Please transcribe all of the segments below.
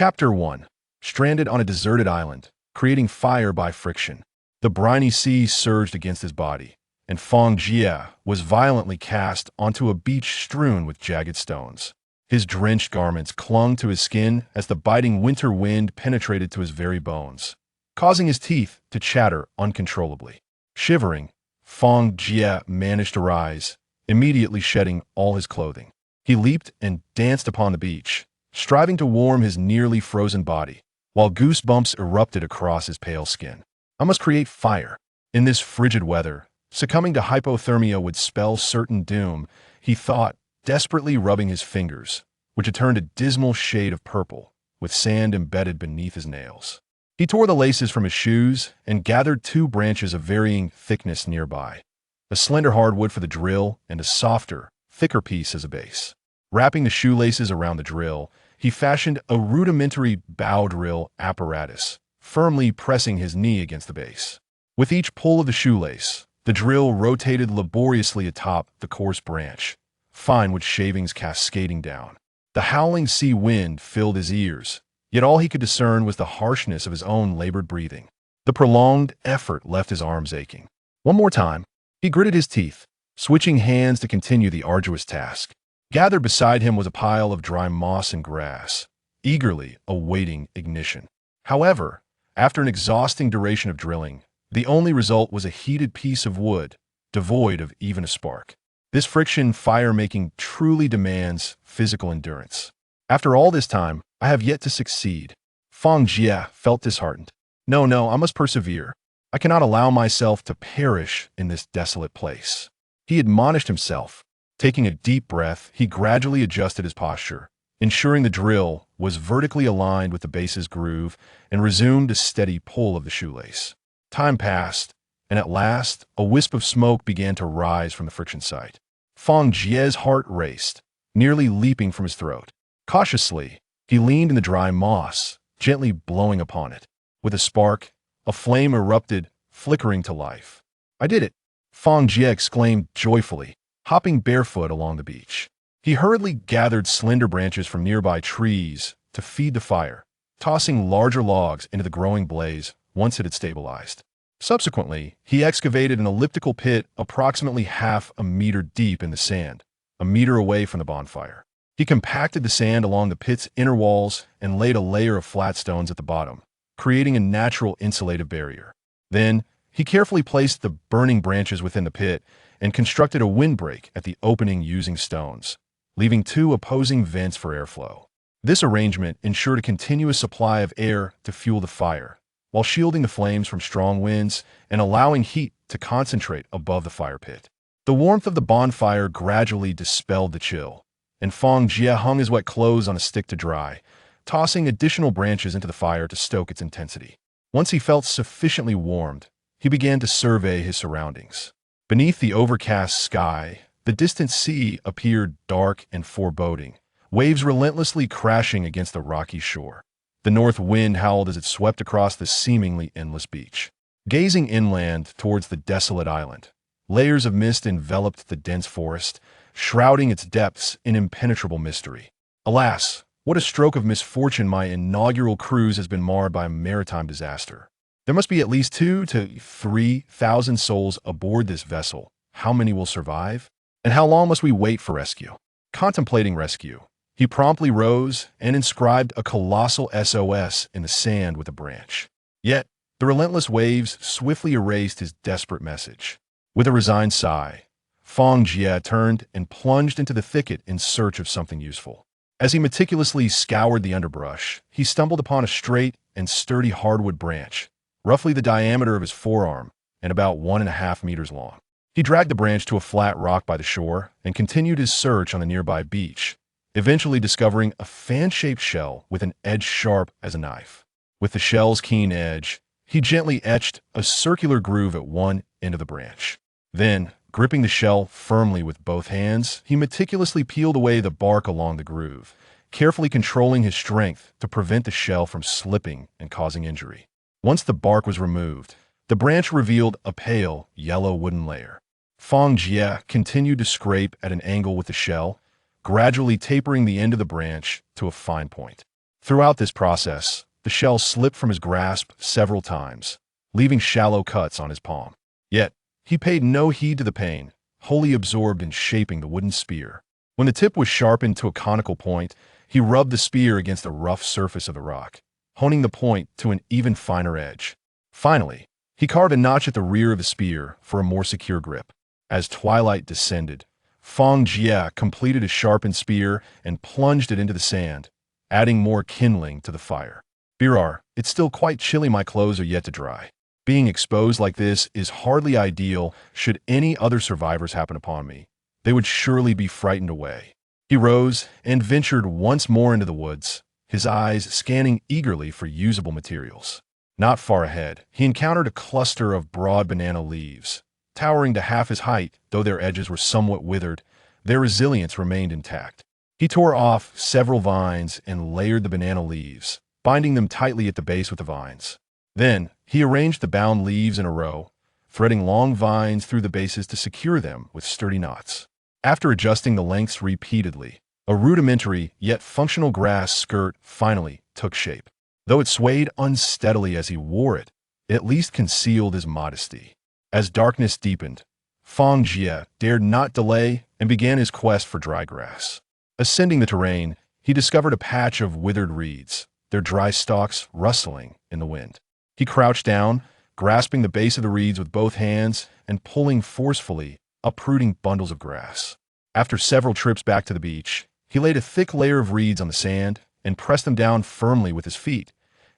Chapter 1. Stranded on a deserted island, creating fire by friction. The briny sea surged against his body, and Fang Jie was violently cast onto a beach strewn with jagged stones. His drenched garments clung to his skin as the biting winter wind penetrated to his very bones, causing his teeth to chatter uncontrollably. Shivering, Fang Jie managed to rise, immediately shedding all his clothing. He leaped and danced upon the beach, striving to warm his nearly frozen body, while goosebumps erupted across his pale skin. I must create fire. In this frigid weather, succumbing to hypothermia would spell certain doom, he thought, desperately rubbing his fingers, which had turned a dismal shade of purple, with sand embedded beneath his nails. He tore the laces from his shoes and gathered 2 branches of varying thickness nearby, a slender hardwood for the drill and a softer, thicker piece as a base. Wrapping the shoelaces around the drill, he fashioned a rudimentary bow drill apparatus, firmly pressing his knee against the base. With each pull of the shoelace, the drill rotated laboriously atop the coarse branch, fine wood shavings cascading down. The howling sea wind filled his ears, yet all he could discern was the harshness of his own labored breathing. The prolonged effort left his arms aching. One more time, he gritted his teeth, switching hands to continue the arduous task. Gathered beside him was a pile of dry moss and grass, eagerly awaiting ignition. However, after an exhausting duration of drilling, the only result was a heated piece of wood, devoid of even a spark. This friction fire-making truly demands physical endurance. After all this time, I have yet to succeed. Fang Jie felt disheartened. No, I must persevere. I cannot allow myself to perish in this desolate place. He admonished himself. Taking a deep breath, he gradually adjusted his posture, ensuring the drill was vertically aligned with the base's groove, and resumed a steady pull of the shoelace. Time passed, and at last, a wisp of smoke began to rise from the friction site. Fang Jie's heart raced, nearly leaping from his throat. Cautiously, he leaned in the dry moss, gently blowing upon it. With a spark, a flame erupted, flickering to life. I did it! Fang Jie exclaimed joyfully, hopping barefoot along the beach. He hurriedly gathered slender branches from nearby trees to feed the fire, tossing larger logs into the growing blaze once it had stabilized. Subsequently, he excavated an elliptical pit approximately half a meter deep in the sand, a meter away from the bonfire. He compacted the sand along the pit's inner walls and laid a layer of flat stones at the bottom, creating a natural insulative barrier. Then, he carefully placed the burning branches within the pit and constructed a windbreak at the opening using stones, leaving 2 opposing vents for airflow. This arrangement ensured a continuous supply of air to fuel the fire, while shielding the flames from strong winds and allowing heat to concentrate above the fire pit. The warmth of the bonfire gradually dispelled the chill, and Fang Jie hung his wet clothes on a stick to dry, tossing additional branches into the fire to stoke its intensity. Once he felt sufficiently warmed, he began to survey his surroundings. Beneath the overcast sky, the distant sea appeared dark and foreboding, waves relentlessly crashing against the rocky shore. The north wind howled as it swept across the seemingly endless beach. Gazing inland towards the desolate island, layers of mist enveloped the dense forest, shrouding its depths in impenetrable mystery. Alas, what a stroke of misfortune my inaugural cruise has been marred by a maritime disaster. There must be at least 2,000 to 3,000 souls aboard this vessel. How many will survive? And how long must we wait for rescue? Contemplating rescue, he promptly rose and inscribed a colossal SOS in the sand with a branch. Yet, the relentless waves swiftly erased his desperate message. With a resigned sigh, Fang Jie turned and plunged into the thicket in search of something useful. As he meticulously scoured the underbrush, he stumbled upon a straight and sturdy hardwood branch, roughly the diameter of his forearm and about 1.5 meters long. He dragged the branch to a flat rock by the shore and continued his search on the nearby beach, eventually discovering a fan-shaped shell with an edge sharp as a knife. With the shell's keen edge, he gently etched a circular groove at one end of the branch. Then, gripping the shell firmly with both hands, he meticulously peeled away the bark along the groove, carefully controlling his strength to prevent the shell from slipping and causing injury. Once the bark was removed, the branch revealed a pale, yellow wooden layer. Fang Jie continued to scrape at an angle with the shell, gradually tapering the end of the branch to a fine point. Throughout this process, the shell slipped from his grasp several times, leaving shallow cuts on his palm. Yet, he paid no heed to the pain, wholly absorbed in shaping the wooden spear. When the tip was sharpened to a conical point, he rubbed the spear against the rough surface of the rock, honing the point to an even finer edge. Finally, he carved a notch at the rear of the spear for a more secure grip. As twilight descended, Fang Jie completed his sharpened spear and plunged it into the sand, adding more kindling to the fire. Birar, it's still quite chilly, my clothes are yet to dry. Being exposed like this is hardly ideal should any other survivors happen upon me. They would surely be frightened away. He rose and ventured once more into the woods, his eyes scanning eagerly for usable materials. Not far ahead, he encountered a cluster of broad banana leaves. Towering to half his height, though their edges were somewhat withered, their resilience remained intact. He tore off several vines and layered the banana leaves, binding them tightly at the base with the vines. Then, he arranged the bound leaves in a row, threading long vines through the bases to secure them with sturdy knots. After adjusting the lengths repeatedly, a rudimentary yet functional grass skirt finally took shape. Though it swayed unsteadily as he wore it, it at least concealed his modesty. As darkness deepened, Fang Jie dared not delay and began his quest for dry grass. Ascending the terrain, he discovered a patch of withered reeds, their dry stalks rustling in the wind. He crouched down, grasping the base of the reeds with both hands and pulling forcefully, uprooting bundles of grass. After several trips back to the beach, he laid a thick layer of reeds on the sand and pressed them down firmly with his feet.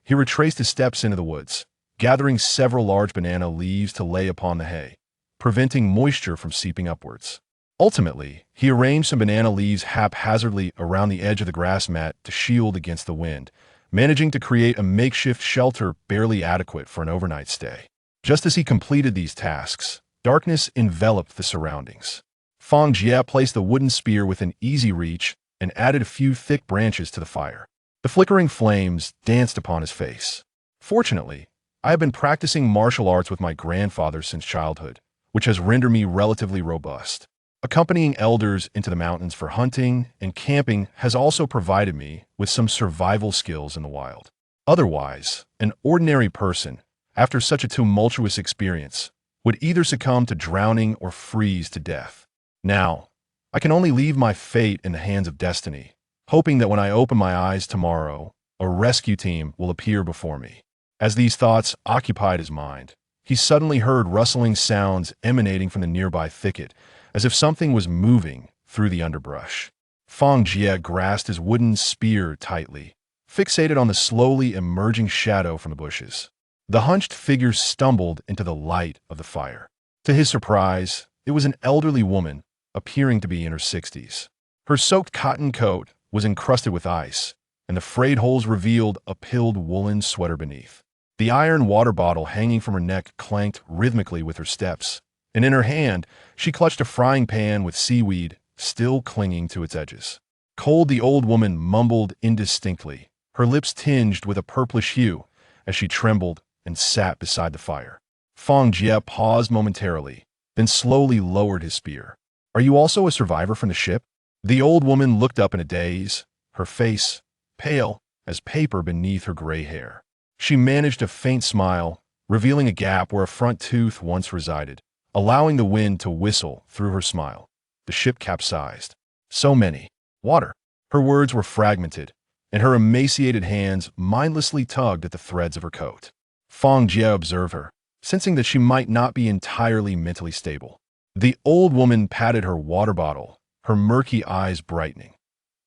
He retraced his steps into the woods, gathering several large banana leaves to lay upon the hay, preventing moisture from seeping upwards. Ultimately, he arranged some banana leaves haphazardly around the edge of the grass mat to shield against the wind, managing to create a makeshift shelter barely adequate for an overnight stay. Just as he completed these tasks, darkness enveloped the surroundings. Fang Jie placed the wooden spear within easy reach and added a few thick branches to the fire. The flickering flames danced upon his face. Fortunately, I have been practicing martial arts with my grandfather since childhood, which has rendered me relatively robust. Accompanying elders into the mountains for hunting and camping has also provided me with some survival skills in the wild. Otherwise, an ordinary person, after such a tumultuous experience, would either succumb to drowning or freeze to death. Now, I can only leave my fate in the hands of destiny, hoping that when I open my eyes tomorrow, a rescue team will appear before me. As these thoughts occupied his mind, he suddenly heard rustling sounds emanating from the nearby thicket, as if something was moving through the underbrush. Fang Jie grasped his wooden spear tightly, fixated on the slowly emerging shadow from the bushes. The hunched figure stumbled into the light of the fire. To his surprise, it was an elderly woman, appearing to be in her 60s. Her soaked cotton coat was encrusted with ice, and the frayed holes revealed a pilled woolen sweater beneath. The iron water bottle hanging from her neck clanked rhythmically with her steps, and in her hand, she clutched a frying pan with seaweed still clinging to its edges. Cold, the old woman mumbled indistinctly, her lips tinged with a purplish hue, as she trembled and sat beside the fire. Fang Jie paused momentarily, then slowly lowered his spear. "Are you also a survivor from the ship?" The old woman looked up in a daze, her face pale as paper beneath her gray hair. She managed a faint smile, revealing a gap where a front tooth once resided, allowing the wind to whistle through her smile. The ship capsized. So many. Water. Her words were fragmented, and her emaciated hands mindlessly tugged at the threads of her coat. Fang Jie observed her, sensing that she might not be entirely mentally stable. The old woman patted her water bottle, her murky eyes brightening.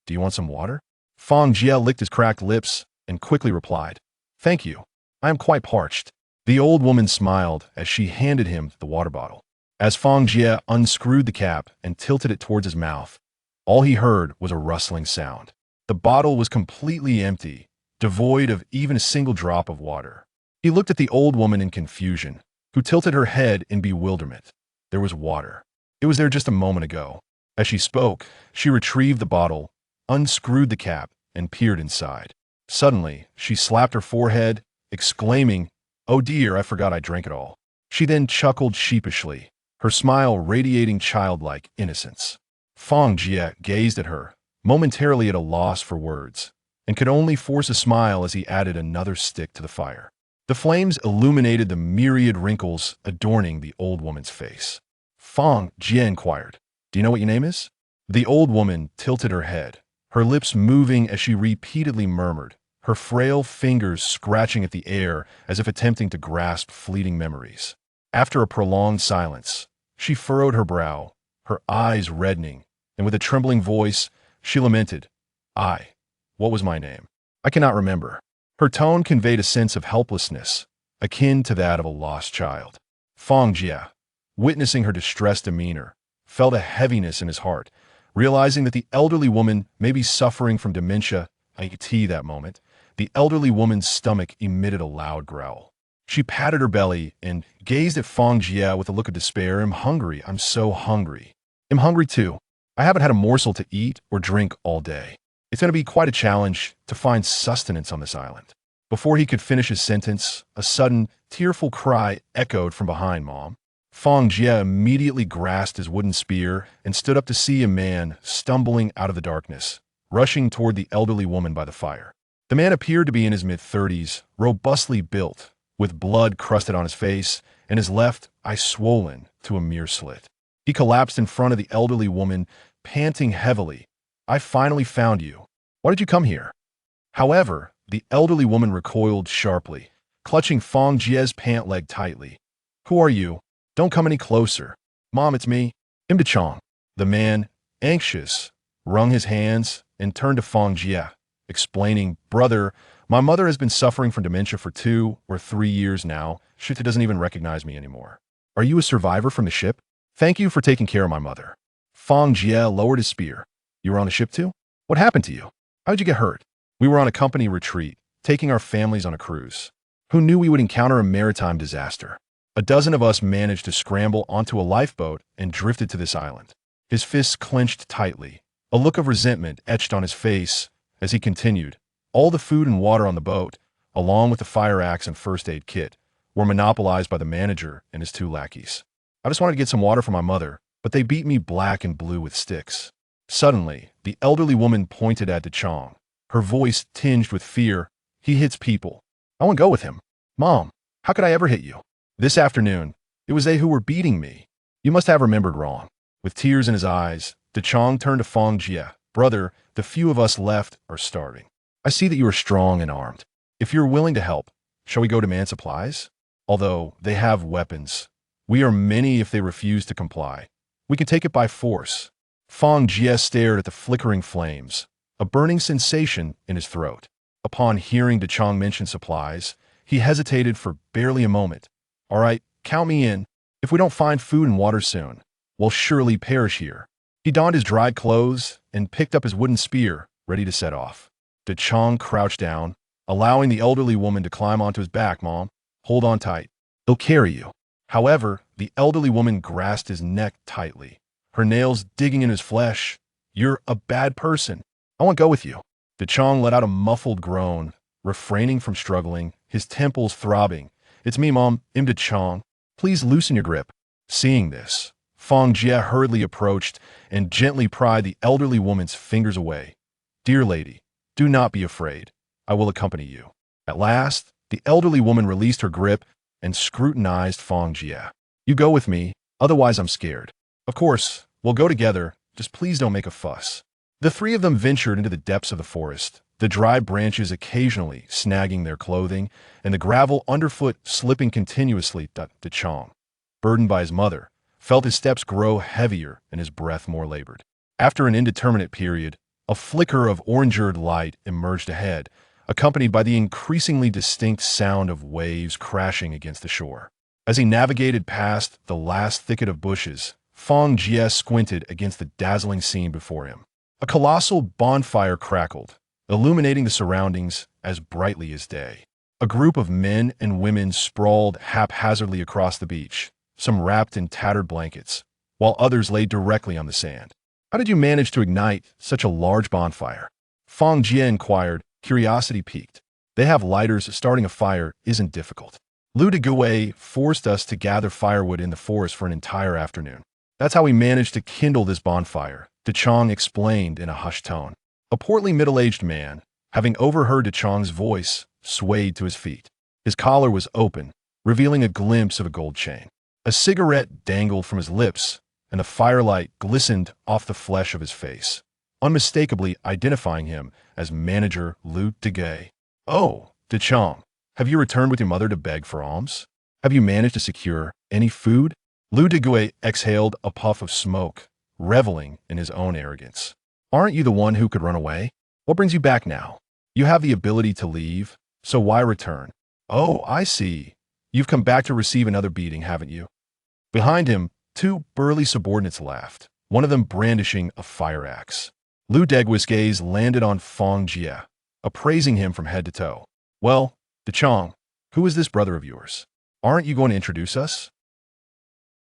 "Do you want some water?" Fang Jie licked his cracked lips and quickly replied, "Thank you. I am quite parched." The old woman smiled as she handed him the water bottle. As Fang Jie unscrewed the cap and tilted it towards his mouth, all he heard was a rustling sound. The bottle was completely empty, devoid of even a single drop of water. He looked at the old woman in confusion, who tilted her head in bewilderment. There was water. It was there just a moment ago. As she spoke, she retrieved the bottle, unscrewed the cap, and peered inside. Suddenly, she slapped her forehead, exclaiming, "Oh dear, I forgot I drank it all." She then chuckled sheepishly, her smile radiating childlike innocence. Fang Jie gazed at her, momentarily at a loss for words. and could only force a smile as he added another stick to the fire. The flames illuminated the myriad wrinkles adorning the old woman's face. Fang Jie inquired, "Do you know what your name is?" The old woman tilted her head, her lips moving as she repeatedly murmured, her frail fingers scratching at the air as if attempting to grasp fleeting memories. After a prolonged silence, she furrowed her brow, her eyes reddening, and with a trembling voice, she lamented, What was my name? I cannot remember." Her tone conveyed a sense of helplessness, akin to that of a lost child. Fang Jie, witnessing her distressed demeanor, felt a heaviness in his heart, realizing that the elderly woman may be suffering from dementia. That moment, the elderly woman's stomach emitted a loud growl. She patted her belly and gazed at Fang Jie with a look of despair. "I'm hungry. I'm so hungry." "I'm hungry too. I haven't had a morsel to eat or drink all day. It's going to be quite a challenge to find sustenance on this island." Before he could finish his sentence, a sudden, tearful cry echoed from behind Mom. Fang Jie immediately grasped his wooden spear and stood up to see a man stumbling out of the darkness, rushing toward the elderly woman by the fire. The man appeared to be in his mid-30s, robustly built, with blood crusted on his face and his left eye swollen to a mere slit. He collapsed in front of the elderly woman, panting heavily. "I finally found you. Why did you come here?" However, the elderly woman recoiled sharply, clutching Fang Jie's pant leg tightly. "Who are you? Don't come any closer." "Mom, it's me, Imdachong." The man, anxious, wrung his hands and turned to Fang Jie, explaining, "Brother, my mother has been suffering from dementia for 2 or 3 years now. She doesn't even recognize me anymore." "Are you a survivor from the ship? Thank you for taking care of my mother." Fang Jie lowered his spear. "You were on the ship too? What happened to you? How did you get hurt?" "We were on a company retreat, taking our families on a cruise. Who knew we would encounter a maritime disaster? A dozen of us managed to scramble onto a lifeboat and drifted to this island." His fists clenched tightly, a look of resentment etched on his face as he continued. "All the food and water on the boat, along with the fire axe and first aid kit, were monopolized by the manager and his 2 lackeys. I just wanted to get some water for my mother, but they beat me black and blue with sticks." Suddenly, the elderly woman pointed at Dachong, her voice tinged with fear. "He hits people. I won't go with him." "Mom, how could I ever hit you?" "This afternoon, it was they who were beating me. You must have remembered wrong." With tears in his eyes, Dachong turned to Fang Jie. "Brother, the few of us left are starving. I see that you are strong and armed. If you're willing to help, shall we go demand supplies? Although they have weapons, we are many if they refuse to comply. We can take it by force." Fang Jie stared at the flickering flames, a burning sensation in his throat. Upon hearing Dachong mention supplies, he hesitated for barely a moment. "All right, count me in. If we don't find food and water soon, we'll surely perish here." He donned his dried clothes and picked up his wooden spear, ready to set off. Dachong crouched down, allowing the elderly woman to climb onto his back. "Mom, hold on tight. He'll carry you." However, the elderly woman grasped his neck tightly, her nails digging in his flesh. "You're a bad person. I won't go with you." Dachong let out a muffled groan, refraining from struggling, his temples throbbing. "It's me, Mom, Imdachong. Please loosen your grip." Seeing this, Fang Jie hurriedly approached and gently pried the elderly woman's fingers away. "Dear lady, do not be afraid. I will accompany you." At last, the elderly woman released her grip and scrutinized Fang Jie. "You go with me, otherwise I'm scared." "Of course, we'll go together. Just please don't make a fuss." The 3 of them ventured into the depths of the forest, the dry branches occasionally snagging their clothing, and the gravel underfoot slipping continuously. Dachong, burdened by his mother, felt his steps grow heavier and his breath more labored. After an indeterminate period, a flicker of orange-eared light emerged ahead, accompanied by the increasingly distinct sound of waves crashing against the shore. As he navigated past the last thicket of bushes, Fang Jie squinted against the dazzling scene before him. A colossal bonfire crackled, illuminating the surroundings as brightly as day. A group of men and women sprawled haphazardly across the beach, some wrapped in tattered blankets, while others lay directly on the sand. "How did you manage to ignite such a large bonfire?" Fang Jie inquired, curiosity piqued. "They have lighters. Starting a fire isn't difficult. Lu de Gouet forced us to gather firewood in the forest for an entire afternoon. That's how we managed to kindle this bonfire," Dachong explained in a hushed tone. A portly middle-aged man, having overheard Chang's voice, swayed to his feet. His collar was open, revealing a glimpse of a gold chain. A cigarette dangled from his lips, and the firelight glistened off the flesh of his face, unmistakably identifying him as manager Lu Degay. "Oh, Chang, have you returned with your mother to beg for alms? Have you managed to secure any food?" Lu Degay exhaled a puff of smoke, reveling in his own arrogance. "Aren't you the one who could run away? What brings you back now? You have the ability to leave, so why return?" "Oh, I see. You've come back to receive another beating, haven't you?" Behind him, two burly subordinates laughed, one of them brandishing a fire axe. Lu Degay's gaze landed on Fang Jie, appraising him from head to toe. "Well, Chang, who is this brother of yours? Aren't you going to introduce us?"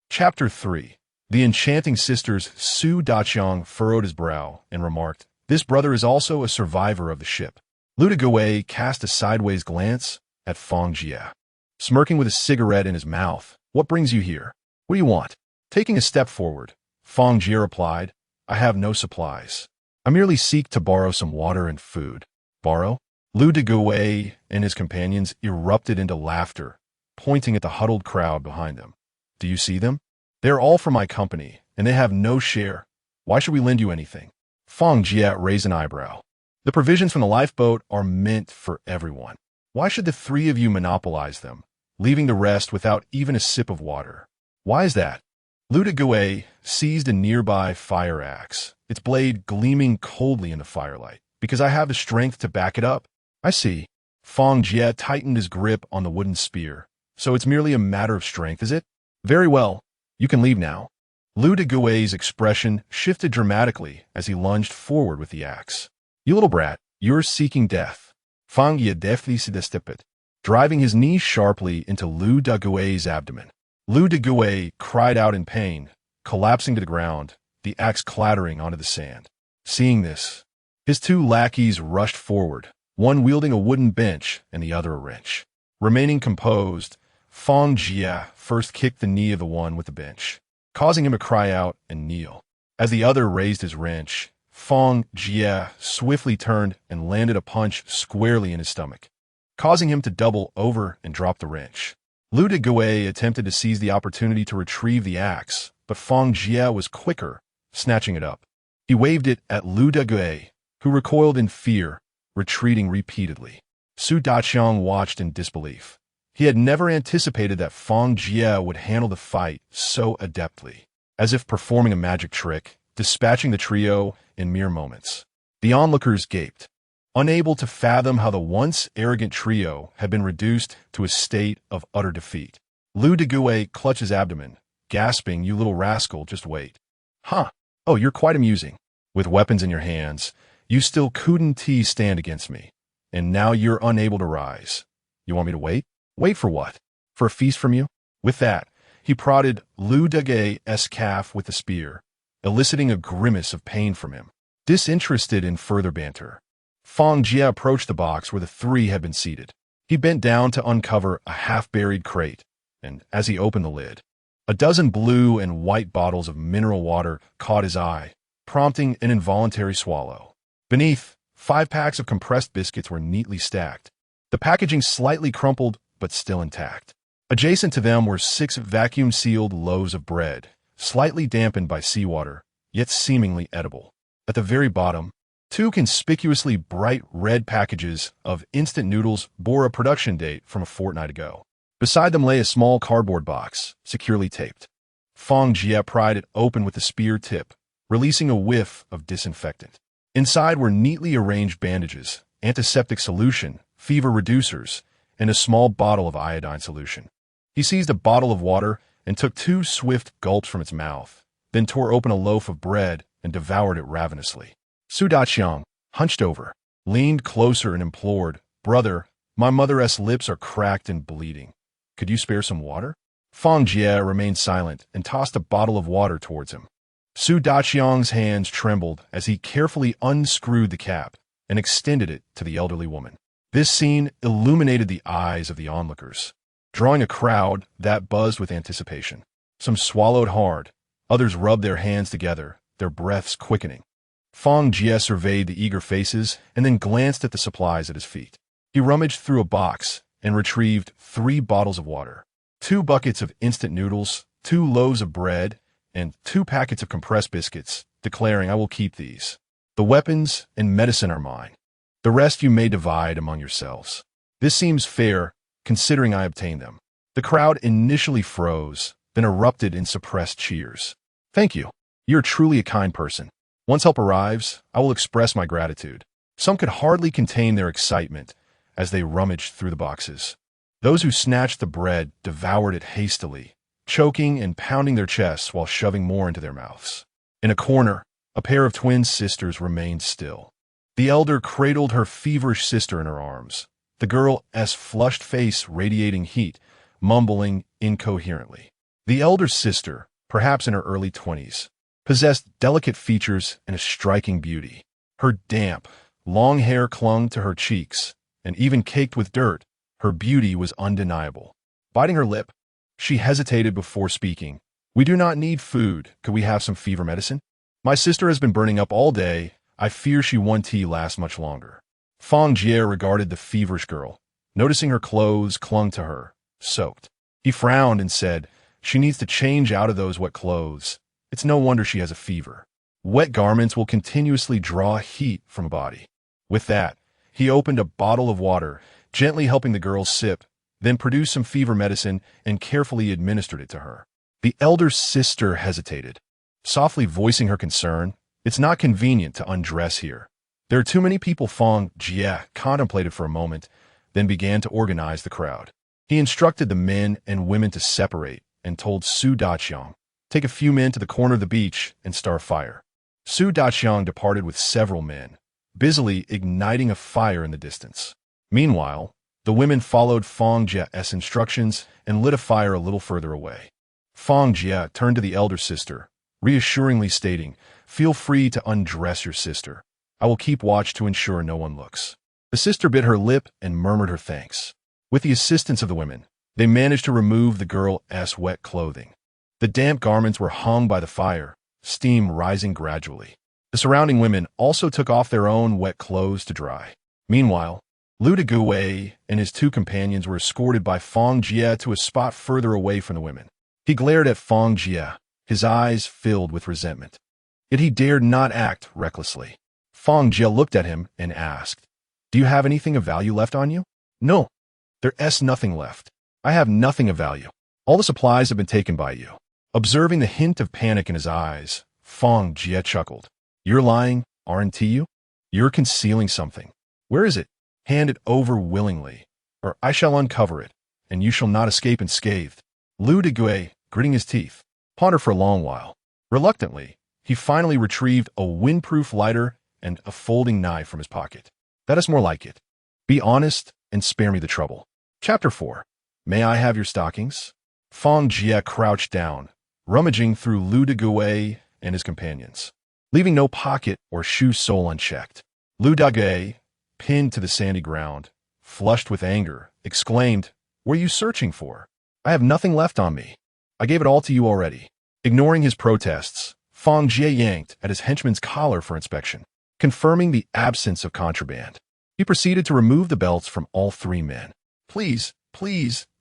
Chapter 3. The enchanting sisters Su Daqiang furrowed his brow and remarked, "This brother is also a survivor of the ship." Lu Degay cast a sideways glance at Fang Jie. Smirking with a cigarette in his mouth, "What brings you here? What do you want?" Taking a step forward, Fang Jie replied, "I have no supplies. I merely seek to borrow some water and food." "Borrow?" Lu Degay and his companions erupted into laughter, pointing at the huddled crowd behind them. "Do you see them? They are all from my company, and they have no share. Why should we lend you anything?" Fang Jie raised an eyebrow. "The provisions from the lifeboat are meant for everyone. Why should the three of you monopolize them, leaving the rest without even a sip of water? Why is that?" Lu Degay seized a nearby fire axe, its blade gleaming coldly in the firelight. "Because I have the strength to back it up." "I see." Fang Jie tightened his grip on the wooden spear. "So it's merely a matter of strength, is it? Very well. You can leave now." Lu Degay's expression shifted dramatically as he lunged forward with the axe. "You little brat, you're seeking death." Fang Jie deftly sidestepped, driving his knee sharply into Lu Degay's abdomen. Lu Degay cried out in pain, collapsing to the ground, the axe clattering onto the sand. Seeing this, his two lackeys rushed forward, one wielding a wooden bench and the other a wrench. Remaining composed, Fang Jie first kicked the knee of the one with the bench, causing him to cry out and kneel. As the other raised his wrench, Fang Jie swiftly turned and landed a punch squarely in his stomach, causing him to double over and drop the wrench. Lu Degay attempted to seize the opportunity to retrieve the axe, but Fang Jie was quicker, snatching it up. He waved it at Lu Degay, who recoiled in fear, retreating repeatedly. Su Daqiang watched in disbelief. He had never anticipated that Fang Jie would handle the fight so adeptly, as if performing a magic trick, dispatching the trio in mere moments. The onlookers gaped, unable to fathom how the once arrogant trio had been reduced to a state of utter defeat. Lu Degay clutched his abdomen, gasping, "You little rascal, just wait." "Huh. Oh, you're quite amusing. With weapons in your hands, you still couldn't stand against me. And now you're unable to rise. You want me to wait? Wait for what? For a feast from you?" With that, he prodded Lu Degay's calf with the spear, eliciting a grimace of pain from him. Disinterested in further banter, Fang Jie approached the box where the three had been seated. He bent down to uncover a half-buried crate, and as he opened the lid, a dozen blue and white bottles of mineral water caught his eye, prompting an involuntary swallow. Beneath, 5 packs of compressed biscuits were neatly stacked, the packaging slightly crumpled but still intact. Adjacent to them were 6 vacuum-sealed loaves of bread, slightly dampened by seawater, yet seemingly edible. At the very bottom, 2 conspicuously bright red packages of instant noodles bore a production date from a fortnight ago. Beside them lay a small cardboard box, securely taped. Fang Jie pried it open with the spear tip, releasing a whiff of disinfectant. Inside were neatly arranged bandages, antiseptic solution, fever reducers, and a small bottle of iodine solution. He seized a bottle of water and took 2 swift gulps from its mouth, then tore open a loaf of bread and devoured it ravenously. Su Daqiang, hunched over, leaned closer and implored, "Brother, my mother's lips are cracked and bleeding. Could you spare some water?" Fang Jie remained silent and tossed a bottle of water towards him. Su Daqiang's hands trembled as he carefully unscrewed the cap and extended it to the elderly woman. This scene illuminated the eyes of the onlookers, drawing a crowd that buzzed with anticipation. Some swallowed hard, others rubbed their hands together, their breaths quickening. Fang Jie surveyed the eager faces and then glanced at the supplies at his feet. He rummaged through a box and retrieved 3 bottles of water, 2 buckets of instant noodles, 2 loaves of bread, and 2 packets of compressed biscuits, declaring, "I will keep these. The weapons and medicine are mine. The rest you may divide among yourselves. This seems fair, considering I obtained them." The crowd initially froze, then erupted in suppressed cheers. "Thank you. You're truly a kind person. Once help arrives, I will express my gratitude." Some could hardly contain their excitement as they rummaged through the boxes. Those who snatched the bread devoured it hastily, choking and pounding their chests while shoving more into their mouths. In a corner, a pair of twin sisters remained still. The elder cradled her feverish sister in her arms, the girl's flushed face radiating heat, mumbling incoherently. The elder sister, perhaps in her early 20s, possessed delicate features and a striking beauty. Her damp, long hair clung to her cheeks, and even caked with dirt, her beauty was undeniable. Biting her lip, she hesitated before speaking. "We do not need food. Could we have some fever medicine? My sister has been burning up all day. I fear she won't tea last much longer." Fang Jie regarded the feverish girl, noticing her clothes clung to her, soaked. He frowned and said, "She needs to change out of those wet clothes. It's no wonder she has a fever. Wet garments will continuously draw heat from a body." With that, he opened a bottle of water, gently helping the girl sip, then produced some fever medicine and carefully administered it to her. The elder sister hesitated, softly voicing her concern. "It's not convenient to undress here. There are too many people." Fang Jie contemplated for a moment, then began to organize the crowd. He instructed the men and women to separate and told Su Daqiang, "Take a few men to the corner of the beach and start a fire." Su Daqiang departed with several men, busily igniting a fire in the distance. Meanwhile, the women followed Fang Jie's instructions and lit a fire a little further away. Fang Jie turned to the elder sister, reassuringly stating, "Feel free to undress your sister. I will keep watch to ensure no one looks." The sister bit her lip and murmured her thanks. With the assistance of the women, they managed to remove the girl's wet clothing. The damp garments were hung by the fire, steam rising gradually. The surrounding women also took off their own wet clothes to dry. Meanwhile, Lu Deguai and his 2 companions were escorted by Fang Jie to a spot further away from the women. He glared at Fang Jie, his eyes filled with resentment. Yet he dared not act recklessly. Fang Jie looked at him and asked, "Do you have anything of value left on you?" "No. There's nothing left. I have nothing of value. All the supplies have been taken by you." Observing the hint of panic in his eyes, Fang Jie chuckled. "You're lying, aren't you? You're concealing something. Where is it? Hand it over willingly, or I shall uncover it, and you shall not escape unscathed." Lu Deguai, gritting his teeth, pondered for a long while. Reluctantly, he finally retrieved a windproof lighter and a folding knife from his pocket. "That is more like it. Be honest and spare me the trouble." Chapter 4. "May I have your stockings?" Fang Jie crouched down, rummaging through Lu Deguai and his companions, leaving no pocket or shoe sole unchecked. Lu Deguai, pinned to the sandy ground, flushed with anger, exclaimed, "What are you searching for? I have nothing left on me. I gave it all to you already." Ignoring his protests, Fang Jie yanked at his henchman's collar for inspection, confirming the absence of contraband. He proceeded to remove the belts from all 3 men. Please,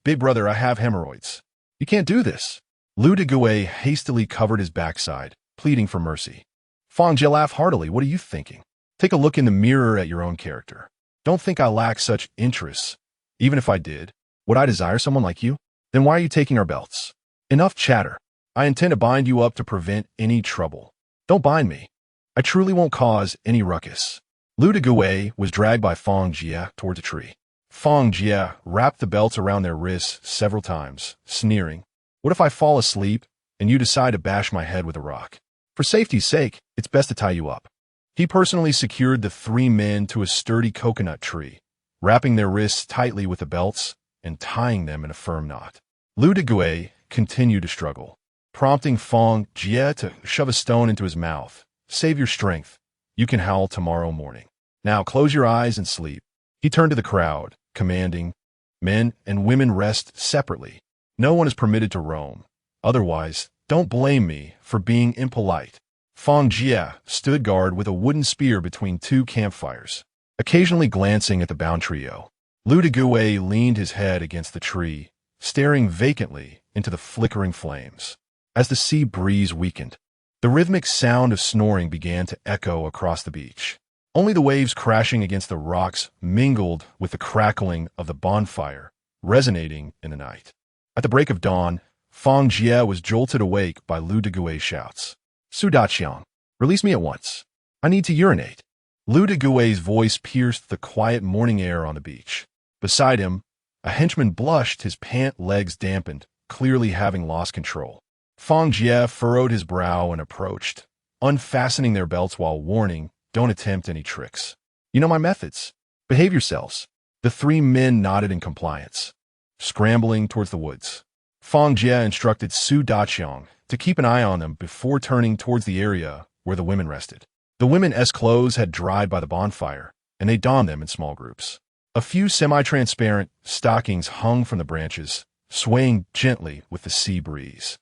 big brother, I have hemorrhoids. You can't do this." Lu Deguai hastily covered his backside, pleading for mercy. Fang Jie laughed heartily. "What are you thinking? Take a look in the mirror at your own character. Don't think I lack such interests. Even if I did, would I desire someone like you? Then why are you taking our belts? Enough chatter. I intend to bind you up to prevent any trouble. Don't bind me. I truly won't cause any ruckus." Lu Deguai was dragged by Fang Jie towards a tree. Fang Jie wrapped the belts around their wrists several times, sneering, "What if I fall asleep and you decide to bash my head with a rock? For safety's sake, it's best to tie you up." He personally secured the 3 men to a sturdy coconut tree, wrapping their wrists tightly with the belts and tying them in a firm knot. Lu Deguai continued to struggle, prompting Fang Jie to shove a stone into his mouth. "Save your strength. You can howl tomorrow morning. Now close your eyes and sleep." He turned to the crowd, commanding, "Men and women rest separately. No one is permitted to roam. Otherwise, don't blame me for being impolite." Fang Jie stood guard with a wooden spear between two campfires, occasionally glancing at the bound trio. Lu Degue leaned his head against the tree, staring vacantly into the flickering flames. As the sea breeze weakened, the rhythmic sound of snoring began to echo across the beach. Only the waves crashing against the rocks mingled with the crackling of the bonfire, resonating in the night. At the break of dawn, Fang Jie was jolted awake by Lu Degue's shouts. Su Daqiang, release me at once. I need to urinate. Lu Degue's voice pierced the quiet morning air on the beach. Beside him, a henchman blushed, his pant legs dampened, clearly having lost control. Fang Jie furrowed his brow and approached, unfastening their belts while warning, don't attempt any tricks. You know my methods. Behave yourselves. The three men nodded in compliance, scrambling towards the woods. Fang Jie instructed Su Daqiang to keep an eye on them before turning towards the area where the women rested. The women's clothes had dried by the bonfire, and they donned them in small groups. A few semi-transparent stockings hung from the branches, swaying gently with the sea breeze.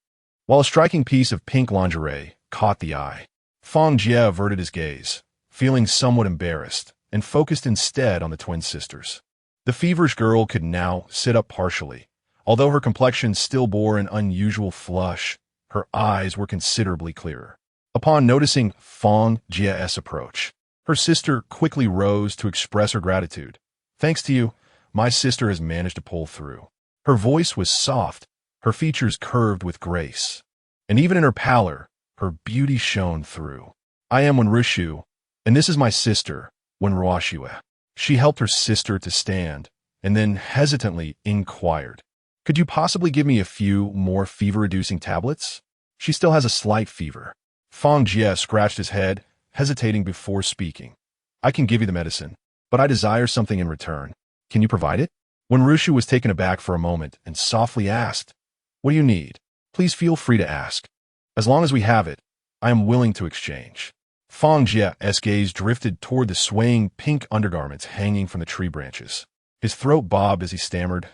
While a striking piece of pink lingerie caught the eye, Fang Jie averted his gaze, feeling somewhat embarrassed, and focused instead on the twin sisters. The feverish girl could now sit up partially. Although her complexion still bore an unusual flush, her eyes were considerably clearer. Upon noticing Fang Jie's approach, her sister quickly rose to express her gratitude. Thanks to you, my sister has managed to pull through. Her voice was soft, her features curved with grace, and even in her pallor, her beauty shone through. I am Wenrishu, and this is my sister, Wenruoxue. She helped her sister to stand, and then hesitantly inquired, could you possibly give me a few more fever-reducing tablets? She still has a slight fever. Fang Jie scratched his head, hesitating before speaking. I can give you the medicine, but I desire something in return. Can you provide it? Wenrishu was taken aback for a moment and softly asked, what do you need? Please feel free to ask. As long as we have it, I am willing to exchange. Fang Jie's gaze drifted toward the swaying pink undergarments hanging from the tree branches. His throat bobbed as he stammered,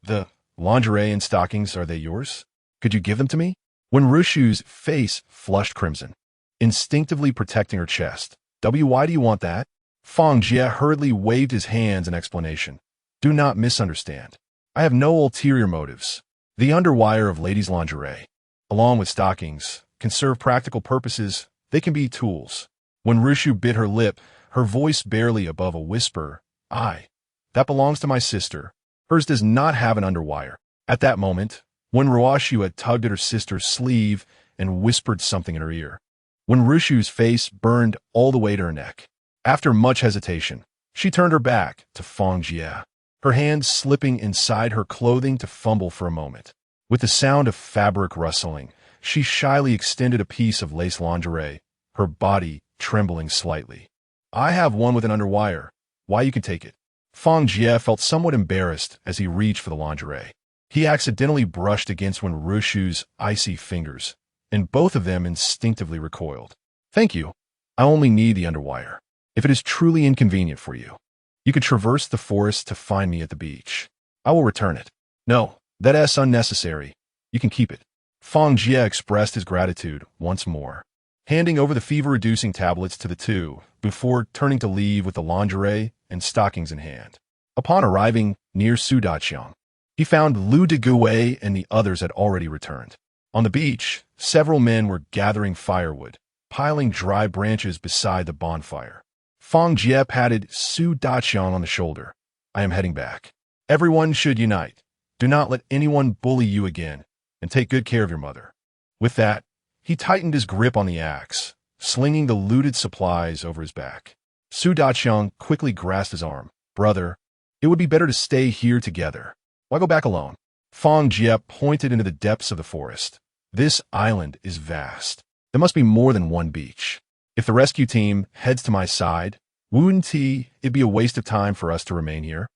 the lingerie and stockings, are they yours? Could you give them to me? Wenrishu's face flushed crimson, instinctively protecting her chest. Why do you want that? Fang Jie hurriedly waved his hands in explanation. Do not misunderstand. I have no ulterior motives. The underwire of ladies' lingerie, along with stockings, can serve practical purposes. They can be tools. Wenrishu bit her lip, her voice barely above a whisper. That belongs to my sister. Hers does not have an underwire. At that moment, Wenruoxue had tugged at her sister's sleeve and whispered something in her ear. Wenrishu's face burned all the way to her neck. After much hesitation, she turned her back to Fang Jie, her hands slipping inside her clothing to fumble for a moment. With the sound of fabric rustling, she shyly extended a piece of lace lingerie, her body trembling slightly. I have one with an underwire. Why, you can take it. Fang Jie felt somewhat embarrassed as he reached for the lingerie. He accidentally brushed against Wenrishu's icy fingers, and both of them instinctively recoiled. Thank you. I only need the underwire. If it is truly inconvenient for you, you could traverse the forest to find me at the beach. I will return it. No, that's unnecessary. You can keep it. Fang Jie expressed his gratitude once more, handing over the fever-reducing tablets to the two before turning to leave with the lingerie and stockings in hand. Upon arriving near Su Daqiang, he found Lu Degue and the others had already returned. On the beach, several men were gathering firewood, piling dry branches beside the bonfire. Fang Jie patted Su Daqiang on the shoulder. I am heading back. Everyone should unite. Do not let anyone bully you again, and take good care of your mother. With that, he tightened his grip on the axe, slinging the looted supplies over his back. Su Daqiang quickly grasped his arm. Brother, it would be better to stay here together. Why go back alone? Fang Jie pointed into the depths of the forest. This island is vast. There must be more than one beach. If the rescue team heads to my side, wouldn't it'd be a waste of time for us to remain here?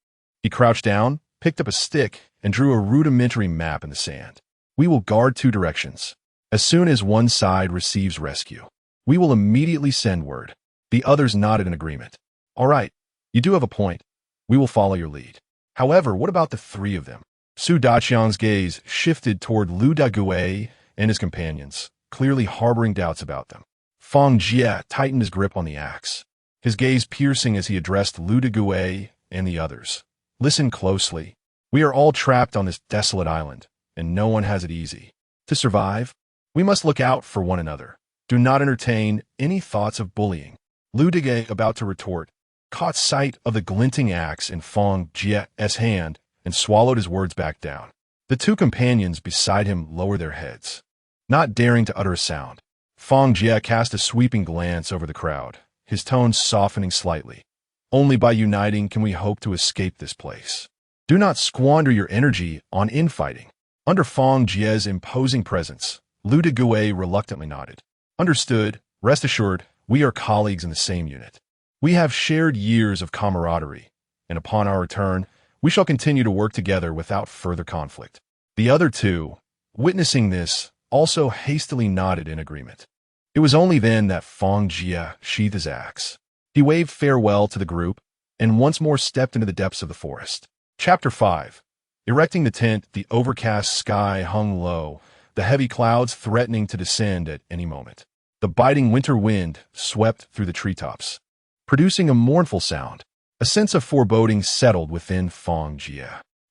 He crouched down, picked up a stick, and drew a rudimentary map in the sand. We will guard two directions. As soon as one side receives rescue, we will immediately send word. The others nodded in agreement. All right, you do have a point. We will follow your lead. However, what about the three of them? Su Daqiang's gaze shifted toward Lu Degue and his companions, clearly harboring doubts about them. Fang Jie tightened his grip on the axe, his gaze piercing as he addressed Lu Degue and the others. Listen closely. We are all trapped on this desolate island, and no one has it easy. To survive, we must look out for one another. Do not entertain any thoughts of bullying. Lu Degue, about to retort, caught sight of the glinting axe in Fang Jie's hand and swallowed his words back down. The two companions beside him lowered their heads, not daring to utter a sound. Fang Jie cast a sweeping glance over the crowd, his tone softening slightly. Only by uniting can we hope to escape this place. Do not squander your energy on infighting. Under Fang Jie's imposing presence, Lu Degue reluctantly nodded. Understood. Rest assured, we are colleagues in the same unit. We have shared years of camaraderie, and upon our return, we shall continue to work together without further conflict. The other two, witnessing this, also hastily nodded in agreement. It was only then that Fang Jie sheathed his axe. He waved farewell to the group and once more stepped into the depths of the forest. Chapter 5. Erecting the tent, the overcast sky hung low, the heavy clouds threatening to descend at any moment. The biting winter wind swept through the treetops, producing a mournful sound. A sense of foreboding settled within Fang Jie.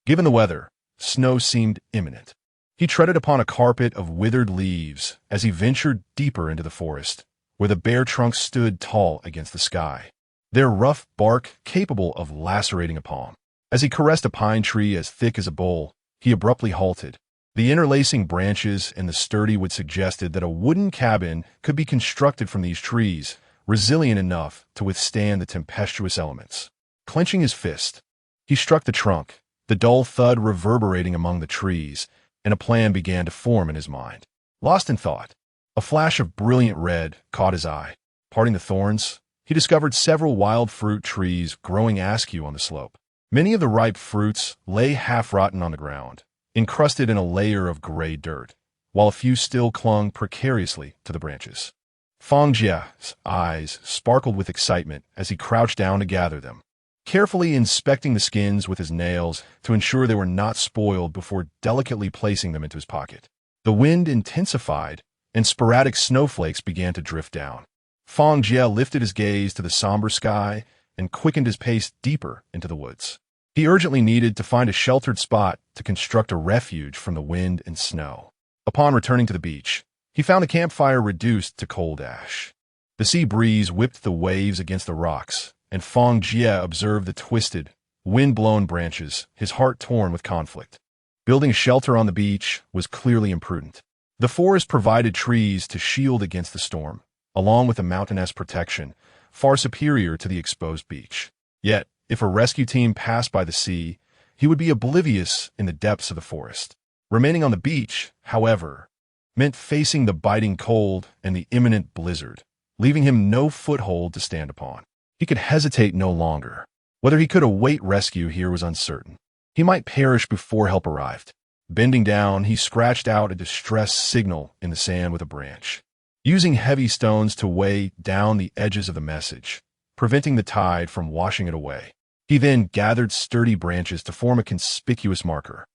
Given the weather, snow seemed imminent. He treaded upon a carpet of withered leaves as he ventured deeper into the forest, where the bare trunks stood tall against the sky, their rough bark capable of lacerating a palm. As he caressed a pine tree as thick as a bowl, he abruptly halted. The interlacing branches and the sturdy wood suggested that a wooden cabin could be constructed from these trees, resilient enough to withstand the tempestuous elements. Clenching his fist, he struck the trunk, the dull thud reverberating among the trees, and a plan began to form in his mind. Lost in thought, a flash of brilliant red caught his eye. Parting the thorns, he discovered several wild fruit trees growing askew on the slope. Many of the ripe fruits lay half-rotten on the ground, encrusted in a layer of gray dirt, while a few still clung precariously to the branches. Fang Jie's eyes sparkled with excitement as he crouched down to gather them, carefully inspecting the skins with his nails to ensure they were not spoiled before delicately placing them into his pocket. The wind intensified, and sporadic snowflakes began to drift down. Fang Jie lifted his gaze to the somber sky and quickened his pace deeper into the woods. He urgently needed to find a sheltered spot to construct a refuge from the wind and snow. Upon returning to the beach, he found the campfire reduced to cold ash. The sea breeze whipped the waves against the rocks, and Fang Jie observed the twisted, wind-blown branches, his heart torn with conflict. Building a shelter on the beach was clearly imprudent. The forest provided trees to shield against the storm, along with a mountainous protection, far superior to the exposed beach. Yet, if a rescue team passed by the sea, he would be oblivious in the depths of the forest. Remaining on the beach, however, meant facing the biting cold and the imminent blizzard, leaving him no foothold to stand upon. He could hesitate no longer. Whether he could await rescue here was uncertain. He might perish before help arrived. Bending down, he scratched out a distress signal in the sand with a branch, using heavy stones to weigh down the edges of the message, preventing the tide from washing it away. He then gathered sturdy branches to form a conspicuous marker.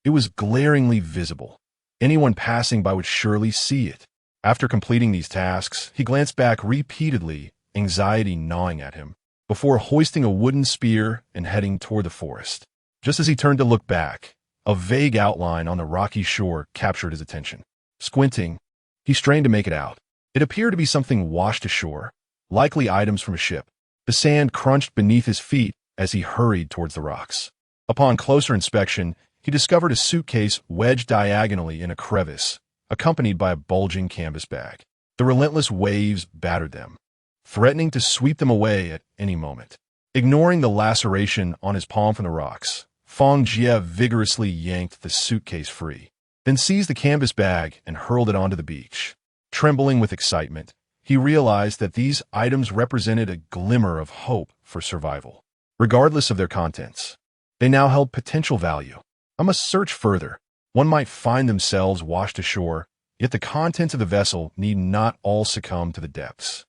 It was glaringly visible. Anyone passing by would surely see it. After completing these tasks, he glanced back repeatedly, anxiety gnawing at him, before hoisting a wooden spear and heading toward the forest. Just as he turned to look back, a vague outline on the rocky shore captured his attention. Squinting, he strained to make it out. It appeared to be something washed ashore, likely items from a ship. The sand crunched beneath his feet as he hurried towards the rocks. Upon closer inspection, he discovered a suitcase wedged diagonally in a crevice, accompanied by a bulging canvas bag. The relentless waves battered them, threatening to sweep them away at any moment. Ignoring the laceration on his palm from the rocks, Fang Jie vigorously yanked the suitcase free, then seized the canvas bag and hurled it onto the beach. Trembling with excitement, he realized that these items represented a glimmer of hope for survival. Regardless of their contents, they now held potential value. I must search further. One might find themselves washed ashore, yet the contents of the vessel need not all succumb to the depths.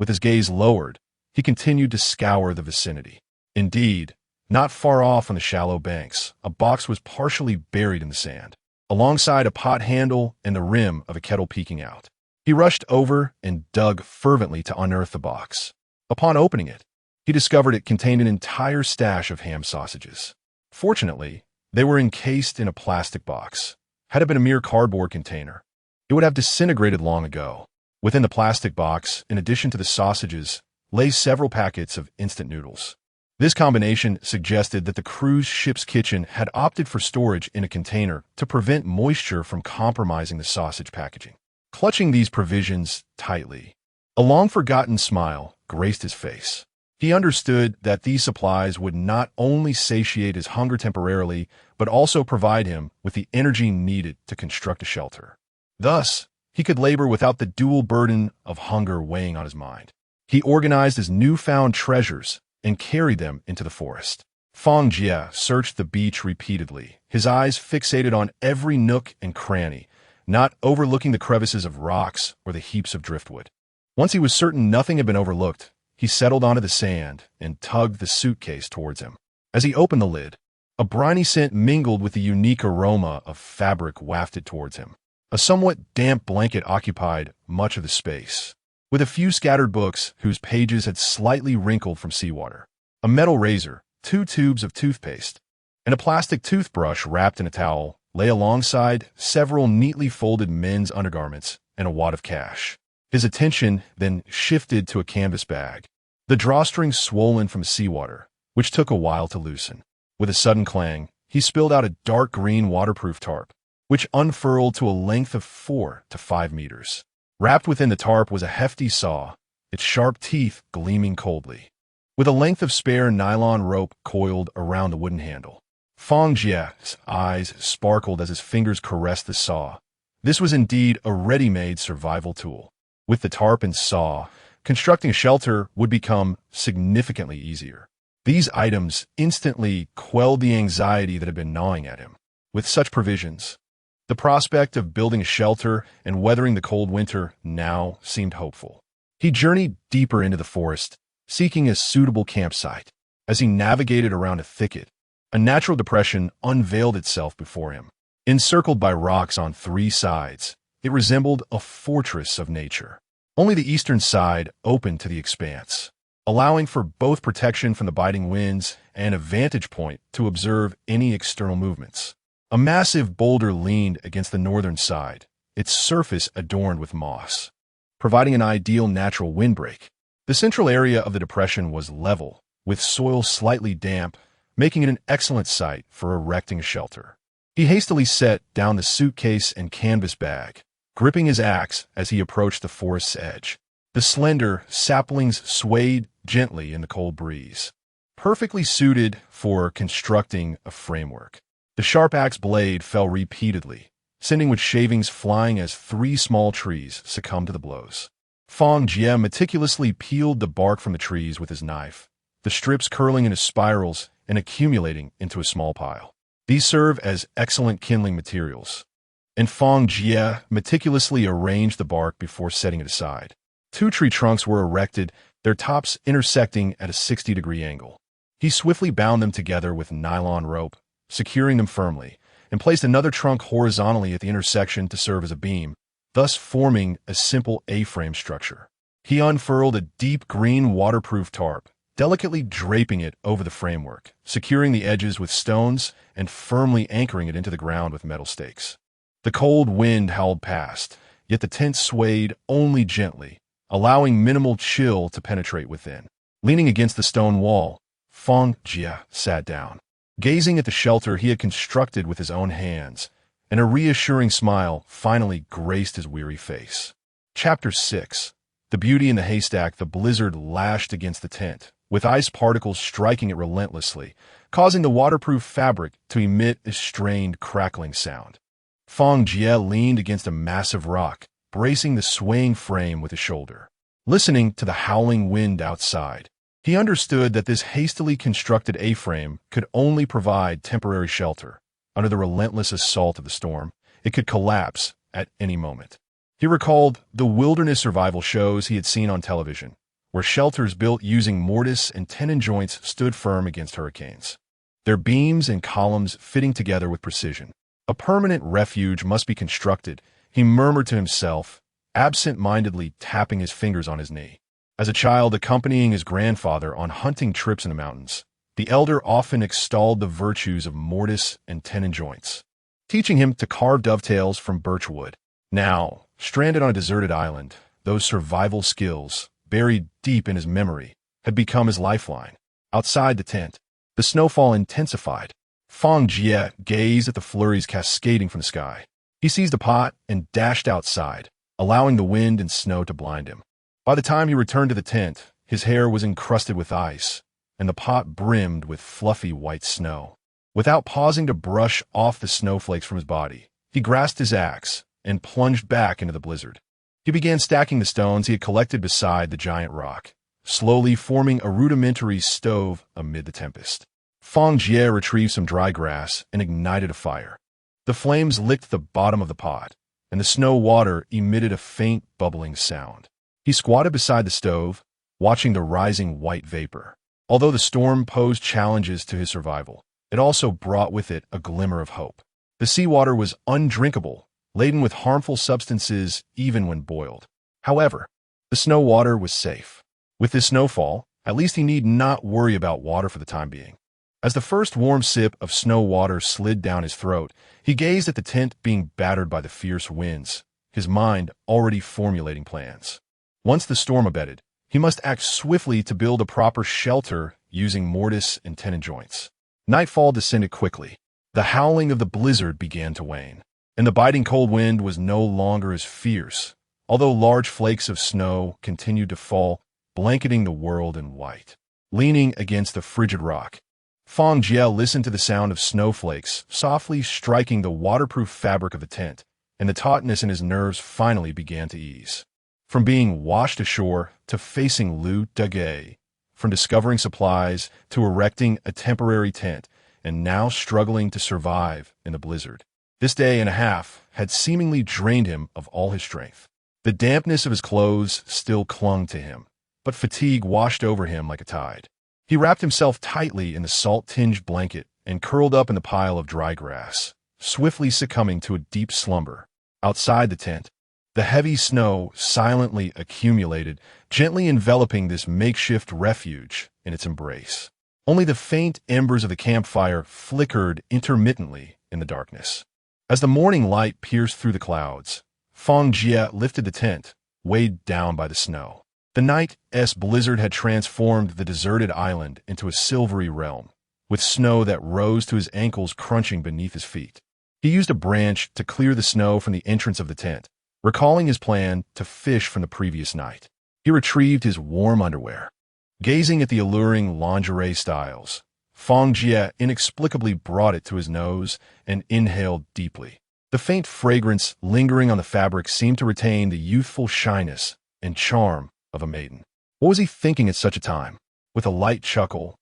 With his gaze lowered, he continued to scour the vicinity. Indeed, not far off on the shallow banks, a box was partially buried in the sand, alongside a pot handle and the rim of a kettle peeking out. He rushed over and dug fervently to unearth the box. Upon opening it, he discovered it contained an entire stash of ham sausages. Fortunately, they were encased in a plastic box. Had it been a mere cardboard container, it would have disintegrated long ago. Within the plastic box, in addition to the sausages, lay several packets of instant noodles. This combination suggested that the cruise ship's kitchen had opted for storage in a container to prevent moisture from compromising the sausage packaging. Clutching these provisions tightly, a long-forgotten smile graced his face. He understood that these supplies would not only satiate his hunger temporarily, but also provide him with the energy needed to construct a shelter. Thus, he could labor without the dual burden of hunger weighing on his mind. He organized his newfound treasures and carried them into the forest. Fang Jie searched the beach repeatedly, his eyes fixated on every nook and cranny, not overlooking the crevices of rocks or the heaps of driftwood. Once he was certain nothing had been overlooked, he settled onto the sand and tugged the suitcase towards him. As he opened the lid, a briny scent mingled with the unique aroma of fabric wafted towards him. A somewhat damp blanket occupied much of the space, with a few scattered books whose pages had slightly wrinkled from seawater. A metal razor, 2 tubes of toothpaste, and a plastic toothbrush wrapped in a towel lay alongside several neatly folded men's undergarments and a wad of cash. His attention then shifted to a canvas bag, the drawstring swollen from seawater, which took a while to loosen. With a sudden clang, he spilled out a dark green waterproof tarp, which unfurled to a length of 4 to 5 meters. Wrapped within the tarp was a hefty saw, its sharp teeth gleaming coldly, with a length of spare nylon rope coiled around the wooden handle. Fang Jie's eyes sparkled as his fingers caressed the saw. This was indeed a ready-made survival tool. With the tarp and saw, constructing a shelter would become significantly easier. These items instantly quelled the anxiety that had been gnawing at him. With such provisions, the prospect of building a shelter and weathering the cold winter now seemed hopeful. He journeyed deeper into the forest, seeking a suitable campsite. As he navigated around a thicket, a natural depression unveiled itself before him. Encircled by rocks on 3 sides, it resembled a fortress of nature. Only the eastern side opened to the expanse, allowing for both protection from the biting winds and a vantage point to observe any external movements. A massive boulder leaned against the northern side, its surface adorned with moss, providing an ideal natural windbreak. The central area of the depression was level, with soil slightly damp, making it an excellent site for erecting a shelter. He hastily set down the suitcase and canvas bag, gripping his axe as he approached the forest's edge. The slender saplings swayed gently in the cold breeze, perfectly suited for constructing a framework. The sharp axe blade fell repeatedly, sending wood shavings flying as 3 small trees succumbed to the blows. Fang Jie meticulously peeled the bark from the trees with his knife, the strips curling into spirals and accumulating into a small pile. These serve as excellent kindling materials, and Fang Jie meticulously arranged the bark before setting it aside. 2 tree trunks were erected, their tops intersecting at a 60-degree angle. He swiftly bound them together with nylon rope, securing them firmly, and placed another trunk horizontally at the intersection to serve as a beam, thus forming a simple A-frame structure. He unfurled a deep green waterproof tarp, delicately draping it over the framework, securing the edges with stones and firmly anchoring it into the ground with metal stakes. The cold wind howled past, yet the tent swayed only gently, allowing minimal chill to penetrate within. Leaning against the stone wall, Fang Jie sat down, gazing at the shelter he had constructed with his own hands, and a reassuring smile finally graced his weary face. Chapter 6. The Beauty in the Haystack. The blizzard lashed against the tent, with ice particles striking it relentlessly, causing the waterproof fabric to emit a strained, crackling sound. Fang Jie leaned against a massive rock, bracing the swaying frame with his shoulder. Listening to the howling wind outside, he understood that this hastily constructed A-frame could only provide temporary shelter. Under the relentless assault of the storm, it could collapse at any moment. He recalled the wilderness survival shows he had seen on television, where shelters built using mortise and tenon joints stood firm against hurricanes, their beams and columns fitting together with precision. A permanent refuge must be constructed, he murmured to himself absent-mindedly tapping his fingers on his knee. As a child accompanying his grandfather on hunting trips in the mountains, the elder often extolled the virtues of mortise and tenon joints, teaching him to carve dovetails from birch wood. Now, stranded on a deserted island, those survival skills, buried deep in his memory, had become his lifeline. Outside the tent, the snowfall intensified. Fang Jie gazed at the flurries cascading from the sky. He seized a pot and dashed outside, allowing the wind and snow to blind him. By the time he returned to the tent, his hair was encrusted with ice, and the pot brimmed with fluffy white snow. Without pausing to brush off the snowflakes from his body, he grasped his axe and plunged back into the blizzard. He began stacking the stones he had collected beside the giant rock, slowly forming a rudimentary stove amid the tempest. Fang Jie retrieved some dry grass and ignited a fire. The flames licked the bottom of the pot, and the snow water emitted a faint bubbling sound. He squatted beside the stove, watching the rising white vapor. Although the storm posed challenges to his survival, it also brought with it a glimmer of hope. The seawater was undrinkable, laden with harmful substances even when boiled. However, the snow water was safe. With this snowfall, at least he need not worry about water for the time being. As the first warm sip of snow water slid down his throat, he gazed at the tent being battered by the fierce winds, his mind already formulating plans. Once the storm abated, he must act swiftly to build a proper shelter using mortise and tenon joints. Nightfall descended quickly. The howling of the blizzard began to wane, and the biting cold wind was no longer as fierce, although large flakes of snow continued to fall, blanketing the world in white. Leaning against the frigid rock, Fang Jie listened to the sound of snowflakes softly striking the waterproof fabric of the tent, and the tautness in his nerves finally began to ease. From being washed ashore to facing Liu Dage, from discovering supplies to erecting a temporary tent, and now struggling to survive in the blizzard. This day and a half had seemingly drained him of all his strength. The dampness of his clothes still clung to him, but fatigue washed over him like a tide. He wrapped himself tightly in the salt-tinged blanket and curled up in the pile of dry grass, swiftly succumbing to a deep slumber. Outside the tent, the heavy snow silently accumulated, gently enveloping this makeshift refuge in its embrace. Only the faint embers of the campfire flickered intermittently in the darkness. As the morning light pierced through the clouds, Fang Jie lifted the tent, weighed down by the snow. The night's blizzard had transformed the deserted island into a silvery realm, with snow that rose to his ankles crunching beneath his feet. He used a branch to clear the snow from the entrance of the tent, recalling his plan to fish from the previous night. He retrieved his warm underwear. Gazing at the alluring lingerie styles, Fang Jie inexplicably brought it to his nose and inhaled deeply. The faint fragrance lingering on the fabric seemed to retain the youthful shyness and charm of a maiden. What was he thinking at such a time? With a light chuckle,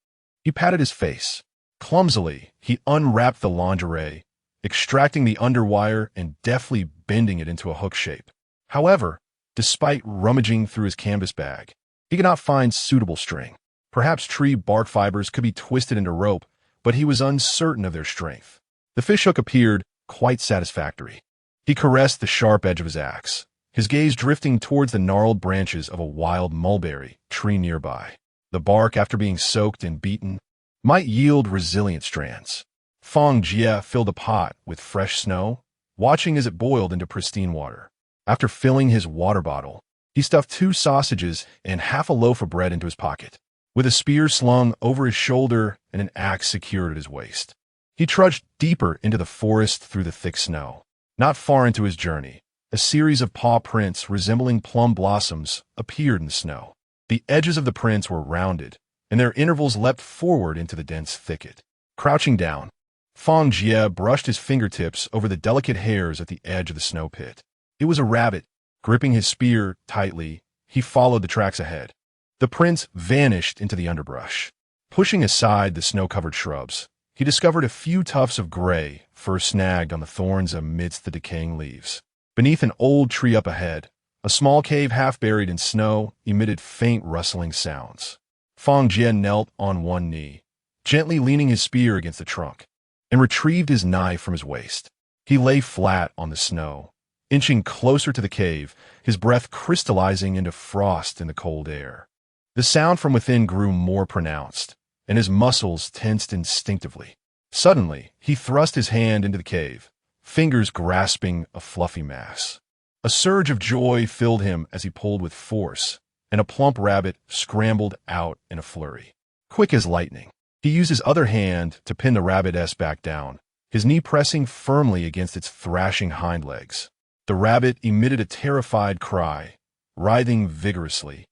he patted his face. Clumsily, he unwrapped the lingerie, extracting the underwire and deftly bending it into a hook shape. However, despite rummaging through his canvas bag, he could not find suitable string. Perhaps tree bark fibers could be twisted into rope, but he was uncertain of their strength. The fishhook appeared quite satisfactory. He caressed the sharp edge of his axe, his gaze drifting towards the gnarled branches of a wild mulberry tree nearby. The bark, after being soaked and beaten, might yield resilient strands. Fang Jie filled a pot with fresh snow, watching as it boiled into pristine water. After filling his water bottle, he stuffed 2 sausages and half a loaf of bread into his pocket. With a spear slung over his shoulder and an axe secured at his waist, he trudged deeper into the forest through the thick snow. Not far into his journey, a series of paw prints resembling plum blossoms appeared in the snow. The edges of the prints were rounded, and their intervals leapt forward into the dense thicket. Crouching down, Fang Jie brushed his fingertips over the delicate hairs at the edge of the snow pit. It was a rabbit. Gripping his spear tightly, he followed the tracks ahead. The prints vanished into the underbrush. Pushing aside the snow-covered shrubs, he discovered a few tufts of gray, first snagged on the thorns amidst the decaying leaves. Beneath an old tree up ahead, a small cave half buried in snow emitted faint rustling sounds. Fang Jie knelt on one knee, gently leaning his spear against the trunk, and retrieved his knife from his waist. He lay flat on the snow, inching closer to the cave, his breath crystallizing into frost in the cold air. The sound from within grew more pronounced, and his muscles tensed instinctively. Suddenly, he thrust his hand into the cave, fingers grasping a fluffy mass. A surge of joy filled him as he pulled with force, and a plump rabbit scrambled out in a flurry. Quick as lightning, he used his other hand to pin the rabbitess back down, his knee pressing firmly against its thrashing hind legs. The rabbit emitted a terrified cry, writhing vigorously,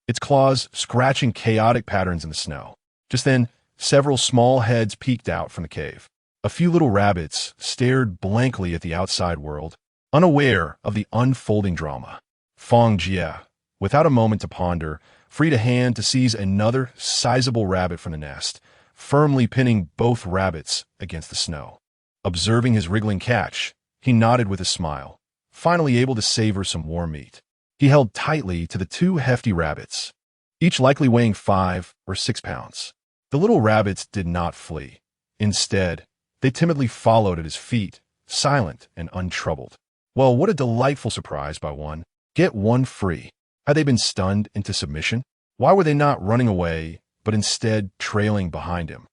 its claws scratching chaotic patterns in the snow. Just then, several small heads peeked out from the cave. A few little rabbits stared blankly at the outside world, unaware of the unfolding drama. Fang Jie, without a moment to ponder, freed a hand to seize another sizable rabbit from the nest, firmly pinning both rabbits against the snow. Observing his wriggling catch, he nodded with a smile, finally able to savor some warm meat. He held tightly to the two hefty rabbits, each likely weighing 5 or 6 pounds. The little rabbits did not flee. Instead, they timidly followed at his feet, silent and untroubled. Well, what a delightful surprise by one. Get one free. Had they been stunned into submission? Why were they not running away, but instead trailing behind him?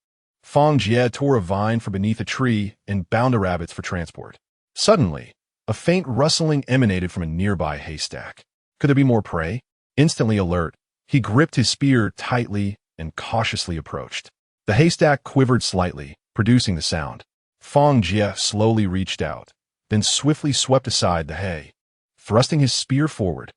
Fang Jie tore a vine from beneath a tree and bound the rabbits for transport. Suddenly, a faint rustling emanated from a nearby haystack. Could there be more prey? Instantly alert, he gripped his spear tightly and cautiously approached. The haystack quivered slightly, producing the sound. Fang Jie slowly reached out, then swiftly swept aside the hay, thrusting his spear forward.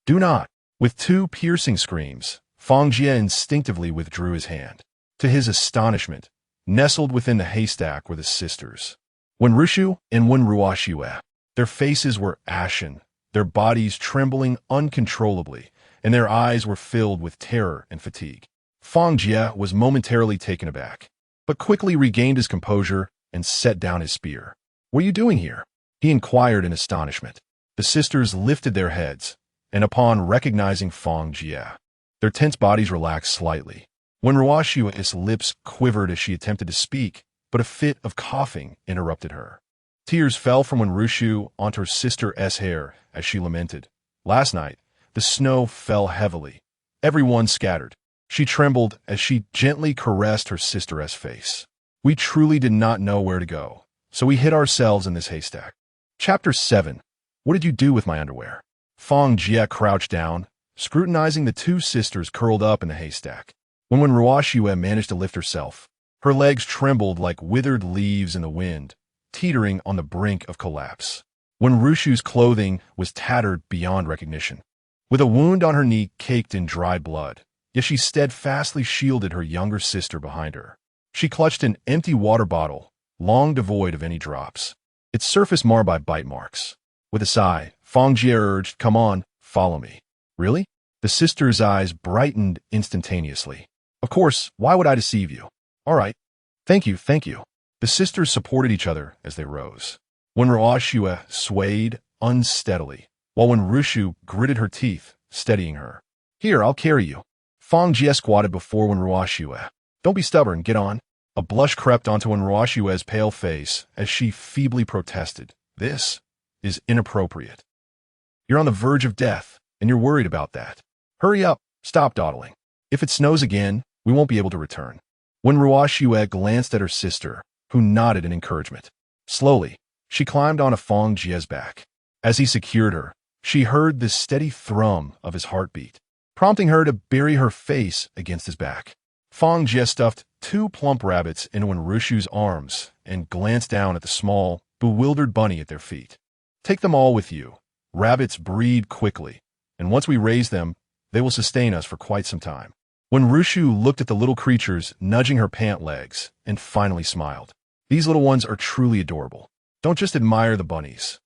Do not! With 2 piercing screams, Fang Jie instinctively withdrew his hand. To his astonishment, nestled within the haystack were the sisters, Wenrushu and Wenruoxue. Their faces were ashen, their bodies trembling uncontrollably, and their eyes were filled with terror and fatigue. Fang Jie was momentarily taken aback, but quickly regained his composure and set down his spear. "What are you doing here?" he inquired in astonishment. The sisters lifted their heads, and upon recognizing Fang Jie, their tense bodies relaxed slightly. Wenruoxue's lips quivered as she attempted to speak, but a fit of coughing interrupted her. Tears fell from Wenrushu onto her sister's hair as she lamented. Last night, the snow fell heavily. Everyone scattered. She trembled as she gently caressed her sister's face. "We truly did not know where to go, so we hid ourselves in this haystack." Chapter 7. What did you do with my underwear? Fang Jie crouched down, scrutinizing the 2 sisters curled up in the haystack. When Wenruoxue managed to lift herself, her legs trembled like withered leaves in the wind, teetering on the brink of collapse. Wenrushu's clothing was tattered beyond recognition, with a wound on her knee caked in dried blood, yet she steadfastly shielded her younger sister behind her. She clutched an empty water bottle, long devoid of any drops, its surface marred by bite marks. With a sigh, Fang Jie urged, "Come on, follow me." "Really?" The sister's eyes brightened instantaneously. "Of course, why would I deceive you?" "All right. Thank you, thank you." The sisters supported each other as they rose. Wenruoxue swayed unsteadily, while Wenrushu gritted her teeth, steadying her. "Here, I'll carry you." Fang Jie squatted before Wenruoxue. "Don't be stubborn, get on." A blush crept onto Wenruoxue's pale face as she feebly protested. "This is inappropriate. You're on the verge of death, and you're worried about that. Hurry up, stop dawdling. If it snows again, we won't be able to return." Wenruoxue glanced at her sister, who nodded in encouragement. Slowly, she climbed onto Fang Jie's back. As he secured her, she heard the steady thrum of his heartbeat, prompting her to bury her face against his back. Fang Jie stuffed 2 plump rabbits into Wenrushu's arms and glanced down at the small, bewildered bunny at their feet. "Take them all with you. Rabbits breed quickly, and once we raise them, they will sustain us for quite some time." Wenrushu looked at the little creatures nudging her pant legs and finally smiled. "These little ones are truly adorable. Don't just admire the bunnies.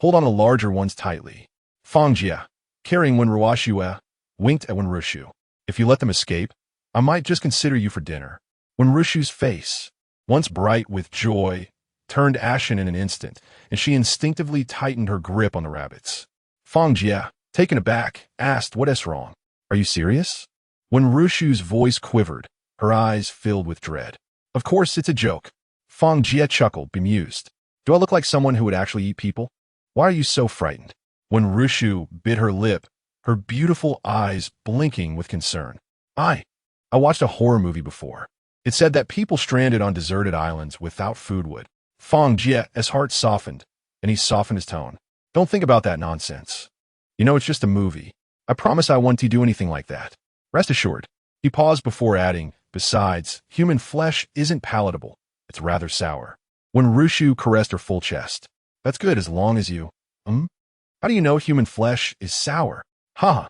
Hold on the larger ones tightly." Fang Jie, carrying Wenruoxue, winked at Wenrushu. "If you let them escape, I might just consider you for dinner." Wenrushu's face, once bright with joy, turned ashen in an instant, and she instinctively tightened her grip on the rabbits. Fang Jie, taken aback, asked, "What is wrong? Are you serious?" Wenrushu's voice quivered, her eyes filled with dread. "Of course, it's a joke." Fang Jie chuckled, bemused. "Do I look like someone who would actually eat people?" Why are you so frightened? When Rushu bit her lip, her beautiful eyes blinking with concern. I watched a horror movie before. It said that people stranded on deserted islands without food would. Fang Jie's heart softened, and he softened his tone. Don't think about that nonsense. You know, it's just a movie. I promise I won't do anything like that. Rest assured. He paused before adding, besides, human flesh isn't palatable. It's rather sour. When Rushu caressed her full chest. That's good as long as you... How do you know human flesh is sour? Ha!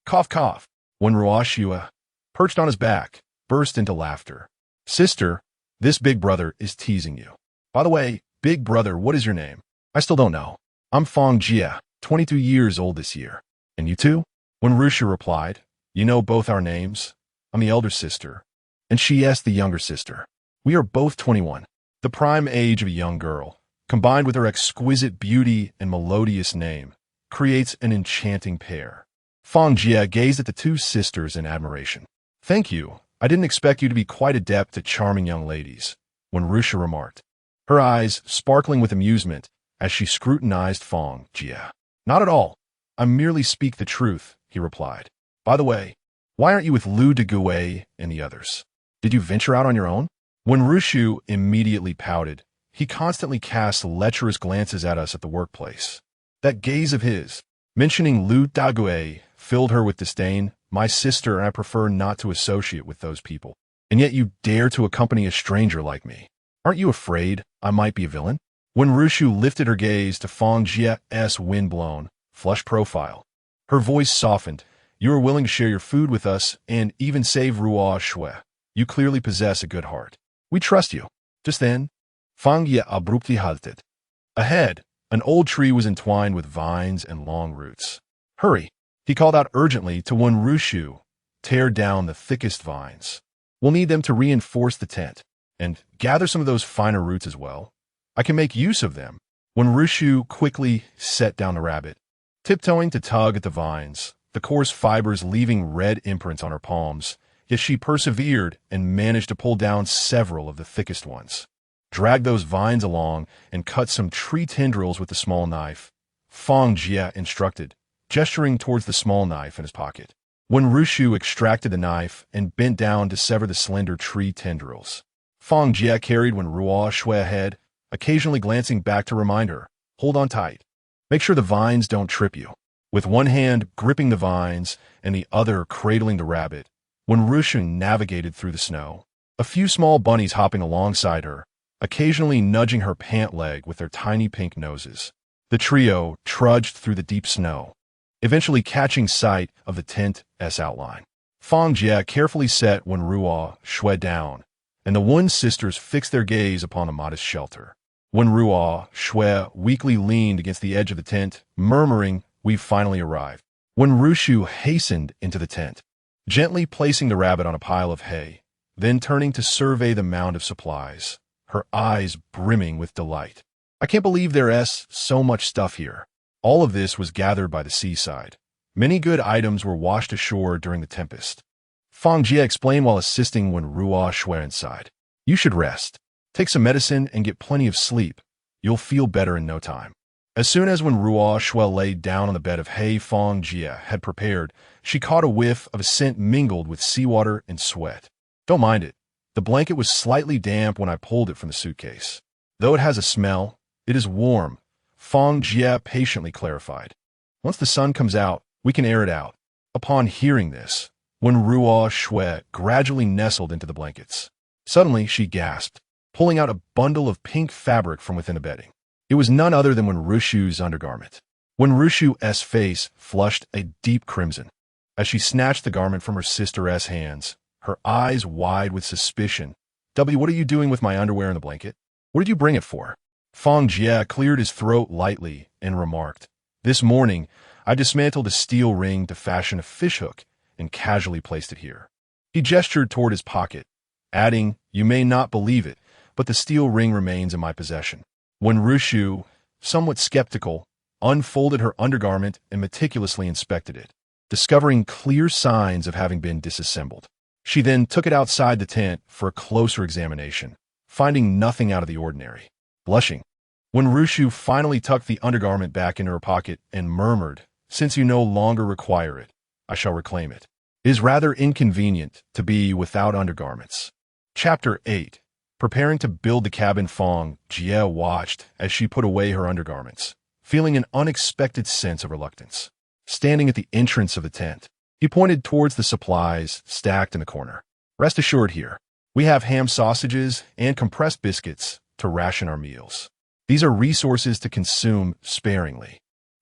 Cough, cough. When Ruoshua, perched on his back, burst into laughter. Sister, this big brother is teasing you. By the way, big brother, what is your name? I still don't know. I'm Fang Jie, 22 years old this year. And you too? When Rushu replied, you know both our names. I'm the elder sister. And she asked the younger sister. We are both 21. The prime age of a young girl, combined with her exquisite beauty and melodious name, creates an enchanting pair. Fang Jie gazed at the two sisters in admiration. Thank you. I didn't expect you to be quite adept at charming young ladies, when Rushu remarked, her eyes sparkling with amusement as she scrutinized Fang Jie. Not at all. I merely speak the truth, he replied. By the way, why aren't you with Lu de Gouet and the others? Did you venture out on your own? When Rushu immediately pouted, he constantly cast lecherous glances at us at the workplace. That gaze of his, mentioning Lu de Gouet, filled her with disdain. My sister and I prefer not to associate with those people. And yet you dare to accompany a stranger like me. Aren't you afraid I might be a villain? When Rushu lifted her gaze to Fang Jie's windblown, flushed profile, her voice softened. You are willing to share your food with us and even save Ruoshua. You clearly possess a good heart. We trust you. Just then, Fang Jie abruptly halted. Ahead, an old tree was entwined with vines and long roots. Hurry, he called out urgently to when Rushu, tear down the thickest vines. We'll need them to reinforce the tent, and gather some of those finer roots as well. I can make use of them. When Rushu quickly set down the rabbit, tiptoeing to tug at the vines, the coarse fibers leaving red imprints on her palms, yet she persevered and managed to pull down several of the thickest ones. Drag those vines along and cut some tree tendrils with the small knife, Fang Jie instructed, gesturing towards the small knife in his pocket. When Rushu extracted the knife and bent down to sever the slender tree tendrils, Fang Jie carried when Ruoshua ahead, occasionally glancing back to remind her, hold on tight. Make sure the vines don't trip you. With one hand gripping the vines and the other cradling the rabbit, when Rushu navigated through the snow, a few small bunnies hopping alongside her, occasionally nudging her pant leg with their tiny pink noses. The trio trudged through the deep snow, eventually catching sight of the tent's outline. Fang Jie carefully set when Ruoshua down, and the Wun sisters fixed their gaze upon the modest shelter. When Ruoshua weakly leaned against the edge of the tent, murmuring, we've finally arrived. When Rushu hastened into the tent, gently placing the rabbit on a pile of hay, then turning to survey the mound of supplies, her eyes brimming with delight. I can't believe there's so much stuff here. All of this was gathered by the seaside. Many good items were washed ashore during the tempest. Fang Jie explained while assisting when Ruoshua inside. You should rest. Take some medicine and get plenty of sleep. You'll feel better in no time. As soon as when Ruoshua laid down on the bed of hay Fang Jie had prepared, she caught a whiff of a scent mingled with seawater and sweat. Don't mind it. The blanket was slightly damp when I pulled it from the suitcase. Though it has a smell, it is warm, Fang Jie patiently clarified. Once the sun comes out, we can air it out. Upon hearing this, when Ruoshua gradually nestled into the blankets, suddenly she gasped, pulling out a bundle of pink fabric from within the bedding. It was none other than Rushu's undergarment. When Rushu's face flushed a deep crimson, as she snatched the garment from her sister's hands, her eyes wide with suspicion. W, what are you doing with my underwear and the blanket? What did you bring it for? Fang Jie cleared his throat lightly and remarked, this morning, I dismantled a steel ring to fashion a fishhook and casually placed it here. He gestured toward his pocket, adding, you may not believe it, but the steel ring remains in my possession. When Rushu, somewhat skeptical, unfolded her undergarment and meticulously inspected it, discovering clear signs of having been disassembled. She then took it outside the tent for a closer examination, finding nothing out of the ordinary. Blushing, When Rushu finally tucked the undergarment back into her pocket and murmured, "Since you no longer require it, I shall reclaim it. It is rather inconvenient to be without undergarments." Chapter 8. Preparing to build the cabin, Fang Jie watched as she put away her undergarments, feeling an unexpected sense of reluctance. Standing at the entrance of the tent, he pointed towards the supplies stacked in the corner. "Rest assured here, we have ham sausages and compressed biscuits to ration our meals. These are resources to consume sparingly.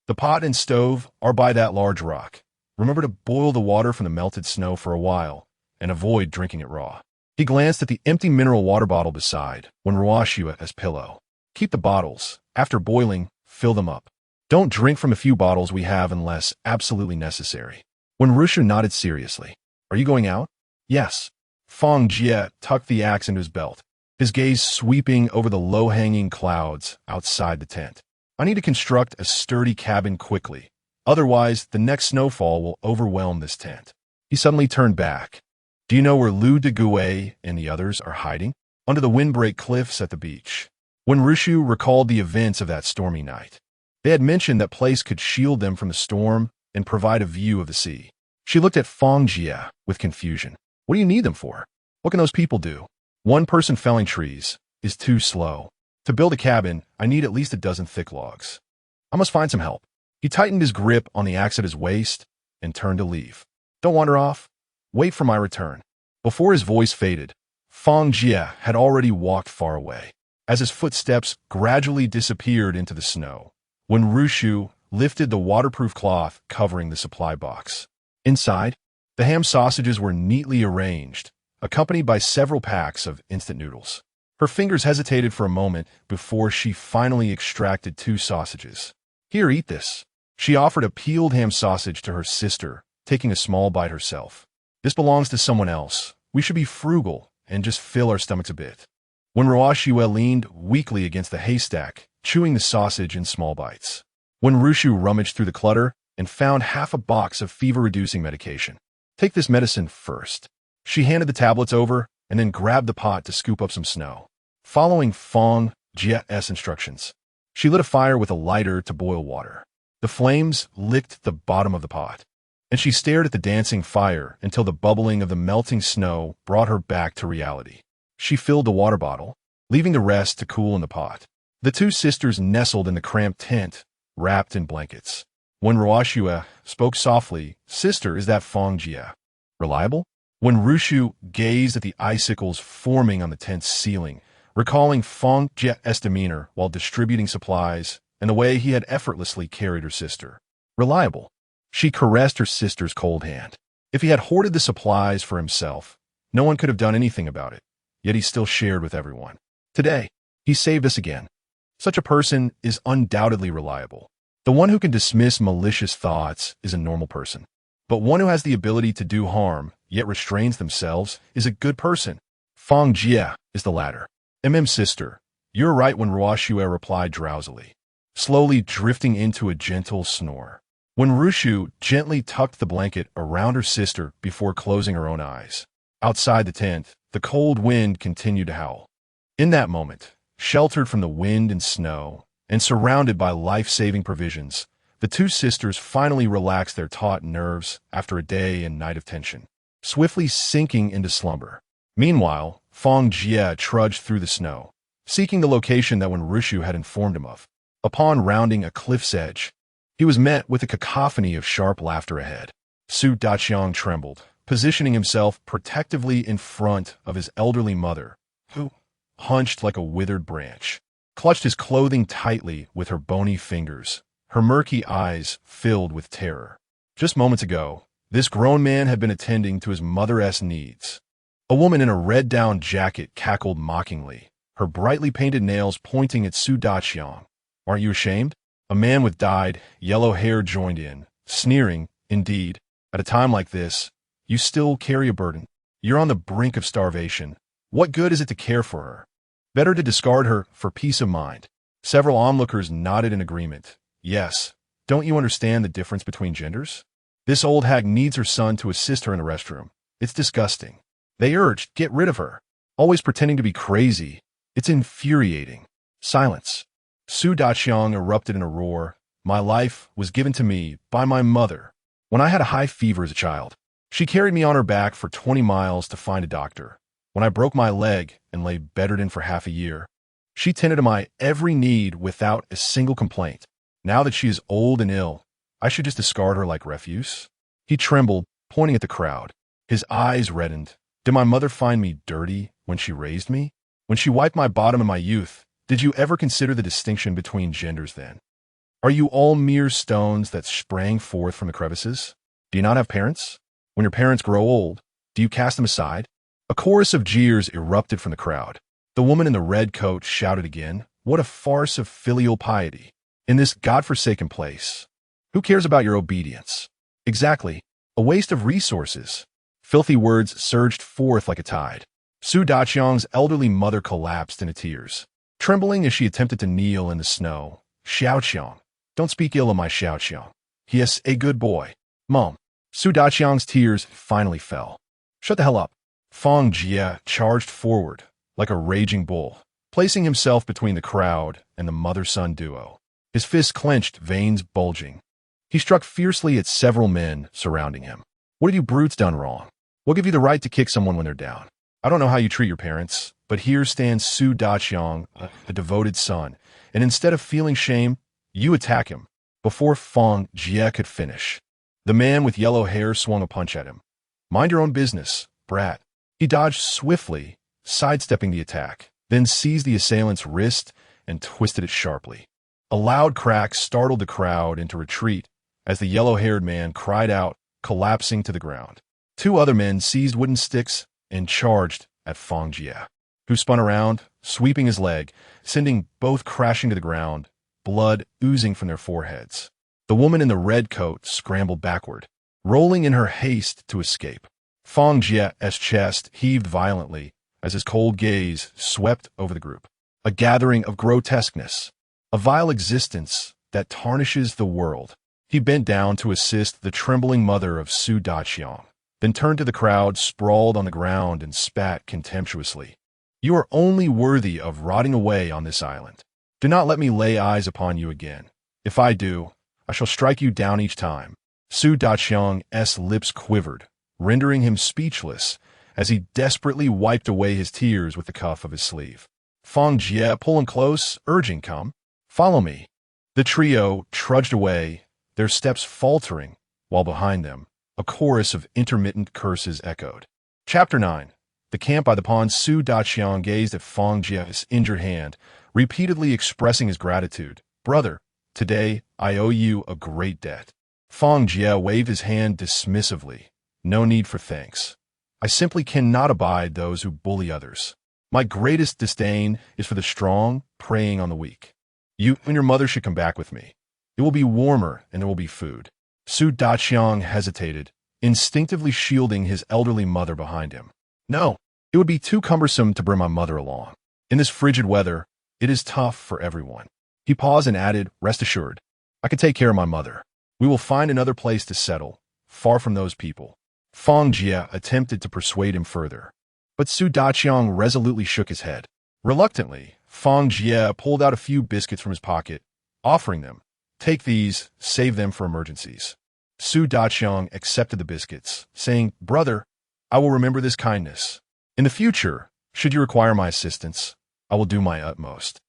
The pot and stove are by that large rock. Remember to boil the water from the melted snow for a while and avoid drinking it raw." He glanced at the empty mineral water bottle beside when Ruashua pillow. "Keep the bottles. After boiling, fill them up. Don't drink from a few bottles we have unless absolutely necessary." When Rushu nodded seriously, "Are you going out?" "Yes." Fang Jie tucked the axe into his belt, his gaze sweeping over the low-hanging clouds outside the tent. "I need to construct a sturdy cabin quickly. Otherwise, the next snowfall will overwhelm this tent." He suddenly turned back. "Do you know where Lu de Gouet and the others are hiding?" "Under the windbreak cliffs at the beach." When Rushu recalled the events of that stormy night, they had mentioned that place could shield them from the storm and provide a view of the sea. She looked at Fang Jie with confusion. "What do you need them for? What can those people do? One person felling trees is too slow. To build a cabin, I need at least a dozen thick logs. I must find some help." He tightened his grip on the axe at his waist and turned to leave. "Don't wander off. Wait for my return." Before his voice faded, Fang Jie had already walked far away, as his footsteps gradually disappeared into the snow, when Rushu lifted the waterproof cloth covering the supply box. Inside, the ham sausages were neatly arranged, accompanied by several packs of instant noodles. Her fingers hesitated for a moment before she finally extracted 2 sausages. "Here, eat this." She offered a peeled ham sausage to her sister, taking a small bite herself. "This belongs to someone else. We should be frugal and just fill our stomachs a bit." When Ruashua leaned weakly against the haystack, chewing the sausage in small bites. When Rushu rummaged through the clutter and found half a box of fever-reducing medication. "Take this medicine first." She handed the tablets over and then grabbed the pot to scoop up some snow. Following Fang Jie's instructions, she lit a fire with a lighter to boil water. The flames licked the bottom of the pot, and she stared at the dancing fire until the bubbling of the melting snow brought her back to reality. She filled the water bottle, leaving the rest to cool in the pot. The 2 sisters nestled in the cramped tent, wrapped in blankets. When Ruashua spoke softly, "Sister, is that Fang Jie reliable?" When Rushu gazed at the icicles forming on the tent's ceiling, recalling Fang Jie's demeanor while distributing supplies and the way he had effortlessly carried her sister. "Reliable." She caressed her sister's cold hand. If he had hoarded the supplies for himself, no one could have done anything about it, yet he still shared with everyone. Today, he saved us again. Such a person is undoubtedly reliable. The one who can dismiss malicious thoughts is a normal person. But one who has the ability to do harm, yet restrains themselves, is a good person. Fang Jie is the latter. Sister, you're right," when Ruashua replied drowsily, slowly drifting into a gentle snore. When Rushu gently tucked the blanket around her sister before closing her own eyes. Outside the tent, the cold wind continued to howl. In that moment, sheltered from the wind and snow, and surrounded by life-saving provisions, the 2 sisters finally relaxed their taut nerves after a day and night of tension, swiftly sinking into slumber. Meanwhile, Fang Jie trudged through the snow, seeking the location that Rushu had informed him of. Upon rounding a cliff's edge, he was met with a cacophony of sharp laughter ahead. Su Daqiang trembled, positioning himself protectively in front of his elderly mother, who, hunched like a withered branch, clutched his clothing tightly with her bony fingers, her murky eyes filled with terror. Just moments ago, this grown man had been attending to his mother's needs. A woman in a red down jacket cackled mockingly, her brightly painted nails pointing at Su Daqiang. "Aren't you ashamed?" A man with dyed, yellow hair joined in, sneering, "Indeed, at a time like this, you still carry a burden. You're on the brink of starvation. What good is it to care for her? Better to discard her for peace of mind." Several onlookers nodded in agreement. "Yes, don't you understand the difference between genders? This old hag needs her son to assist her in the restroom. It's disgusting." They urged, "Get rid of her. Always pretending to be crazy. It's infuriating." Silence. Su Daqiang erupted in a roar. My life was given to me by my mother when I had a high fever as a child. She carried me on her back for 20 miles to find a doctor. When I broke my leg and lay bedridden for half a year, she tended to my every need without a single complaint. Now that she is old and ill, I should just discard her like refuse? He trembled, pointing at the crowd. His eyes reddened. Did my mother find me dirty when she raised me? When she wiped my bottom in my youth, did you ever consider the distinction between genders then? Are you all mere stones that sprang forth from the crevices? Do you not have parents? When your parents grow old, do you cast them aside? A chorus of jeers erupted from the crowd. The woman in the red coat shouted again, "What a farce of filial piety! In this godforsaken place. Who cares about your obedience? Exactly, a waste of resources." Filthy words surged forth like a tide. Su Daqiang's elderly mother collapsed into tears. Trembling as she attempted to kneel in the snow, "Xiaoqiang, don't speak ill of my Xiaoqiang. He is a good boy." Mom. Su Daqiang's tears finally fell. "Shut the hell up." Fang Jie charged forward like a raging bull, placing himself between the crowd and the mother-son duo. His fists clenched, veins bulging. He struck fiercely at several men surrounding him. "What have you brutes done wrong? What give you the right to kick someone when they're down? I don't know how you treat your parents, but here stands Su Daqiang, a devoted son, and instead of feeling shame, you attack him." Before Fang Jie could finish, the man with yellow hair swung a punch at him. "Mind your own business, brat." He dodged swiftly, sidestepping the attack, then seized the assailant's wrist and twisted it sharply. A loud crack startled the crowd into retreat as the yellow-haired man cried out, collapsing to the ground. Two other men seized wooden sticks and charged at Fang Jie, who spun around, sweeping his leg, sending both crashing to the ground, blood oozing from their foreheads. The woman in the red coat scrambled backward, rolling in her haste to escape. Fang Jie's chest heaved violently as his cold gaze swept over the group. A gathering of grotesqueness, a vile existence that tarnishes the world. He bent down to assist the trembling mother of Su Daqiang, then turned to the crowd sprawled on the ground and spat contemptuously. "You are only worthy of rotting away on this island. Do not let me lay eyes upon you again. If I do, I shall strike you down each time." Su Daqiang's lips quivered, rendering him speechless as he desperately wiped away his tears with the cuff of his sleeve. Fang Jie pulling close, urging, "Come, follow me." The trio trudged away, their steps faltering, while behind them, a chorus of intermittent curses echoed. Chapter 9. The camp by the pond. Su Daqiang gazed at Fang Jie's injured hand, repeatedly expressing his gratitude. "Brother, today I owe you a great debt." Fang Jie waved his hand dismissively. "No need for thanks. I simply cannot abide those who bully others. My greatest disdain is for the strong preying on the weak. You and your mother should come back with me. It will be warmer and there will be food." Su Daqiang hesitated, instinctively shielding his elderly mother behind him. "No, it would be too cumbersome to bring my mother along. In this frigid weather, it is tough for everyone." He paused and added, "Rest assured, I can take care of my mother. We will find another place to settle, far from those people." Fang Jie attempted to persuade him further, but Su Daqiang resolutely shook his head. Reluctantly, Fang Jie pulled out a few biscuits from his pocket, offering them. "Take these, save them for emergencies." Su Daqiang accepted the biscuits, saying, "Brother, I will remember this kindness. In the future, should you require my assistance, I will do my utmost."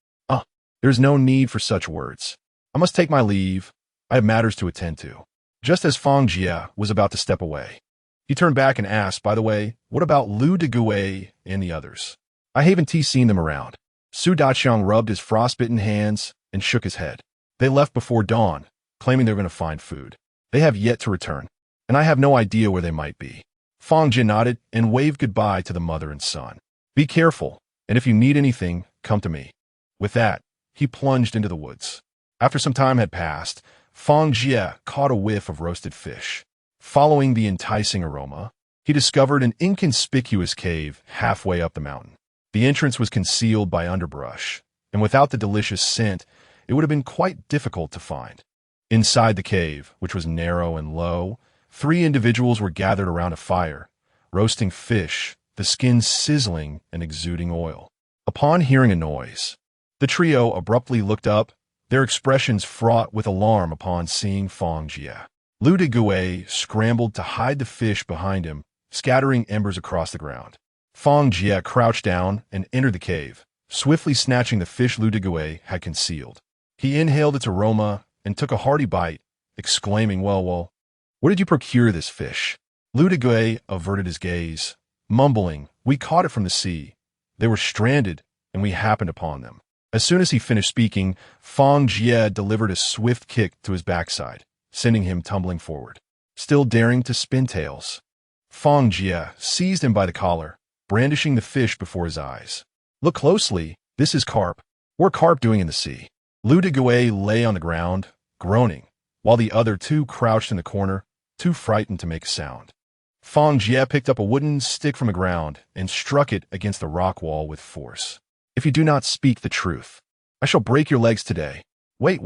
There is no need for such words. I must take my leave. I have matters to attend to." Just as Fang Jie was about to step away, he turned back and asked, "By the way, what about Lu Deguay and the others? I haven't seen them around." Su Daqiang rubbed his frostbitten hands and shook his head. "They left before dawn, claiming they were going to find food. They have yet to return, and I have no idea where they might be." Fang Jie nodded and waved goodbye to the mother and son. "Be careful, and if you need anything, come to me." With that, he plunged into the woods. After some time had passed, Fang Jie caught a whiff of roasted fish. Following the enticing aroma, he discovered an inconspicuous cave halfway up the mountain. The entrance was concealed by underbrush, and without the delicious scent, it would have been quite difficult to find. Inside the cave, which was narrow and low, 3 individuals were gathered around a fire, roasting fish, the skin sizzling and exuding oil. Upon hearing a noise, The trio abruptly looked up, their expressions fraught with alarm upon seeing Fang Jie. Lu de Gui scrambled to hide the fish behind him, scattering embers across the ground. Fang Jie crouched down and entered the cave, swiftly snatching the fish Lu de Gui had concealed. He inhaled its aroma and took a hearty bite, exclaiming, well, where did you procure this fish? Lu de Gui averted his gaze, mumbling, we caught it from the sea. They were stranded, and we happened upon them. As soon as he finished speaking, Fang Jie delivered a swift kick to his backside, sending him tumbling forward. Still daring to spin tales, Fang Jie seized him by the collar, brandishing the fish before his eyes. Look closely, this is carp. What are carp doing in the sea? Lu de Gui lay on the ground, groaning, while the other two crouched in the corner, too frightened to make a sound. Fang Jie picked up a wooden stick from the ground and struck it against the rock wall with force. If you do not speak the truth, I shall break your legs today. Wait,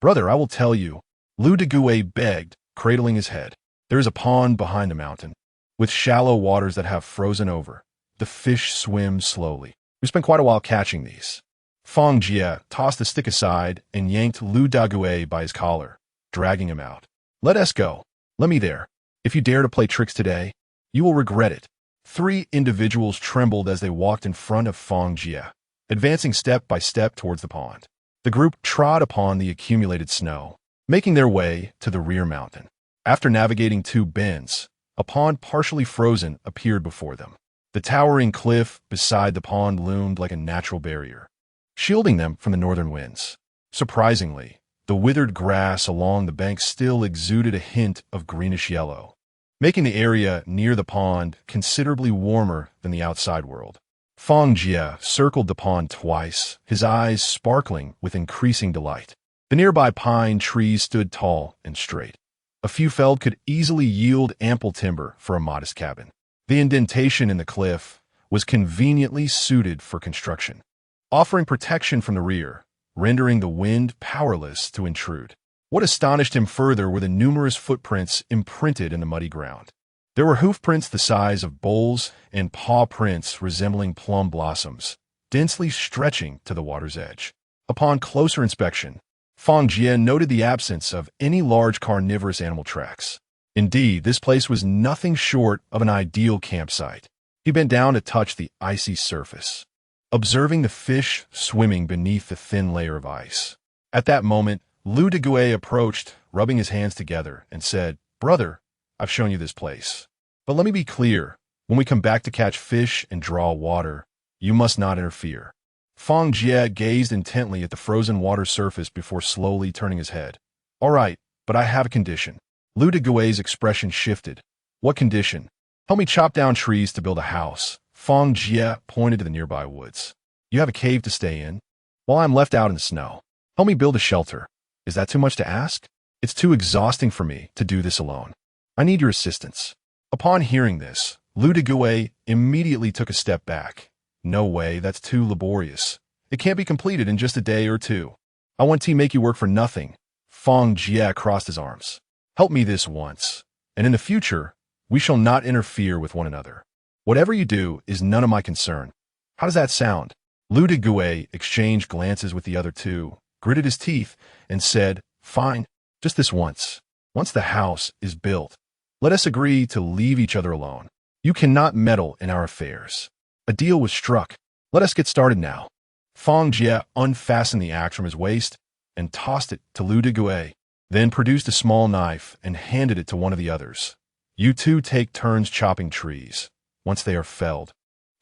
brother, I will tell you. Lu de Gui begged, cradling his head. There is a pond behind the mountain, with shallow waters that have frozen over. The fish swim slowly. We spent quite a while catching these. Fang Jie tossed the stick aside and yanked Lu de Gui by his collar, dragging him out. Let us go. Let me there. If you dare to play tricks today, you will regret it. 3 individuals trembled as they walked in front of Fang Jie, advancing step by step towards the pond. The group trod upon the accumulated snow, making their way to the rear mountain. After navigating 2 bends, a pond partially frozen appeared before them. The towering cliff beside the pond loomed like a natural barrier, shielding them from the northern winds. Surprisingly, the withered grass along the bank still exuded a hint of greenish yellow, making the area near the pond considerably warmer than the outside world. Fang Jie circled the pond twice, his eyes sparkling with increasing delight. The nearby pine trees stood tall and straight. A few felled could easily yield ample timber for a modest cabin. The indentation in the cliff was conveniently suited for construction, offering protection from the rear, rendering the wind powerless to intrude. What astonished him further were the numerous footprints imprinted in the muddy ground. There were hoof prints the size of bowls and paw prints resembling plum blossoms, densely stretching to the water's edge. Upon closer inspection, Fang Jie noted the absence of any large carnivorous animal tracks. Indeed, this place was nothing short of an ideal campsite. He bent down to touch the icy surface, observing the fish swimming beneath the thin layer of ice. At that moment, Lu de Gui approached, rubbing his hands together, and said, Brother, I've shown you this place. But let me be clear, when we come back to catch fish and draw water, you must not interfere. Fang Jie gazed intently at the frozen water surface before slowly turning his head. All right, but I have a condition. Lu de Gui's expression shifted. What condition? Help me chop down trees to build a house. Fang Jie pointed to the nearby woods. You have a cave to stay in, while I'm left out in the snow. Help me build a shelter. Is that too much to ask? It's too exhausting for me to do this alone. I need your assistance. Upon hearing this, Lu de Gui immediately took a step back. No way, that's too laborious. It can't be completed in just a day or 2. I want to make you work for nothing. Fang Jie crossed his arms. Help me this once, and in the future, we shall not interfere with one another. Whatever you do is none of my concern. How does that sound? Lu de Gui exchanged glances with the other two, gritted his teeth, and said, Fine, just this once. Once the house is built, let us agree to leave each other alone. You cannot meddle in our affairs. A deal was struck. Let us get started now. Fang Jie unfastened the axe from his waist and tossed it to Lu de Gui, then produced a small knife and handed it to one of the others. You two take turns chopping trees. Once they are felled,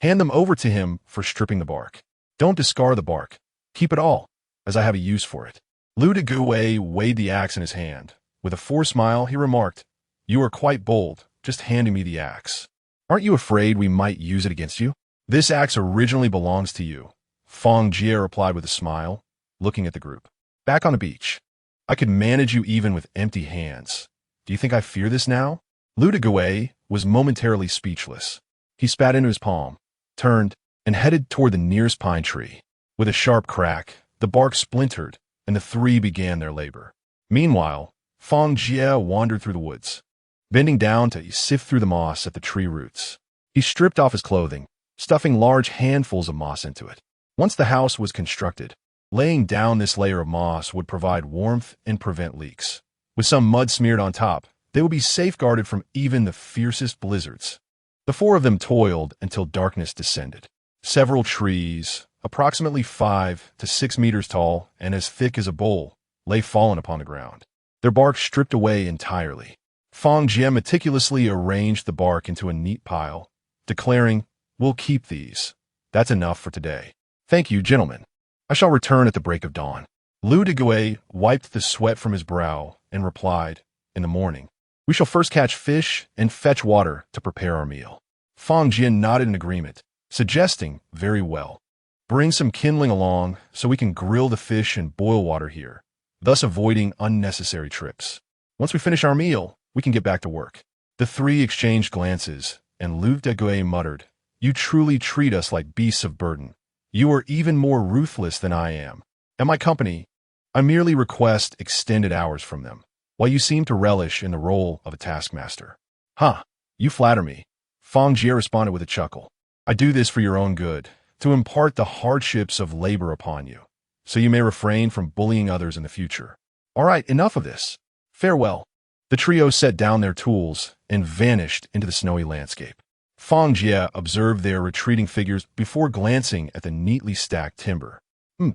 hand them over to him for stripping the bark. Don't discard the bark. Keep it all, as I have a use for it. Lu de Gui weighed the axe in his hand. With a forced smile, he remarked, You are quite bold, just handing me the axe. Aren't you afraid we might use it against you? This axe originally belongs to you, Fang Jie replied with a smile, looking at the group. Back on the beach. I could manage you even with empty hands. Do you think I fear this now? Lu de Gui was momentarily speechless. He spat into his palm, turned, and headed toward the nearest pine tree. With a sharp crack, the bark splintered, and the 3 began their labor. Meanwhile, Fang Jie wandered through the woods, bending down to sift through the moss at the tree roots. He stripped off his clothing, stuffing large handfuls of moss into it. Once the house was constructed, Laying down this layer of moss would provide warmth and prevent leaks. With some mud smeared on top, they would be safeguarded from even the fiercest blizzards. The four of them toiled until darkness descended. Several trees, approximately 5 to 6 meters tall and as thick as a bowl, lay fallen upon the ground, their bark stripped away entirely. Fang Jie meticulously arranged the bark into a neat pile, declaring, "We'll keep these. That's enough for today. Thank you, gentlemen. I shall return at the break of dawn." Lu Degui wiped the sweat from his brow and replied, "In the morning, we shall first catch fish and fetch water to prepare our meal." Fang Jie nodded in agreement, suggesting, "Very well. Bring some kindling along so we can grill the fish and boil water here, thus avoiding unnecessary trips. Once we finish our meal, we can get back to work." The three exchanged glances, and Lu Degui muttered, "You truly treat us like beasts of burden. You are even more ruthless than I am. At my company, I merely request extended hours from them, while you seem to relish in the role of a taskmaster." "Huh, you flatter me," Fang Jie responded with a chuckle. "I do this for your own good, to impart the hardships of labor upon you, so you may refrain from bullying others in the future. All right, enough of this. Farewell." The trio set down their tools and vanished into the snowy landscape. Fang Jie observed their retreating figures before glancing at the neatly stacked timber.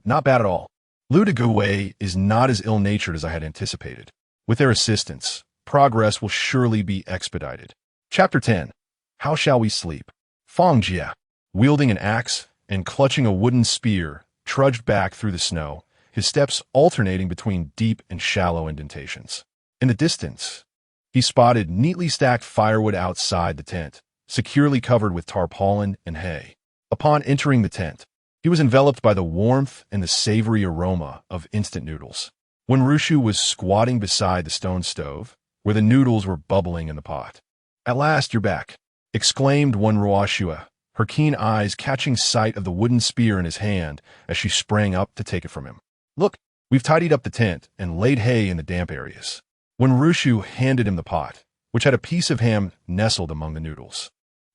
Not bad at all. Lu Degui is not as ill-natured as I had anticipated. With their assistance, progress will surely be expedited. Chapter 10. How shall we sleep? Fang Jie, wielding an axe and clutching a wooden spear, trudged back through the snow, his steps alternating between deep and shallow indentations. In the distance, he spotted neatly stacked firewood outside the tent, securely covered with tarpaulin and hay. Upon entering the tent, he was enveloped by the warmth and the savory aroma of instant noodles. When Rushu was squatting beside the stone stove, where the noodles were bubbling in the pot. "At last you're back," exclaimed one Ruashua, her keen eyes catching sight of the wooden spear in his hand as she sprang up to take it from him. "Look, we've tidied up the tent and laid hay in the damp areas." When Rushu handed him the pot, which had a piece of ham nestled among the noodles.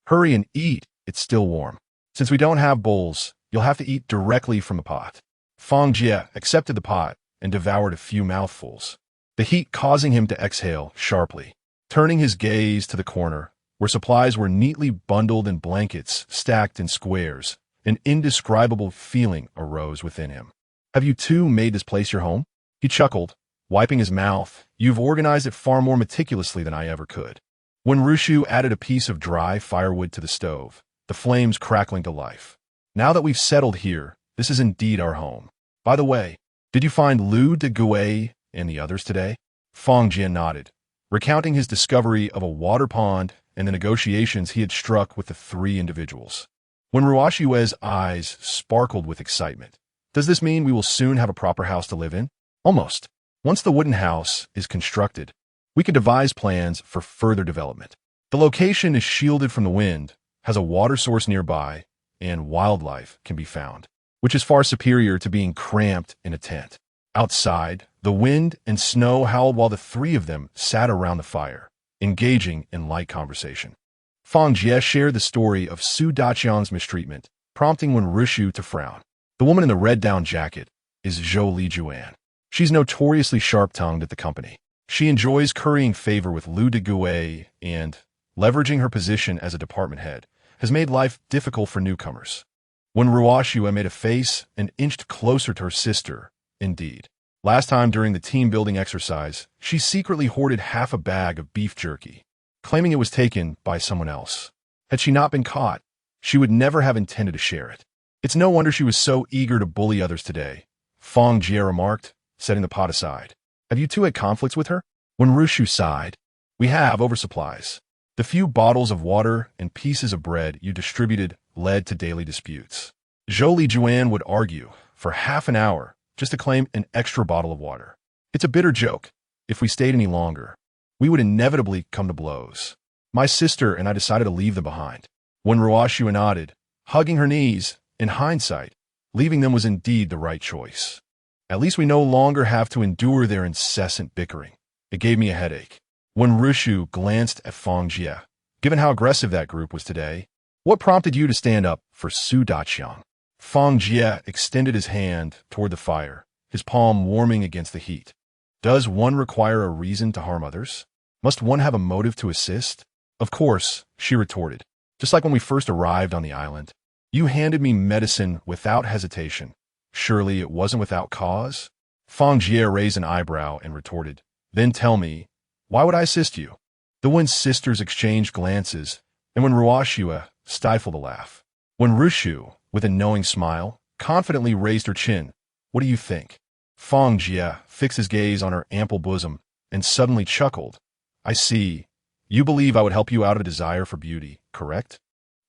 "Hurry and eat, it's still warm. Since we don't have bowls, you'll have to eat directly from the pot." Fang Jie accepted the pot and devoured a few mouthfuls, the heat causing him to exhale sharply. Turning his gaze to the corner, where supplies were neatly bundled in blankets stacked in squares, an indescribable feeling arose within him. "Have you two made this place your home?" He chuckled, wiping his mouth. "You've organized it far more meticulously than I ever could." When Rushu added a piece of dry firewood to the stove, the flames crackling to life. "Now that we've settled here, this is indeed our home. By the way, did you find Lu Degui and the others today?" Fang Jie nodded, recounting his discovery of a water pond and the negotiations he had struck with the three individuals. When Ruashiwe's eyes sparkled with excitement. "Does this mean we will soon have a proper house to live in?" "Almost. Once the wooden house is constructed, we can devise plans for further development. The location is shielded from the wind, has a water source nearby, and wildlife can be found, which is far superior to being cramped in a tent." Outside, the wind and snow howled while the three of them sat around the fire, engaging in light conversation. Fang Jie shared the story of Su Daqiang's mistreatment, prompting Wen Rushu to frown. "The woman in the red down jacket is Zhou Lijuan. She's notoriously sharp-tongued at the company. She enjoys currying favor with Lu Degui and, leveraging her position as a department head, has made life difficult for newcomers." When Ruashua made a face and inched closer to her sister, "Indeed. Last time during the team-building exercise, she secretly hoarded half a bag of beef jerky, claiming it was taken by someone else. Had she not been caught, she would never have intended to share it. It's no wonder she was so eager to bully others today," Fang Jie remarked, setting the pot aside. "Have you two had conflicts with her?" When Rushu sighed, "We have oversupplies. The few bottles of water and pieces of bread you distributed led to daily disputes." Zhou Lijuan would argue for half an hour just to claim an extra bottle of water. "It's a bitter joke. If we stayed any longer, we would inevitably come to blows. My sister and I decided to leave them behind." When Ruashua nodded, hugging her knees, in hindsight, leaving them was indeed the right choice. "At least we no longer have to endure their incessant bickering. It gave me a headache." When Rushu glanced at Fang Jie, given how aggressive that group was today, "What prompted you to stand up for Su Daqiang?" Fang Jie extended his hand toward the fire, his palm warming against the heat. Does one require a reason to harm others? Must one have a motive to assist? Of course, she retorted. Just like when we first arrived on the island. You handed me medicine without hesitation. Surely it wasn't without cause? Fang Jie raised an eyebrow and retorted. Then tell me, why would I assist you? The Wen sisters exchanged glances, and when Ruoxue stifled a laugh. When Rushu, with a knowing smile, confidently raised her chin. What do you think? Fang Jie fixed his gaze on her ample bosom and suddenly chuckled. I see. You believe I would help you out of a desire for beauty, correct?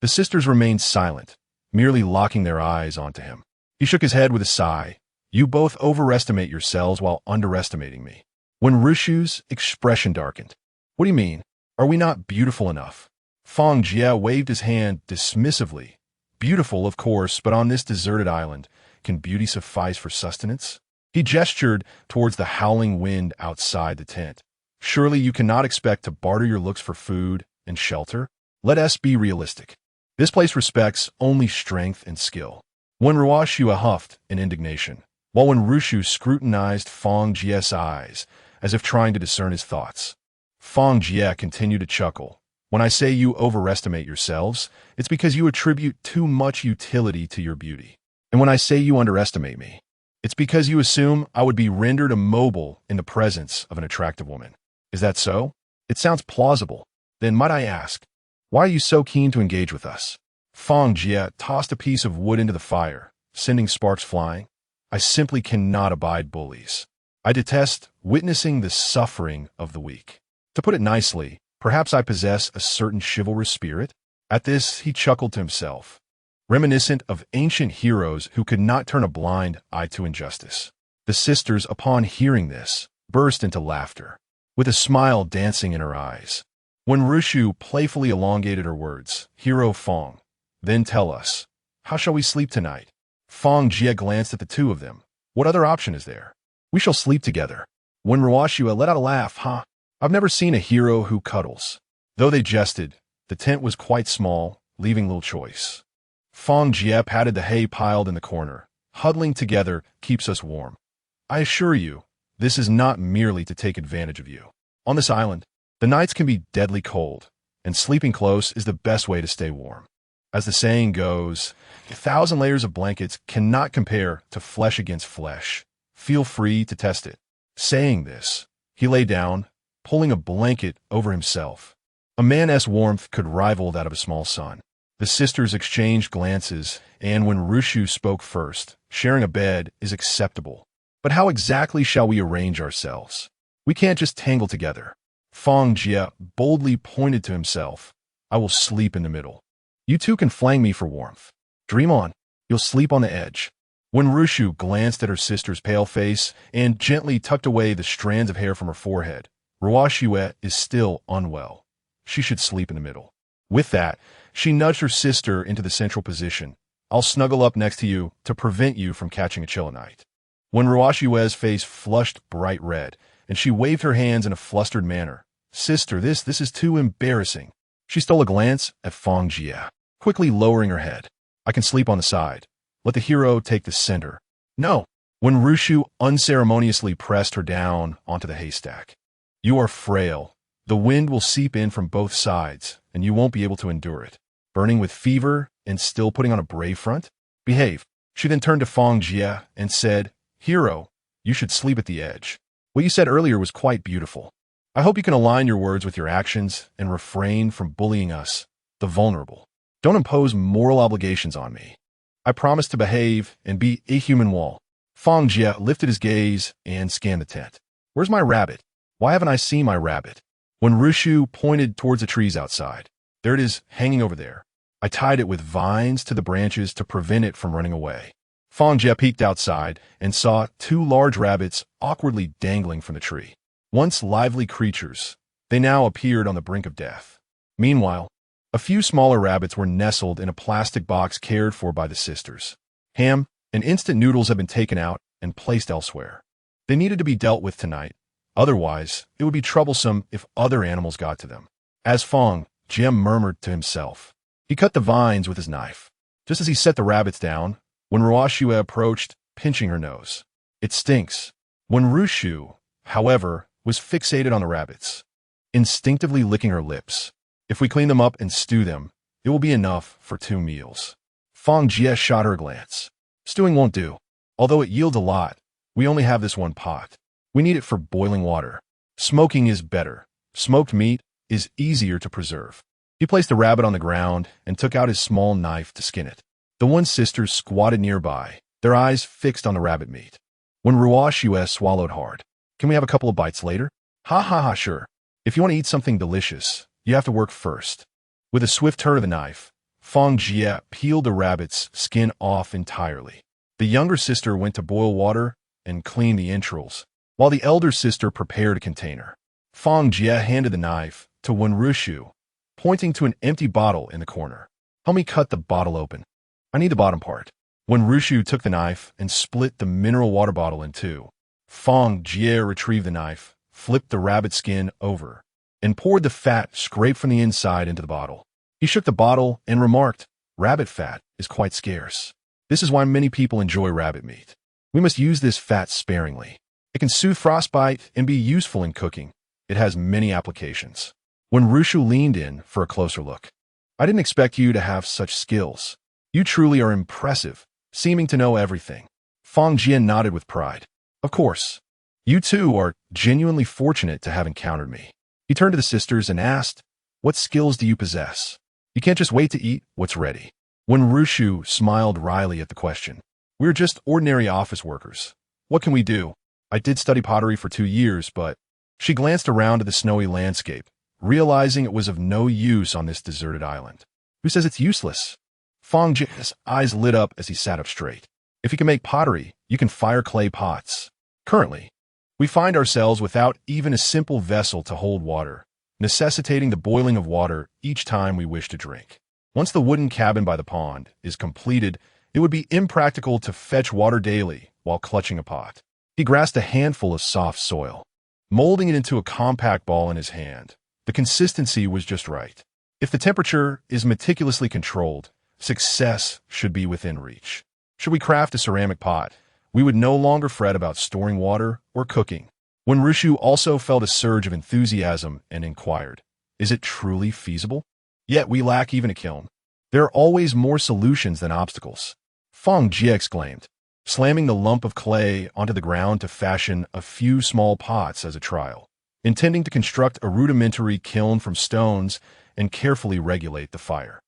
The sisters remained silent, merely locking their eyes onto him. He shook his head with a sigh. You both overestimate yourselves while underestimating me. When Rushu's expression darkened. What do you mean? Are we not beautiful enough? Fang Jie waved his hand dismissively. Beautiful, of course, but on this deserted island, can beauty suffice for sustenance? He gestured towards the howling wind outside the tent. Surely you cannot expect to barter your looks for food and shelter? Let us be realistic. This place respects only strength and skill. When Ruoxue huffed in indignation, while when Rushu scrutinized Fang Jie's eyes, as if trying to discern his thoughts. Fang Jie continued to chuckle. When I say you overestimate yourselves, it's because you attribute too much utility to your beauty. And when I say you underestimate me, it's because you assume I would be rendered immobile in the presence of an attractive woman. Is that so? It sounds plausible. Then might I ask, why are you so keen to engage with us? Fang Jie tossed a piece of wood into the fire, sending sparks flying. I simply cannot abide bullies. I detest witnessing the suffering of the weak. To put it nicely, perhaps I possess a certain chivalrous spirit. At this, he chuckled to himself, reminiscent of ancient heroes who could not turn a blind eye to injustice. The sisters, upon hearing this, burst into laughter, with a smile dancing in her eyes. When Rushu playfully elongated her words, Hero Fang, then tell us, how shall we sleep tonight? Fang Jie glanced at the two of them. What other option is there? We shall sleep together. When Ruoxue let out a laugh, huh? I've never seen a hero who cuddles. Though they jested, the tent was quite small, leaving little choice. Fang Jie patted the hay piled in the corner. Huddling together keeps us warm. I assure you, this is not merely to take advantage of you. On this island, the nights can be deadly cold, and sleeping close is the best way to stay warm. As the saying goes, 1,000 layers of blankets cannot compare to flesh against flesh. Feel free to test it. Saying this, he lay down, pulling a blanket over himself. A man's warmth could rival that of a small sun. The sisters exchanged glances, and when Rushu spoke first, sharing a bed is acceptable. But how exactly shall we arrange ourselves? We can't just tangle together. Fang Jie boldly pointed to himself. I will sleep in the middle. You two can flank me for warmth. Dream on. You'll sleep on the edge. When Rushu glanced at her sister's pale face and gently tucked away the strands of hair from her forehead, Ruoxue is still unwell. She should sleep in the middle. With that, she nudged her sister into the central position. I'll snuggle up next to you to prevent you from catching a chill at night. When Ruoxue's face flushed bright red, and she waved her hands in a flustered manner. Sister, this is too embarrassing. She stole a glance at Fang Jie, quickly lowering her head. I can sleep on the side. Let the hero take the center. No. When Rushu unceremoniously pressed her down onto the haystack. You are frail. The wind will seep in from both sides, and you won't be able to endure it. Burning with fever and still putting on a brave front? Behave. She then turned to Fang Jie and said, Hero, you should sleep at the edge. What you said earlier was quite beautiful. I hope you can align your words with your actions and refrain from bullying us, the vulnerable. Don't impose moral obligations on me. I promise to behave and be a human wall. Fang Jie lifted his gaze and scanned the tent. Where's my rabbit? Why haven't I seen my rabbit? When Rushu pointed towards the trees outside. There it is, hanging over there. I tied it with vines to the branches to prevent it from running away. Fang Jie peeked outside and saw two large rabbits awkwardly dangling from the tree. Once lively creatures, they now appeared on the brink of death. Meanwhile, a few smaller rabbits were nestled in a plastic box cared for by the sisters. Ham and instant noodles had been taken out and placed elsewhere. They needed to be dealt with tonight. Otherwise, it would be troublesome if other animals got to them. As Fang Jie murmured to himself, he cut the vines with his knife. Just as he set the rabbits down, when Ruoxue approached, pinching her nose. It stinks. When Rushu, however, was fixated on the rabbits, instinctively licking her lips. If we clean them up and stew them, it will be enough for 2 meals. Fang Jie shot her a glance. Stewing won't do. Although it yields a lot, we only have this one pot. We need it for boiling water. Smoking is better. Smoked meat is easier to preserve. He placed the rabbit on the ground and took out his small knife to skin it. The one sister squatted nearby, their eyes fixed on the rabbit meat. When Ruoxue swallowed hard, "Can we have a couple of bites later?" "Ha ha ha, sure. If you want to eat something delicious, you have to work first." With a swift turn of the knife, Fang Jie peeled the rabbit's skin off entirely. The younger sister went to boil water and clean the entrails, while the elder sister prepared a container. Fang Jie handed the knife to Wenrushu, pointing to an empty bottle in the corner. "Help me cut the bottle open. I need the bottom part." Wenrushu took the knife and split the mineral water bottle in 2. Fang Jie retrieved the knife, flipped the rabbit skin over, and poured the fat scraped from the inside into the bottle. He shook the bottle and remarked, "Rabbit fat is quite scarce. This is why many people enjoy rabbit meat. We must use this fat sparingly. It can soothe frostbite and be useful in cooking. It has many applications." When Rushu leaned in for a closer look, "I didn't expect you to have such skills. You truly are impressive, seeming to know everything." Fang Jie nodded with pride. "Of course. You two are genuinely fortunate to have encountered me." He turned to the sisters and asked, "What skills do you possess? You can't just wait to eat what's ready." When Rushu smiled wryly at the question, "We're just ordinary office workers. What can we do? I did study pottery for 2 years, but..." She glanced around at the snowy landscape, realizing it was of no use on this deserted island. "Who says it's useless?" Fang Jie's eyes lit up as he sat up straight. "If you can make pottery, you can fire clay pots. Currently, we find ourselves without even a simple vessel to hold water, necessitating the boiling of water each time we wish to drink. Once the wooden cabin by the pond is completed, it would be impractical to fetch water daily while clutching a pot." He grasped a handful of soft soil, molding it into a compact ball in his hand. The consistency was just right. If the temperature is meticulously controlled, success should be within reach. Should we craft a ceramic pot, we would no longer fret about storing water or cooking. When Rushu also felt a surge of enthusiasm and inquired, "Is it truly feasible? Yet we lack even a kiln. There are always more solutions than obstacles." Fang Jie exclaimed, slamming the lump of clay onto the ground to fashion a few small pots as a trial, intending to construct a rudimentary kiln from stones and carefully regulate the fire.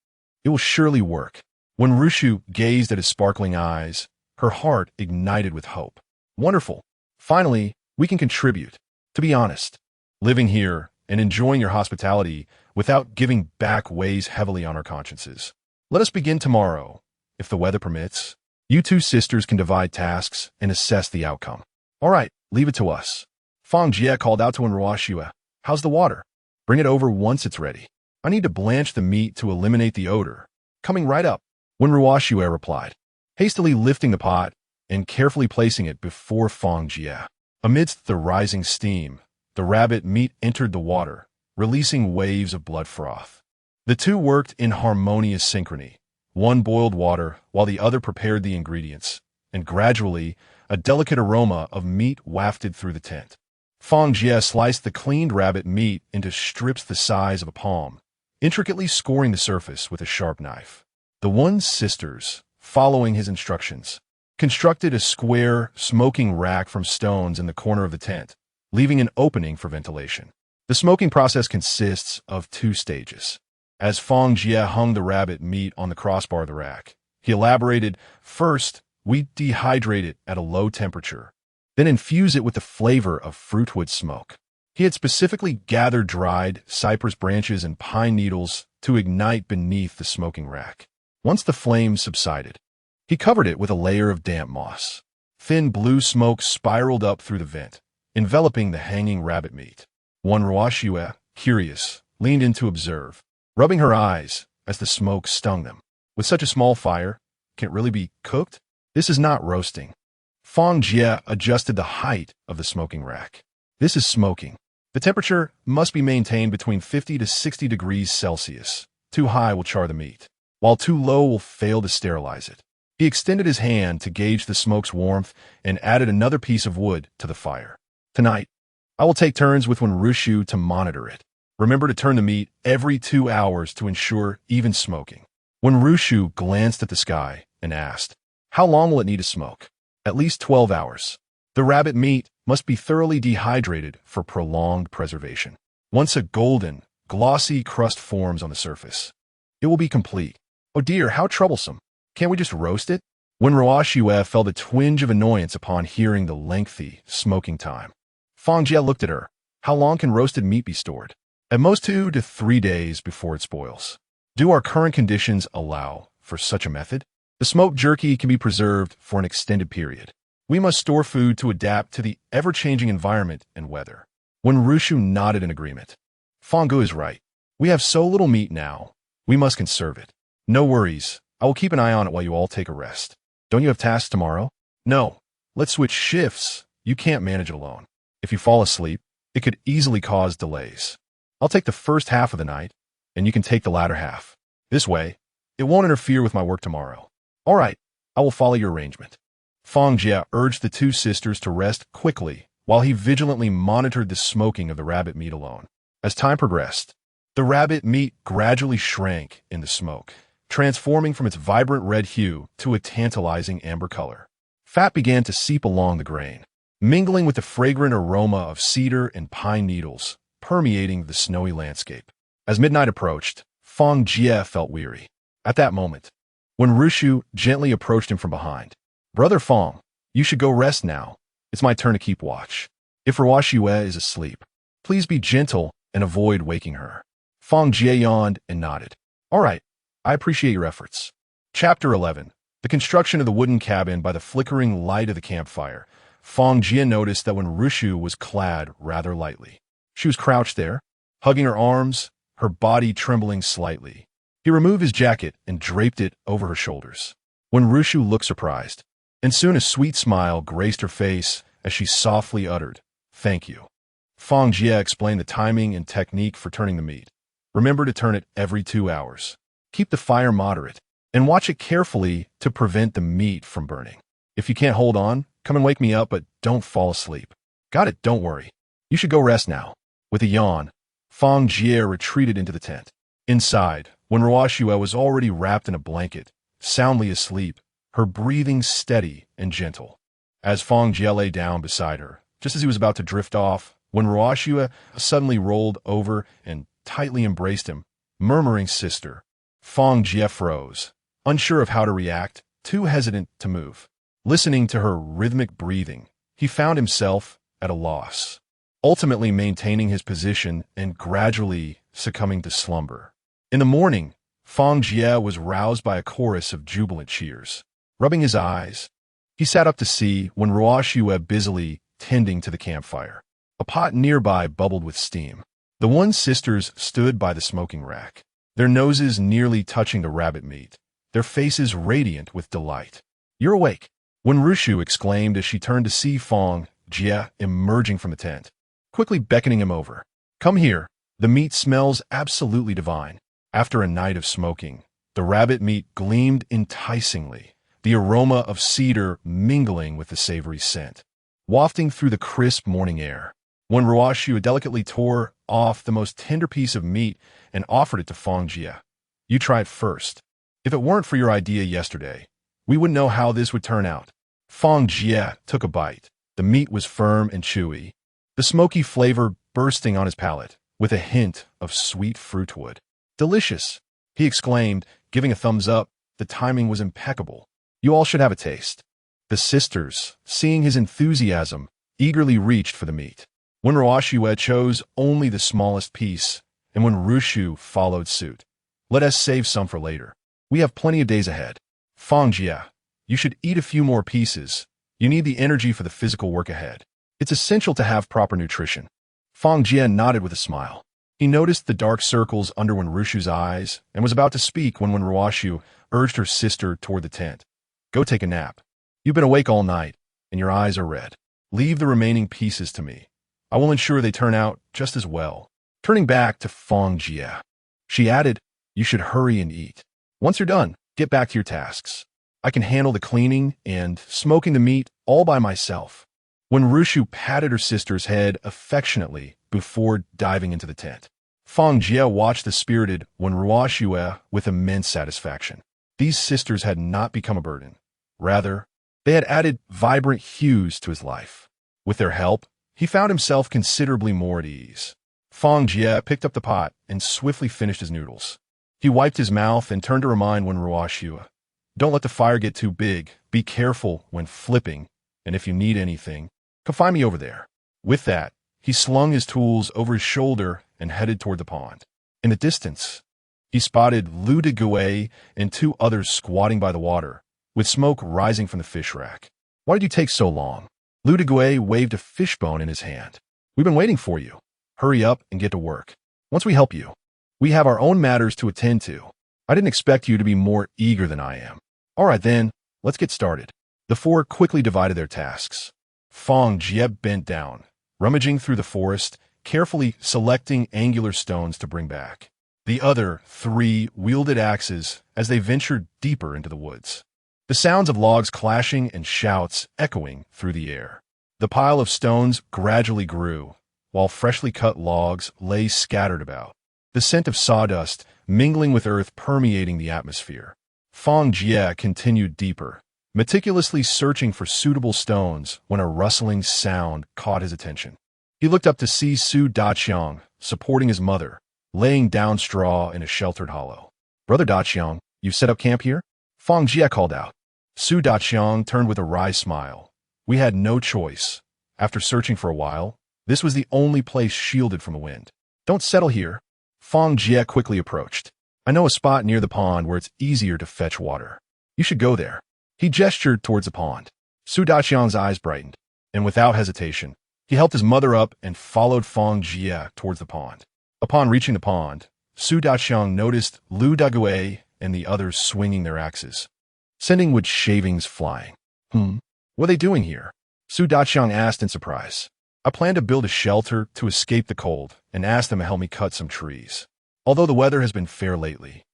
It will surely work. When Rushu gazed at his sparkling eyes, her heart ignited with hope. "Wonderful. Finally, we can contribute. To be honest, living here and enjoying your hospitality without giving back weighs heavily on our consciences. Let us begin tomorrow, if the weather permits. You two sisters can divide tasks and assess the outcome." "All right, leave it to us." Fang Jie called out to Ruoxue, "How's the water? Bring it over once it's ready. I need to blanch the meat to eliminate the odor." "Coming right up." When Ruoxue replied, hastily lifting the pot and carefully placing it before Fang Jie. Amidst the rising steam, the rabbit meat entered the water, releasing waves of blood froth. The two worked in harmonious synchrony. One boiled water while the other prepared the ingredients, and gradually a delicate aroma of meat wafted through the tent. Fang Jie sliced the cleaned rabbit meat into strips the size of a palm, intricately scoring the surface with a sharp knife. The one sisters, following his instructions, constructed a square, smoking rack from stones in the corner of the tent, leaving an opening for ventilation. The smoking process consists of 2 stages. As Fang Jie hung the rabbit meat on the crossbar of the rack, he elaborated, "First, we dehydrate it at a low temperature, then infuse it with the flavor of fruitwood smoke." He had specifically gathered dried cypress branches and pine needles to ignite beneath the smoking rack. Once the flames subsided, he covered it with a layer of damp moss. Thin blue smoke spiraled up through the vent, enveloping the hanging rabbit meat. One Ruoxue, curious, leaned in to observe, rubbing her eyes as the smoke stung them. "With such a small fire, can it really be cooked? This is not roasting." Fang Jie adjusted the height of the smoking rack. "This is smoking. The temperature must be maintained between 50 to 60 degrees Celsius. Too high will char the meat, while too low will fail to sterilize it. He extended his hand to gauge the smoke's warmth and added another piece of wood to the fire. Tonight, I will take turns with Wenrushu to monitor it. Remember to turn the meat every 2 hours to ensure even smoking. Wenrushu glanced at the sky and asked, "How long will it need to smoke?" "At least 12 hours. The rabbit meat must be thoroughly dehydrated for prolonged preservation. Once a golden, glossy crust forms on the surface, it will be complete." "Oh dear, how troublesome. Can't we just roast it?" Wenroshiue felt a twinge of annoyance upon hearing the lengthy smoking time. Fang Jie looked at her. "How long can roasted meat be stored?" "At most 2 to 3 days before it spoils." "Do our current conditions allow for such a method?" "The smoked jerky can be preserved for an extended period. We must store food to adapt to the ever-changing environment and weather." Wenrushu nodded in agreement. "Fang Gu is right. We have so little meat now. We must conserve it." "No worries. I will keep an eye on it while you all take a rest." "Don't you have tasks tomorrow?" "No. Let's switch shifts. You can't manage it alone. If you fall asleep, it could easily cause delays. I'll take the first half of the night, and you can take the latter half. This way, it won't interfere with my work tomorrow." "All right. I will follow your arrangement." Fang Jie urged the two sisters to rest quickly while he vigilantly monitored the smoking of the rabbit meat alone. As time progressed, the rabbit meat gradually shrank in the smoke, transforming from its vibrant red hue to a tantalizing amber color. Fat began to seep along the grain, mingling with the fragrant aroma of cedar and pine needles, permeating the snowy landscape. As midnight approached, Fang Jie felt weary. At that moment, Wenrushu gently approached him from behind. "Brother Fang, you should go rest now. It's my turn to keep watch. If Wenrushu is asleep, please be gentle and avoid waking her." Fang Jie yawned and nodded. "All right, I appreciate your efforts." Chapter 11. The construction of the wooden cabin by the flickering light of the campfire. Fang Jie noticed that Wenrushu was clad rather lightly. She was crouched there, hugging her arms, her body trembling slightly. He removed his jacket and draped it over her shoulders. Wenrushu looked surprised, and soon a sweet smile graced her face as she softly uttered, "Thank you." Fang Jie explained the timing and technique for turning the meat. Remember to turn it every 2 hours. Keep the fire moderate, and watch it carefully to prevent the meat from burning. If you can't hold on, come and wake me up, but don't fall asleep. "Got it, don't worry. You should go rest now." With a yawn, Fang Jie retreated into the tent. Inside, Wenroshiue was already wrapped in a blanket, soundly asleep, her breathing steady and gentle. As Fang Jie lay down beside her, just as he was about to drift off, Wenroshiue suddenly rolled over and tightly embraced him, murmuring, "Sister." Fang Jie froze, unsure of how to react, too hesitant to move. Listening to her rhythmic breathing, he found himself at a loss, ultimately maintaining his position and gradually succumbing to slumber. In the morning, Fang Jie was roused by a chorus of jubilant cheers. Rubbing his eyes, he sat up to see Wenroshiue busily tending to the campfire. A pot nearby bubbled with steam. The one sisters stood by the smoking rack, their noses nearly touching the rabbit meat, their faces radiant with delight. "You're awake," Wenrushu exclaimed as she turned to see Fang Jie emerging from the tent, quickly beckoning him over. "Come here. The meat smells absolutely divine." After a night of smoking, the rabbit meat gleamed enticingly, the aroma of cedar mingling with the savory scent, wafting through the crisp morning air. Wenroshu delicately tore off the most tender piece of meat and offered it to Fang Jie. "You try it first. If it weren't for your idea yesterday, we wouldn't know how this would turn out." Fang Jie took a bite. The meat was firm and chewy, the smoky flavor bursting on his palate, with a hint of sweet fruitwood. "Delicious," he exclaimed, giving a thumbs up. The timing was impeccable. "You all should have a taste." The sisters, seeing his enthusiasm, eagerly reached for the meat. Wenroshiue chose only the smallest piece, and Wenrushu followed suit. "Let us save some for later. We have plenty of days ahead." "Fang Jie, you should eat a few more pieces. You need the energy for the physical work ahead. It's essential to have proper nutrition." Fang Jie nodded with a smile. He noticed the dark circles under Wenrushu's eyes and was about to speak when Wenroshu urged her sister toward the tent. "Go take a nap. You've been awake all night, and your eyes are red. Leave the remaining pieces to me. I will ensure they turn out just as well." Turning back to Fang Jie, she added, "You should hurry and eat. Once you're done, get back to your tasks. I can handle the cleaning and smoking the meat all by myself. When Rushu patted her sister's head affectionately before diving into the tent, Fang Jie watched the spirited Wenruoxue with immense satisfaction. These sisters had not become a burden. Rather, they had added vibrant hues to his life. With their help, he found himself considerably more at ease. Fang Jie picked up the pot and swiftly finished his noodles. He wiped his mouth and turned to remind Wenruoxue, "Don't let the fire get too big. Be careful when flipping, and if you need anything, come find me over there." With that, he slung his tools over his shoulder and headed toward the pond. In the distance, he spotted Lu de Gouet and two others squatting by the water, with smoke rising from the fish rack. "Why did you take so long?" Lu de Gouet waved a fishbone in his hand. "We've been waiting for you. Hurry up and get to work. Once we help you, we have our own matters to attend to. I didn't expect you to be more eager than I am." "All right then, let's get started." The four quickly divided their tasks. Fang Jie bent down, rummaging through the forest, carefully selecting angular stones to bring back. The other three wielded axes as they ventured deeper into the woods. The sounds of logs clashing and shouts echoing through the air. The pile of stones gradually grew, while freshly cut logs lay scattered about. The scent of sawdust mingling with earth permeating the atmosphere. Fang Jie continued deeper, meticulously searching for suitable stones when a rustling sound caught his attention. He looked up to see Su Daqiang supporting his mother, laying down straw in a sheltered hollow. "Brother Daqiang, you've set up camp here?" Fang Jie called out. Su Daqiang turned with a wry smile. "We had no choice. After searching for a while, this was the only place shielded from the wind." "Don't settle here." Fang Jie quickly approached. "I know a spot near the pond where it's easier to fetch water. You should go there." He gestured towards the pond. Su Daqiang's eyes brightened, and without hesitation, he helped his mother up and followed Fang Jie towards the pond. Upon reaching the pond, Su Daqiang noticed Lu Dague and the others swinging their axes, sending wood shavings flying. What are they doing here?" Su Daqiang asked in surprise. "I plan to build a shelter to escape the cold and ask them to help me cut some trees. Although the weather has been fair lately,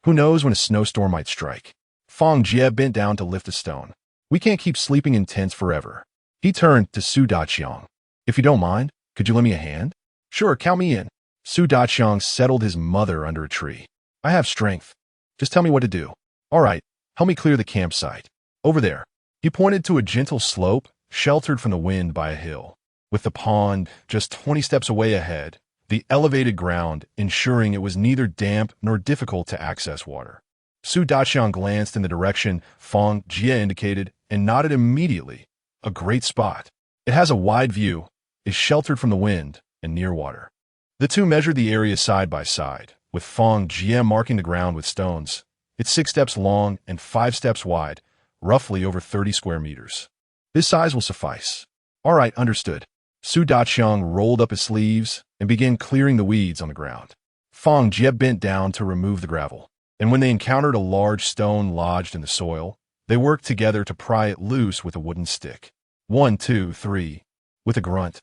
who knows when a snowstorm might strike." Fang Jie bent down to lift a stone. "We can't keep sleeping in tents forever." He turned to Su Daqiang. "If you don't mind, could you lend me a hand?" "Sure, count me in." Su Daqiang settled his mother under a tree. "I have strength. Just tell me what to do." "All right, help me clear the campsite. Over there." He pointed to a gentle slope, sheltered from the wind by a hill, with the pond just 20 steps away ahead, the elevated ground ensuring it was neither damp nor difficult to access water. Su Daqiang glanced in the direction Fang Jie indicated and nodded immediately. "A great spot. It has a wide view, is sheltered from the wind, and near water." The two measured the area side by side, with Fang Jie marking the ground with stones. It's 6 steps long and 5 steps wide, roughly over 30 square meters. "This size will suffice." "All right, understood." Su Daqiang rolled up his sleeves and began clearing the weeds on the ground. Fang Jie bent down to remove the gravel, and when they encountered a large stone lodged in the soil, they worked together to pry it loose with a wooden stick. 1, 2, 3. With a grunt,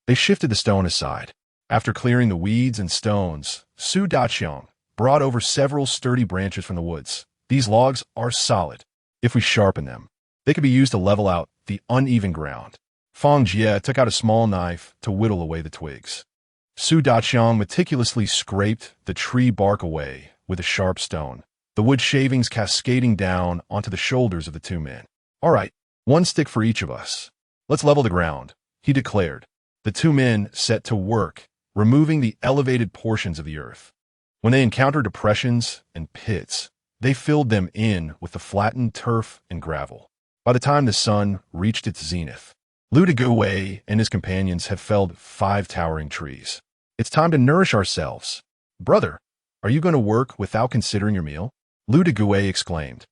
they shifted the stone aside. After clearing the weeds and stones, Su Daqiang brought over several sturdy branches from the woods. "These logs are solid. If we sharpen them, they could be used to level out the uneven ground." Fang Jie took out a small knife to whittle away the twigs. Su Daqiang meticulously scraped the tree bark away with a sharp stone, the wood shavings cascading down onto the shoulders of the two men. "All right, 1 stick for each of us. Let's level the ground," he declared. The two men set to work, removing the elevated portions of the earth. When they encountered depressions and pits, they filled them in with the flattened turf and gravel. By the time the sun reached its zenith, Lu de Gouet and his companions had felled 5 towering trees. "It's time to nourish ourselves." "Brother, are you going to work without considering your meal?" Lu de Gouet exclaimed,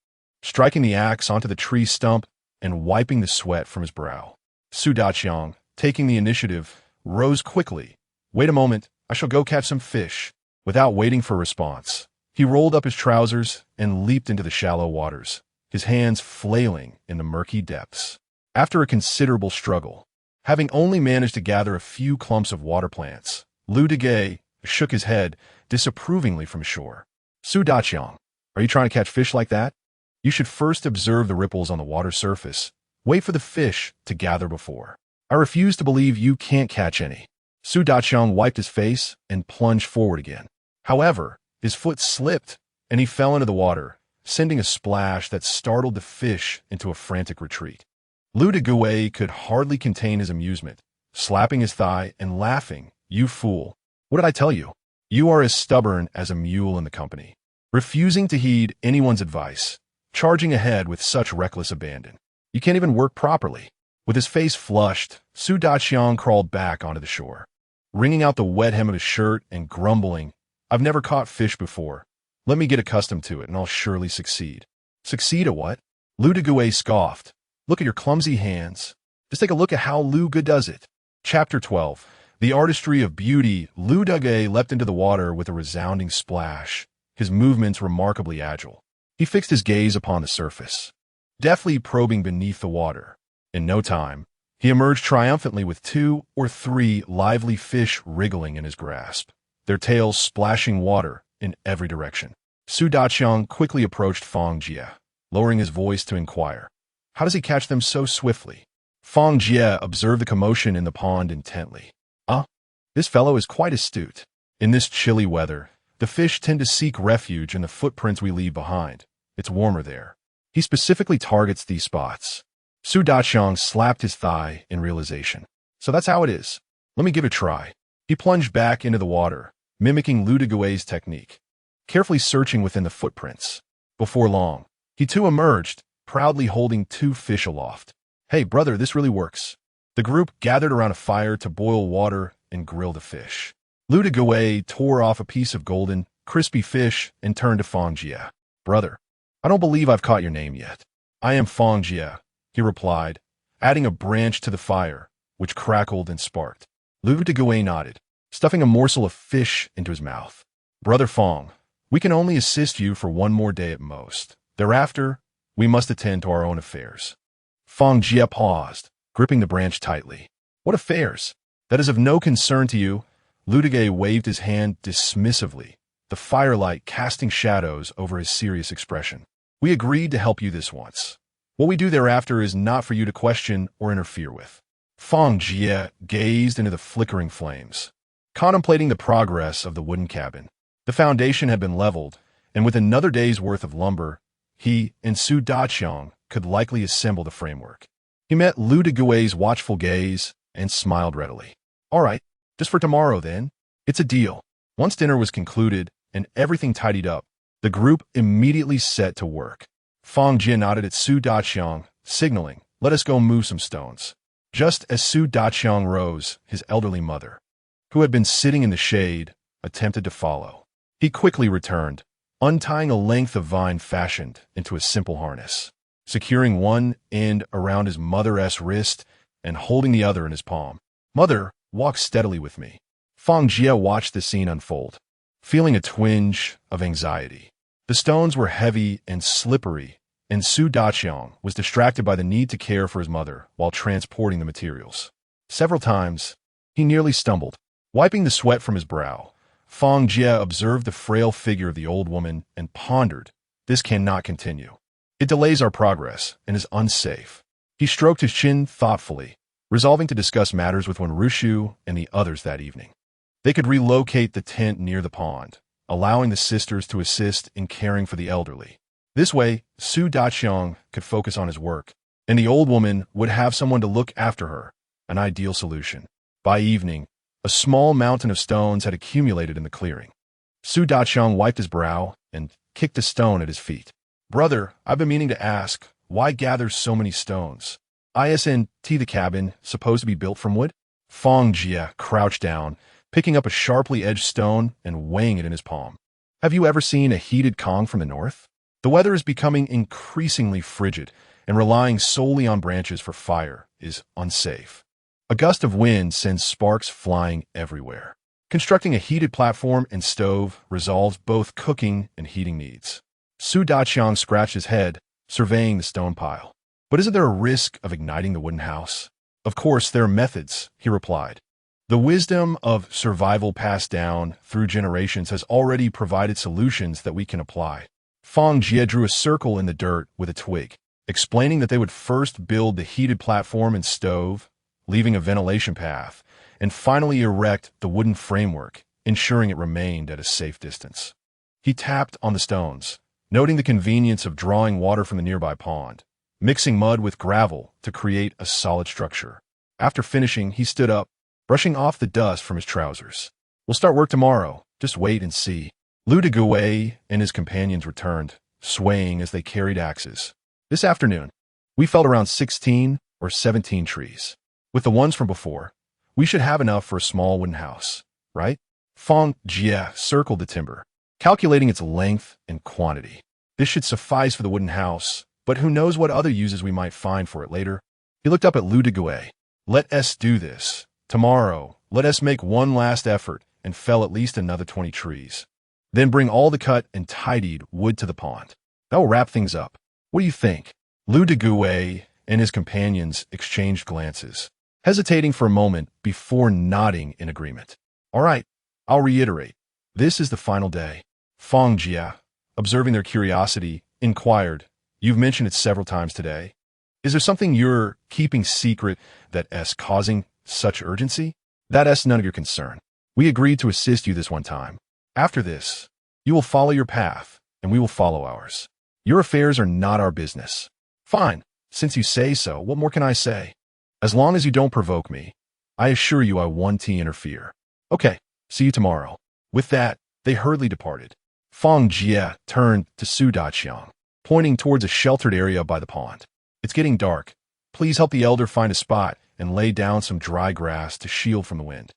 striking the axe onto the tree stump and wiping the sweat from his brow. Su Daqiang, taking the initiative, rose quickly. "Wait a moment, I shall go catch some fish." Without waiting for a response, he rolled up his trousers and leaped into the shallow waters, his hands flailing in the murky depths. After a considerable struggle, having only managed to gather a few clumps of water plants, Lu de Gay shook his head disapprovingly from shore. "Su Daqiang, are you trying to catch fish like that?" You should first observe the ripples on the water surface. Wait for the fish to gather before. I refuse to believe you can't catch any. Su Daqiang wiped his face and plunged forward again. However, his foot slipped, and he fell into the water, sending a splash that startled the fish into a frantic retreat. Lu Degui could hardly contain his amusement, slapping his thigh and laughing. You fool. What did I tell you? You are as stubborn as a mule in the company, refusing to heed anyone's advice, charging ahead with such reckless abandon. You can't even work properly. With his face flushed, Su Daqiang crawled back onto the shore, wringing out the wet hem of his shirt and grumbling, I've never caught fish before. Let me get accustomed to it and I'll surely succeed. Succeed at what? Lu Degui scoffed. Look at your clumsy hands. Just take a look at how Lu Ge does it. Chapter 12. The artistry of beauty. Lu Degui leapt into the water with a resounding splash, his movements remarkably agile. He fixed his gaze upon the surface, deftly probing beneath the water. In no time, he emerged triumphantly with 2 or 3 lively fish wriggling in his grasp, their tails splashing water in every direction. Su Daqiang quickly approached Fang Jie, lowering his voice to inquire, how does he catch them so swiftly? Fang Jie observed the commotion in the pond intently. This fellow is quite astute. In this chilly weather, the fish tend to seek refuge in the footprints we leave behind. It's warmer there. He specifically targets these spots. Su Daqiang slapped his thigh in realization. So that's how it is. Let me give it a try. He plunged back into the water, mimicking Lu Degui's technique, carefully searching within the footprints. Before long, he too emerged, proudly holding 2 fish aloft. Hey, brother, this really works. The group gathered around a fire to boil water and grill the fish. Lu Degui tore off a piece of golden, crispy fish and turned to Fang Jie. Brother, I don't believe I've caught your name yet. I am Fang Jie, he replied, adding a branch to the fire, which crackled and sparked. Lu Degui nodded, stuffing a morsel of fish into his mouth. Brother Fang, we can only assist you for 1 more day at most. Thereafter, we must attend to our own affairs. Fang Jie paused, gripping the branch tightly. What affairs? That is of no concern to you. Lu Degui waved his hand dismissively, the firelight casting shadows over his serious expression. We agreed to help you this once. What we do thereafter is not for you to question or interfere with. Fang Jie gazed into the flickering flames, contemplating the progress of the wooden cabin. The foundation had been leveled, and with another day's worth of lumber, he and Su Daqiang could likely assemble the framework. He met Lu Degui's watchful gaze and smiled readily. All right, just for tomorrow then. It's a deal. Once dinner was concluded and everything tidied up, the group immediately set to work. Fang Jie nodded at Su Daqiang, signaling, let us go move some stones. Just as Su Daqiang rose, his elderly mother, who had been sitting in the shade, attempted to follow. He quickly returned, untying a length of vine fashioned into a simple harness, securing one end around his mother's wrist and holding the other in his palm. Mother, walk steadily with me. Fang Jie watched the scene unfold, feeling a twinge of anxiety. The stones were heavy and slippery, and Su Daqiang was distracted by the need to care for his mother while transporting the materials. Several times, he nearly stumbled. Wiping the sweat from his brow, Fang Jie observed the frail figure of the old woman and pondered, this cannot continue. It delays our progress and is unsafe. He stroked his chin thoughtfully, resolving to discuss matters with Wenrushu and the others that evening. They could relocate the tent near the pond, allowing the sisters to assist in caring for the elderly. This way, Su Daqiang could focus on his work, and the old woman would have someone to look after her, an ideal solution. By evening, a small mountain of stones had accumulated in the clearing. Su Daqiang wiped his brow and kicked a stone at his feet. Brother, I've been meaning to ask, why gather so many stones? Isn't the cabin supposed to be built from wood? Fang Jie crouched down, picking up a sharply edged stone and weighing it in his palm. Have you ever seen a heated Kong from the north? The weather is becoming increasingly frigid, and relying solely on branches for fire is unsafe. A gust of wind sends sparks flying everywhere. Constructing a heated platform and stove resolves both cooking and heating needs. Su Daqiang scratched his head, surveying the stone pile. But isn't there a risk of igniting the wooden house? Of course, there are methods, he replied. The wisdom of survival passed down through generations has already provided solutions that we can apply. Fang Jie drew a circle in the dirt with a twig, explaining that they would first build the heated platform and stove, leaving a ventilation path, and finally erect the wooden framework, ensuring it remained at a safe distance. He tapped on the stones, noting the convenience of drawing water from the nearby pond, mixing mud with gravel to create a solid structure. After finishing, he stood up, brushing off the dust from his trousers. "We'll start work tomorrow. Just wait and see." Lu de Gouet and his companions returned, swaying as they carried axes. "This afternoon, we felled around 16 or 17 trees. With the ones from before, we should have enough for a small wooden house, right?" Fang Jie circled the timber, calculating its length and quantity. "This should suffice for the wooden house, but who knows what other uses we might find for it later." He looked up at Lu de Gouet. "Let us do this. Tomorrow, let us make one last effort and fell at least another 20 trees. Then bring all the cut and tidied wood to the pond. That will wrap things up. What do you think?" Lu de Gouet and his companions exchanged glances, hesitating for a moment before nodding in agreement. "All right, I'll reiterate. This is the final day." Fang Jie, observing their curiosity, inquired, "You've mentioned it several times today. Is there something you're keeping secret that's causing such urgency?" "That's none of your concern. We agreed to assist you this one time. After this, you will follow your path, and we will follow ours. Your affairs are not our business." "Fine. Since you say so, what more can I say? As long as you don't provoke me, I assure you I won't interfere." "Okay, see you tomorrow." With that, they hurriedly departed. Fang Jie turned to Su Daqiang, pointing towards a sheltered area by the pond. "It's getting dark. Please help the elder find a spot and lay down some dry grass to shield from the wind."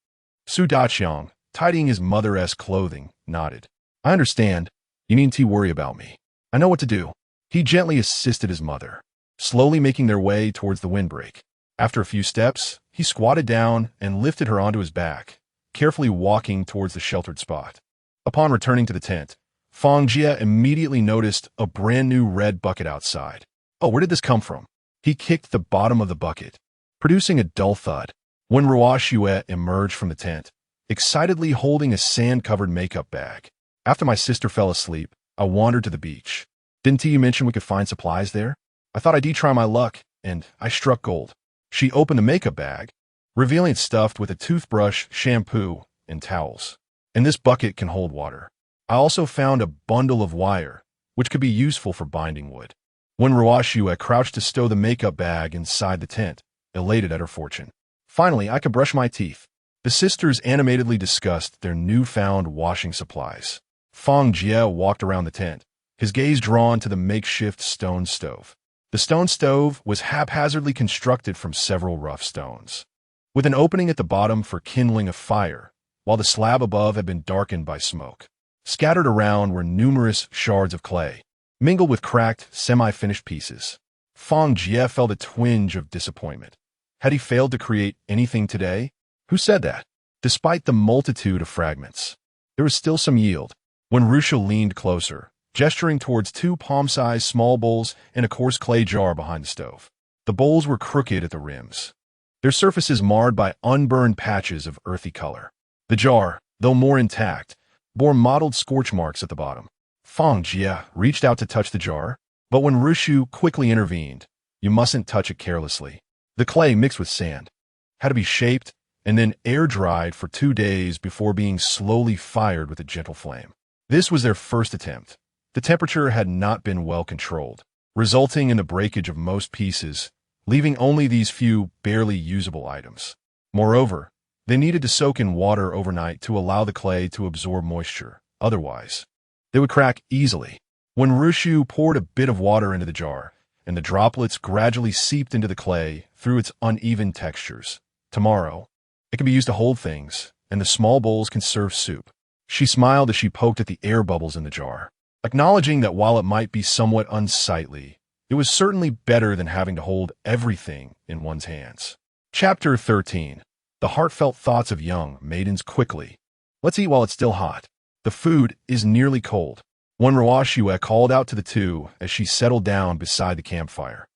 Su Daqiang, tidying his mother-esque clothing, nodded. "I understand. You needn't worry about me. I know what to do." He gently assisted his mother, slowly making their way towards the windbreak. After a few steps, he squatted down and lifted her onto his back, carefully walking towards the sheltered spot. Upon returning to the tent, Fang Jie immediately noticed a brand new red bucket outside. "Oh, where did this come from?" He kicked the bottom of the bucket, producing a dull thud. When Ruoxue emerged from the tent, excitedly holding a sand-covered makeup bag. "After my sister fell asleep, I wandered to the beach. Didn't you mention we could find supplies there? I thought I'd try my luck, and I struck gold." She opened the makeup bag, revealing it stuffed with a toothbrush, shampoo, and towels. "And this bucket can hold water. I also found a bundle of wire, which could be useful for binding wood." When Ruoxue crouched to stow the makeup bag inside the tent, elated at her fortune. "Finally, I can brush my teeth." The sisters animatedly discussed their newfound washing supplies. Fang Jie walked around the tent, his gaze drawn to the makeshift stone stove. The stone stove was haphazardly constructed from several rough stones, with an opening at the bottom for kindling a fire, while the slab above had been darkened by smoke. Scattered around were numerous shards of clay, mingled with cracked, semi-finished pieces. Fang Jie felt a twinge of disappointment. Had he failed to create anything today? Who said that? Despite the multitude of fragments, there was still some yield. When Rusha leaned closer, gesturing towards two palm-sized small bowls and a coarse clay jar behind the stove. The bowls were crooked at the rims, their surfaces marred by unburned patches of earthy color. The jar, though more intact, bore mottled scorch marks at the bottom. Fang Jie reached out to touch the jar, but when Rushu quickly intervened, "You mustn't touch it carelessly. The clay mixed with sand had to be shaped and then air-dried for 2 days before being slowly fired with a gentle flame." This was their first attempt. The temperature had not been well controlled, resulting in the breakage of most pieces, leaving only these few barely usable items. Moreover, they needed to soak in water overnight to allow the clay to absorb moisture. Otherwise, they would crack easily. When Rushu poured a bit of water into the jar, and the droplets gradually seeped into the clay through its uneven textures. "Tomorrow, it can be used to hold things, and the small bowls can serve soup." She smiled as she poked at the air bubbles in the jar, acknowledging that while it might be somewhat unsightly, it was certainly better than having to hold everything in one's hands. Chapter 13. The heartfelt thoughts of young maidens quickly. "Let's eat while it's still hot. The food is nearly cold." One Ruoxue called out to the two as she settled down beside the campfire.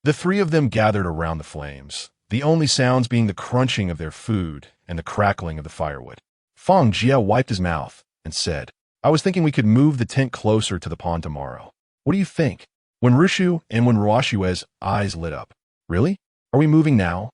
The three of them gathered around the flames, the only sounds being the crunching of their food and the crackling of the firewood. Fang Jie wiped his mouth and said, I was thinking we could move the tent closer to the pond tomorrow. What do you think? When Rushu and when Ruashue's eyes lit up. Really? Are we moving now?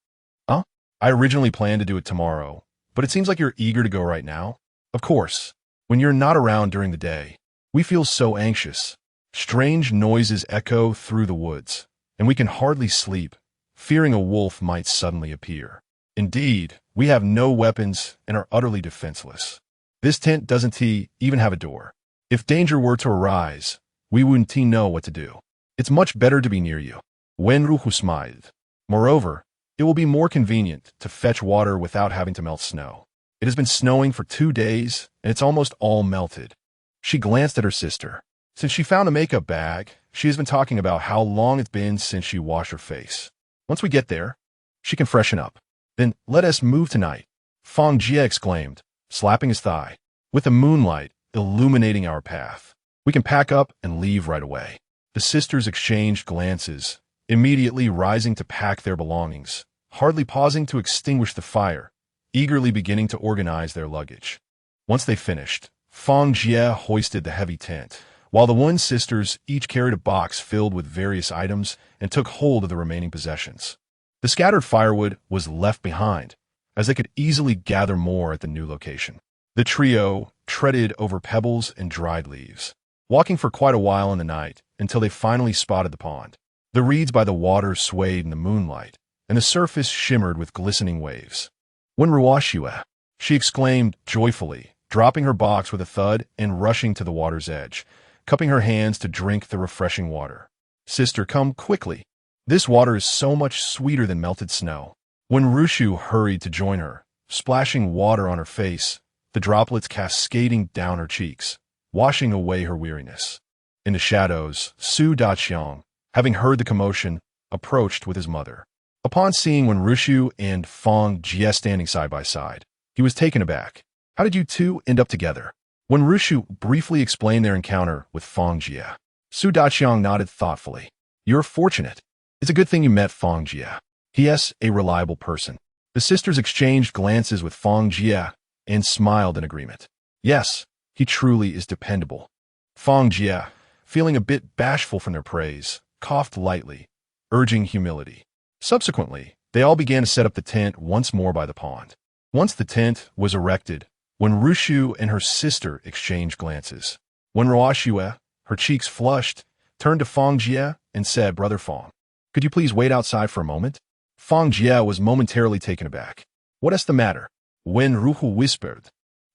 Huh? I originally planned to do it tomorrow, but it seems like you're eager to go right now. Of course. When you're not around during the day, we feel so anxious. Strange noises echo through the woods, and we can hardly sleep, fearing a wolf might suddenly appear. Indeed, we have no weapons and are utterly defenseless. This tent doesn't even have a door. If danger were to arise, we wouldn't know what to do. It's much better to be near you. When Ruhu smiled. Moreover, it will be more convenient to fetch water without having to melt snow. It has been snowing for 2 days, and it's almost all melted. She glanced at her sister. Since she found a makeup bag, she has been talking about how long it's been since she washed her face. Once we get there, she can freshen up. Then let us move tonight, Fang Jie exclaimed, slapping his thigh. With the moonlight illuminating our path, we can pack up and leave right away. The sisters exchanged glances, immediately rising to pack their belongings, hardly pausing to extinguish the fire, eagerly beginning to organize their luggage. Once they finished, Fang Jie hoisted the heavy tent, while the Wen sisters each carried a box filled with various items and took hold of the remaining possessions. The scattered firewood was left behind, as they could easily gather more at the new location. The trio treaded over pebbles and dried leaves, walking for quite a while in the night until they finally spotted the pond. The reeds by the water swayed in the moonlight, and the surface shimmered with glistening waves. When Ruashua, she exclaimed joyfully, dropping her box with a thud and rushing to the water's edge, cupping her hands to drink the refreshing water. Sister, come quickly. This water is so much sweeter than melted snow. When Rushu hurried to join her, splashing water on her face, the droplets cascading down her cheeks, washing away her weariness. In the shadows, Su Daqiang, having heard the commotion, approached with his mother. Upon seeing when Rushu and Fang Jie standing side by side, he was taken aback. How did you two end up together? When Rushu briefly explained their encounter with Fang Jie, Su Daqiang nodded thoughtfully. You're fortunate. It's a good thing you met Fang Jie. He is a reliable person. The sisters exchanged glances with Fang Jie and smiled in agreement. Yes, he truly is dependable. Fang Jie, feeling a bit bashful from their praise, coughed lightly, urging humility. Subsequently, they all began to set up the tent once more by the pond. Once the tent was erected, when Rushu and her sister exchanged glances. When Ruashua, her cheeks flushed, turned to Fang Jie and said, Brother Fang, could you please wait outside for a moment? Fang Jie was momentarily taken aback. What is the matter? When Ruhu whispered,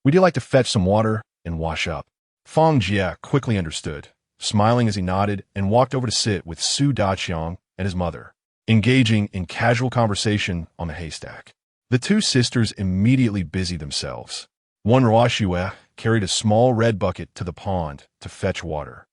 would you like to fetch some water and wash up? Fang Jie quickly understood, smiling as he nodded and walked over to sit with Su Daqiang and his mother, engaging in casual conversation on the haystack. The two sisters immediately busied themselves. One Ruashua carried a small red bucket to the pond to fetch water,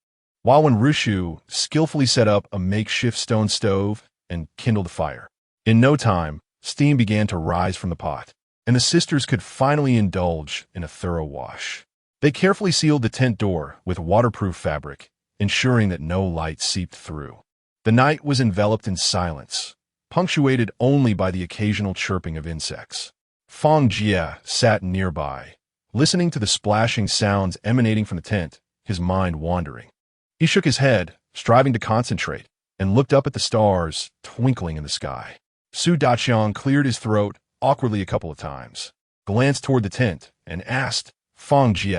while when Rushu skillfully set up a makeshift stone stove and kindled a fire. In no time, steam began to rise from the pot, and the sisters could finally indulge in a thorough wash. They carefully sealed the tent door with waterproof fabric, ensuring that no light seeped through. The night was enveloped in silence, punctuated only by the occasional chirping of insects. Fang Jie sat nearby, listening to the splashing sounds emanating from the tent, his mind wandering. He shook his head, striving to concentrate, and looked up at the stars twinkling in the sky. Su Daqiang cleared his throat awkwardly a couple of times, glanced toward the tent, and asked, Fang Jie,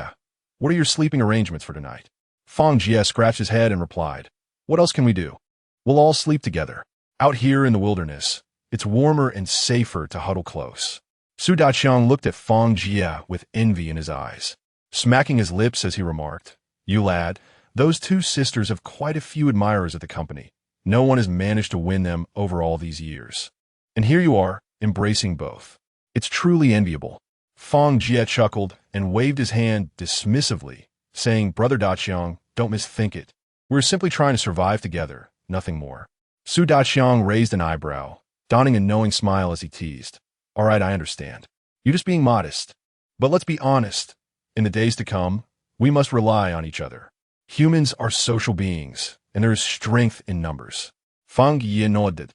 what are your sleeping arrangements for tonight? Fang Jie scratched his head and replied, what else can we do? We'll all sleep together. Out here in the wilderness, it's warmer and safer to huddle close. Su Daqiang looked at Fang Jie with envy in his eyes, smacking his lips as he remarked, you lad, those two sisters have quite a few admirers at the company. No one has managed to win them over all these years. And here you are, embracing both. It's truly enviable. Fang Jie chuckled and waved his hand dismissively, saying, Brother Daqiang, don't misthink it. We're simply trying to survive together, nothing more. Su Daqiang raised an eyebrow, donning a knowing smile as he teased. All right, I understand. You're just being modest. But let's be honest. In the days to come, we must rely on each other. Humans are social beings, and there is strength in numbers. Fang Jie nodded,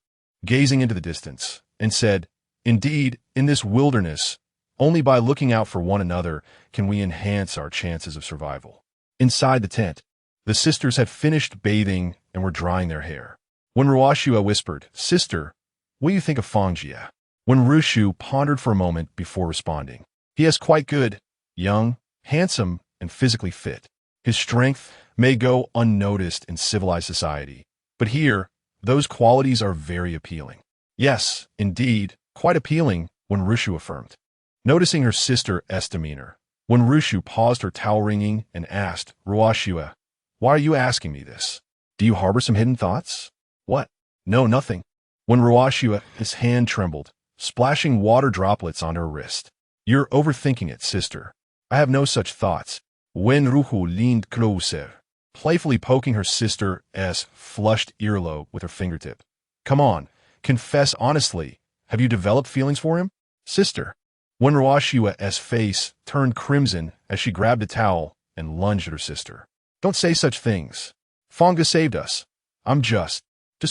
gazing into the distance, and said, indeed, in this wilderness, Only by looking out for one another can we enhance our chances of survival. Inside the tent, the sisters had finished bathing and were drying their hair. When Ruoxue whispered, "Sister, what do you think of Fang Jie?" When Rushu pondered for a moment before responding. "He is quite good, young, handsome, and physically fit. His strength may go unnoticed in civilized society, but here, those qualities are very appealing." "Yes, indeed, quite appealing," when Rushu affirmed. Noticing her sister's demeanor, when Rushu paused her towel wringing and asked, "Ruoxue, why are you asking me this? Do you harbor some hidden thoughts?" "What? No, nothing." When Ruoxue's hand trembled, splashing water droplets on her wrist. "You're overthinking it, sister. I have no such thoughts." When Ruhu leaned closer, playfully poking her sister's flushed earlobe with her fingertip. "Come on, confess honestly. Have you developed feelings for him, sister?" When Ruoxue's face turned crimson as she grabbed a towel and lunged at her sister. "Don't say such things. Fang Jie saved us. I'm just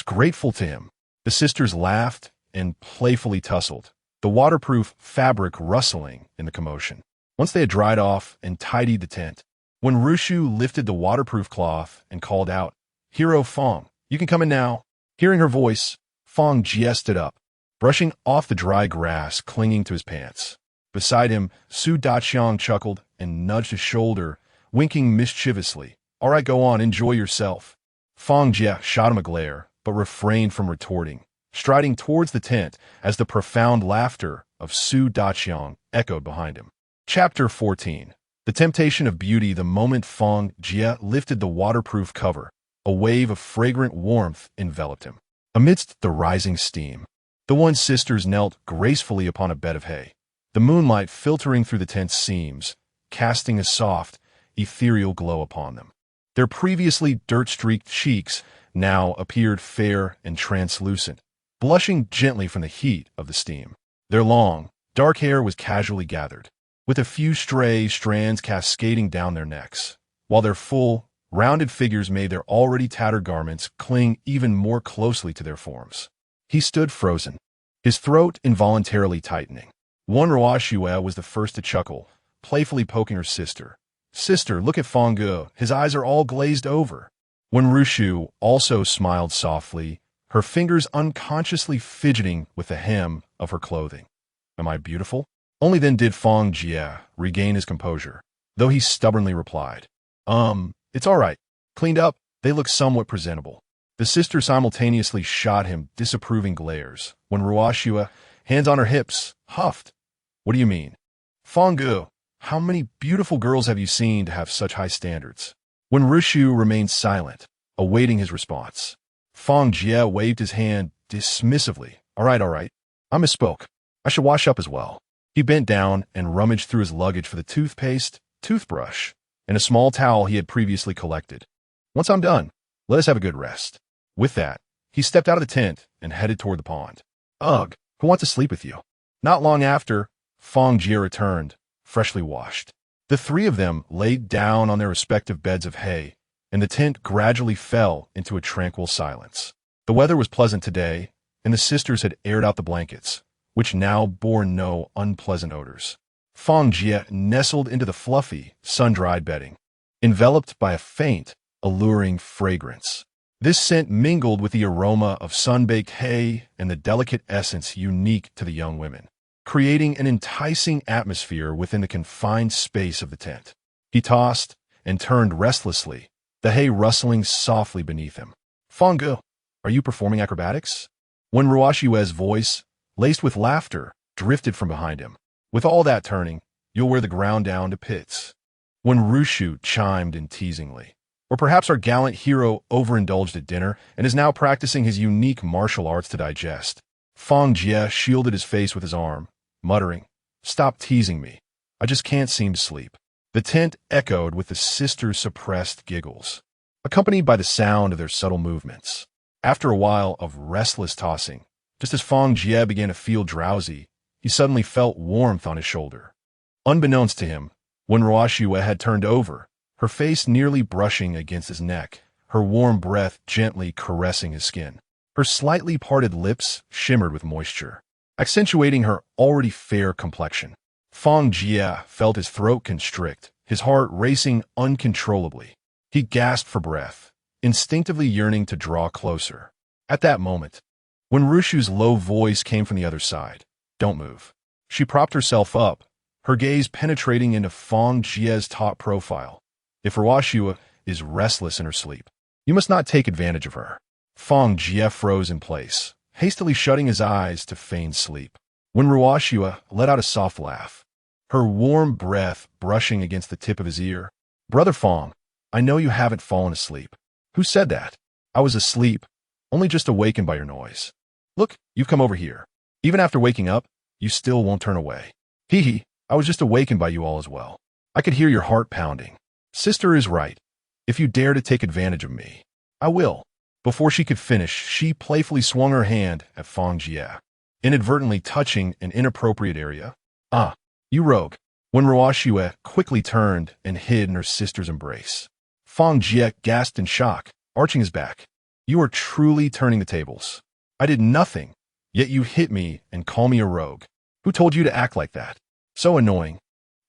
grateful to him." The sisters laughed and playfully tussled, the waterproof fabric rustling in the commotion. Once they had dried off and tidied the tent, when Rushu lifted the waterproof cloth and called out, "Hero Fang, you can come in now." Hearing her voice, Fang Jie stood up, brushing off the dry grass clinging to his pants. Beside him, Su Daqiang chuckled and nudged his shoulder, winking mischievously. "All right, go on, enjoy yourself." Fang Jie shot him a glare, but refrained from retorting, striding towards the tent as the profound laughter of Su Daqiang echoed behind him. Chapter 14. The temptation of beauty. The moment Fang Jie lifted the waterproof cover, a wave of fragrant warmth enveloped him. Amidst the rising steam, the one sisters knelt gracefully upon a bed of hay, the moonlight filtering through the tent's seams, casting a soft, ethereal glow upon them. Their previously dirt-streaked cheeks now appeared fair and translucent, blushing gently from the heat of the steam. Their long, dark hair was casually gathered, with a few stray strands cascading down their necks, while their full, rounded figures made their already tattered garments cling even more closely to their forms. He stood frozen, his throat involuntarily tightening. One Ruoxue was the first to chuckle, playfully poking her sister. "Sister, look at Fang Jie, his eyes are all glazed over." When Rushu also smiled softly, her fingers unconsciously fidgeting with the hem of her clothing. "Am I beautiful?" Only then did Fang Jie regain his composure, though he stubbornly replied, It's all right. Cleaned up, they look somewhat presentable." The sister simultaneously shot him disapproving glares, when Ruoxue, hands on her hips, huffed. "What do you mean? Fang Jie, how many beautiful girls have you seen to have such high standards?" When Rushu remained silent, awaiting his response, Fang Jie waved his hand dismissively. All right, I misspoke. I should wash up as well." He bent down and rummaged through his luggage for the toothpaste, toothbrush, and a small towel he had previously collected. "Once I'm done, let us have a good rest." With that, he stepped out of the tent and headed toward the pond. "Ugh, who wants to sleep with you?" Not long after, Fang Jie returned, freshly washed. The three of them laid down on their respective beds of hay, and the tent gradually fell into a tranquil silence. The weather was pleasant today, and the sisters had aired out the blankets, which now bore no unpleasant odors. Fang Jie nestled into the fluffy, sun-dried bedding, enveloped by a faint, alluring fragrance. This scent mingled with the aroma of sun-baked hay and the delicate essence unique to the young women, creating an enticing atmosphere within the confined space of the tent. He tossed and turned restlessly, the hay rustling softly beneath him. "Fang Jie, are you performing acrobatics?" When Ruoxue's voice, laced with laughter, drifted from behind him. "With all that turning, you'll wear the ground down to pits." When Rushu chimed in teasingly. "Or perhaps our gallant hero overindulged at dinner and is now practicing his unique martial arts to digest." Fang Jie shielded his face with his arm, muttering, "Stop teasing me. I just can't seem to sleep." The tent echoed with the sisters' suppressed giggles, accompanied by the sound of their subtle movements. After a while of restless tossing, just as Fang Jie began to feel drowsy, he suddenly felt warmth on his shoulder. Unbeknownst to him, when Ruoxue had turned over, her face nearly brushing against his neck, her warm breath gently caressing his skin. Her slightly parted lips shimmered with moisture, accentuating her already fair complexion. Fang Jie felt his throat constrict, his heart racing uncontrollably. He gasped for breath, instinctively yearning to draw closer. At that moment, when Rushu's low voice came from the other side, "Don't move." She propped herself up, her gaze penetrating into Fang Jie's top profile. If Ruoshua is restless in her sleep, you must not take advantage of her. Fang Jie froze in place, hastily shutting his eyes to feign sleep. When Ruoshua let out a soft laugh, her warm breath brushing against the tip of his ear. "Brother Fang, I know you haven't fallen asleep." "Who said that?" "I was asleep, only just awakened by your noise. Look, you've come over here. Even after waking up, you still won't turn away." "Hee hee, I was just awakened by you all as well. I could hear your heart pounding." "Sister is right. If you dare to take advantage of me, I will." Before she could finish, she playfully swung her hand at Fang Jie, inadvertently touching an inappropriate area. "Ah, you rogue." When Ruoshua quickly turned and hid in her sister's embrace, Fang Jie gasped in shock, arching his back. "You are truly turning the tables. I did nothing, yet you hit me and call me a rogue. Who told you to act like that? So annoying.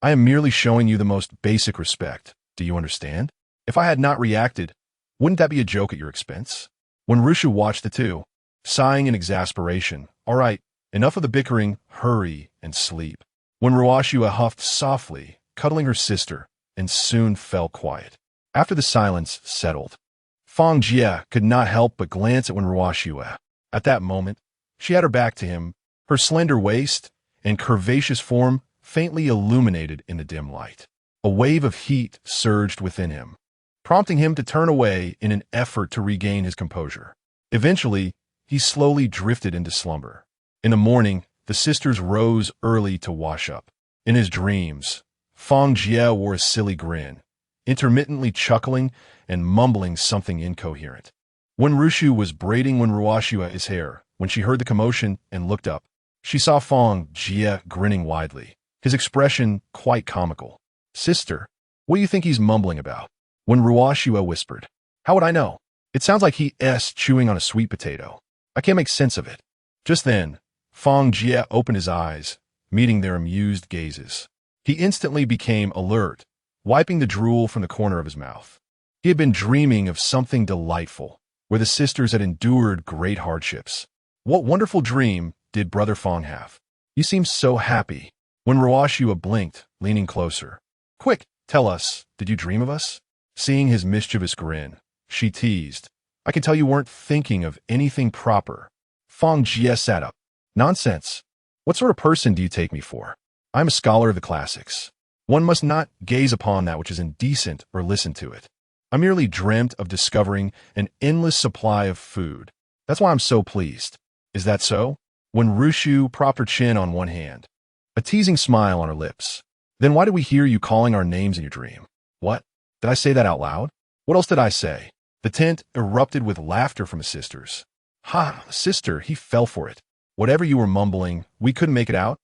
I am merely showing you the most basic respect. Do you understand? If I had not reacted, wouldn't that be a joke at your expense?" When Rushu watched the two, sighing in exasperation, "All right, enough of the bickering, hurry and sleep." When Ruoshua huffed softly, cuddling her sister, and soon fell quiet. After the silence settled, Fang Jie could not help but glance at Ruoshua. At that moment, she had her back to him, her slender waist and curvaceous form faintly illuminated in the dim light. A wave of heat surged within him, prompting him to turn away in an effort to regain his composure. Eventually, he slowly drifted into slumber. In the morning, the sisters rose early to wash up. In his dreams, Fang Jie wore a silly grin, intermittently chuckling and mumbling something incoherent. When Rushu was braiding Ruoshua's hair, when she heard the commotion and looked up, she saw Fang Jie grinning widely, his expression quite comical. "Sister, what do you think he's mumbling about?" When Ruoshua whispered, "How would I know? It sounds like he's chewing on a sweet potato. I can't make sense of it." Just then, Fang Jie opened his eyes, meeting their amused gazes. He instantly became alert, wiping the drool from the corner of his mouth. He had been dreaming of something delightful, where the sisters had endured great hardships. What wonderful dream did Brother Fang have? "You seem so happy." When Ruoshua blinked, leaning closer, "Quick, tell us, did you dream of us?" Seeing his mischievous grin, she teased, "I can tell you weren't thinking of anything proper." Fang Jie sat up. "Nonsense. What sort of person do you take me for? I'm a scholar of the classics. One must not gaze upon that which is indecent or listen to it. I merely dreamt of discovering an endless supply of food. That's why I'm so pleased." "Is that so?" When Rushu propped her chin on one hand, a teasing smile on her lips. "Then why did we hear you calling our names in your dream?" "What? Did I say that out loud?" "What else did I say?" The tent erupted with laughter from the sisters. "Ha, sister," he fell for it. "Whatever you were mumbling, we couldn't make it out.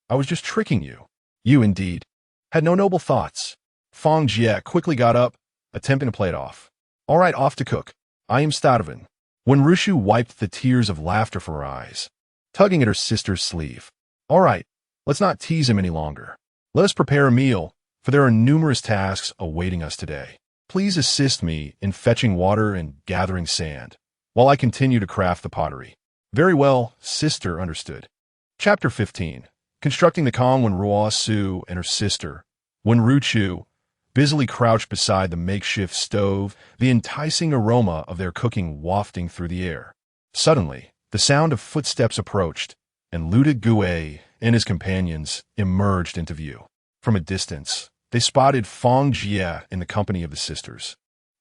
I was just tricking you." "You, indeed, had no noble thoughts." Fang Jie quickly got up, attempting to play it off. "All right, off to cook. I am starving." When Rushu wiped the tears of laughter from her eyes, tugging at her sister's sleeve. "All right, let's not tease him any longer. Let us prepare a meal, for there are numerous tasks awaiting us today. Please assist me in fetching water and gathering sand, while I continue to craft the pottery." "Very well," sister understood. Chapter 15. Constructing the calm when Ruosu and her sister, when Ruchu, busily crouched beside the makeshift stove, the enticing aroma of their cooking wafting through the air. Suddenly, the sound of footsteps approached, and Luda Gue and his companions emerged into view. From a distance, they spotted Fang Jie in the company of the sisters,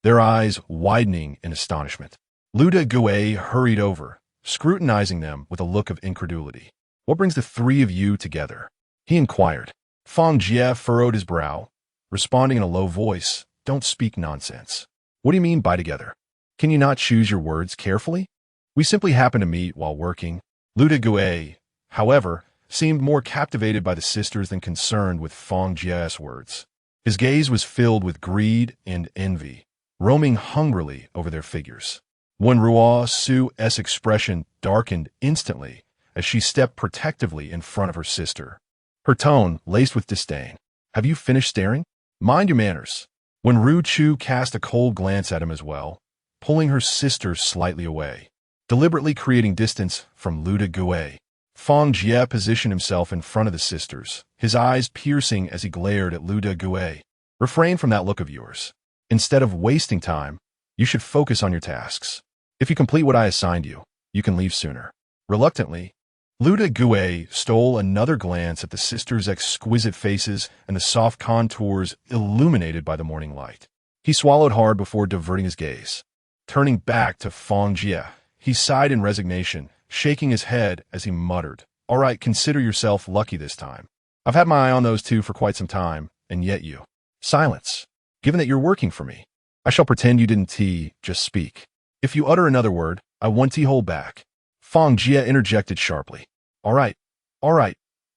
their eyes widening in astonishment. Luda Gue hurried over, scrutinizing them with a look of incredulity. "What brings the three of you together?" he inquired. Fang Jie furrowed his brow, responding in a low voice, "Don't speak nonsense. What do you mean by together? Can you not choose your words carefully? We simply happened to meet while working." Luda Gue, however, seemed more captivated by the sisters than concerned with Fang Jie's words. His gaze was filled with greed and envy, roaming hungrily over their figures. When Ruosu's expression darkened instantly as she stepped protectively in front of her sister, her tone laced with disdain. Have you finished staring? Mind your manners. When Ru Chu cast a cold glance at him as well, pulling her sister slightly away, deliberately creating distance from Lu De Gui. Fang Jie positioned himself in front of the sisters, his eyes piercing as he glared at Lu De Gui. Refrain from that look of yours. Instead of wasting time, you should focus on your tasks. If you complete what I assigned you, you can leave sooner. Reluctantly, Lu De Gui stole another glance at the sisters' exquisite faces and the soft contours illuminated by the morning light. He swallowed hard before diverting his gaze. Turning back to Fang Jie, he sighed in resignation, shaking his head as he muttered, "All right, consider yourself lucky this time. I've had my eye on those two for quite some time, and yet you." Silence. Given that you're working for me, I shall pretend you didn't just speak. If you utter another word, I want hold back. Fang Jie interjected sharply. All right,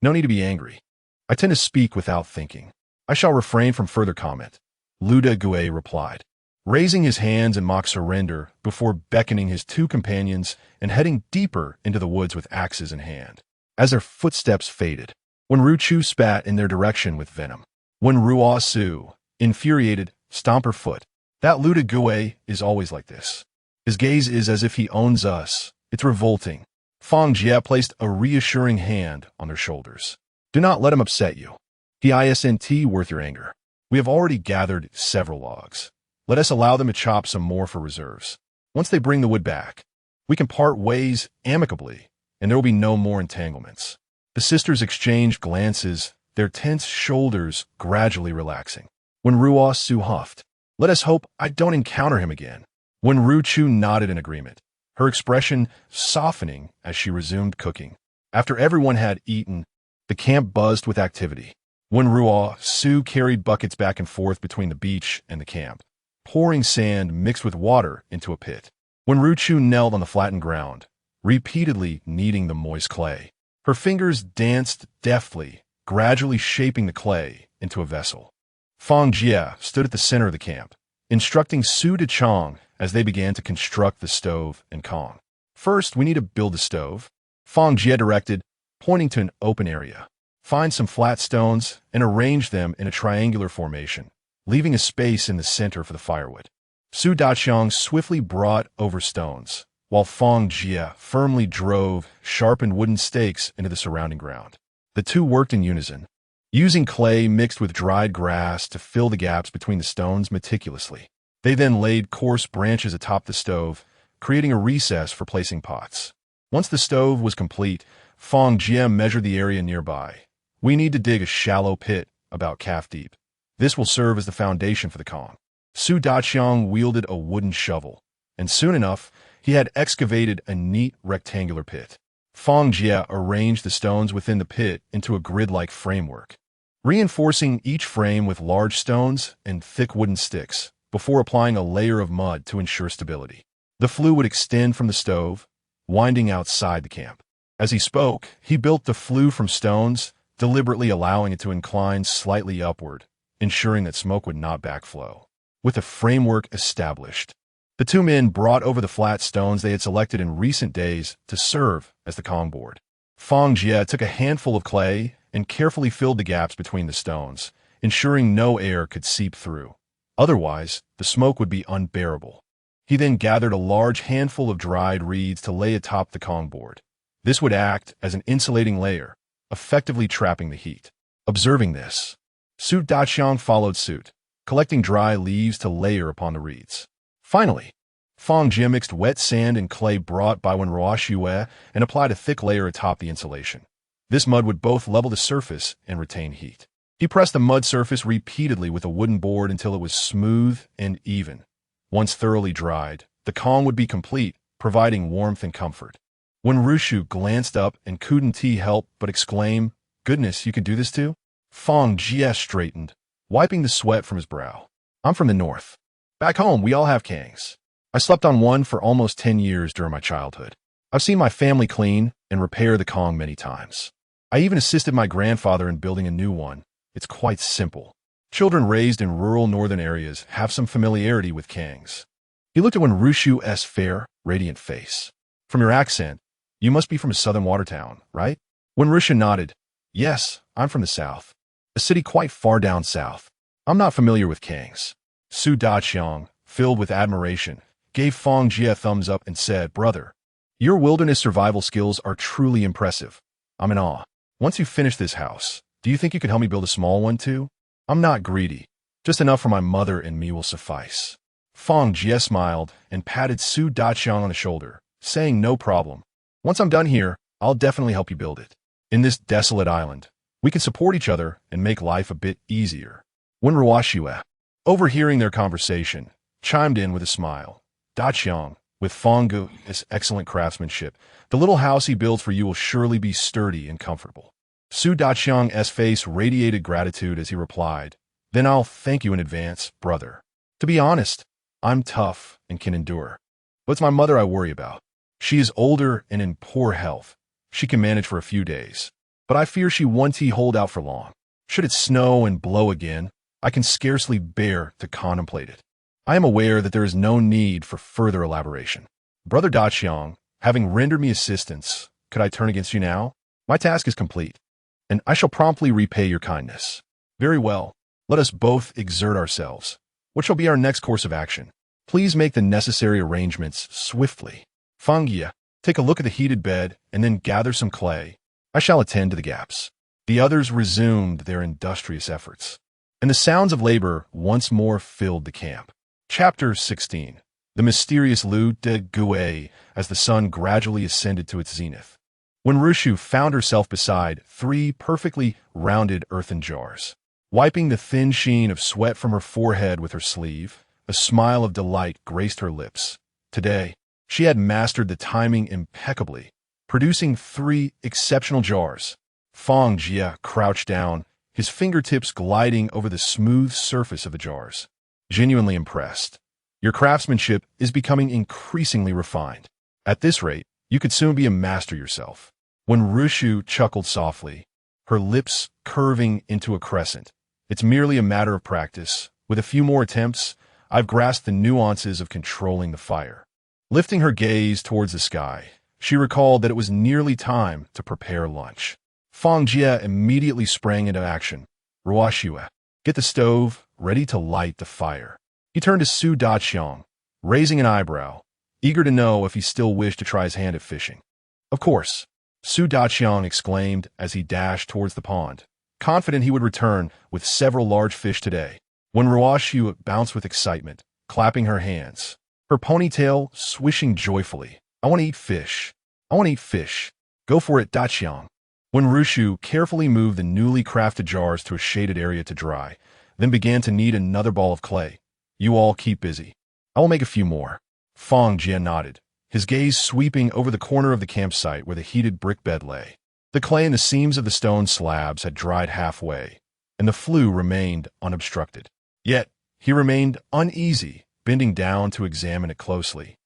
no need to be angry. I tend to speak without thinking. I shall refrain from further comment, Lu De Gui replied, raising his hands in mock surrender before beckoning his two companions and heading deeper into the woods with axes in hand. As their footsteps faded, when Ru Chu spat in their direction with venom, when Ruo Su, infuriated, stomped her foot, that Lu De Gui is always like this. His gaze is as if he owns us. It's revolting. Fang Jie placed a reassuring hand on their shoulders. Do not let him upset you. He isn't worth your anger. We have already gathered several logs. Let us allow them to chop some more for reserves. Once they bring the wood back, we can part ways amicably, and there will be no more entanglements. The sisters exchanged glances, their tense shoulders gradually relaxing. When Ruo Su huffed, let us hope I don't encounter him again. When Ru Chu nodded in agreement, her expression softening as she resumed cooking. After everyone had eaten, the camp buzzed with activity. When Ruo Su carried buckets back and forth between the beach and the camp, pouring sand mixed with water into a pit. When Ru Chu knelt on the flattened ground, repeatedly kneading the moist clay, her fingers danced deftly, gradually shaping the clay into a vessel. Fang Jie stood at the center of the camp, instructing Su De Chong as they began to construct the stove and Kong. First, we need to build the stove, Fang Jie directed, pointing to an open area. Find some flat stones and arrange them in a triangular formation, leaving a space in the center for the firewood. Su Daqiang swiftly brought over stones, while Fang Jie firmly drove sharpened wooden stakes into the surrounding ground. The two worked in unison, using clay mixed with dried grass to fill the gaps between the stones meticulously. They then laid coarse branches atop the stove, creating a recess for placing pots. Once the stove was complete, Fang Jie measured the area nearby. We need to dig a shallow pit, about calf deep. This will serve as the foundation for the Kong. Su Daqiang wielded a wooden shovel, and soon enough, he had excavated a neat rectangular pit. Fang Jie arranged the stones within the pit into a grid-like framework, reinforcing each frame with large stones and thick wooden sticks, before applying a layer of mud to ensure stability. The flue would extend from the stove, winding outside the camp. As he spoke, he built the flue from stones, deliberately allowing it to incline slightly upward, ensuring that smoke would not backflow. With the framework established, the two men brought over the flat stones they had selected in recent days to serve as the Kong board. Fang Jie took a handful of clay and carefully filled the gaps between the stones, ensuring no air could seep through. Otherwise, the smoke would be unbearable. He then gathered a large handful of dried reeds to lay atop the Kong board. This would act as an insulating layer, effectively trapping the heat. Observing this, Su Daqiang followed suit, collecting dry leaves to layer upon the reeds. Finally, Fang Jie mixed wet sand and clay brought by Wen Ruo and applied a thick layer atop the insulation. This mud would both level the surface and retain heat. He pressed the mud surface repeatedly with a wooden board until it was smooth and even. Once thoroughly dried, the Kong would be complete, providing warmth and comfort. When Rushu glanced up and couldn't help but exclaim, "Goodness, you can do this too?" Fang Jie straightened, wiping the sweat from his brow. "I'm from the north. Back home, we all have Kangs. I slept on one for almost 10 years during my childhood. I've seen my family clean and repair the Kong many times. I even assisted my grandfather in building a new one. It's quite simple. Children raised in rural northern areas have some familiarity with Kangs." He looked at Wen Rushu's fair, radiant face. "From your accent, you must be from a southern water town, right?" Wen Rushu nodded, Yes, I'm from the south. A city quite far down south. I'm not familiar with kings. Su Daqiang, filled with admiration, gave Fang Jie a thumbs up and said, Brother, your wilderness survival skills are truly impressive. I'm in awe. Once you finish this house, do you think you could help me build a small one too? I'm not greedy. Just enough for my mother and me will suffice. Fang Jie smiled and patted Su Daqiang on the shoulder, saying no problem. Once I'm done here, I'll definitely help you build it. In this desolate island, we can support each other and make life a bit easier. When Ruoxue, overhearing their conversation, chimed in with a smile. Daqiang, with Fang Jie's excellent craftsmanship, the little house he builds for you will surely be sturdy and comfortable. Su Daqiang's face radiated gratitude as he replied, Then I'll thank you in advance, brother. To be honest, I'm tough and can endure. But it's my mother I worry about. She is older and in poor health. She can manage for a few days, but I fear she won't hold out for long. Should it snow and blow again, I can scarcely bear to contemplate it. I am aware that there is no need for further elaboration. Brother Daqiang, having rendered me assistance, could I turn against you now? My task is complete, and I shall promptly repay your kindness. Very well. Let us both exert ourselves. What shall be our next course of action? Please make the necessary arrangements swiftly. Fang Jie, take a look at the heated bed and then gather some clay. I shall attend to the gaps. The others resumed their industrious efforts, and the sounds of labor once more filled the camp. Chapter 16. The mysterious Lu de Gue as the sun gradually ascended to its zenith. When Rushu found herself beside 3 perfectly rounded earthen jars. Wiping the thin sheen of sweat from her forehead with her sleeve, a smile of delight graced her lips. Today, she had mastered the timing impeccably, producing 3 exceptional jars. Fang Jie crouched down, his fingertips gliding over the smooth surface of the jars. Genuinely impressed. Your craftsmanship is becoming increasingly refined. At this rate, you could soon be a master yourself. When Rushu chuckled softly, her lips curving into a crescent, it's merely a matter of practice. With a few more attempts, I've grasped the nuances of controlling the fire. Lifting her gaze towards the sky, she recalled that it was nearly time to prepare lunch. Fang Jie immediately sprang into action. Ruoxue, get the stove ready to light the fire. He turned to Su Daqiang, raising an eyebrow, eager to know if he still wished to try his hand at fishing. Of course, Su Daqiang exclaimed as he dashed towards the pond, confident he would return with several large fish today. When Ruoxue bounced with excitement, clapping her hands, her ponytail swishing joyfully. I want to eat fish. I want to eat fish. Go for it, Daqiang. When Rushu carefully moved the newly crafted jars to a shaded area to dry, then began to knead another ball of clay. You all keep busy. I will make a few more. Fang Jie nodded, his gaze sweeping over the corner of the campsite where the heated brick bed lay. The clay in the seams of the stone slabs had dried halfway, and the flue remained unobstructed. Yet, he remained uneasy, bending down to examine it closely,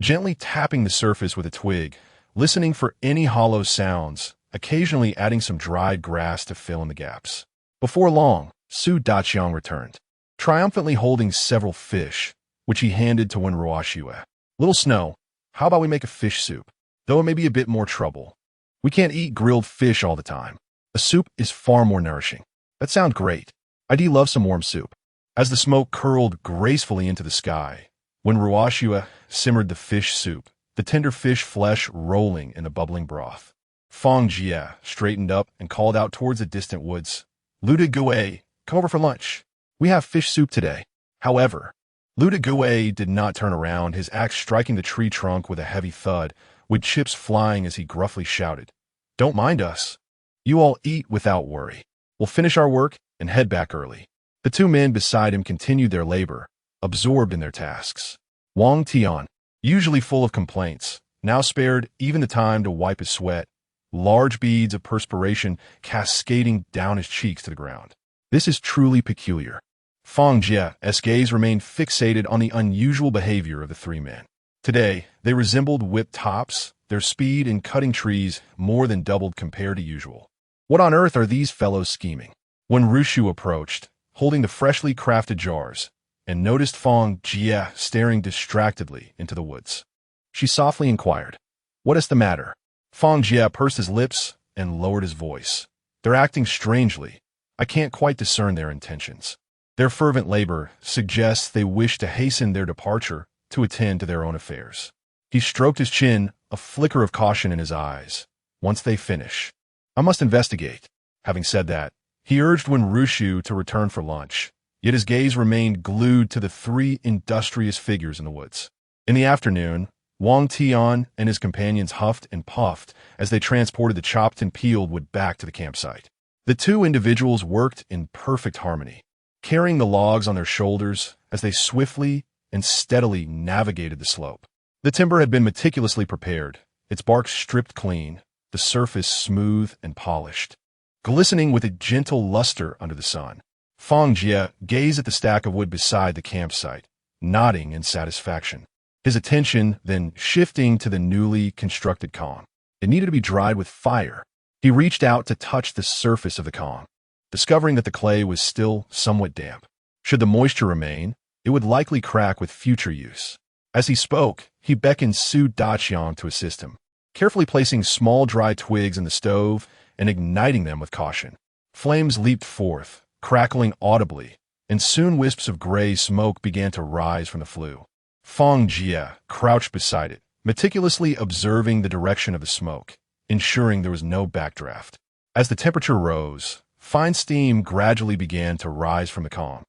gently tapping the surface with a twig, listening for any hollow sounds, occasionally adding some dried grass to fill in the gaps. Before long, Su Daqiang returned, triumphantly holding several fish, which he handed to Wen Ruoxue. Little Snow, how about we make a fish soup? Though it may be a bit more trouble. We can't eat grilled fish all the time. A soup is far more nourishing. That sounds great. I do love some warm soup. As the smoke curled gracefully into the sky, when Ruoxue simmered the fish soup, the tender fish flesh rolling in the bubbling broth, Fang Jie straightened up and called out towards the distant woods. Lu de Gue, come over for lunch. We have fish soup today. However, Lu de Gue did not turn around, his axe striking the tree trunk with a heavy thud, with chips flying as he gruffly shouted, Don't mind us. You all eat without worry. We'll finish our work and head back early. The 2 men beside him continued their labor, absorbed in their tasks. Wang Tian, usually full of complaints, now spared even the time to wipe his sweat, large beads of perspiration cascading down his cheeks to the ground. This is truly peculiar. Fang Jie's gaze remained fixated on the unusual behavior of the 3 men. Today, they resembled whipped tops, their speed in cutting trees more than doubled compared to usual. What on earth are these fellows scheming? When Rushu approached, holding the freshly crafted jars, and noticed Fang Jie staring distractedly into the woods, she softly inquired, What is the matter? Fang Jie pursed his lips and lowered his voice. They're acting strangely. I can't quite discern their intentions. Their fervent labor suggests they wish to hasten their departure to attend to their own affairs. He stroked his chin, a flicker of caution in his eyes. Once they finish, I must investigate. Having said that, he urged Wen Rushu to return for lunch, yet his gaze remained glued to the three industrious figures in the woods. In the afternoon, Wang Tian and his companions huffed and puffed as they transported the chopped and peeled wood back to the campsite. The two individuals worked in perfect harmony, carrying the logs on their shoulders as they swiftly and steadily navigated the slope. The timber had been meticulously prepared, its bark stripped clean, the surface smooth and polished, glistening with a gentle luster under the sun. Fang Jie gazed at the stack of wood beside the campsite, nodding in satisfaction. His attention then shifting to the newly constructed Kong. It needed to be dried with fire. He reached out to touch the surface of the Kong, discovering that the clay was still somewhat damp. Should the moisture remain, it would likely crack with future use. As he spoke, he beckoned Su Daqiang to assist him, carefully placing small dry twigs in the stove and igniting them with caution. Flames leaped forth, crackling audibly, and soon wisps of gray smoke began to rise from the flue. Fang Jie crouched beside it, meticulously observing the direction of the smoke, ensuring there was no backdraft. As the temperature rose, fine steam gradually began to rise from the Kong,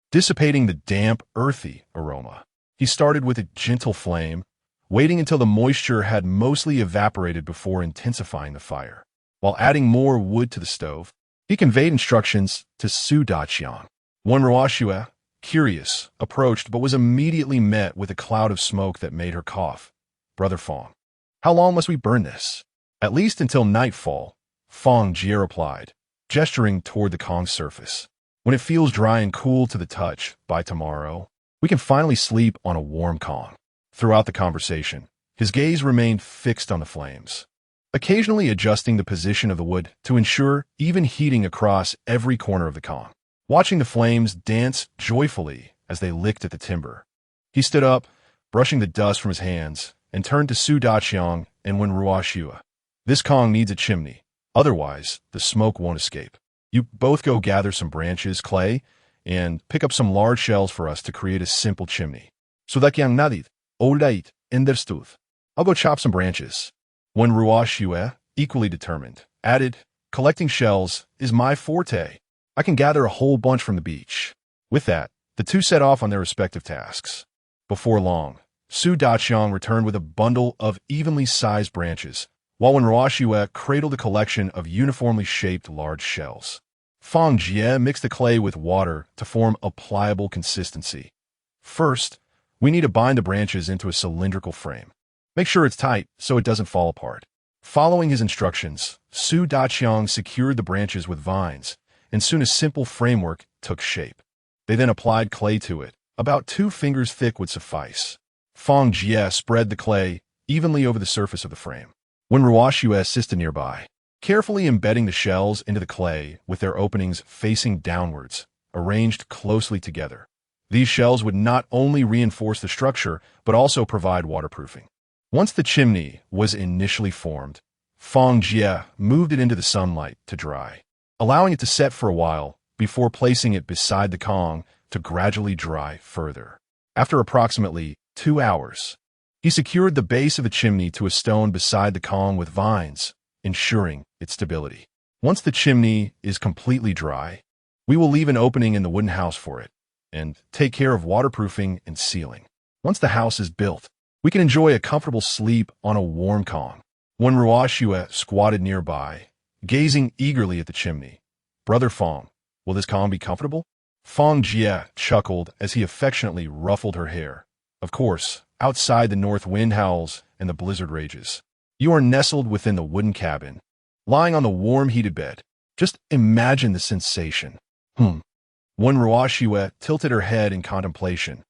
dissipating the damp, earthy aroma. He started with a gentle flame, waiting until the moisture had mostly evaporated before intensifying the fire. While adding more wood to the stove, he conveyed instructions to Su Daqiang. Wen Ruoxue, curious, approached but was immediately met with a cloud of smoke that made her cough. "Brother Fang, how long must we burn this?" "At least until nightfall," Fang Jie replied, gesturing toward the Kong's surface. "When it feels dry and cool to the touch, by tomorrow, we can finally sleep on a warm Kong." Throughout the conversation, his gaze remained fixed on the flames, occasionally adjusting the position of the wood to ensure even heating across every corner of the Kong. Watching the flames dance joyfully as they licked at the timber, he stood up, brushing the dust from his hands, and turned to Su Daqiang and Wen Ruoxue. "This Kong needs a chimney, otherwise the smoke won't escape. You both go gather some branches, clay, and pick up some large shells for us to create a simple chimney." "Su Daqiang nadid, oldait, understood. I'll go chop some branches." Wen Ruoxue, equally determined, added, "Collecting shells is my forte. I can gather a whole bunch from the beach." With that, the two set off on their respective tasks. Before long, Su Daqiang returned with a bundle of evenly sized branches, while Wen Ruoxue cradled a collection of uniformly shaped large shells. Fang Jie mixed the clay with water to form a pliable consistency. "First, we need to bind the branches into a cylindrical frame. Make sure it's tight so it doesn't fall apart." Following his instructions, Su Daqiang secured the branches with vines, and soon a simple framework took shape. They then applied clay to it. About 2 fingers thick would suffice. Fang Jie spread the clay evenly over the surface of the frame. Wen Ruoxue assisted nearby, carefully embedding the shells into the clay with their openings facing downwards, arranged closely together. These shells would not only reinforce the structure, but also provide waterproofing. Once the chimney was initially formed, Fang Jie moved it into the sunlight to dry, allowing it to set for a while before placing it beside the Kong to gradually dry further. After approximately 2 hours, he secured the base of the chimney to a stone beside the Kong with vines, ensuring its stability. Once the chimney is completely dry, we will leave an opening in the wooden house for it, and take care of waterproofing and sealing. Once the house is built, we can enjoy a comfortable sleep on a warm Kong. Wen Ruoxue squatted nearby, gazing eagerly at the chimney. "Brother Fang, will this Kong be comfortable?" Fang Jie chuckled as he affectionately ruffled her hair. "Of course, outside the north wind howls and the blizzard rages. You are nestled within the wooden cabin, lying on the warm heated bed. Just imagine the sensation." Wen Ruoxue tilted her head in contemplation.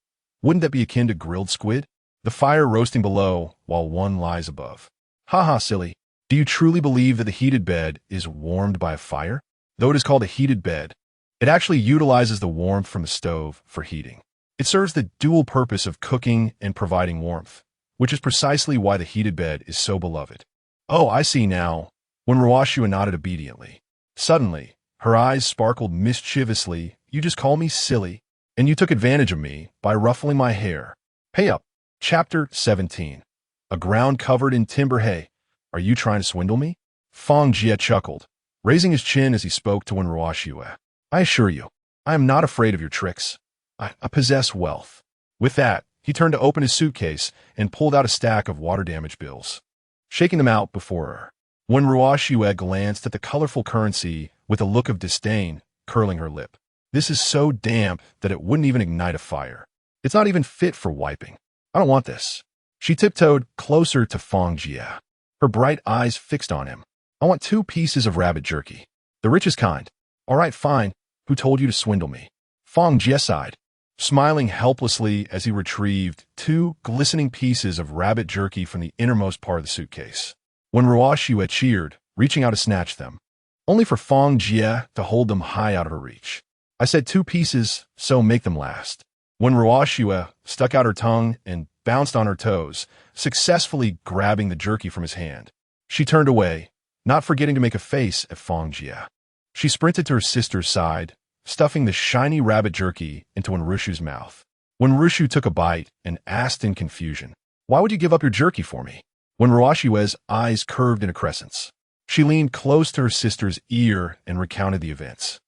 "Wouldn't that be akin to grilled squid? The fire roasting below while one lies above." "Haha, silly. Do you truly believe that the heated bed is warmed by a fire? Though it is called a heated bed, it actually utilizes the warmth from the stove for heating. It serves the dual purpose of cooking and providing warmth, which is precisely why the heated bed is so beloved." "Oh, I see now." Wen Ruoxue nodded obediently. Suddenly, her eyes sparkled mischievously. You just call me silly, and you took advantage of me by ruffling my hair. Pay up. Chapter 17. A ground covered in timber hay. Are you trying to swindle me? Fang Jie chuckled, raising his chin as he spoke to Wenruoshue. I assure you, I am not afraid of your tricks. I possess wealth. With that, he turned to open his suitcase and pulled out a stack of water damage bills, shaking them out before her. Wenruoshue glanced at the colorful currency with a look of disdain, curling her lip. This is so damp that it wouldn't even ignite a fire. It's not even fit for wiping. I don't want this. She tiptoed closer to Fang Jie, her bright eyes fixed on him. I want 2 pieces of rabbit jerky. The richest kind. All right, fine. Who told you to swindle me? Fang Jie sighed, smiling helplessly as he retrieved 2 glistening pieces of rabbit jerky from the innermost part of the suitcase. Wenruoshue cheered, reaching out to snatch them, only for Fang Jie to hold them high out of her reach. I said 2 pieces, so make them last. Wenruoshue stuck out her tongue and bounced on her toes, successfully grabbing the jerky from his hand. She turned away, not forgetting to make a face at Fang Jie. She sprinted to her sister's side, stuffing the shiny rabbit jerky into Wenrushu's mouth. Wenrushu took a bite and asked in confusion, "Why would you give up your jerky for me?" Wenruoshue's eyes curved in a crescent. She leaned close to her sister's ear and recounted the events.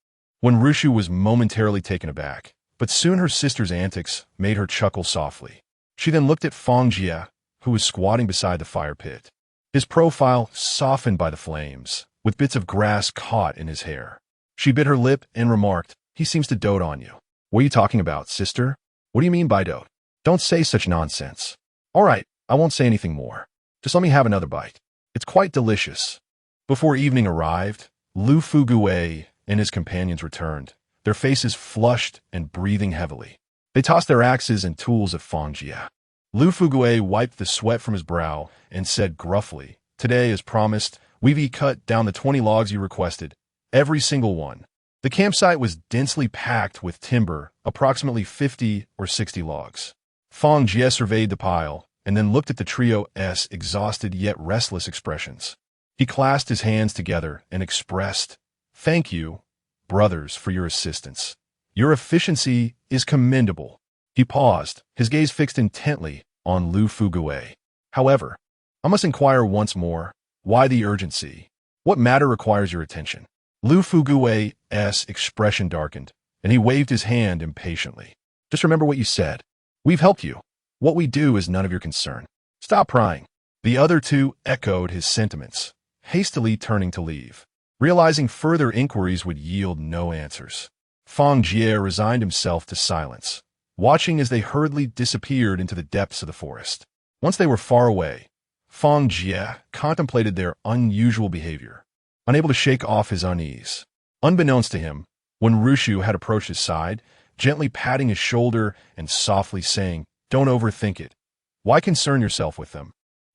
Wenrushu was momentarily taken aback, but soon her sister's antics made her chuckle softly. She then looked at Fang Jie, who was squatting beside the fire pit, his profile softened by the flames, with bits of grass caught in his hair. She bit her lip and remarked, "He seems to dote on you." "What are you talking about, sister? What do you mean by dote? Don't say such nonsense." "All right, I won't say anything more. Just let me have another bite. It's quite delicious." Before evening arrived, Lu Fugue and his companions returned, their faces flushed and breathing heavily. They tossed their axes and tools at Fang Jie. Lu Fugue wiped the sweat from his brow and said gruffly, "Today, as promised, we've cut down the 20 logs you requested, every single one." The campsite was densely packed with timber, approximately 50 or 60 logs. Fang Jie surveyed the pile and then looked at the trio's exhausted yet restless expressions. He clasped his hands together and expressed, "Thank you, brothers, for your assistance. Your efficiency is commendable." He paused, his gaze fixed intently on Lu Fugue. "However, I must inquire once more, why the urgency? What matter requires your attention?" Lu Fugue's expression darkened, and he waved his hand impatiently. "Just remember what you said. We've helped you. What we do is none of your concern. Stop prying." The other 2 echoed his sentiments, hastily turning to leave, realizing further inquiries would yield no answers. Fang Jie resigned himself to silence, watching as they hurriedly disappeared into the depths of the forest. Once they were far away, Fang Jie contemplated their unusual behavior, unable to shake off his unease. Unbeknownst to him, Wenrushu had approached his side, gently patting his shoulder and softly saying, "Don't overthink it. Why concern yourself with them?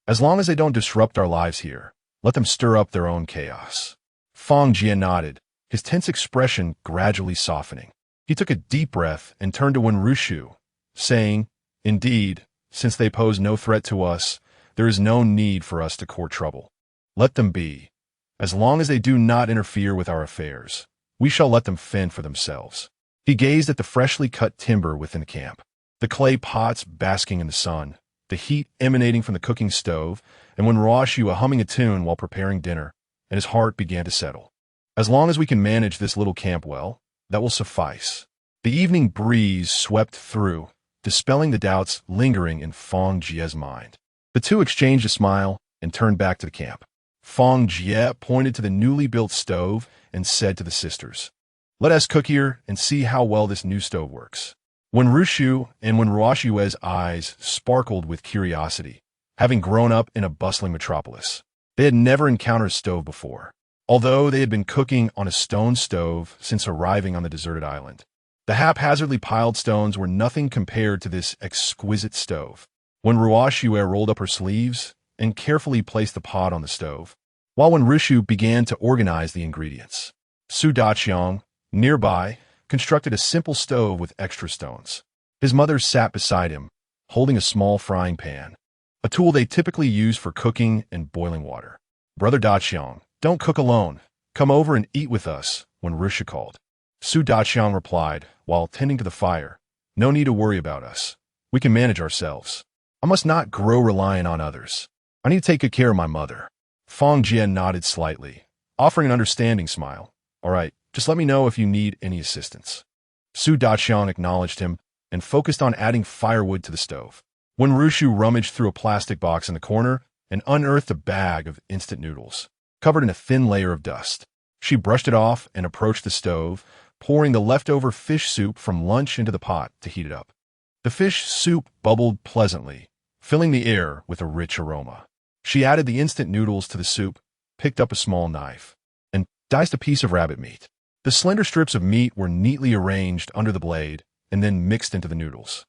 As long as they don't disrupt our lives here, let them stir up their own chaos." Fang Jie nodded, his tense expression gradually softening. He took a deep breath and turned to Wenrushu, saying, "Indeed, since they pose no threat to us, there is no need for us to court trouble. Let them be. As long as they do not interfere with our affairs, we shall let them fend for themselves." He gazed at the freshly cut timber within the camp, the clay pots basking in the sun, the heat emanating from the cooking stove, and Wenruoshue humming a tune while preparing dinner, and his heart began to settle. As long as we can manage this little camp well, that will suffice. The evening breeze swept through, dispelling the doubts lingering in Fang Jie's mind. The 2 exchanged a smile and turned back to the camp. Fang Jie pointed to the newly built stove and said to the sisters, "Let us cook here and see how well this new stove works." Wenrushu and Wenruoshue's eyes sparkled with curiosity, having grown up in a bustling metropolis. They had never encountered a stove before, although they had been cooking on a stone stove since arriving on the deserted island. The haphazardly piled stones were nothing compared to this exquisite stove. Wenruoshue rolled up her sleeves and carefully placed the pot on the stove, while Wenrushu began to organize the ingredients. Su Daqiang, nearby, constructed a simple stove with extra stones. His mother sat beside him, holding a small frying pan, a tool they typically use for cooking and boiling water. "Brother Daqiang, don't cook alone. Come over and eat with us, Wen Rushu called. Su Daqiang replied, while tending to the fire. No need to worry about us. We can manage ourselves. I must not grow reliant on others. I need to take good care of my mother. Fang Jie nodded slightly, offering an understanding smile. All right, just let me know if you need any assistance. Su Daqiang acknowledged him and focused on adding firewood to the stove. Wen Rushu rummaged through a plastic box in the corner and unearthed a bag of instant noodles, covered in a thin layer of dust. She brushed it off and approached the stove, pouring the leftover fish soup from lunch into the pot to heat it up. The fish soup bubbled pleasantly, filling the air with a rich aroma. She added the instant noodles to the soup, picked up a small knife, and diced a piece of rabbit meat. The slender strips of meat were neatly arranged under the blade and then mixed into the noodles.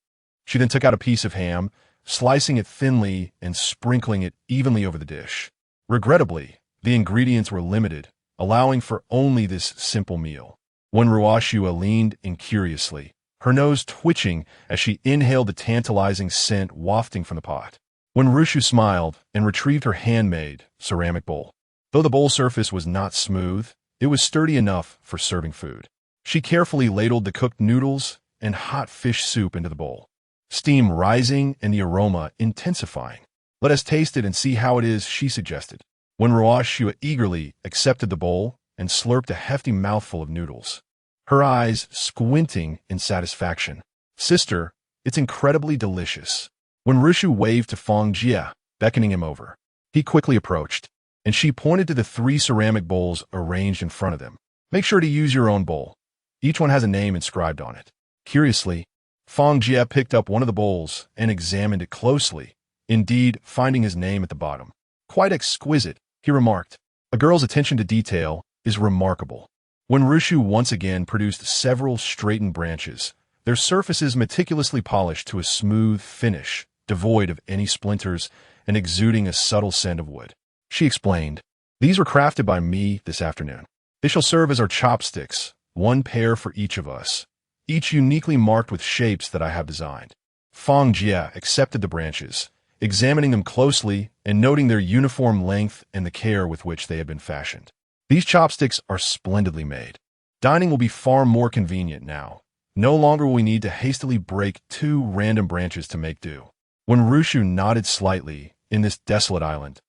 She then took out a piece of ham, slicing it thinly and sprinkling it evenly over the dish. Regrettably, the ingredients were limited, allowing for only this simple meal. Wen Ruoxua leaned in curiously, her nose twitching as she inhaled the tantalizing scent wafting from the pot. Wen Rushu smiled and retrieved her handmade ceramic bowl. Though the bowl surface was not smooth, it was sturdy enough for serving food. She carefully ladled the cooked noodles and hot fish soup into the bowl, steam rising and the aroma intensifying. Let us taste it and see how it is, she suggested. Wen Ruoxua eagerly accepted the bowl and slurped a hefty mouthful of noodles, her eyes squinting in satisfaction. Sister, it's incredibly delicious. Wen Rushu waved to Fang Jie, beckoning him over. He quickly approached, and she pointed to the 3 ceramic bowls arranged in front of them. Make sure to use your own bowl. Each one has a name inscribed on it. Curiously, Fang Jie picked up one of the bowls and examined it closely, indeed finding his name at the bottom. Quite exquisite, he remarked. A girl's attention to detail is remarkable. Wen Rushu once again produced several straightened branches, their surfaces meticulously polished to a smooth finish, devoid of any splinters and exuding a subtle scent of wood. She explained, these were crafted by me this afternoon. They shall serve as our chopsticks, 1 pair for each of us, each uniquely marked with shapes that I have designed. Fang Jie accepted the branches, examining them closely and noting their uniform length and the care with which they had been fashioned. These chopsticks are splendidly made. Dining will be far more convenient now. No longer will we need to hastily break 2 random branches to make do. Wen Rushu nodded slightly in this desolate island.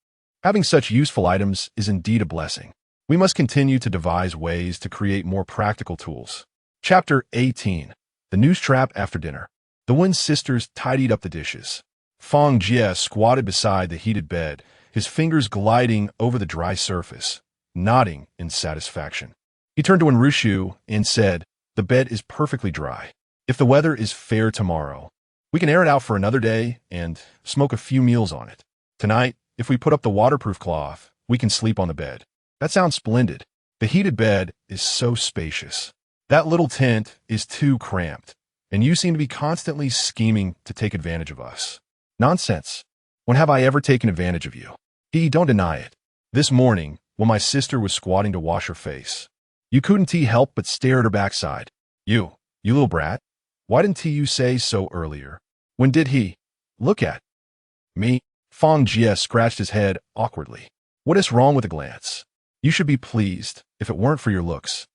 Having such useful items is indeed a blessing. We must continue to devise ways to create more practical tools. Chapter 18. The Noose Trap After Dinner. The Wen sisters tidied up the dishes. Fang Jie squatted beside the heated bed, his fingers gliding over the dry surface, nodding in satisfaction. He turned to Wen Rushu and said, the bed is perfectly dry. If the weather is fair tomorrow, we can air it out for another day and smoke a few meals on it. Tonight, if we put up the waterproof cloth, we can sleep on the bed. That sounds splendid. The heated bed is so spacious. That little tent is too cramped, and you seem to be constantly scheming to take advantage of us. Nonsense. When have I ever taken advantage of you? Don't deny it. This morning, when my sister was squatting to wash her face, you couldn't help but stare at her backside. You little brat. Why didn't you say so earlier? When did he? Look at me. Fang Jie scratched his head awkwardly. What is wrong with the glance? You should be pleased. If it weren't for your looks,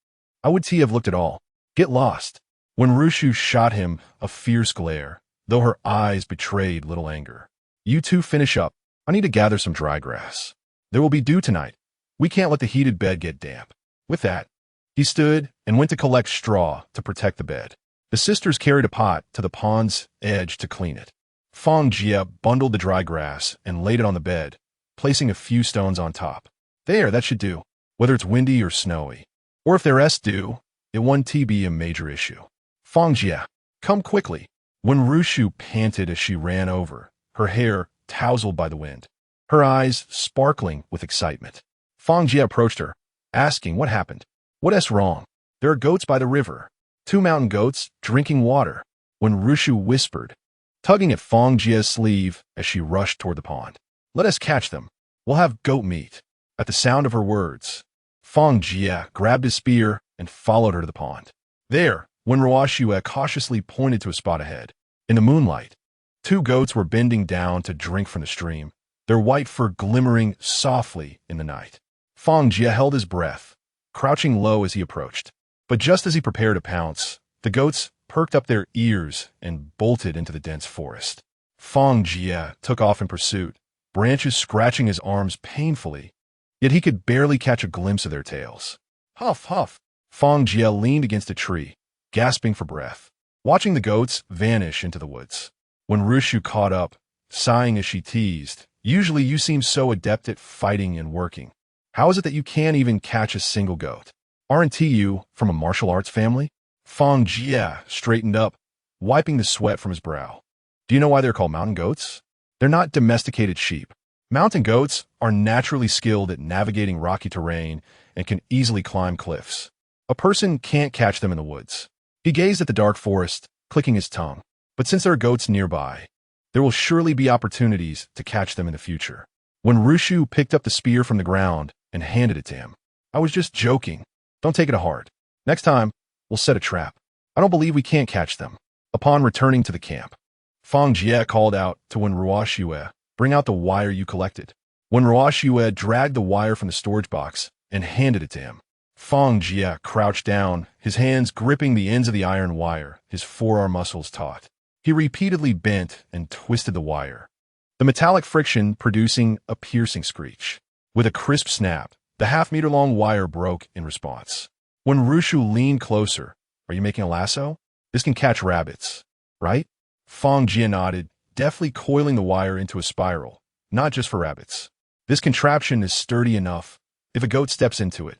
I would have looked at all. Get lost. Wen Rushu shot him a fierce glare, though her eyes betrayed little anger. You 2 finish up. I need to gather some dry grass. There will be dew tonight. We can't let the heated bed get damp. With that, he stood and went to collect straw to protect the bed. The sisters carried a pot to the pond's edge to clean it. Fang Jie bundled the dry grass and laid it on the bed, placing a few stones on top. There, that should do, whether it's windy or snowy. Or if there's dew, it won't be a major issue. Fang Jie, come quickly. Wen Rushu panted as she ran over, her hair tousled by the wind, her eyes sparkling with excitement. Fang Jie approached her, asking what happened. What's wrong? There are goats by the river. 2 mountain goats drinking water. Wen Rushu whispered, tugging at Fang Jie's sleeve as she rushed toward the pond. Let us catch them. We'll have goat meat. At the sound of her words, Fang Jie grabbed his spear and followed her to the pond. There, Wen Ruoxua cautiously pointed to a spot ahead. In the moonlight, 2 goats were bending down to drink from the stream, their white fur glimmering softly in the night. Fang Jie held his breath, crouching low as he approached. But just as he prepared to pounce, the goats perked up their ears and bolted into the dense forest. Fang Jie took off in pursuit, branches scratching his arms painfully, yet he could barely catch a glimpse of their tails. Huff, huff! Fang Jie leaned against a tree, gasping for breath, watching the goats vanish into the woods. When Rushu caught up, sighing as she teased, "Usually you seem so adept at fighting and working. How is it that you can't even catch a single goat? Aren't you from a martial arts family?" Fang Jie straightened up, wiping the sweat from his brow. "Do you know why they're called mountain goats? They're not domesticated sheep. Mountain goats are naturally skilled at navigating rocky terrain and can easily climb cliffs. A person can't catch them in the woods." He gazed at the dark forest, clicking his tongue. "But since there are goats nearby, there will surely be opportunities to catch them in the future." When Rushu picked up the spear from the ground and handed it to him, "I was just joking. Don't take it to heart. Next time, we'll set a trap. I don't believe we can't catch them." Upon returning to the camp, Fang Jie called out to Wen Ruoxue, "Bring out the wire you collected." When Ruoxue dragged the wire from the storage box and handed it to him, Fang Jie crouched down, his hands gripping the ends of the iron wire, his forearm muscles taut. He repeatedly bent and twisted the wire, the metallic friction producing a piercing screech. With a crisp snap, the half-meter-long wire broke in response. When Rushu leaned closer, "Are you making a lasso? This can catch rabbits, right?" Fang Jie nodded, deftly coiling the wire into a spiral, "Not just for rabbits. This contraption is sturdy enough. If a goat steps into it,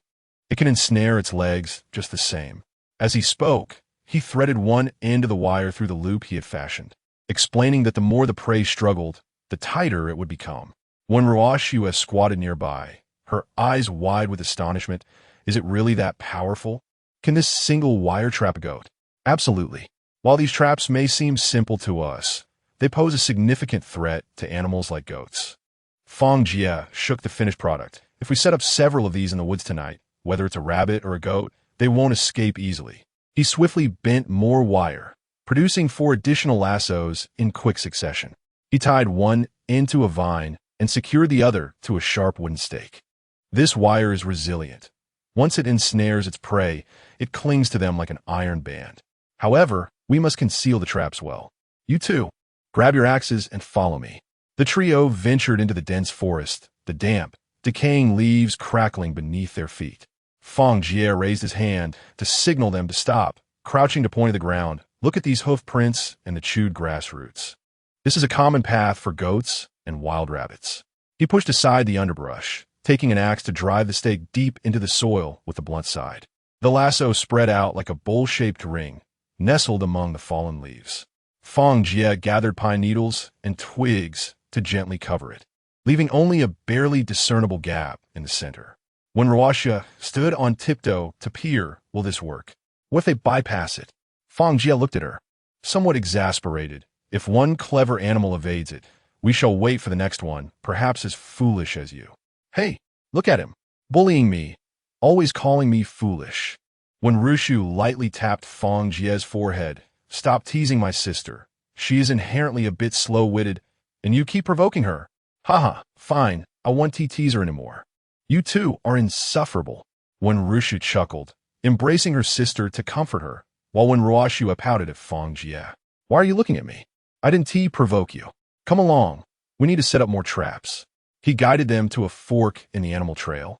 it can ensnare its legs just the same." As he spoke, he threaded one end of the wire through the loop he had fashioned, explaining that the more the prey struggled, the tighter it would become. When Ruoxue squatted nearby, her eyes wide with astonishment, "Is it really that powerful? Can this single wire trap a goat?" "Absolutely. While these traps may seem simple to us, they pose a significant threat to animals like goats." Fang Jie shook the finished product. "If we set up several of these in the woods tonight, whether it's a rabbit or a goat, they won't escape easily." He swiftly bent more wire, producing 4 additional lassos in quick succession. He tied one end to a vine and secured the other to a sharp wooden stake. This wire is resilient. Once it ensnares its prey, it clings to them like an iron band. However, we must conceal the traps well. You two, grab your axes and follow me. The trio ventured into the dense forest, the damp, decaying leaves crackling beneath their feet. Fang Jie raised his hand to signal them to stop, crouching to point at the ground. "Look at these hoof prints and the chewed grass roots. This is a common path for goats and wild rabbits." He pushed aside the underbrush, taking an axe to drive the stake deep into the soil with the blunt side. The lasso spread out like a bowl-shaped ring, nestled among the fallen leaves. Fang Jie gathered pine needles and twigs to gently cover it, leaving only a barely discernible gap in the center. When Ruoxue stood on tiptoe to peer, "Will this work? What if they bypass it?" Fang Jie looked at her, somewhat exasperated. "If one clever animal evades it, we shall wait for the next one, perhaps as foolish as you." "Hey, look at him, bullying me, always calling me foolish." When Rushu lightly tapped Fang Jie's forehead, "Stop teasing my sister. She is inherently a bit slow-witted, and you keep provoking her." "Haha, fine, I won't tease her anymore. You two are insufferable." When Rushu chuckled, embracing her sister to comfort her, while when Ruoxue pouted at Fang Jie, "Why are you looking at me? I didn't provoke you. Come along, we need to set up more traps." He guided them to a fork in the animal trail,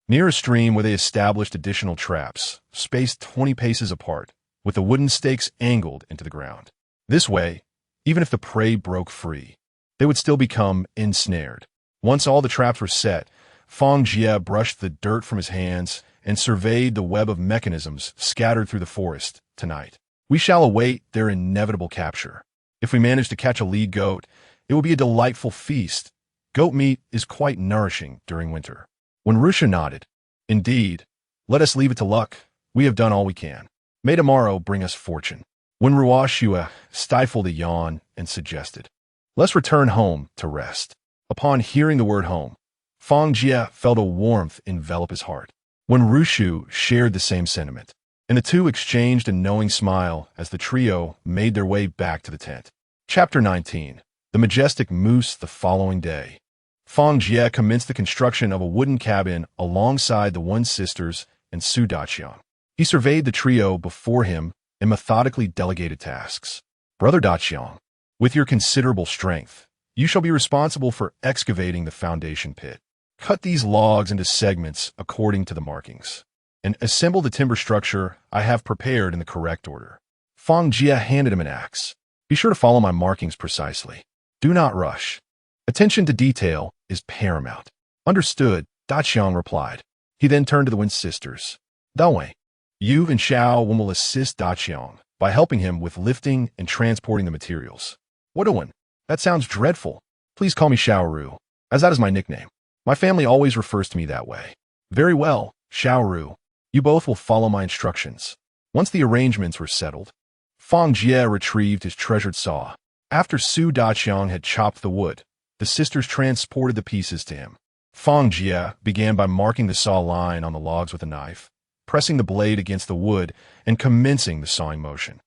near a stream where they established additional traps, spaced 20 paces apart, with the wooden stakes angled into the ground. This way, even if the prey broke free, they would still become ensnared. Once all the traps were set, Fang Jie brushed the dirt from his hands and surveyed the web of mechanisms scattered through the forest. "Tonight, we shall await their inevitable capture. If we manage to catch a lead goat, it will be a delightful feast. Goat meat is quite nourishing during winter." When Rusha nodded, "Indeed, let us leave it to luck. We have done all we can. May tomorrow bring us fortune." When Ruoxue stifled a yawn and suggested, "Let's return home to rest." Upon hearing the word home, Fang Jie felt a warmth envelop his heart. When Rushu shared the same sentiment, and the two exchanged a knowing smile as the trio made their way back to the tent. Chapter 19. The Majestic Moose the following day. Fang Jie commenced the construction of a wooden cabin alongside the One Sisters and Su Daqiang. He surveyed the trio before him and methodically delegated tasks. Brother Daqiang, with your considerable strength, you shall be responsible for excavating the foundation pit. Cut these logs into segments according to the markings, and assemble the timber structure I have prepared in the correct order. Fang Jie handed him an axe. Be sure to follow my markings precisely. Do not rush. Attention to detail is paramount. Understood, Daqiang replied. He then turned to the Wen sisters. Dawei, you and Xiao Wen will assist Daqiang by helping him with lifting and transporting the materials. Wen, that sounds dreadful. Please call me Xiao Ru, as that is my nickname. My family always refers to me that way. Very well, Xiao Ru. You both will follow my instructions. Once the arrangements were settled, Fang Jie retrieved his treasured saw. After Su Daqiang had chopped the wood, the sisters transported the pieces to him. Fang Jie began by marking the saw line on the logs with a knife, pressing the blade against the wood and commencing the sawing motion.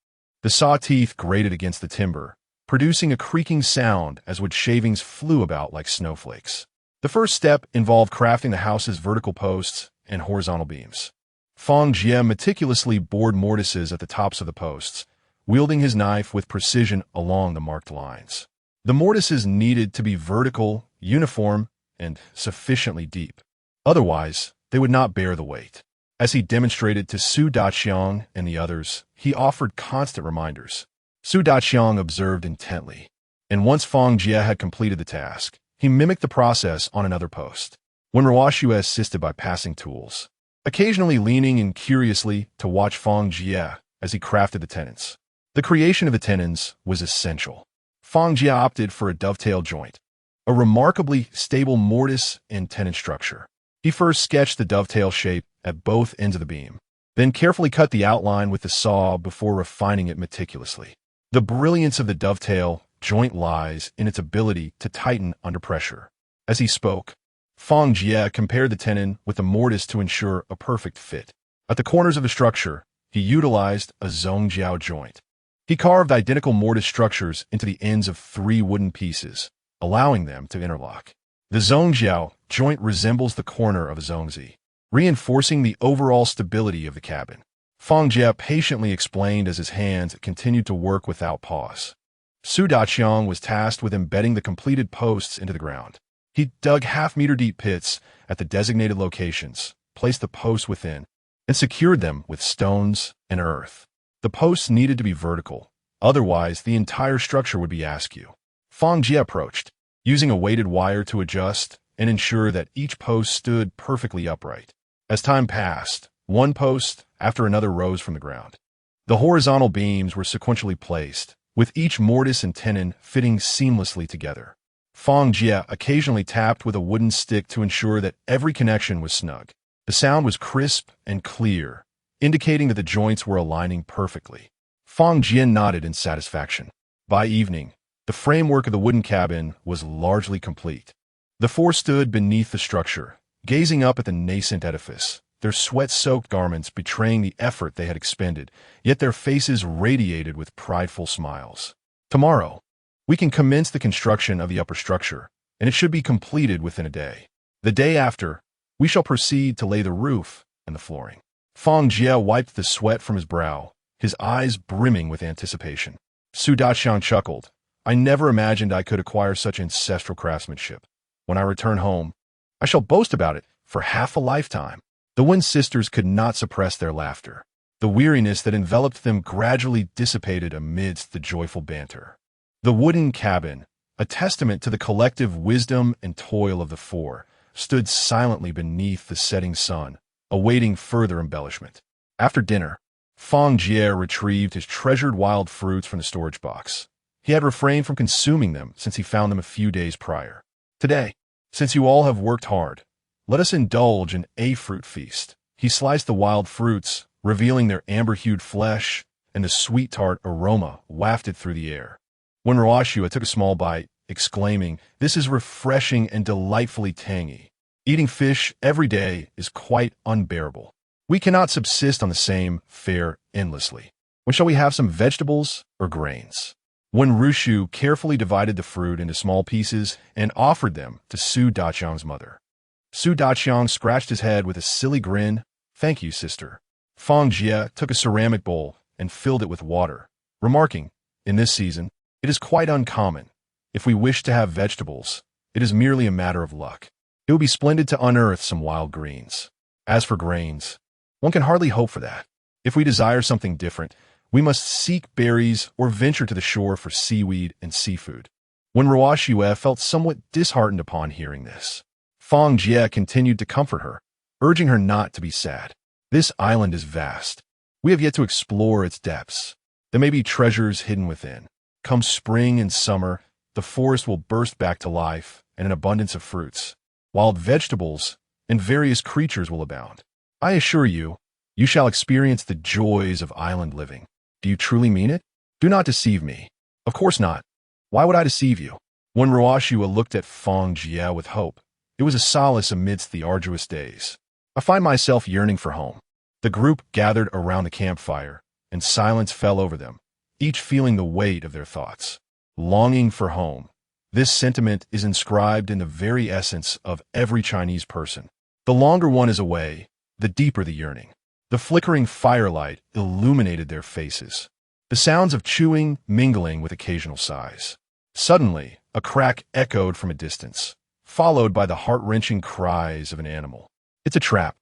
The saw teeth grated against the timber, producing a creaking sound as wood shavings flew about like snowflakes. The first step involved crafting the house's vertical posts and horizontal beams. Fang Jie meticulously bored mortises at the tops of the posts, wielding his knife with precision along the marked lines. The mortises needed to be vertical, uniform, and sufficiently deep. Otherwise, they would not bear the weight. As he demonstrated to Su Daqiang and the others, he offered constant reminders. Su Daqiang observed intently, and once Fang Jie had completed the task, he mimicked the process on another post. Wen Ruoxue assisted by passing tools, occasionally leaning in curiously to watch Fang Jie as he crafted the tenons. The creation of the tenons was essential. Fang Jie opted for a dovetail joint, a remarkably stable mortise and tenon structure. He first sketched the dovetail shape at both ends of the beam, then carefully cut the outline with the saw before refining it meticulously. The brilliance of the dovetail joint lies in its ability to tighten under pressure. As he spoke, Fang Jie compared the tenon with the mortise to ensure a perfect fit. At the corners of the structure, he utilized a zongjiao joint. He carved identical mortise structures into the ends of 3 wooden pieces, allowing them to interlock. The zongjiao joint resembles the corner of a zongzi, reinforcing the overall stability of the cabin. Fang Jie patiently explained as his hands continued to work without pause. Su Daqiang was tasked with embedding the completed posts into the ground. He dug half-meter deep pits at the designated locations, placed the posts within, and secured them with stones and earth. The posts needed to be vertical, otherwise the entire structure would be askew. Fang Jie approached, using a weighted wire to adjust and ensure that each post stood perfectly upright. As time passed, one post after another rose from the ground. The horizontal beams were sequentially placed, with each mortise and tenon fitting seamlessly together. Fang Jie occasionally tapped with a wooden stick to ensure that every connection was snug. The sound was crisp and clear, indicating that the joints were aligning perfectly. Fang Jie nodded in satisfaction. By evening, the framework of the wooden cabin was largely complete. The 4 stood beneath the structure, gazing up at the nascent edifice, their sweat-soaked garments betraying the effort they had expended, yet their faces radiated with prideful smiles. Tomorrow, we can commence the construction of the upper structure, and it should be completed within a day. The day after, we shall proceed to lay the roof and the flooring. Fang Jie wiped the sweat from his brow, his eyes brimming with anticipation. Su Daqiang chuckled. I never imagined I could acquire such ancestral craftsmanship. When I return home, I shall boast about it for half a lifetime. The Wen sisters could not suppress their laughter. The weariness that enveloped them gradually dissipated amidst the joyful banter. The wooden cabin, a testament to the collective wisdom and toil of the 4, stood silently beneath the setting sun, awaiting further embellishment. After dinner, Fang Jie retrieved his treasured wild fruits from the storage box. He had refrained from consuming them since he found them a few days prior. Today, since you all have worked hard, let us indulge in a fruit feast. He sliced the wild fruits, revealing their amber-hued flesh, and the sweet tart aroma wafted through the air. When Ruoxue took a small bite, exclaiming, "This is refreshing and delightfully tangy. Eating fish every day is quite unbearable. We cannot subsist on the same fare endlessly. When shall we have some vegetables or grains?" When Ruoxue carefully divided the fruit into small pieces and offered them to Su Daqiang's mother. Su Daqiang scratched his head with a silly grin, "Thank you, sister." Fang Jie took a ceramic bowl and filled it with water, remarking, "In this season, it is quite uncommon. If we wish to have vegetables, it is merely a matter of luck. It would be splendid to unearth some wild greens. As for grains, one can hardly hope for that. If we desire something different, we must seek berries or venture to the shore for seaweed and seafood." When Ruoxue felt somewhat disheartened upon hearing this, Fang Jie continued to comfort her, urging her not to be sad. "This island is vast. We have yet to explore its depths. There may be treasures hidden within. Come spring and summer, the forest will burst back to life and an abundance of fruits. Wild vegetables and various creatures will abound. I assure you, you shall experience the joys of island living." "Do you truly mean it? Do not deceive me." "Of course not. Why would I deceive you?" When Ruoxue looked at Fang Jie with hope, it was a solace amidst the arduous days. "I find myself yearning for home." The group gathered around the campfire, and silence fell over them, each feeling the weight of their thoughts. Longing for home. This sentiment is inscribed in the very essence of every Chinese person. The longer one is away, the deeper the yearning. The flickering firelight illuminated their faces, the sounds of chewing mingling with occasional sighs. Suddenly, a crack echoed from a distance, followed by the heart-wrenching cries of an animal. "It's a trap.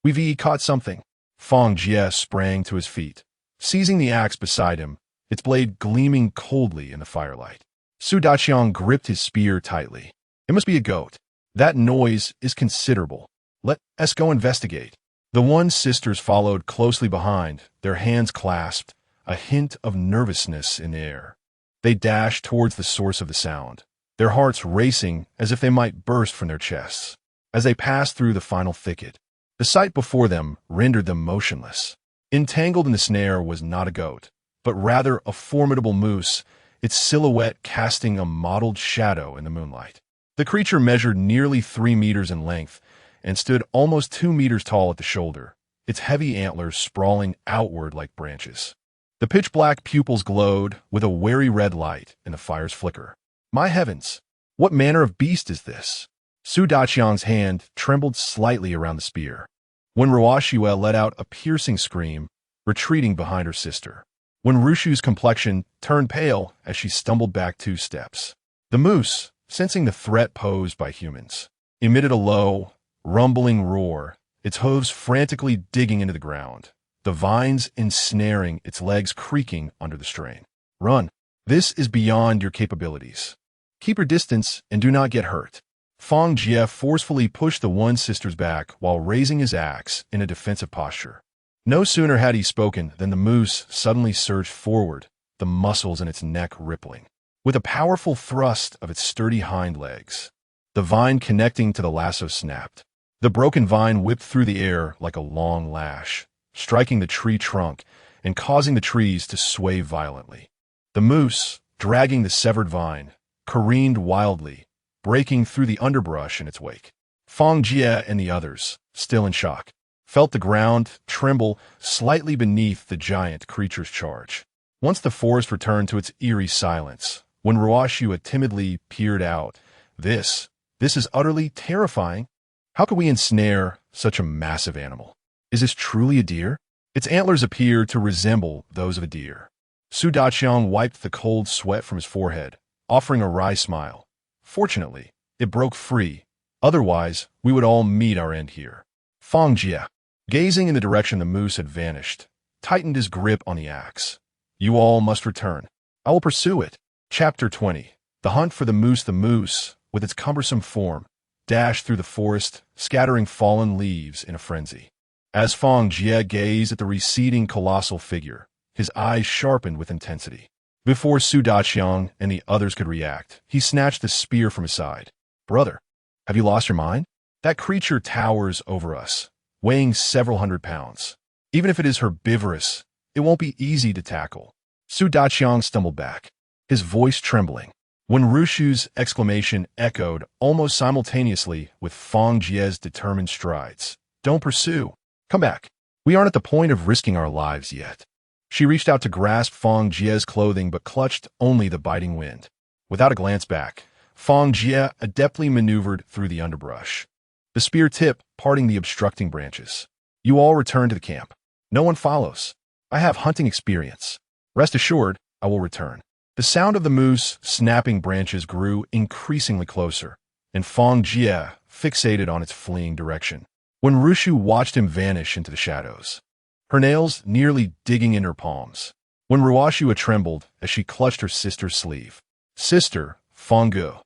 We've caught something." Fang Jie sprang to his feet, seizing the axe beside him, its blade gleaming coldly in the firelight. Su Daqiang gripped his spear tightly. "It must be a goat. That noise is considerable. Let us go investigate." The Wan sisters followed closely behind, their hands clasped, a hint of nervousness in the air. They dashed towards the source of the sound, their hearts racing as if they might burst from their chests. As they passed through the final thicket, the sight before them rendered them motionless. Entangled in the snare was not a goat, but rather a formidable moose, its silhouette casting a mottled shadow in the moonlight. The creature measured nearly 3 meters in length and stood almost 2 meters tall at the shoulder, its heavy antlers sprawling outward like branches. The pitch-black pupils glowed with a wary red light in the fire's flicker. "My heavens, what manner of beast is this?" Su Daqiang's hand trembled slightly around the spear. When Ruoxue let out a piercing scream, retreating behind her sister. When Rushu's complexion turned pale as she stumbled back 2 steps. The moose, sensing the threat posed by humans, emitted a low, rumbling roar, its hooves frantically digging into the ground, the vines ensnaring, its legs creaking under the strain. "Run. This is beyond your capabilities. Keep your distance and do not get hurt." Fang Jie forcefully pushed the Wan sisters back while raising his axe in a defensive posture. No sooner had he spoken than the moose suddenly surged forward, the muscles in its neck rippling. With a powerful thrust of its sturdy hind legs, the vine connecting to the lasso snapped. The broken vine whipped through the air like a long lash, striking the tree trunk and causing the trees to sway violently. The moose, dragging the severed vine, careened wildly, breaking through the underbrush in its wake. Fang Jie and the others, still in shock, felt the ground tremble slightly beneath the giant creature's charge. Once the forest returned to its eerie silence, when Ruoxue timidly peered out, This is utterly terrifying. How could we ensnare such a massive animal? Is this truly a deer? Its antlers appear to resemble those of a deer." Su Daqiang wiped the cold sweat from his forehead, offering a wry smile. "Fortunately, it broke free. Otherwise, we would all meet our end here." Fang Jie, gazing in the direction the moose had vanished, tightened his grip on the axe. "You all must return. I will pursue it." Chapter 20. The hunt for the moose, with its cumbersome form, dashed through the forest, scattering fallen leaves in a frenzy. As Fang Jie gazed at the receding colossal figure, his eyes sharpened with intensity. Before Su Daqiang and the others could react, he snatched the spear from his side. "Brother, have you lost your mind? That creature towers over us, weighing several hundred pounds. Even if it is herbivorous, it won't be easy to tackle." Su Daqiang stumbled back, his voice trembling. When Rushu's exclamation echoed almost simultaneously with Fang Jie's determined strides. "Don't pursue. Come back. We aren't at the point of risking our lives yet." She reached out to grasp Fang Jie's clothing but clutched only the biting wind. Without a glance back, Fang Jie adeptly maneuvered through the underbrush, the spear tip parting the obstructing branches. You all return to the camp. No one follows. I have hunting experience. Rest assured, I will return. The sound of the moose snapping branches grew increasingly closer, and Fang Jie fixated on its fleeing direction. When Rushu watched him vanish into the shadows, her nails nearly digging in her palms. When Ruoshua trembled as she clutched her sister's sleeve. Sister, Fang Jie,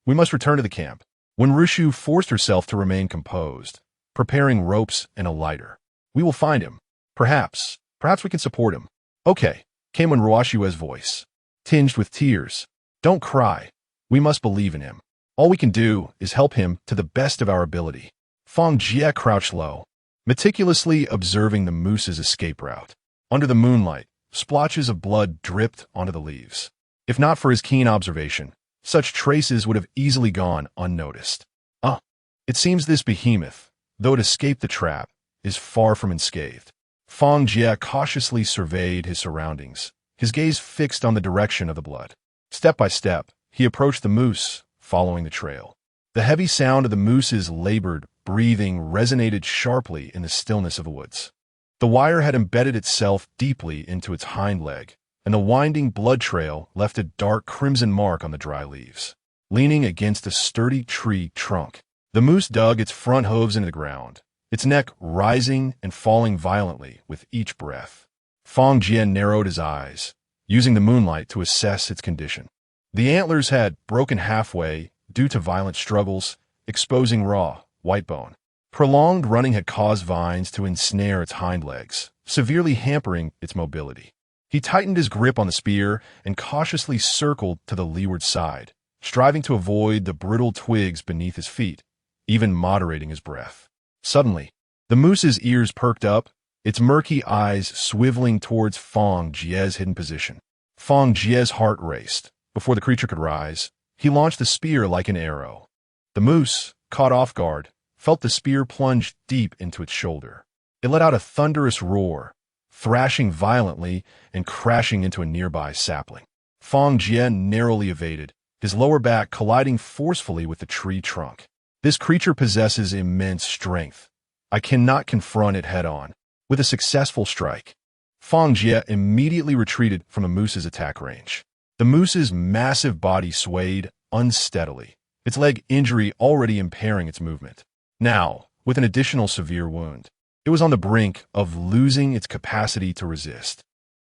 we must return to the camp. When Rushu forced herself to remain composed, preparing ropes and a lighter. We will find him. Perhaps we can support him. Okay, came when Ruoshua's voice, tinged with tears. Don't cry. We must believe in him. All we can do is help him to the best of our ability. Fang Jie crouched low, meticulously observing the moose's escape route. Under the moonlight, splotches of blood dripped onto the leaves. If not for his keen observation, such traces would have easily gone unnoticed. It seems this behemoth, though it escaped the trap, is far from unscathed. Fang Jie cautiously surveyed his surroundings, his gaze fixed on the direction of the blood. Step by step, he approached the moose, following the trail. The heavy sound of the moose's labored breathing resonated sharply in the stillness of the woods. The wire had embedded itself deeply into its hind leg, and the winding blood trail left a dark crimson mark on the dry leaves. Leaning against a sturdy tree trunk, the moose dug its front hooves into the ground, its neck rising and falling violently with each breath. Fang Jie narrowed his eyes, using the moonlight to assess its condition. The antlers had broken halfway due to violent struggles, exposing raw, white bone. Prolonged running had caused vines to ensnare its hind legs, severely hampering its mobility. He tightened his grip on the spear and cautiously circled to the leeward side, striving to avoid the brittle twigs beneath his feet, even moderating his breath. Suddenly, the moose's ears perked up, its murky eyes swiveling towards Fang Jie's hidden position. Fang Jie's heart raced. Before the creature could rise, he launched the spear like an arrow. The moose, caught off guard, felt the spear plunge deep into its shoulder. It let out a thunderous roar, thrashing violently and crashing into a nearby sapling. Fang Jie narrowly evaded, his lower back colliding forcefully with the tree trunk. This creature possesses immense strength. I cannot confront it head-on. With a successful strike, Fang Jie immediately retreated from the moose's attack range. The moose's massive body swayed unsteadily, its leg injury already impairing its movement. Now, with an additional severe wound, it was on the brink of losing its capacity to resist.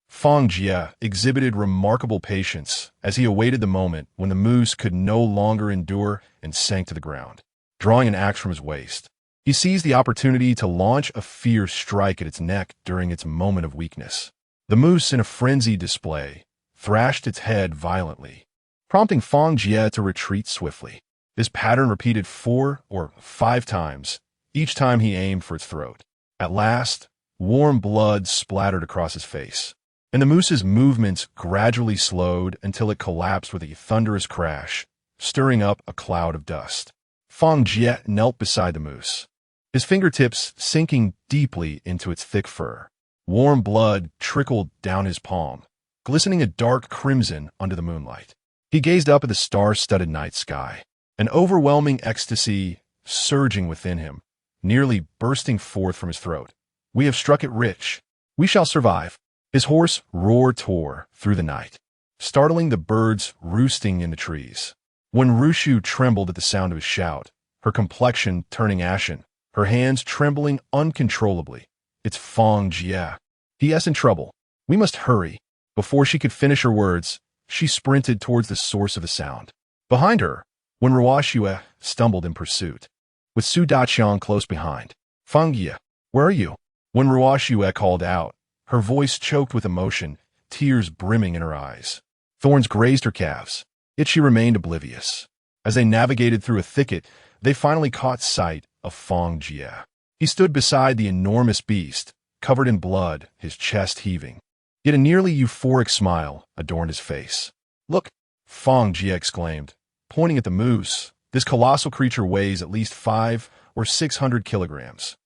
Fang Jie exhibited remarkable patience as he awaited the moment when the moose could no longer endure and sank to the ground. Drawing an axe from his waist, he seized the opportunity to launch a fierce strike at its neck during its moment of weakness. The moose, in a frenzied display, thrashed its head violently, prompting Fang Jie to retreat swiftly. This pattern repeated 4 or 5 times, each time he aimed for its throat. At last, warm blood splattered across his face, and the moose's movements gradually slowed until it collapsed with a thunderous crash, stirring up a cloud of dust. Fang Jie knelt beside the moose, his fingertips sinking deeply into its thick fur. Warm blood trickled down his palm, glistening a dark crimson under the moonlight. He gazed up at the star-studded night sky, an overwhelming ecstasy surging within him, nearly bursting forth from his throat. We have struck it rich. We shall survive. His hoarse roar tore through the night, startling the birds roosting in the trees. When Rushu trembled at the sound of his shout, her complexion turning ashen, her hands trembling uncontrollably. It's Fang Jie. He.S. in trouble. We must hurry. Before she could finish her words, she sprinted towards the source of the sound. Behind her, when Ruoshua stumbled in pursuit, with Su Daqiang close behind. Fang Jie, where are you? When Ruoshua called out, her voice choked with emotion, tears brimming in her eyes. Thorns grazed her calves, yet she remained oblivious. As they navigated through a thicket, they finally caught sight of Fang Jie. He stood beside the enormous beast, covered in blood, his chest heaving. Yet a nearly euphoric smile adorned his face. Look, Fang Jie exclaimed, pointing at the moose. This colossal creature weighs at least 500 or 600 kilograms.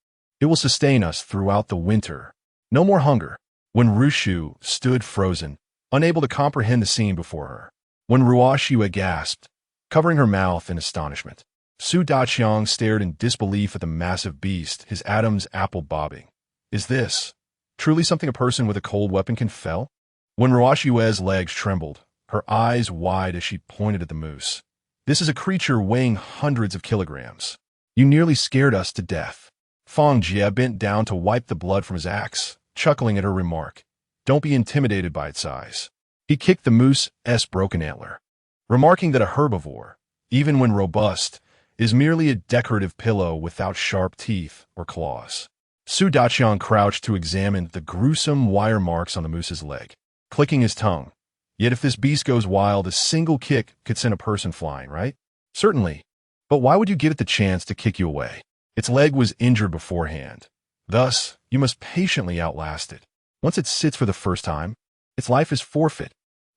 It will sustain us throughout the winter. No more hunger. When Rushu stood frozen, unable to comprehend the scene before her. When Ruoshua gasped, covering her mouth in astonishment. Su Daqiang stared in disbelief at the massive beast, his Adam's apple bobbing. Is this truly something a person with a cold weapon can fell? When Ruoshue's legs trembled, her eyes wide as she pointed at the moose. This is a creature weighing hundreds of kilograms. You nearly scared us to death. Fang Jie bent down to wipe the blood from his axe, chuckling at her remark. Don't be intimidated by its size. He kicked the moose's broken antler, remarking that a herbivore, even when robust, is merely a decorative pillow without sharp teeth or claws. Su Daqiang crouched to examine the gruesome wire marks on the moose's leg, clicking his tongue. Yet if this beast goes wild, a single kick could send a person flying, right? Certainly. But why would you give it the chance to kick you away? Its leg was injured beforehand. Thus, you must patiently outlast it. Once it sits for the first time, its life is forfeit.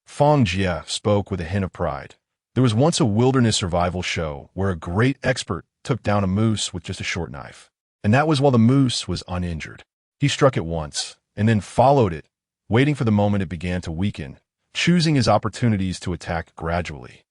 Fang Jie spoke with a hint of pride. There was once a wilderness survival show where a great expert took down a moose with just a short knife. And that was while the moose was uninjured. He struck it once, and then followed it, waiting for the moment it began to weaken, choosing his opportunities to attack gradually.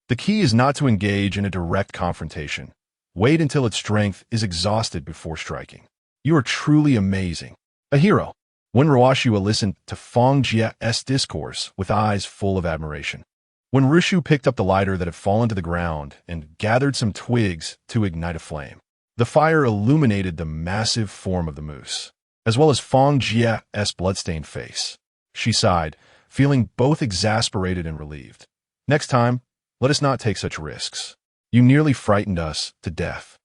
The key is not to engage in a direct confrontation. Wait until its strength is exhausted before striking. You are truly amazing. A hero. When Ruoshua listened to Fang Jie's discourse with eyes full of admiration. When Rushu picked up the lighter that had fallen to the ground and gathered some twigs to ignite a flame, the fire illuminated the massive form of the moose, as well as Fang Jie's bloodstained face. She sighed, feeling both exasperated and relieved. Next time, let us not take such risks. You nearly frightened us to death.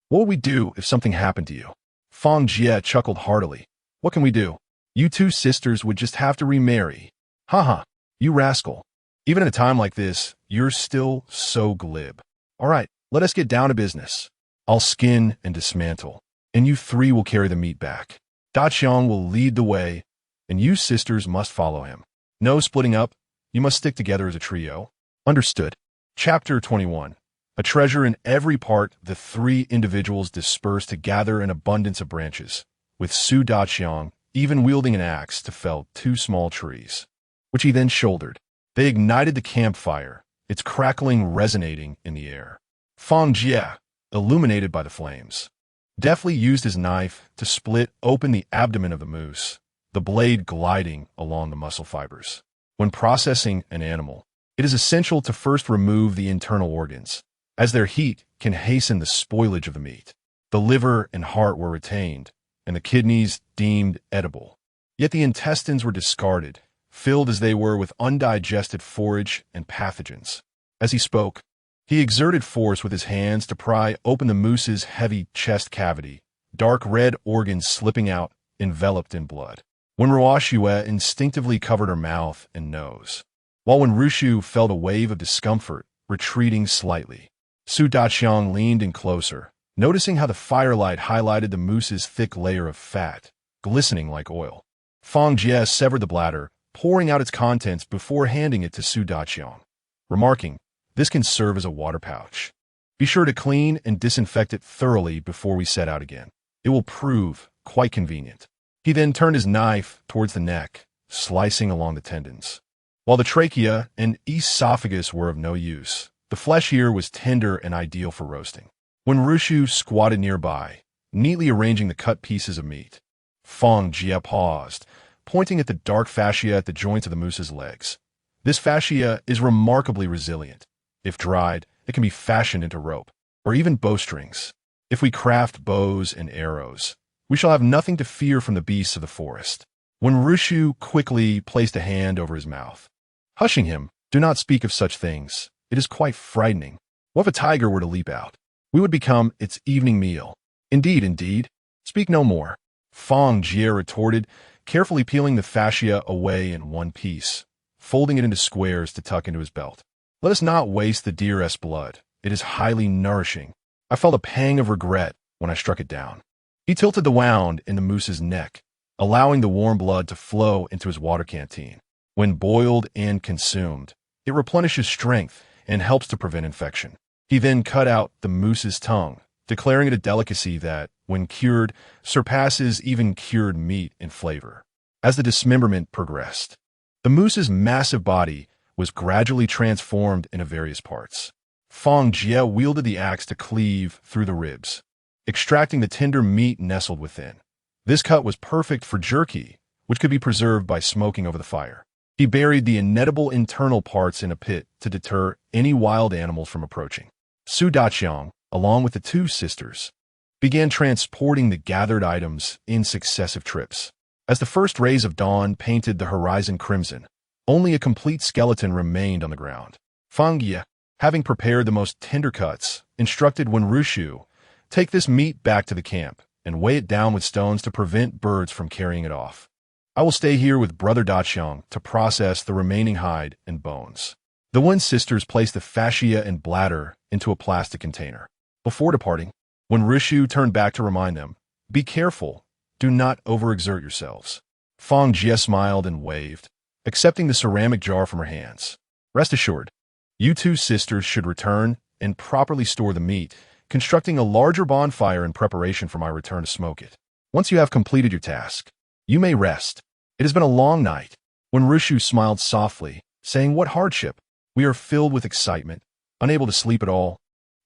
What would we do if something happened to you? Fang Jie chuckled heartily. What can we do? You two sisters would just have to remarry. Haha, you rascal. Even at a time like this, you're still so glib. All right, let us get down to business. I'll skin and dismantle, and you three will carry the meat back. Daqiang will lead the way, and you sisters must follow him. No splitting up. You must stick together as a trio. Understood. Chapter 21. A treasure in every part, the three individuals dispersed to gather an abundance of branches, with Su Daqiang even wielding an axe to fell 2 small trees, which he then shouldered. They ignited the campfire, its crackling resonating in the air. Fang Jie, illuminated by the flames, deftly used his knife to split open the abdomen of the moose, the blade gliding along the muscle fibers. When processing an animal, it is essential to first remove the internal organs, as their heat can hasten the spoilage of the meat. The liver and heart were retained, and the kidneys deemed edible. Yet the intestines were discarded, filled as they were with undigested forage and pathogens. As he spoke, he exerted force with his hands to pry open the moose's heavy chest cavity, dark red organs slipping out, enveloped in blood. When Ruoshua instinctively covered her mouth and nose, while when Rushu felt a wave of discomfort, retreating slightly. Su Daqiang leaned in closer, noticing how the firelight highlighted the moose's thick layer of fat, glistening like oil. Fang Jie severed the bladder, pouring out its contents before handing it to Su Daqiang, remarking, "This can serve as a water pouch. Be sure to clean and disinfect it thoroughly before we set out again. It will prove quite convenient." He then turned his knife towards the neck, slicing along the tendons. While the trachea and esophagus were of no use, the flesh here was tender and ideal for roasting. When Rushu squatted nearby, neatly arranging the cut pieces of meat, Fang Jie paused, pointing at the dark fascia at the joints of the moose's legs. This fascia is remarkably resilient. If dried, it can be fashioned into rope, or even bowstrings. If we craft bows and arrows, we shall have nothing to fear from the beasts of the forest. When Rushu quickly placed a hand over his mouth, hushing him, "Do not speak of such things. It is quite frightening. What if a tiger were to leap out? We would become its evening meal." Indeed. Speak no more," Fang Jie retorted, carefully peeling the fascia away in one piece, folding it into squares to tuck into his belt. "Let us not waste the deer's blood. It is highly nourishing. I felt a pang of regret when I struck it down." He tilted the wound in the moose's neck, allowing the warm blood to flow into his water canteen. When boiled and consumed, it replenishes strength and helps to prevent infection. He then cut out the moose's tongue, declaring it a delicacy that, when cured, surpasses even cured meat in flavor. As the dismemberment progressed, the moose's massive body was gradually transformed into various parts. Fang Jie wielded the axe to cleave through the ribs, extracting the tender meat nestled within. This cut was perfect for jerky, which could be preserved by smoking over the fire. He buried the inedible internal parts in a pit to deter any wild animals from approaching. Su Daqiang, along with the two sisters, began transporting the gathered items in successive trips. As the first rays of dawn painted the horizon crimson, only a complete skeleton remained on the ground. Fang Jie, having prepared the most tender cuts, instructed Wen Rushu, "Take this meat back to the camp and weigh it down with stones to prevent birds from carrying it off. I will stay here with Brother Daqiang to process the remaining hide and bones." The Wen sisters placed the fascia and bladder into a plastic container. Before departing, Wen Rushu turned back to remind them, "Be careful. Do not overexert yourselves." Fang Jie smiled and waved, accepting the ceramic jar from her hands. "Rest assured, you two sisters should return and properly store the meat, constructing a larger bonfire in preparation for my return to smoke it. Once you have completed your task, you may rest. It has been a long night." When Rushu smiled softly, saying, "What hardship? We are filled with excitement, unable to sleep at all,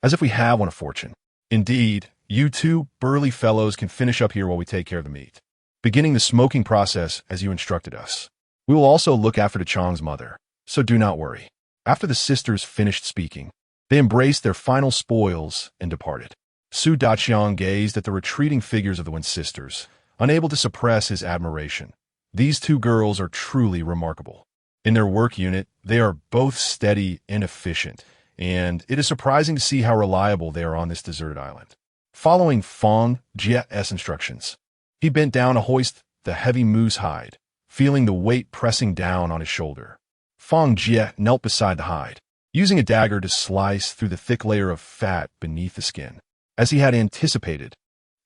as if we have won a fortune. Indeed, you two burly fellows can finish up here while we take care of the meat, beginning the smoking process as you instructed us. We will also look after the Chang's mother, so do not worry." After the sisters finished speaking, they embraced their final spoils and departed. Su Daqiang gazed at the retreating figures of the Wen sisters, unable to suppress his admiration. These two girls are truly remarkable. In their work unit, they are both steady and efficient, and it is surprising to see how reliable they are on this deserted island. Following Fang Jie's instructions, he bent down to hoist the heavy moose hide, feeling the weight pressing down on his shoulder. Fang Jie knelt beside the hide, using a dagger to slice through the thick layer of fat beneath the skin. As he had anticipated,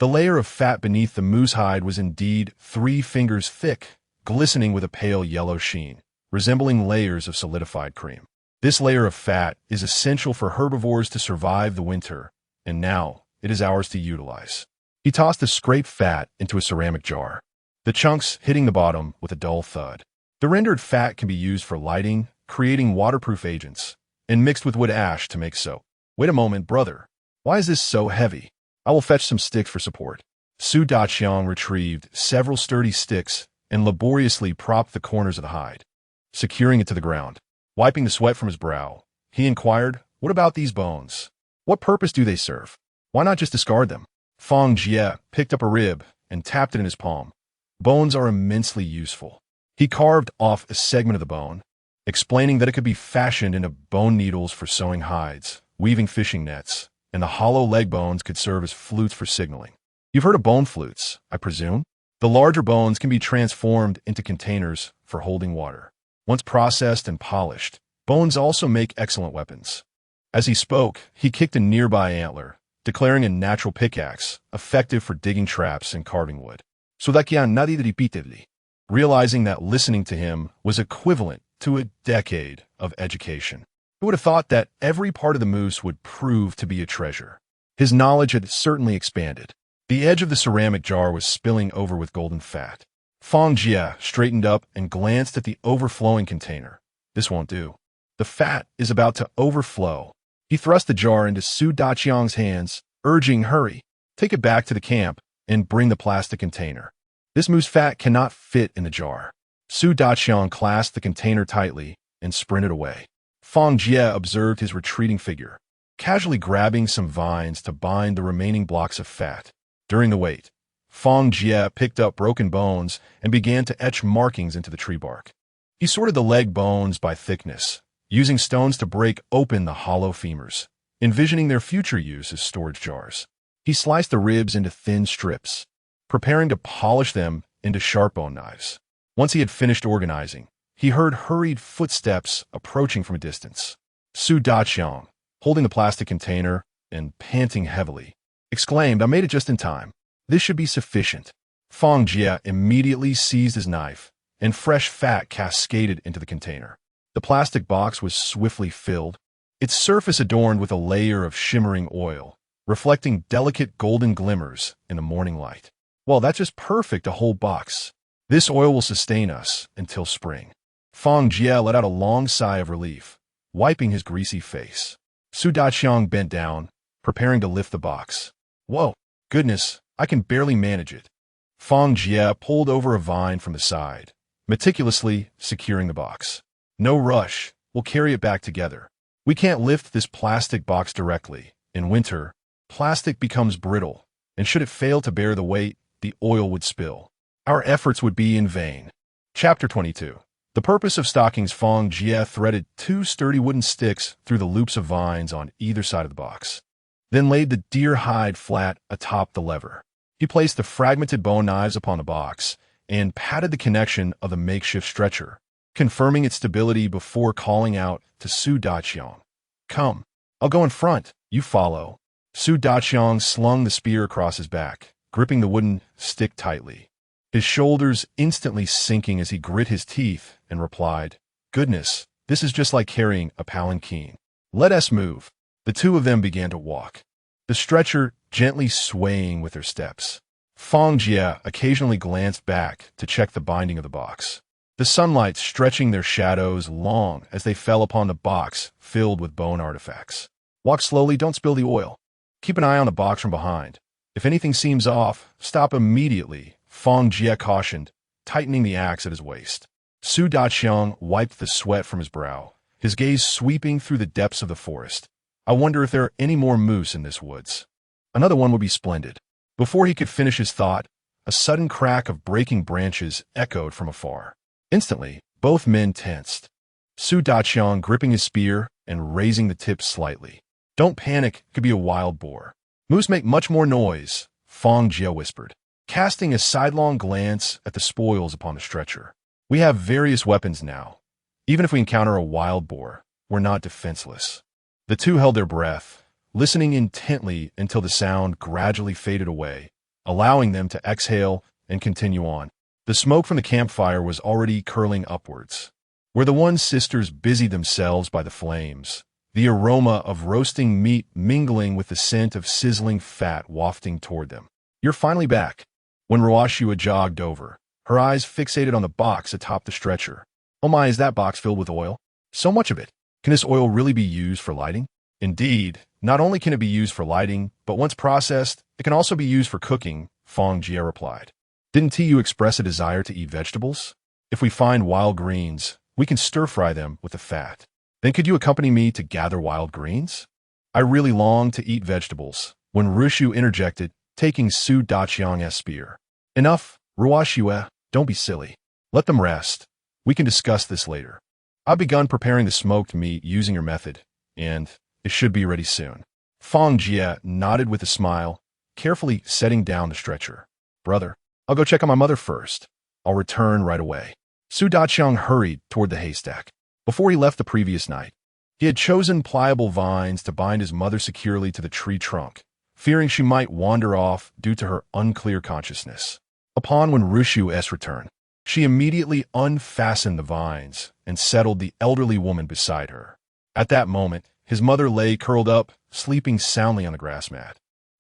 the layer of fat beneath the moose hide was indeed 3 fingers thick, glistening with a pale yellow sheen, resembling layers of solidified cream. This layer of fat is essential for herbivores to survive the winter, and now it is ours to utilize. He tossed the scraped fat into a ceramic jar, the chunks hitting the bottom with a dull thud. The rendered fat can be used for lighting, creating waterproof agents, and mixed with wood ash to make soap. "Wait a moment, brother. Why is this so heavy? I will fetch some sticks for support." Su Daqiang retrieved several sturdy sticks and laboriously propped the corners of the hide, securing it to the ground. Wiping the sweat from his brow, he inquired, "What about these bones? What purpose do they serve? Why not just discard them?" Fang Jie picked up a rib and tapped it in his palm. "Bones are immensely useful." He carved off a segment of the bone, explaining that it could be fashioned into bone needles for sewing hides, weaving fishing nets, and the hollow leg bones could serve as flutes for signaling. You've heard of bone flutes, I presume? The larger bones can be transformed into containers for holding water. Once processed and polished, bones also make excellent weapons. As he spoke, he kicked a nearby antler, declaring a natural pickaxe, effective for digging traps and carving wood. Sudakian nadie repeatedly, realizing that listening to him was equivalent to a decade of education. Who would have thought that every part of the moose would prove to be a treasure? His knowledge had certainly expanded. The edge of the ceramic jar was spilling over with golden fat. Fang Jie straightened up and glanced at the overflowing container. This won't do. The fat is about to overflow. He thrust the jar into Su Daqiang's hands, urging, "Hurry, take it back to the camp and bring the plastic container. This moose fat cannot fit in the jar." Su Daqiang clasped the container tightly and sprinted away. Fang Jie observed his retreating figure, casually grabbing some vines to bind the remaining blocks of fat. During the wait, Fang Jie picked up broken bones and began to etch markings into the tree bark. He sorted the leg bones by thickness, using stones to break open the hollow femurs, envisioning their future use as storage jars. He sliced the ribs into thin strips, preparing to polish them into sharp bone knives. Once he had finished organizing, he heard hurried footsteps approaching from a distance. Su Daqiang, holding the plastic container and panting heavily, exclaimed, "I made it just in time. This should be sufficient." Fang Jie immediately seized his knife, and fresh fat cascaded into the container. The plastic box was swiftly filled, its surface adorned with a layer of shimmering oil, reflecting delicate golden glimmers in the morning light. "Well, that's just perfect, a whole box. This oil will sustain us until spring." Fang Jie let out a long sigh of relief, wiping his greasy face. Su Daqiang bent down, preparing to lift the box. "Whoa, goodness, I can barely manage it." Fang Jie pulled over a vine from the side, meticulously securing the box. No rush, we'll carry it back together. We can't lift this plastic box directly. In winter, plastic becomes brittle, and should it fail to bear the weight, the oil would spill. Our efforts would be in vain. Chapter 22. The purpose of stockings. Fang Jie threaded 2 sturdy wooden sticks through the loops of vines on either side of the box, then laid the deer hide flat atop the lever. He placed the fragmented bone knives upon the box and patted the connection of the makeshift stretcher, confirming its stability before calling out to Su Daqiang. Come, I'll go in front, you follow. Su Daqiang slung the spear across his back, gripping the wooden stick tightly, his shoulders instantly sinking as he grit his teeth and replied, Goodness, this is just like carrying a palanquin. Let us move. The two of them began to walk, the stretcher gently swaying with their steps. Fang Jie occasionally glanced back to check the binding of the box, the sunlight stretching their shadows long as they fell upon the box filled with bone artifacts. Walk slowly, don't spill the oil. Keep an eye on the box from behind. If anything seems off, stop immediately, Fang Jie cautioned, tightening the axe at his waist. Su Daqiang wiped the sweat from his brow, his gaze sweeping through the depths of the forest. I wonder if there are any more moose in this woods. Another one would be splendid. Before he could finish his thought, a sudden crack of breaking branches echoed from afar. Instantly, both men tensed, Su Daqiang gripping his spear and raising the tip slightly. Don't panic, it could be a wild boar. Moose make much more noise, Fang Jie whispered, casting a sidelong glance at the spoils upon the stretcher. We have various weapons now. Even if we encounter a wild boar, we're not defenseless. The two held their breath, listening intently until the sound gradually faded away, allowing them to exhale and continue on. The smoke from the campfire was already curling upwards, where the One sisters busied themselves by the flames, the aroma of roasting meat mingling with the scent of sizzling fat wafting toward them. You're finally back. When Ruoshua jogged over, her eyes fixated on the box atop the stretcher. Oh my, is that box filled with oil? So much of it. Can this oil really be used for lighting? Indeed, not only can it be used for lighting, but once processed, it can also be used for cooking, Fang Jie replied. Didn't you express a desire to eat vegetables? If we find wild greens, we can stir-fry them with the fat. Then could you accompany me to gather wild greens? I really long to eat vegetables, when Rushu interjected, taking Su Daqiang's spear. Enough, Ruoshua, don't be silly. Let them rest. We can discuss this later. I've begun preparing the smoked meat using your method, and it should be ready soon. Fang Jie nodded with a smile, carefully setting down the stretcher. Brother, I'll go check on my mother first. I'll return right away. Su Daqiang hurried toward the haystack. Before he left the previous night, he had chosen pliable vines to bind his mother securely to the tree trunk, fearing she might wander off due to her unclear consciousness. Upon when Rushu's return, she immediately unfastened the vines and settled the elderly woman beside her. At that moment, his mother lay curled up, sleeping soundly on the grass mat,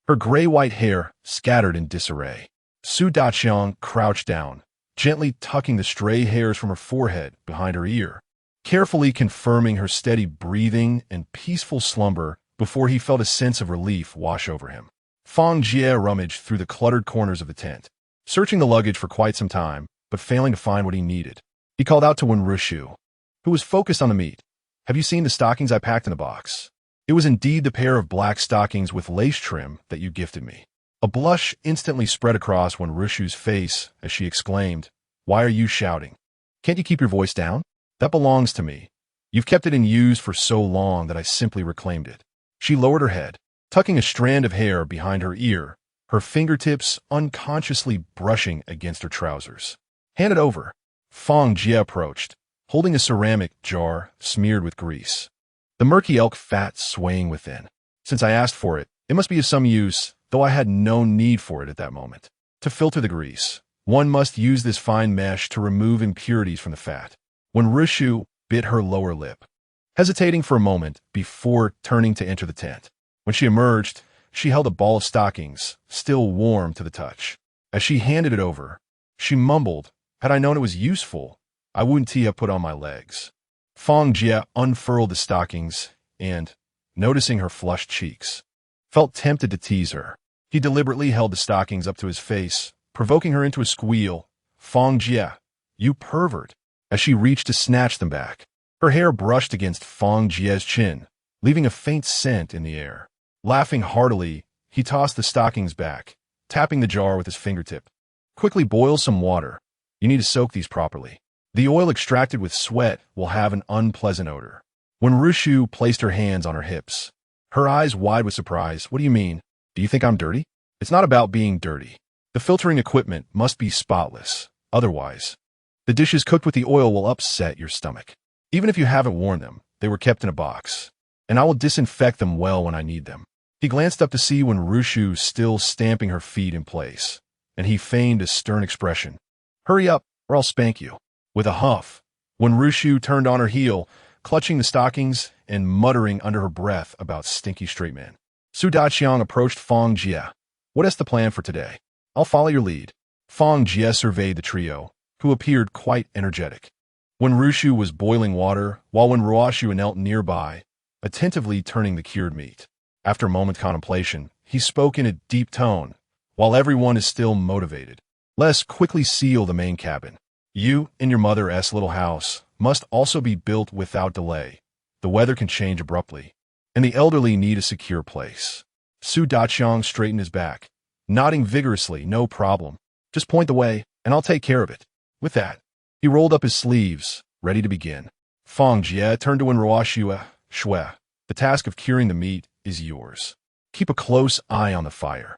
her gray-white hair scattered in disarray. Su Daqiang crouched down, gently tucking the stray hairs from her forehead behind her ear, carefully confirming her steady breathing and peaceful slumber before he felt a sense of relief wash over him. Fang Jie rummaged through the cluttered corners of the tent, searching the luggage for quite some time, but failing to find what he needed. He called out to Wenrushu, who was focused on the meat. Have you seen the stockings I packed in the box? It was indeed the pair of black stockings with lace trim that you gifted me. A blush instantly spread across Wenrushu's face as she exclaimed, Why are you shouting? Can't you keep your voice down? That belongs to me. You've kept it in use for so long that I simply reclaimed it. She lowered her head, tucking a strand of hair behind her ear, her fingertips unconsciously brushing against her trousers. Hand it over. Fang Jie approached, holding a ceramic jar smeared with grease, the murky elk fat swaying within. Since I asked for it, it must be of some use, though I had no need for it at that moment. To filter the grease, one must use this fine mesh to remove impurities from the fat. When Rushu bit her lower lip, hesitating for a moment before turning to enter the tent. When she emerged, she held a ball of stockings, still warm to the touch. As she handed it over, she mumbled, Had I known it was useful, I wouldn't have put on my legs. Fang Jie unfurled the stockings and, noticing her flushed cheeks, felt tempted to tease her. He deliberately held the stockings up to his face, provoking her into a squeal. Fang Jie, you pervert, as she reached to snatch them back. Her hair brushed against Fang Jie's chin, leaving a faint scent in the air. Laughing heartily, he tossed the stockings back, tapping the jar with his fingertip. Quickly boil some water. You need to soak these properly. The oil extracted with sweat will have an unpleasant odor. When Rushu placed her hands on her hips, her eyes wide with surprise. What do you mean? Do you think I'm dirty? It's not about being dirty. The filtering equipment must be spotless. Otherwise, the dishes cooked with the oil will upset your stomach. Even if you haven't worn them, they were kept in a box, and I will disinfect them well when I need them. He glanced up to see when Rushu was still stamping her feet in place, and he feigned a stern expression. Hurry up, or I'll spank you. With a huff, when Rushu turned on her heel, clutching the stockings and muttering under her breath about stinky straight men. Su Daqiang approached Fang Jie. What is the plan for today? I'll follow your lead. Fang Jie surveyed the trio, who appeared quite energetic. When Rushu was boiling water, while when Ruoshu knelt nearby, attentively turning the cured meat. After a moment's contemplation, he spoke in a deep tone, while everyone is still motivated. Let's quickly seal the main cabin. You and your mother's little house must also be built without delay. The weather can change abruptly, and the elderly need a secure place. Su Daqiang straightened his back, nodding vigorously. No problem. Just point the way, and I'll take care of it. With that, he rolled up his sleeves, ready to begin. Fang Jie turned to Ruoshu. Shui, the task of curing the meat is yours. Keep a close eye on the fire.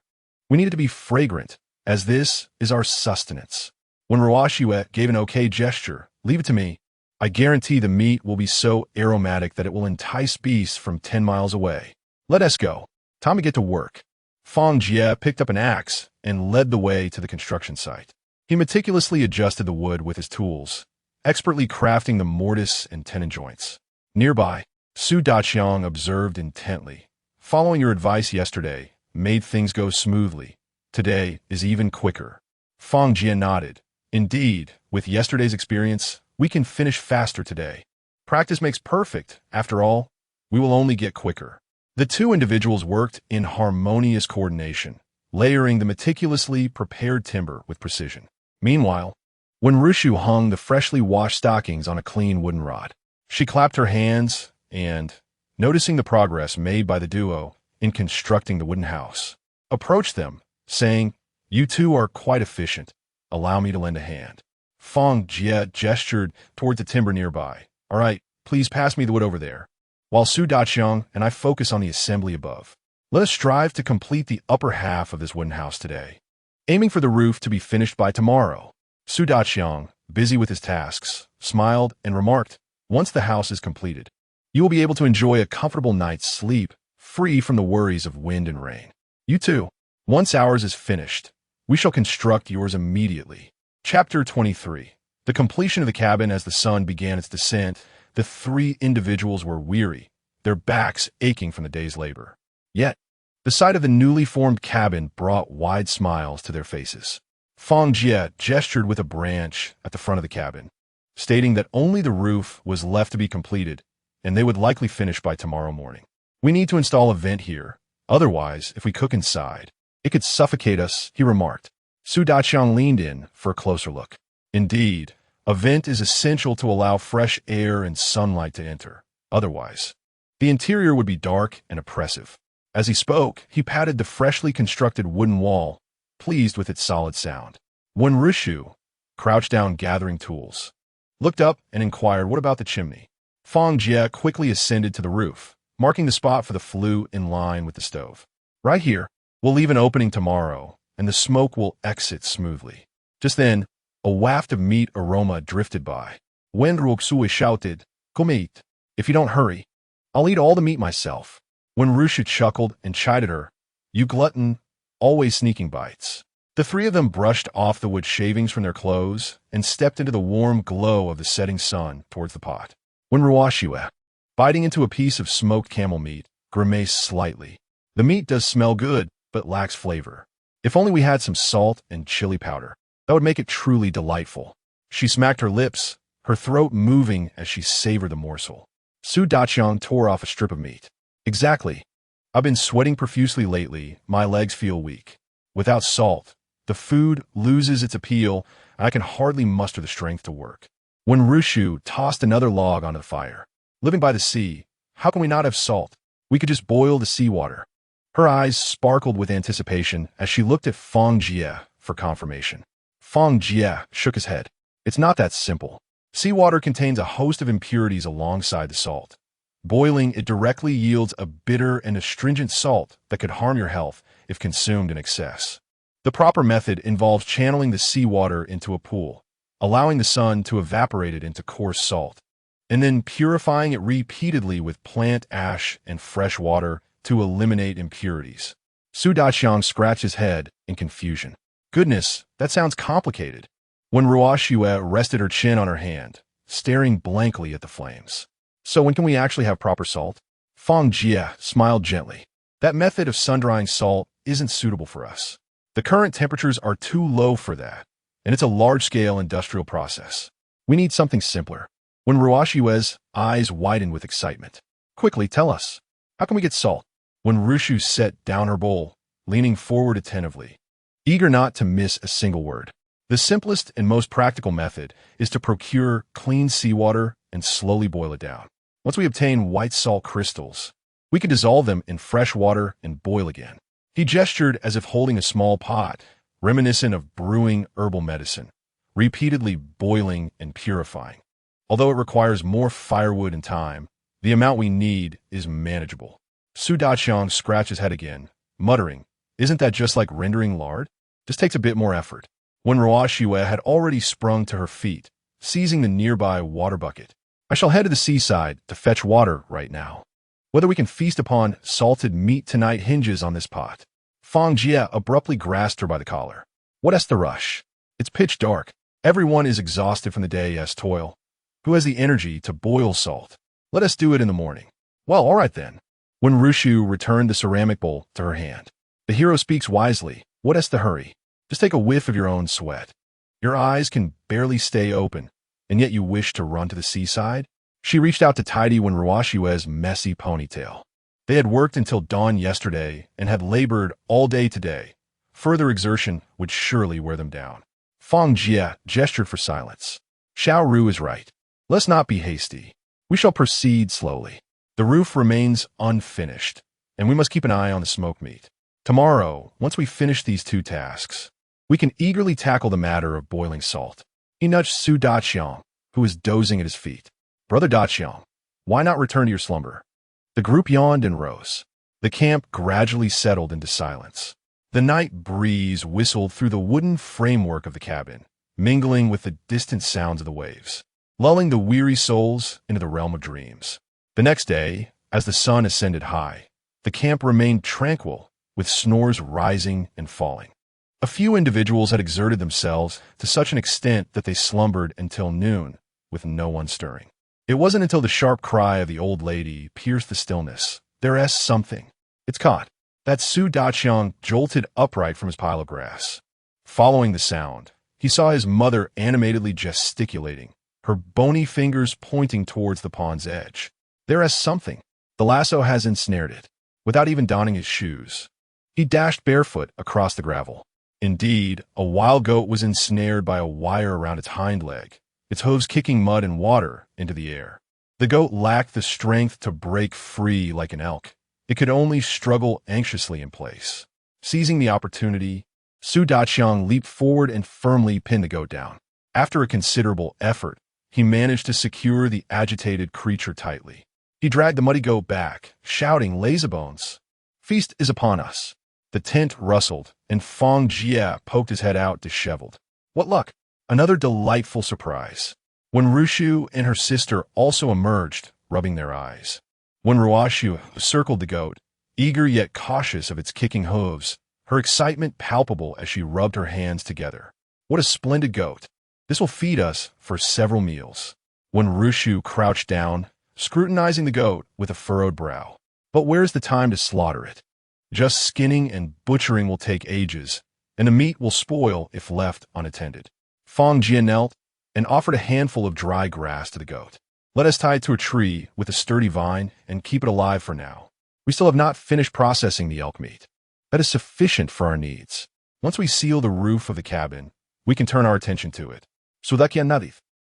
We need it to be fragrant, as this is our sustenance. When Ruoshu gave an okay gesture, leave it to me. I guarantee the meat will be so aromatic that it will entice beasts from 10 miles away. Let us go. Time to get to work. Fang Jie picked up an axe and led the way to the construction site. He meticulously adjusted the wood with his tools, expertly crafting the mortise and tenon joints. Nearby, Su Daqiang observed intently. Following your advice yesterday made things go smoothly. Today is even quicker. Fang Jie nodded. Indeed, with yesterday's experience, we can finish faster today. Practice makes perfect. After all, we will only get quicker. The two individuals worked in harmonious coordination, layering the meticulously prepared timber with precision. Meanwhile, when Rushu hung the freshly washed stockings on a clean wooden rod, she clapped her hands and, noticing the progress made by the duo in constructing the wooden house, approached them, saying, You two are quite efficient. Allow me to lend a hand. Fang Jie gestured toward the timber nearby. All right, please pass me the wood over there, while Su Daqiang and I focus on the assembly above. Let us strive to complete the upper half of this wooden house today, aiming for the roof to be finished by tomorrow. Su Daqiang, busy with his tasks, smiled and remarked, Once the house is completed, you will be able to enjoy a comfortable night's sleep, free from the worries of wind and rain. You too. Once ours is finished, we shall construct yours immediately. Chapter 23. The completion of the cabin. As the sun began its descent, the three individuals were weary, their backs aching from the day's labor. Yet, the sight of the newly formed cabin brought wide smiles to their faces. Fang Jie gestured with a branch at the front of the cabin, stating that only the roof was left to be completed, and they would likely finish by tomorrow morning. We need to install a vent here. Otherwise, if we cook inside, it could suffocate us, he remarked. Su Daqiang leaned in for a closer look. Indeed, a vent is essential to allow fresh air and sunlight to enter. Otherwise, the interior would be dark and oppressive. As he spoke, he patted the freshly constructed wooden wall, pleased with its solid sound. When Rushu, crouched down gathering tools, looked up and inquired, What about the chimney? Fang Jie quickly ascended to the roof, marking the spot for the flue in line with the stove. Right here. We'll leave an opening tomorrow, and the smoke will exit smoothly. Just then, a waft of meat aroma drifted by. Wen Ruoxue shouted, Come eat. If you don't hurry, I'll eat all the meat myself. When Rushu chuckled and chided her, You glutton, always sneaking bites. The three of them brushed off the wood shavings from their clothes and stepped into the warm glow of the setting sun towards the pot. When Ruoxue, biting into a piece of smoked camel meat, grimaced slightly. The meat does smell good, but lacks flavor. If only we had some salt and chili powder, that would make it truly delightful. She smacked her lips, her throat moving as she savored the morsel. Su Daqiang tore off a strip of meat. Exactly. I've been sweating profusely lately, my legs feel weak. Without salt, The food loses its appeal, and I can hardly muster the strength to work. When Rushu tossed another log onto the fire. Living by the sea, how can we not have salt? We could just boil the seawater. Her eyes sparkled with anticipation as she looked at Fang Jie for confirmation. Fang Jie shook his head. It's not that simple. Seawater contains a host of impurities alongside the salt. Boiling it directly yields a bitter and astringent salt that could harm your health if consumed in excess. The proper method involves channeling the seawater into a pool, allowing the sun to evaporate it into coarse salt, and then purifying it repeatedly with plant ash and fresh water to eliminate impurities. Su Daqiang scratched his head in confusion. Goodness, that sounds complicated. When Ruoxue rested her chin on her hand, staring blankly at the flames. So when can we actually have proper salt? Fang Jie smiled gently. That method of sun-drying salt isn't suitable for us. The current temperatures are too low for that, and it's a large-scale industrial process. We need something simpler. When Ruoxue's eyes widened with excitement. Quickly, tell us. How can we get salt? When Rushu set down her bowl, leaning forward attentively, eager not to miss a single word. The simplest and most practical method is to procure clean seawater and slowly boil it down. Once we obtain white salt crystals, we can dissolve them in fresh water and boil again. He gestured as if holding a small pot, reminiscent of brewing herbal medicine, repeatedly boiling and purifying. Although it requires more firewood and time, the amount we need is manageable. Su Daqiang scratched his head again, muttering, "Isn't that just like rendering lard? Just takes a bit more effort." When Ruoxue had already sprung to her feet, seizing the nearby water bucket. "I shall head to the seaside to fetch water right now. Whether we can feast upon salted meat tonight hinges on this pot." Fang Jie abruptly grasped her by the collar. "What's the rush? It's pitch dark. Everyone is exhausted from the day's toil. Who has the energy to boil salt? Let us do it in the morning." "Well, all right then." When Rushu returned the ceramic bowl to her hand. "The hero speaks wisely. What's the hurry? Just take a whiff of your own sweat. Your eyes can barely stay open, and yet you wish to run to the seaside?" She reached out to tidy when Ruoxue's messy ponytail. They had worked until dawn yesterday and had labored all day today. Further exertion would surely wear them down. Fang Jie gestured for silence. "Xiao Ru is right. Let's not be hasty. We shall proceed slowly. The roof remains unfinished, and we must keep an eye on the smoked meat. Tomorrow, once we finish these two tasks, we can eagerly tackle the matter of boiling salt." He nudged Su Daqiang, who was dozing at his feet. "Brother Daqiang, why not return to your slumber?" The group yawned and rose. The camp gradually settled into silence. The night breeze whistled through the wooden framework of the cabin, mingling with the distant sounds of the waves, lulling the weary souls into the realm of dreams. The next day, as the sun ascended high, the camp remained tranquil, with snores rising and falling. A few individuals had exerted themselves to such an extent that they slumbered until noon, with no one stirring. It wasn't until the sharp cry of the old lady pierced the stillness. "There's something. It's caught," that Su Daqiang jolted upright from his pile of grass. Following the sound, he saw his mother animatedly gesticulating, her bony fingers pointing towards the pond's edge. "There's something. The lasso has ensnared it." Without even donning his shoes, he dashed barefoot across the gravel. Indeed, a wild goat was ensnared by a wire around its hind leg, its hooves kicking mud and water into the air. The goat lacked the strength to break free like an elk. It could only struggle anxiously in place. Seizing the opportunity, Su Daqiang leaped forward and firmly pinned the goat down. After a considerable effort, he managed to secure the agitated creature tightly. He dragged the muddy goat back, shouting, "Lazybones! Feast is upon us." The tent rustled, and Fang Jie poked his head out disheveled. "What luck!" Another delightful surprise. When Rushu and her sister also emerged, rubbing their eyes. When Ruoxue circled the goat, eager yet cautious of its kicking hooves, her excitement palpable as she rubbed her hands together. "What a splendid goat! This will feed us for several meals." When Rushu crouched down, scrutinizing the goat with a furrowed brow. "But where's the time to slaughter it? Just skinning and butchering will take ages, and the meat will spoil if left unattended." Fang Jie knelt and offered a handful of dry grass to the goat. "Let us tie it to a tree with a sturdy vine and keep it alive for now. We still have not finished processing the elk meat. That is sufficient for our needs." Once we seal the roof of the cabin, we can turn our attention to it.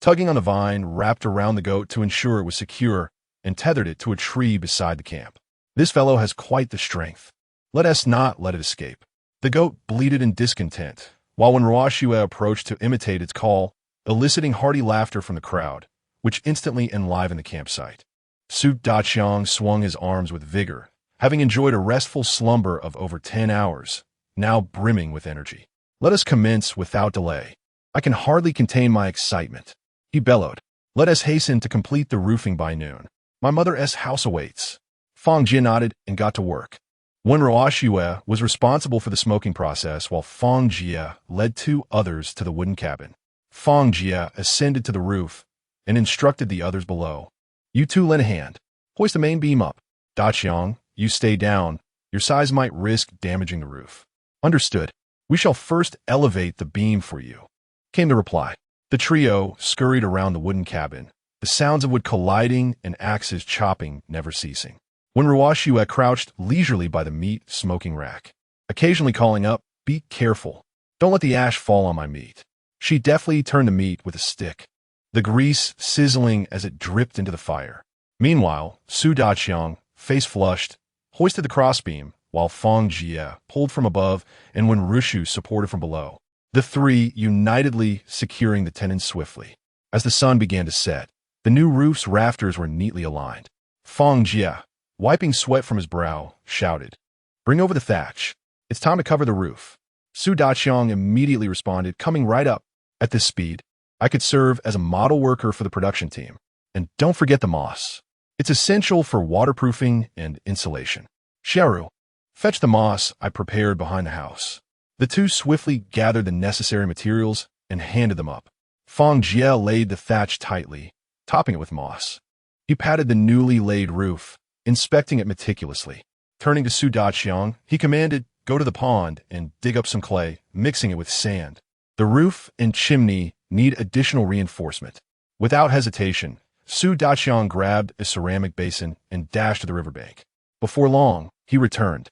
Tugging on the vine wrapped around the goat to ensure it was secure and tethered it to a tree beside the camp. This fellow has quite the strength. Let us not let it escape. The goat bleated in discontent, while when Ruoxue approached to imitate its call, eliciting hearty laughter from the crowd, which instantly enlivened the campsite. Su Daqiang swung his arms with vigor, having enjoyed a restful slumber of over 10 hours, now brimming with energy. Let us commence without delay. I can hardly contain my excitement. He bellowed. Let us hasten to complete the roofing by noon. My mother's house awaits. Fang Jie nodded and got to work. When Ruoxue was responsible for the smoking process while Fang Jie led 2 others to the wooden cabin. Fang Jie ascended to the roof and instructed the others below. You 2 lend a hand. Hoist the main beam up. Daqiang, you stay down. Your size might risk damaging the roof. Understood. We shall first elevate the beam for you, came the reply. The trio scurried around the wooden cabin, the sounds of wood colliding and axes chopping never ceasing. When Ruoxue crouched leisurely by the meat smoking rack, occasionally calling up, "Be careful. Don't let the ash fall on my meat." She deftly turned the meat with a stick, the grease sizzling as it dripped into the fire. Meanwhile, Su Daqiang, face flushed, hoisted the crossbeam, while Fang Jie pulled from above and when Rushu supported from below, the 3 unitedly securing the tenons swiftly. As the sun began to set, the new roof's rafters were neatly aligned. Fang Jie, wiping sweat from his brow, shouted, "Bring over the thatch. It's time to cover the roof." Su Daqiang immediately responded, coming right up. At this speed, I could serve as a model worker for the production team. And don't forget the moss. It's essential for waterproofing and insulation. Xiaoru, fetch the moss I prepared behind the house. The 2 swiftly gathered the necessary materials and handed them up. Fang Jie laid the thatch tightly, topping it with moss. He patted the newly laid roof, inspecting it meticulously. Turning to Su Daqiang, he commanded, "Go to the pond and dig up some clay, mixing it with sand. The roof and chimney need additional reinforcement." Without hesitation, Su Daqiang grabbed a ceramic basin and dashed to the riverbank. Before long, he returned,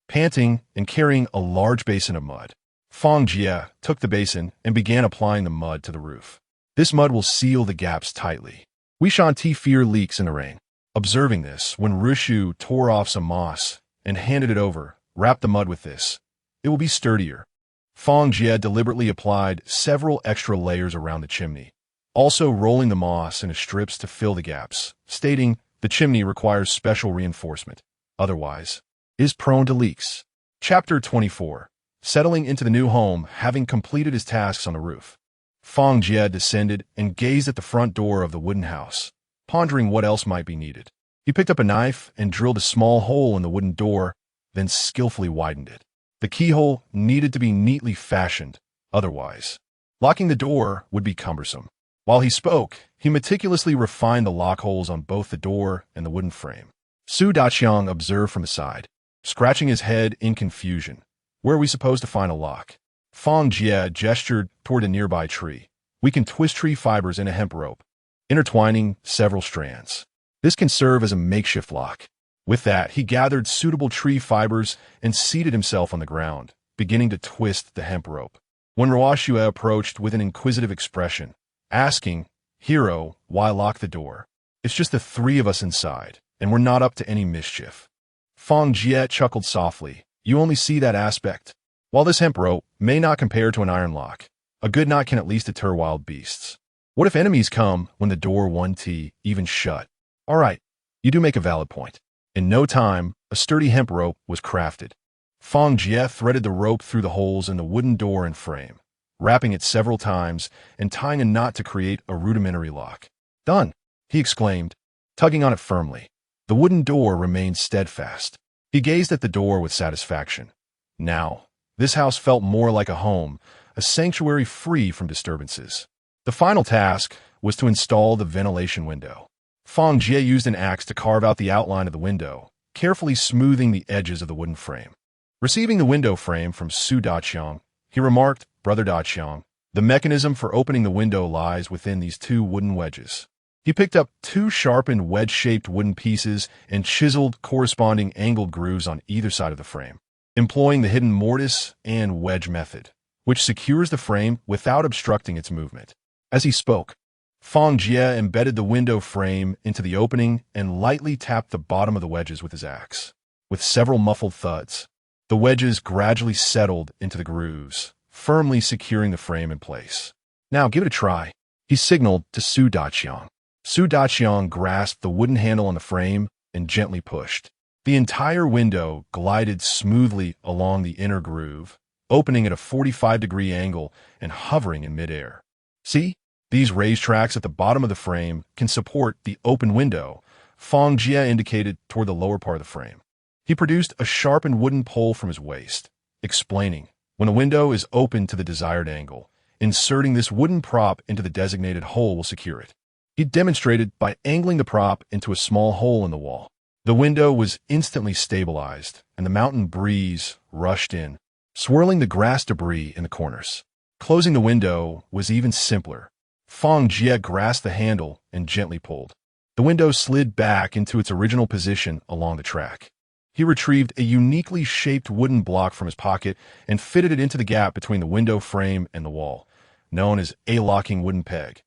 panting and carrying a large basin of mud. Fang Jie took the basin and began applying the mud to the roof. This mud will seal the gaps tightly. We shan't fear leaks in the rain. Observing this, when Rushu tore off some moss and handed it over, wrap the mud with this. It will be sturdier. Fang Jie deliberately applied several extra layers around the chimney, also rolling the moss into strips to fill the gaps, stating the chimney requires special reinforcement. Otherwise, it is prone to leaks. Chapter 24. Settling into the new home, having completed his tasks on the roof, Fang Jie descended and gazed at the front door of the wooden house, pondering what else might be needed. He picked up a knife and drilled a small hole in the wooden door, then skillfully widened it. The keyhole needed to be neatly fashioned, otherwise, locking the door would be cumbersome. While he spoke, he meticulously refined the lock holes on both the door and the wooden frame. Su Daqiang observed from the side, scratching his head in confusion. Where are we supposed to find a lock? Fang Jie gestured toward a nearby tree. We can twist tree fibers in a hemp rope, intertwining several strands. This can serve as a makeshift lock. With that, he gathered suitable tree fibers and seated himself on the ground, beginning to twist the hemp rope. When Ruoxue approached with an inquisitive expression, asking, "Hero, why lock the door? It's just the 3 of us inside, and we're not up to any mischief." Fang Jie chuckled softly. You only see that aspect. While this hemp rope may not compare to an iron lock, a good knot can at least deter wild beasts. What if enemies come when the door won't even shut? All right, you do make a valid point. In no time, a sturdy hemp rope was crafted. Fang Jie threaded the rope through the holes in the wooden door and frame, wrapping it several times and tying a knot to create a rudimentary lock. Done, he exclaimed, tugging on it firmly. The wooden door remained steadfast. He gazed at the door with satisfaction. Now, this house felt more like a home, a sanctuary free from disturbances. The final task was to install the ventilation window. Fang Jie used an axe to carve out the outline of the window, carefully smoothing the edges of the wooden frame. Receiving the window frame from Su Daqiang, he remarked, "Brother Daqiang, the mechanism for opening the window lies within these 2 wooden wedges." He picked up 2 sharpened wedge-shaped wooden pieces and chiseled corresponding angled grooves on either side of the frame. employing the hidden mortise and wedge method, which secures the frame without obstructing its movement. As he spoke, Fang Jie embedded the window frame into the opening and lightly tapped the bottom of the wedges with his axe. With several muffled thuds, the wedges gradually settled into the grooves, firmly securing the frame in place. "Now give it a try," he signaled to Su Daqiang. Su Daqiang grasped the wooden handle on the frame and gently pushed. The entire window glided smoothly along the inner groove, opening at a 45-degree angle and hovering in midair. "See? These raised tracks at the bottom of the frame can support the open window," Fang Jie indicated toward the lower part of the frame. He produced a sharpened wooden pole from his waist, explaining, "When a window is open to the desired angle, inserting this wooden prop into the designated hole will secure it." He demonstrated by angling the prop into a small hole in the wall. The window was instantly stabilized, and the mountain breeze rushed in, swirling the grass debris in the corners. Closing the window was even simpler. Fang Jie grasped the handle and gently pulled. The window slid back into its original position along the track. He retrieved a uniquely shaped wooden block from his pocket and fitted it into the gap between the window frame and the wall, known as a locking wooden peg.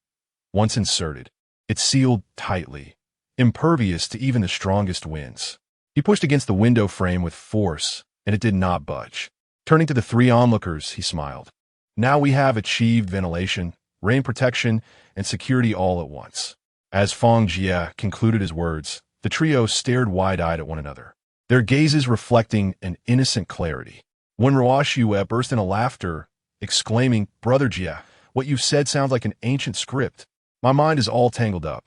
Once inserted, it sealed tightly, impervious to even the strongest winds. He pushed against the window frame with force, and it did not budge. Turning to the three onlookers, he smiled. "Now we have achieved ventilation, rain protection, and security all at once." As Fang Jie concluded his words, the trio stared wide-eyed at one another, their gazes reflecting an innocent clarity. When Ruoxue burst into laughter, exclaiming, "Brother Jie, what you've said sounds like an ancient script. My mind is all tangled up.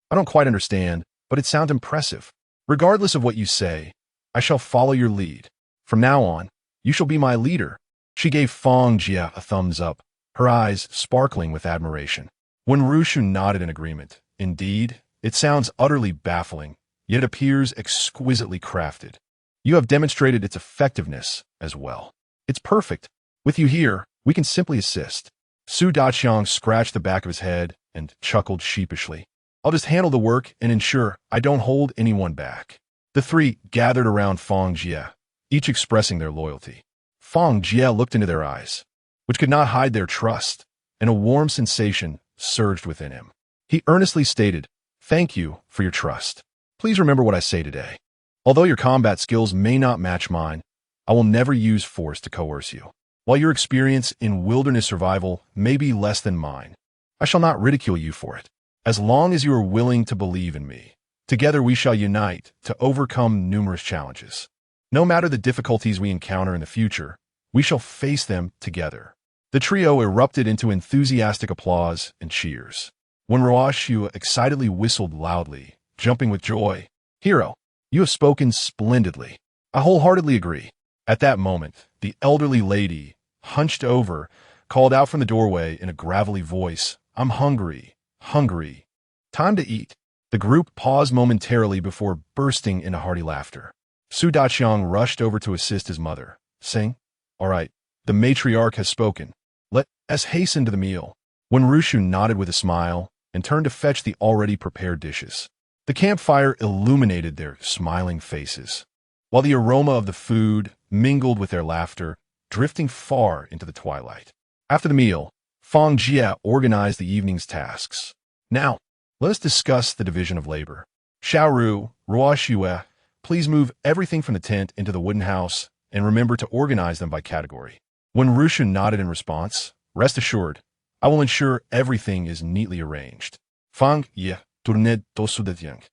I don't quite understand, but it sounds impressive. Regardless of what you say, I shall follow your lead. From now on, you shall be my leader." She gave Fang Jie a thumbs up, her eyes sparkling with admiration. When Rushu nodded in agreement, "Indeed, it sounds utterly baffling, yet it appears exquisitely crafted. You have demonstrated its effectiveness as well. It's perfect. With you here, we can simply assist." Su Daqiang scratched the back of his head and chuckled sheepishly. "I'll just handle the work and ensure I don't hold anyone back." The three gathered around Fang Jie, each expressing their loyalty. Fang Jie looked into their eyes, which could not hide their trust, and a warm sensation surged within him. He earnestly stated, "Thank you for your trust. Please remember what I say today. Although your combat skills may not match mine, I will never use force to coerce you. While your experience in wilderness survival may be less than mine, I shall not ridicule you for it. As long as you are willing to believe in me, together we shall unite to overcome numerous challenges. No matter the difficulties we encounter in the future, we shall face them together." The trio erupted into enthusiastic applause and cheers. When Ruoxue excitedly whistled loudly, jumping with joy, "Hero, you have spoken splendidly. I wholeheartedly agree." At that moment, the elderly lady, hunched over, called out from the doorway in a gravelly voice, "I'm hungry, hungry. Time to eat." The group paused momentarily before bursting into hearty laughter. Su Daqiang rushed over to assist his mother, saying, "All right, the matriarch has spoken. Let us hasten to the meal." When Rushu nodded with a smile and turned to fetch the already prepared dishes, the campfire illuminated their smiling faces, while the aroma of the food mingled with their laughter, drifting far into the twilight. After the meal, Fang Jie organized the evening's tasks. "Now, let us discuss the division of labor. Xiaoru, Ruoxue, please move everything from the tent into the wooden house and remember to organize them by category." When Rushu nodded in response, "Rest assured, I will ensure everything is neatly arranged." Fang Jie tourned tosudetyang.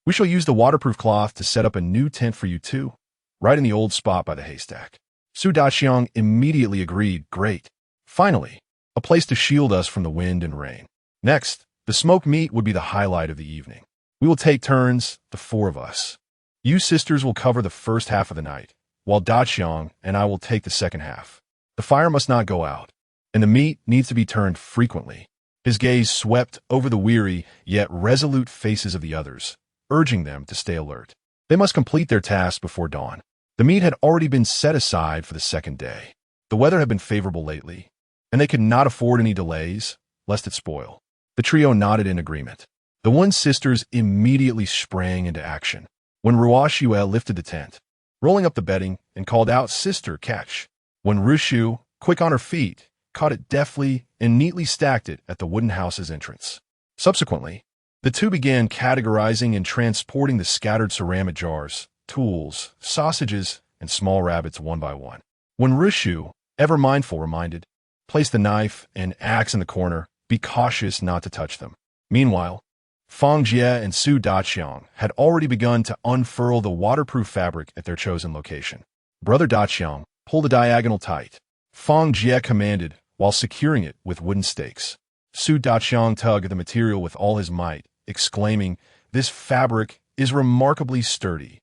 "We shall use the waterproof cloth to set up a new tent for you too, right in the old spot by the haystack." Su Daqiang immediately agreed, "Great. Finally, a place to shield us from the wind and rain." Next, the smoked meat would be the highlight of the evening. "We will take turns, the four of us. You sisters will cover the first half of the night, while Daqiang and I will take the second half. The fire must not go out, and the meat needs to be turned frequently." His gaze swept over the weary yet resolute faces of the others, urging them to stay alert. They must complete their task before dawn. The meat had already been set aside for the second day. The weather had been favorable lately, and they could not afford any delays, lest it spoil. The trio nodded in agreement. The One sisters immediately sprang into action. When Ruoxue lifted the tent, rolling up the bedding, and called out, "Sister, catch!" When Rushu, quick on her feet, caught it deftly and neatly stacked it at the wooden house's entrance. Subsequently, the two began categorizing and transporting the scattered ceramic jars, tools, sausages, and small rabbits one by one. When Rushu, ever mindful, reminded, "Place the knife and axe in the corner, be cautious not to touch them." Meanwhile, Fang Jie and Su Daqiang had already begun to unfurl the waterproof fabric at their chosen location. Brother Daqiang pulled the diagonal tight. Fang Jie commanded, while securing it with wooden stakes. Su Daqiang tugged at the material with all his might, exclaiming, "This fabric is remarkably sturdy."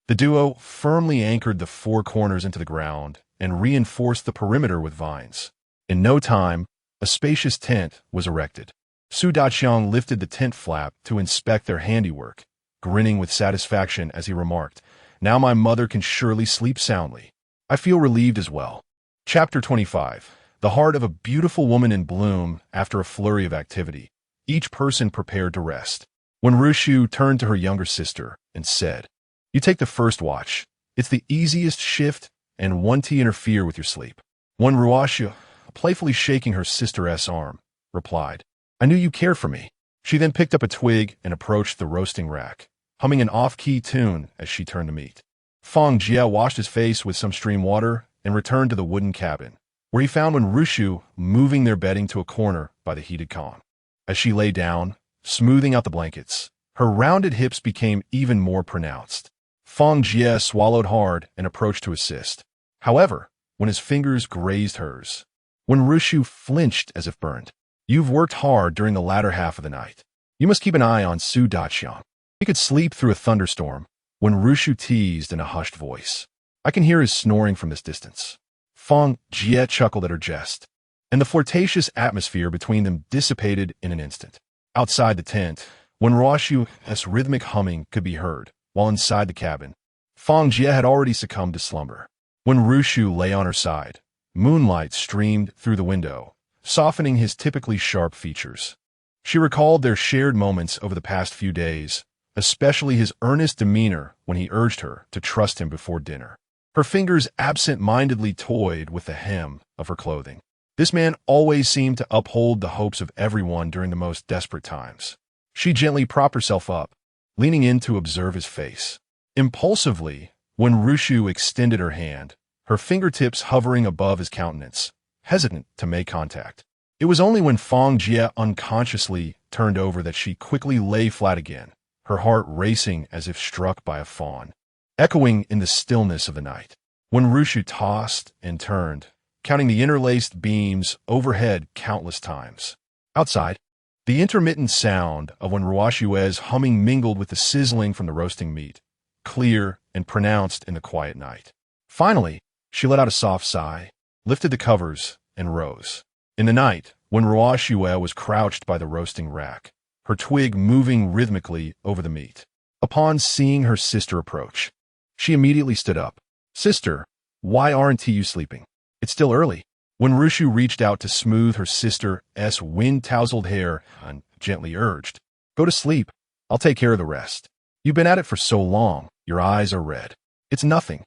The duo firmly anchored the four corners into the ground and reinforced the perimeter with vines. In no time, a spacious tent was erected. Su Daqiang lifted the tent flap to inspect their handiwork, grinning with satisfaction as he remarked, "Now my mother can surely sleep soundly. I feel relieved as well." Chapter 25. The heart of a beautiful woman in bloom after a flurry of activity. Each person prepared to rest. When Rushu turned to her younger sister and said, "You take the first watch. It's the easiest shift and won't to interfere with your sleep." When Ruashu, playfully shaking her sister's arm, replied, "I knew you cared for me." She then picked up a twig and approached the roasting rack, humming an off-key tune as she turned to meat. Fang Jie washed his face with some stream water and returned to the wooden cabin, where he found when Rushu moving their bedding to a corner by the heated Kong. As she lay down, smoothing out the blankets, her rounded hips became even more pronounced. Fang Jie swallowed hard and approached to assist. However, when his fingers grazed hers, when Rushu flinched as if burned, "You've worked hard during the latter half of the night. You must keep an eye on Su Daqiang. He could sleep through a thunderstorm." When Rushu teased in a hushed voice, "I can hear his snoring from this distance." Fang Jie chuckled at her jest, and the flirtatious atmosphere between them dissipated in an instant. Outside the tent, when Ruashu's rhythmic humming could be heard, while inside the cabin, Fang Jie had already succumbed to slumber. When Rushu lay on her side, moonlight streamed through the window, softening his typically sharp features. She recalled their shared moments over the past few days, especially his earnest demeanor when he urged her to trust him before dinner. Her fingers absent-mindedly toyed with the hem of her clothing. This man always seemed to uphold the hopes of everyone during the most desperate times. She gently propped herself up, leaning in to observe his face. Impulsively, when Rushu extended her hand, her fingertips hovering above his countenance, hesitant to make contact. It was only when Fang Jie unconsciously turned over that she quickly lay flat again, her heart racing as if struck by a fawn, echoing in the stillness of the night. When Rushu tossed and turned, counting the interlaced beams overhead countless times. Outside, the intermittent sound of when Ruashu's humming mingled with the sizzling from the roasting meat, clear and pronounced in the quiet night. Finally, she let out a soft sigh, lifted the covers, and rose. In the night, when Ruashu was crouched by the roasting rack, her twig moving rhythmically over the meat. Upon seeing her sister approach, she immediately stood up. "Sister, why aren't you sleeping? It's still early." When Rushu reached out to smooth her sister's wind-tousled hair and gently urged, "Go to sleep. I'll take care of the rest. You've been at it for so long, your eyes are red." "It's nothing.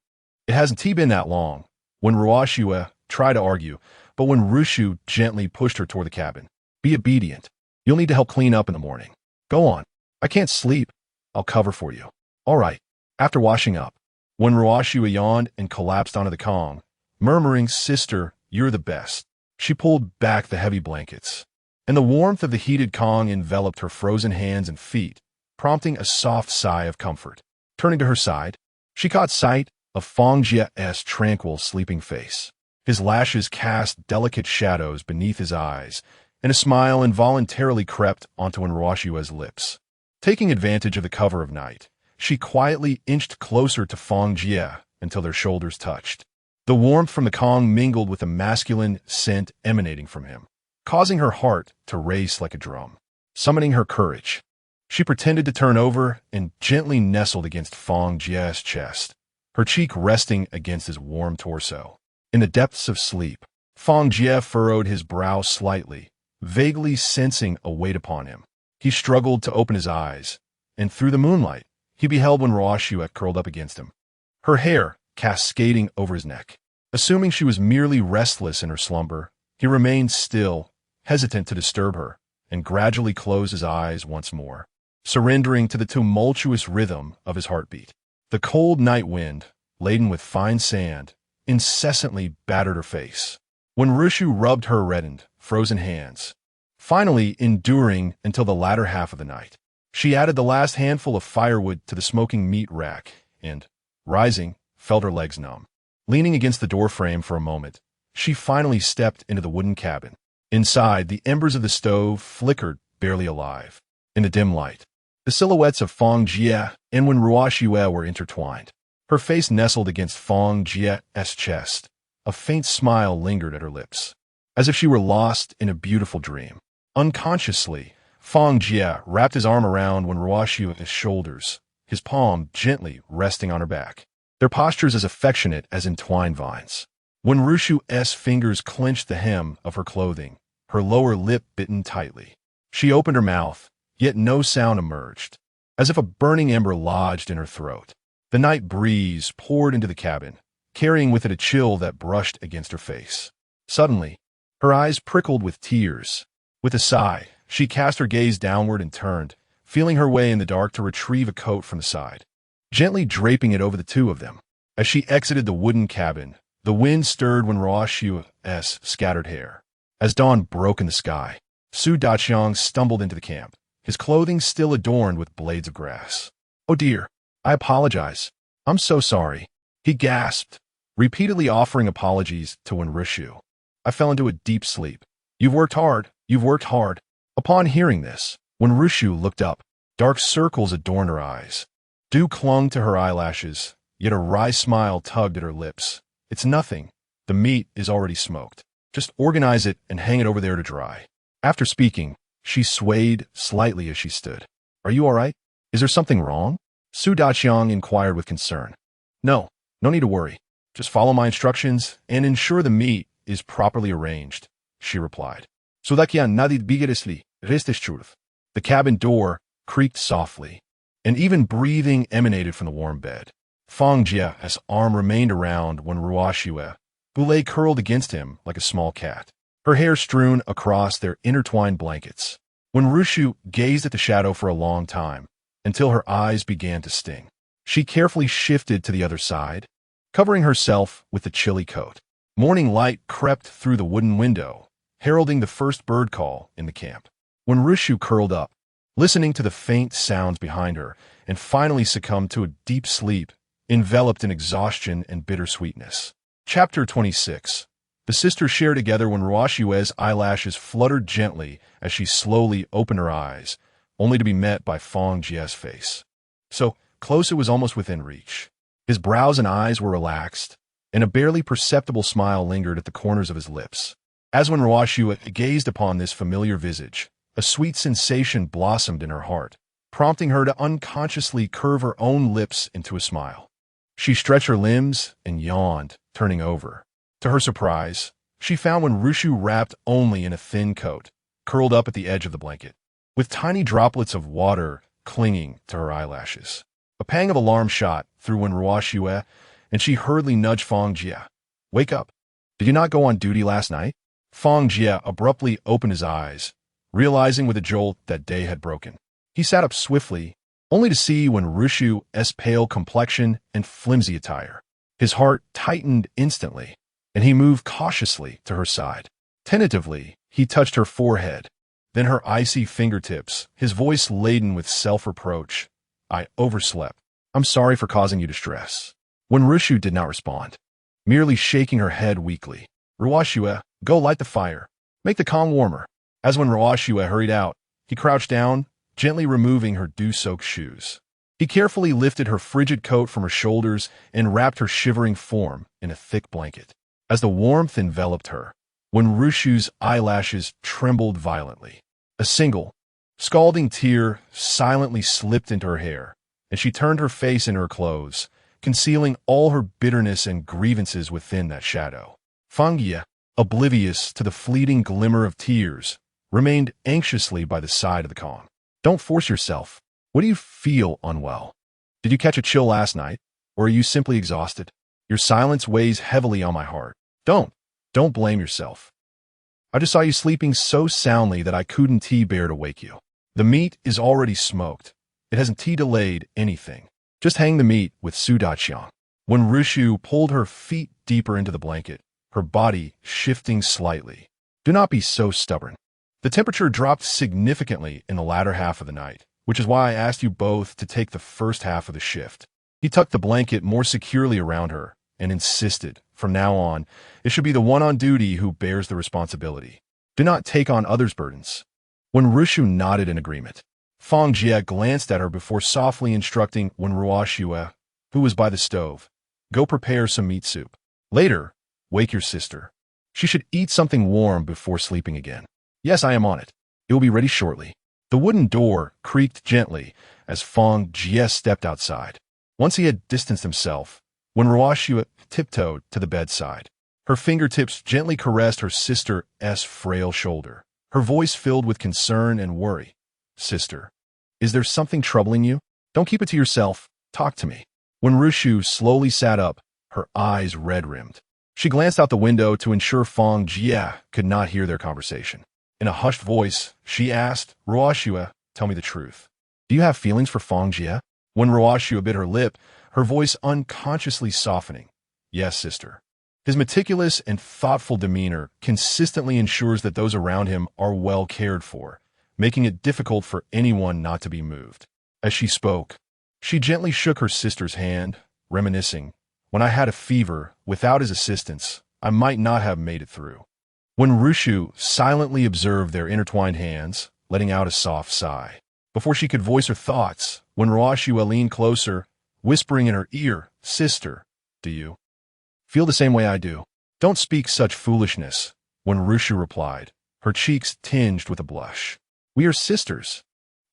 It hasn't been that long." When Ruashu tried to argue, but when Rushu gently pushed her toward the cabin. "Be obedient. You'll need to help clean up in the morning. Go on. I can't sleep. I'll cover for you." "All right." After washing up, when Ruashu yawned and collapsed onto the Kong, murmuring, "Sister, you're the best," she pulled back the heavy blankets, and the warmth of the heated Kong enveloped her frozen hands and feet, prompting a soft sigh of comfort. Turning to her side, she caught sight of Fang Jie's tranquil, sleeping face. His lashes cast delicate shadows beneath his eyes, and a smile involuntarily crept onto Ruashu's lips. Taking advantage of the cover of night, she quietly inched closer to Fang Jie until their shoulders touched. The warmth from the Kong mingled with the masculine scent emanating from him, causing her heart to race like a drum. Summoning her courage, she pretended to turn over and gently nestled against Fang Jie's chest, her cheek resting against his warm torso. In the depths of sleep, Fang Jie furrowed his brow slightly, vaguely sensing a weight upon him. He struggled to open his eyes, and through the moonlight, he beheld when Ruashu curled up against him. Her hair, cascading over his neck. Assuming she was merely restless in her slumber, he remained still, hesitant to disturb her, and gradually closed his eyes once more, surrendering to the tumultuous rhythm of his heartbeat. The cold night wind, laden with fine sand, incessantly battered her face. When Rushu rubbed her reddened, frozen hands, finally enduring until the latter half of the night, she added the last handful of firewood to the smoking meat rack and, rising, felt her legs numb. Leaning against the doorframe for a moment, she finally stepped into the wooden cabin. Inside, the embers of the stove flickered, barely alive. In the dim light, the silhouettes of Fang Jie and Ruoxue were intertwined. Her face nestled against Fang Jie's chest. A faint smile lingered at her lips, as if she were lost in a beautiful dream. Unconsciously, Fang Jie wrapped his arm around Ruoxue's shoulders, his palm gently resting on her back, their postures as affectionate as entwined vines. When Rushu's fingers clenched the hem of her clothing, her lower lip bitten tightly, she opened her mouth, yet no sound emerged, as if a burning ember lodged in her throat. The night breeze poured into the cabin, carrying with it a chill that brushed against her face. Suddenly, her eyes prickled with tears. With a sigh, she cast her gaze downward and turned, feeling her way in the dark to retrieve a coat from the side, gently draping it over the two of them. As she exited the wooden cabin, the wind stirred Ruoxue's scattered hair. As dawn broke in the sky, Su Daqiang stumbled into the camp, his clothing still adorned with blades of grass. "Oh dear, I apologize. I'm so sorry," he gasped, repeatedly offering apologies to Rushu. "I fell into a deep sleep. You've worked hard, you've worked hard." Upon hearing this, Rushu looked up, dark circles adorned her eyes. Dew clung to her eyelashes, yet a wry smile tugged at her lips. "It's nothing. The meat is already smoked. Just organize it and hang it over there to dry." After speaking, she swayed slightly as she stood. "Are you all right? Is there something wrong?" Su Daqiang inquired with concern. No need to worry. Just follow my instructions and ensure the meat is properly arranged," she replied. "Sudakian nadid bigeresli, restes truth." The cabin door creaked softly, and even breathing emanated from the warm bed. Fang Jie's arm remained around Ruoxue, who lay curled against him like a small cat, her hair strewn across their intertwined blankets. Rushu gazed at the shadow for a long time, until her eyes began to sting. She carefully shifted to the other side, covering herself with the chilly coat. Morning light crept through the wooden window, heralding the first bird call in the camp. Rushu curled up, listening to the faint sounds behind her, and finally succumbed to a deep sleep, enveloped in exhaustion and bittersweetness. Chapter 26. The sisters shared together when Ruoxue's eyelashes fluttered gently as she slowly opened her eyes, only to be met by Fang Jie's face. So close it was almost within reach. His brows and eyes were relaxed, and a barely perceptible smile lingered at the corners of his lips. As when Ruoxue gazed upon this familiar visage, a sweet sensation blossomed in her heart, prompting her to unconsciously curve her own lips into a smile. She stretched her limbs and yawned, turning over. To her surprise, she found Rushu wrapped only in a thin coat, curled up at the edge of the blanket, with tiny droplets of water clinging to her eyelashes. A pang of alarm shot through Ruoxue, and she hurriedly nudged Fang Jie. "Wake up. Did you not go on duty last night?" Fang Jie abruptly opened his eyes, realizing with a jolt that day had broken. He sat up swiftly, only to see Rushu's pale complexion and flimsy attire. His heart tightened instantly, and he moved cautiously to her side. Tentatively, he touched her forehead, then her icy fingertips, his voice laden with self-reproach. "I overslept. I'm sorry for causing you distress." Rushu did not respond, merely shaking her head weakly. "Ruoxue, go light the fire. Make the Kong warmer." As Ruoxue hurried out, he crouched down, gently removing her dew-soaked shoes. He carefully lifted her frigid coat from her shoulders and wrapped her shivering form in a thick blanket. As the warmth enveloped her, Rushu's eyelashes trembled violently. A single, scalding tear silently slipped into her hair, and she turned her face into her clothes, concealing all her bitterness and grievances within that shadow. Fang Jie, oblivious to the fleeting glimmer of tears, remained anxiously by the side of the Kong. "Don't force yourself. What do you feel unwell? Did you catch a chill last night, or are you simply exhausted?" Your silence weighs heavily on my heart. Don't blame yourself. I just saw you sleeping so soundly that I couldn't bear to wake you. The meat is already smoked. It hasn't delayed anything. Just hang the meat with Su Daqiang. When Rushu pulled her feet deeper into the blanket, her body shifting slightly. Do not be so stubborn. The temperature dropped significantly in the latter half of the night, which is why I asked you both to take the first half of the shift. He tucked the blanket more securely around her and insisted, from now on, it should be the one on duty who bears the responsibility. Do not take on others' burdens. When Rushu nodded in agreement, Fang Jie glanced at her before softly instructing Wen Ruoxue, who was by the stove, go prepare some meat soup. Later, wake your sister. She should eat something warm before sleeping again. Yes, I am on it. It will be ready shortly. The wooden door creaked gently as Fang Jie stepped outside. Once he had distanced himself, Wen Ruoxue tiptoed to the bedside. Her fingertips gently caressed her sister's frail shoulder. Her voice filled with concern and worry. Sister, is there something troubling you? Don't keep it to yourself. Talk to me. When Rushu slowly sat up, her eyes red-rimmed. She glanced out the window to ensure Fang Jie could not hear their conversation. In a hushed voice, she asked, Ruoxue, tell me the truth. Do you have feelings for Fang Jie? When Ruoxue bit her lip, her voice unconsciously softening. Yes, sister. His meticulous and thoughtful demeanor consistently ensures that those around him are well cared for, making it difficult for anyone not to be moved. As she spoke, she gently shook her sister's hand, reminiscing, when I had a fever, without his assistance, I might not have made it through. When Rushu silently observed their intertwined hands, letting out a soft sigh. Before she could voice her thoughts, when Ruoxue leaned closer, whispering in her ear, Sister, do you feel the same way I do? Don't speak such foolishness, when Rushu replied, her cheeks tinged with a blush. We are sisters.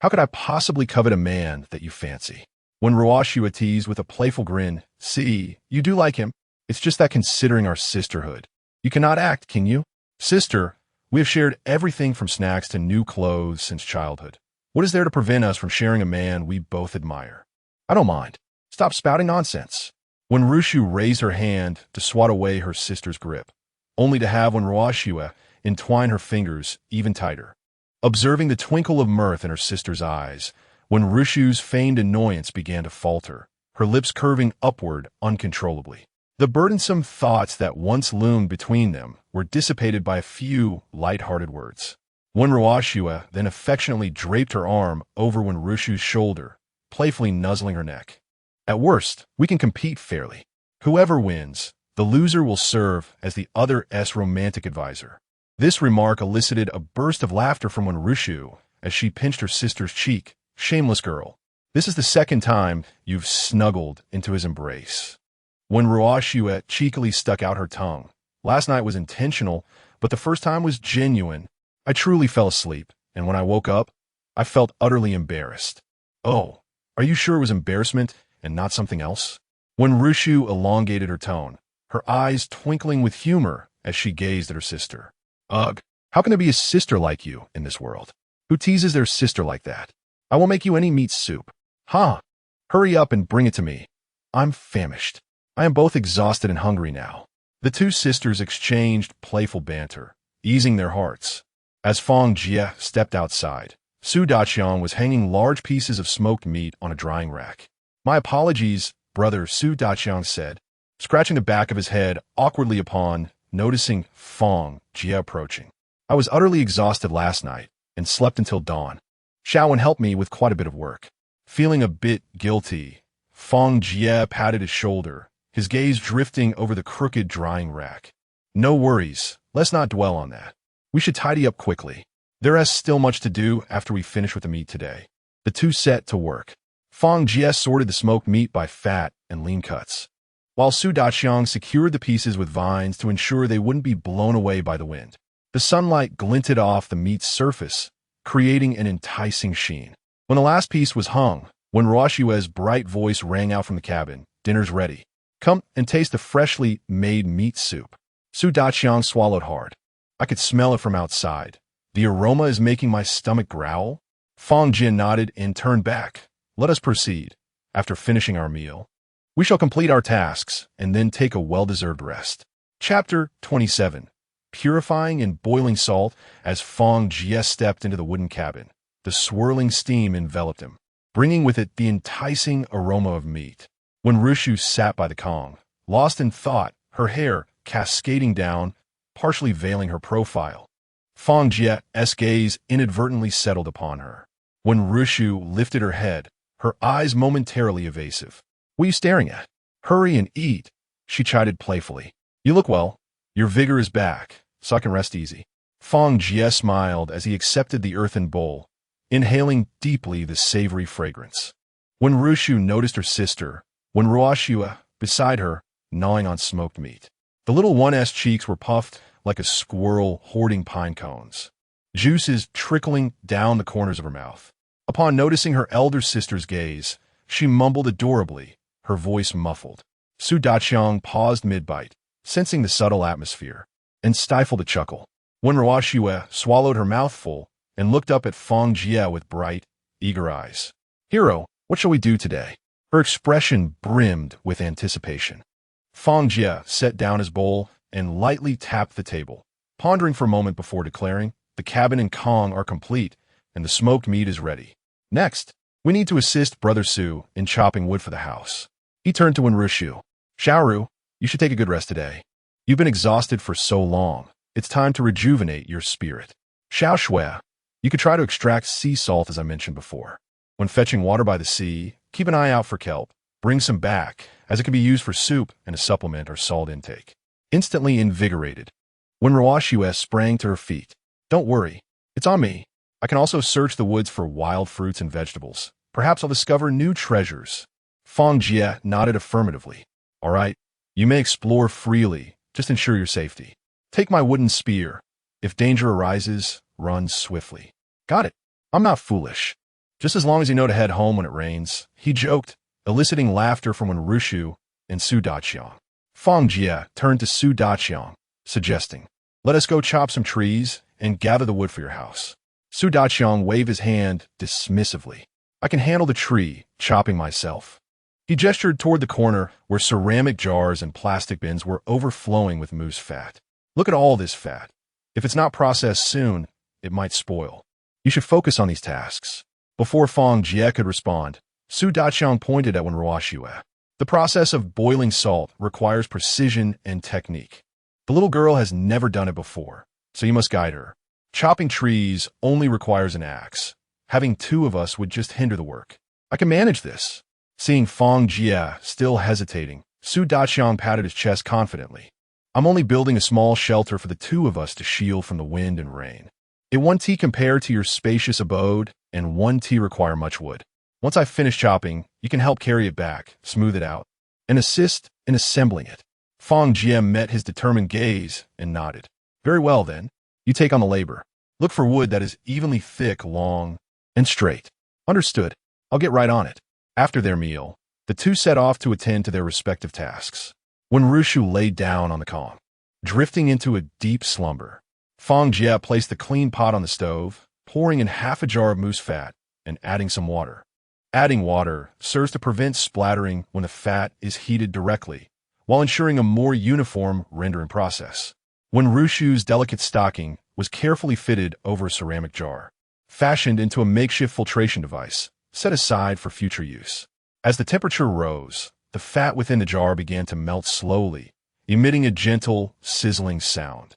How could I possibly covet a man that you fancy? When Ruoxue teased with a playful grin, see, you do like him. It's just that considering our sisterhood, you cannot act, can you? Sister, we have shared everything from snacks to new clothes since childhood. What is there to prevent us from sharing a man we both admire? I don't mind. Stop spouting nonsense. When Rushu raised her hand to swat away her sister's grip, only to have Wen Ruoxue entwine her fingers even tighter. Observing the twinkle of mirth in her sister's eyes, when Rushu's feigned annoyance began to falter, her lips curving upward uncontrollably. The burdensome thoughts that once loomed between them were dissipated by a few light-hearted words. Wen Ruoxue then affectionately draped her arm over Wen Rushu's shoulder, playfully nuzzling her neck. At worst, we can compete fairly. Whoever wins, the loser will serve as the other's romantic advisor. This remark elicited a burst of laughter from Wen Rushu as she pinched her sister's cheek. Shameless girl. This is the second time you've snuggled into his embrace. When Ruoxue cheekily stuck out her tongue. Last night was intentional, but the first time was genuine. I truly fell asleep, and when I woke up, I felt utterly embarrassed. Oh, are you sure it was embarrassment and not something else? When Rushu elongated her tone, her eyes twinkling with humor as she gazed at her sister. Ugh, how can there be a sister like you in this world? Who teases their sister like that? I will make you any meat soup. Huh? Hurry up and bring it to me. I'm famished. I am both exhausted and hungry now. The two sisters exchanged playful banter, easing their hearts. As Fang Jie stepped outside, Su Daqiang was hanging large pieces of smoked meat on a drying rack. My apologies, brother, Su Daqiang said, scratching the back of his head awkwardly upon noticing Fang Jie approaching. I was utterly exhausted last night and slept until dawn. Xiaowen helped me with quite a bit of work. Feeling a bit guilty, Fang Jie patted his shoulder, his gaze drifting over the crooked drying rack. No worries, let's not dwell on that. We should tidy up quickly. There is still much to do after we finish with the meat today. The two set to work. Fang Jie sorted the smoked meat by fat and lean cuts, while Su Daqiang secured the pieces with vines to ensure they wouldn't be blown away by the wind. The sunlight glinted off the meat's surface, creating an enticing sheen. When the last piece was hung, when Ruoxue's bright voice rang out from the cabin, dinner's ready. Come and taste the freshly made meat soup. Su Daqiang swallowed hard. I could smell it from outside. The aroma is making my stomach growl. Fang Jie nodded and turned back. Let us proceed. After finishing our meal, We shall complete our tasks and then take a well-deserved rest. Chapter 27. Purifying and boiling salt. As Fang Jie stepped into the wooden cabin, the swirling steam enveloped him, bringing with it the enticing aroma of meat. When Rushu sat by the Kong, lost in thought, her hair cascading down, partially veiling her profile, Fang Jie's gaze inadvertently settled upon her. When Rushu lifted her head, her eyes momentarily evasive. "What are you staring at? Hurry and eat," she chided playfully. "You look well. Your vigor is back, so I can rest easy." Fang Jie smiled as he accepted the earthen bowl, inhaling deeply the savory fragrance. When Rushu noticed her sister, when Ruoxua beside her, gnawing on smoked meat, the little one's cheeks were puffed like a squirrel hoarding pine cones, juices trickling down the corners of her mouth. Upon noticing her elder sister's gaze, she mumbled adorably, her voice muffled. Su Daqiang paused mid-bite, sensing the subtle atmosphere, and stifled a chuckle. When Ruoxua swallowed her mouthful and looked up at Fang Jie with bright, eager eyes. "Hero, what shall we do today?" Her expression brimmed with anticipation. Fang Jie set down his bowl and lightly tapped the table, pondering for a moment before declaring, "The cabin and Kong are complete, and the smoked meat is ready. Next, we need to assist Brother Su in chopping wood for the house." He turned to Wenrushu. "Xiaoru, you should take a good rest today. You've been exhausted for so long. It's time to rejuvenate your spirit. Xiao Shui, you could try to extract sea salt as I mentioned before. When fetching water by the sea, keep an eye out for kelp. Bring some back, as it can be used for soup and to supplement our salt intake." Instantly invigorated, when Ruoxua sprang to her feet. "Don't worry, it's on me. I can also search the woods for wild fruits and vegetables. Perhaps I'll discover new treasures." Fang Jie nodded affirmatively. "All right, you may explore freely, just ensure your safety. Take my wooden spear. If danger arises, run swiftly." "Got it. I'm not foolish. Just as long as you know to head home when it rains," he joked, eliciting laughter from Wenrushu and Su Daqiang. Fang Jie turned to Su Daqiang, suggesting, "Let us go chop some trees and gather the wood for your house." Su Daqiang waved his hand dismissively. "I can handle the tree chopping myself." He gestured toward the corner where ceramic jars and plastic bins were overflowing with moose fat. "Look at all this fat. If it's not processed soon, it might spoil. You should focus on these tasks." Before Fang Jie could respond, Su Daqiang pointed at Wenruoxua. "The process of boiling salt requires precision and technique. The little girl has never done it before, so you must guide her. Chopping trees only requires an axe. Having two of us would just hinder the work. I can manage this." Seeing Fang Jie still hesitating, Su Daqiang patted his chest confidently. "I'm only building a small shelter for the two of us to shield from the wind and rain. It won't compare to your spacious abode, and one require much wood. Once I finish chopping, you can help carry it back, smooth it out, and assist in assembling it." Fang Jie met his determined gaze and nodded. "Very well, then. You take on the labor. Look for wood that is evenly thick, long, and straight." "Understood. I'll get right on it." After their meal, the two set off to attend to their respective tasks. When Rushu lay down on the Kong, drifting into a deep slumber, Fang Jie placed the clean pot on the stove, pouring in half a jar of moose fat and adding some water. Adding water serves to prevent splattering when the fat is heated directly, while ensuring a more uniform rendering process. When Rushu's delicate stocking was carefully fitted over a ceramic jar, fashioned into a makeshift filtration device, set aside for future use. As the temperature rose, the fat within the jar began to melt slowly, emitting a gentle, sizzling sound.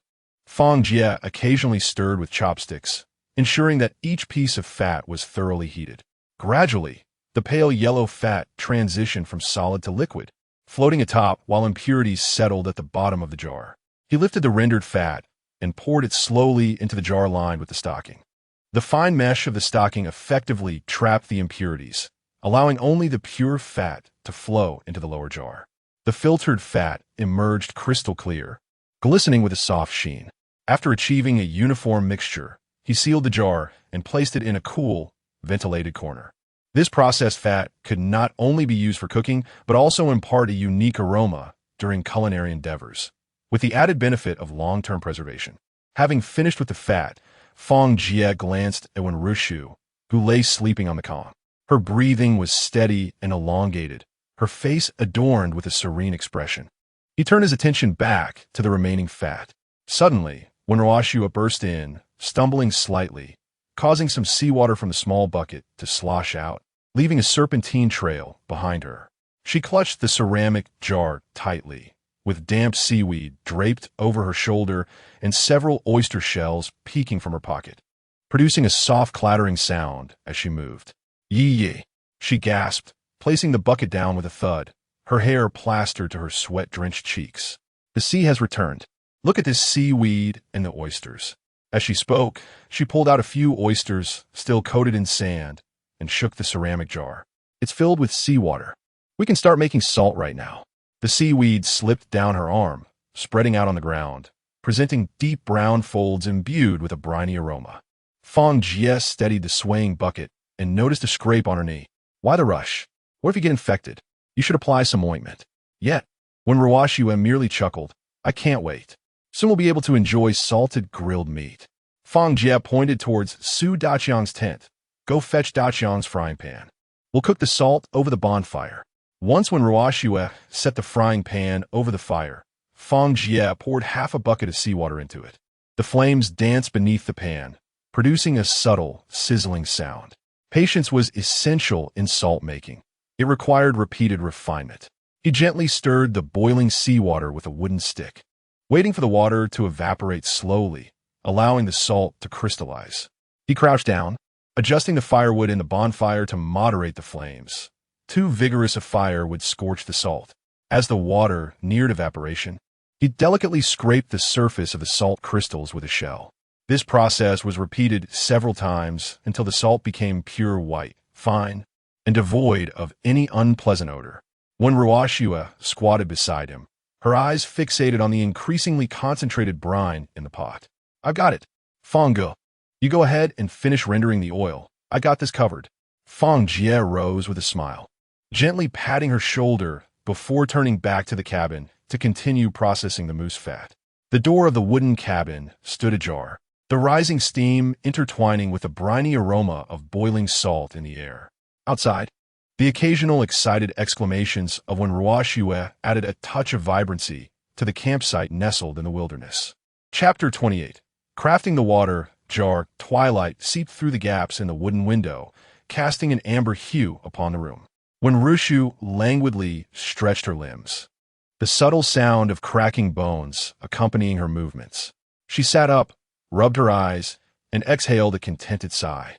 Fang Jie occasionally stirred with chopsticks, ensuring that each piece of fat was thoroughly heated. Gradually, the pale yellow fat transitioned from solid to liquid, floating atop while impurities settled at the bottom of the jar. He lifted the rendered fat and poured it slowly into the jar lined with the stocking. The fine mesh of the stocking effectively trapped the impurities, allowing only the pure fat to flow into the lower jar. The filtered fat emerged crystal clear, glistening with a soft sheen. After achieving a uniform mixture, he sealed the jar and placed it in a cool, ventilated corner. This processed fat could not only be used for cooking, but also impart a unique aroma during culinary endeavors, with the added benefit of long-term preservation. Having finished with the fat, Fang Jie glanced at Wenrushu, who lay sleeping on the Kong. Her breathing was steady and elongated, her face adorned with a serene expression. He turned his attention back to the remaining fat. Suddenly, when Ruashua burst in, stumbling slightly, causing some seawater from the small bucket to slosh out, leaving a serpentine trail behind her. She clutched the ceramic jar tightly, with damp seaweed draped over her shoulder and several oyster shells peeking from her pocket, producing a soft clattering sound as she moved. Yee, she gasped, placing the bucket down with a thud, her hair plastered to her sweat-drenched cheeks. The sea has returned. Look at this seaweed and the oysters. As she spoke, she pulled out a few oysters still coated in sand and shook the ceramic jar. It's filled with seawater. We can start making salt right now. The seaweed slipped down her arm, spreading out on the ground, presenting deep brown folds imbued with a briny aroma. Fang Jie steadied the swaying bucket and noticed a scrape on her knee. Why the rush? What if you get infected? You should apply some ointment. Yet, when Ruashua merely chuckled, I can't wait. Soon we'll be able to enjoy salted grilled meat. Fang Jie pointed towards Su Daqiang's tent. Go fetch Daqiang's frying pan. We'll cook the salt over the bonfire. Once when Ruashua set the frying pan over the fire, Fang Jie poured half a bucket of seawater into it. The flames danced beneath the pan, producing a subtle, sizzling sound. Patience was essential in salt making. It required repeated refinement. He gently stirred the boiling seawater with a wooden stick, waiting for the water to evaporate slowly, allowing the salt to crystallize. He crouched down, adjusting the firewood in the bonfire to moderate the flames. Too vigorous a fire would scorch the salt. As the water neared evaporation, he delicately scraped the surface of the salt crystals with a shell. This process was repeated several times until the salt became pure white, fine, and devoid of any unpleasant odor. When Ruashua squatted beside him, her eyes fixated on the increasingly concentrated brine in the pot. I've got it. Fang Ge, you go ahead and finish rendering the oil. I got this covered. Fang Jie rose with a smile, gently patting her shoulder before turning back to the cabin to continue processing the moose fat. The door of the wooden cabin stood ajar, the rising steam intertwining with the briny aroma of boiling salt in the air. Outside, the occasional excited exclamations of when Ruashua added a touch of vibrancy to the campsite nestled in the wilderness. Chapter 28. Crafting the water jar. Twilight seeped through the gaps in the wooden window, casting an amber hue upon the room. When Rushu languidly stretched her limbs, the subtle sound of cracking bones accompanying her movements, she sat up, rubbed her eyes, and exhaled a contented sigh.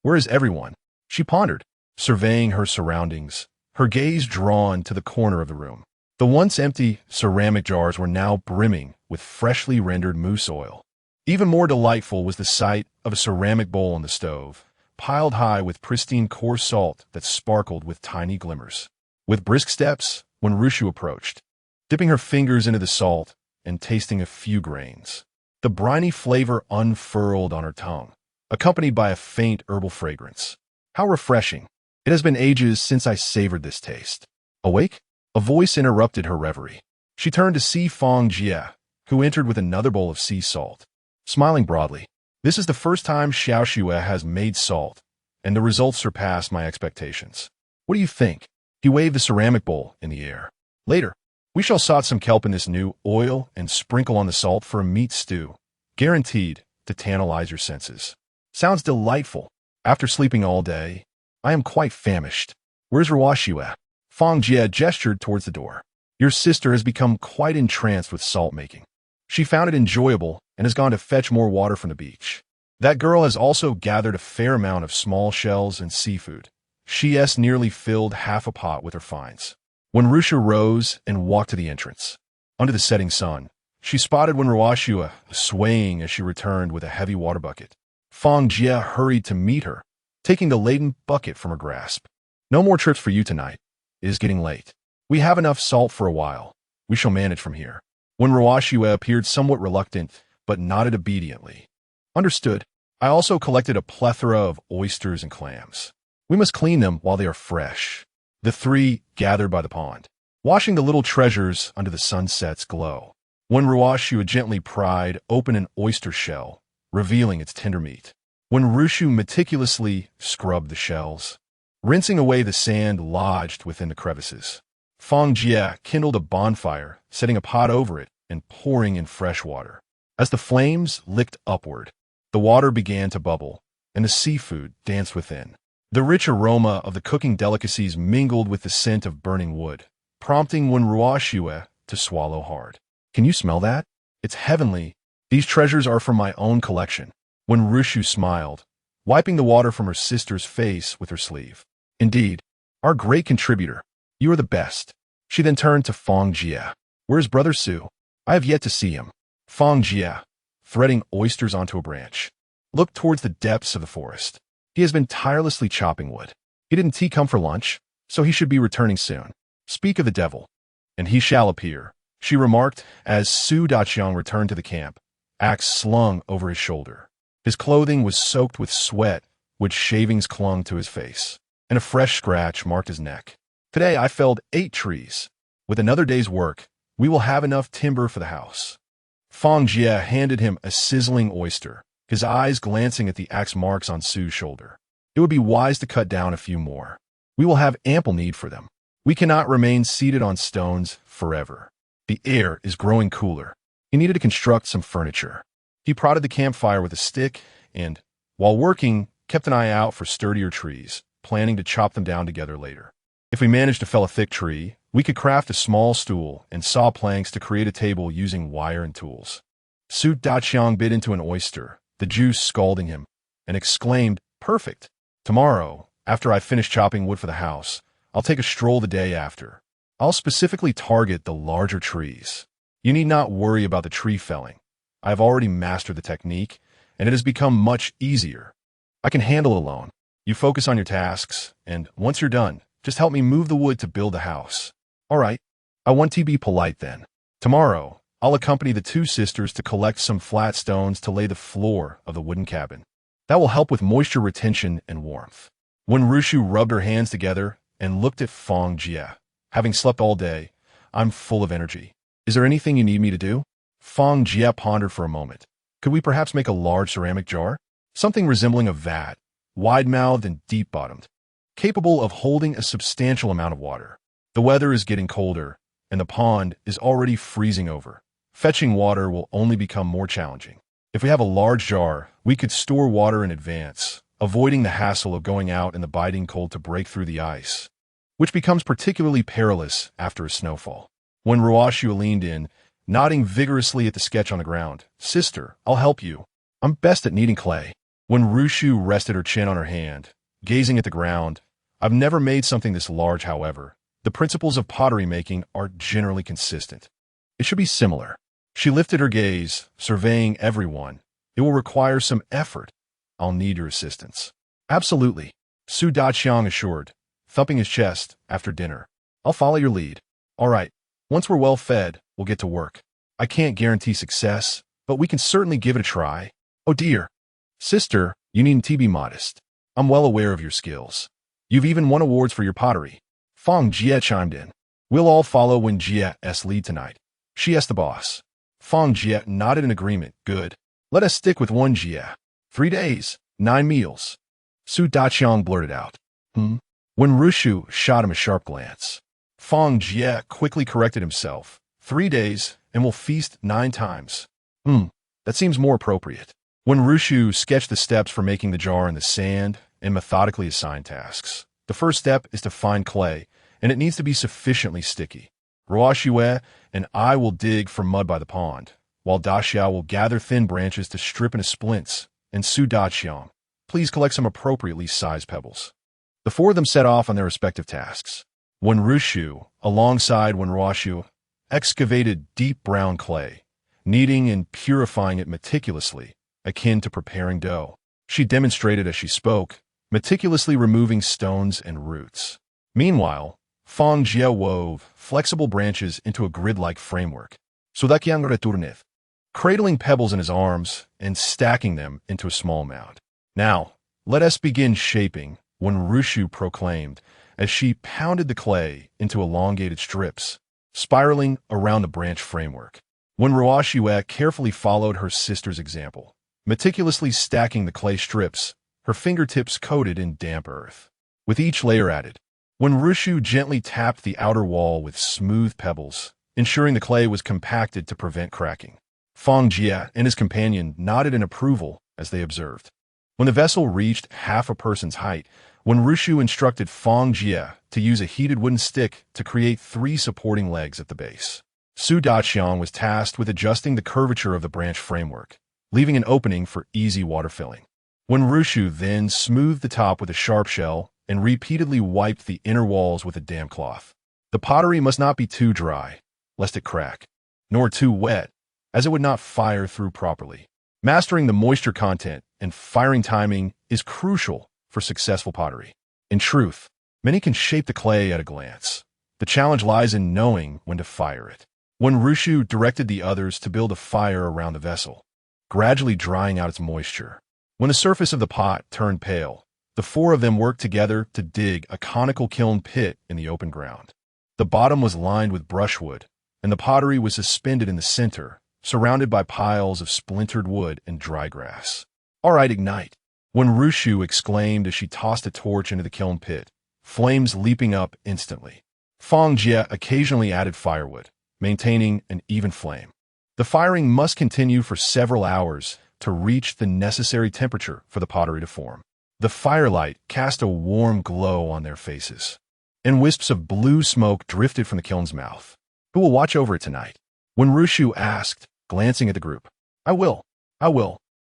Where is everyone? She pondered, surveying her surroundings, her gaze drawn to the corner of the room. The once empty ceramic jars were now brimming with freshly rendered moose oil. Even more delightful was the sight of a ceramic bowl on the stove, piled high with pristine coarse salt that sparkled with tiny glimmers. With brisk steps, when Rushu approached, dipping her fingers into the salt and tasting a few grains, the briny flavor unfurled on her tongue, accompanied by a faint herbal fragrance. How refreshing! It has been ages since I savored this taste. Awake? A voice interrupted her reverie. She turned to see Fang Jie, who entered with another bowl of sea salt. Smiling broadly, this is the first time Xiaoxue has made salt, and the results surpassed my expectations. What do you think? He waved the ceramic bowl in the air. Later, we shall saute some kelp in this new oil and sprinkle on the salt for a meat stew, guaranteed to tantalize your senses. Sounds delightful. After sleeping all day, I am quite famished. Where's Ruashua? Fang Jie gestured towards the door. Your sister has become quite entranced with salt making. She found it enjoyable and has gone to fetch more water from the beach. That girl has also gathered a fair amount of small shells and seafood. She has nearly filled half a pot with her finds. When Rusha rose and walked to the entrance, under the setting sun, she spotted when Ruashua swaying as she returned with a heavy water bucket. Fang Jie hurried to meet her, taking the laden bucket from her grasp. No more trips for you tonight. It is getting late. We have enough salt for a while. We shall manage from here. When Ruashua appeared somewhat reluctant, but nodded obediently. Understood. I also collected a plethora of oysters and clams. We must clean them while they are fresh. The three gathered by the pond, washing the little treasures under the sunset's glow. When Ruashua gently pried open an oyster shell, revealing its tender meat. When Rushu meticulously scrubbed the shells, rinsing away the sand lodged within the crevices. Fang Jie kindled a bonfire, setting a pot over it and pouring in fresh water. As the flames licked upward, the water began to bubble, and the seafood danced within. The rich aroma of the cooking delicacies mingled with the scent of burning wood, prompting Wen Ruoxue to swallow hard. Can you smell that? It's heavenly. These treasures are from my own collection. Wen Rushu smiled, wiping the water from her sister's face with her sleeve. Indeed, our great contributor. You are the best. She then turned to Fang Jie. Where's Brother Su? I have yet to see him. Fang Jie, threading oysters onto a branch, looked towards the depths of the forest. He has been tirelessly chopping wood. He didn't come for lunch, so he should be returning soon. Speak of the devil, and he shall appear, she remarked as Su Daqiang returned to the camp, axe slung over his shoulder. His clothing was soaked with sweat, which shavings clung to his face, and a fresh scratch marked his neck. Today I felled 8 trees. With another day's work, we will have enough timber for the house. Fang Jie handed him a sizzling oyster, his eyes glancing at the axe marks on Su's shoulder. It would be wise to cut down a few more. We will have ample need for them. We cannot remain seated on stones forever. The air is growing cooler. He needed to construct some furniture. He prodded the campfire with a stick and, while working, kept an eye out for sturdier trees, planning to chop them down together later. If we managed to fell a thick tree, we could craft a small stool and saw planks to create a table using wire and tools. Su Daqiang bit into an oyster, the juice scalding him, and exclaimed, "Perfect! Tomorrow, after I finish chopping wood for the house, I'll take a stroll the day after. I'll specifically target the larger trees. You need not worry about the tree felling. I have already mastered the technique, and it has become much easier. I can handle it alone. You focus on your tasks, and once you're done, just help me move the wood to build the house." All right, I want to be polite then. Tomorrow, I'll accompany the 2 sisters to collect some flat stones to lay the floor of the wooden cabin. That will help with moisture retention and warmth. When Rushu rubbed her hands together and looked at Fang Jie, having slept all day, I'm full of energy. Is there anything you need me to do? Fang Jie pondered for a moment. Could we perhaps make a large ceramic jar? Something resembling a vat, wide-mouthed and deep-bottomed, capable of holding a substantial amount of water. The weather is getting colder, and the pond is already freezing over. Fetching water will only become more challenging. If we have a large jar, we could store water in advance, avoiding the hassle of going out in the biting cold to break through the ice, which becomes particularly perilous after a snowfall. When Ruoxue leaned in, nodding vigorously at the sketch on the ground, "Sister, I'll help you. I'm best at kneading clay." When Rushu rested her chin on her hand, gazing at the ground, "I've never made something this large, however. The principles of pottery making are generally consistent. It should be similar." She lifted her gaze, surveying everyone. "It will require some effort. I'll need your assistance." "Absolutely," Su Daqiang assured, thumping his chest after dinner. "I'll follow your lead." "All right, once we're well fed, we'll get to work. I can't guarantee success, but we can certainly give it a try." "Oh dear. Sister, you needn't be modest. I'm well aware of your skills. You've even won awards for your pottery." Fang Jie chimed in. "We'll all follow Wen Jie's lead tonight. She is the boss." Fang Jie nodded in agreement. "Good. Let us stick with Wen Jie. 3 days, 9 meals." Su Daqiang blurted out. When Rushu shot him a sharp glance, Fang Jie quickly corrected himself. 3 days, and we'll feast 9 times. That seems more appropriate. When Rushu sketched the steps for making the jar in the sand and methodically assigned tasks, the first step is to find clay, and it needs to be sufficiently sticky. Ruoxue and I will dig for mud by the pond, while Daxiao will gather thin branches to strip into splints, and Su Daqiang, please collect some appropriately sized pebbles. The 4 of them set off on their respective tasks. When Rushu, alongside Wen Ruoxue, excavated deep brown clay, kneading and purifying it meticulously, akin to preparing dough. She demonstrated as she spoke, meticulously removing stones and roots. Meanwhile, Fang Jie wove flexible branches into a grid-like framework, Sudakiang returneth, cradling pebbles in his arms and stacking them into a small mound. "Now, let us begin shaping," Wen Rushu proclaimed as she pounded the clay into elongated strips, spiraling around the branch framework. Wen Ruoxue carefully followed her sister's example, meticulously stacking the clay strips, her fingertips coated in damp earth. with each layer added. When Rushu gently tapped the outer wall with smooth pebbles, ensuring the clay was compacted to prevent cracking, Fang Jie and his companion nodded in approval as they observed. When the vessel reached half a person's height, when Rushu instructed Fang Jie to use a heated wooden stick to create 3 supporting legs at the base, Su Daqiang was tasked with adjusting the curvature of the branch framework, leaving an opening for easy water filling. When Rushu then smoothed the top with a sharp shell and repeatedly wiped the inner walls with a damp cloth. The pottery must not be too dry, lest it crack, nor too wet, as it would not fire through properly. Mastering the moisture content and firing timing is crucial for successful pottery. In truth, many can shape the clay at a glance. The challenge lies in knowing when to fire it. When Rushu directed the others to build a fire around the vessel, gradually drying out its moisture. When the surface of the pot turned pale, the 4 of them worked together to dig a conical kiln pit in the open ground. The bottom was lined with brushwood, and the pottery was suspended in the center, surrounded by piles of splintered wood and dry grass. "All right, ignite," when Rushu exclaimed as she tossed a torch into the kiln pit, flames leaping up instantly. Fang Jie occasionally added firewood, maintaining an even flame. The firing must continue for several hours to reach the necessary temperature for the pottery to form. The firelight cast a warm glow on their faces, and wisps of blue smoke drifted from the kiln's mouth. "Who will watch over it tonight?" When Rushu asked, glancing at the group. I will.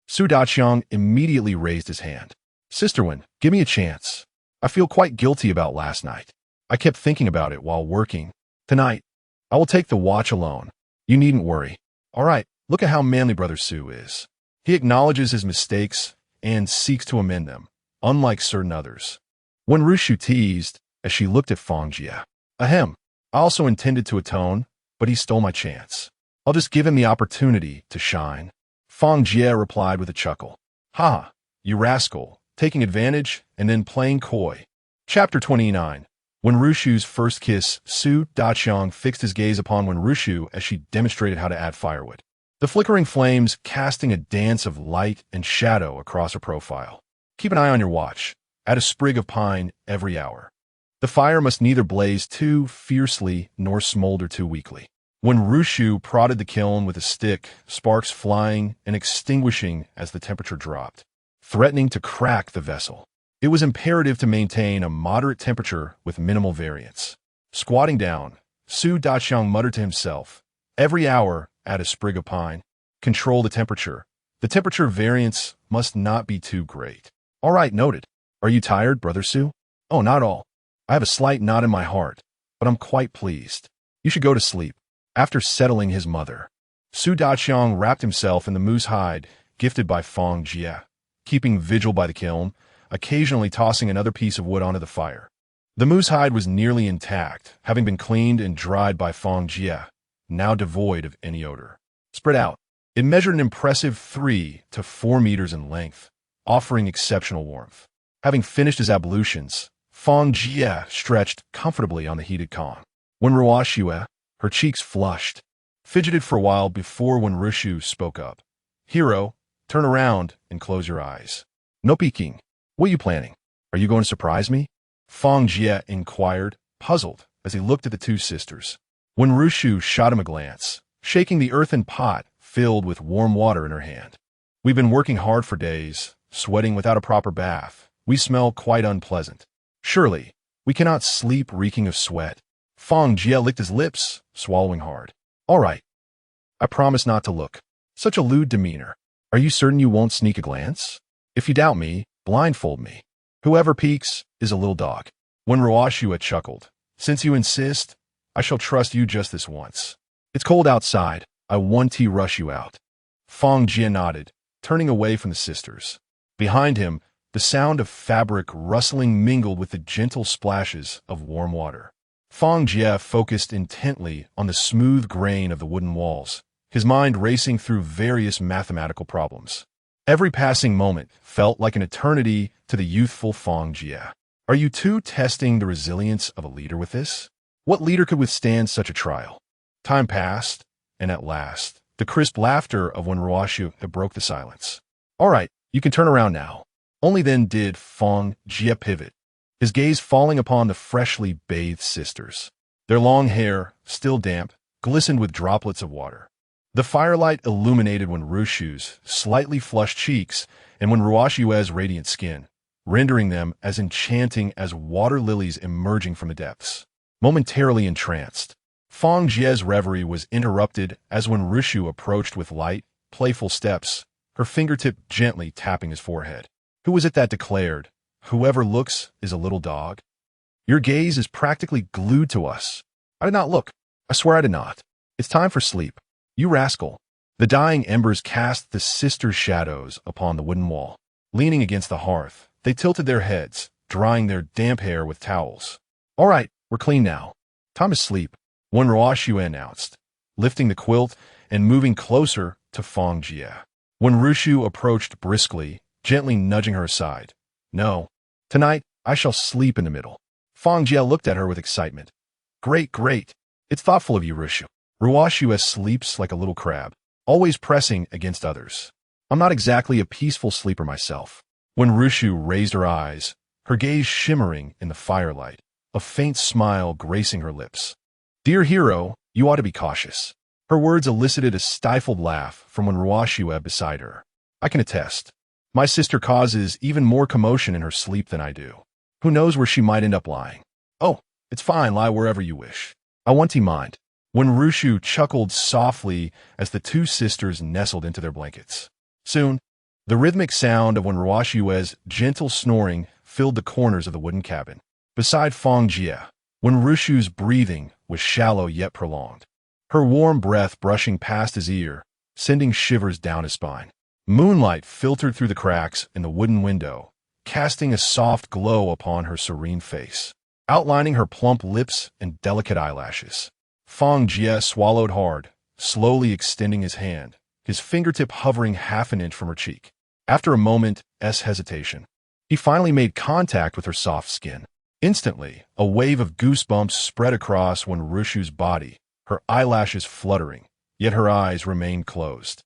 Su Daqiang immediately raised his hand. "Sisterwin, give me a chance. I feel quite guilty about last night. I kept thinking about it while working. Tonight, I will take the watch alone. You needn't worry. All right, look at how manly Brother Su is. He acknowledges his mistakes and seeks to amend them, unlike certain others." When Rushu teased, as she looked at Fang Jie. "Ahem, I also intended to atone, but he stole my chance. I'll just give him the opportunity to shine." Fang Jie replied with a chuckle. "Ha, you rascal, taking advantage and then playing coy." Chapter 29. When Rushu's first kiss, Su Daqiang fixed his gaze upon When Rushu as she demonstrated how to add firewood. The flickering flames casting a dance of light and shadow across her profile. "Keep an eye on your watch. Add a sprig of pine every hour. The fire must neither blaze too fiercely nor smolder too weakly." When Rushu prodded the kiln with a stick, sparks flying and extinguishing as the temperature dropped, threatening to crack the vessel. It was imperative to maintain a moderate temperature with minimal variance. Squatting down, Su Daqiang muttered to himself, "Every hour, add a sprig of pine. Control the temperature. The temperature variance must not be too great." "All right, noted. Are you tired, Brother Su?" "Oh, not all. I have a slight knot in my heart, but I'm quite pleased. You should go to sleep." After settling his mother, Su Daqiang wrapped himself in the moose hide gifted by Fang Jie, keeping vigil by the kiln, occasionally tossing another piece of wood onto the fire. The moose hide was nearly intact, having been cleaned and dried by Fang Jie, now devoid of any odor. Spread out, it measured an impressive 3 to 4 meters in length, offering exceptional warmth. Having finished his ablutions, Fang Jie stretched comfortably on the heated kong. When Ruoxue, her cheeks flushed, fidgeted for a while before When Rushu spoke up. "Hero, turn around and close your eyes." "No peeking. What are you planning? Are you going to surprise me?" Fang Jie inquired, puzzled, as he looked at the 2 sisters. When Rushu shot him a glance, shaking the earthen pot filled with warm water in her hand. "We've been working hard for days, sweating without a proper bath. We smell quite unpleasant. Surely, we cannot sleep reeking of sweat." Fang Jie licked his lips, swallowing hard. "All right. I promise not to look. Such a lewd demeanor. Are you certain you won't sneak a glance? If you doubt me, blindfold me. Whoever peeks is a little dog." When Ruoxue chuckled, "Since you insist, I shall trust you just this once. It's cold outside. I want to rush you out." Fang Jie nodded, turning away from the sisters. Behind him, the sound of fabric rustling mingled with the gentle splashes of warm water. Fang Jie focused intently on the smooth grain of the wooden walls, his mind racing through various mathematical problems. Every passing moment felt like an eternity to the youthful Fang Jie. Are you two testing the resilience of a leader with this? What leader could withstand such a trial? Time passed, and at last, the crisp laughter of When Ruoxue broke the silence. "All right, you can turn around now." Only then did Fang Jie pivot, his gaze falling upon the freshly bathed sisters. Their long hair, still damp, glistened with droplets of water. The firelight illuminated Wen Wuxiu's slightly flushed cheeks and Wen Ruoxue's radiant skin, rendering them as enchanting as water lilies emerging from the depths. Momentarily entranced, Fang Jie's reverie was interrupted as Wen Wuxiu approached with light, playful steps, her fingertip gently tapping his forehead. Who was it that declared, "Whoever looks is a little dog"? Your gaze is practically glued to us. I did not look. I swear I did not. It's time for sleep. You rascal. The dying embers cast the sisters' shadows upon the wooden wall. Leaning against the hearth, they tilted their heads, drying their damp hair with towels. All right, we're clean now. Time to sleep, Wen Ruoxue announced, lifting the quilt and moving closer to Fang Jie. Wen Wuxiu approached briskly, gently nudging her aside. No, tonight I shall sleep in the middle. Fang Jie looked at her with excitement. Great, great. It's thoughtful of you, Wuxiu. Ruoxue sleeps like a little crab, always pressing against others. I'm not exactly a peaceful sleeper myself. When Wuxiu raised her eyes, her gaze shimmering in the firelight, a faint smile gracing her lips. Dear hero, you ought to be cautious. Her words elicited a stifled laugh from Wen Ruoxue beside her. I can attest. My sister causes even more commotion in her sleep than I do. Who knows where she might end up lying? Oh, it's fine, lie wherever you wish. I want to mind. When Wuxiu chuckled softly as the two sisters nestled into their blankets. Soon, the rhythmic sound of Wen Ruoxue's gentle snoring filled the corners of the wooden cabin. Beside Fang Jie, Wen Wuxiu's breathing was shallow yet prolonged, her warm breath brushing past his ear, sending shivers down his spine. Moonlight filtered through the cracks in the wooden window, casting a soft glow upon her serene face, outlining her plump lips and delicate eyelashes. Fang Jie swallowed hard, slowly extending his hand, his fingertip hovering half an inch from her cheek. After a moment's hesitation, he finally made contact with her soft skin. Instantly, a wave of goosebumps spread across Wen Wuxiu's body, her eyelashes fluttering, yet her eyes remained closed.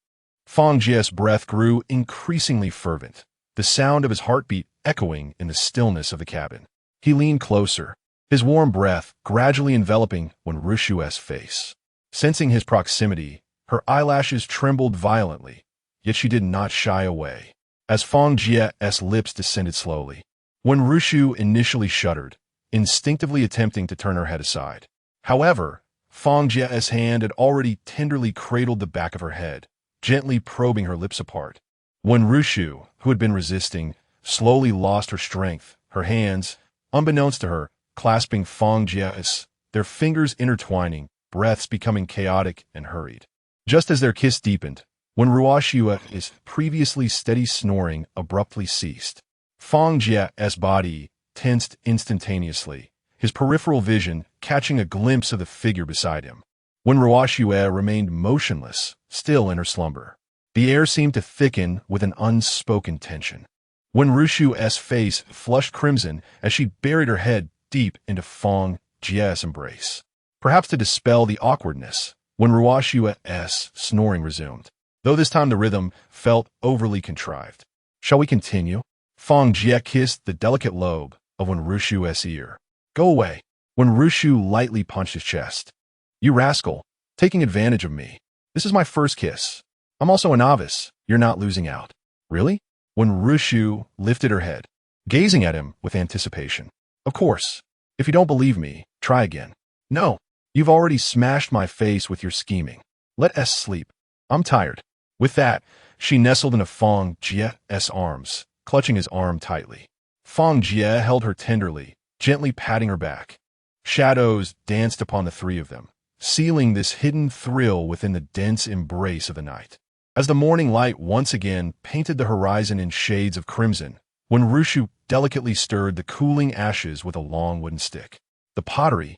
Fang Jie's breath grew increasingly fervent, the sound of his heartbeat echoing in the stillness of the cabin. He leaned closer, his warm breath gradually enveloping Wen Wuxiu's face. Sensing his proximity, her eyelashes trembled violently, yet she did not shy away. As Fang Jie's lips descended slowly, Wen Wuxiu initially shuddered, instinctively attempting to turn her head aside. However, Fang Jie's hand had already tenderly cradled the back of her head, gently probing her lips apart. Wen Wuxiu, who had been resisting, slowly lost her strength, her hands, unbeknownst to her, clasping Fang Jie's, their fingers intertwining, breaths becoming chaotic and hurried. Just as their kiss deepened, Wen Ruoxue's previously steady snoring abruptly ceased. Fang Jie's body tensed instantaneously, his peripheral vision catching a glimpse of the figure beside him. Wen Ruoxue remained motionless, still in her slumber. The air seemed to thicken with an unspoken tension. Wen Wuxiu's face flushed crimson as she buried her head deep into Fang Jie's embrace. Perhaps to dispel the awkwardness, Wen Ruoxue's snoring resumed, though this time the rhythm felt overly contrived. Shall we continue? Fang Jie kissed the delicate lobe of Wen Wuxiu's ear. Go away. Wen Wuxiu lightly punched his chest. You rascal, taking advantage of me. This is my first kiss. I'm also a novice. You're not losing out. Really? Wen Wuxiu lifted her head, gazing at him with anticipation. Of course. If you don't believe me, try again. No, you've already smashed my face with your scheming. Let us sleep. I'm tired. With that, she nestled into Fang Jie's arms, clutching his arm tightly. Fang Jie held her tenderly, gently patting her back. Shadows danced upon the three of them, sealing this hidden thrill within the dense embrace of the night. As the morning light once again painted the horizon in shades of crimson, Wen Wuxiu delicately stirred the cooling ashes with a long wooden stick. The pottery,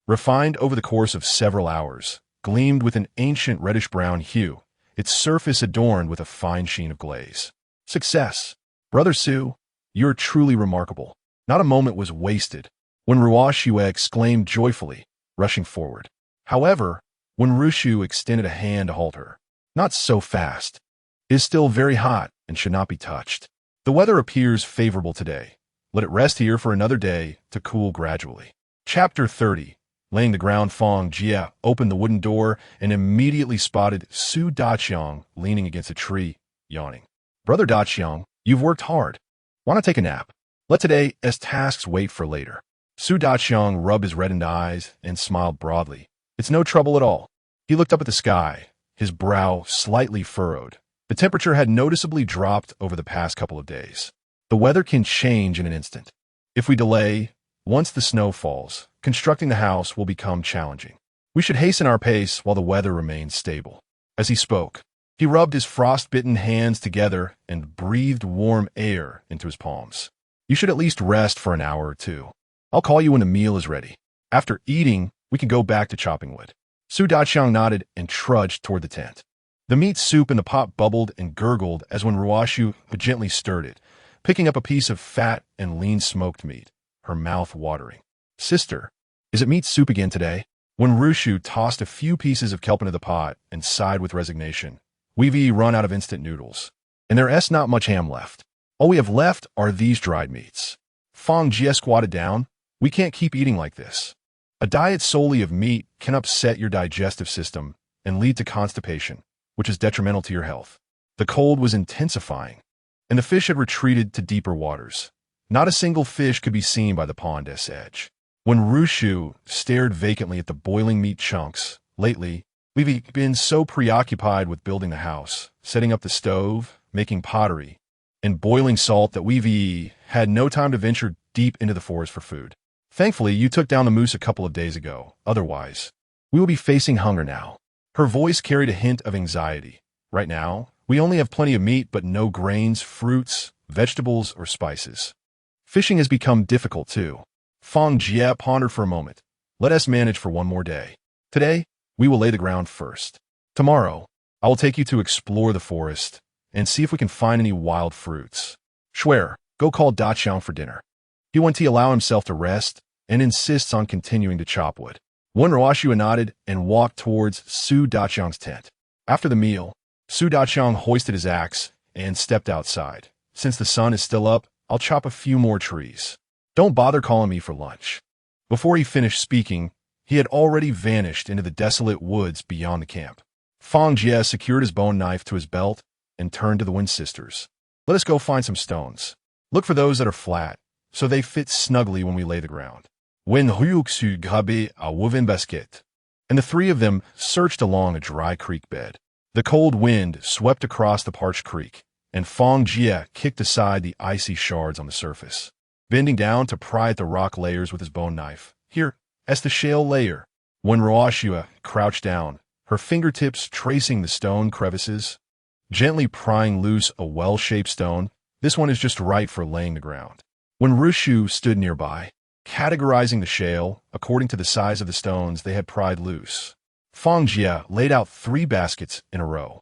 refined over the course of several hours, gleamed with an ancient reddish-brown hue, its surface adorned with a fine sheen of glaze. Success! Brother Su, you're truly remarkable. Not a moment was wasted, Wen Ruoxue exclaimed joyfully, rushing forward. However, Wen Wuxiu extended a hand to halt her. Not so fast. It is still very hot and should not be touched. The weather appears favorable today. Let it rest here for another day to cool gradually. Chapter 30. Laying the ground. Fang Jie opened the wooden door and immediately spotted Su Daqiang leaning against a tree, yawning. Brother Daqiang, you've worked hard. Want to take a nap? Let today's tasks wait for later. Su Daqiang rubbed his reddened eyes and smiled broadly. It's no trouble at all. He looked up at the sky, his brow slightly furrowed. The temperature had noticeably dropped over the past couple of days. The weather can change in an instant. If we delay, once the snow falls, constructing the house will become challenging. We should hasten our pace while the weather remains stable. As he spoke, he rubbed his frost-bitten hands together and breathed warm air into his palms. You should at least rest for an hour or two. I'll call you when the meal is ready. After eating, we can go back to chopping wood. Su Daqiang nodded and trudged toward the tent. The meat soup in the pot bubbled and gurgled as when Ruoshu gently stirred it, picking up a piece of fat and lean smoked meat, her mouth watering. Sister, is it meat soup again today? When Rushu tossed a few pieces of kelp into the pot and sighed with resignation, we've run out of instant noodles, and there's not much ham left. All we have left are these dried meats. Fang Jie squatted down. We can't keep eating like this. A diet solely of meat can upset your digestive system and lead to constipation, which is detrimental to your health. The cold was intensifying, and the fish had retreated to deeper waters. Not a single fish could be seen by the pond's edge. When Rushu stared vacantly at the boiling meat chunks, lately, we've been so preoccupied with building the house, setting up the stove, making pottery, and boiling salt that we've had no time to venture deep into the forest for food. Thankfully, you took down the moose a couple of days ago. Otherwise, we will be facing hunger now. Her voice carried a hint of anxiety. Right now, we only have plenty of meat but no grains, fruits, vegetables, or spices. Fishing has become difficult too. Fang Jie pondered for a moment. Let us manage for one more day. Today, we will lay the ground first. Tomorrow, I will take you to explore the forest and see if we can find any wild fruits. Schwer, go call Daqiang for dinner. He wants to allow himself to rest and insists on continuing to chop wood. One Ruoshu nodded and walked towards Su Daqiang's tent. After the meal, Su Daqiang hoisted his axe and stepped outside. Since the sun is still up, I'll chop a few more trees. Don't bother calling me for lunch. Before he finished speaking, he had already vanished into the desolate woods beyond the camp. Fang Jie secured his bone knife to his belt and turned to the Wind Sisters. Let us go find some stones. Look for those that are flat, so they fit snugly when we lay the ground. When Huyuksu grabe a woven basket, and the three of them searched along a dry creek bed. The cold wind swept across the parched creek, and Fang Jie kicked aside the icy shards on the surface, bending down to pry at the rock layers with his bone knife. Here, as the shale layer. When Ruoshua crouched down, her fingertips tracing the stone crevices, gently prying loose a well-shaped stone. This one is just right for laying the ground. When Rushu stood nearby, categorizing the shale according to the size of the stones they had pried loose, Fang Jie laid out 3 baskets in a row,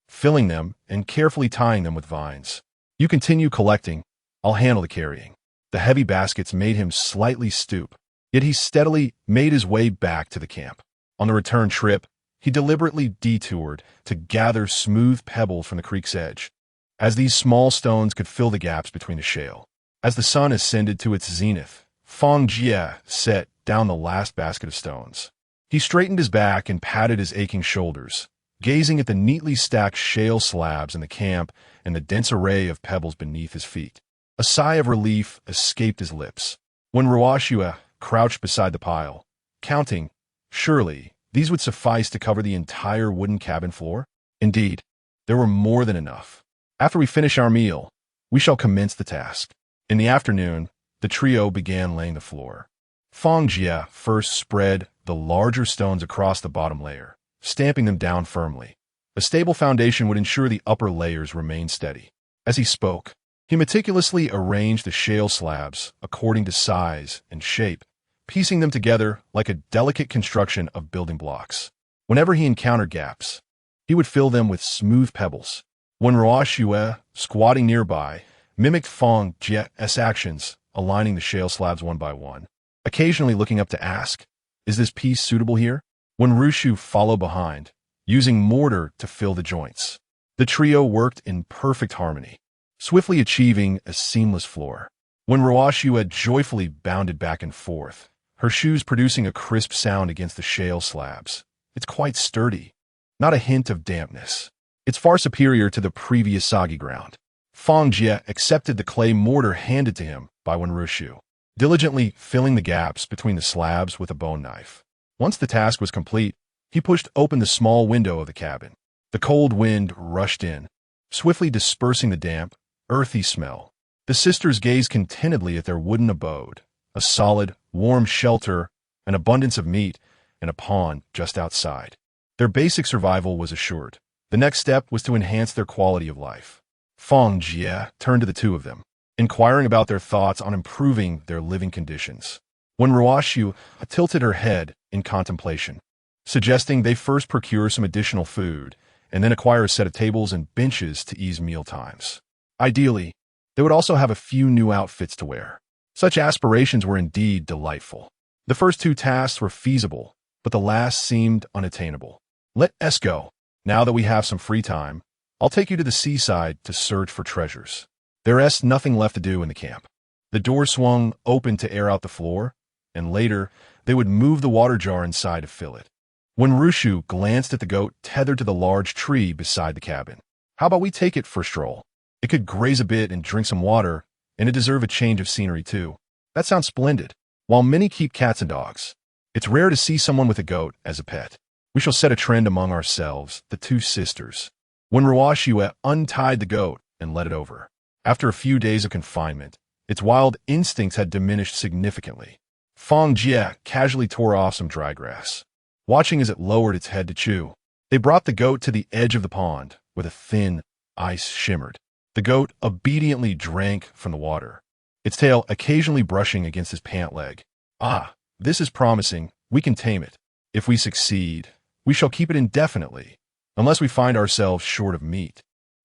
filling them and carefully tying them with vines. You continue collecting, I'll handle the carrying. The heavy baskets made him slightly stoop, yet he steadily made his way back to the camp. On the return trip, he deliberately detoured to gather smooth pebbles from the creek's edge, as these small stones could fill the gaps between the shale. As the sun ascended to its zenith, Fang Jie set down the last basket of stones. He straightened his back and patted his aching shoulders, gazing at the neatly stacked shale slabs in the camp and the dense array of pebbles beneath his feet. A sigh of relief escaped his lips. When Ruoshua crouched beside the pile, counting, surely these would suffice to cover the entire wooden cabin floor? Indeed, there were more than enough. After we finish our meal, we shall commence the task. In the afternoon, the trio began laying the floor. Fang Jie first spread the larger stones across the bottom layer, stamping them down firmly. A stable foundation would ensure the upper layers remained steady. As he spoke, he meticulously arranged the shale slabs according to size and shape, piecing them together like a delicate construction of building blocks. Whenever he encountered gaps, he would fill them with smooth pebbles. When Ruoshua, squatting nearby, mimicked Fang Jie's actions, aligning the shale slabs one by one, occasionally looking up to ask, "Is this piece suitable here?" When Rushu followed behind, using mortar to fill the joints. The trio worked in perfect harmony, swiftly achieving a seamless floor. when Ruoshua joyfully bounded back and forth, her shoes producing a crisp sound against the shale slabs. It's quite sturdy, not a hint of dampness. It's far superior to the previous soggy ground. Fang Jie accepted the clay mortar handed to him by Wenrushu, diligently filling the gaps between the slabs with a bone knife. Once the task was complete, he pushed open the small window of the cabin. The cold wind rushed in, swiftly dispersing the damp, earthy smell. The sisters gazed contentedly at their wooden abode, a solid, warm shelter, an abundance of meat, and a pond just outside. Their basic survival was assured. The next step was to enhance their quality of life. Fang Jie turned to the two of them, inquiring about their thoughts on improving their living conditions. When Ruoshu tilted her head in contemplation, suggesting they first procure some additional food and then acquire a set of tables and benches to ease meal times. Ideally, they would also have a few new outfits to wear. Such aspirations were indeed delightful. The first two tasks were feasible, but the last seemed unattainable. Let us go. Now that we have some free time, I'll take you to the seaside to search for treasures. There is nothing left to do in the camp. The door swung open to air out the floor, and later they would move the water jar inside to fill it. When Rushu glanced at the goat tethered to the large tree beside the cabin. How about we take it for a stroll? It could graze a bit and drink some water, and it deserve a change of scenery too. That sounds splendid. While many keep cats and dogs, it's rare to see someone with a goat as a pet. We shall set a trend among ourselves, the two sisters. When Ruoshua untied the goat and led it over. After a few days of confinement, its wild instincts had diminished significantly. Fang Jie casually tore off some dry grass, watching as it lowered its head to chew. They brought the goat to the edge of the pond, where the thin ice shimmered. The goat obediently drank from the water, its tail occasionally brushing against his pant leg. Ah, this is promising. We can tame it. If we succeed, we shall keep it indefinitely, unless we find ourselves short of meat.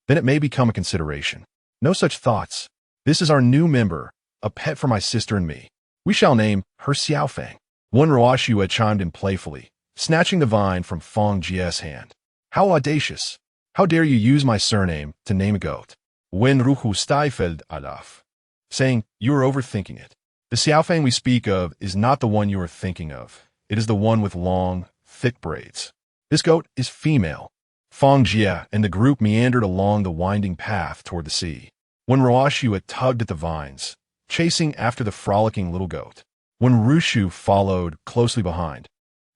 Then it may become a consideration. No such thoughts. This is our new member, a pet for my sister and me. We shall name her Xiaofang. One Ruoshua chimed in playfully, snatching the vine from Fang Jie's hand. How audacious! How dare you use my surname to name a goat? When Ruhu stifled Alaf, saying, you are overthinking it. The Xiaofang we speak of is not the one you are thinking of. It is the one with long, thick braids. This goat is female. Fang Jie and the group meandered along the winding path toward the sea. When Ruoshua tugged at the vines, chasing after the frolicking little goat. When Rushu followed closely behind,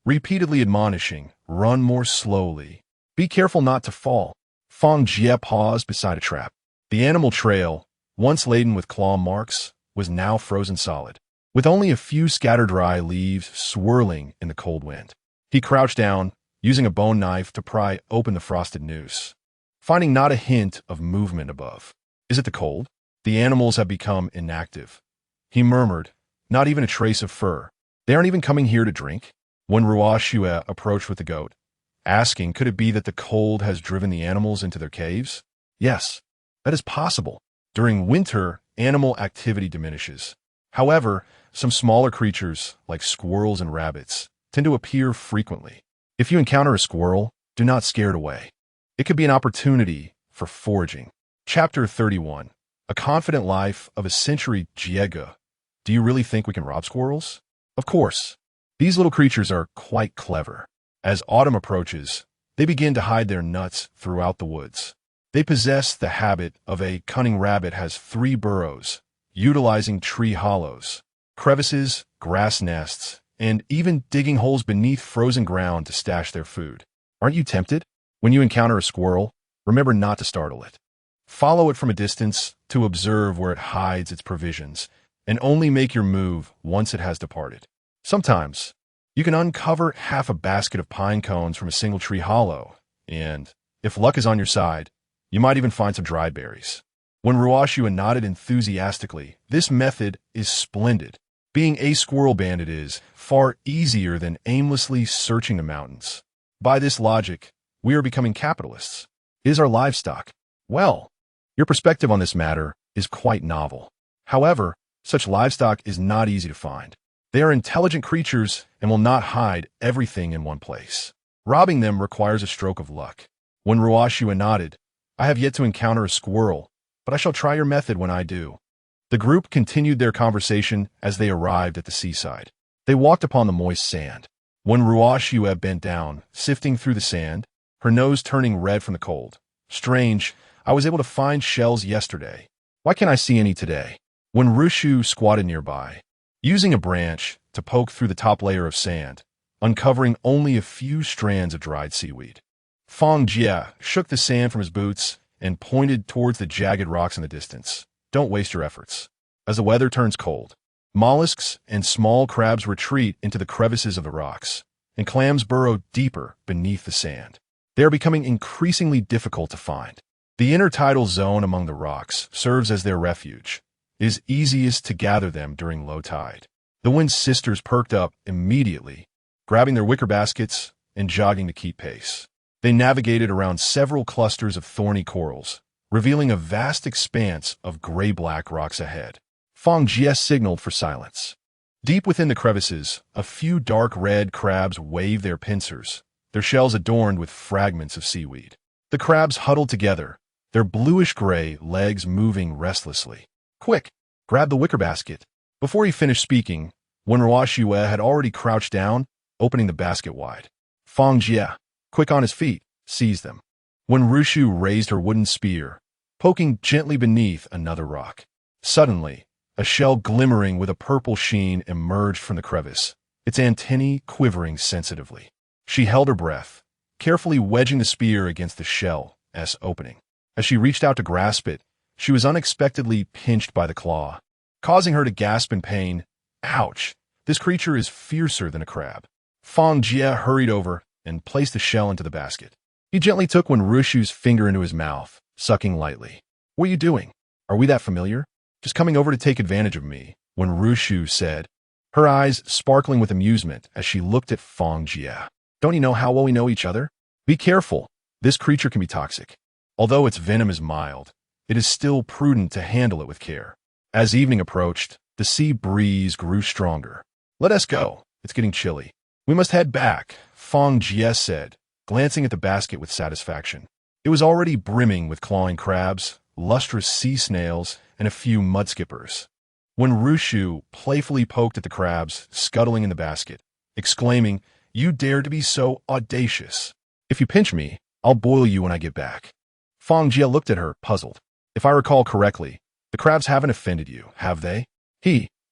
repeatedly admonishing, run more slowly. Be careful not to fall. Fang Jie paused beside a trap. The animal trail, once laden with claw marks, was now frozen solid, with only a few scattered dry leaves swirling in the cold wind. He crouched down, using a bone knife to pry open the frosted noose, finding not a hint of movement above. Is it the cold? The animals have become inactive. He murmured, not even a trace of fur. They aren't even coming here to drink? When Ruoshua approached with the goat, asking could it be that the cold has driven the animals into their caves? Yes, that is possible. During winter, animal activity diminishes. However, some smaller creatures, like squirrels and rabbits, tend to appear frequently. If you encounter a squirrel, do not scare it away. It could be an opportunity for foraging. Chapter 31. A Confident Life of a Century Jiega. Do you really think we can rob squirrels? Of course. These little creatures are quite clever. As autumn approaches, they begin to hide their nuts throughout the woods. They possess the habit of a cunning rabbit has 3 burrows, utilizing tree hollows, crevices, grass nests, and even digging holes beneath frozen ground to stash their food. Aren't you tempted? When you encounter a squirrel, remember not to startle it. Follow it from a distance to observe where it hides its provisions, and only make your move once it has departed. Sometimes, you can uncover half a basket of pine cones from a single tree hollow, and, if luck is on your side, you might even find some dried berries. When Ruoshua nodded enthusiastically, this method is splendid. Being a squirrel bandit is far easier than aimlessly searching the mountains. By this logic, we are becoming capitalists. Is our livestock? Well, your perspective on this matter is quite novel. However, such livestock is not easy to find. They are intelligent creatures and will not hide everything in one place. Robbing them requires a stroke of luck. When Ruoshua nodded, I have yet to encounter a squirrel, but I shall try your method when I do. The group continued their conversation as they arrived at the seaside. They walked upon the moist sand. When Ruoxue bent down, sifting through the sand, her nose turning red from the cold. Strange, I was able to find shells yesterday. Why can't I see any today? When Rushu squatted nearby, using a branch to poke through the top layer of sand, uncovering only a few strands of dried seaweed. Fang Jie shook the sand from his boots and pointed towards the jagged rocks in the distance. Don't waste your efforts. As the weather turns cold, mollusks and small crabs retreat into the crevices of the rocks, and clams burrow deeper beneath the sand. They are becoming increasingly difficult to find. The intertidal zone among the rocks serves as their refuge. It is easiest to gather them during low tide. The Wind's sisters perked up immediately, grabbing their wicker baskets and jogging to keep pace. They navigated around several clusters of thorny corals, revealing a vast expanse of gray-black rocks ahead. Fang Jie signaled for silence. Deep within the crevices, a few dark red crabs waved their pincers, their shells adorned with fragments of seaweed. The crabs huddled together, their bluish-gray legs moving restlessly. Quick, grab the wicker basket. Before he finished speaking, when Ruoxue had already crouched down, opening the basket wide. Fang Jie, quick on his feet, seized them. When Rushu raised her wooden spear, poking gently beneath another rock. Suddenly, a shell glimmering with a purple sheen emerged from the crevice, its antennae quivering sensitively. She held her breath, carefully wedging the spear against the shell's opening. As she reached out to grasp it, she was unexpectedly pinched by the claw, causing her to gasp in pain. Ouch! This creature is fiercer than a crab. Fang Jie hurried over and placed the shell into the basket. He gently took Rushu's finger into his mouth, sucking lightly. What are you doing? Are we that familiar? Just coming over to take advantage of me, when Rushu said, her eyes sparkling with amusement as she looked at Fang Jie. Don't you know how well we know each other? Be careful. This creature can be toxic. Although its venom is mild, it is still prudent to handle it with care. As evening approached, the sea breeze grew stronger. Let us go. It's getting chilly. We must head back, Fang Jie said, glancing at the basket with satisfaction. It was already brimming with clawing crabs, lustrous sea snails, and a few mudskippers. When Rushu playfully poked at the crabs scuttling in the basket, exclaiming, You dare to be so audacious. If you pinch me, I'll boil you when I get back. Fang Jie looked at her, puzzled. If I recall correctly, the crabs haven't offended you, have they?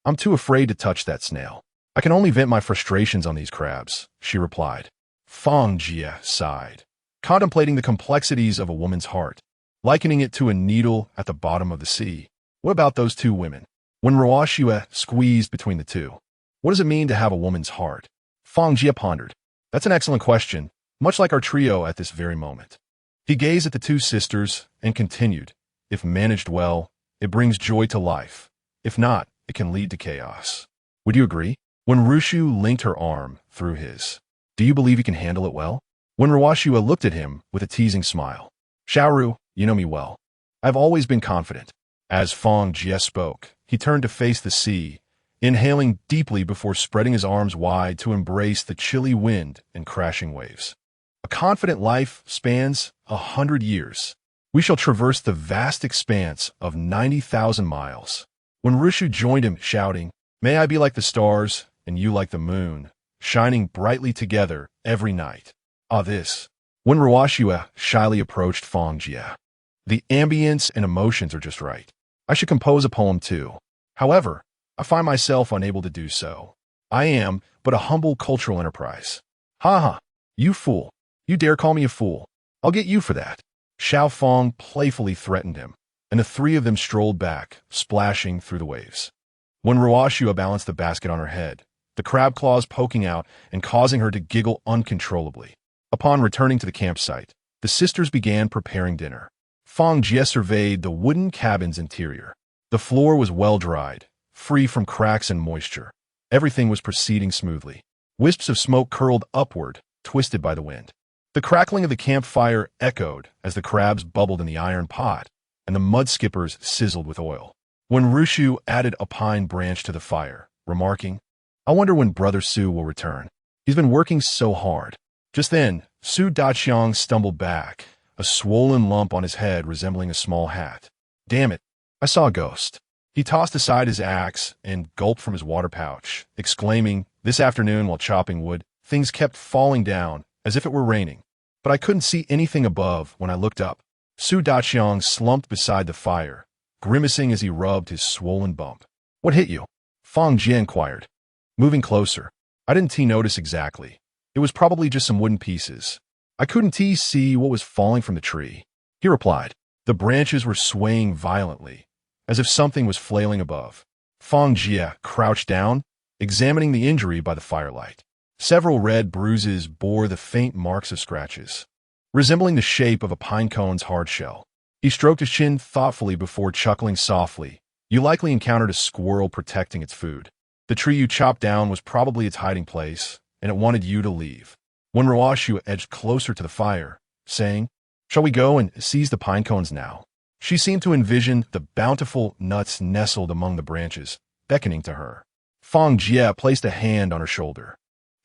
I'm too afraid to touch that snail. I can only vent my frustrations on these crabs, she replied. Fang Jie sighed, contemplating the complexities of a woman's heart, likening it to a needle at the bottom of the sea. What about those two women? When Ruoxue squeezed between the two, what does it mean to have a woman's heart? Fang Jie pondered. That's an excellent question, much like our trio at this very moment. He gazed at the two sisters and continued, if managed well, it brings joy to life. If not, it can lead to chaos. Would you agree? When Rushu linked her arm through his, do you believe you can handle it well? When Ruoxue looked at him with a teasing smile. Xiaoru, you know me well. I've always been confident. As Fang Jie spoke, he turned to face the sea, inhaling deeply before spreading his arms wide to embrace the chilly wind and crashing waves. A confident life spans 100 years. We shall traverse the vast expanse of 90,000 miles. When Rushu joined him, shouting, May I be like the stars, and you like the moon, shining brightly together every night. This. When Ruoxue shyly approached Fang Jie. The ambience and emotions are just right. I should compose a poem too. However, I find myself unable to do so. I am but a humble cultural enterprise. Ha ha, you fool. You dare call me a fool. I'll get you for that. Xiao Fang playfully threatened him, and the three of them strolled back, splashing through the waves. When Ruoxue balanced the basket on her head, the crab claws poking out and causing her to giggle uncontrollably. Upon returning to the campsite, the sisters began preparing dinner. Fang Jie surveyed the wooden cabin's interior. The floor was well-dried, free from cracks and moisture. Everything was proceeding smoothly. Wisps of smoke curled upward, twisted by the wind. The crackling of the campfire echoed as the crabs bubbled in the iron pot, and the mud skippers sizzled with oil. When Rushu added a pine branch to the fire, remarking, I wonder when Brother Su will return. He's been working so hard. Just then, Su Daqiang stumbled back, a swollen lump on his head resembling a small hat. Damn it, I saw a ghost. He tossed aside his axe and gulped from his water pouch, exclaiming, "This afternoon, while chopping wood, things kept falling down as if it were raining. But I couldn't see anything above when I looked up." Su Daqiang slumped beside the fire, grimacing as he rubbed his swollen bump. "What hit you?" Fang Jie inquired. Moving closer, "I didn't notice exactly. It was probably just some wooden pieces. I couldn't see what was falling from the tree," he replied. The branches were swaying violently, as if something was flailing above. Fang Jie crouched down, examining the injury by the firelight. Several red bruises bore the faint marks of scratches, resembling the shape of a pine cone's hard shell. He stroked his chin thoughtfully before chuckling softly. "You likely encountered a squirrel protecting its food. The tree you chopped down was probably its hiding place, and it wanted you to leave." When Ruoshu edged closer to the fire, saying, "Shall we go and seize the pine cones now?" She seemed to envision the bountiful nuts nestled among the branches, beckoning to her. Fang Jie placed a hand on her shoulder,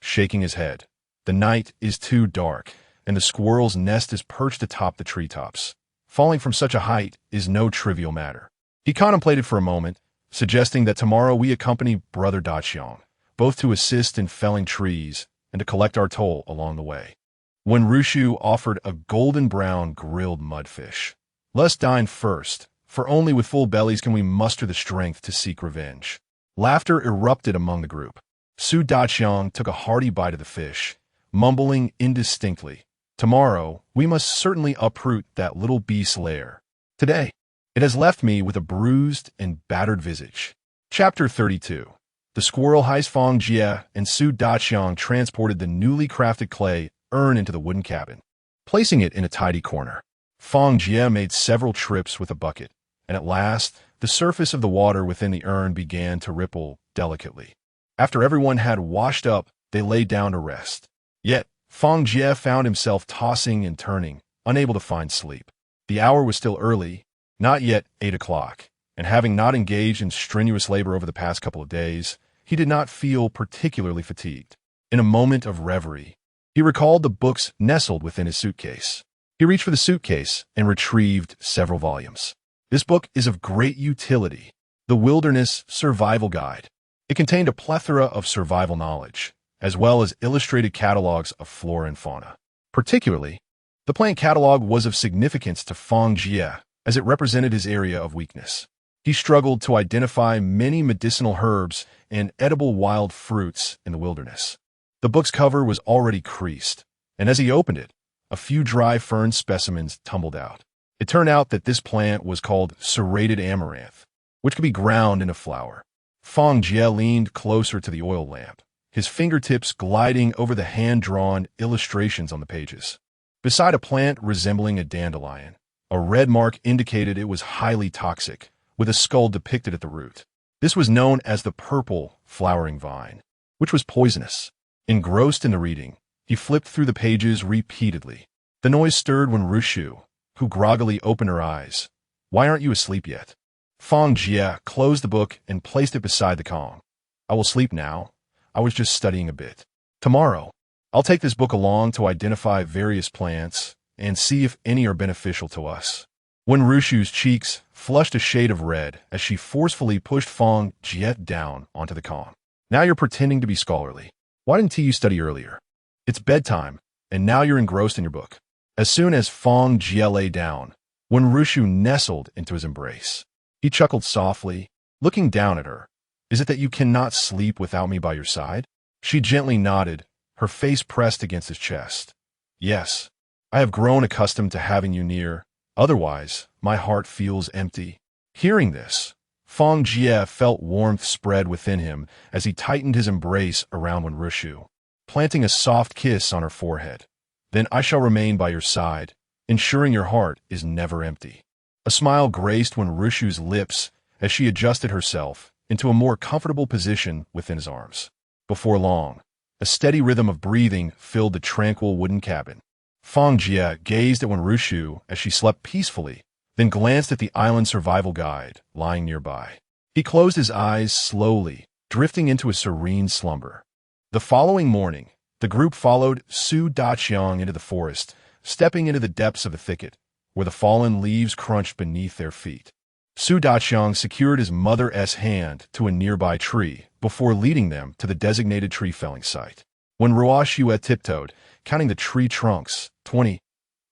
shaking his head. "The night is too dark, and the squirrel's nest is perched atop the treetops. Falling from such a height is no trivial matter." He contemplated for a moment, suggesting that tomorrow we accompany Brother Daqiang, both to assist in felling trees and to collect our toll along the way. When Rushu offered a golden-brown grilled mudfish, "Let's dine first, for only with full bellies can we muster the strength to seek revenge." Laughter erupted among the group. Su Daqiang took a hearty bite of the fish, mumbling indistinctly, "Tomorrow, we must certainly uproot that little beast's lair. Today, it has left me with a bruised and battered visage." Chapter 32. The squirrel heist. Fang Jie and Su Daqiang transported the newly crafted clay urn into the wooden cabin, placing it in a tidy corner. Fang Jie made several trips with a bucket, and at last, the surface of the water within the urn began to ripple delicately. After everyone had washed up, they lay down to rest. Yet, Fang Jie found himself tossing and turning, unable to find sleep. The hour was still early, not yet 8 o'clock, and having not engaged in strenuous labor over the past couple of days, he did not feel particularly fatigued. In a moment of reverie, he recalled the books nestled within his suitcase. He reached for the suitcase and retrieved several volumes. This book is of great utility, The Wilderness Survival Guide. It contained a plethora of survival knowledge, as well as illustrated catalogs of flora and fauna. Particularly, the plant catalog was of significance to Fang Jie, as it represented his area of weakness. He struggled to identify many medicinal herbs and edible wild fruits in the wilderness. The book's cover was already creased, and as he opened it, a few dry fern specimens tumbled out. It turned out that this plant was called serrated amaranth, which could be ground into flour. Fang Jie leaned closer to the oil lamp, his fingertips gliding over the hand-drawn illustrations on the pages. Beside a plant resembling a dandelion, a red mark indicated it was highly toxic, with a skull depicted at the root. This was known as the purple flowering vine, which was poisonous. Engrossed in the reading, he flipped through the pages repeatedly. The noise stirred when Rushu, who groggily opened her eyes. "Why aren't you asleep yet?" Fang Jie closed the book and placed it beside the Kong. "I will sleep now. I was just studying a bit. Tomorrow, I'll take this book along to identify various plants and see if any are beneficial to us." When Rushu's cheeks flushed a shade of red as she forcefully pushed Fang Jie down onto the Kong. "Now you're pretending to be scholarly. Why didn't you study earlier? It's bedtime, and now you're engrossed in your book." As soon as Fang Jie lay down, when Rushu nestled into his embrace, he chuckled softly, looking down at her. "Is it that you cannot sleep without me by your side?" She gently nodded, her face pressed against his chest. "Yes, I have grown accustomed to having you near. Otherwise, my heart feels empty." Hearing this, Fang Jie felt warmth spread within him as he tightened his embrace around Rushu, planting a soft kiss on her forehead. "Then I shall remain by your side, ensuring your heart is never empty." A smile graced Rushu's lips as she adjusted herself into a more comfortable position within his arms. Before long, a steady rhythm of breathing filled the tranquil wooden cabin. Fang Jie gazed at Rushu as she slept peacefully, then glanced at the island survival guide lying nearby. He closed his eyes slowly, drifting into a serene slumber. The following morning, the group followed Su Daqiang into the forest, stepping into the depths of a thicket, where the fallen leaves crunched beneath their feet. Su Daqiang secured his mother's hand to a nearby tree before leading them to the designated tree felling site. When Ruoxue tiptoed, counting the tree trunks, 20,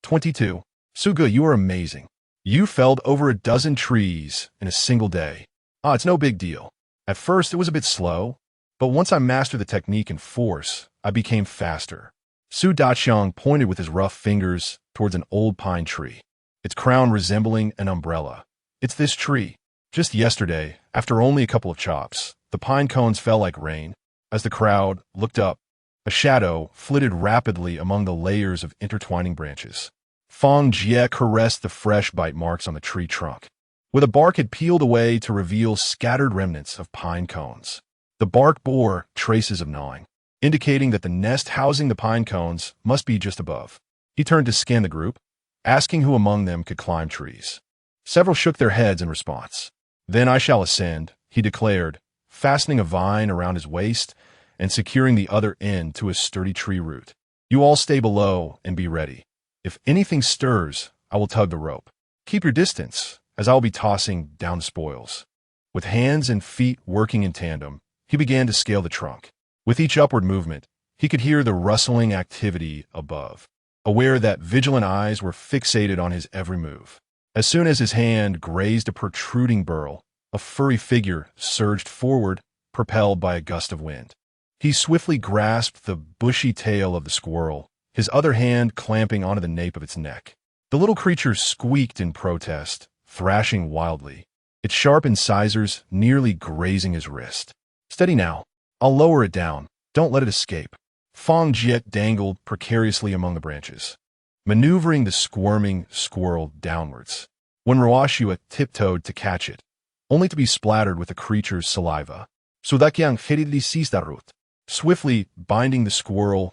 22. Suge, you are amazing. You felled over a dozen trees in a single day. It's no big deal. At first, it was a bit slow, but once I mastered the technique and force, I became faster. Su Daqiang pointed with his rough fingers towards an old pine tree, its crown resembling an umbrella. It's this tree. Just yesterday, after only a couple of chops, the pine cones fell like rain. As the crowd looked up, a shadow flitted rapidly among the layers of intertwining branches. Fang Jie caressed the fresh bite marks on the tree trunk, where the bark had peeled away to reveal scattered remnants of pine cones. The bark bore traces of gnawing, indicating that the nest housing the pine cones must be just above. He turned to scan the group, asking who among them could climb trees. Several shook their heads in response. Then I shall ascend, he declared, fastening a vine around his waist and securing the other end to a sturdy tree root. You all stay below and be ready. If anything stirs, I will tug the rope. Keep your distance, as I will be tossing down the spoils. With hands and feet working in tandem, he began to scale the trunk. With each upward movement, he could hear the rustling activity above, aware that vigilant eyes were fixated on his every move. As soon as his hand grazed a protruding burl, a furry figure surged forward, propelled by a gust of wind. He swiftly grasped the bushy tail of the squirrel, his other hand clamping onto the nape of its neck. The little creature squeaked in protest, thrashing wildly, its sharp incisors nearly grazing his wrist. Steady now. I'll lower it down. Don't let it escape. Fang Jie dangled precariously among the branches, maneuvering the squirming squirrel downwards. When Ruoxue tiptoed to catch it, only to be splattered with the creature's saliva. Sudakyang fitidly seized that root, swiftly binding the squirrel's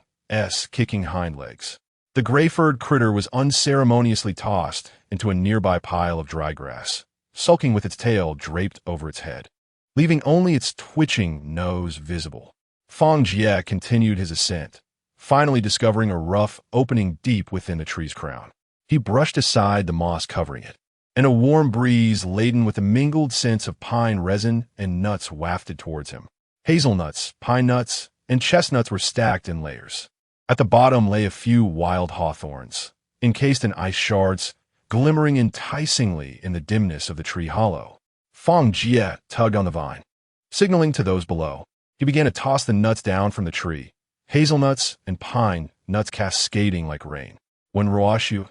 kicking hind legs. The gray-furred critter was unceremoniously tossed into a nearby pile of dry grass, sulking with its tail draped over its head, leaving only its twitching nose visible. Fang Jie continued his ascent, finally discovering a rough opening deep within the tree's crown. He brushed aside the moss covering it, and a warm breeze laden with a mingled scents of pine resin and nuts wafted towards him. Hazelnuts, pine nuts, and chestnuts were stacked in layers. At the bottom lay a few wild hawthorns, encased in ice shards, glimmering enticingly in the dimness of the tree hollow. Fang Jie tugged on the vine, signaling to those below. He began to toss the nuts down from the tree, hazelnuts and pine nuts cascading like rain. When Ruoxue,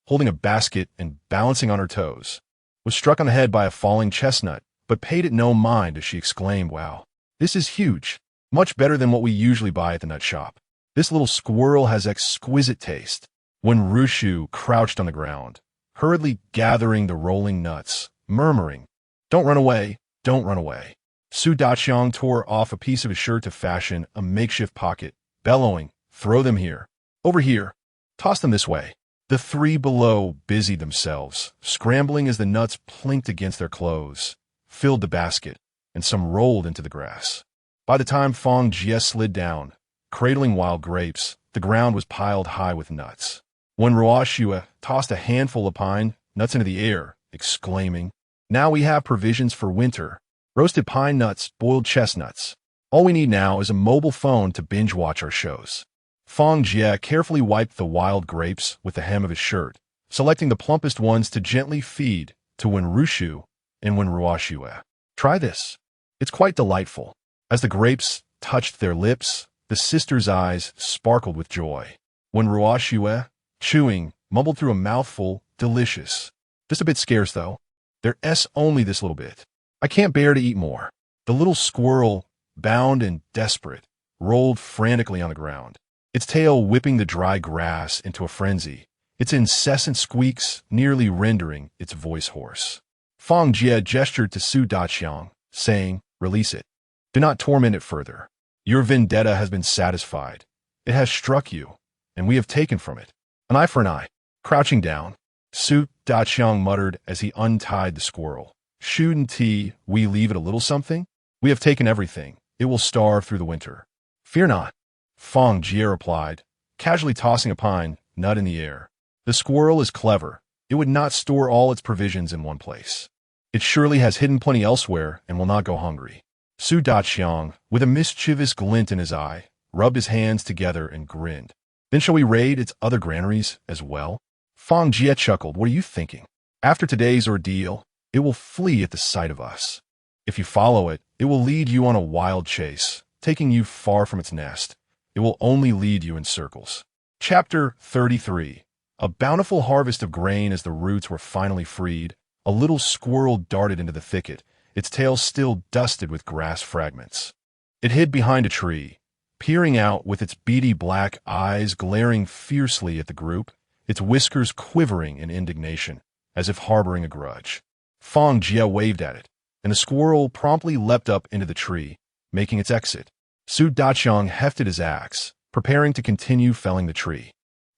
holding a basket and balancing on her toes, was struck on the head by a falling chestnut, but paid it no mind as she exclaimed, "Wow, this is huge, much better than what we usually buy at the nut shop. This little squirrel has exquisite taste." When Ruoxue crouched on the ground, hurriedly gathering the rolling nuts, murmuring, "Don't run away, don't run away." Su Daqiang tore off a piece of his shirt to fashion a makeshift pocket, bellowing, "Throw them here, over here, toss them this way." The three below busied themselves, scrambling as the nuts plinked against their clothes, filled the basket, and some rolled into the grass. By the time Fang Jie slid down, cradling wild grapes, the ground was piled high with nuts. When Ruoxue tossed a handful of pine nuts into the air, exclaiming, "Now we have provisions for winter. Roasted pine nuts, boiled chestnuts. All we need now is a mobile phone to binge-watch our shows." Fang Jie carefully wiped the wild grapes with the hem of his shirt, selecting the plumpest ones to gently feed to Wen Ruoxue and Wen Ruoxue. "Try this. It's quite delightful." As the grapes touched their lips, the sisters' eyes sparkled with joy. When Ruoxue, chewing, mumbled through a mouthful, "Delicious. Just a bit scarce, though. There's only this little bit. I can't bear to eat more." The little squirrel, bound and desperate, rolled frantically on the ground, its tail whipping the dry grass into a frenzy, its incessant squeaks nearly rendering its voice hoarse. Fang Jie gestured to Su Daqiang, saying, "Release it. Do not torment it further. Your vendetta has been satisfied. It has struck you, and we have taken from it. An eye for an eye." Crouching down, Su Daqiang muttered as he untied the squirrel. "Shouldn't we leave it a little something? We have taken everything. It will starve through the winter." "Fear not," Fang Jie replied, casually tossing a pine nut in the air. "The squirrel is clever. It would not store all its provisions in one place. It surely has hidden plenty elsewhere and will not go hungry. Su Daqiang, with a mischievous glint in his eye, rubbed his hands together and grinned. Then shall we raid its other granaries as well? Fang Jie chuckled. What are you thinking? After today's ordeal, it will flee at the sight of us. If you follow it, it will lead you on a wild chase, taking you far from its nest. It will only lead you in circles. Chapter 33. A bountiful harvest of grain. As the roots were finally freed, a little squirrel darted into the thicket, its tail still dusted with grass fragments. It hid behind a tree, peering out with its beady black eyes glaring fiercely at the group, its whiskers quivering in indignation, as if harboring a grudge. Fang Jie waved at it, and the squirrel promptly leapt up into the tree, making its exit. Su Daqiang hefted his axe, preparing to continue felling the tree.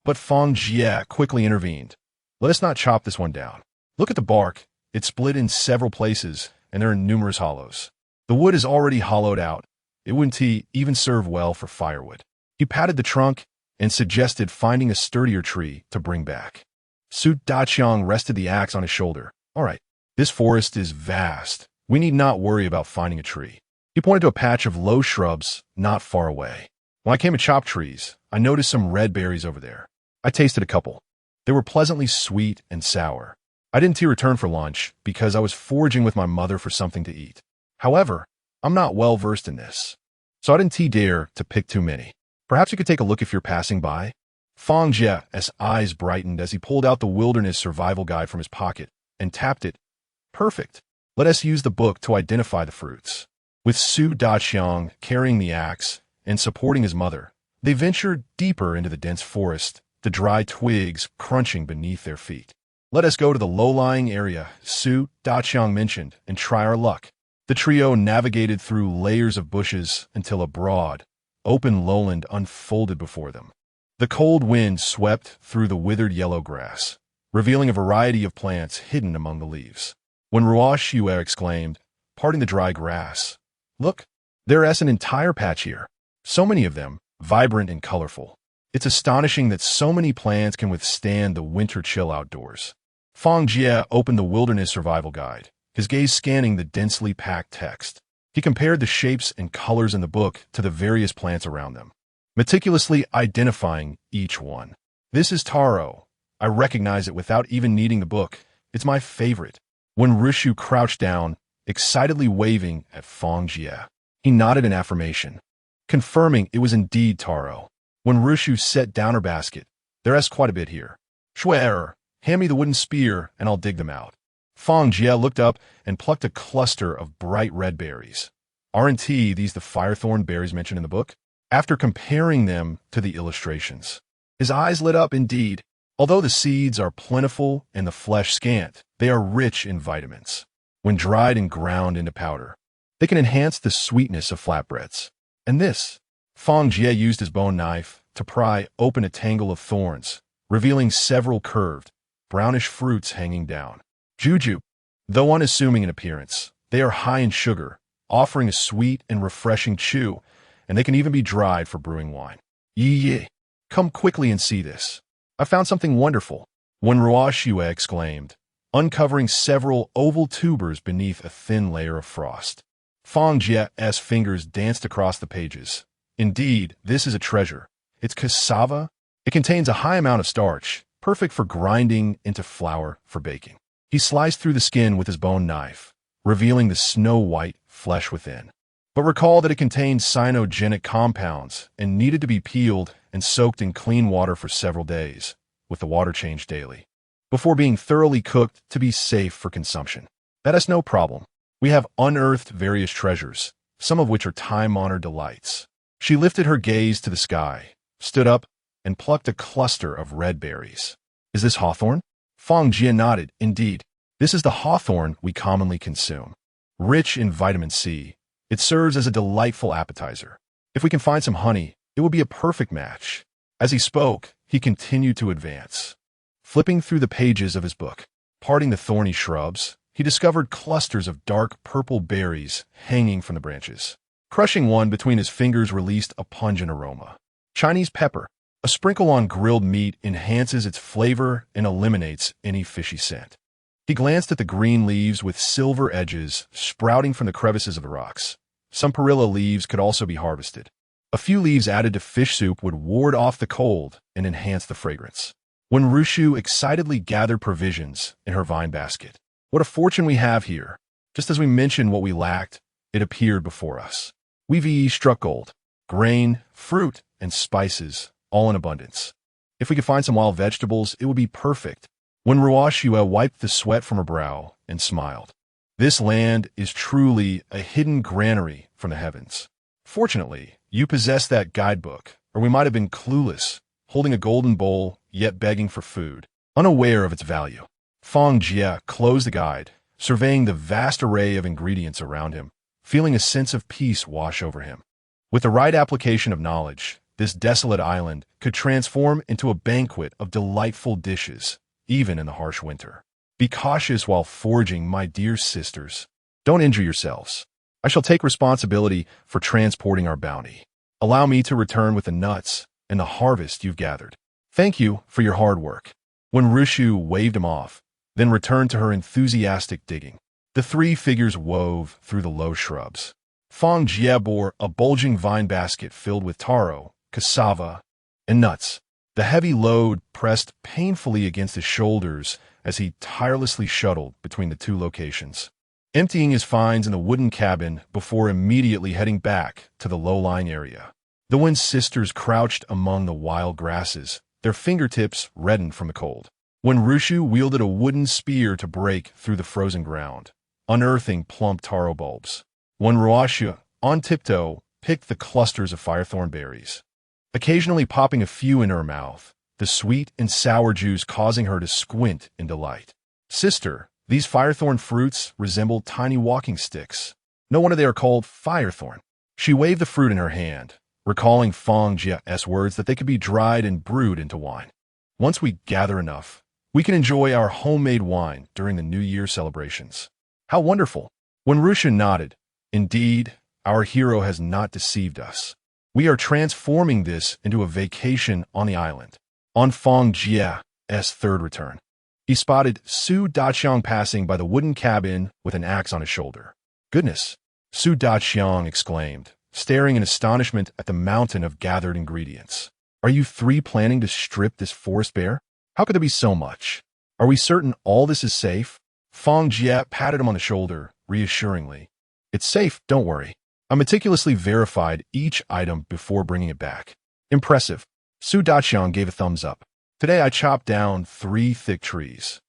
But Fang Jie quickly intervened. Let us not chop this one down. Look at the bark. It's split in several places, and there are numerous hollows. The wood is already hollowed out. It wouldn't even serve well for firewood. He patted the trunk and suggested finding a sturdier tree to bring back. Su Daqiang rested the axe on his shoulder. All right, this forest is vast. We need not worry about finding a tree. He pointed to a patch of low shrubs not far away. When I came to chop trees, I noticed some red berries over there. I tasted a couple. They were pleasantly sweet and sour. I didn't return for lunch because I was foraging with my mother for something to eat. However, I'm not well versed in this, so I didn't dare to pick too many. Perhaps you could take a look if you're passing by. Fang Jie's eyes brightened as he pulled out the Wilderness Survival Guide from his pocket and tapped it. Perfect. Let us use the book to identify the fruits. With Su Daqiang carrying the axe and supporting his mother, they ventured deeper into the dense forest, the dry twigs crunching beneath their feet. Let us go to the low-lying area Su Daqiang mentioned and try our luck. The trio navigated through layers of bushes until a broad, open lowland unfolded before them. The cold wind swept through the withered yellow grass, revealing a variety of plants hidden among the leaves. When Ruoxue exclaimed, parting the dry grass, "Look, there is an entire patch here. So many of them, vibrant and colorful. It's astonishing that so many plants can withstand the winter chill outdoors." Fang Jie opened the Wilderness Survival Guide, his gaze scanning the densely packed text. He compared the shapes and colors in the book to the various plants around them, meticulously identifying each one. This is taro. I recognize it without even needing the book. It's my favorite. When Rishu crouched down, excitedly waving at Fang Jie, he nodded in affirmation, confirming it was indeed taro. When Rishu set down her basket, there is quite a bit here. Shwer, hand me the wooden spear and I'll dig them out. Fang Jie looked up and plucked a cluster of bright red berries. Aren't these the firethorn berries mentioned in the book? After comparing them to the illustrations, his eyes lit up indeed. Although the seeds are plentiful and the flesh scant, they are rich in vitamins. When dried and ground into powder, they can enhance the sweetness of flatbreads. And this, Fang Jie used his bone knife to pry open a tangle of thorns, revealing several curved, brownish fruits hanging down. Juju, though unassuming in appearance, they are high in sugar, offering a sweet and refreshing chew, and they can even be dried for brewing wine. Yee, come quickly and see this. I found something wonderful. When Ruoxue exclaimed, uncovering several oval tubers beneath a thin layer of frost. Fang Jie's fingers danced across the pages. Indeed, this is a treasure. It's cassava. It contains a high amount of starch, perfect for grinding into flour for baking. He sliced through the skin with his bone knife, revealing the snow-white flesh within. But recall that it contained cyanogenic compounds and needed to be peeled and soaked in clean water for several days, with the water changed daily, before being thoroughly cooked to be safe for consumption. That is no problem. We have unearthed various treasures, some of which are time-honored delights. She lifted her gaze to the sky, stood up, and plucked a cluster of red berries. Is this hawthorn? Fang Jie nodded. Indeed, this is the hawthorn we commonly consume. Rich in vitamin C, it serves as a delightful appetizer. If we can find some honey, it will be a perfect match. As he spoke, he continued to advance. Flipping through the pages of his book, parting the thorny shrubs, he discovered clusters of dark purple berries hanging from the branches. Crushing one between his fingers released a pungent aroma. Chinese pepper, a sprinkle on grilled meat, enhances its flavor and eliminates any fishy scent. He glanced at the green leaves with silver edges sprouting from the crevices of the rocks. Some perilla leaves could also be harvested. A few leaves added to fish soup would ward off the cold and enhance the fragrance. When Rushu excitedly gathered provisions in her vine basket, "What a fortune we have here!" Just as we mentioned what we lacked, it appeared before us. We struck gold, grain, fruit, and spices, all in abundance. If we could find some wild vegetables, it would be perfect. When Ruashua wiped the sweat from her brow and smiled. This land is truly a hidden granary from the heavens. Fortunately, you possess that guidebook, or we might have been clueless, holding a golden bowl, yet begging for food, unaware of its value. Fang Jie closed the guide, surveying the vast array of ingredients around him, feeling a sense of peace wash over him. With the right application of knowledge, this desolate island could transform into a banquet of delightful dishes, even in the harsh winter. Be cautious while foraging, my dear sisters. Don't injure yourselves. I shall take responsibility for transporting our bounty. Allow me to return with the nuts and the harvest you've gathered. Thank you for your hard work. When Rushu waved him off, then returned to her enthusiastic digging, the three figures wove through the low shrubs. Fang Jie bore a bulging vine basket filled with taro, cassava, and nuts. The heavy load pressed painfully against his shoulders as he tirelessly shuttled between the two locations, emptying his finds in the wooden cabin before immediately heading back to the low-lying area. The Wen sisters crouched among the wild grasses, their fingertips reddened from the cold. When Rushu wielded a wooden spear to break through the frozen ground, unearthing plump taro bulbs. When Ruashua, on tiptoe, picked the clusters of firethorn berries, occasionally popping a few into her mouth, the sweet and sour juice causing her to squint in delight. Sister, these firethorn fruits resemble tiny walking sticks. No wonder they are called firethorn. She waved the fruit in her hand, recalling Fang Jie's words that they could be dried and brewed into wine. Once we gather enough, we can enjoy our homemade wine during the New Year celebrations. How wonderful! When Rushu nodded, indeed, our hero has not deceived us. We are transforming this into a vacation on the island. On Fang Jie's third return, he spotted Su Daqiang passing by the wooden cabin with an axe on his shoulder. "Goodness!" Su Daqiang exclaimed, staring in astonishment at the mountain of gathered ingredients. "Are you three planning to strip this forest bare? How could there be so much? Are we certain all this is safe?" Fang Jie patted him on the shoulder, reassuringly. "It's safe, don't worry. I meticulously verified each item before bringing it back." "Impressive." Su Daqiang gave a thumbs up. "Today I chopped down 3 thick trees.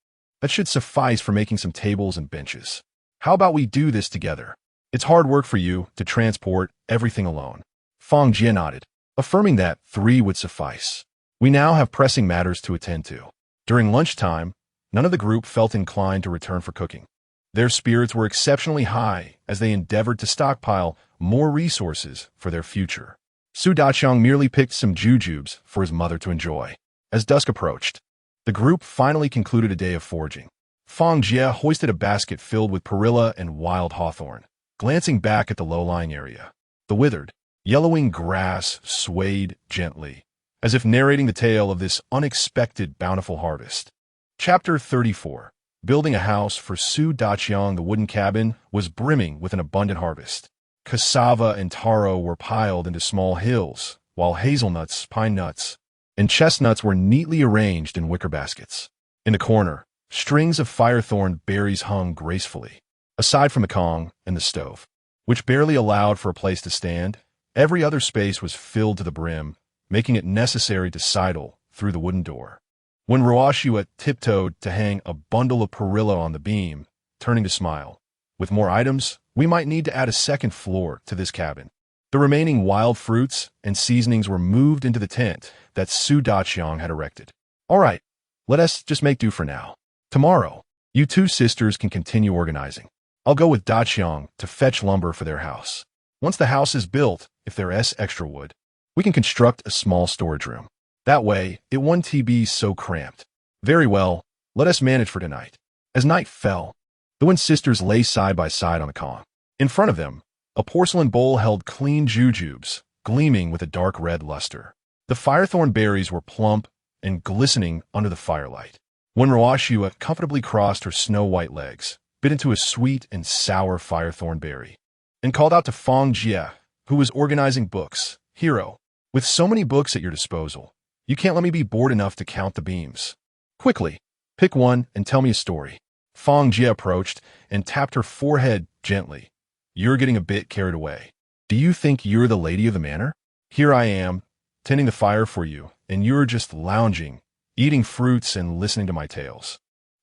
That should suffice for making some tables and benches. How about we do this together? It's hard work for you to transport everything alone." Fang Jie nodded, affirming that 3 would suffice. We now have pressing matters to attend to. During lunchtime, none of the group felt inclined to return for cooking. Their spirits were exceptionally high as they endeavored to stockpile more resources for their future. Su Daqiang merely picked some jujubes for his mother to enjoy. As dusk approached, the group finally concluded a day of foraging. Fang Jie hoisted a basket filled with perilla and wild hawthorn, glancing back at the low-lying area. The withered, yellowing grass swayed gently, as if narrating the tale of this unexpected bountiful harvest. Chapter 34. Building a house for Su Daqiang. The wooden cabin was brimming with an abundant harvest. Cassava and taro were piled into small hills, while hazelnuts, pine nuts, and chestnuts were neatly arranged in wicker baskets. In the corner, strings of firethorn berries hung gracefully. Aside from the Kong and the stove, which barely allowed for a place to stand, every other space was filled to the brim, making it necessary to sidle through the wooden door. When Ruashua tiptoed to hang a bundle of perilla on the beam, turning to smile, "With more items, we might need to add a second floor to this cabin." The remaining wild fruits and seasonings were moved into the tent that Su Daqiang had erected. "All right, let us just make do for now. Tomorrow, you 2 sisters can continue organizing. I'll go with Daqiang to fetch lumber for their house. Once the house is built, if there is extra wood, we can construct a small storage room. That way, it won't be so cramped." "Very well, let us manage for tonight." As night fell, the Wen sisters lay side by side on the Kong. In front of them, a porcelain bowl held clean jujubes, gleaming with a dark red luster. The firethorn berries were plump and glistening under the firelight. when Ruoshua comfortably crossed her snow-white legs, bit into a sweet and sour firethorn berry, and called out to Fang Jie, who was organizing books. Hero, with so many books at your disposal, you can't let me be bored enough to count the beams. Quickly, pick one and tell me a story. Fang Jie approached and tapped her forehead gently. You're getting a bit carried away. Do you think you're the lady of the manor? Here I am, tending the fire for you, and you're just lounging, eating fruits and listening to my tales.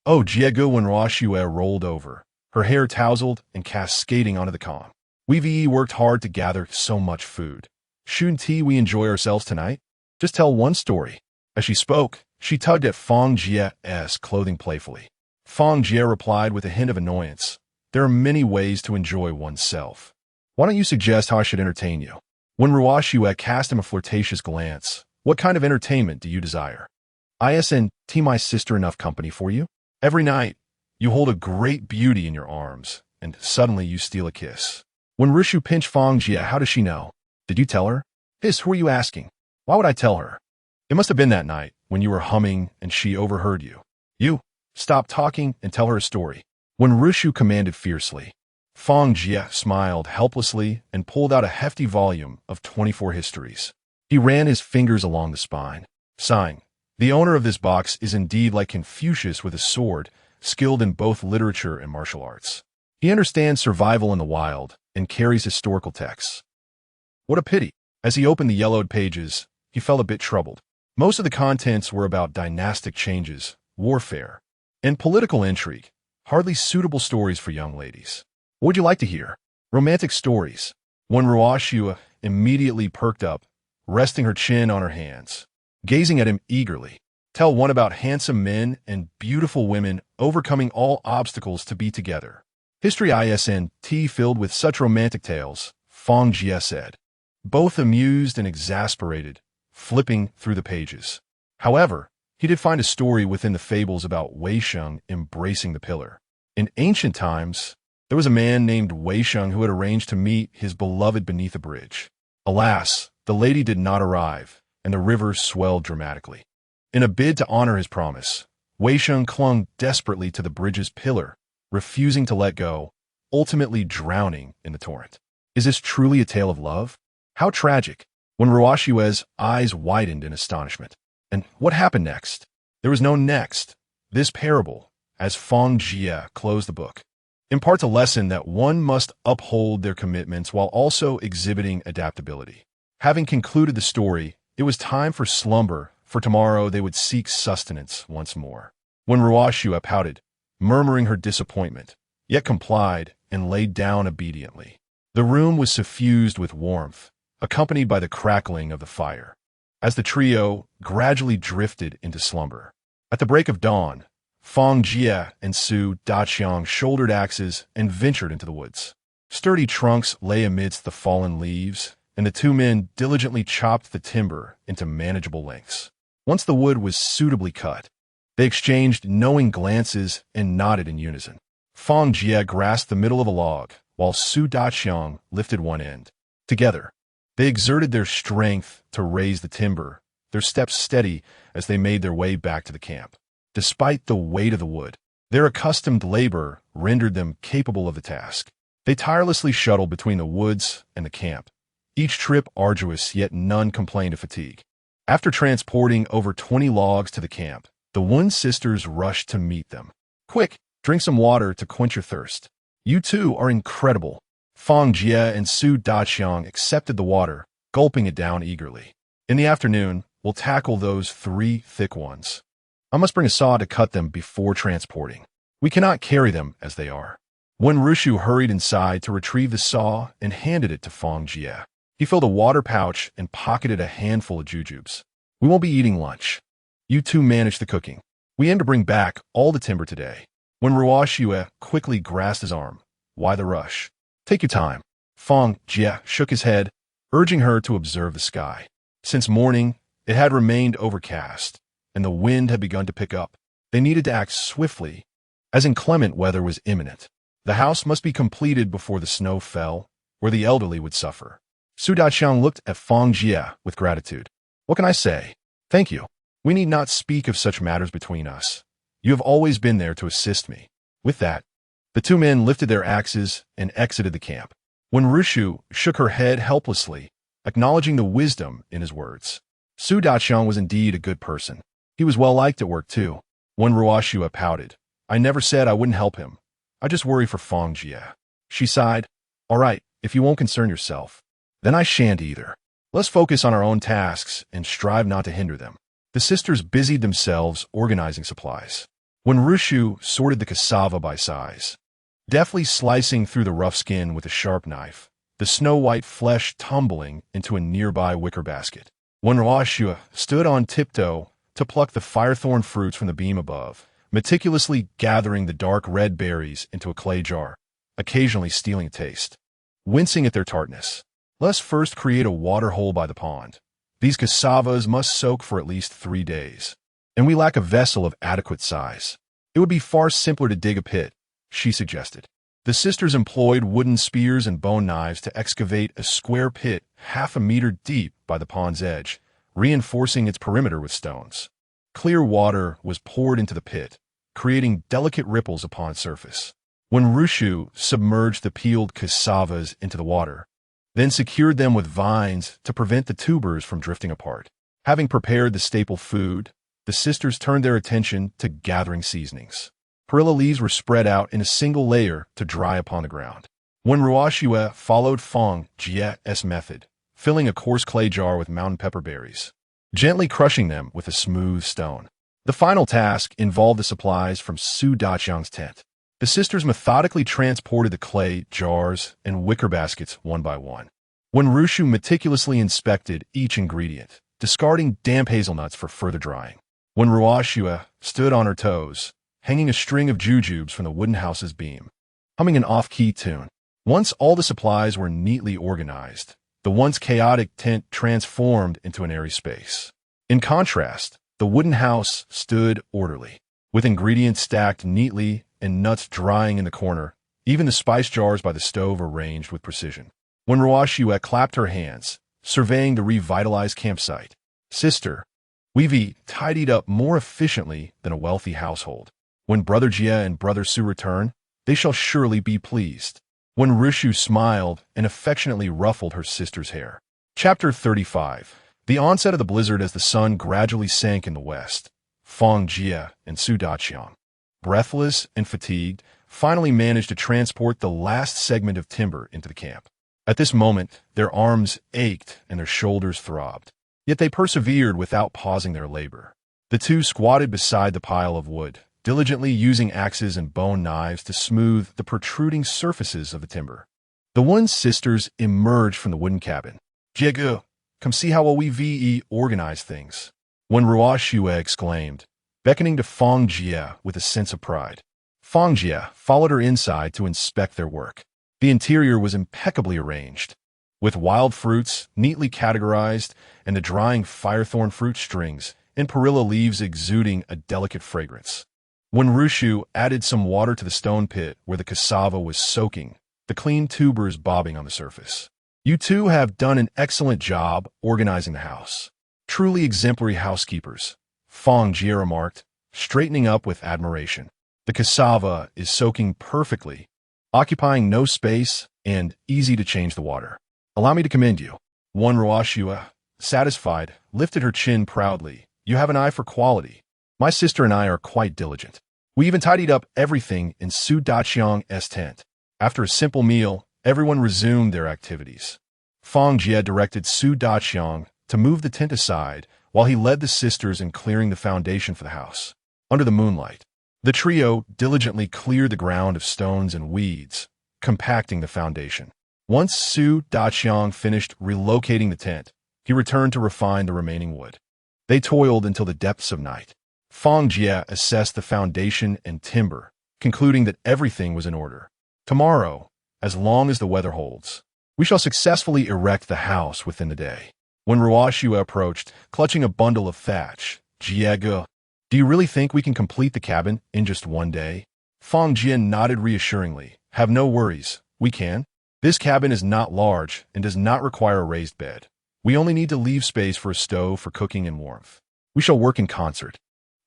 Oh, Jiegu, when Ruoshua rolled over, her hair tousled and cascading onto the calm. We've worked hard to gather so much food. Shouldn't we enjoy ourselves tonight? Just tell one story. As she spoke, she tugged at Fang Jie's clothing playfully. Fang Jie replied with a hint of annoyance. There are many ways to enjoy oneself. Why don't you suggest how I should entertain you? When Ruoshua cast him a flirtatious glance, what kind of entertainment do you desire? Isn't my sister enough company for you? Every night, you hold a great beauty in your arms, and suddenly you steal a kiss. When Rishu pinched Fang Jie, how does she know? Did you tell her? Who are you asking? Why would I tell her? It must have been that night when you were humming and she overheard you. You, stop talking and tell her a story. When Rishu commanded fiercely, Fang Jie smiled helplessly and pulled out a hefty volume of 24 histories. He ran his fingers along the spine, sighing. The owner of this box is indeed like Confucius with a sword, skilled in both literature and martial arts. He understands survival in the wild and carries historical texts. What a pity. As he opened the yellowed pages, he felt a bit troubled. Most of the contents were about dynastic changes, warfare, and political intrigue, hardly suitable stories for young ladies. What would you like to hear? Romantic stories. When Ruoshua immediately perked up, resting her chin on her hands, gazing at him eagerly. Tell one about handsome men and beautiful women overcoming all obstacles to be together. History isn't filled with such romantic tales, Fang Jie said, both amused and exasperated, flipping through the pages. However, he did find a story within the fables about Wei Sheng embracing the pillar. In ancient times, there was a man named Wei Sheng who had arranged to meet his beloved beneath a bridge. Alas, the lady did not arrive, and the river swelled dramatically. In a bid to honor his promise, Wei Sheng clung desperately to the bridge's pillar, refusing to let go, ultimately drowning in the torrent. Is this truly a tale of love? How tragic! When Ruoshua's eyes widened in astonishment. And what happened next? There was no next. This parable, as Fang Jie closed the book, imparts a lesson that one must uphold their commitments while also exhibiting adaptability. Having concluded the story, it was time for slumber, for tomorrow they would seek sustenance once more. When Ruoshua pouted, murmuring her disappointment, yet complied and laid down obediently. The room was suffused with warmth, accompanied by the crackling of the fire, as the trio gradually drifted into slumber. At the break of dawn, Fang Jie and Su Daqiang shouldered axes and ventured into the woods. Sturdy trunks lay amidst the fallen leaves, and the two men diligently chopped the timber into manageable lengths. Once the wood was suitably cut, they exchanged knowing glances and nodded in unison. Fang Jie grasped the middle of a log, while Su Daqiang lifted one end. Together, they exerted their strength to raise the timber, their steps steady as they made their way back to the camp. Despite the weight of the wood, their accustomed labor rendered them capable of the task. They tirelessly shuttled between the woods and the camp, each trip arduous, yet none complained of fatigue. After transporting over 20 logs to the camp, the Wen sisters rushed to meet them. Quick, drink some water to quench your thirst. You two are incredible. Fang Jie and Su Daqiang accepted the water, gulping it down eagerly. In the afternoon, we'll tackle those 3 thick ones. I must bring a saw to cut them before transporting. We cannot carry them as they are. When Rishu hurried inside to retrieve the saw and handed it to Fang Jie, he filled a water pouch and pocketed a handful of jujubes. We won't be eating lunch. You two manage the cooking. We aim to bring back all the timber today. When Ruoshua quickly grasped his arm, why the rush? Take your time. Fang Jie shook his head, urging her to observe the sky. Since morning, it had remained overcast, and the wind had begun to pick up. They needed to act swiftly, as inclement weather was imminent. The house must be completed before the snow fell, or the elderly would suffer. Su Daqiang looked at Fang Jie with gratitude. What can I say? Thank you. We need not speak of such matters between us. You have always been there to assist me." With that, the two men lifted their axes and exited the camp. When Rushu shook her head helplessly, acknowledging the wisdom in his words. Su Daqiang was indeed a good person. He was well liked at work too. When Ruoshua pouted, "I never said I wouldn't help him. I just worry for Fang Jie." She sighed. "All right, if you won't concern yourself, then I shan't either. Let's focus on our own tasks and strive not to hinder them." The sisters busied themselves organizing supplies. When Rushu sorted the cassava by size, deftly slicing through the rough skin with a sharp knife, the snow-white flesh tumbling into a nearby wicker basket. When Ruoshua stood on tiptoe to pluck the firethorn fruits from the beam above, meticulously gathering the dark red berries into a clay jar, occasionally stealing a taste, wincing at their tartness. "Let's first create a water hole by the pond. These cassavas must soak for at least 3 days, and we lack a vessel of adequate size. It would be far simpler to dig a pit," she suggested. The sisters employed wooden spears and bone knives to excavate a square pit 1/2 meter deep by the pond's edge, reinforcing its perimeter with stones. Clear water was poured into the pit, creating delicate ripples upon its surface. When Rushu submerged the peeled cassavas into the water, then secured them with vines to prevent the tubers from drifting apart. Having prepared the staple food, the sisters turned their attention to gathering seasonings. Perilla leaves were spread out in a single layer to dry upon the ground. When Ruoshua followed Fang Jie's method, filling a coarse clay jar with mountain pepper berries, gently crushing them with a smooth stone. The final task involved the supplies from Su Daqiang's tent. The sisters methodically transported the clay jars and wicker baskets one by one. When Rushu meticulously inspected each ingredient, discarding damp hazelnuts for further drying. When Ruoshua stood on her toes, hanging a string of jujubes from the wooden house's beam, humming an off-key tune. Once all the supplies were neatly organized, the once chaotic tent transformed into an airy space. In contrast, the wooden house stood orderly, with ingredients stacked neatly and nuts drying in the corner. Even the spice jars by the stove arranged with precision. When Ruoshua clapped her hands, surveying the revitalized campsite, "Sister, we've tidied up more efficiently than a wealthy household. When Brother Jie and Brother Su return, they shall surely be pleased." When Rushu smiled and affectionately ruffled her sister's hair. Chapter 35. The onset of the blizzard as the sun gradually sank in the west. Fang Jie and Su Daqiang, breathless and fatigued, finally managed to transport the last segment of timber into the camp. At this moment, their arms ached and their shoulders throbbed. Yet they persevered without pausing their labor. The two squatted beside the pile of wood, diligently using axes and bone knives to smooth the protruding surfaces of the timber. The one sisters emerged from the wooden cabin. "Jiegu, come see how well we've organized things," when Ruoshua exclaimed, beckoning to Fang Jie with a sense of pride. Fang Jie followed her inside to inspect their work. The interior was impeccably arranged, with wild fruits neatly categorized and the drying firethorn fruit strings and perilla leaves exuding a delicate fragrance. When Rushu added some water to the stone pit where the cassava was soaking, the clean tubers bobbing on the surface. "You two have done an excellent job organizing the house. Truly exemplary housekeepers," Fang Jie remarked, straightening up with admiration. "The cassava is soaking perfectly, occupying no space, and easy to change the water. Allow me to commend you." One Ruoshua, satisfied, lifted her chin proudly. "You have an eye for quality. My sister and I are quite diligent. We even tidied up everything in Su Daqiang's tent." After a simple meal, everyone resumed their activities. Fang Jie directed Su Daqiang to move the tent aside while he led the sisters in clearing the foundation for the house. Under the moonlight, the trio diligently cleared the ground of stones and weeds, compacting the foundation. Once Su Daqiang finished relocating the tent, he returned to refine the remaining wood. They toiled until the depths of night. Fang Jie assessed the foundation and timber, concluding that everything was in order. "Tomorrow, as long as the weather holds, we shall successfully erect the house within the day." When Ruoshua approached, clutching a bundle of thatch, "Jiegu, do you really think we can complete the cabin in just 1 day?" Fang Jie nodded reassuringly. "Have no worries, we can. This cabin is not large and does not require a raised bed. We only need to leave space for a stove for cooking and warmth. We shall work in concert,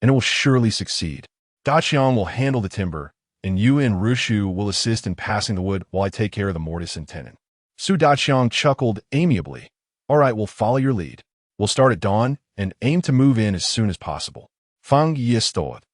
and it will surely succeed." Daqiang will handle the timber, and you and Rushu will assist in passing the wood while I take care of the mortise and tenon. Su Daqiang chuckled amiably. All right, we'll follow your lead. We'll start at dawn and aim to move in as soon as possible. Fang Jie stood,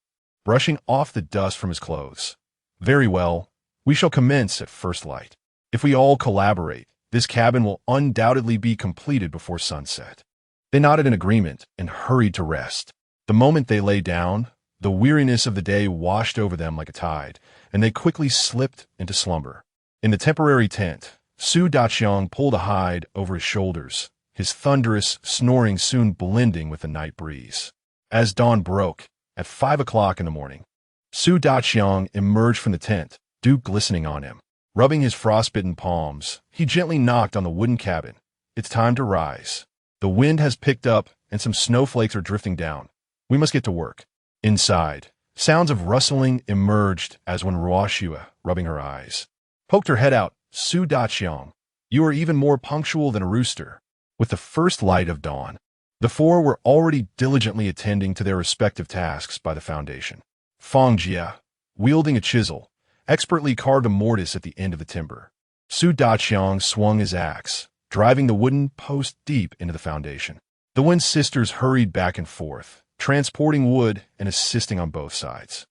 brushing off the dust from his clothes. Very well, we shall commence at first light. If we all collaborate, this cabin will undoubtedly be completed before sunset. They nodded in agreement and hurried to rest. The moment they lay down, the weariness of the day washed over them like a tide, and they quickly slipped into slumber. In the temporary tent, Su Daqiang pulled a hide over his shoulders, his thunderous snoring soon blending with the night breeze. As dawn broke, at 5 o'clock in the morning, Su Daqiang emerged from the tent, dew glistening on him. Rubbing his frostbitten palms, he gently knocked on the wooden cabin. It's time to rise. The wind has picked up and some snowflakes are drifting down. We must get to work. Inside, sounds of rustling emerged as when Ruoxue, rubbing her eyes, poked her head out. Su Daqiang, you are even more punctual than a rooster. With the first light of dawn, the four were already diligently attending to their respective tasks by the foundation. Fang Jie, wielding a chisel, expertly carved a mortise at the end of the timber. Su Daqiang swung his axe, driving the wooden post deep into the foundation. The Wen sisters hurried back and forth, transporting wood and assisting on both sides.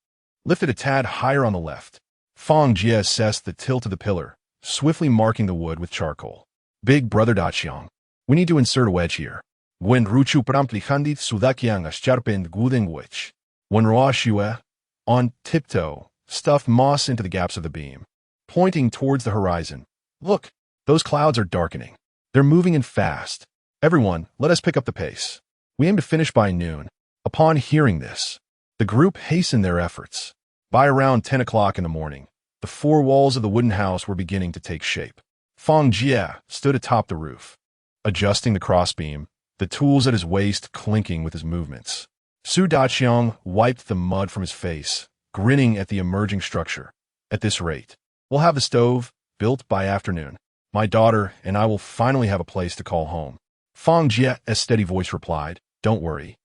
Lifted a tad higher on the left, Fang Jie assessed the tilt of the pillar, swiftly marking the wood with charcoal. Big brother Daqiang, we need to insert a wedge here. When Ruchu promptly handed Su Daqiang a sharpened wooden wedge. When Ruoxue, on tiptoe, stuffed moss into the gaps of the beam, pointing towards the horizon. Look, those clouds are darkening. They're moving in fast. Everyone, let us pick up the pace. We aim to finish by noon. Upon hearing this, the group hastened their efforts. By around 10 o'clock in the morning, the four walls of the wooden house were beginning to take shape. Fang Jie stood atop the roof, adjusting the crossbeam, the tools at his waist clinking with his movements. Su Daqiang wiped the mud from his face, grinning at the emerging structure. At this rate, we'll have the stove built by afternoon. My daughter and I will finally have a place to call home. Fang Jie's steady voice replied, Don't worry.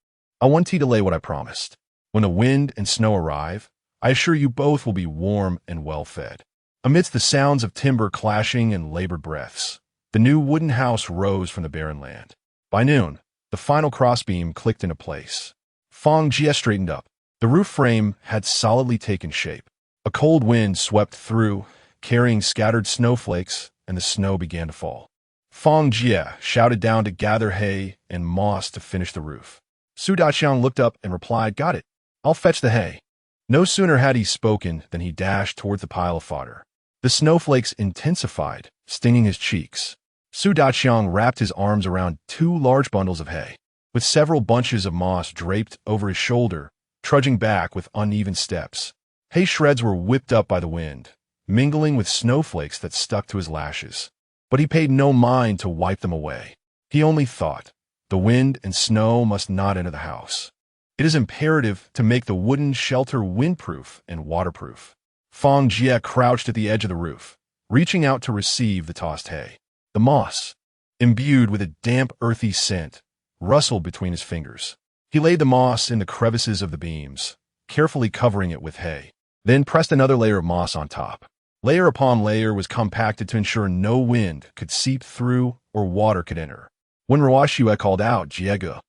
I won't delay what I promised. When the wind and snow arrive, I assure you both will be warm and well-fed. Amidst the sounds of timber clashing and labored breaths, the new wooden house rose from the barren land. By noon, the final crossbeam clicked into place. Fang Jie straightened up. The roof frame had solidly taken shape. A cold wind swept through, carrying scattered snowflakes, and the snow began to fall. Fang Jie shouted down to gather hay and moss to finish the roof. Su Daqiang looked up and replied, Got it. I'll fetch the hay. No sooner had he spoken than he dashed towards the pile of fodder. The snowflakes intensified, stinging his cheeks. Su Daqiang wrapped his arms around 2 large bundles of hay, with several bunches of moss draped over his shoulder, trudging back with uneven steps. Hay shreds were whipped up by the wind, mingling with snowflakes that stuck to his lashes. But he paid no mind to wipe them away. He only thought, the wind and snow must not enter the house. It is imperative to make the wooden shelter windproof and waterproof. Fang Jie crouched at the edge of the roof, reaching out to receive the tossed hay. The moss, imbued with a damp, earthy scent, rustled between his fingers. He laid the moss in the crevices of the beams, carefully covering it with hay, then pressed another layer of moss on top. Layer upon layer was compacted to ensure no wind could seep through or water could enter. When Ruoxue called out, Jiege,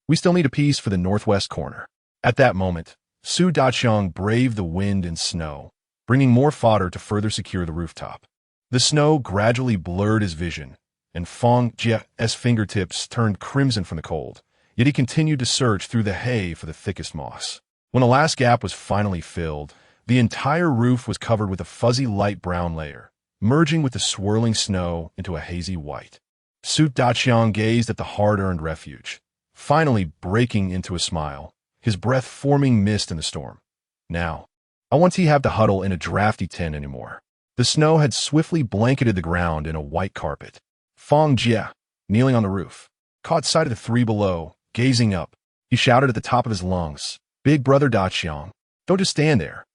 we still need a piece for the northwest corner. At that moment, Su Daqiang braved the wind and snow, bringing more fodder to further secure the rooftop. The snow gradually blurred his vision, and Fang Jie's fingertips turned crimson from the cold, yet he continued to search through the hay for the thickest moss. When the last gap was finally filled, the entire roof was covered with a fuzzy light brown layer, merging with the swirling snow into a hazy white. Su Daqiang gazed at the hard-earned refuge, finally breaking into a smile, his breath forming mist in the storm. Now, I won't have to huddle in a drafty tent anymore. The snow had swiftly blanketed the ground in a white carpet. Fang Jie, kneeling on the roof, caught sight of the 3 below, gazing up. He shouted at the top of his lungs, Big brother Daqiang, don't just stand there.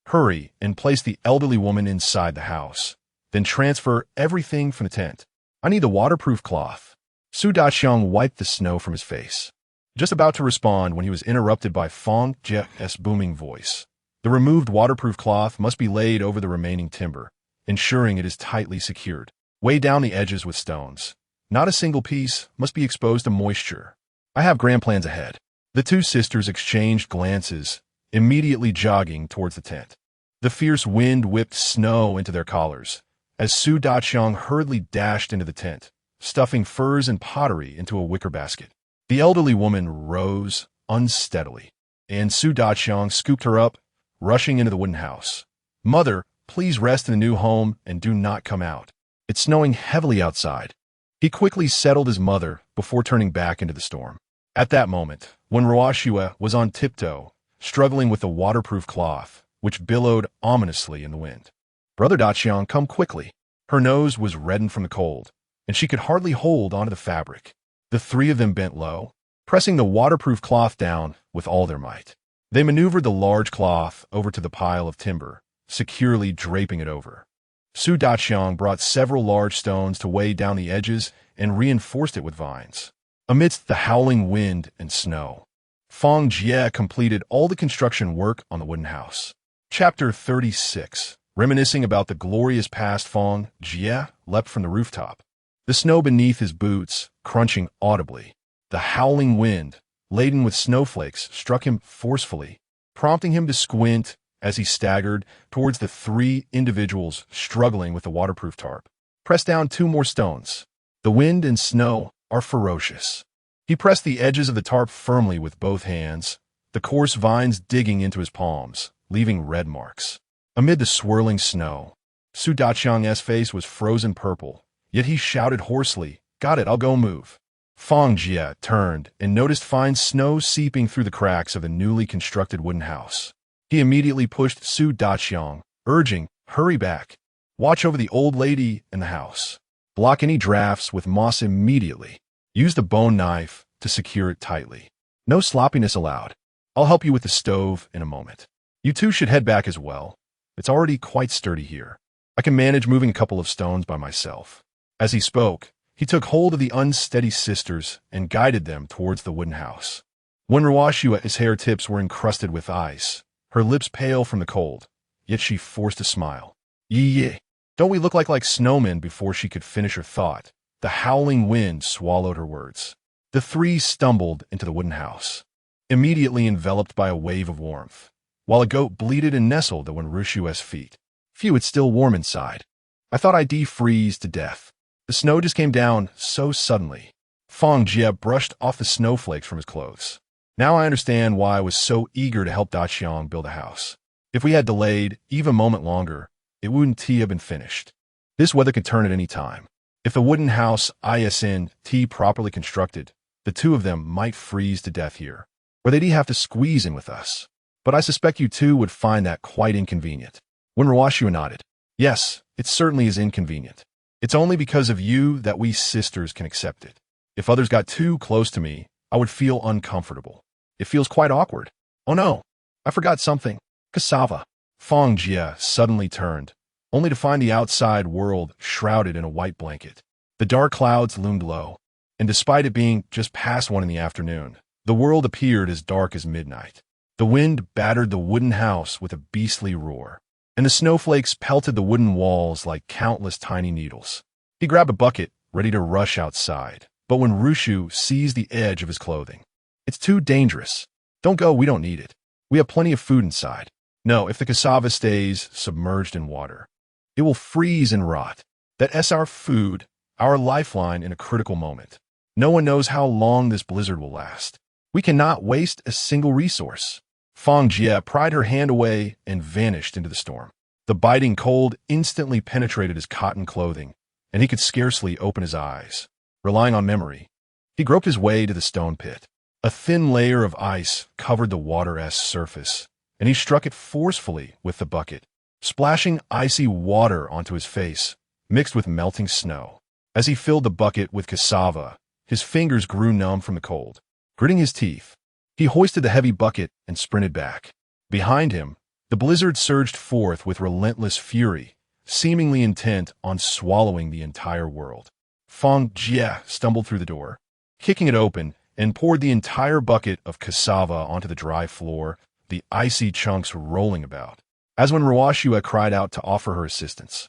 Hurry and place the elderly woman inside the house. Then transfer everything from the tent. I need the waterproof cloth. Su Daqiang wiped the snow from his face, just about to respond when he was interrupted by Fang Jie's booming voice. The removed waterproof cloth must be laid over the remaining timber, ensuring it is tightly secured. Weigh down the edges with stones. Not a single piece must be exposed to moisture. I have grand plans ahead. The two sisters exchanged glances, immediately jogging towards the tent. The fierce wind whipped snow into their collars, as Su Daqiang hurriedly dashed into the tent, stuffing furs and pottery into a wicker basket. The elderly woman rose unsteadily, and Su Daqiang scooped her up, rushing into the wooden house. "Mother, please rest in the new home and do not come out. It's snowing heavily outside." He quickly settled his mother before turning back into the storm. At that moment, when Ruoxue was on tiptoe, struggling with the waterproof cloth, which billowed ominously in the wind. "Brother Daqiang, come quickly." Her nose was reddened from the cold, and she could hardly hold onto the fabric. The three of them bent low, pressing the waterproof cloth down with all their might. They maneuvered the large cloth over to the pile of timber, securely draping it over. Su Daqiang brought several large stones to weigh down the edges and reinforced it with vines. Amidst the howling wind and snow, Fang Jie completed all the construction work on the wooden house. Chapter 36. Reminiscing about the glorious past, Fang Jie leapt from the rooftop, the snow beneath his boots crunching audibly. The howling wind, laden with snowflakes, struck him forcefully, prompting him to squint as he staggered towards the three individuals struggling with the waterproof tarp. "Press down 2 more stones. The wind and snow are ferocious." He pressed the edges of the tarp firmly with both hands, the coarse vines digging into his palms, leaving red marks. Amid the swirling snow, Su Daqiang's face was frozen purple, yet he shouted hoarsely, "Got it, I'll go move." Fang Jie turned and noticed fine snow seeping through the cracks of the newly constructed wooden house. He immediately pushed Su Daqiang, urging, "Hurry back. Watch over the old lady in the house. Block any drafts with moss immediately. Use the bone knife to secure it tightly. No sloppiness allowed. I'll help you with the stove in a moment. You two should head back as well. It's already quite sturdy here. I can manage moving a couple of stones by myself." As he spoke, he took hold of the unsteady sisters and guided them towards the wooden house. When Ruoxue's hair tips were encrusted with ice, her lips pale from the cold, yet she forced a smile. "Yee, don't we look like snowmen?" Before she could finish her thought, the howling wind swallowed her words. The three stumbled into the wooden house, immediately enveloped by a wave of warmth, while a goat bleated and nestled at Ruoxue's feet. "Phew, it's still warm inside. I thought I'd defreeze to death. The snow just came down so suddenly." Fang Jie brushed off the snowflakes from his clothes. "Now I understand why I was so eager to help Daqiang build a house. If we had delayed even a moment longer, it wouldn't have been finished. This weather could turn at any time. If the wooden house isn't properly constructed, the two of them might freeze to death here, or they'd have to squeeze in with us. But I suspect you two would find that quite inconvenient." When Ruoxue nodded, "Yes, it certainly is inconvenient. It's only because of you that we sisters can accept it. If others got too close to me, I would feel uncomfortable. It feels quite awkward. Oh no, I forgot something. Cassava." Fang Jie suddenly turned, only to find the outside world shrouded in a white blanket. The dark clouds loomed low, and despite it being just past 1 in the afternoon, the world appeared as dark as midnight. The wind battered the wooden house with a beastly roar, and the snowflakes pelted the wooden walls like countless tiny needles. He grabbed a bucket, ready to rush outside, but when Ruoxue seized the edge of his clothing, "It's too dangerous. Don't go, we don't need it. We have plenty of food inside." "No, if the cassava stays submerged in water, it will freeze and rot. That's our food, our lifeline in a critical moment. No one knows how long this blizzard will last. We cannot waste a single resource." Fang Jie pried her hand away and vanished into the storm. The biting cold instantly penetrated his cotton clothing, and he could scarcely open his eyes. Relying on memory, he groped his way to the stone pit. A thin layer of ice covered the water's surface, and he struck it forcefully with the bucket, splashing icy water onto his face, mixed with melting snow. As he filled the bucket with cassava, his fingers grew numb from the cold. Gritting his teeth, he hoisted the heavy bucket and sprinted back. Behind him, the blizzard surged forth with relentless fury, seemingly intent on swallowing the entire world. Fang Jie stumbled through the door, kicking it open, and poured the entire bucket of cassava onto the dry floor, the icy chunks rolling about. As when Ruashua cried out to offer her assistance.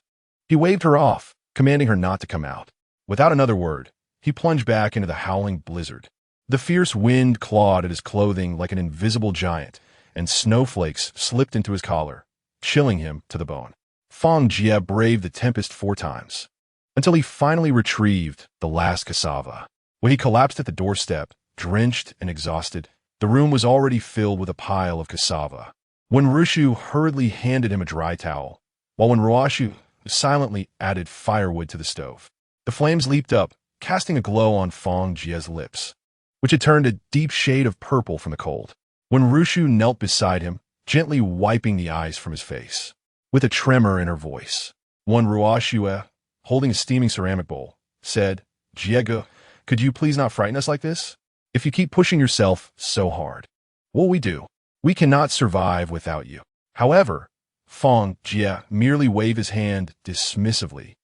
He waved her off, commanding her not to come out. Without another word, he plunged back into the howling blizzard. The fierce wind clawed at his clothing like an invisible giant, and snowflakes slipped into his collar, chilling him to the bone. Fang Jie braved the tempest 4 times, until he finally retrieved the last cassava. When he collapsed at the doorstep, drenched and exhausted, the room was already filled with a pile of cassava. When Rushu hurriedly handed him a dry towel, while when Ruashu silently added firewood to the stove, the flames leaped up, casting a glow on Fang Jie's lips, which had turned a deep shade of purple from the cold. When Rushu knelt beside him, gently wiping the ice from his face, with a tremor in her voice, one Ruashua, holding a steaming ceramic bowl, said, "Jiego, could you please not frighten us like this? If you keep pushing yourself so hard, what will we do? We cannot survive without you." However, Fang Jie merely waved his hand dismissively,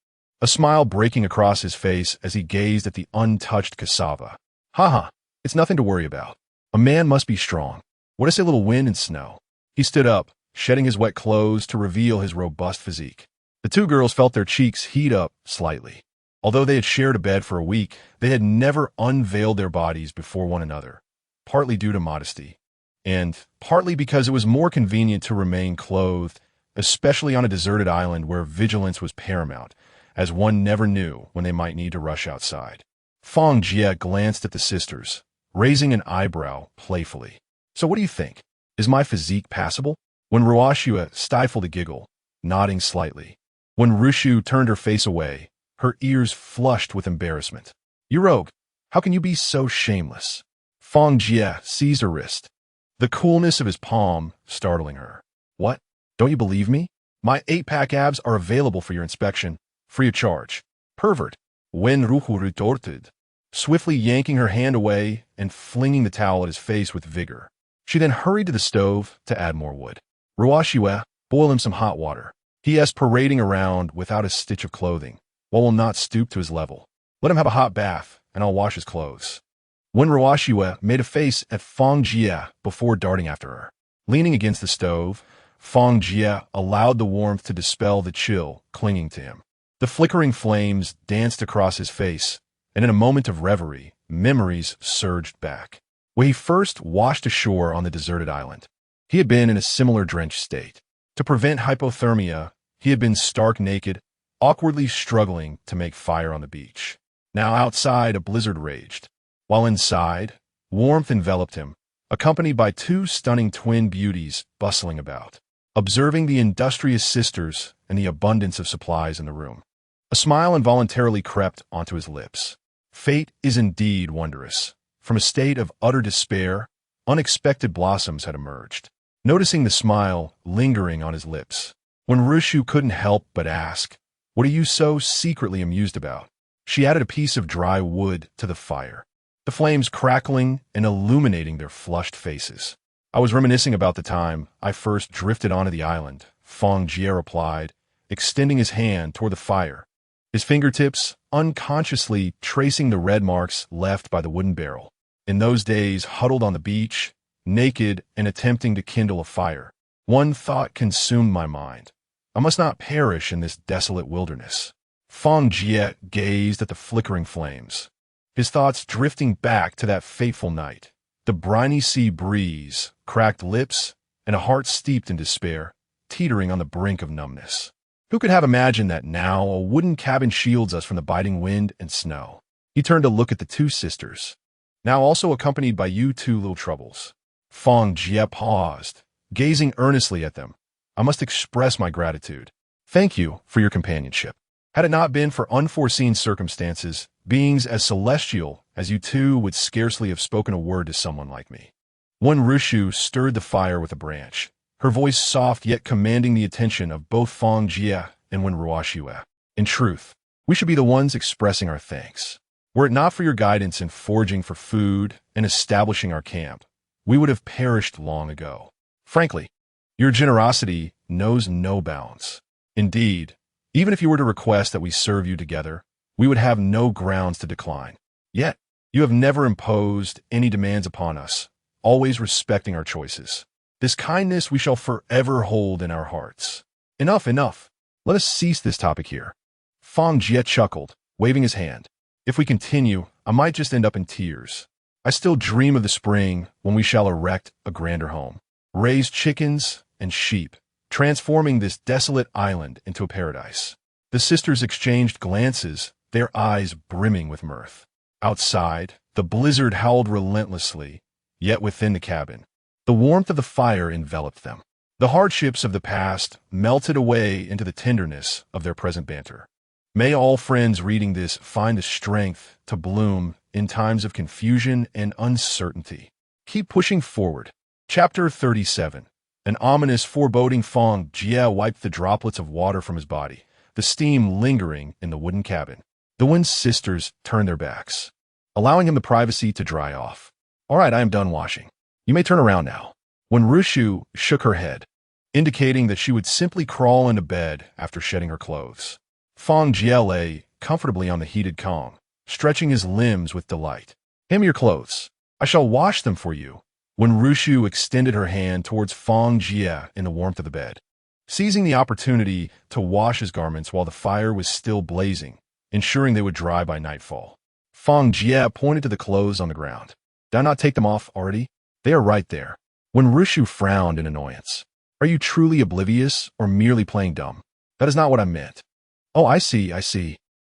a smile breaking across his face as he gazed at the untouched cassava. "Haha, it's nothing to worry about. A man must be strong. What is a little wind and snow?" He stood up, shedding his wet clothes to reveal his robust physique. The 2 girls felt their cheeks heat up slightly. Although they had shared a bed for a week, they had never unveiled their bodies before one another, partly due to modesty, and partly because it was more convenient to remain clothed, especially on a deserted island where vigilance was paramount, as one never knew when they might need to rush outside. Fang Jie glanced at the sisters, raising an eyebrow playfully. "So what do you think? Is my physique passable?" When Ruashua stifled a giggle, nodding slightly. When Rushu turned her face away, her ears flushed with embarrassment. "You rogue, how can you be so shameless?" Fang Jie seized her wrist, the coolness of his palm startling her. "What? Don't you believe me? My 8-pack abs are available for your inspection, free of charge." "Pervert," Wen Ruhu retorted, swiftly yanking her hand away and flinging the towel at his face with vigor. She then hurried to the stove to add more wood. "Ruashua, boil him some hot water," he asked, parading around without a stitch of clothing, while will not stoop to his level. "Let him have a hot bath, and I'll wash his clothes." When Ruashua made a face at Fang Jie before darting after her. Leaning against the stove, Fang Jie allowed the warmth to dispel the chill clinging to him. The flickering flames danced across his face, and in a moment of reverie, memories surged back. When he first washed ashore on the deserted island, he had been in a similar drenched state. To prevent hypothermia, he had been stark naked, awkwardly struggling to make fire on the beach. Now outside, a blizzard raged, while inside, warmth enveloped him, accompanied by 2 stunning twin beauties bustling about, observing the industrious sisters and the abundance of supplies in the room. A smile involuntarily crept onto his lips. Fate is indeed wondrous. From a state of utter despair, unexpected blossoms had emerged. Noticing the smile lingering on his lips, when Rushu couldn't help but ask, "What are you so secretly amused about?" she added a piece of dry wood to the fire, the flames crackling and illuminating their flushed faces. "I was reminiscing about the time I first drifted onto the island," Fang Jie replied, extending his hand toward the fire, his fingertips unconsciously tracing the red marks left by the wooden barrel. In those days, huddled on the beach, naked and attempting to kindle a fire, one thought consumed my mind. I must not perish in this desolate wilderness. Fang Jie gazed at the flickering flames, his thoughts drifting back to that fateful night. The briny sea breeze, cracked lips, and a heart steeped in despair, teetering on the brink of numbness. Who could have imagined that now a wooden cabin shields us from the biting wind and snow? He turned to look at the 2 sisters, now also accompanied by you 2 little troubles. Fang Jie paused, gazing earnestly at them. "I must express my gratitude. Thank you for your companionship. Had it not been for unforeseen circumstances, beings as celestial as you 2 would scarcely have spoken a word to someone like me." One Rushu stirred the fire with a branch, her voice soft yet commanding the attention of both Fang Jie and Wen Ruashua. "In truth, we should be the ones expressing our thanks. Were it not for your guidance in foraging for food and establishing our camp, we would have perished long ago. Frankly, your generosity knows no bounds. Indeed, even if you were to request that we serve you together, we would have no grounds to decline. Yet, you have never imposed any demands upon us, always respecting our choices. This kindness we shall forever hold in our hearts. Enough, enough. Let us cease this topic here. Fang Jie chuckled, waving his hand. If we continue, I might just end up in tears. I still dream of the spring when we shall erect a grander home, raise chickens and sheep, transforming this desolate island into a paradise. The sisters exchanged glances, their eyes brimming with mirth. Outside, the blizzard howled relentlessly, yet within the cabin, the warmth of the fire enveloped them. The hardships of the past melted away into the tenderness of their present banter. May all friends reading this find the strength to bloom in times of confusion and uncertainty. Keep pushing forward. Chapter 37. An ominous, foreboding Fang Jie wiped the droplets of water from his body, the steam lingering in the wooden cabin. The Wen sisters turned their backs, allowing him the privacy to dry off. All right, I am done washing. You may turn around now. When Rushu shook her head, indicating that she would simply crawl into bed after shedding her clothes, Fang Jie lay comfortably on the heated Kong, stretching his limbs with delight. Hand me your clothes. I shall wash them for you. When Rushu extended her hand towards Fang Jie in the warmth of the bed, seizing the opportunity to wash his garments while the fire was still blazing, ensuring they would dry by nightfall. Fang Jie pointed to the clothes on the ground. Did I not take them off already? They are right there. When Rushu frowned in annoyance, are you truly oblivious or merely playing dumb? That is not what I meant. Oh, I see.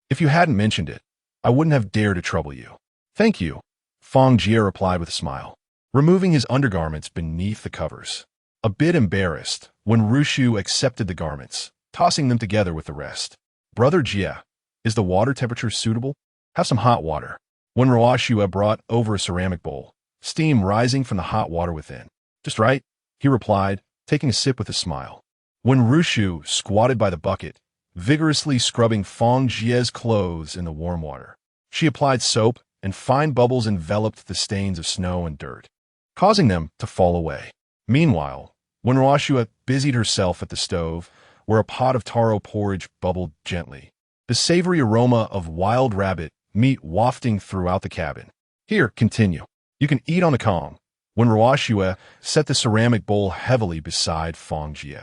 If you hadn't mentioned it, I wouldn't have dared to trouble you. Thank you, Fang Jie replied with a smile, removing his undergarments beneath the covers. A bit embarrassed when Rushu accepted the garments, tossing them together with the rest. Brother Jie, is the water temperature suitable? Have some hot water. When Ruoshua brought over a ceramic bowl, steam rising from the hot water within. Just right, he replied, taking a sip with a smile. When Rushu squatted by the bucket, vigorously scrubbing Fang Jie's clothes in the warm water, she applied soap, and fine bubbles enveloped the stains of snow and dirt, causing them to fall away. Meanwhile, when Ruoshua busied herself at the stove, where a pot of taro porridge bubbled gently, the savory aroma of wild rabbit meat wafting throughout the cabin. Here, continue. You can eat on the Kong. When Ruoshua set the ceramic bowl heavily beside Fang Jie,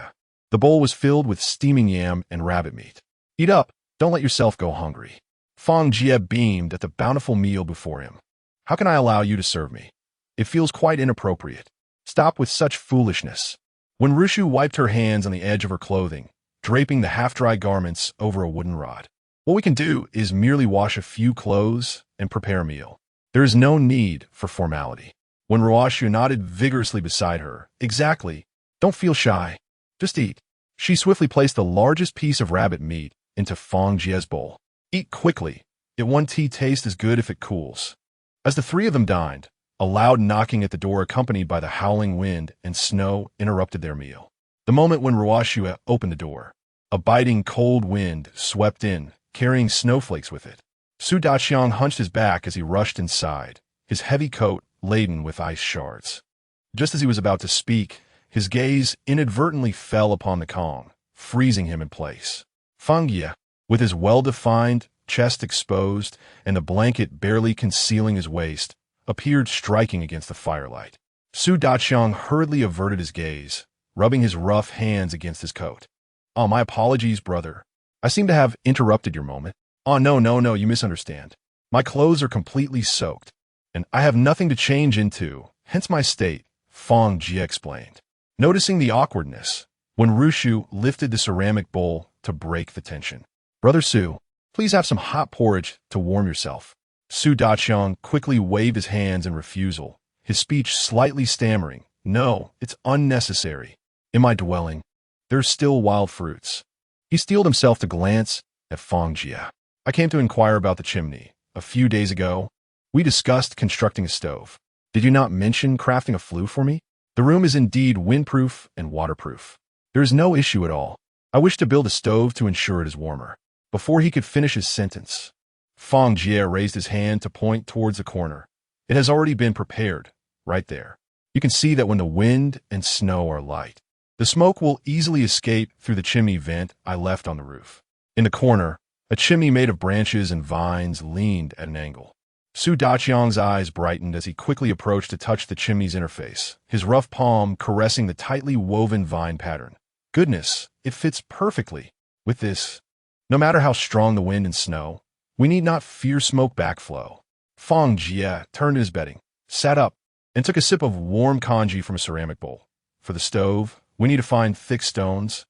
the bowl was filled with steaming yam and rabbit meat. Eat up. Don't let yourself go hungry. Fang Jie beamed at the bountiful meal before him. How can I allow you to serve me? It feels quite inappropriate. Stop with such foolishness. When Rushu wiped her hands on the edge of her clothing, draping the half-dry garments over a wooden rod, what we can do is merely wash a few clothes and prepare a meal. There is no need for formality. When Ruoshua nodded vigorously beside her, exactly. Don't feel shy. Just eat. She swiftly placed the largest piece of rabbit meat into Fang Jie's bowl. Eat quickly. One tea tastes as good if it cools. As the three of them dined, a loud knocking at the door accompanied by the howling wind and snow interrupted their meal. The moment when Ruoshua opened the door, a biting cold wind swept in, carrying snowflakes with it. Su Daqiang hunched his back as he rushed inside, his heavy coat laden with ice shards. Just as he was about to speak, his gaze inadvertently fell upon the Kong, freezing him in place. Fang Jie, with his well-defined chest exposed and the blanket barely concealing his waist, appeared striking against the firelight. Su Daqiang hurriedly averted his gaze, rubbing his rough hands against his coat. Oh, my apologies, brother. I seem to have interrupted your moment. Oh, no, you misunderstand. My clothes are completely soaked, and I have nothing to change into, hence my state, Fang Jie explained, noticing the awkwardness when Rushu lifted the ceramic bowl to break the tension. Brother Su, please have some hot porridge to warm yourself. Su Daqiang quickly waved his hands in refusal, his speech slightly stammering. No, it's unnecessary. In my dwelling, there's still wild fruits. He steeled himself to glance at Fang Jie. I came to inquire about the chimney. A few days ago, we discussed constructing a stove. Did you not mention crafting a flue for me? The room is indeed windproof and waterproof. There is no issue at all. I wish to build a stove to ensure it is warmer. Before he could finish his sentence, Fang Jie raised his hand to point towards the corner. It has already been prepared, right there. You can see that when the wind and snow are light, the smoke will easily escape through the chimney vent I left on the roof. In the corner, a chimney made of branches and vines leaned at an angle. Su Daqiang's eyes brightened as he quickly approached to touch the chimney's interface, his rough palm caressing the tightly woven vine pattern. Goodness, it fits perfectly. With this, no matter how strong the wind and snow, we need not fear smoke backflow. Fang Jie turned to his bedding, sat up, and took a sip of warm congee from a ceramic bowl. For the stove, we need to find thick stones,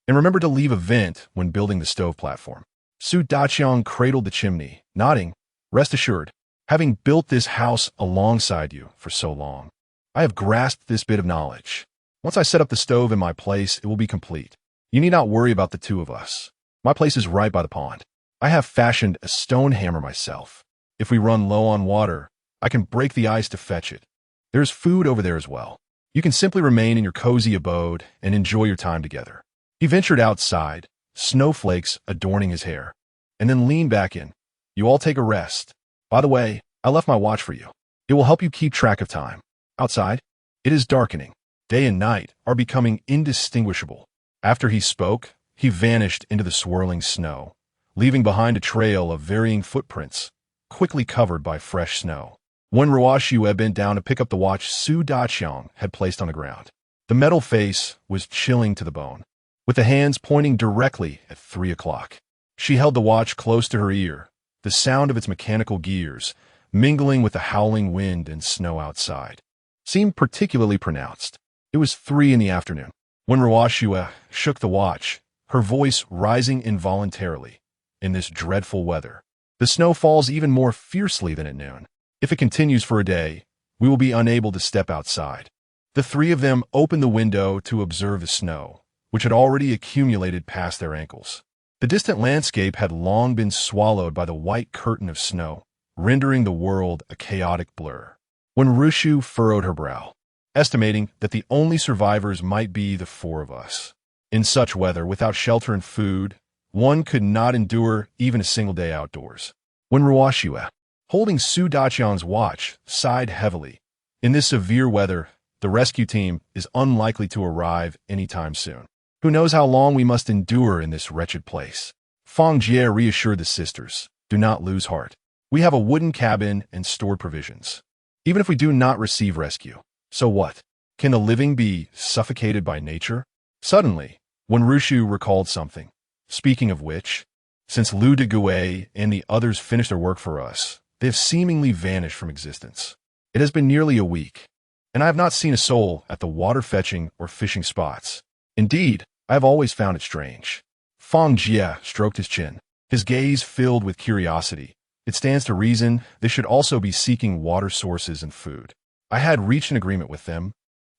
and remember to leave a vent when building the stove platform. Su Daqiang cradled the chimney, nodding, rest assured, having built this house alongside you for so long, I have grasped this bit of knowledge. Once I set up the stove in my place, it will be complete. You need not worry about the two of us. My place is right by the pond. I have fashioned a stone hammer myself. If we run low on water, I can break the ice to fetch it. There's food over there as well. You can simply remain in your cozy abode and enjoy your time together. He ventured outside, snowflakes adorning his hair, and then leaned back in. You all take a rest. By the way, I left my watch for you. It will help you keep track of time. Outside, it is darkening. Day and night are becoming indistinguishable. After he spoke, he vanished into the swirling snow, leaving behind a trail of varying footprints, quickly covered by fresh snow. When Ruoxue bent down to pick up the watch Su Daqiang had placed on the ground, the metal face was chilling to the bone, with the hands pointing directly at 3 o'clock. She held the watch close to her ear, the sound of its mechanical gears, mingling with the howling wind and snow outside, seemed particularly pronounced. It was 3 in the afternoon. When Ruoxue shook the watch, her voice rising involuntarily. In this dreadful weather, the snow falls even more fiercely than at noon. If it continues for a day, we will be unable to step outside. The three of them opened the window to observe the snow, which had already accumulated past their ankles. The distant landscape had long been swallowed by the white curtain of snow, rendering the world a chaotic blur. When Ruoxue furrowed her brow, estimating that the only survivors might be the 4 of us. In such weather, without shelter and food, one could not endure even a single day outdoors. When Ruoxue, holding Su Daqiang's watch, sighed heavily. In this severe weather, the rescue team is unlikely to arrive anytime soon. Who knows how long we must endure in this wretched place? Fang Jie reassured the sisters, do not lose heart. We have a wooden cabin and stored provisions. Even if we do not receive rescue, so what? Can the living be suffocated by nature? Suddenly, when Ruoxue recalled something, speaking of which, since Lu Deguay and the others finished their work for us, they have seemingly vanished from existence. It has been nearly a week, and I have not seen a soul at the water fetching or fishing spots. Indeed, I have always found it strange. Fang Jie stroked his chin, his gaze filled with curiosity. It stands to reason they should also be seeking water sources and food. I had reached an agreement with them,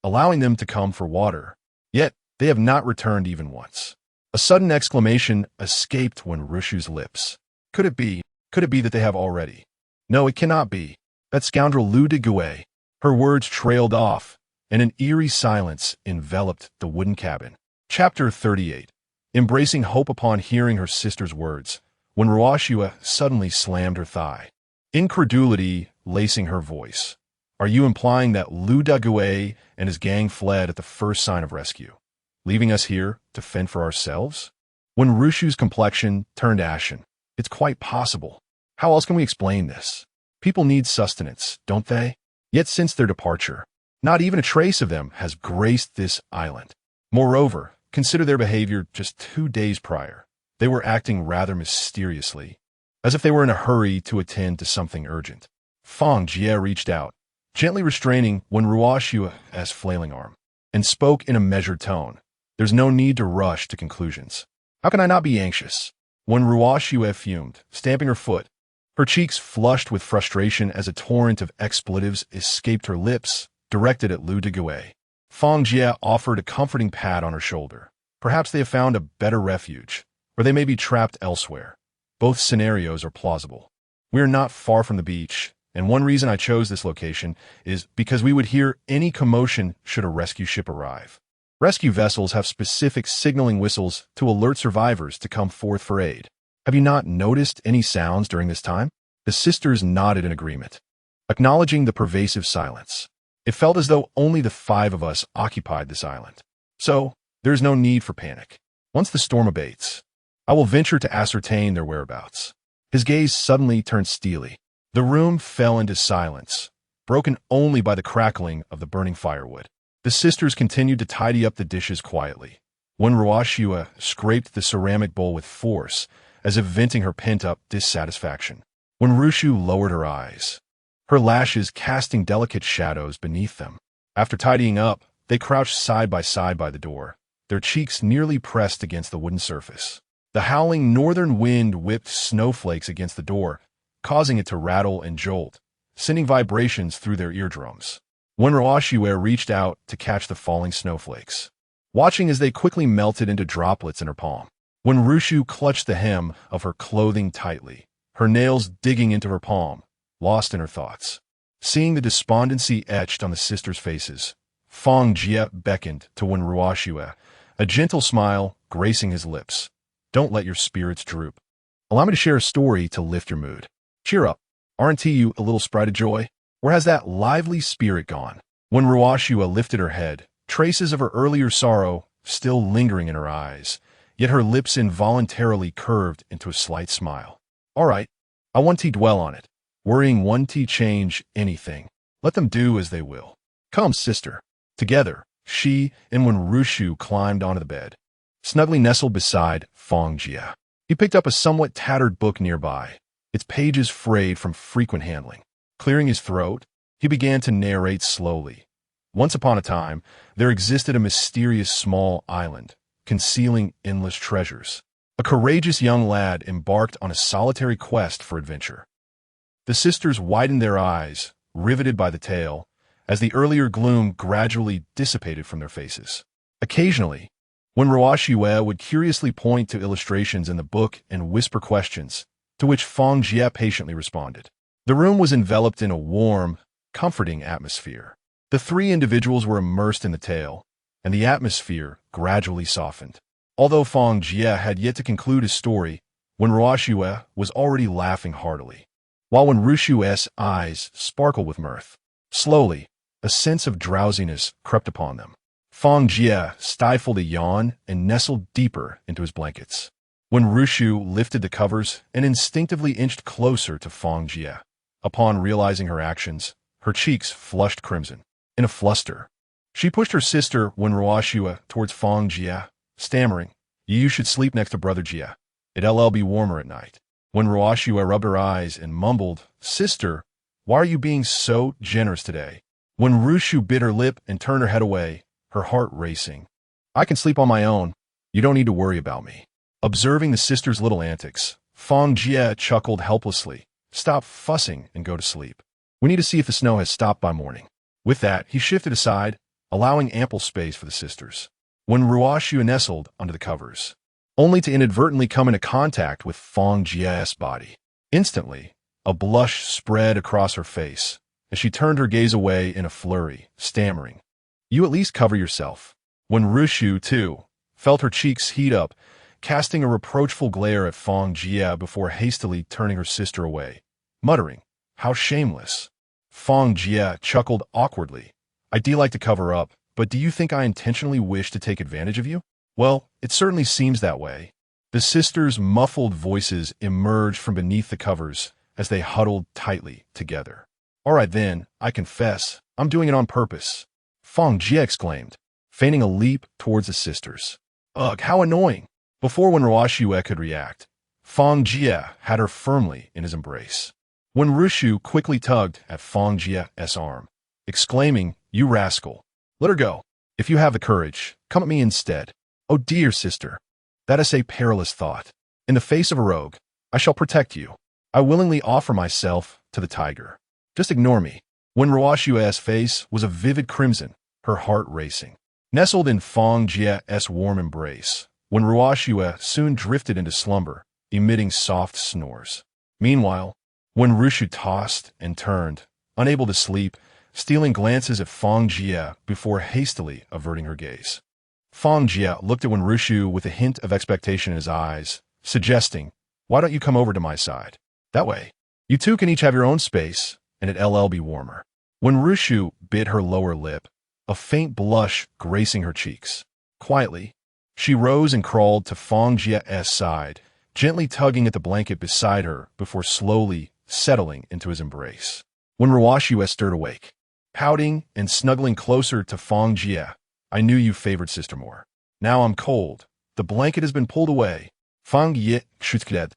allowing them to come for water, yet they have not returned even once. A sudden exclamation escaped when Ruoxue's lips. Could it be that they have already? No, it cannot be. That scoundrel Lu Deguay. Her words trailed off, and an eerie silence enveloped the wooden cabin. Chapter 38. Embracing hope upon hearing her sister's words, when Ruoxue suddenly slammed her thigh, incredulity lacing her voice. Are you implying that Lu Deguay and his gang fled at the first sign of rescue, leaving us here to fend for ourselves? When Ruoxue's complexion turned ashen, it's quite possible. How else can we explain this? People need sustenance, don't they? Yet since their departure, not even a trace of them has graced this island. Moreover, consider their behavior just 2 days prior. They were acting rather mysteriously, as if they were in a hurry to attend to something urgent. Fang Jie reached out, gently restraining when Ruoxue's flailing arm, and spoke in a measured tone. There's no need to rush to conclusions. How can I not be anxious? When Ruoxue fumed, stamping her foot, her cheeks flushed with frustration as a torrent of expletives escaped her lips, directed at Lu Deguay. Fang Jie offered a comforting pat on her shoulder. Perhaps they have found a better refuge, or they may be trapped elsewhere. Both scenarios are plausible. We are not far from the beach, and one reason I chose this location is because we would hear any commotion should a rescue ship arrive. Rescue vessels have specific signaling whistles to alert survivors to come forth for aid. Have you not noticed any sounds during this time? The sisters nodded in agreement, acknowledging the pervasive silence. It felt as though only the 5 of us occupied this island. So, there is no need for panic. Once the storm abates, I will venture to ascertain their whereabouts. His gaze suddenly turned steely. The room fell into silence, broken only by the crackling of the burning firewood. The sisters continued to tidy up the dishes quietly, when Ruoshua scraped the ceramic bowl with force, as if venting her pent-up dissatisfaction. When Rushu lowered her eyes, her lashes casting delicate shadows beneath them. After tidying up, they crouched side by the door, their cheeks nearly pressed against the wooden surface. The howling northern wind whipped snowflakes against the door, causing it to rattle and jolt, sending vibrations through their eardrums. When Ruoshua reached out to catch the falling snowflakes, watching as they quickly melted into droplets in her palm. When Rushu clutched the hem of her clothing tightly, her nails digging into her palm, lost in her thoughts. Seeing the despondency etched on the sisters' faces, Fang Jie beckoned to Wen Ruoshua, a gentle smile gracing his lips. Don't let your spirits droop. Allow me to share a story to lift your mood. Cheer up. Aren't you a little sprite of joy? Where has that lively spirit gone? When Ruoshua lifted her head, traces of her earlier sorrow still lingering in her eyes, yet her lips involuntarily curved into a slight smile. All right, I want to dwell on it. Worrying won't change anything. Let them do as they will. Come, sister. Together, she and Wen Rushu climbed onto the bed, snugly nestled beside Fang Jie. He picked up a somewhat tattered book nearby, its pages frayed from frequent handling. Clearing his throat, he began to narrate slowly. Once upon a time, there existed a mysterious small island, concealing endless treasures. A courageous young lad embarked on a solitary quest for adventure. The sisters widened their eyes, riveted by the tale, as the earlier gloom gradually dissipated from their faces. Occasionally, when Ruoshua would curiously point to illustrations in the book and whisper questions, to which Fang Jie patiently responded. The room was enveloped in a warm, comforting atmosphere. The three individuals were immersed in the tale, and the atmosphere gradually softened. Although Fang Jie had yet to conclude his story, Wen Ruoshua was already laughing heartily, while Wen Rushu's eyes sparkled with mirth. Slowly, a sense of drowsiness crept upon them. Fang Jie stifled a yawn and nestled deeper into his blankets. Wen Rushu lifted the covers and instinctively inched closer to Fang Jie. Upon realizing her actions, her cheeks flushed crimson. In a fluster, she pushed her sister Wen Ruoshua towards Fang Jie, stammering, "You should sleep next to Brother Jie. It'll be warmer at night." When Ruoshua rubbed her eyes and mumbled, "Sister, why are you being so generous today?" When Rushu bit her lip and turned her head away, her heart racing. "I can sleep on my own. You don't need to worry about me." Observing the sisters' little antics, Fang Jie chuckled helplessly. "Stop fussing and go to sleep. We need to see if the snow has stopped by morning." With that, he shifted aside, allowing ample space for the sisters. When Ruoshua nestled under the covers, only to inadvertently come into contact with Fang Jie's body. Instantly, a blush spread across her face as she turned her gaze away in a flurry, stammering, "You at least cover yourself." When Rushu, too, felt her cheeks heat up, casting a reproachful glare at Fang Jie before hastily turning her sister away, muttering, "How shameless." Fang Jie chuckled awkwardly. "I do like to cover up, but do you think I intentionally wish to take advantage of you?" "Well, it certainly seems that way." The sisters' muffled voices emerged from beneath the covers as they huddled tightly together. "All right then, I confess, I'm doing it on purpose," Fang Jie exclaimed, feigning a leap towards the sisters. "Ugh, how annoying." Before Wen Ruoshua could react, Fang Jie had her firmly in his embrace. Wen Rushu quickly tugged at Fang Jie's arm, exclaiming, "You rascal! Let her go. If you have the courage, come at me instead." "Oh dear sister, that is a perilous thought. In the face of a rogue, I shall protect you. I willingly offer myself to the tiger. Just ignore me." Wen Ruoshua's face was a vivid crimson, her heart racing. Nestled in Fang Jie's warm embrace, Wen Ruoshua soon drifted into slumber, emitting soft snores. Meanwhile, Wen Rushu tossed and turned, unable to sleep, stealing glances at Fang Jie before hastily averting her gaze. Fang Jie looked at Wen Rushu with a hint of expectation in his eyes, suggesting, "Why don't you come over to my side? That way, you two can each have your own space, and it'll be warmer." Wen Rushu bit her lower lip, a faint blush gracing her cheeks. Quietly, she rose and crawled to Fang Jie's side, gently tugging at the blanket beside her before slowly settling into his embrace. When Ruoxue stirred awake, pouting and snuggling closer to Fang Jie, I knew you favored sister more. Now I'm cold. The blanket has been pulled away. Fang Jie shutked,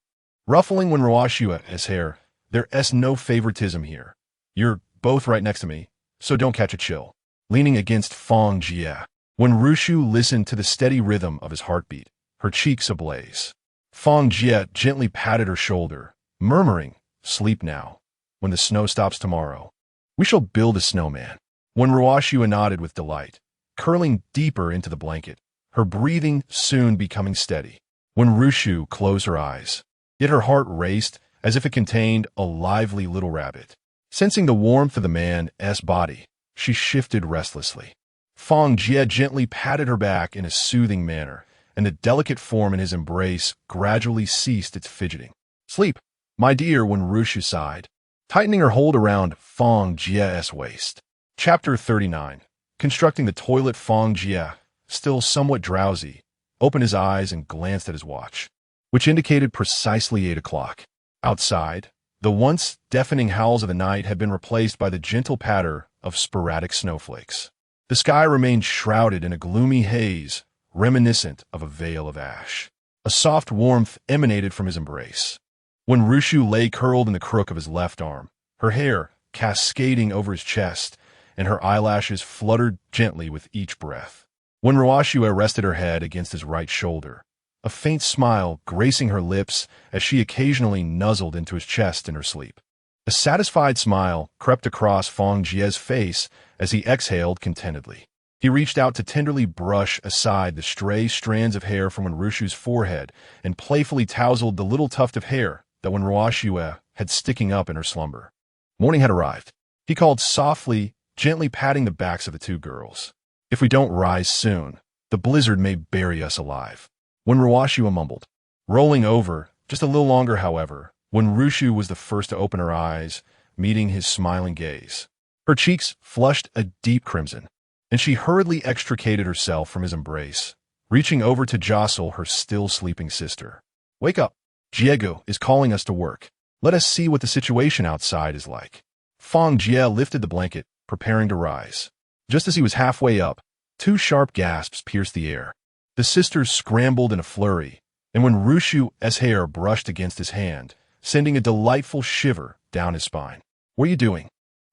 ruffling when Ruoxue's hair. There's no favoritism here. You're both right next to me, so don't catch a chill. Leaning against Fang Jie. When Rushu listened to the steady rhythm of his heartbeat, her cheeks ablaze. Fang Jie gently patted her shoulder, murmuring, "Sleep now. When the snow stops tomorrow, we shall build a snowman." When Ruoxue nodded with delight, curling deeper into the blanket, her breathing soon becoming steady. When Rushu closed her eyes, yet her heart raced as if it contained a lively little rabbit. Sensing the warmth of the man's body, she shifted restlessly. Fang Jie gently patted her back in a soothing manner, and the delicate form in his embrace gradually ceased its fidgeting. "Sleep, my dear," when Rushu sighed, tightening her hold around Fang Jie's waist. Chapter 39. Constructing the toilet. Fang Jie, still somewhat drowsy, opened his eyes and glanced at his watch, which indicated precisely 8 o'clock. Outside, the once deafening howls of the night had been replaced by the gentle patter of sporadic snowflakes. The sky remained shrouded in a gloomy haze, reminiscent of a veil of ash. A soft warmth emanated from his embrace. When Rushu lay curled in the crook of his left arm, her hair cascading over his chest, and her eyelashes fluttered gently with each breath. When Ruoxue rested her head against his right shoulder, a faint smile gracing her lips as she occasionally nuzzled into his chest in her sleep. A satisfied smile crept across Fang Jie's face as he exhaled contentedly. He reached out to tenderly brush aside the stray strands of hair from Rushu's forehead and playfully tousled the little tuft of hair that Ruoxue had sticking up in her slumber. Morning had arrived. He called softly, gently patting the backs of the two girls. "If we don't rise soon, the blizzard may bury us alive." When Ruoxue mumbled, rolling over just a little longer, however, when Rushu was the first to open her eyes, meeting his smiling gaze. Her cheeks flushed a deep crimson, and she hurriedly extricated herself from his embrace, reaching over to jostle her still sleeping sister. "Wake up. Diego is calling us to work. Let us see what the situation outside is like." Fang Jie lifted the blanket, preparing to rise. Just as he was halfway up, 2 sharp gasps pierced the air. The sisters scrambled in a flurry, and when Rushu's hair brushed against his hand, sending a delightful shiver down his spine. "What are you doing?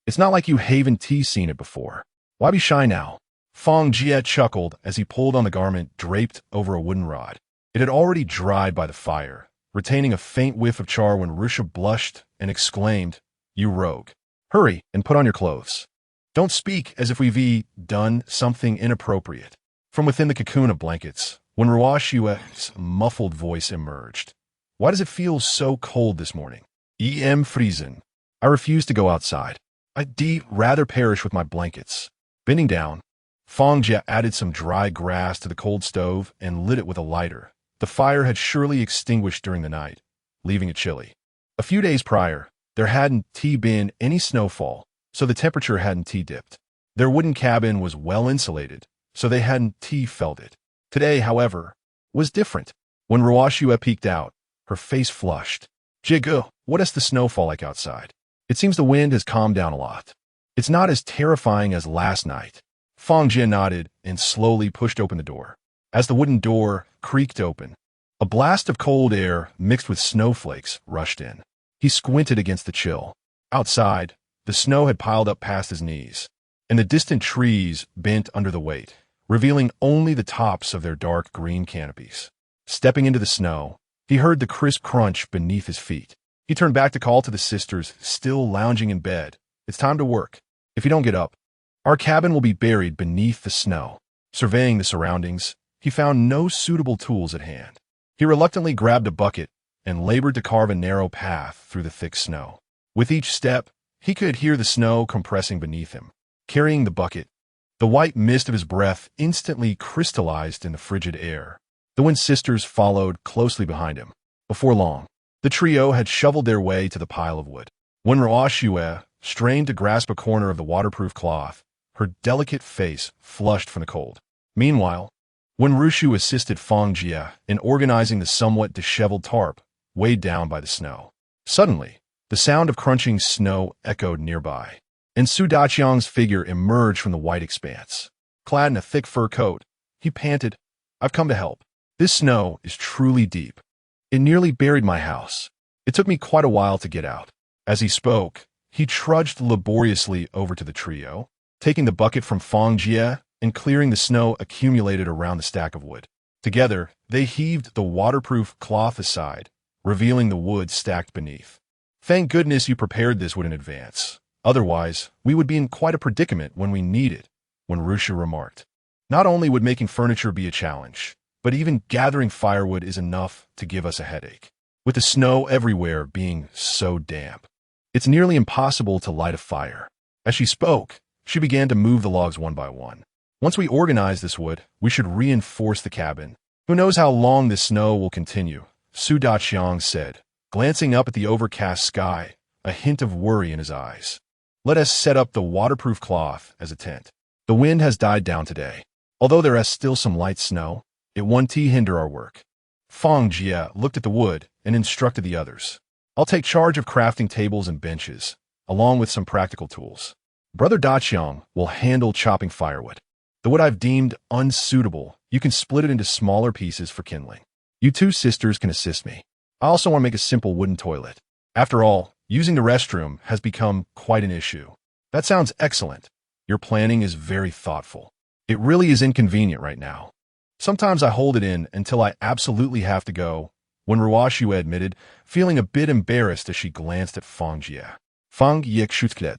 It's not like you haven't seen it before. Why be shy now?" Fang Jie chuckled as he pulled on the garment draped over a wooden rod. It had already dried by the fire, retaining a faint whiff of char when Rushu blushed and exclaimed, "You rogue. Hurry and put on your clothes. Don't speak as if we've done something inappropriate." From within the cocoon of blankets, when Ruoxue's muffled voice emerged. "Why does it feel so cold this morning?" "Em friesen. I refuse to go outside. I'd rather perish with my blankets." Bending down, Fang Jie added some dry grass to the cold stove and lit it with a lighter. The fire had surely extinguished during the night, leaving it chilly. A few days prior, there hadn't been any snowfall, so the temperature hadn't dipped. Their wooden cabin was well insulated, so they hadn't felt it. Today, however, was different. When Ruoxue peeked out, her face flushed. "Diego, what is the snowfall like outside? It seems the wind has calmed down a lot. It's not as terrifying as last night." Fang Jie nodded and slowly pushed open the door. As the wooden door creaked open, a blast of cold air mixed with snowflakes rushed in. He squinted against the chill. Outside, the snow had piled up past his knees, and the distant trees bent under the weight, revealing only the tops of their dark green canopies. Stepping into the snow, he heard the crisp crunch beneath his feet. He turned back to call to the sisters still lounging in bed. "It's time to work. If you don't get up, our cabin will be buried beneath the snow." Surveying the surroundings, he found no suitable tools at hand. He reluctantly grabbed a bucket and labored to carve a narrow path through the thick snow. With each step, he could hear the snow compressing beneath him. Carrying the bucket, the white mist of his breath instantly crystallized in the frigid air. The Wind sisters followed closely behind him. Before long, the trio had shoveled their way to the pile of wood. When Ruoxue strained to grasp a corner of the waterproof cloth, her delicate face flushed from the cold. Meanwhile, when Rushu assisted Fang Jie in organizing the somewhat disheveled tarp, weighed down by the snow, suddenly, The sound of crunching snow echoed nearby, and Su Daqiang's figure emerged from the white expanse. Clad in a thick fur coat, he panted, "I've come to help. This snow is truly deep. It nearly buried my house. It took me quite a while to get out." As he spoke, he trudged laboriously over to the trio, taking the bucket from Fang Jie and clearing the snow accumulated around the stack of wood. Together, they heaved the waterproof cloth aside, revealing the wood stacked beneath. "Thank goodness you prepared this wood in advance. Otherwise, we would be in quite a predicament when we need it," when Rushu remarked. "Not only would making furniture be a challenge, but even gathering firewood is enough to give us a headache. With the snow everywhere being so damp, it's nearly impossible to light a fire." As she spoke, she began to move the logs one by one. "Once we organize this wood, we should reinforce the cabin. Who knows how long this snow will continue," Su Daqiang said, glancing up at the overcast sky, a hint of worry in his eyes. "Let us set up the waterproof cloth as a tent. The wind has died down today. Although there is still some light snow, it won't hinder our work." Fang Jie looked at the wood and instructed the others. "I'll take charge of crafting tables and benches, along with some practical tools. Brother Daqiang will handle chopping firewood. The wood I've deemed unsuitable, you can split it into smaller pieces for kindling. You two sisters can assist me. I also want to make a simple wooden toilet. After all, using the restroom has become quite an issue." "That sounds excellent. Your planning is very thoughtful. It really is inconvenient right now. Sometimes I hold it in until I absolutely have to go," when Ruoxue admitted, feeling a bit embarrassed as she glanced at Fang Jie. Fang Jie,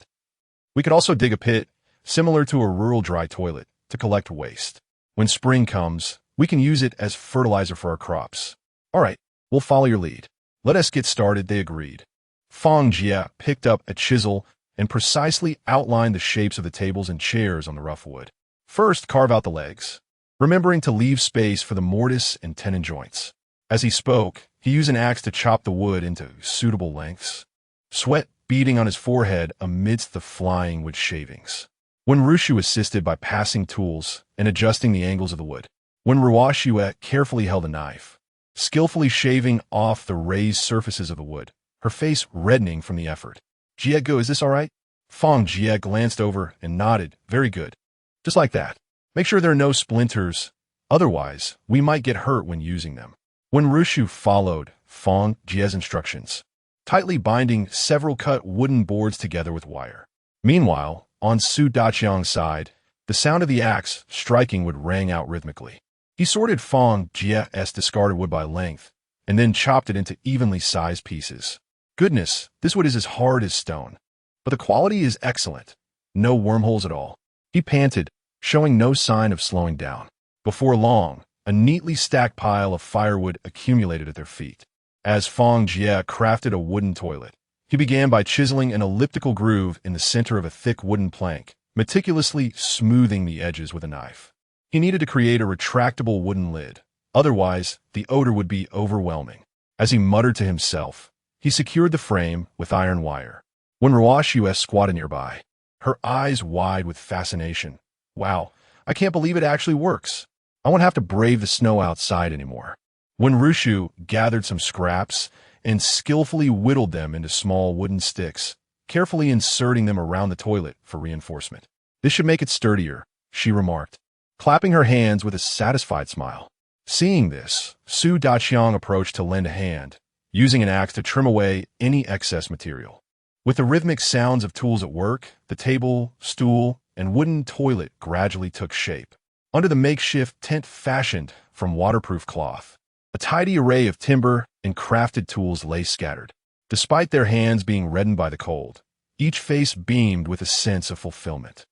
"We could also dig a pit, similar to a rural dry toilet, to collect waste. When spring comes, we can use it as fertilizer for our crops." "All right, we'll follow your lead. Let us get started," they agreed. Fang Jie picked up a chisel and precisely outlined the shapes of the tables and chairs on the rough wood. "First, carve out the legs, remembering to leave space for the mortise and tenon joints." As he spoke, he used an axe to chop the wood into suitable lengths, sweat beading on his forehead amidst the flying wood shavings. When Rushu assisted by passing tools and adjusting the angles of the wood, when Ruoxue carefully held a knife, skillfully shaving off the raised surfaces of the wood, her face reddening from the effort. "Jiego, is this all right?" Fang Jie glanced over and nodded. "Very good. Just like that. Make sure there are no splinters, otherwise we might get hurt when using them." When Rushu followed Fang Jie's instructions, tightly binding several cut wooden boards together with wire. Meanwhile, on Su Daqiang's side, the sound of the axe striking wood rang out rhythmically. He sorted Fang Jie's discarded wood by length, and then chopped it into evenly sized pieces. "Goodness, this wood is as hard as stone, but the quality is excellent. No wormholes at all," he panted, showing no sign of slowing down. Before long, a neatly stacked pile of firewood accumulated at their feet. As Fang Jie crafted a wooden toilet, he began by chiseling an elliptical groove in the center of a thick wooden plank, meticulously smoothing the edges with a knife. He needed to create a retractable wooden lid, otherwise the odor would be overwhelming. As he muttered to himself, he secured the frame with iron wire. When Ruoxue squatted nearby, her eyes wide with fascination. "Wow, I can't believe it actually works. I won't have to brave the snow outside anymore." When Rushu gathered some scraps and skillfully whittled them into small wooden sticks, carefully inserting them around the toilet for reinforcement. "This should make it sturdier," she remarked, clapping her hands with a satisfied smile. Seeing this, Su Daqiang approached to lend a hand, using an axe to trim away any excess material. With the rhythmic sounds of tools at work, the table, stool, and wooden toilet gradually took shape. Under the makeshift tent fashioned from waterproof cloth, a tidy array of timber and crafted tools lay scattered. Despite their hands being reddened by the cold, each face beamed with a sense of fulfillment.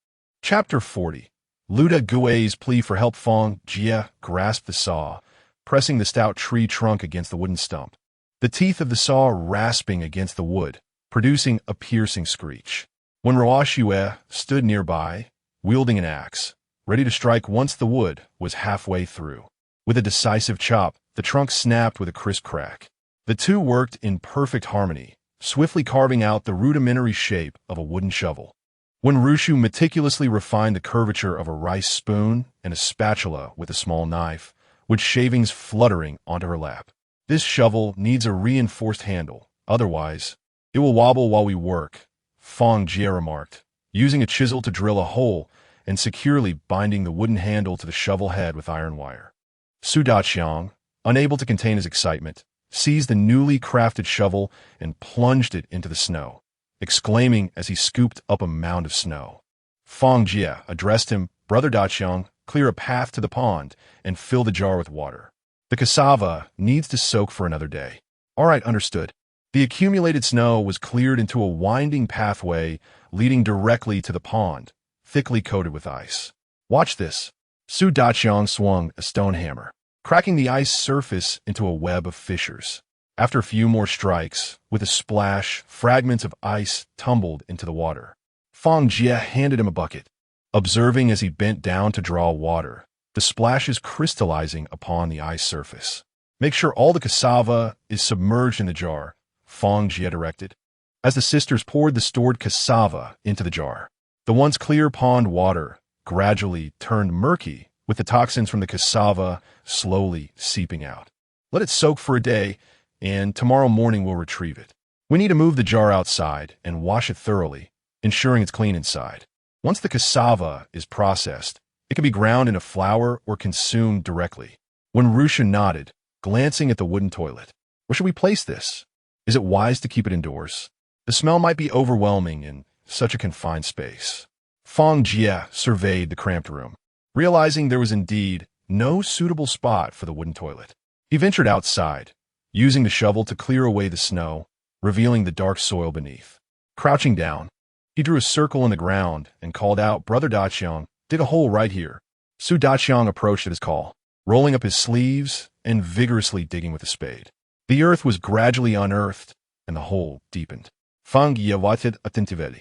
Chapter 40. Luda Gui's plea for help. Fang Jie grasped the saw, pressing the stout tree trunk against the wooden stump. The teeth of the saw rasping against the wood, producing a piercing screech. When Ruoxue stood nearby, wielding an axe, ready to strike once the wood was halfway through. With a decisive chop, the trunk snapped with a crisp crack. The two worked in perfect harmony, swiftly carving out the rudimentary shape of a wooden shovel. When Rushu meticulously refined the curvature of a rice spoon and a spatula with a small knife, with shavings fluttering onto her lap. "This shovel needs a reinforced handle, otherwise It will wobble while we work, Fang Jie remarked, using a chisel to drill a hole and securely binding the wooden handle to the shovel head with iron wire. Su Daqiang, unable to contain his excitement, seized the newly crafted shovel and plunged it into the snow, exclaiming as he scooped up a mound of snow. Fang Jie addressed him, "Brother Daqiang, clear a path to the pond and fill the jar with water. The cassava needs to soak for another day." "All right, understood." The accumulated snow was cleared into a winding pathway leading directly to the pond, thickly coated with ice. "Watch this." Su Daqiang swung a stone hammer, cracking the ice surface into a web of fissures. After a few more strikes, with a splash, fragments of ice tumbled into the water. Fang Jie handed him a bucket. Observing as he bent down to draw water, the splashes crystallizing upon the ice surface. "Make sure all the cassava is submerged in the jar," Fang Jie directed. As the sisters poured the stored cassava into the jar, the once clear pond water gradually turned murky, with the toxins from the cassava slowly seeping out. "Let it soak for a day, and tomorrow morning we'll retrieve it. We need to move the jar outside and wash it thoroughly, ensuring it's clean inside. Once the cassava is processed, it can be ground into flour or consumed directly." When Rusha nodded, glancing at the wooden toilet. "Where should we place this? Is it wise to keep it indoors? The smell might be overwhelming in such a confined space." Fang Jie surveyed the cramped room, realizing there was indeed no suitable spot for the wooden toilet. He ventured outside, using the shovel to clear away the snow, revealing the dark soil beneath. Crouching down, he drew a circle in the ground and called out, "Brother Daqiang, dig a hole right here." Su Daqiang approached at his call, rolling up his sleeves and vigorously digging with a spade. The earth was gradually unearthed, and the hole deepened. Fang Jie waited attentively,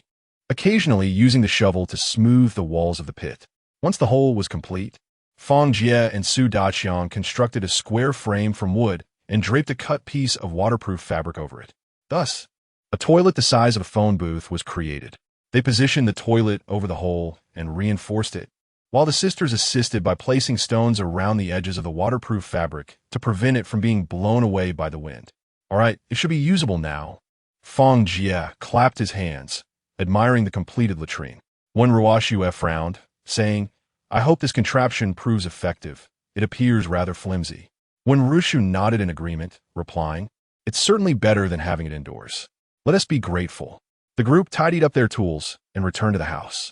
occasionally using the shovel to smooth the walls of the pit. Once the hole was complete, Fang Jie and Su Daqiang constructed a square frame from wood and draped a cut piece of waterproof fabric over it. Thus, a toilet the size of a phone booth was created. They positioned the toilet over the hole and reinforced it, while the sisters assisted by placing stones around the edges of the waterproof fabric to prevent it from being blown away by the wind. "All right, it should be usable now." Fang Jie clapped his hands, admiring the completed latrine. When Ruoxue frowned, saying, "I hope this contraption proves effective. It appears rather flimsy." When Rushu nodded in agreement, replying, "It's certainly better than having it indoors. Let us be grateful." The group tidied up their tools and returned to the house.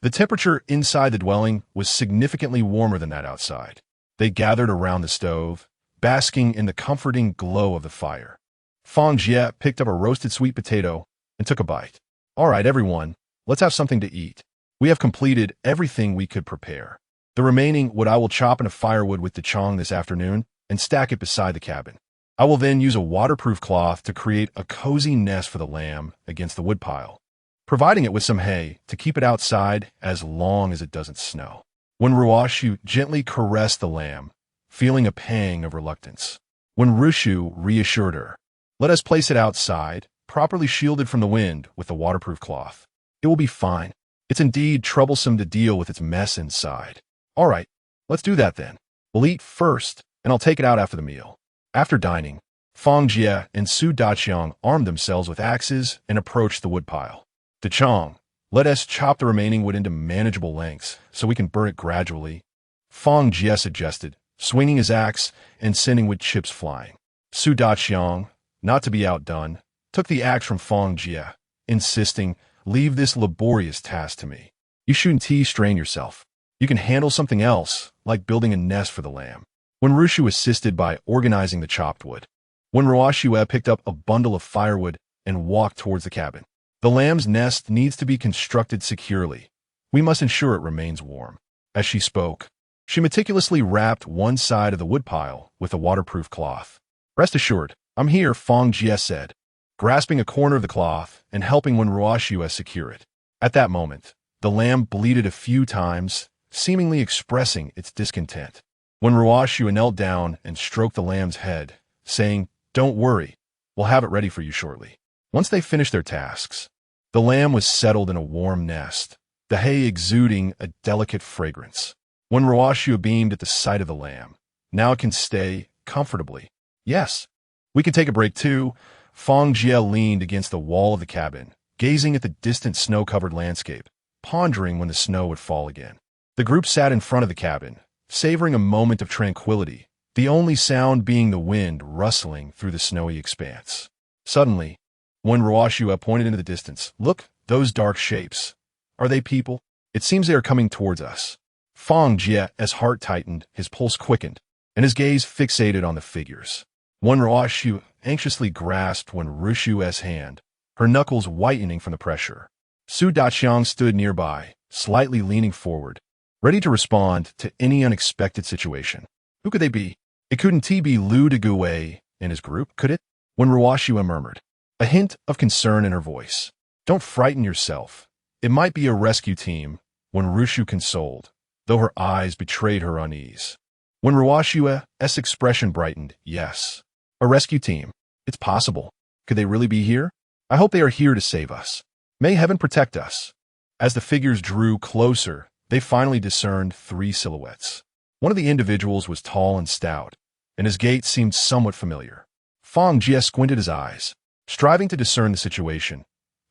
The temperature inside the dwelling was significantly warmer than that outside. They gathered around the stove, basking in the comforting glow of the fire. Fang Jie picked up a roasted sweet potato and took a bite. "All right, everyone, let's have something to eat. We have completed everything we could prepare. The remaining wood I will chop into firewood with the chong this afternoon and stack it beside the cabin. I will then use a waterproof cloth to create a cozy nest for the lamb against the woodpile, providing it with some hay to keep it outside as long as it doesn't snow." When Ruoxu gently caressed the lamb, feeling a pang of reluctance. When Rushu reassured her, "Let us place it outside, properly shielded from the wind with the waterproof cloth. It will be fine. It's indeed troublesome to deal with its mess inside." "All right, let's do that then. We'll eat first, and I'll take it out after the meal." After dining, Fang Jie and Su Daqiang armed themselves with axes and approached the woodpile. "Dachong, let us chop the remaining wood into manageable lengths so we can burn it gradually," Fang Jie suggested, swinging his axe and sending wood chips flying. Su Daqiang, not to be outdone, took the axe from Fang Jie, insisting, "Leave this laborious task to me. You shouldn't strain yourself. You can handle something else, like building a nest for the lamb." When Rushu assisted by organizing the chopped wood. When Ruoxue picked up a bundle of firewood and walked towards the cabin. "The lamb's nest needs to be constructed securely. We must ensure it remains warm." As she spoke, she meticulously wrapped one side of the woodpile with a waterproof cloth. "Rest assured, I'm here," Fang Jie said, grasping a corner of the cloth and helping when Ruoxue secure it. At that moment, the lamb bleated a few times, seemingly expressing its discontent. When Ruoxue knelt down and stroked the lamb's head, saying, "Don't worry, we'll have it ready for you shortly." Once they finished their tasks, the lamb was settled in a warm nest, the hay exuding a delicate fragrance. When Ruoxue beamed at the sight of the lamb, "Now it can stay comfortably." "Yes, we can take a break too," Fang Jie leaned against the wall of the cabin, gazing at the distant snow-covered landscape, pondering when the snow would fall again. The group sat in front of the cabin, savoring a moment of tranquility, the only sound being the wind rustling through the snowy expanse. Suddenly, when Ruoshua pointed into the distance, "Look, those dark shapes. Are they people? It seems they are coming towards us." Fang Jie's heart tightened, his pulse quickened, and his gaze fixated on the figures. When Ruoshua anxiously grasped Rushu's hand, her knuckles whitening from the pressure. Su Daqiang stood nearby, slightly leaning forward, ready to respond to any unexpected situation. Who could they be? It couldn't be Lu Deguei and his group, could it? When Ruoshua murmured, a hint of concern in her voice. "Don't frighten yourself. It might be a rescue team," when Rushu consoled, though her eyes betrayed her unease. When Ruoshua's expression brightened, "Yes, a rescue team. It's possible. Could they really be here? I hope they are here to save us. May heaven protect us." As the figures drew closer, they finally discerned three silhouettes. One of the individuals was tall and stout, and his gait seemed somewhat familiar. Fang Jie squinted his eyes, striving to discern the situation.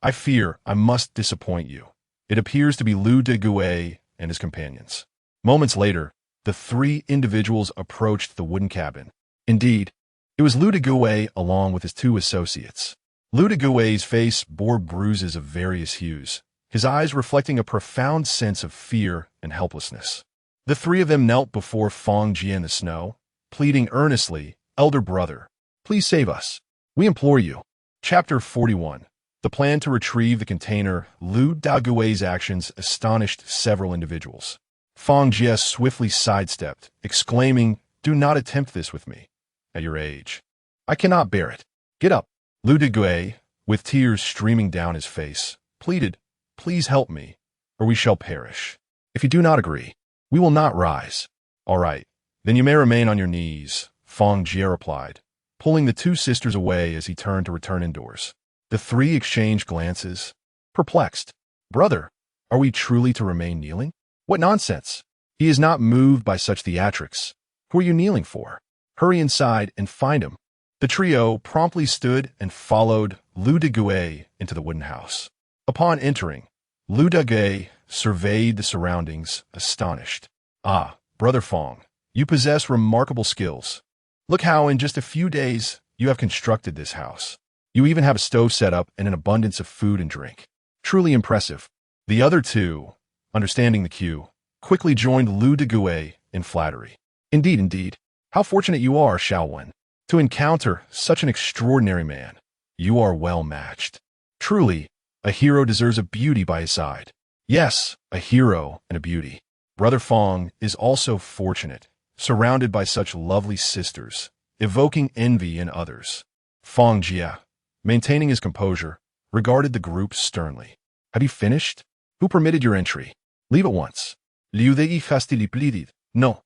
"I fear I must disappoint you. It appears to be Lu Deguei and his companions." Moments later, the three individuals approached the wooden cabin. Indeed, it was Lu Deguei along with his two associates. Lu Deguei's face bore bruises of various hues, his eyes reflecting a profound sense of fear and helplessness. The three of them knelt before Fang Jie in the snow, pleading earnestly, "Elder brother, please save us. We implore you." Chapter 41. The plan to retrieve the container. Lu Deguei's actions astonished several individuals. Fang Jie swiftly sidestepped, exclaiming, "Do not attempt this with me. At your age, I cannot bear it. Get up." Lu Deguei, with tears streaming down his face, pleaded, "Please help me, or we shall perish. If you do not agree, we will not rise." "All right, then you may remain on your knees," Fang Jie replied, pulling the two sisters away as he turned to return indoors. The three exchanged glances, perplexed. "Brother, are we truly to remain kneeling? What nonsense! He is not moved by such theatrics. Who are you kneeling for? Hurry inside and find him." The trio promptly stood and followed Lu Deguei into the wooden house. Upon entering, Lu Deguei surveyed the surroundings, astonished. "Ah, Brother Fang, you possess remarkable skills. Look how in just a few days you have constructed this house. You even have a stove set up and an abundance of food and drink. Truly impressive." The other two, understanding the cue, quickly joined Lu Deguei in flattery. Indeed. How fortunate you are, Xiaowen, to encounter such an extraordinary man. You are well matched. Truly, a hero deserves a beauty by his side." "Yes, a hero and a beauty. Brother Fang is also fortunate, surrounded by such lovely sisters, evoking envy in others." Fang Jie, maintaining his composure, regarded the group sternly. "Have you finished? Who permitted your entry? Leave at once." Liu Dei hastily pleaded. No.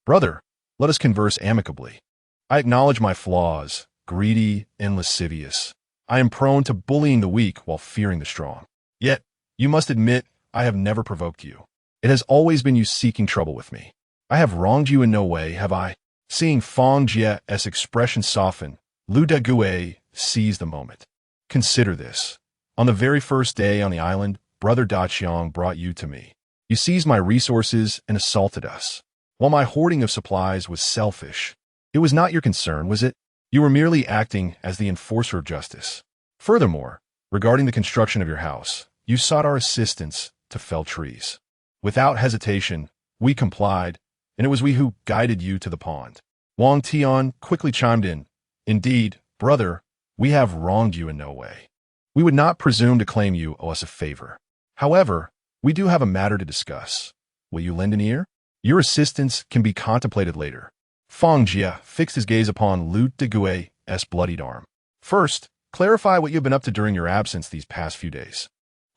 Brother, let us converse amicably. I acknowledge my flaws, greedy and lascivious. I am prone to bullying the weak while fearing the strong. Yet, you must admit, I have never provoked you. It has always been you seeking trouble with me. I have wronged you in no way, have I?" Seeing Fang Jie's expression soften, Lu Deguei seized the moment. "Consider this. On the very first day on the island, Brother Daqiang brought you to me. You seized my resources and assaulted us. While my hoarding of supplies was selfish, it was not your concern, was it? You were merely acting as the enforcer of justice. Furthermore, regarding the construction of your house, you sought our assistance to fell trees. Without hesitation, we complied, and it was we who guided you to the pond." Wang Tian quickly chimed in. "Indeed, brother, we have wronged you in no way. We would not presume to claim you owe us a favor. However, we do have a matter to discuss. Will you lend an ear? Your assistance can be contemplated later." Fang Jie fixed his gaze upon Lu Deguei's bloodied arm. "First, clarify what you've been up to during your absence these past few days."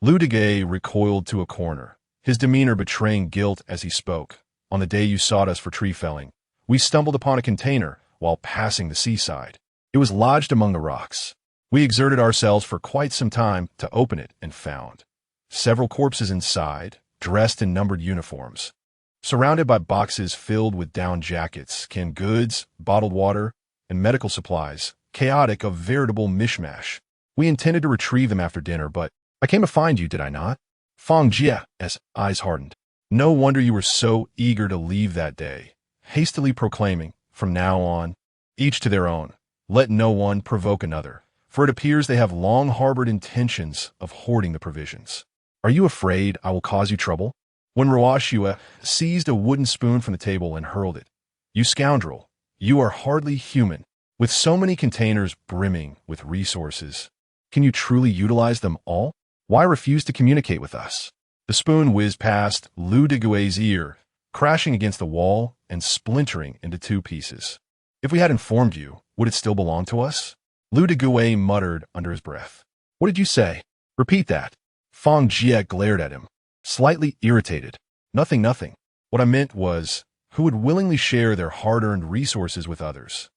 Lu Deguei recoiled to a corner, his demeanor betraying guilt as he spoke. "On the day you sought us for tree felling, we stumbled upon a container while passing the seaside. It was lodged among the rocks. We exerted ourselves for quite some time to open it and found several corpses inside, dressed in numbered uniforms, surrounded by boxes filled with down jackets, canned goods, bottled water, and medical supplies chaotic, a veritable mishmash. We intended to retrieve them after dinner, but I came to find you, did I not? Fang Jie's eyes hardened. No wonder you were so eager to leave that day, hastily proclaiming, from now on, each to their own. Let no one provoke another, for it appears they have long harbored intentions of hoarding the provisions. Are you afraid I will cause you trouble? When Ruoshua seized a wooden spoon from the table and hurled it. You scoundrel, you are hardly human. With so many containers brimming with resources, can you truly utilize them all? Why refuse to communicate with us? The spoon whizzed past Lu Degue's ear, crashing against the wall and splintering into 2 pieces. If we had informed you, would it still belong to us? Lu Degue muttered under his breath. What did you say? Repeat that. Fang Jie glared at him, slightly irritated. Nothing. What I meant was, who would willingly share their hard-earned resources with others?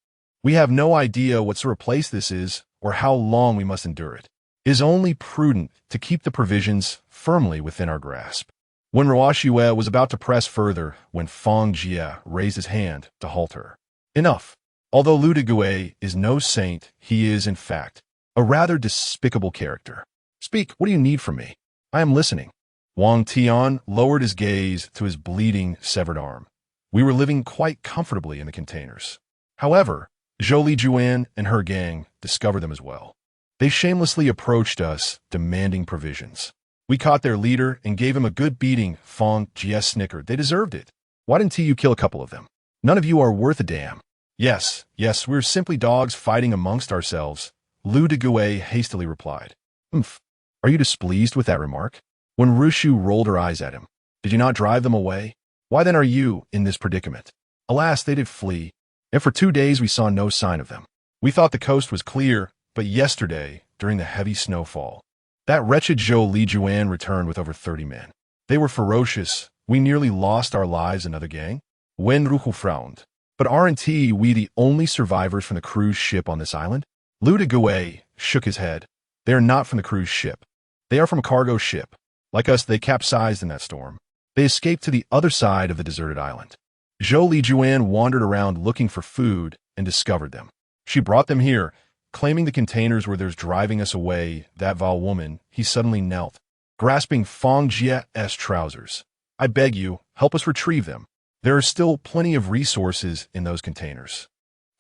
We have no idea what sort of place this is or how long we must endure it. It is only prudent to keep the provisions firmly within our grasp. When Ruoshua was about to press further, when Fang Jie raised his hand to halt her. Enough. Although Lu Degue is no saint, he is, in fact, a rather despicable character. Speak, what do you need from me? I am listening. Wang Tian lowered his gaze to his bleeding, severed arm. We were living quite comfortably in the containers. However, Zhou Lijuan and her gang discovered them as well. They shamelessly approached us, demanding provisions. We caught their leader and gave him a good beating. Fang Jie snickered. They deserved it. Why didn't you kill a couple of them? None of you are worth a damn. Yes, we're simply dogs fighting amongst ourselves, Lu Degue hastily replied. Are you displeased with that remark? When Rushu rolled her eyes at him, did you not drive them away? Why then are you in this predicament? Alas, they did flee, and for 2 days we saw no sign of them. We thought the coast was clear, but yesterday, during the heavy snowfall, that wretched Zhou Lijuan returned with over 30 men. They were ferocious. We nearly lost our lives, another gang. Wen Ruhu frowned. But aren't we the only survivors from the cruise ship on this island? Lu Degue shook his head. They are not from the cruise ship. They are from a cargo ship. Like us, they capsized in that storm. They escaped to the other side of the deserted island. Zhou Lijuan wandered around looking for food and discovered them. She brought them here, claiming the containers were theirs, driving us away. That vile woman, he suddenly knelt, grasping Fang Jie's trousers. I beg you, help us retrieve them. There are still plenty of resources in those containers.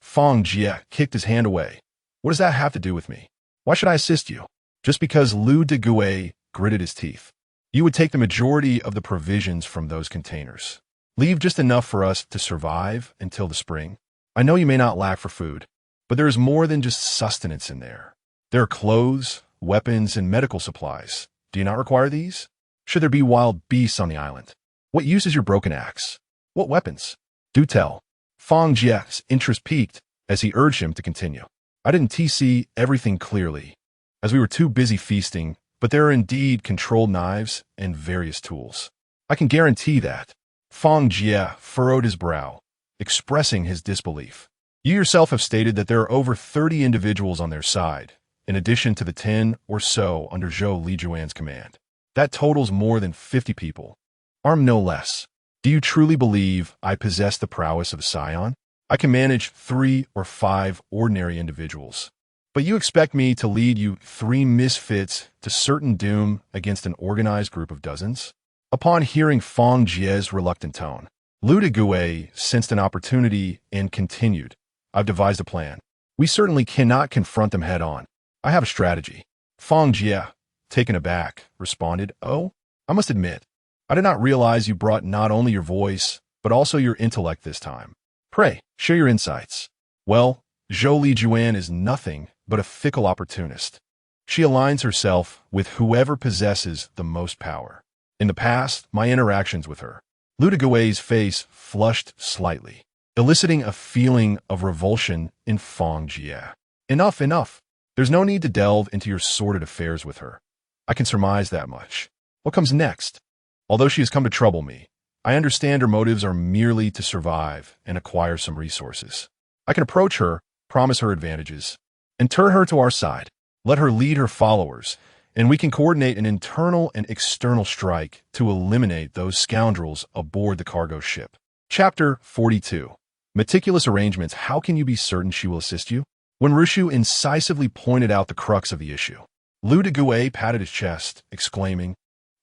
Fang Jie kicked his hand away. What does that have to do with me? Why should I assist you? Just because Lu Degue gritted his teeth. You would take the majority of the provisions from those containers. Leave just enough for us to survive until the spring. I know you may not lack for food, but there is more than just sustenance in there. There are clothes, weapons, and medical supplies. Do you not require these? Should there be wild beasts on the island? What use is your broken axe? What weapons? Do tell. Fang Jie's interest piqued as he urged him to continue. I didn't see everything clearly, as we were too busy feasting, but there are indeed controlled knives and various tools. I can guarantee that. Fang Jie furrowed his brow, expressing his disbelief. You yourself have stated that there are over 30 individuals on their side, in addition to the 10 or so under Zhou Lijuan's command. That totals more than 50 people, armed no less. Do you truly believe I possess the prowess of a scion? I can manage 3 or 5 ordinary individuals. But you expect me to lead you 3 misfits to certain doom against an organized group of dozens? Upon hearing Fang Jie's reluctant tone, Lu Degue sensed an opportunity and continued. I've devised a plan. We certainly cannot confront them head on. I have a strategy. Fang Jie, taken aback, responded, Oh, I must admit, I did not realize you brought not only your voice, but also your intellect this time. Pray, share your insights. Well, Zhou Lijuan is nothing but a fickle opportunist. She aligns herself with whoever possesses the most power. In the past, my interactions with her, Lu Degue's face flushed slightly, eliciting a feeling of revulsion in Fang Jie. Enough. There's no need to delve into your sordid affairs with her. I can surmise that much. What comes next? Although she has come to trouble me, I understand her motives are merely to survive and acquire some resources. I can approach her, promise her advantages, and turn her to our side. Let her lead her followers, and we can coordinate an internal and external strike to eliminate those scoundrels aboard the cargo ship. Chapter 42. Meticulous arrangements. How can you be certain she will assist you? when Rishu incisively pointed out the crux of the issue. Lu de Gouet patted his chest, exclaiming,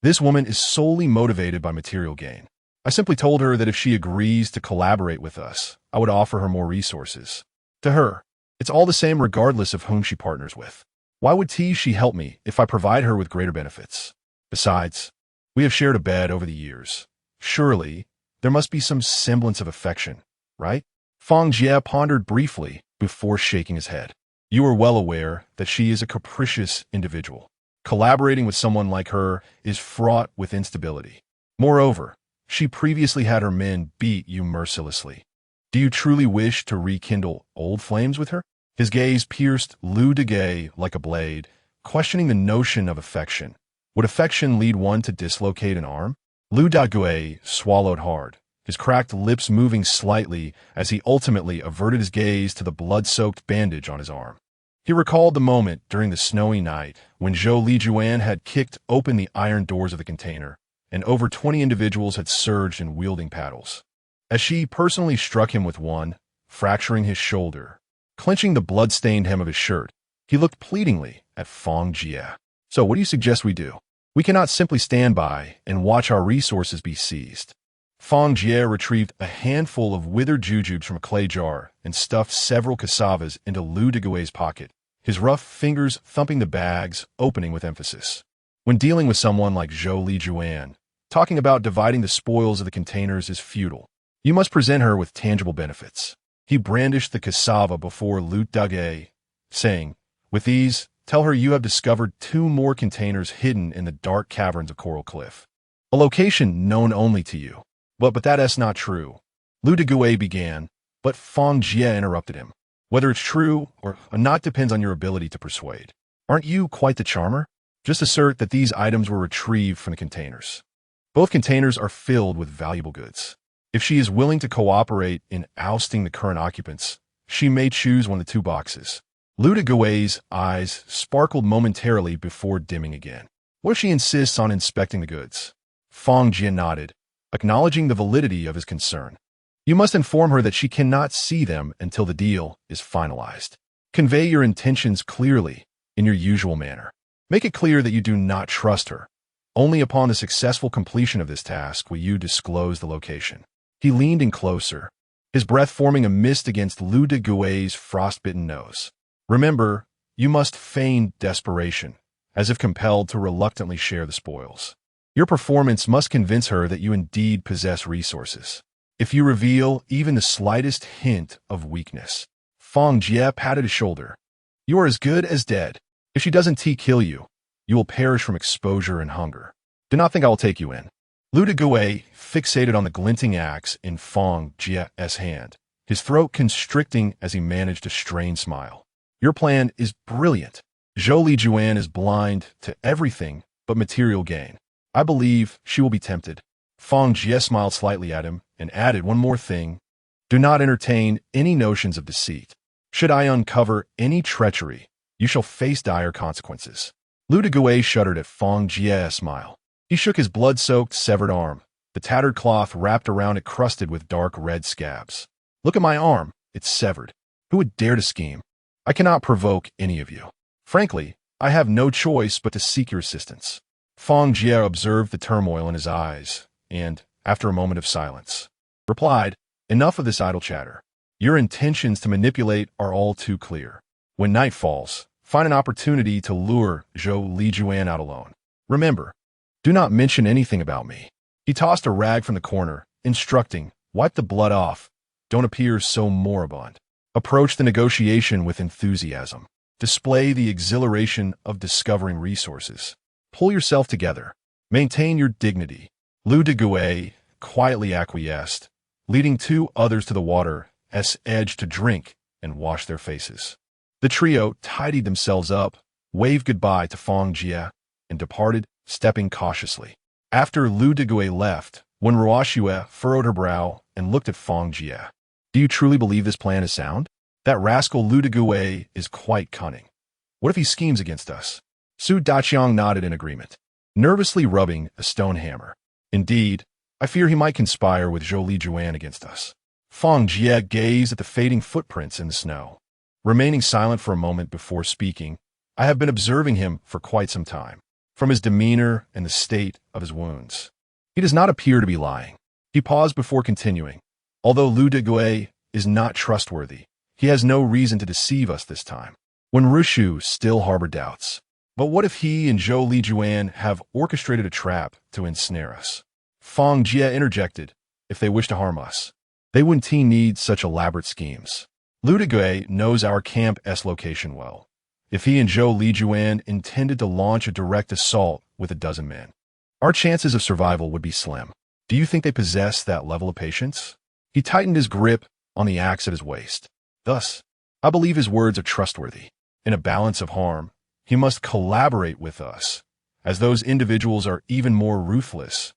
"This woman is solely motivated by material gain. I simply told her that if she agrees to collaborate with us, I would offer her more resources. To her, it's all the same regardless of whom she partners with. Why would she help me if I provide her with greater benefits? Besides, we have shared a bed over the years. Surely, there must be some semblance of affection, right?" Fang Jie pondered briefly before shaking his head. "You are well aware that she is a capricious individual. Collaborating with someone like her is fraught with instability. Moreover, she previously had her men beat you mercilessly. Do you truly wish to rekindle old flames with her?" His gaze pierced Lu de Gay like a blade, questioning the notion of affection. Would affection lead one to dislocate an arm? Lu de Gay swallowed hard, his cracked lips moving slightly as he ultimately averted his gaze to the blood-soaked bandage on his arm. He recalled the moment during the snowy night when Zhou Lijuan had kicked open the iron doors of the container, and over 20 individuals had surged in wielding paddles. As she personally struck him with one, fracturing his shoulder, clenching the blood-stained hem of his shirt, he looked pleadingly at Fang Jie. "So what do you suggest we do? We cannot simply stand by and watch our resources be seized." Fang Jie retrieved a handful of withered jujubes from a clay jar and stuffed several cassavas into Lu de Gouet's pocket, his rough fingers thumping the bags, opening with emphasis. When dealing with someone like Zhou Lijuan, talking about dividing the spoils of the containers is futile. You must present her with tangible benefits. He brandished the cassava before Lu de Gouet, saying, "With these, tell her you have discovered 2 more containers hidden in the dark caverns of Coral Cliff. A location known only to you. But that's not true." Lu de Gouet began, but Fang Jie interrupted him. "Whether it's true or not depends on your ability to persuade. Aren't you quite the charmer? Just assert that these items were retrieved from the containers. Both containers are filled with valuable goods. If she is willing to cooperate in ousting the current occupants, she may choose one of the 2 boxes." Lu de Gouet's eyes sparkled momentarily before dimming again. "What if she insists on inspecting the goods?" Fang Jie nodded, acknowledging the validity of his concern. "You must inform her that she cannot see them until the deal is finalized. Convey your intentions clearly in your usual manner. Make it clear that you do not trust her. Only upon the successful completion of this task will you disclose the location." He leaned in closer, his breath forming a mist against Lu de Gouet's frostbitten nose. "Remember, you must feign desperation, as if compelled to reluctantly share the spoils. Your performance must convince her that you indeed possess resources. If you reveal even the slightest hint of weakness..." Fang Jie patted his shoulder. "You are as good as dead. If she doesn't kill you, you will perish from exposure and hunger. Do not think I will take you in." Lu de Gouet fixated on the glinting axe in Fang Jie's hand, his throat constricting as he managed a strained smile. "Your plan is brilliant. Zhou Lijuan is blind to everything but material gain. I believe she will be tempted." Fang Jie smiled slightly at him and added one more thing. "Do not entertain any notions of deceit. Should I uncover any treachery, you shall face dire consequences." Lu de Gouet shuddered at Fang Jie's smile. He shook his blood-soaked, severed arm, the tattered cloth wrapped around it crusted with dark red scabs. "Look at my arm. It's severed. Who would dare to scheme? I cannot provoke any of you. Frankly, I have no choice but to seek your assistance." Fang Jie observed the turmoil in his eyes and, after a moment of silence, replied, "Enough of this idle chatter. Your intentions to manipulate are all too clear. When night falls, find an opportunity to lure Zhou Lijuan out alone. Remember, do not mention anything about me." He tossed a rag from the corner, instructing, "Wipe the blood off. Don't appear so moribund. Approach the negotiation with enthusiasm. Display the exhilaration of discovering resources. Pull yourself together. Maintain your dignity." Lu de Gouet quietly acquiesced, leading 2 others to the water's edge to drink and wash their faces. The trio tidied themselves up, waved goodbye to Fang Jie, and departed, stepping cautiously. After Lu de Gouet left, when Ruoxue furrowed her brow and looked at Fang Jie, "Do you truly believe this plan is sound? That rascal Lu de Gouet is quite cunning. What if he schemes against us?" Su Daqiang nodded in agreement, nervously rubbing a stone hammer. "Indeed, I fear he might conspire with Zhou Lijuan against us." Fang Jie gazed at the fading footprints in the snow. remaining silent for a moment before speaking. I have been observing him for quite some time, from his demeanor and the state of his wounds. He does not appear to be lying. He paused before continuing. Although Lu Degui is not trustworthy, he has no reason to deceive us this time. When Rushu still harbor doubts. But what if he and Zhou Lijuan have orchestrated a trap to ensnare us? Fang Jie interjected. If they wish to harm us, they wouldn't need such elaborate schemes. Lu Degui knows our camp's location well. If he and Zhou Lijuan intended to launch a direct assault with a dozen men, our chances of survival would be slim. Do you think they possess that level of patience? He tightened his grip on the axe at his waist. Thus, I believe his words are trustworthy. In a balance of harm, he must collaborate with us, as those individuals are even more ruthless,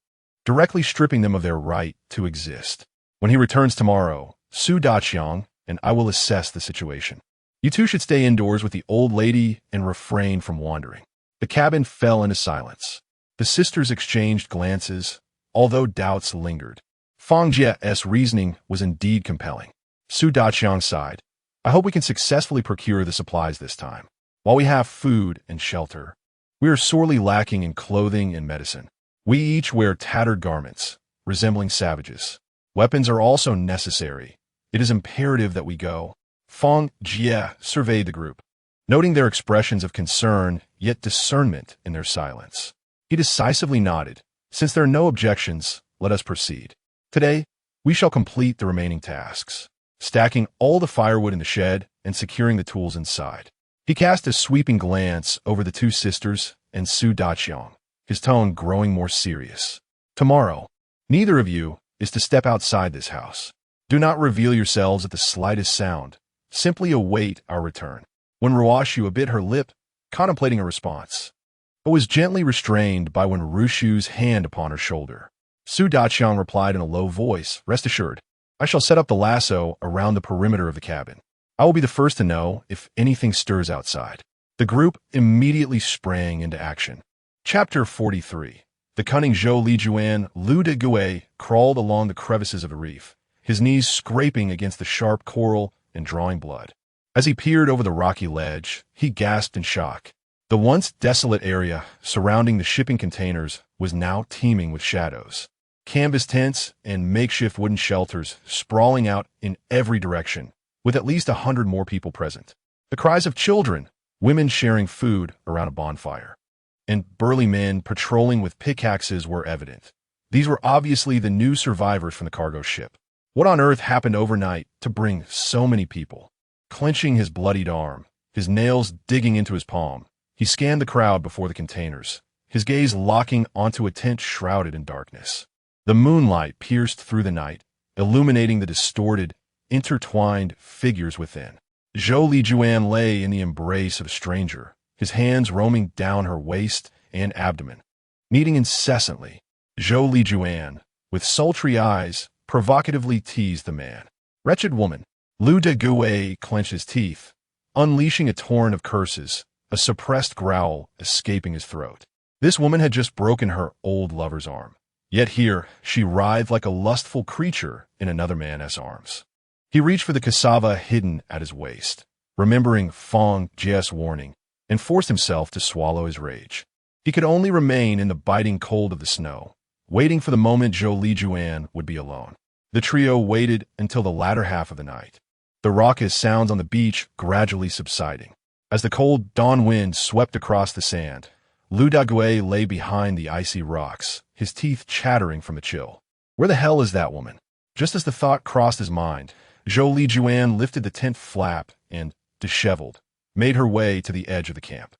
directly stripping them of their right to exist. When he returns tomorrow, Su Daqiang and I will assess the situation. You two should stay indoors with the old lady and refrain from wandering. The cabin fell into silence. The sisters exchanged glances, although doubts lingered. Fang Jie's reasoning was indeed compelling. Su Daqiang sighed. I hope we can successfully procure the supplies this time. While we have food and shelter, we are sorely lacking in clothing and medicine. We each wear tattered garments, resembling savages. Weapons are also necessary. It is imperative that we go. Fang Jie surveyed the group, noting their expressions of concern yet discernment in their silence. He decisively nodded. Since there are no objections, let us proceed. Today, we shall complete the remaining tasks, stacking all the firewood in the shed and securing the tools inside. He cast a sweeping glance over the two sisters and Su Daqiang, his tone growing more serious. Tomorrow, neither of you is to step outside this house. Do not reveal yourselves at the slightest sound. Simply await our return. When Ruoshu bit her lip, contemplating a response, but was gently restrained by when Rushu's hand upon her shoulder. Su Daqiang replied in a low voice, Rest assured, I shall set up the lasso around the perimeter of the cabin. I will be the first to know if anything stirs outside. The group immediately sprang into action. Chapter 43. The cunning Zhou Lijuan, Lu Degui, crawled along the crevices of the reef, his knees scraping against the sharp coral and drawing blood. As he peered over the rocky ledge, he gasped in shock. The once desolate area surrounding the shipping containers was now teeming with shadows. Canvas tents and makeshift wooden shelters sprawling out in every direction, with at least 100 more people present. The cries of children, women sharing food around a bonfire, and burly men patrolling with pickaxes were evident. These were obviously the new survivors from the cargo ship. What on earth happened overnight to bring so many people? Clenching his bloodied arm, his nails digging into his palm, he scanned the crowd before the containers, his gaze locking onto a tent shrouded in darkness. The moonlight pierced through the night, illuminating the distorted, intertwined figures within. Zhou Lijuan lay in the embrace of a stranger, his hands roaming down her waist and abdomen. Kneading incessantly, Zhou Lijuan, with sultry eyes, provocatively teased the man. Wretched woman. Lu Degui clenched his teeth, unleashing a torrent of curses, a suppressed growl escaping his throat. This woman had just broken her old lover's arm. Yet here, she writhed like a lustful creature in another man's arms. He reached for the cassava hidden at his waist, remembering Fang Jie's warning, and forced himself to swallow his rage. He could only remain in the biting cold of the snow, waiting for the moment Zhou Lijuan would be alone. The trio waited until the latter half of the night, the raucous sounds on the beach gradually subsiding. As the cold dawn wind swept across the sand, Lu Degui lay behind the icy rocks, his teeth chattering from the chill. Where the hell is that woman? Just as the thought crossed his mind, Zhou Lijuan lifted the tent flap and, disheveled, made her way to the edge of the camp.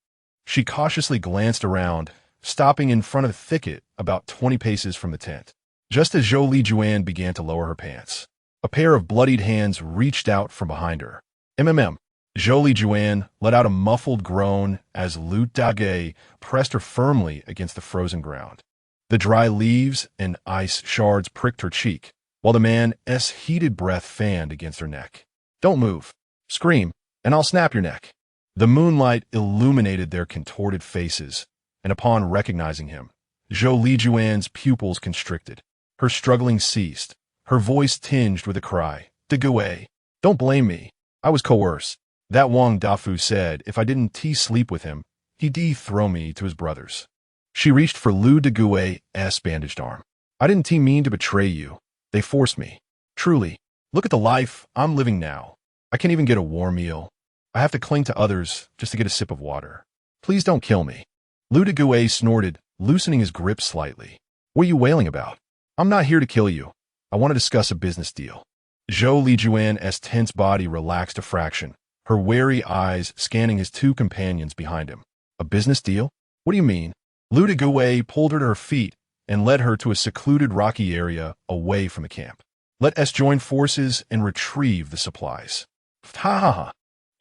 She cautiously glanced around, stopping in front of a thicket about 20 paces from the tent. Just as Zhou Lijuan began to lower her pants, a pair of bloodied hands reached out from behind her. Zhou Lijuan let out a muffled groan as Lu Degui pressed her firmly against the frozen ground. The dry leaves and ice shards pricked her cheek, while the man's heated breath fanned against her neck. Don't move. Scream, and I'll snap your neck. The moonlight illuminated their contorted faces, and upon recognizing him, Zhou Lijuan's pupils constricted. Her struggling ceased, her voice tinged with a cry. Degui, don't blame me. I was coerced. That Wang Dafu said if I didn't sleep with him, he'd throw me to his brothers. She reached for Lu Degue's bandaged arm. I didn't mean to betray you. They forced me. Truly, look at the life I'm living now. I can't even get a warm meal. I have to cling to others just to get a sip of water. Please don't kill me. Lu Degue snorted, loosening his grip slightly. What are you wailing about? I'm not here to kill you. I want to discuss a business deal. Zhou Lijuan's tense body relaxed a fraction, her wary eyes scanning his two companions behind him. A business deal? What do you mean? Lu Degue pulled her to her feet and led her to a secluded rocky area away from the camp. Let us join forces and retrieve the supplies. Ha ha ha.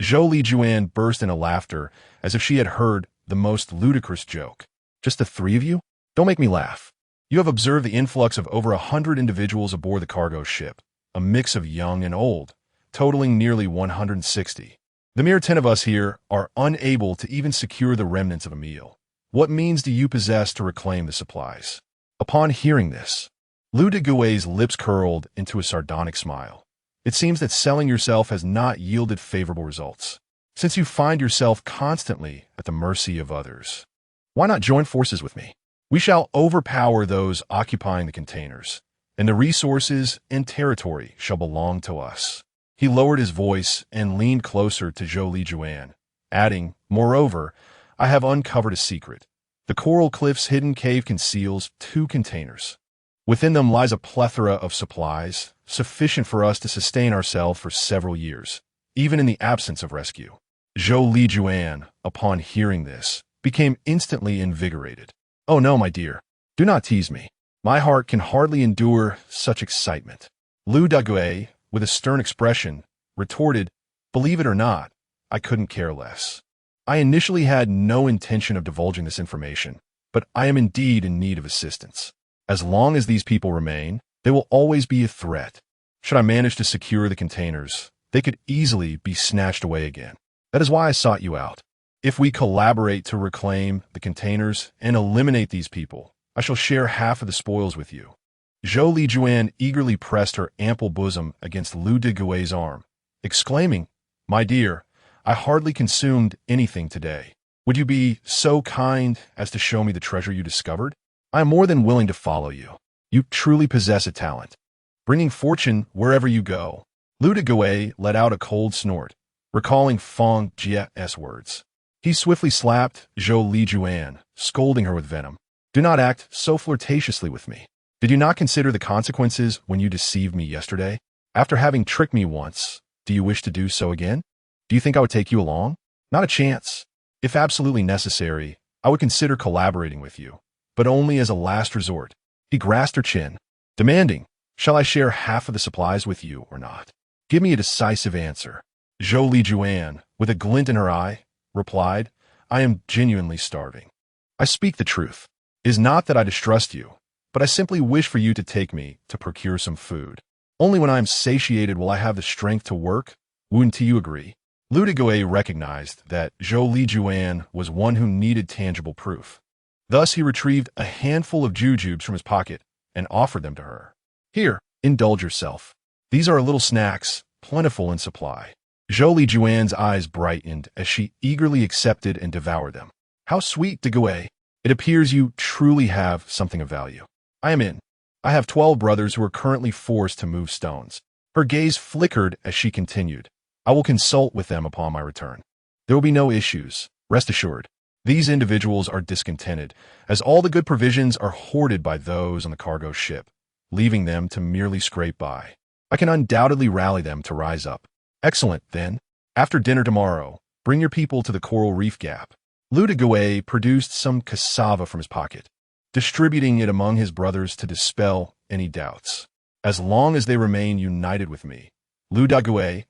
Zhou Lijuan burst into laughter as if she had heard the most ludicrous joke. Just the three of you? Don't make me laugh. You have observed the influx of over 100 individuals aboard the cargo ship, a mix of young and old, totaling nearly 160. The mere 10 of us here are unable to even secure the remnants of a meal. What means do you possess to reclaim the supplies? Upon hearing this, Lu Degue's lips curled into a sardonic smile. It seems that selling yourself has not yielded favorable results, since you find yourself constantly at the mercy of others. Why not join forces with me? We shall overpower those occupying the containers, and the resources and territory shall belong to us. He lowered his voice and leaned closer to Zhou Lijuan, adding, moreover, I have uncovered a secret. The Coral Cliff's hidden cave conceals 2 containers. Within them lies a plethora of supplies, sufficient for us to sustain ourselves for several years, even in the absence of rescue. Zhou Lijuan, upon hearing this, became instantly invigorated. Oh no, my dear, do not tease me. My heart can hardly endure such excitement. Lu Degue, with a stern expression, retorted, believe it or not, I couldn't care less. I initially had no intention of divulging this information, but I am indeed in need of assistance. As long as these people remain, they will always be a threat. Should I manage to secure the containers, they could easily be snatched away again. That is why I sought you out. If we collaborate to reclaim the containers and eliminate these people, I shall share half of the spoils with you. Zhou Lijuan eagerly pressed her ample bosom against Lu Degue's arm, exclaiming, My dear, I hardly consumed anything today. Would you be so kind as to show me the treasure you discovered? I am more than willing to follow you. You truly possess a talent, bringing fortune wherever you go. Lu Degue let out a cold snort, recalling Fang Jie's words. He swiftly slapped Zhou Lijuan, scolding her with venom. Do not act so flirtatiously with me. Did you not consider the consequences when you deceived me yesterday? After having tricked me once, do you wish to do so again? Do you think I would take you along? Not a chance. If absolutely necessary, I would consider collaborating with you, but only as a last resort. He grasped her chin, demanding, shall I share half of the supplies with you or not? Give me a decisive answer. Zhou Lijuan, with a glint in her eye, replied, I am genuinely starving. I speak the truth. It is not that I distrust you, but I simply wish for you to take me to procure some food. Only when I am satiated will I have the strength to work. Wouldn't you agree? Lu Degue recognized that Zhou Lijuan was one who needed tangible proof. Thus he retrieved a handful of jujubes from his pocket and offered them to her. Here, indulge yourself. These are little snacks, plentiful in supply. Zhou Lijuan's eyes brightened as she eagerly accepted and devoured them. How sweet, Degue! It appears you truly have something of value. I am in. I have 12 brothers who are currently forced to move stones. Her gaze flickered as she continued. I will consult with them upon my return. There will be no issues, rest assured. These individuals are discontented, as all the good provisions are hoarded by those on the cargo ship, leaving them to merely scrape by. I can undoubtedly rally them to rise up. Excellent, then. After dinner tomorrow, bring your people to the Coral Reef Gap. Lu Degue produced some cassava from his pocket, distributing it among his brothers to dispel any doubts. As long as they remain united with me, Lu Degue,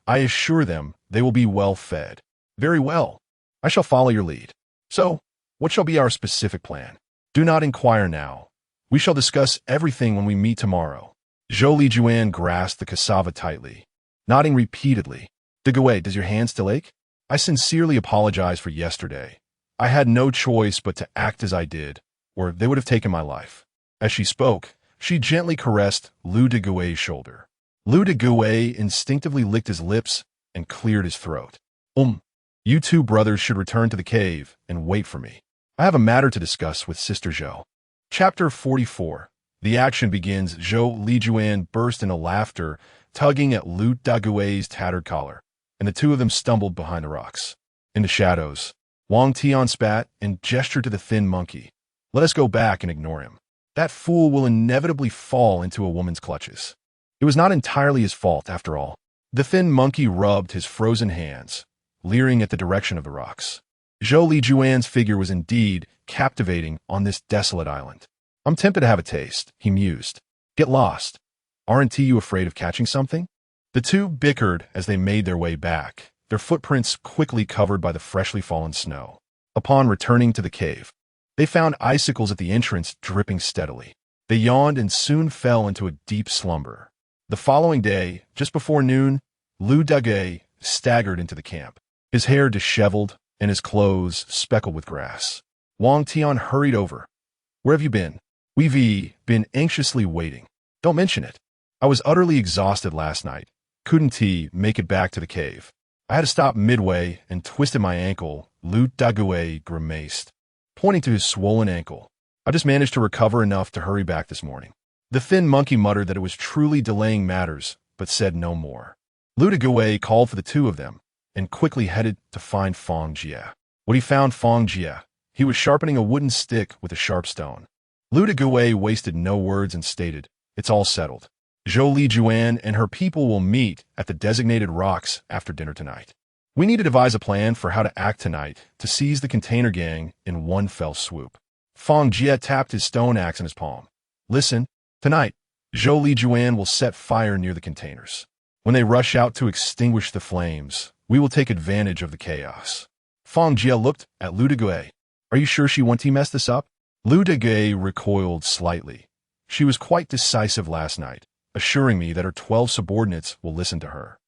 I assure them they will be well fed. Very well. I shall follow your lead. So, what shall be our specific plan? Do not inquire now. We shall discuss everything when we meet tomorrow. Zhou Lijuan grasped the cassava tightly, nodding repeatedly. Degue, does your hand still ache? I sincerely apologize for yesterday. I had no choice but to act as I did, or they would have taken my life. As she spoke, she gently caressed Lu Degue's shoulder. Lu Degue instinctively licked his lips and cleared his throat. You two brothers should return to the cave and wait for me. I have a matter to discuss with Sister Zhou. Chapter 44. The action begins. Zhou Lijuan burst into laughter, tugging at Lu Dagui's tattered collar, and the two of them stumbled behind the rocks. In the shadows, Wang Tian spat and gestured to the thin monkey. Let us go back and ignore him. That fool will inevitably fall into a woman's clutches. It was not entirely his fault, after all. The thin monkey rubbed his frozen hands, leering at the direction of the rocks. Zhou Lijuan's figure was indeed captivating on this desolate island. I'm tempted to have a taste, he mused. Get lost. Aren't you afraid of catching something? The two bickered as they made their way back, their footprints quickly covered by the freshly fallen snow. Upon returning to the cave, they found icicles at the entrance dripping steadily. They yawned and soon fell into a deep slumber. The following day, just before noon, Lu Dagui staggered into the camp, his hair disheveled and his clothes speckled with grass. Wang Tian hurried over. Where have you been? We've been anxiously waiting. Don't mention it. I was utterly exhausted last night. Couldn't make it back to the cave. I had to stop midway and twisted my ankle, Lu Dagui grimaced, pointing to his swollen ankle. I just managed to recover enough to hurry back this morning. The thin monkey muttered that it was truly delaying matters, but said no more. Lu Dagui called for the two of them and quickly headed to find Fang Jie. When he found Fang Jie, he was sharpening a wooden stick with a sharp stone. Lu Dagui wasted no words and stated, It's all settled. Zhou Lijuan and her people will meet at the designated rocks after dinner tonight. We need to devise a plan for how to act tonight to seize the container gang in one fell swoop. Fang Jie tapped his stone axe in his palm. Listen, tonight, Zhou Lijuan will set fire near the containers. When they rush out to extinguish the flames, we will take advantage of the chaos. Fang Jie looked at Lu Dagui. Are you sure she won't mess this up? Lu Dagui recoiled slightly. She was quite decisive last night, assuring me that her 12 subordinates will listen to her.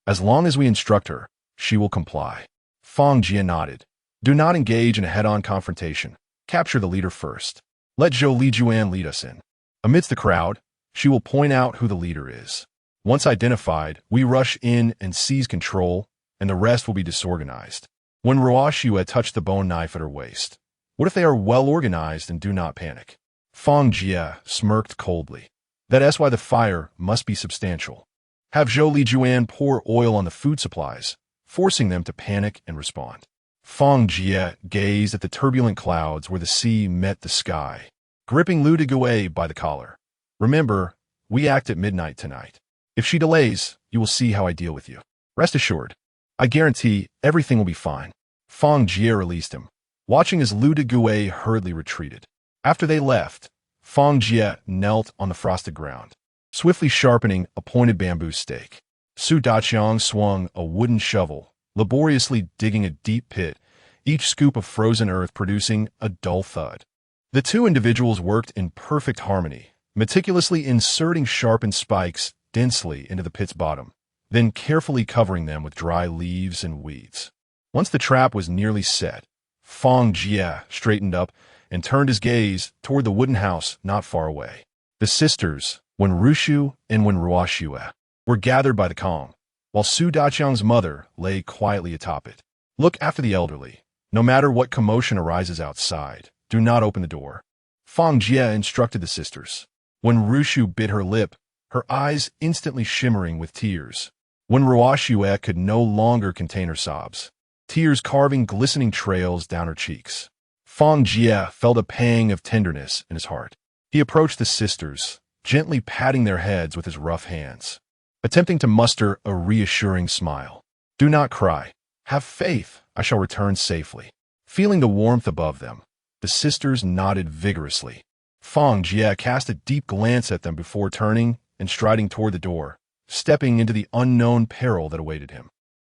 As long as we instruct her, she will comply. Fang Jie nodded. Do not engage in a head-on confrontation. Capture the leader first. Let Zhou Lijuan lead us in. Amidst the crowd, she will point out who the leader is. Once identified, we rush in and seize control, and the rest will be disorganized. When Ruoxue touched the bone knife at her waist, what if they are well organized and do not panic? Fang Jie smirked coldly. That's why the fire must be substantial. Have Zhou Lijuan pour oil on the food supplies, forcing them to panic and respond. Fang Jie gazed at the turbulent clouds where the sea met the sky, gripping Lu Dagui by the collar. Remember, we act at midnight tonight. If she delays, you will see how I deal with you. Rest assured, I guarantee everything will be fine. Fang Jie released him, watching as Lu Dagui hurriedly retreated. After they left, Fang Jie knelt on the frosted ground, swiftly sharpening a pointed bamboo stake. Su Daqiang swung a wooden shovel, laboriously digging a deep pit, each scoop of frozen earth producing a dull thud. The two individuals worked in perfect harmony, meticulously inserting sharpened spikes densely into the pit's bottom, then carefully covering them with dry leaves and weeds. Once the trap was nearly set, Fang Jie straightened up and turned his gaze toward the wooden house not far away. The sisters, Wen Rushu and Wen Ruoxue, were gathered by the calm, while Su Daqiang's mother lay quietly atop it. Look after the elderly. No matter what commotion arises outside, do not open the door. Fang Jie instructed the sisters. When Rushu bit her lip, her eyes instantly shimmering with tears. When Ruoxue could no longer contain her sobs, tears carving glistening trails down her cheeks. Fang Jie felt a pang of tenderness in his heart. He approached the sisters, gently patting their heads with his rough hands, attempting to muster a reassuring smile. Do not cry. Have faith. I shall return safely. Feeling the warmth above them, the sisters nodded vigorously. Fang Jie cast a deep glance at them before turning and striding toward the door, stepping into the unknown peril that awaited him.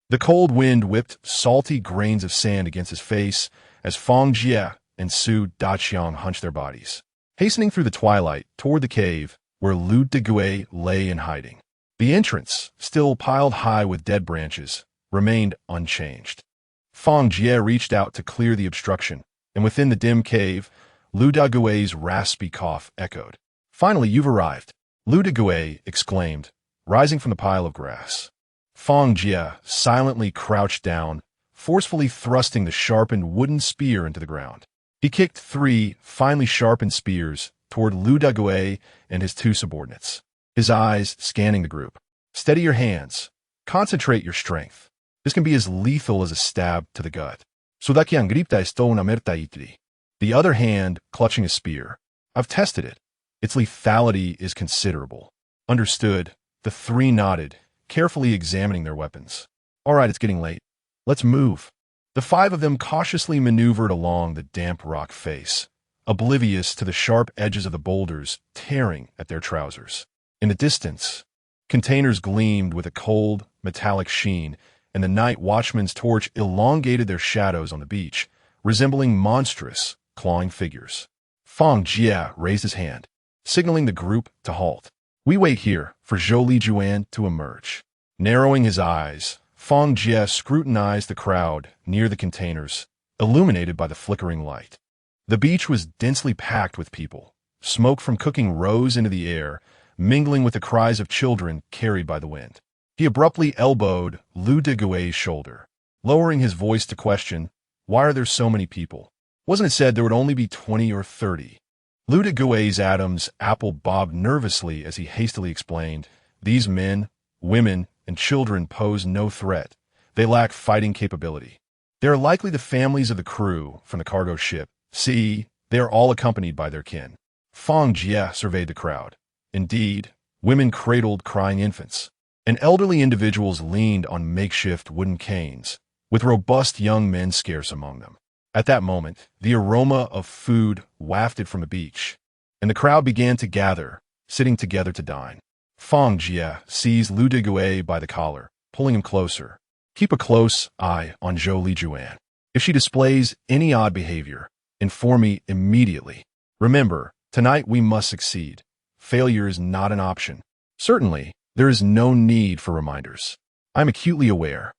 The cold wind whipped salty grains of sand against his face as Fang Jie and Su Daqiang hunched their bodies, hastening through the twilight toward the cave where Lu Dagui lay in hiding. The entrance, still piled high with dead branches, remained unchanged. Fang Jie reached out to clear the obstruction, and within the dim cave, Lu Dagui's raspy cough echoed. Finally, you've arrived, Lu Dagui exclaimed, rising from the pile of grass. Fang Jie silently crouched down forcefully thrusting the sharpened wooden spear into the ground. He kicked 3 finely sharpened spears toward Lu Dague and his 2 subordinates, his eyes scanning the group. Steady your hands. Concentrate your strength. This can be as lethal as a stab to the gut. Sudakian gripta esto una merta itri. The other hand clutching a spear. I've tested it. Its lethality is considerable. Understood. The 3 nodded, carefully examining their weapons. All right, it's getting late. Let's move. The 5 of them cautiously maneuvered along the damp rock face, oblivious to the sharp edges of the boulders tearing at their trousers. In the distance, containers gleamed with a cold, metallic sheen, and the night watchman's torch elongated their shadows on the beach, resembling monstrous, clawing figures. Fang Jie raised his hand, signaling the group to halt. We wait here for Zhou Lijuan to emerge. Narrowing his eyes, Fang Jie scrutinized the crowd near the containers, illuminated by the flickering light. The beach was densely packed with people. Smoke from cooking rose into the air, mingling with the cries of children carried by the wind. He abruptly elbowed Lu Dague's shoulder, lowering his voice to question, "Why are there so many people? Wasn't it said there would only be 20 or 30? Lu Dague's Adam's apple bobbed nervously as he hastily explained, "These men, women, and children pose no threat. They lack fighting capability. They are likely the families of the crew from the cargo ship. See, they are all accompanied by their kin." Fang Jie surveyed the crowd. Indeed, women cradled crying infants, and elderly individuals leaned on makeshift wooden canes, with robust young men scarce among them. At that moment, the aroma of food wafted from the beach, and the crowd began to gather, sitting together to dine. Fang Jie seized Lu Dague by the collar, pulling him closer. "Keep a close eye on Zhou Lijuan. If she displays any odd behavior, inform me immediately. Remember, tonight we must succeed. Failure is not an option." "Certainly, there is no need for reminders. I am acutely aware,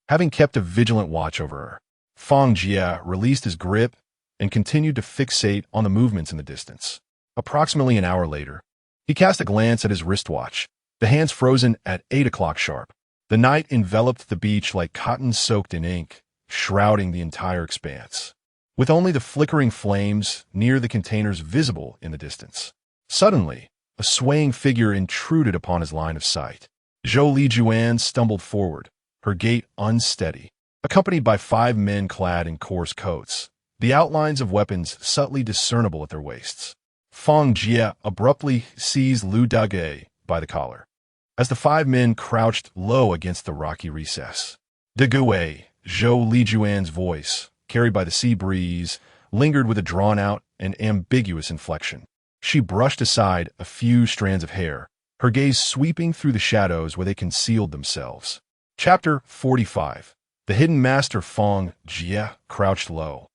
having kept a vigilant watch over her." Fang Jie released his grip and continued to fixate on the movements in the distance. Approximately an hour later, he cast a glance at his wristwatch, the hands frozen at 8 o'clock sharp. The night enveloped the beach like cotton soaked in ink, shrouding the entire expanse, with only the flickering flames near the containers visible in the distance. Suddenly, a swaying figure intruded upon his line of sight. Zhou Lijuan stumbled forward, her gait unsteady, accompanied by 5 men clad in coarse coats, the outlines of weapons subtly discernible at their waists. Fang Jie abruptly seized Lu Dague by the collar, as the 5 men crouched low against the rocky recess. "Dague," Zhou Lijuan's voice, carried by the sea breeze, lingered with a drawn-out and ambiguous inflection. She brushed aside a few strands of hair, her gaze sweeping through the shadows where they concealed themselves. Chapter 45. The hidden master Fang Jie crouched low,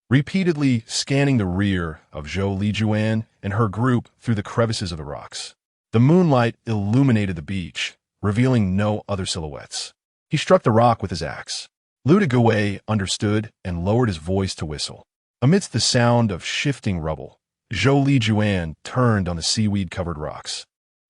repeatedly scanning the rear of Zhou Lijuan and her group through the crevices of the rocks. The moonlight illuminated the beach, revealing no other silhouettes. He struck the rock with his axe. Lu Dague understood and lowered his voice to whistle. Amidst the sound of shifting rubble, Zhou Lijuan turned on the seaweed-covered rocks,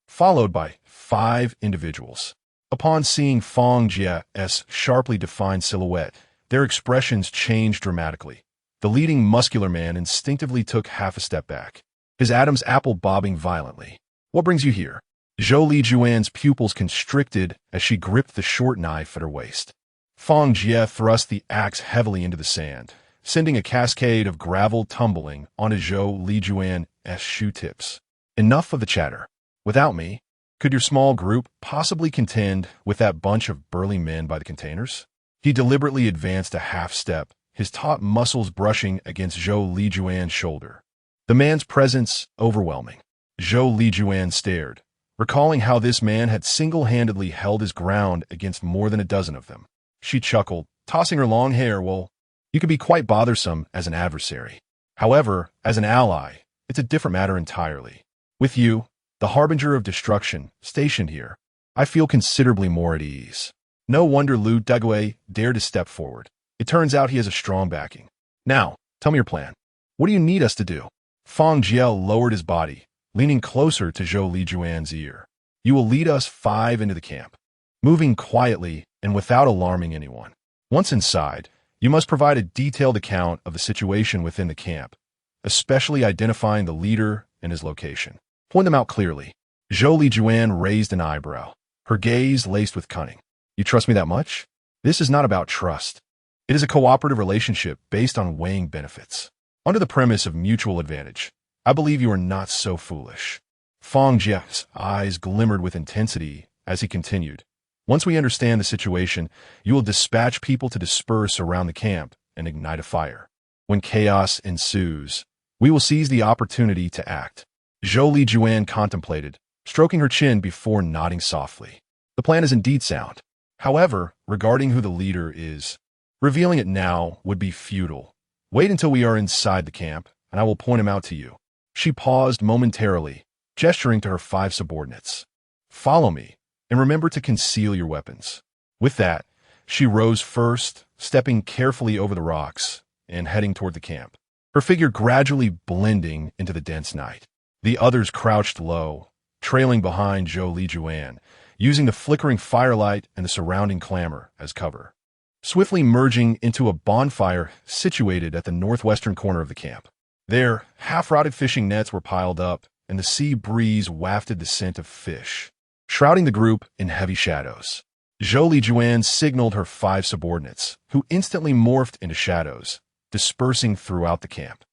followed by 5 individuals. Upon seeing Fang Jie's sharply defined silhouette, their expressions changed dramatically. The leading muscular man instinctively took half a step back, his Adam's apple bobbing violently. "What brings you here?" Zhou Lijuan's pupils constricted as she gripped the short knife at her waist. Fang Jie thrust the axe heavily into the sand, sending a cascade of gravel tumbling onto Zhou Lijuan's shoe tips. "Enough of the chatter. Without me, could your small group possibly contend with that bunch of burly men by the containers?" He deliberately advanced a half step, his taut muscles brushing against Zhou Lijuan's shoulder. The man's presence overwhelming. Zhou Lijuan stared, recalling how this man had single-handedly held his ground against more than a dozen of them. She chuckled, tossing her long hair. "Well, you can be quite bothersome as an adversary. However, as an ally, it's a different matter entirely. With you, the harbinger of destruction, stationed here, I feel considerably more at ease." No wonder Lu Dague dared to step forward. It turns out he has a strong backing. "Now, tell me your plan. What do you need us to do?" Fang Jie lowered his body, leaning closer to Zhou Lijuan's ear. "You will lead us 5 into the camp, moving quietly and without alarming anyone. Once inside, You must provide a detailed account of the situation within the camp, especially identifying the leader and his location. Point them out clearly. Zhou Lijuan raised an eyebrow, her gaze laced with cunning. You trust me that much? This is not about trust. It is a cooperative relationship based on weighing benefits. Under the premise of mutual advantage, I believe you are not so foolish. Fang Jie's eyes glimmered with intensity as he continued. Once we understand the situation, you will dispatch people to disperse around the camp and ignite a fire. When chaos ensues, we will seize the opportunity to act. Zhou Lijuan contemplated, stroking her chin before nodding softly. The plan is indeed sound. However, regarding who the leader is, revealing it now would be futile. Wait until we are inside the camp, and I will point him out to you. She paused momentarily, gesturing to her 5 subordinates. Follow me, and remember to conceal your weapons. With that, she rose first, stepping carefully over the rocks and heading toward the camp, her figure gradually blending into the dense night. The others crouched low, trailing behind Zhou Lijuan, using the flickering firelight and the surrounding clamor as cover, swiftly merging into a bonfire situated at the northwestern corner of the camp. There, half-rotted fishing nets were piled up, and the sea breeze wafted the scent of fish, shrouding the group in heavy shadows. Zhou Lijuan signaled her 5 subordinates, who instantly morphed into shadows, dispersing throughout the camp.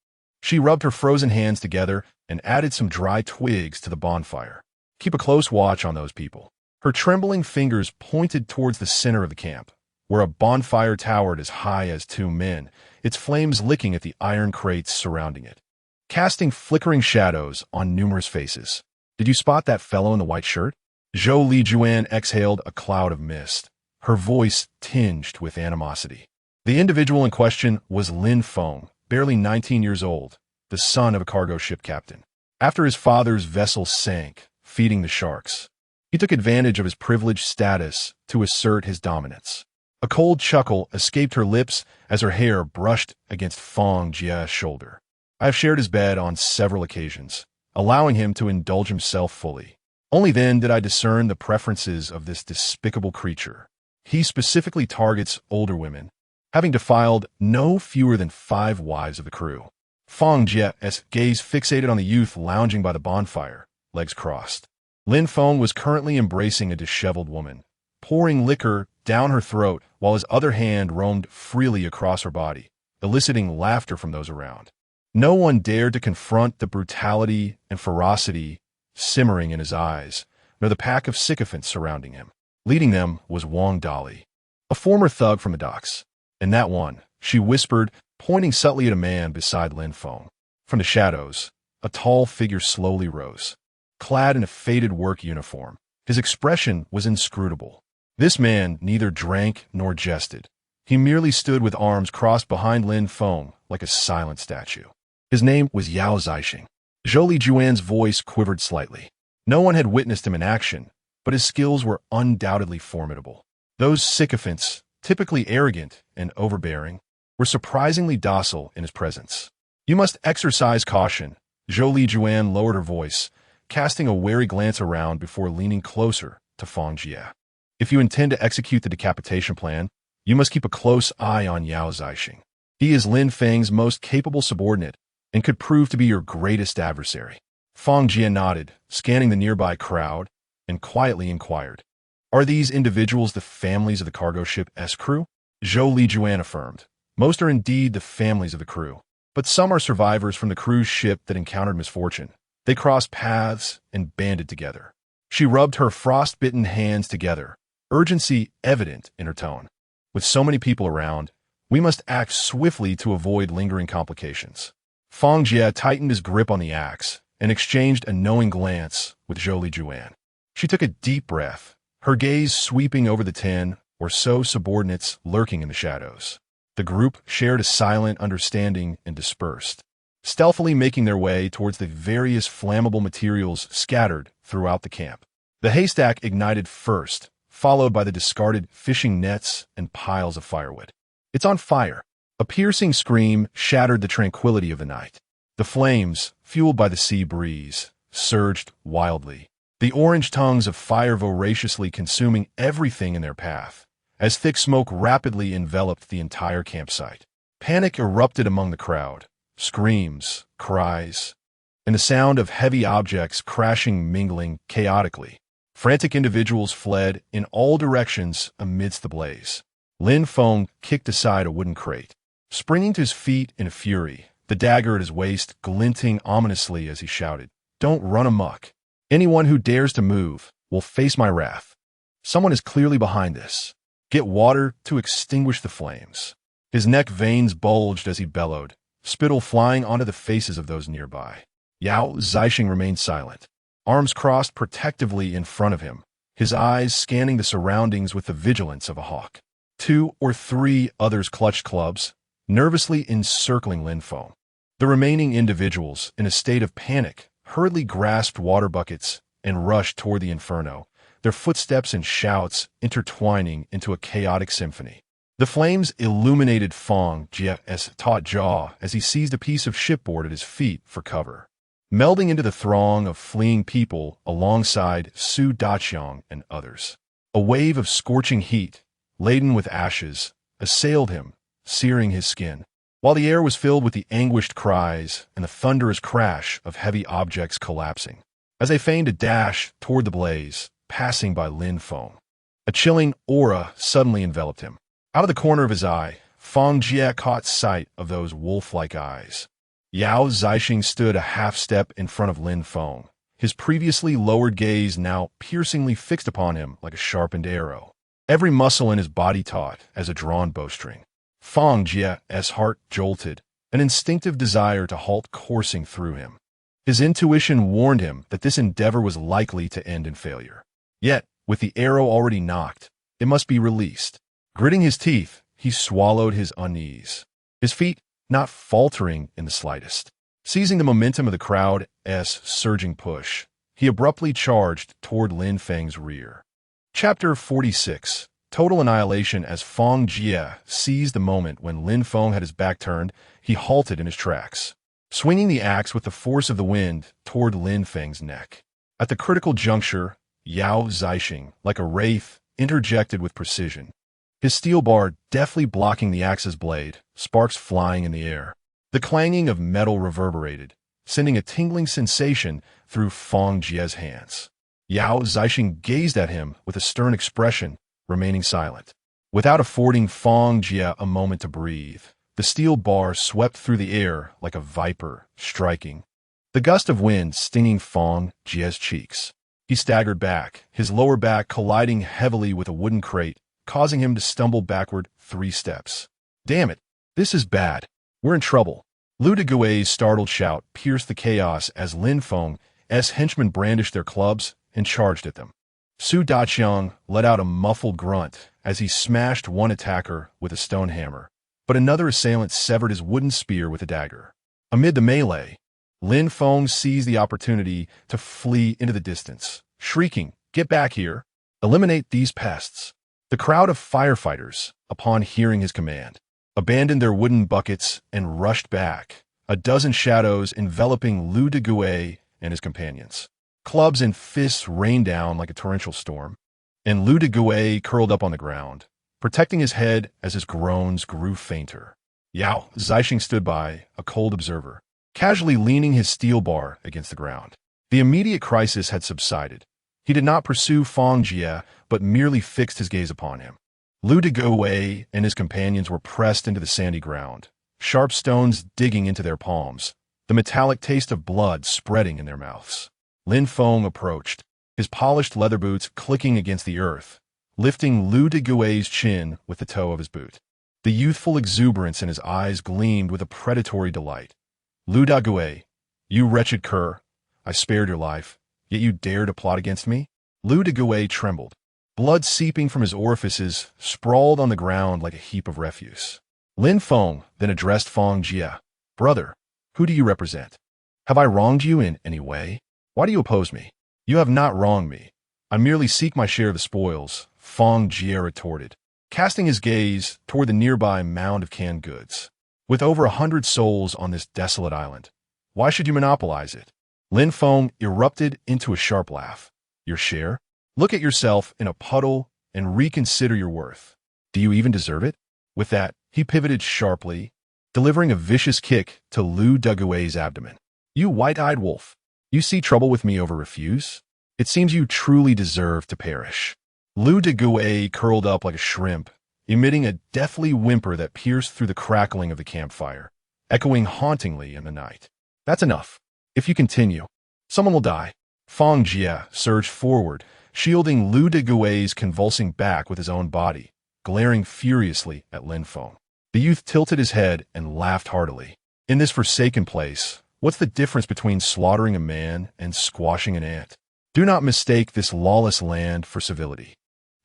She rubbed her frozen hands together and added some dry twigs to the bonfire. Keep a close watch on those people. Her trembling fingers pointed towards the center of the camp, where a bonfire towered as high as 2 men, its flames licking at the iron crates surrounding it, casting flickering shadows on numerous faces. Did you spot that fellow in the white shirt? Zhou Lijuan exhaled a cloud of mist, her voice tinged with animosity. The individual in question was Lin Feng, barely 19 years old, the son of a cargo ship captain. After his father's vessel sank, feeding the sharks, he took advantage of his privileged status to assert his dominance. A cold chuckle escaped her lips as her hair brushed against Fang Jie's shoulder. I have shared his bed on several occasions, allowing him to indulge himself fully. Only then did I discern the preferences of this despicable creature. He specifically targets older women, having defiled no fewer than 5 wives of the crew. Fang Jie's gaze fixated on the youth lounging by the bonfire, legs crossed. Lin Feng was currently embracing a disheveled woman, pouring liquor down her throat while his other hand roamed freely across her body, eliciting laughter from those around. No one dared to confront the brutality and ferocity simmering in his eyes, nor the pack of sycophants surrounding him. Leading them was Wang Dali, a former thug from the docks. And that one, she whispered, pointing subtly at a man beside Lin Feng. From the shadows, a tall figure slowly rose, clad in a faded work uniform. His expression was inscrutable. This man neither drank nor jested. He merely stood with arms crossed behind Lin Feng like a silent statue. His name was Yao Zixing. Zhou Lijuan's voice quivered slightly. No one had witnessed him in action, but his skills were undoubtedly formidable. Those sycophants, typically arrogant and overbearing, were surprisingly docile in his presence. You must exercise caution. Zhou Lijuan lowered her voice, casting a wary glance around before leaning closer to Fang Jie. If you intend to execute the decapitation plan, you must keep a close eye on Yao Zixing. He is Lin Feng's most capable subordinate and could prove to be your greatest adversary. Fang Jie nodded, scanning the nearby crowd, and quietly inquired, "Are these individuals the families of the cargo ship S crew?" Zhou Lijuan affirmed, "Most are indeed the families of the crew, but some are survivors from the cruise ship that encountered misfortune. They crossed paths and banded together." She rubbed her frost-bitten hands together, urgency evident in her tone. "With so many people around, we must act swiftly to avoid lingering complications." Fang Jie tightened his grip on the axe and exchanged a knowing glance with Zhou Lijuan. She took a deep breath, her gaze sweeping over the 10 or so subordinates lurking in the shadows. The group shared a silent understanding and dispersed, stealthily making their way towards the various flammable materials scattered throughout the camp. The haystack ignited first, followed by the discarded fishing nets and piles of firewood. "It's on fire." A piercing scream shattered the tranquility of the night. The flames, fueled by the sea breeze, surged wildly, the orange tongues of fire voraciously consuming everything in their path, as thick smoke rapidly enveloped the entire campsite. Panic erupted among the crowd. Screams, cries, and the sound of heavy objects crashing mingling chaotically. Frantic individuals fled in all directions amidst the blaze. Lin Feng kicked aside a wooden crate. Springing to his feet in a fury, the dagger at his waist glinting ominously as he shouted, "Don't run amok. Anyone who dares to move will face my wrath. Someone is clearly behind this. Get water to extinguish the flames." His neck veins bulged as he bellowed, spittle flying onto the faces of those nearby. Yao Zixing remained silent, arms crossed protectively in front of him, his eyes scanning the surroundings with the vigilance of a hawk. 2 or 3 others clutched clubs, nervously encircling Lin Feng. The remaining individuals, in a state of panic, hurriedly grasped water buckets and rushed toward the inferno, their footsteps and shouts intertwining into a chaotic symphony. The flames illuminated Fang Jie's taut jaw as he seized a piece of shipboard at his feet for cover. Melding into the throng of fleeing people alongside Su Daqiang and others. A wave of scorching heat, laden with ashes, assailed him, searing his skin, while the air was filled with the anguished cries and the thunderous crash of heavy objects collapsing. As they feigned a dash toward the blaze, passing by Lin Feng, a chilling aura suddenly enveloped him. Out of the corner of his eye, Fang Jie caught sight of those wolf-like eyes. Yao Zixing stood a half-step in front of Lin Feng, his previously lowered gaze now piercingly fixed upon him like a sharpened arrow. Every muscle in his body taut as a drawn bowstring. Fang Jie's heart jolted, an instinctive desire to halt coursing through him. His intuition warned him that this endeavor was likely to end in failure. Yet, with the arrow already knocked, it must be released. Gritting his teeth, he swallowed his unease, his feet not faltering in the slightest. Seizing the momentum of the crowd's surging push, he abruptly charged toward Lin Feng's rear. Chapter 46. Total annihilation. As Fang Jie seized the moment when Lin Feng had his back turned, he halted in his tracks, swinging the axe with the force of the wind toward Lin Feng's neck. At the critical juncture, Yao Zixing, like a wraith, interjected with precision, his steel bar deftly blocking the axe's blade, sparks flying in the air. The clanging of metal reverberated, sending a tingling sensation through Fang Jie's hands. Yao Zixing gazed at him with a stern expression, remaining silent. Without affording Fang Jie a moment to breathe, the steel bar swept through the air like a viper, striking. The gust of wind stinging Fang Jie's cheeks. He staggered back, his lower back colliding heavily with a wooden crate, causing him to stumble backward 3 steps. "Damn it! This is bad. We're in trouble." Lu Degui's startled shout pierced the chaos as Lin Feng's henchmen brandished their clubs and charged at them. Su Daqiang let out a muffled grunt as he smashed one attacker with a stone hammer, but another assailant severed his wooden spear with a dagger. Amid the melee, Lin Feng seized the opportunity to flee into the distance, shrieking, "Get back here! Eliminate these pests!" The crowd of firefighters, upon hearing his command, abandoned their wooden buckets and rushed back, a dozen shadows enveloping Lu Degui and his companions. Clubs and fists rained down like a torrential storm, and Lu Degui curled up on the ground, protecting his head as his groans grew fainter. Yao Zixing stood by, a cold observer, casually leaning his steel bar against the ground. The immediate crisis had subsided. He did not pursue Fang Jie, but merely fixed his gaze upon him. Lu Degui and his companions were pressed into the sandy ground, sharp stones digging into their palms, the metallic taste of blood spreading in their mouths. Lin Feng approached, his polished leather boots clicking against the earth, lifting Lu Degui's chin with the toe of his boot. The youthful exuberance in his eyes gleamed with a predatory delight. "Lu Degui, you wretched cur, I spared your life, yet you dare to plot against me?" Lu Degui trembled. Blood seeping from his orifices sprawled on the ground like a heap of refuse. Lin Feng then addressed Fang Jie. "Brother, who do you represent? Have I wronged you in any way? Why do you oppose me?" "You have not wronged me. I merely seek my share of the spoils," Fang Jie retorted, casting his gaze toward the nearby mound of canned goods. "With over 100 souls on this desolate island, why should you monopolize it?" Lin Feng erupted into a sharp laugh. "Your share? Look at yourself in a puddle and reconsider your worth. Do you even deserve it? With that, he pivoted sharply, delivering a vicious kick to Lu Duguay's abdomen. You white-eyed wolf. You see trouble with me over refuse? It seems you truly deserve to perish. Lu Duguay curled up like a shrimp, emitting a deathly whimper that pierced through the crackling of the campfire, echoing hauntingly in the night. That's enough. If you continue, someone will die. Fang Jie surged forward, shielding Lu Duguay's convulsing back with his own body, glaring furiously at Lin Feng. The youth tilted his head and laughed heartily. In this forsaken place, what's the difference between slaughtering a man and squashing an ant? Do not mistake this lawless land for civility.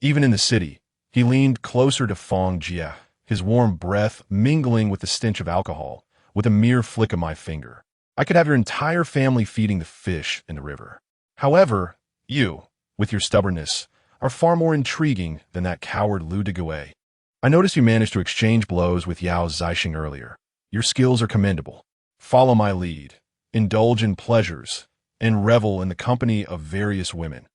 Even in the city, he leaned closer to Fang Jie, his warm breath mingling with the stench of alcohol, with a mere flick of my finger. I could have your entire family feeding the fish in the river. However, you, with your stubbornness, are far more intriguing than that coward Lu Duguay. I noticed you managed to exchange blows with Yao Zixing earlier. Your skills are commendable. Follow my lead, indulge in pleasures, and revel in the company of various women.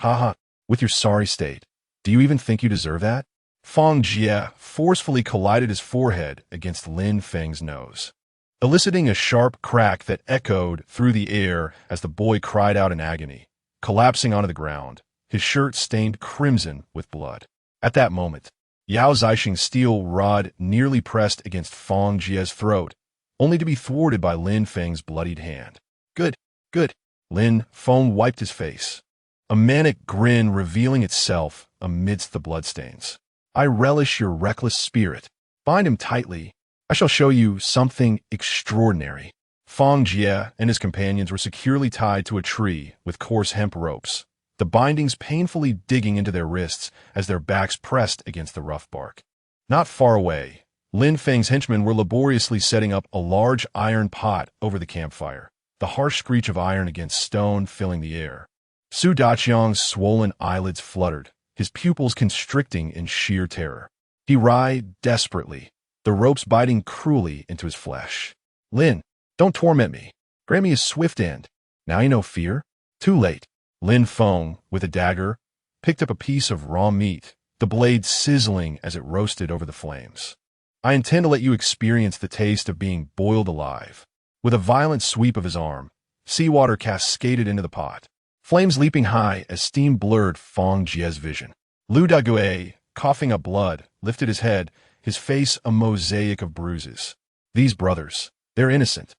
Haha, with your sorry state. Do you even think you deserve that? Fang Jie forcefully collided his forehead against Lin Feng's nose, eliciting a sharp crack that echoed through the air as the boy cried out in agony, collapsing onto the ground, his shirt stained crimson with blood. At that moment, Yao Zixing's steel rod nearly pressed against Fang Jie's throat, only to be thwarted by Lin Feng's bloodied hand. Good, good. Lin Feng wiped his face, a manic grin revealing itself amidst the bloodstains. I relish your reckless spirit. Bind him tightly. I shall show you something extraordinary. Fang Jie and his companions were securely tied to a tree with coarse hemp ropes, the bindings painfully digging into their wrists as their backs pressed against the rough bark. Not far away, Lin Feng's henchmen were laboriously setting up a large iron pot over the campfire, the harsh screech of iron against stone filling the air. Su Daqiang's swollen eyelids fluttered, his pupils constricting in sheer terror. He writhed desperately, the ropes biting cruelly into his flesh. Lin, don't torment me. Grant me a swift end. Now you know fear? Too late. Lin Feng, with a dagger, picked up a piece of raw meat, the blade sizzling as it roasted over the flames. I intend to let you experience the taste of being boiled alive. With a violent sweep of his arm, seawater cascaded into the pot, flames leaping high as steam blurred Fang Jie's vision. Lu Duguay, coughing up blood, lifted his head, his face a mosaic of bruises. These brothers, they're innocent.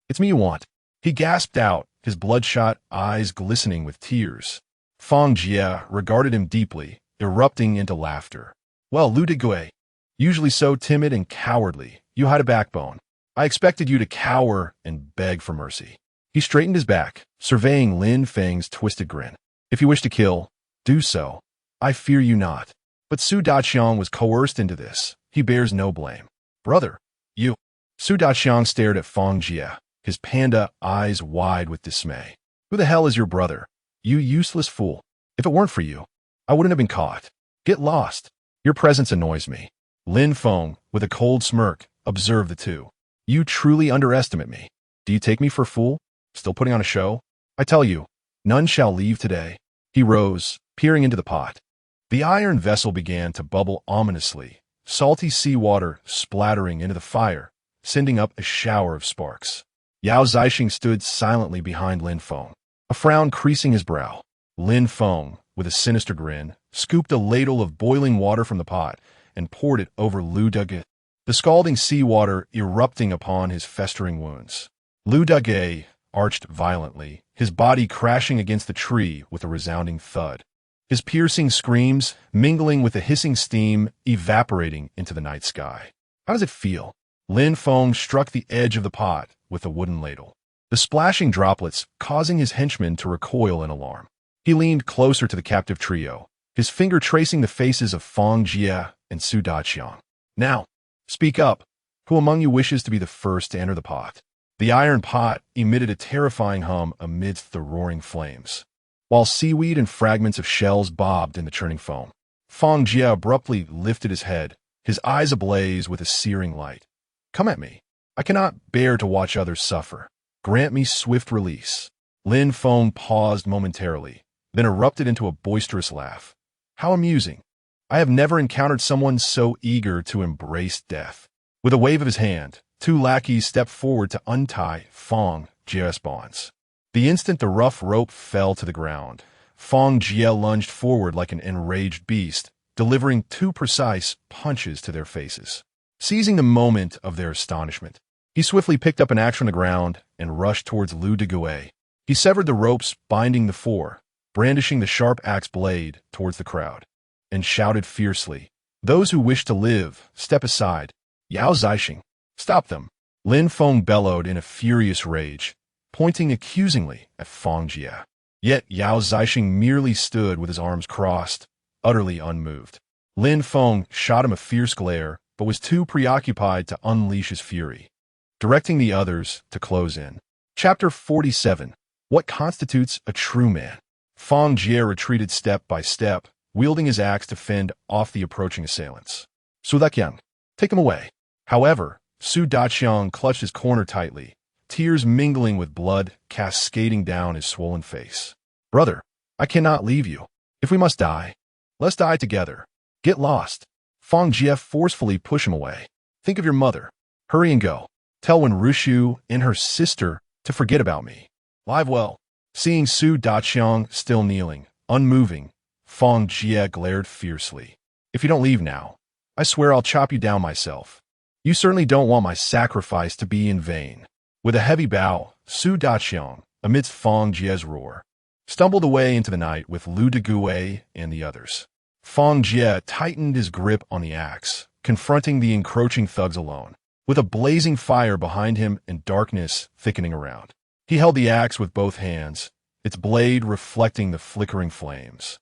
It's me you want. He gasped out, his bloodshot eyes glistening with tears. Fang Jie regarded him deeply, erupting into laughter. Well, Lu Duguay, usually so timid and cowardly, you had a backbone. I expected you to cower and beg for mercy. He straightened his back, surveying Lin Feng's twisted grin. If you wish to kill, do so. I fear you not. But Su Daqiang was coerced into this. He bears no blame. Brother, you. Su Daqiang stared at Fang Jie, his panda eyes wide with dismay. Who the hell is your brother? You useless fool. If it weren't for you, I wouldn't have been caught. Get lost. Your presence annoys me. Lin Feng, with a cold smirk, observed the two. You truly underestimate me. Do you take me for a fool? Still putting on a show? I tell you, none shall leave today. He rose, peering into the pot. The iron vessel began to bubble ominously, salty seawater splattering into the fire, sending up a shower of sparks. Yao Zixing stood silently behind Lin Feng, a frown creasing his brow. Lin Feng, with a sinister grin, scooped a ladle of boiling water from the pot and poured it over Lu Duguay, the scalding seawater erupting upon his festering wounds. Lu Duguay arched violently, his body crashing against the tree with a resounding thud, his piercing screams mingling with the hissing steam evaporating into the night sky. How does it feel? Lin Feng struck the edge of the pot with a wooden ladle, the splashing droplets causing his henchmen to recoil in alarm. He leaned closer to the captive trio, his finger tracing the faces of Fang Jie and Su Daqiang. Now, speak up. Who among you wishes to be the first to enter the pot? The iron pot emitted a terrifying hum amidst the roaring flames, while seaweed and fragments of shells bobbed in the churning foam. Fang Jie abruptly lifted his head, his eyes ablaze with a searing light. Come at me. I cannot bear to watch others suffer. Grant me swift release. Lin Feng paused momentarily, then erupted into a boisterous laugh. How amusing. I have never encountered someone so eager to embrace death. With a wave of his hand, two lackeys stepped forward to untie Fang Jie's bonds. The instant the rough rope fell to the ground, Fang Jie lunged forward like an enraged beast, delivering two precise punches to their faces. Seizing the moment of their astonishment, he swiftly picked up an axe from the ground and rushed towards Lu Deguay. He severed the ropes binding the four, brandishing the sharp axe blade towards the crowd, and shouted fiercely, "Those who wish to live, step aside. Yao Zixing, stop them." Lin Feng bellowed in a furious rage, pointing accusingly at Fang Jie. Yet Yao Zixing merely stood with his arms crossed, utterly unmoved. Lin Feng shot him a fierce glare, but was too preoccupied to unleash his fury, directing the others to close in. Chapter 47. What constitutes a true man? Fang Jie retreated step by step, wielding his axe to fend off the approaching assailants. Su Daqiang, take him away. However, Su Daqiang clutched his corner tightly, tears mingling with blood cascading down his swollen face. Brother, I cannot leave you. If we must die, let's die together. Get lost. Fang Jie forcefully pushed him away. Think of your mother. Hurry and go. Tell Wen Rushu and her sister to forget about me. Live well. Seeing Su Daqiang still kneeling, unmoving, Fang Jie glared fiercely. If you don't leave now, I swear I'll chop you down myself. You certainly don't want my sacrifice to be in vain. With a heavy bow, Su Daqiang, amidst Fang Jie's roar, stumbled away into the night with Lu Deguay and the others. Fang Jie tightened his grip on the axe, confronting the encroaching thugs alone, with a blazing fire behind him and darkness thickening around. He held the axe with both hands, its blade reflecting the flickering flames,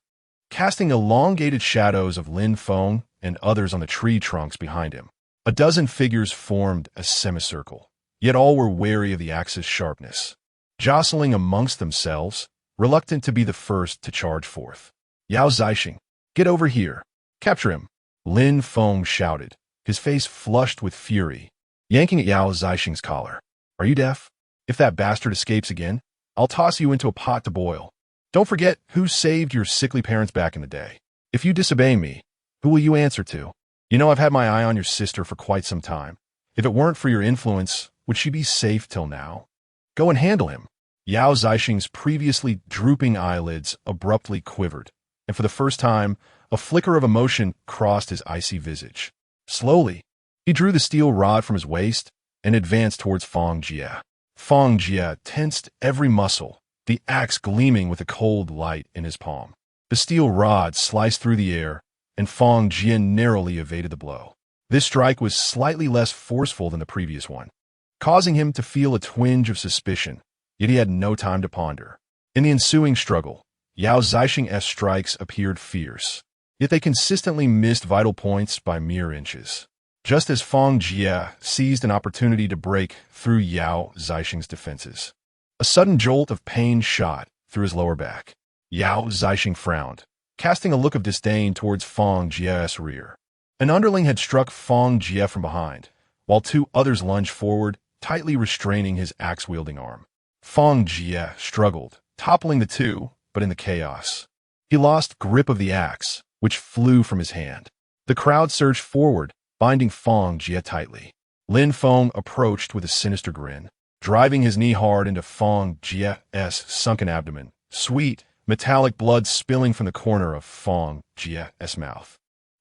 casting elongated shadows of Lin Feng and others on the tree trunks behind him. A dozen figures formed a semicircle, yet all were wary of the axe's sharpness, jostling amongst themselves, reluctant to be the first to charge forth. Yao Zixing, get over here. Capture him. Lin Feng shouted, his face flushed with fury, yanking at Yao Zixing's collar. Are you deaf? If that bastard escapes again, I'll toss you into a pot to boil. Don't forget who saved your sickly parents back in the day. If you disobey me, who will you answer to? You know I've had my eye on your sister for quite some time. If it weren't for your influence, would she be safe till now? Go and handle him. Yao Zixing's previously drooping eyelids abruptly quivered, and for the first time, a flicker of emotion crossed his icy visage. Slowly, he drew the steel rod from his waist and advanced towards Fang Jie. Fang Jie tensed every muscle, the axe gleaming with a cold light in his palm. The steel rod sliced through the air, and Fang Jie narrowly evaded the blow. This strike was slightly less forceful than the previous one, causing him to feel a twinge of suspicion, yet he had no time to ponder. In the ensuing struggle, Yao Zixing's strikes appeared fierce, yet they consistently missed vital points by mere inches. Just as Fang Jie seized an opportunity to break through Yao Zixing's defenses, a sudden jolt of pain shot through his lower back. Yao Zixing frowned, casting a look of disdain towards Fang Jie's rear. An underling had struck Fang Jie from behind, while two others lunged forward, tightly restraining his axe-wielding arm. Fang Jie struggled, toppling the two, but in the chaos, he lost grip of the axe, which flew from his hand. The crowd surged forward, binding Fang Jie tightly. Lin Feng approached with a sinister grin, driving his knee hard into Fang Jie's sunken abdomen, sweet, metallic blood spilling from the corner of Fang Jie's mouth.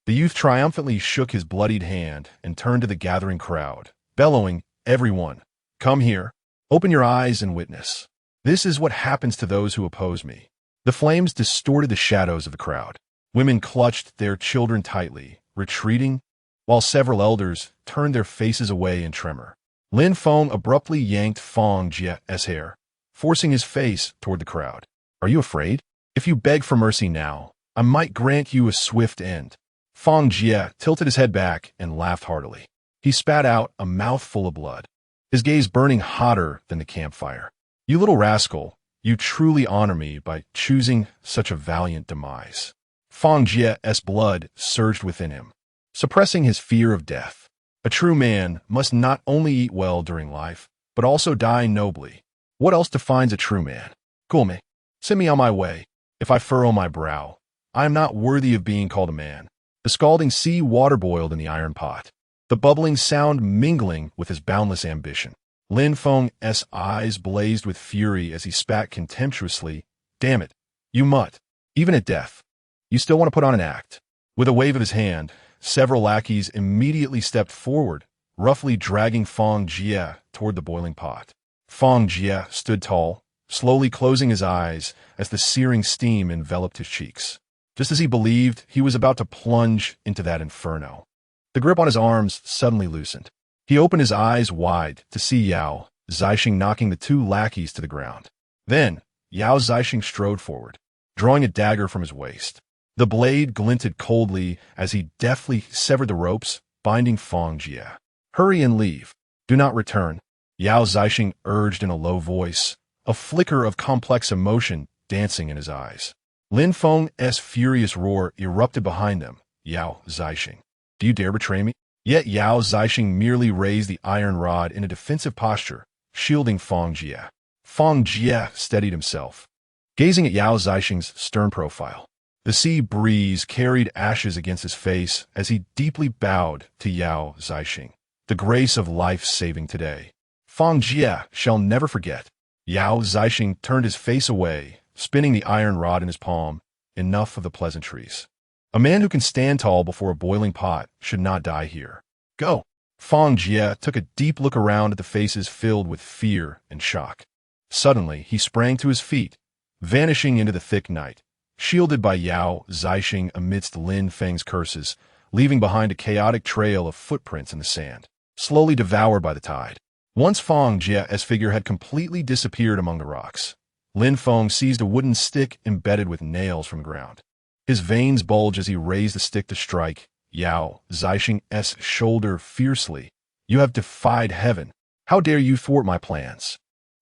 The youth triumphantly shook his bloodied hand and turned to the gathering crowd, bellowing, "Everyone, come here. Open your eyes and witness. This is what happens to those who oppose me." The flames distorted the shadows of the crowd. Women clutched their children tightly, retreating, while several elders turned their faces away in tremor. Lin Feng abruptly yanked Fang Jie's hair, forcing his face toward the crowd. "Are you afraid? If you beg for mercy now, I might grant you a swift end." Fang Jie tilted his head back and laughed heartily. He spat out a mouthful of blood, his gaze burning hotter than the campfire. "You little rascal, you truly honor me by choosing such a valiant demise." Fang Jie's blood surged within him, suppressing his fear of death. A true man must not only eat well during life, but also die nobly. What else defines a true man? Gulme, send me on my way. If I furrow my brow, I am not worthy of being called a man. The scalding sea water boiled in the iron pot, the bubbling sound mingling with his boundless ambition. Lin Feng's eyes blazed with fury as he spat contemptuously. Damn it, you mutt. Even at death, you still want to put on an act. With a wave of his hand, several lackeys immediately stepped forward, roughly dragging Fang Jie toward the boiling pot. Fang Jie stood tall, slowly closing his eyes as the searing steam enveloped his cheeks. Just as he believed he was about to plunge into that inferno, the grip on his arms suddenly loosened. He opened his eyes wide to see Yao Zixing knocking the two lackeys to the ground. Then, Yao Zixing strode forward, drawing a dagger from his waist. The blade glinted coldly as he deftly severed the ropes binding Fang Jie. Hurry and leave. Do not return, Yao Zixing urged in a low voice, a flicker of complex emotion dancing in his eyes. Lin Feng's furious roar erupted behind them. Yao Zixing, do you dare betray me? Yet Yao Zixing merely raised the iron rod in a defensive posture, shielding Fang Jie. Fang Jie steadied himself, gazing at Yao Zixing's stern profile. The sea breeze carried ashes against his face as he deeply bowed to Yao Zixing. The grace of life saving today. Fang Jie shall never forget. Yao Zixing turned his face away, spinning the iron rod in his palm. Enough of the pleasantries. A man who can stand tall before a boiling pot should not die here. Go. Fang Jie took a deep look around at the faces filled with fear and shock. Suddenly, he sprang to his feet, vanishing into the thick night, shielded by Yao Zixing amidst Lin Feng's curses, leaving behind a chaotic trail of footprints in the sand, slowly devoured by the tide. Once Fang Jie's figure had completely disappeared among the rocks, Lin Feng seized a wooden stick embedded with nails from the ground. His veins bulged as he raised the stick to strike Yao Zixing's shoulder fiercely. You have defied heaven. How dare you thwart my plans?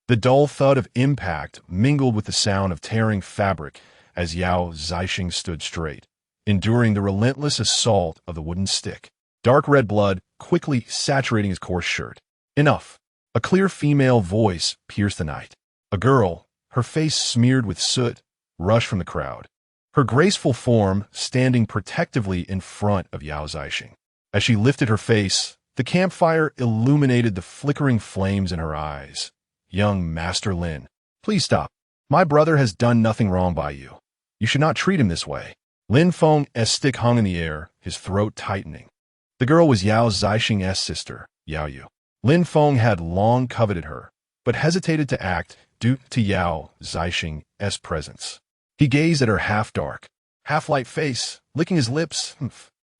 The dull thud of impact mingled with the sound of tearing fabric as Yao Zixing stood straight, enduring the relentless assault of the wooden stick. Dark red blood quickly saturating his coarse shirt. Enough. A clear female voice pierced the night. A girl, her face smeared with soot, rushed from the crowd, her graceful form standing protectively in front of Yao Zixing. As she lifted her face, the campfire illuminated the flickering flames in her eyes. Young Master Lin, please stop. My brother has done nothing wrong by you. You should not treat him this way. Lin Feng's stick hung in the air, his throat tightening. The girl was Yao Zixing's sister, Yao Yu. Lin Feng had long coveted her, but hesitated to act due to Yao Zixing's presence. He gazed at her half-dark, half-light face, licking his lips.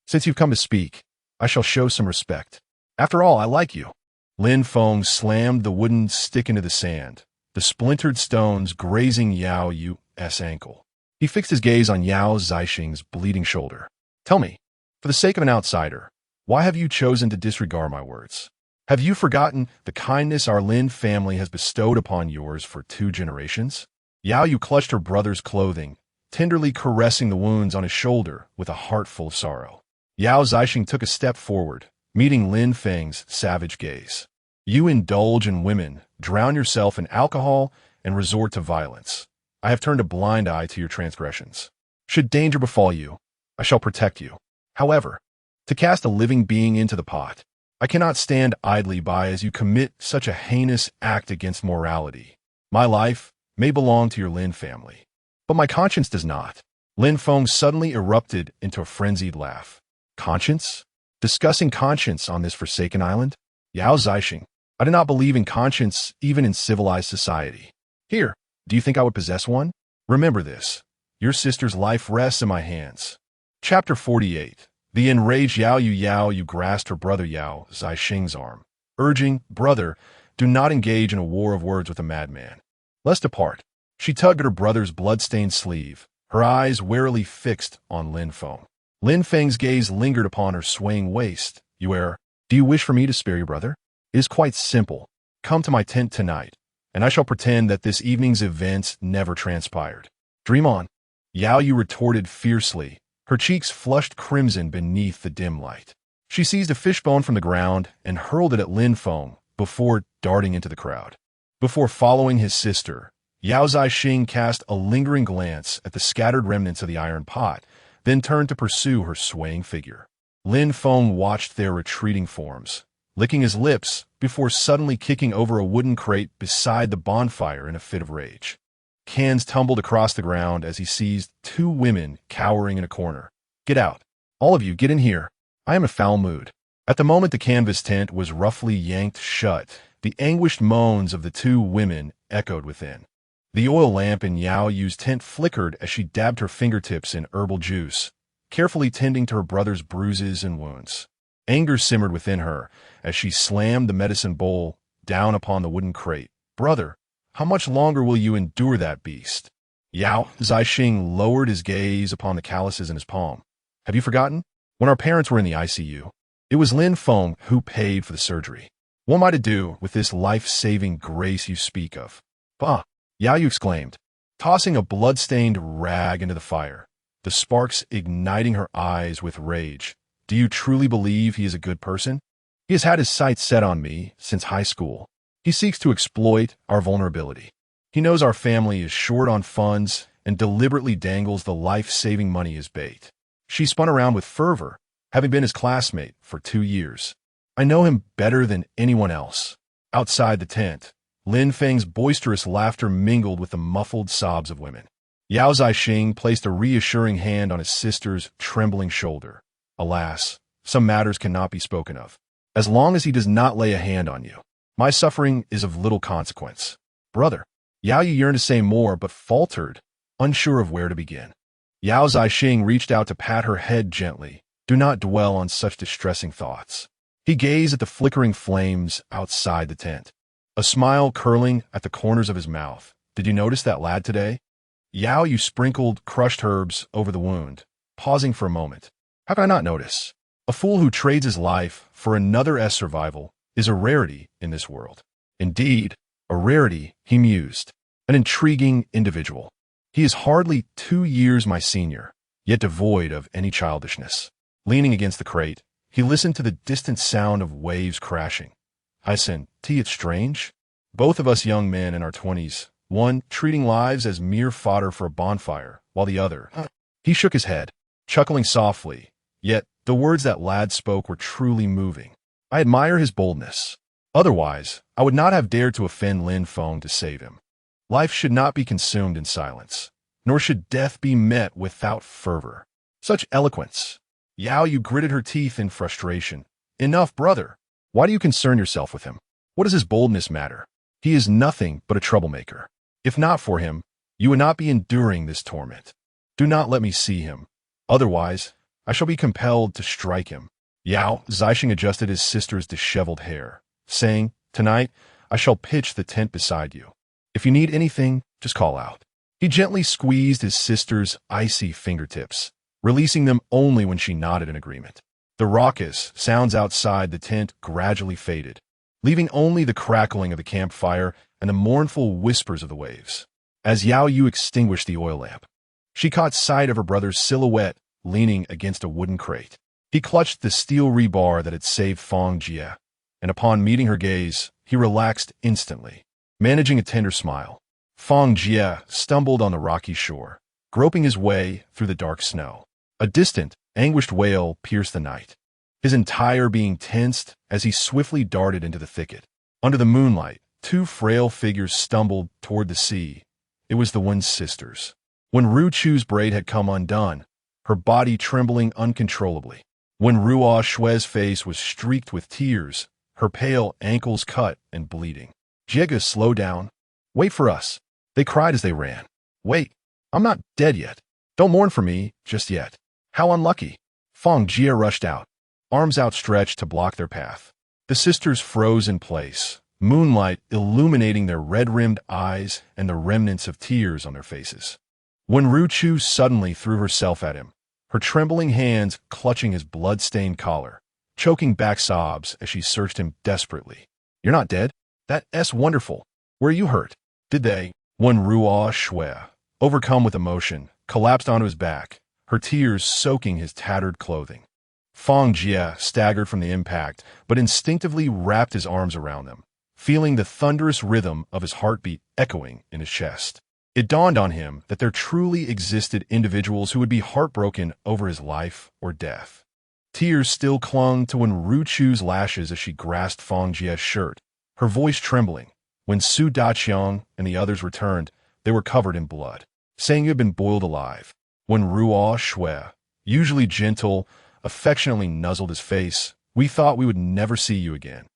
Since you've come to speak, I shall show some respect. After all, I like you. Lin Feng slammed the wooden stick into the sand, the splintered stones grazing Yao Yu's ankle. He fixed his gaze on Yao Zixing's bleeding shoulder. Tell me, for the sake of an outsider, why have you chosen to disregard my words? Have you forgotten the kindness our Lin family has bestowed upon yours for 2 generations? Yao Yu clutched her brother's clothing, tenderly caressing the wounds on his shoulder with a heart full of sorrow. Yao Zixing took a step forward, meeting Lin Feng's savage gaze. You indulge in women, drown yourself in alcohol, and resort to violence. I have turned a blind eye to your transgressions. Should danger befall you, I shall protect you. However, to cast a living being into the pot, I cannot stand idly by as you commit such a heinous act against morality. My life may belong to your Lin family, but my conscience does not. Lin Feng suddenly erupted into a frenzied laugh. Conscience? Discussing conscience on this forsaken island? Yao Zixing, I do not believe in conscience even in civilized society. Here, do you think I would possess one? Remember this. Your sister's life rests in my hands. Chapter 48. The enraged Yao Yu grasped her brother Yao Zixing's arm, urging, Brother, do not engage in a war of words with a madman. Let's depart. She tugged at her brother's blood-stained sleeve, her eyes warily fixed on Lin Feng. Lin Feng's gaze lingered upon her swaying waist. Do you wish for me to spare your brother? It is quite simple. Come to my tent tonight, and I shall pretend that this evening's events never transpired. Dream on. Yao Yu retorted fiercely, her cheeks flushed crimson beneath the dim light. She seized a fishbone from the ground and hurled it at Lin Feng before darting into the crowd. Before following his sister, Yao Zixing cast a lingering glance at the scattered remnants of the iron pot then turned to pursue her swaying figure. Lin Feng watched their retreating forms, licking his lips before suddenly kicking over a wooden crate beside the bonfire in a fit of rage. Cans tumbled across the ground as he seized two women cowering in a corner. "Get out. All of you, get in here. I am in a foul mood." At the moment the canvas tent was roughly yanked shut, the anguished moans of the two women echoed within. The oil lamp in Yao Yu's tent flickered as she dabbed her fingertips in herbal juice, carefully tending to her brother's bruises and wounds. Anger simmered within her as she slammed the medicine bowl down upon the wooden crate. "Brother, how much longer will you endure that beast?" Yao Zixing lowered his gaze upon the calluses in his palm. "Have you forgotten? When our parents were in the ICU, it was Lin Feng who paid for the surgery. What am I to do with this life-saving grace you speak of?" "Bah!" Yao Yu exclaimed, tossing a blood-stained rag into the fire, the sparks igniting her eyes with rage. "Do you truly believe he is a good person? He has had his sights set on me since high school. He seeks to exploit our vulnerability. He knows our family is short on funds and deliberately dangles the life-saving money as bait." She spun around with fervor, having been his classmate for 2 years. "I know him better than anyone else." Outside the tent, Lin Feng's boisterous laughter mingled with the muffled sobs of women. Yao Zixing placed a reassuring hand on his sister's trembling shoulder. "Alas, some matters cannot be spoken of. As long as he does not lay a hand on you, my suffering is of little consequence." "Brother." Yao Yu yearned to say more, but faltered, unsure of where to begin. Yao Zixing reached out to pat her head gently. "Do not dwell on such distressing thoughts." He gazed at the flickering flames outside the tent, a smile curling at the corners of his mouth. "Did you notice that lad today?" Yao Yu sprinkled crushed herbs over the wound, pausing for a moment. "How can I not notice? A fool who trades his life for another's survival is a rarity in this world." "Indeed, a rarity," he mused. "An intriguing individual. He is hardly 2 years my senior, yet devoid of any childishness." Leaning against the crate, he listened to the distant sound of waves crashing. "I said, it's strange. Both of us young men in our 20s, one treating lives as mere fodder for a bonfire, while the other—" He shook his head, chuckling softly, yet the words that lad spoke were truly moving. "I admire his boldness. Otherwise, I would not have dared to offend Lin Feng to save him. Life should not be consumed in silence, nor should death be met without fervor." Such eloquence! Yao Yu gritted her teeth in frustration. "Enough, brother. Why do you concern yourself with him? What does his boldness matter? He is nothing but a troublemaker. If not for him, you would not be enduring this torment. Do not let me see him. Otherwise, I shall be compelled to strike him." Yao Zixing adjusted his sister's disheveled hair, saying, "Tonight, I shall pitch the tent beside you. If you need anything, just call out." He gently squeezed his sister's icy fingertips, releasing them only when she nodded in agreement. The raucous sounds outside the tent gradually faded, leaving only the crackling of the campfire and the mournful whispers of the waves. As Yao Yu extinguished the oil lamp, she caught sight of her brother's silhouette leaning against a wooden crate. He clutched the steel rebar that had saved Fang Jie, and upon meeting her gaze, he relaxed instantly, managing a tender smile. Fang Jie stumbled on the rocky shore, groping his way through the dark snow. A distant, anguished wail pierced the night, his entire being tensed as he swiftly darted into the thicket. Under the moonlight, 2 frail figures stumbled toward the sea. It was the Wen's sisters. When Ru Chu's braid had come undone, her body trembling uncontrollably. When Ruo Shui's face was streaked with tears, her pale ankles cut and bleeding. "Jiega, slow down. Wait for us," they cried as they ran. "Wait, I'm not dead yet. Don't mourn for me just yet." "How unlucky." Fang Jie rushed out, arms outstretched to block their path. The sisters froze in place, moonlight illuminating their red-rimmed eyes and the remnants of tears on their faces. When Ru Chu suddenly threw herself at him, her trembling hands clutching his blood-stained collar, choking back sobs as she searched him desperately. "You're not dead? That's wonderful. Where are you hurt?" "Did they?" When Ruo Shui, overcome with emotion, collapsed onto his back, her tears soaking his tattered clothing. Fang Jie staggered from the impact, but instinctively wrapped his arms around them, feeling the thunderous rhythm of his heartbeat echoing in his chest. It dawned on him that there truly existed individuals who would be heartbroken over his life or death. Tears still clung to Wen Ruchu's lashes as she grasped Fang Jie's shirt, her voice trembling. When Su Daqiang and the others returned, they were covered in blood, saying you had been boiled alive. When Ruo Shui, usually gentle, affectionately nuzzled his face, we thought we would never see you again.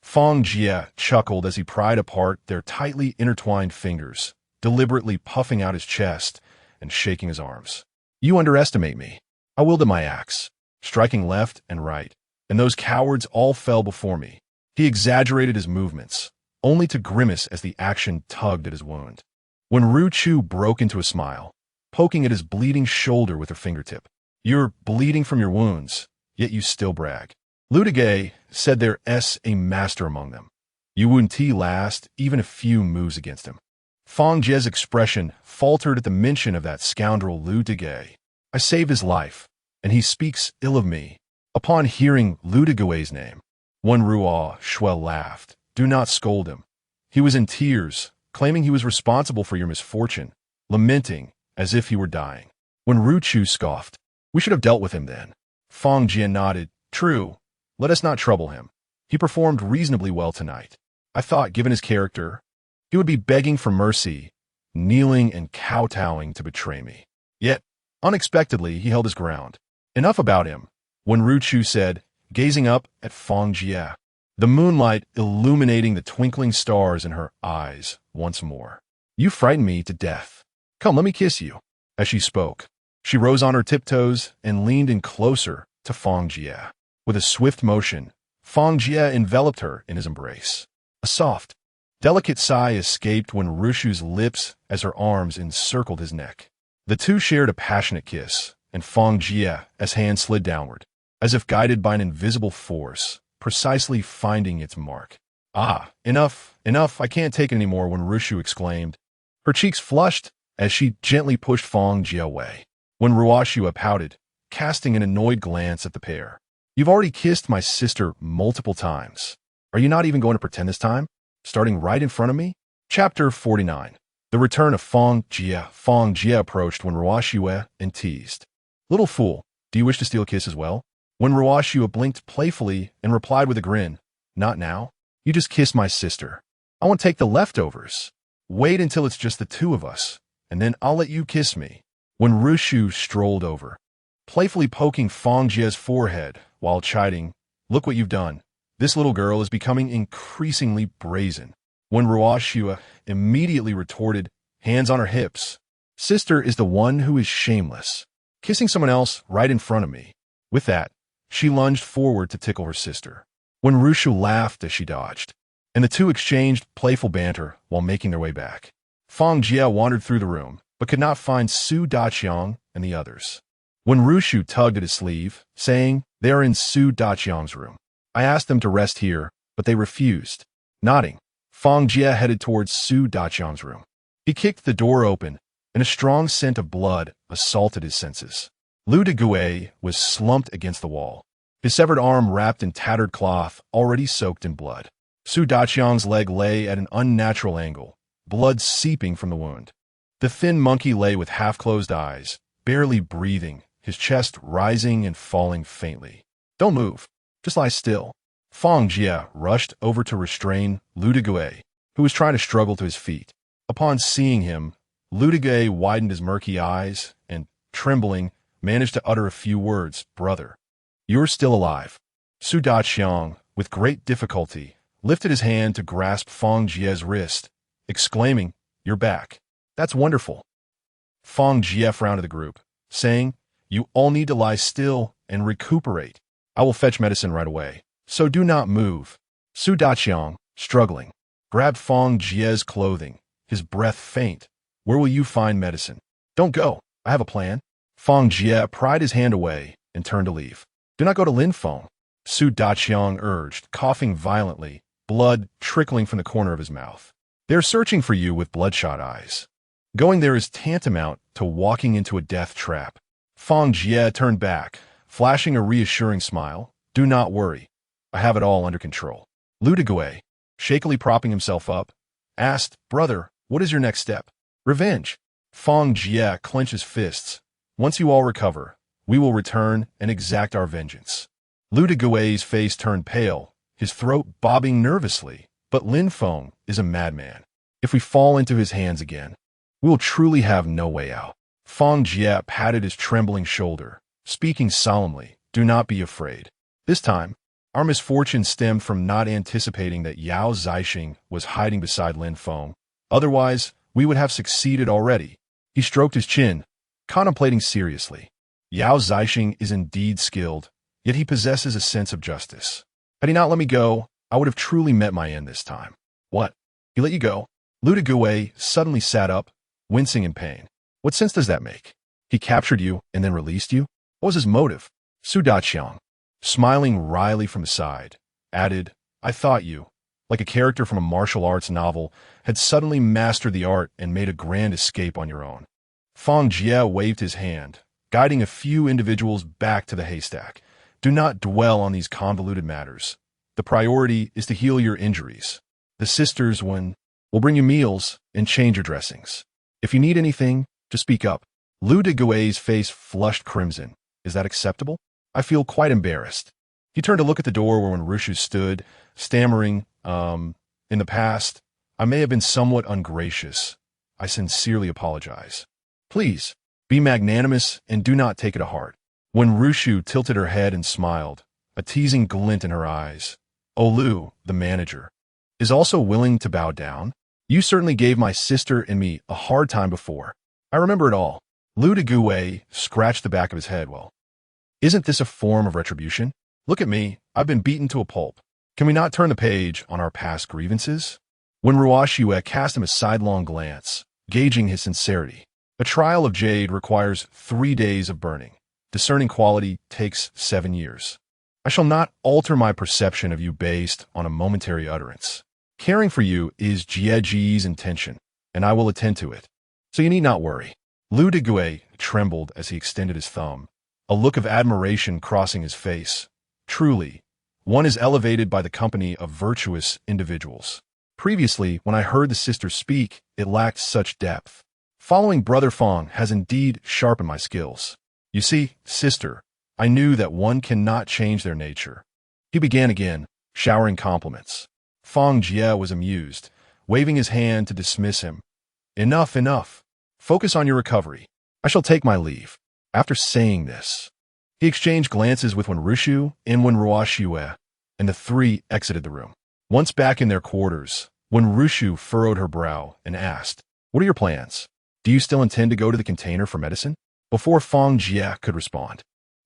Fang Jie chuckled as he pried apart their tightly intertwined fingers, deliberately puffing out his chest and shaking his arms. You underestimate me. I wielded my axe, striking left and right, and those cowards all fell before me. He exaggerated his movements, only to grimace as the action tugged at his wound. When Ruchu broke into a smile, poking at his bleeding shoulder with her fingertip. You're bleeding from your wounds, yet you still brag. Ludige said there's a master among them. You wouldn't last even a few moves against him. Fang Jie's expression faltered at the mention of that scoundrel Ludige. I saved his life, and he speaks ill of me. Upon hearing Ludigue's name, Wen Ruo Shui laughed. Do not scold him. He was in tears, claiming he was responsible for your misfortune, lamenting as if he were dying. When Ruchu scoffed, we should have dealt with him then. Fang Jie nodded. True. Let us not trouble him. He performed reasonably well tonight. I thought, given his character, he would be begging for mercy, kneeling and kowtowing to betray me. Yet, unexpectedly, he held his ground. Enough about him, Wen Ruchu said, gazing up at Fang Jie, the moonlight illuminating the twinkling stars in her eyes once more. You frighten me to death. Come, let me kiss you. As she spoke, she rose on her tiptoes and leaned in closer to Fang Jie. With a swift motion, Fang Jie enveloped her in his embrace. A soft, delicate sigh escaped Wen Ruchu's lips as her arms encircled his neck. The two shared a passionate kiss, and Fang Jie, as hands slid downward, as if guided by an invisible force, precisely finding its mark. Ah, enough, I can't take it anymore, Wen Ruchu exclaimed. Her cheeks flushed as she gently pushed Fang Jie away. When Ruoshua pouted, casting an annoyed glance at the pair. You've already kissed my sister multiple times. Are you not even going to pretend this time? Starting right in front of me? Chapter 49. The return of Fang Jie. Fang Jie approached when Ruoshua and teased. Little fool, do you wish to steal a kiss as well? When Ruoshua blinked playfully and replied with a grin. Not now. You just kissed my sister. I want to take the leftovers. Wait until it's just the two of us, and then I'll let you kiss me. When Rushu strolled over, playfully poking Fang Jie's forehead while chiding, look what you've done. This little girl is becoming increasingly brazen. When Ruoshua immediately retorted, hands on her hips, sister is the one who is shameless, kissing someone else right in front of me. With that, she lunged forward to tickle her sister. When Rushu laughed as she dodged, and the two exchanged playful banter while making their way back. Fang Jie wandered through the room, but could not find Su Daqiang and the others. When Rushu tugged at his sleeve, saying, they are in Su Daqiang's room. I asked them to rest here, but they refused. Nodding, Fang Jie headed towards Su Daqiang's room. He kicked the door open, and a strong scent of blood assaulted his senses. Lu Degue was slumped against the wall, his severed arm wrapped in tattered cloth already soaked in blood. Su Daqiang's leg lay at an unnatural angle, blood seeping from the wound. The thin monkey lay with half-closed eyes, barely breathing, his chest rising and falling faintly. Don't move. Just lie still. Fang Jie rushed over to restrain Lu Degue, who was trying to struggle to his feet. Upon seeing him, Lu Degue widened his murky eyes and, trembling, managed to utter a few words. Brother, you're still alive. Su Daqiang, with great difficulty, lifted his hand to grasp Fang Jie's wrist, exclaiming, you're back. That's wonderful. Fang Jie frowned at the group, saying, you all need to lie still and recuperate. I will fetch medicine right away, so do not move. Su Daqiang, struggling, grabbed Fang Jie's clothing, his breath faint. Where will you find medicine? Don't go. I have a plan. Fang Jie pried his hand away and turned to leave. Do not go to Linfeng, Su Daqiang urged, coughing violently, blood trickling from the corner of his mouth. They're searching for you with bloodshot eyes. Going there is tantamount to walking into a death trap. Fang Jie turned back, flashing a reassuring smile. Do not worry. I have it all under control. Lu Degue, shakily propping himself up, asked, brother, what is your next step? Revenge. Fang Jie clenches fists. Once you all recover, we will return and exact our vengeance. Lu Degui's face turned pale, his throat bobbing nervously, but Lin Feng is a madman. If we fall into his hands again, we will truly have no way out. Fang Jie patted his trembling shoulder, speaking solemnly, "Do not be afraid. This time, our misfortune stemmed from not anticipating that Yao Zixing was hiding beside Lin Feng. Otherwise, we would have succeeded already." He stroked his chin, contemplating seriously. Yao Zixing is indeed skilled, yet he possesses a sense of justice. Had he not let me go, I would have truly met my end this time. What? He let you go? Lu Degui suddenly sat up, wincing in pain. What sense does that make? He captured you and then released you? What was his motive? Su Daqiang, smiling wryly from the side, added, "I thought you, like a character from a martial arts novel, had suddenly mastered the art and made a grand escape on your own." Fang Jie waved his hand, guiding a few individuals back to the haystack. "Do not dwell on these convoluted matters. The priority is to heal your injuries. The sisters will bring you meals and change your dressings. If you need anything, just speak up." Lu Degui's face flushed crimson. "Is that acceptable? I feel quite embarrassed." He turned to look at the door where Rushu stood, stammering, "In the past, I may have been somewhat ungracious. I sincerely apologize. Please, be magnanimous and do not take it to heart." When Rushu tilted her head and smiled, a teasing glint in her eyes, Olu, the manager, is also willing to bow down. "You certainly gave my sister and me a hard time before. I remember it all." Lu Degui scratched the back of his head. "Well, isn't this a form of retribution? Look at me, I've been beaten to a pulp. Can we not turn the page on our past grievances?" When Ruoxue cast him a sidelong glance, gauging his sincerity. A trial of jade requires 3 days of burning. Discerning quality takes 7 years. I shall not alter my perception of you based on a momentary utterance. Caring for you is Jieji's intention, and I will attend to it. So you need not worry." Lu Degui trembled as he extended his thumb, a look of admiration crossing his face. Truly, one is elevated by the company of virtuous individuals. Previously, when I heard the sisters speak, it lacked such depth. Following Brother Fang has indeed sharpened my skills. You see, sister, I knew that one cannot change their nature. He began again, showering compliments. Fang Jie was amused, waving his hand to dismiss him. "Enough, enough. Focus on your recovery. I shall take my leave." After saying this, he exchanged glances with Rushu and Ruoxue, and the three exited the room. Once back in their quarters, Rushu furrowed her brow and asked, "What are your plans? Do you still intend to go to the container for medicine?" Before Fang Jie could respond,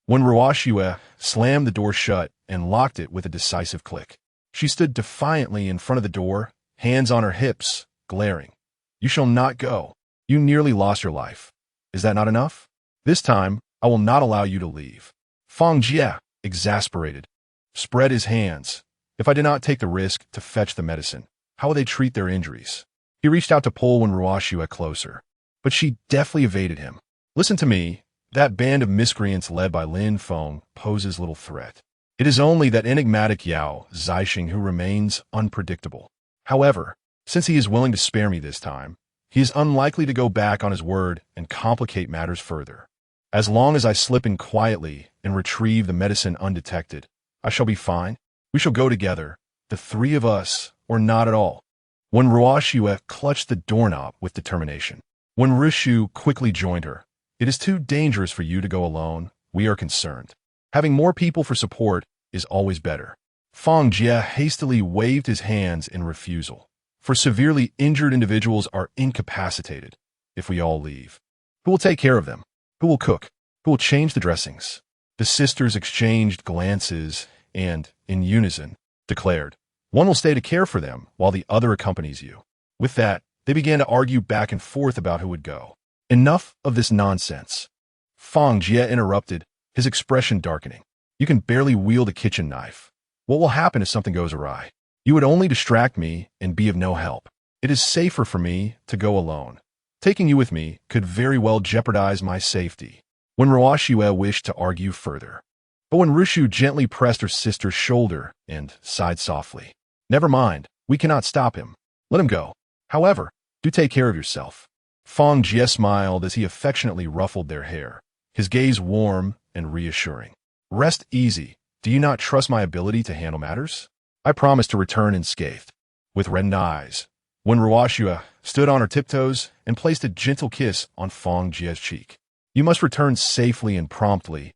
Ruoxue slammed the door shut and locked it with a decisive click. She stood defiantly in front of the door, hands on her hips, glaring. "You shall not go. You nearly lost your life. Is that not enough? This time, I will not allow you to leave." Fang Jie, exasperated, spread his hands. "If I did not take the risk to fetch the medicine, how will they treat their injuries?" He reached out to pull Ruoxue closer, but she deftly evaded him. "Listen to me. That band of miscreants led by Lin Feng poses little threat. It is only that enigmatic Yao Zixing who remains unpredictable. However, since he is willing to spare me this time, he is unlikely to go back on his word and complicate matters further. As long as I slip in quietly and retrieve the medicine undetected, I shall be fine. We shall go together, the three of us, or not at all." When Ruoxue clutched the doorknob with determination. When Rushu quickly joined her. "It is too dangerous for you to go alone. We are concerned. Having more people for support is always better." Fang Jie hastily waved his hands in refusal. "For severely injured individuals are incapacitated if we all leave. Who will take care of them? Who will cook? Who will change the dressings?" The sisters exchanged glances and, in unison, declared, "One will stay to care for them while the other accompanies you." With that, they began to argue back and forth about who would go. "Enough of this nonsense." Fang Jie interrupted, his expression darkening. "You can barely wield a kitchen knife. What will happen if something goes awry? You would only distract me and be of no help. It is safer for me to go alone. Taking you with me could very well jeopardize my safety." When Ruoxue wished to argue further, but when Rushu gently pressed her sister's shoulder and sighed softly, "Never mind, we cannot stop him. Let him go. However, do take care of yourself." Fang Jie smiled as he affectionately ruffled their hair, his gaze warm and reassuring. Rest easy. Do you not trust my ability to handle matters? I promise to return unscathed. With reddened eyes, when Ruoxua stood on her tiptoes and placed a gentle kiss on Fang Jie's cheek. You must return safely and promptly.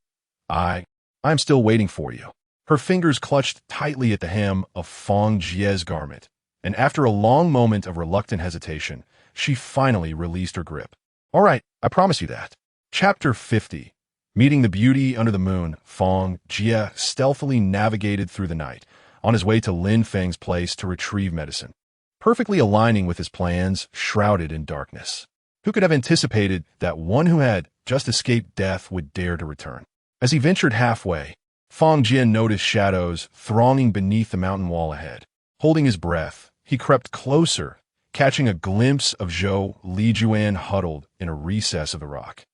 I am still waiting for you. Her fingers clutched tightly at the hem of Fang Jie's garment, and after a long moment of reluctant hesitation, she finally released her grip. All right, I promise you that. Chapter 50. Meeting the beauty under the moon, Fang Jie stealthily navigated through the night, on his way to Lin Feng's place to retrieve medicine, perfectly aligning with his plans, shrouded in darkness. Who could have anticipated that one who had just escaped death would dare to return? As he ventured halfway, Fang Jie noticed shadows thronging beneath the mountain wall ahead. Holding his breath, he crept closer, catching a glimpse of Zhou Lijuan huddled in a recess of the rock,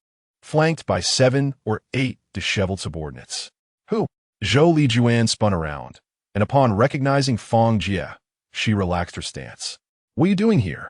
flanked by 7 or 8 disheveled subordinates. Who? Zhou Lijuan spun around, and upon recognizing Fang Jie, she relaxed her stance. What are you doing here?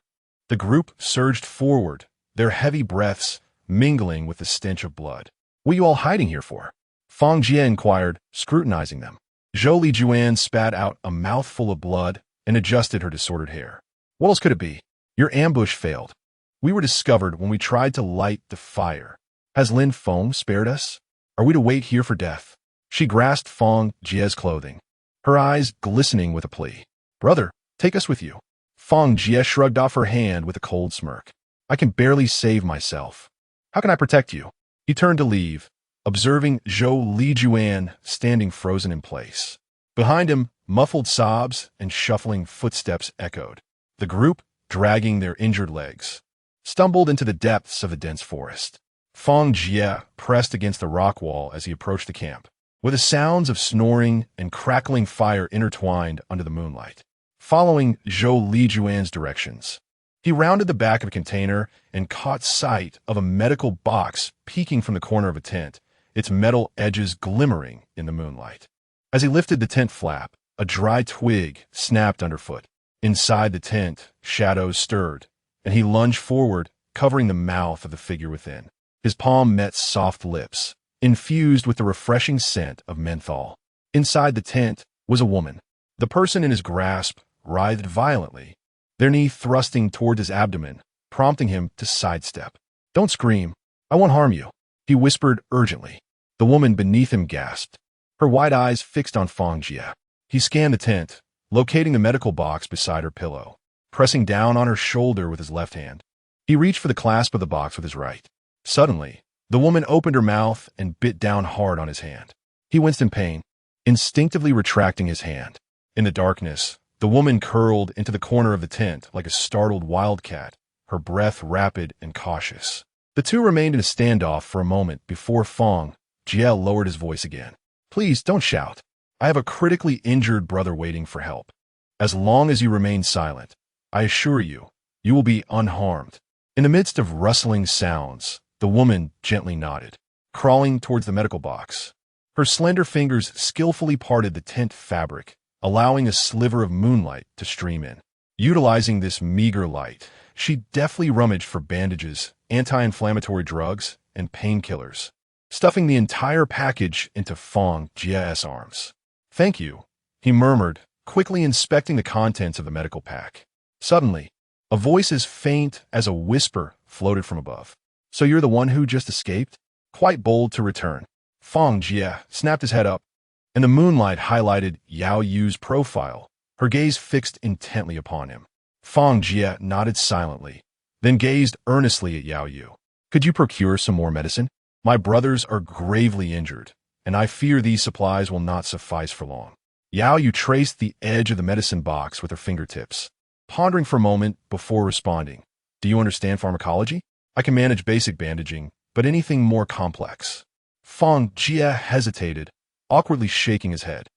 The group surged forward, their heavy breaths mingling with the stench of blood. What are you all hiding here for? Fang Jie inquired, scrutinizing them. Zhou Lijuan spat out a mouthful of blood and adjusted her disordered hair. What else could it be? Your ambush failed. We were discovered when we tried to light the fire. Has Lin Feng spared us? Are we to wait here for death? She grasped Fang Jie's clothing, her eyes glistening with a plea. Brother, take us with you. Fang Jie shrugged off her hand with a cold smirk. I can barely save myself. How can I protect you? He turned to leave, observing Zhou Lijuan standing frozen in place. Behind him, muffled sobs and shuffling footsteps echoed. The group, dragging their injured legs, stumbled into the depths of the dense forest. Fang Jie pressed against the rock wall as he approached the camp, with the sounds of snoring and crackling fire intertwined under the moonlight. Following Zhou Lijuan's directions, he rounded the back of a container and caught sight of a medical box peeking from the corner of a tent, its metal edges glimmering in the moonlight. As he lifted the tent flap, a dry twig snapped underfoot. Inside the tent, shadows stirred, and he lunged forward, covering the mouth of the figure within. His palm met soft lips, infused with the refreshing scent of menthol. Inside the tent was a woman. The person in his grasp writhed violently, their knee thrusting toward his abdomen, prompting him to sidestep. Don't scream. I won't harm you, he whispered urgently. The woman beneath him gasped, her wide eyes fixed on Fang Jie. He scanned the tent, locating the medical box beside her pillow, pressing down on her shoulder with his left hand. He reached for the clasp of the box with his right. Suddenly, the woman opened her mouth and bit down hard on his hand. He winced in pain, instinctively retracting his hand. In the darkness, the woman curled into the corner of the tent like a startled wildcat, her breath rapid and cautious. The two remained in a standoff for a moment before Fang Jie lowered his voice again. Please don't shout. I have a critically injured brother waiting for help. As long as you remain silent, I assure you, you will be unharmed. In the midst of rustling sounds, the woman gently nodded, crawling towards the medical box. Her slender fingers skillfully parted the tent fabric, allowing a sliver of moonlight to stream in. Utilizing this meager light, she deftly rummaged for bandages, anti-inflammatory drugs, and painkillers, stuffing the entire package into Fang Jie's arms. Thank you, he murmured, quickly inspecting the contents of the medical pack. Suddenly, a voice as faint as a whisper floated from above. So you're the one who just escaped? Quite bold to return. Fang Jie snapped his head up, and the moonlight highlighted Yao Yu's profile, her gaze fixed intently upon him. Fang Jie nodded silently, then gazed earnestly at Yao Yu. Could you procure some more medicine? My brothers are gravely injured, and I fear these supplies will not suffice for long. Yao Yu traced the edge of the medicine box with her fingertips, pondering for a moment before responding. Do you understand pharmacology? I can manage basic bandaging, but anything more complex. Fang Jie hesitated, awkwardly shaking his head.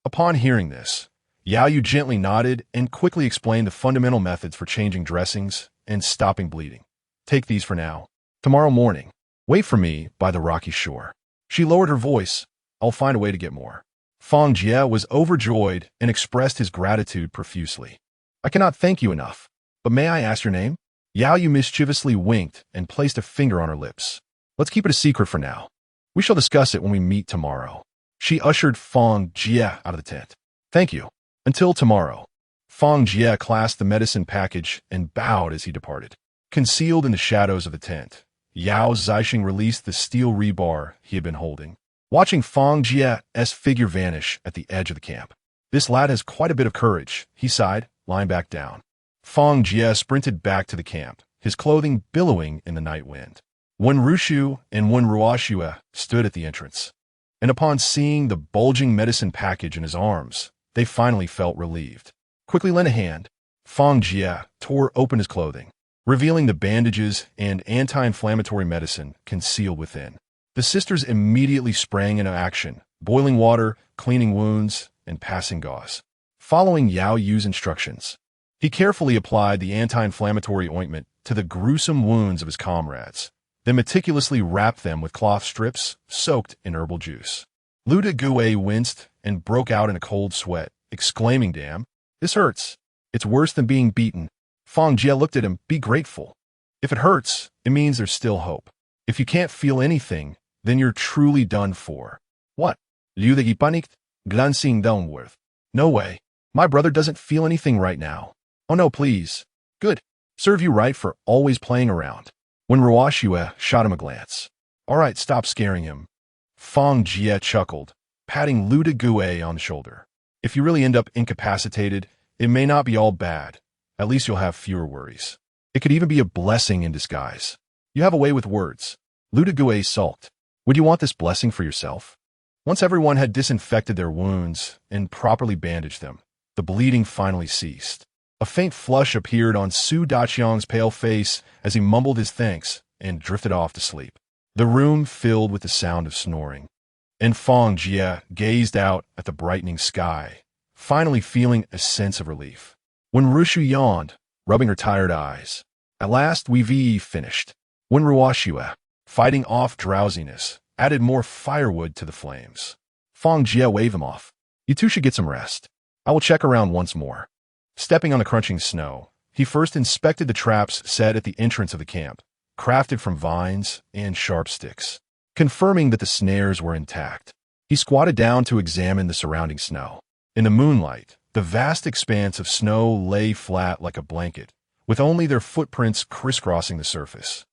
Upon hearing this, Yao Yu gently nodded and quickly explained the fundamental methods for changing dressings and stopping bleeding. Take these for now. Tomorrow morning, wait for me by the rocky shore. She lowered her voice. I'll find a way to get more. Fang Jie was overjoyed and expressed his gratitude profusely. I cannot thank you enough, but may I ask your name? Yao Yu mischievously winked and placed a finger on her lips. Let's keep it a secret for now. We shall discuss it when we meet tomorrow. She ushered Fang Jie out of the tent. Thank you. Until tomorrow. Fang Jie clasped the medicine package and bowed as he departed. Concealed in the shadows of the tent, Yao Zixing released the steel rebar he had been holding, watching Fang Jie's figure vanish at the edge of the camp. This lad has quite a bit of courage, he sighed, lying back down. Fang Jie sprinted back to the camp, his clothing billowing in the night wind. Wen Rushu and Wen Ruoxue stood at the entrance, and upon seeing the bulging medicine package in his arms, they finally felt relieved. Quickly lent a hand, Fang Jie tore open his clothing, revealing the bandages and anti-inflammatory medicine concealed within. The sisters immediately sprang into action, boiling water, cleaning wounds, and passing gauze. Following Yao Yu's instructions, he carefully applied the anti-inflammatory ointment to the gruesome wounds of his comrades, then meticulously wrapped them with cloth strips soaked in herbal juice. Lu Gue winced and broke out in a cold sweat, exclaiming, "Damn, this hurts. It's worse than being beaten." Fang Jie looked at him. Be grateful. If it hurts, it means there's still hope. If you can't feel anything, then you're truly done for. What? Liu de panicked, glancing downward. No way. My brother doesn't feel anything right now. Oh no, please. Good. Serve you right for always playing around. When Ruoxue shot him a glance. All right, stop scaring him. Fang Jie chuckled, patting Lu de Gue on the shoulder. If you really end up incapacitated, it may not be all bad. At least you'll have fewer worries. It could even be a blessing in disguise. You have a way with words. Lu de Gue sulked. Would you want this blessing for yourself? Once everyone had disinfected their wounds and properly bandaged them, the bleeding finally ceased. A faint flush appeared on Su Daqiang's pale face as he mumbled his thanks and drifted off to sleep. The room filled with the sound of snoring, and Fang Jie gazed out at the brightening sky, finally feeling a sense of relief. When Rushu yawned, rubbing her tired eyes. At last we've finished. When Ruoxue, fighting off drowsiness, added more firewood to the flames. Fang Jie waved him off. You two should get some rest. I will check around once more. Stepping on the crunching snow, he first inspected the traps set at the entrance of the camp, crafted from vines and sharp sticks. Confirming that the snares were intact, he squatted down to examine the surrounding snow. In the moonlight, the vast expanse of snow lay flat like a blanket, with only their footprints crisscrossing the surface,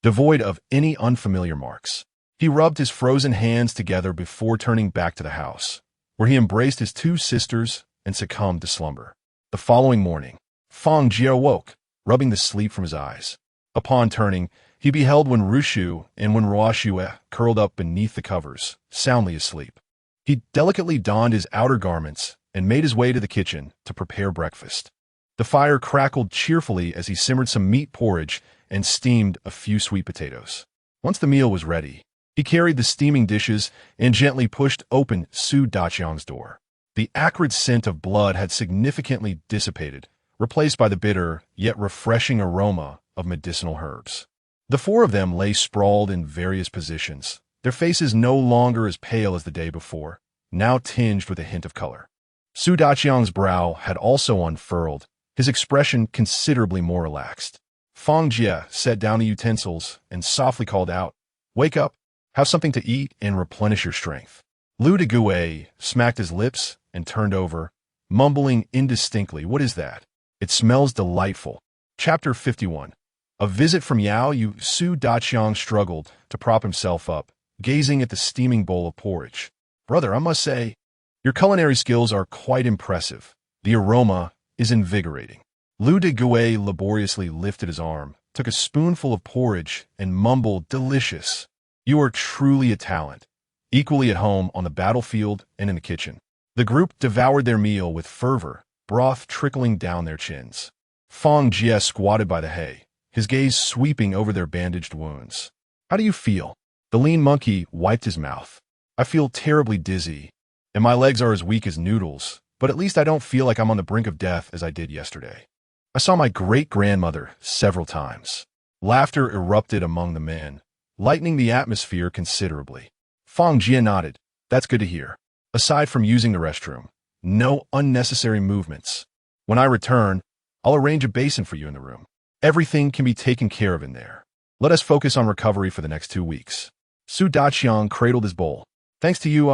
devoid of any unfamiliar marks. He rubbed his frozen hands together before turning back to the house, where he embraced his two sisters and succumbed to slumber. The following morning, Fang Jie awoke, rubbing the sleep from his eyes. Upon turning, he beheld Wen Rushu and Wen Ruoxue curled up beneath the covers, soundly asleep. He delicately donned his outer garments and made his way to the kitchen to prepare breakfast. The fire crackled cheerfully as he simmered some meat porridge and steamed a few sweet potatoes. Once the meal was ready, he carried the steaming dishes and gently pushed open Su Daqiang's door. The acrid scent of blood had significantly dissipated, replaced by the bitter yet refreshing aroma of medicinal herbs. The four of them lay sprawled in various positions, their faces no longer as pale as the day before, now tinged with a hint of color. Su Daqiang's brow had also unfurled, his expression considerably more relaxed. Fang Jie set down the utensils and softly called out, "Wake up, have something to eat and replenish your strength." Lu de Gue smacked his lips and turned over, mumbling indistinctly, "What is that? It smells delightful." Chapter 51. A visit from Yao Yu. Su Daqiang struggled to prop himself up, gazing at the steaming bowl of porridge. "Brother, I must say, your culinary skills are quite impressive. The aroma is invigorating." Lu de Gue laboriously lifted his arm, took a spoonful of porridge, and mumbled, "Delicious. You are truly a talent." Equally at home on the battlefield and in the kitchen, the group devoured their meal with fervor, broth trickling down their chins. Fang Jie squatted by the hay, his gaze sweeping over their bandaged wounds. "How do you feel?" The lean monkey wiped his mouth. "I feel terribly dizzy, and my legs are as weak as noodles, but at least I don't feel like I'm on the brink of death as I did yesterday. I saw my great-grandmother several times." Laughter erupted among the men, lightening the atmosphere considerably. Fang Jie nodded. "That's good to hear. Aside from using the restroom, no unnecessary movements. When I return, I'll arrange a basin for you in the room." Everything can be taken care of in there. Let us focus on recovery for the next 2 weeks. Su Daqiang cradled his bowl. Thanks to you,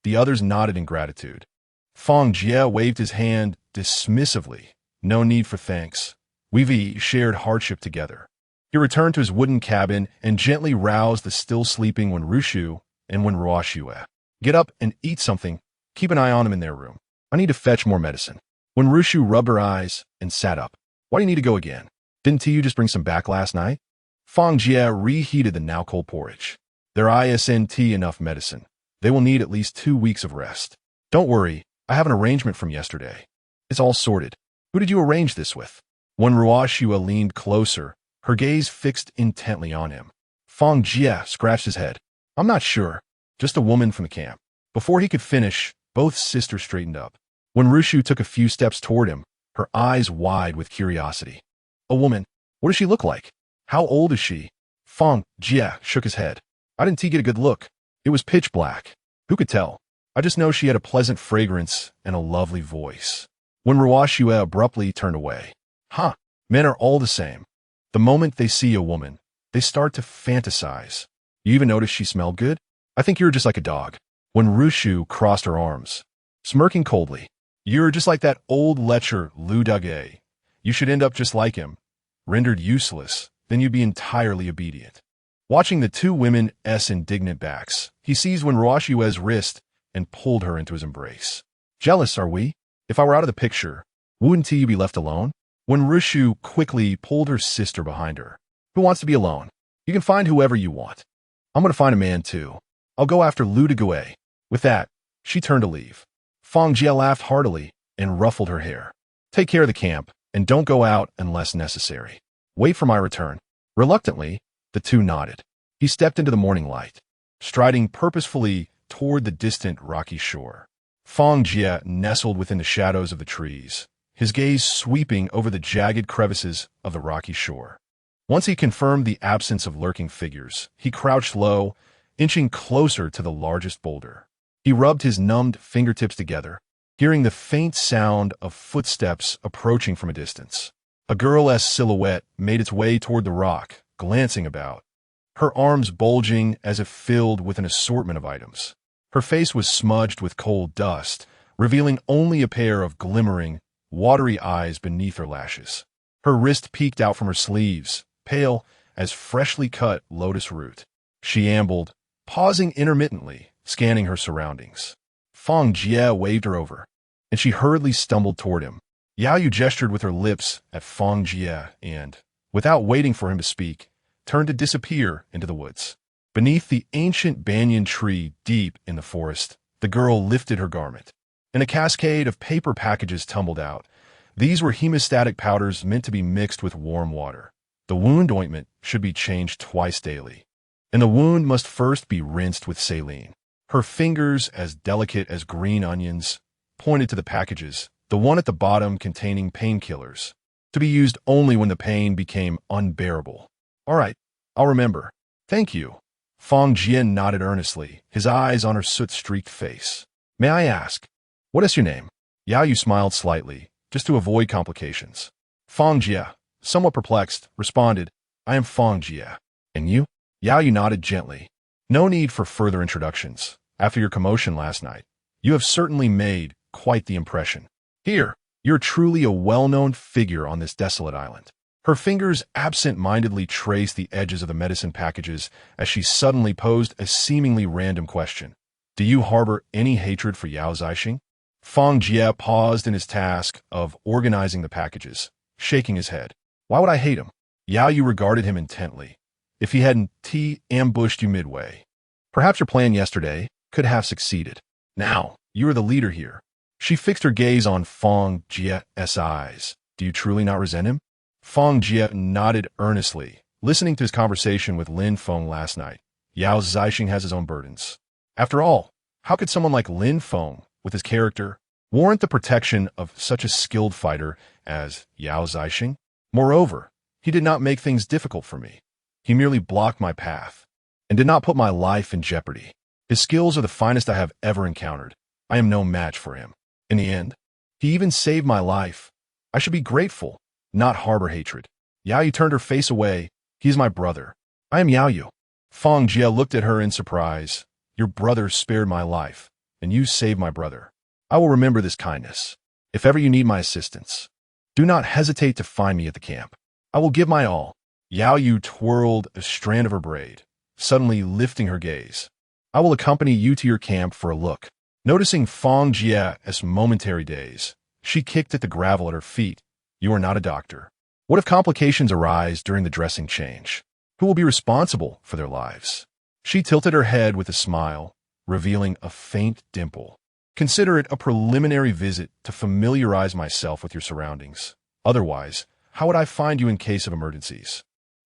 the others nodded in gratitude. Fang Jie waved his hand dismissively. No need for thanks. We've shared hardship together. He returned to his wooden cabin and gently roused the still sleeping Wenrushu and Wenruoxue. Get up and eat something. Keep an eye on them in their room. I need to fetch more medicine. Wenrushu rubbed her eyes and sat up. Why do you need to go again? Didn't you just bring some back last night? Fang Jie reheated the now cold porridge. There isn't enough medicine. They will need at least 2 weeks of rest. Don't worry, I have an arrangement from yesterday. It's all sorted. Who did you arrange this with? Wenruoxue leaned closer, her gaze fixed intently on him. Fang Jie scratched his head. I'm not sure. Just a woman from the camp. Before he could finish, both sisters straightened up. Wenrushu took a few steps toward him, her eyes wide with curiosity. A woman? What does she look like? How old is she? Fang Jie shook his head. I didn't get a good look. It was pitch black. Who could tell? I just know she had a pleasant fragrance and a lovely voice. Wenruoxue abruptly turned away. Men are all the same. The moment they see a woman, they start to fantasize. You even notice she smelled good? I think you're just like a dog. Wenrushu crossed her arms, smirking coldly. You're just like that old lecher Lu Dage. You should end up just like him. Rendered useless, then you'd be entirely obedient. Watching the two women's indignant backs, he seized Wenruoxue's wrist and pulled her into his embrace. Jealous, are we? If I were out of the picture, wouldn't you be left alone? Wenrushu quickly pulled her sister behind her. Who wants to be alone? You can find whoever you want. I'm going to find a man too. I'll go after Lu Dage. With that, she turned to leave. Fang Jie laughed heartily and ruffled her hair. Take care of the camp, and don't go out unless necessary. Wait for my return. Reluctantly, the two nodded. He stepped into the morning light, striding purposefully toward the distant rocky shore. Fang Jie nestled within the shadows of the trees, his gaze sweeping over the jagged crevices of the rocky shore. Once he confirmed the absence of lurking figures, he crouched low, inching closer to the largest boulder. He rubbed his numbed fingertips together, hearing the faint sound of footsteps approaching from a distance. A girl's silhouette made its way toward the rock, glancing about, her arms bulging as if filled with an assortment of items. Her face was smudged with cold dust, revealing only a pair of glimmering, watery eyes beneath her lashes. Her wrist peeked out from her sleeves, pale as freshly cut lotus root. She ambled, pausing intermittently, scanning her surroundings. Fang Jie waved her over, and she hurriedly stumbled toward him. Yao Yu gestured with her lips at Fang Jie and, without waiting for him to speak, turned to disappear into the woods. Beneath the ancient banyan tree deep in the forest, the girl lifted her garment, and a cascade of paper packages tumbled out. These were hemostatic powders meant to be mixed with warm water. The wound ointment should be changed twice daily, and the wound must first be rinsed with saline. Her fingers, as delicate as green onions, pointed to the packages, the one at the bottom containing painkillers, to be used only when the pain became unbearable. All right, I'll remember. Thank you. Fang Jie nodded earnestly, his eyes on her soot-streaked face. May I ask, what is your name? Yao Yu smiled slightly, just to avoid complications. Fang Jie, somewhat perplexed, responded, I am Fang Jie. And you? Yao Yu nodded gently. No need for further introductions. After your commotion last night, you have certainly made quite the impression. Here, you're truly a well-known figure on this desolate island. Her fingers absent-mindedly traced the edges of the medicine packages as she suddenly posed a seemingly random question. Do you harbor any hatred for Yao Zixing? Fang Jie paused in his task of organizing the packages, shaking his head. Why would I hate him? Yao Yu regarded him intently. If he hadn't ambushed you midway, perhaps your plan yesterday could have succeeded. Now, you are the leader here. She fixed her gaze on Fang Jie's eyes. Do you truly not resent him? Fang Jie nodded earnestly, listening to his conversation with Lin Feng last night. Yao Zixing has his own burdens. After all, how could someone like Lin Feng, with his character, warrant the protection of such a skilled fighter as Yao Zixing? Moreover, he did not make things difficult for me. He merely blocked my path, and did not put my life in jeopardy. His skills are the finest I have ever encountered. I am no match for him. In the end, he even saved my life. I should be grateful, not harbor hatred. Yao Yu turned her face away. He's my brother. I am Yao Yu. Fang Jie looked at her in surprise. Your brother spared my life, and you saved my brother. I will remember this kindness. If ever you need my assistance, do not hesitate to find me at the camp. I will give my all. Yao Yu twirled a strand of her braid, suddenly lifting her gaze. I will accompany you to your camp for a look. Noticing Fang Jie's momentary daze, she kicked at the gravel at her feet. You are not a doctor. What if complications arise during the dressing change? Who will be responsible for their lives? She tilted her head with a smile, revealing a faint dimple. Consider it a preliminary visit to familiarize myself with your surroundings. Otherwise, how would I find you in case of emergencies?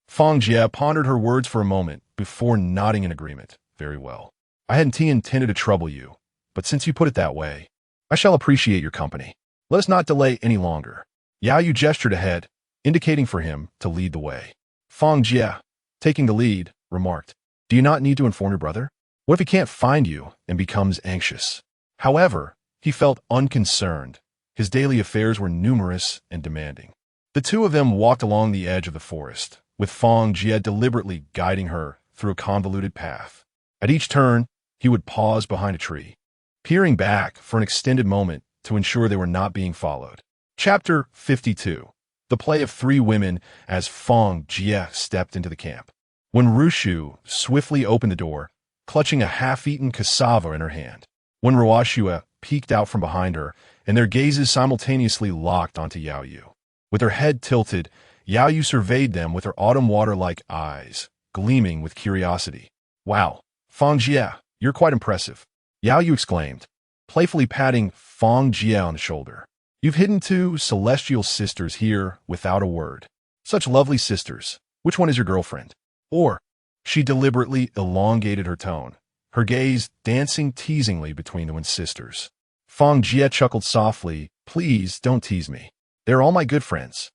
Fang Jie pondered her words for a moment before nodding in agreement. Very well. I hadn't intended to trouble you, but since you put it that way, I shall appreciate your company. Let us not delay any longer. Yao Yu gestured ahead, indicating for him to lead the way. Fang Jie, taking the lead, remarked, do you not need to inform your brother? What if he can't find you and becomes anxious? However, he felt unconcerned. His daily affairs were numerous and demanding. The two of them walked along the edge of the forest, with Fang Jie deliberately guiding her through a convoluted path. At each turn, he would pause behind a tree, peering back for an extended moment to ensure they were not being followed. Chapter 52. The play of three women as Fang Jie stepped into the camp. When Rushu swiftly opened the door, clutching a half-eaten cassava in her hand. When Ruoxue peeked out from behind her, and their gazes simultaneously locked onto Yao Yu. With her head tilted, Yao Yu surveyed them with her autumn water-like eyes, gleaming with curiosity. Wow, Fang Jie, you're quite impressive. Yao Yu exclaimed, playfully patting Fang Jie on the shoulder. You've hidden two celestial sisters here without a word. Such lovely sisters. Which one is your girlfriend? Or, she deliberately elongated her tone, her gaze dancing teasingly between the twin sisters. Fang Jie chuckled softly. Please don't tease me. They're all my good friends.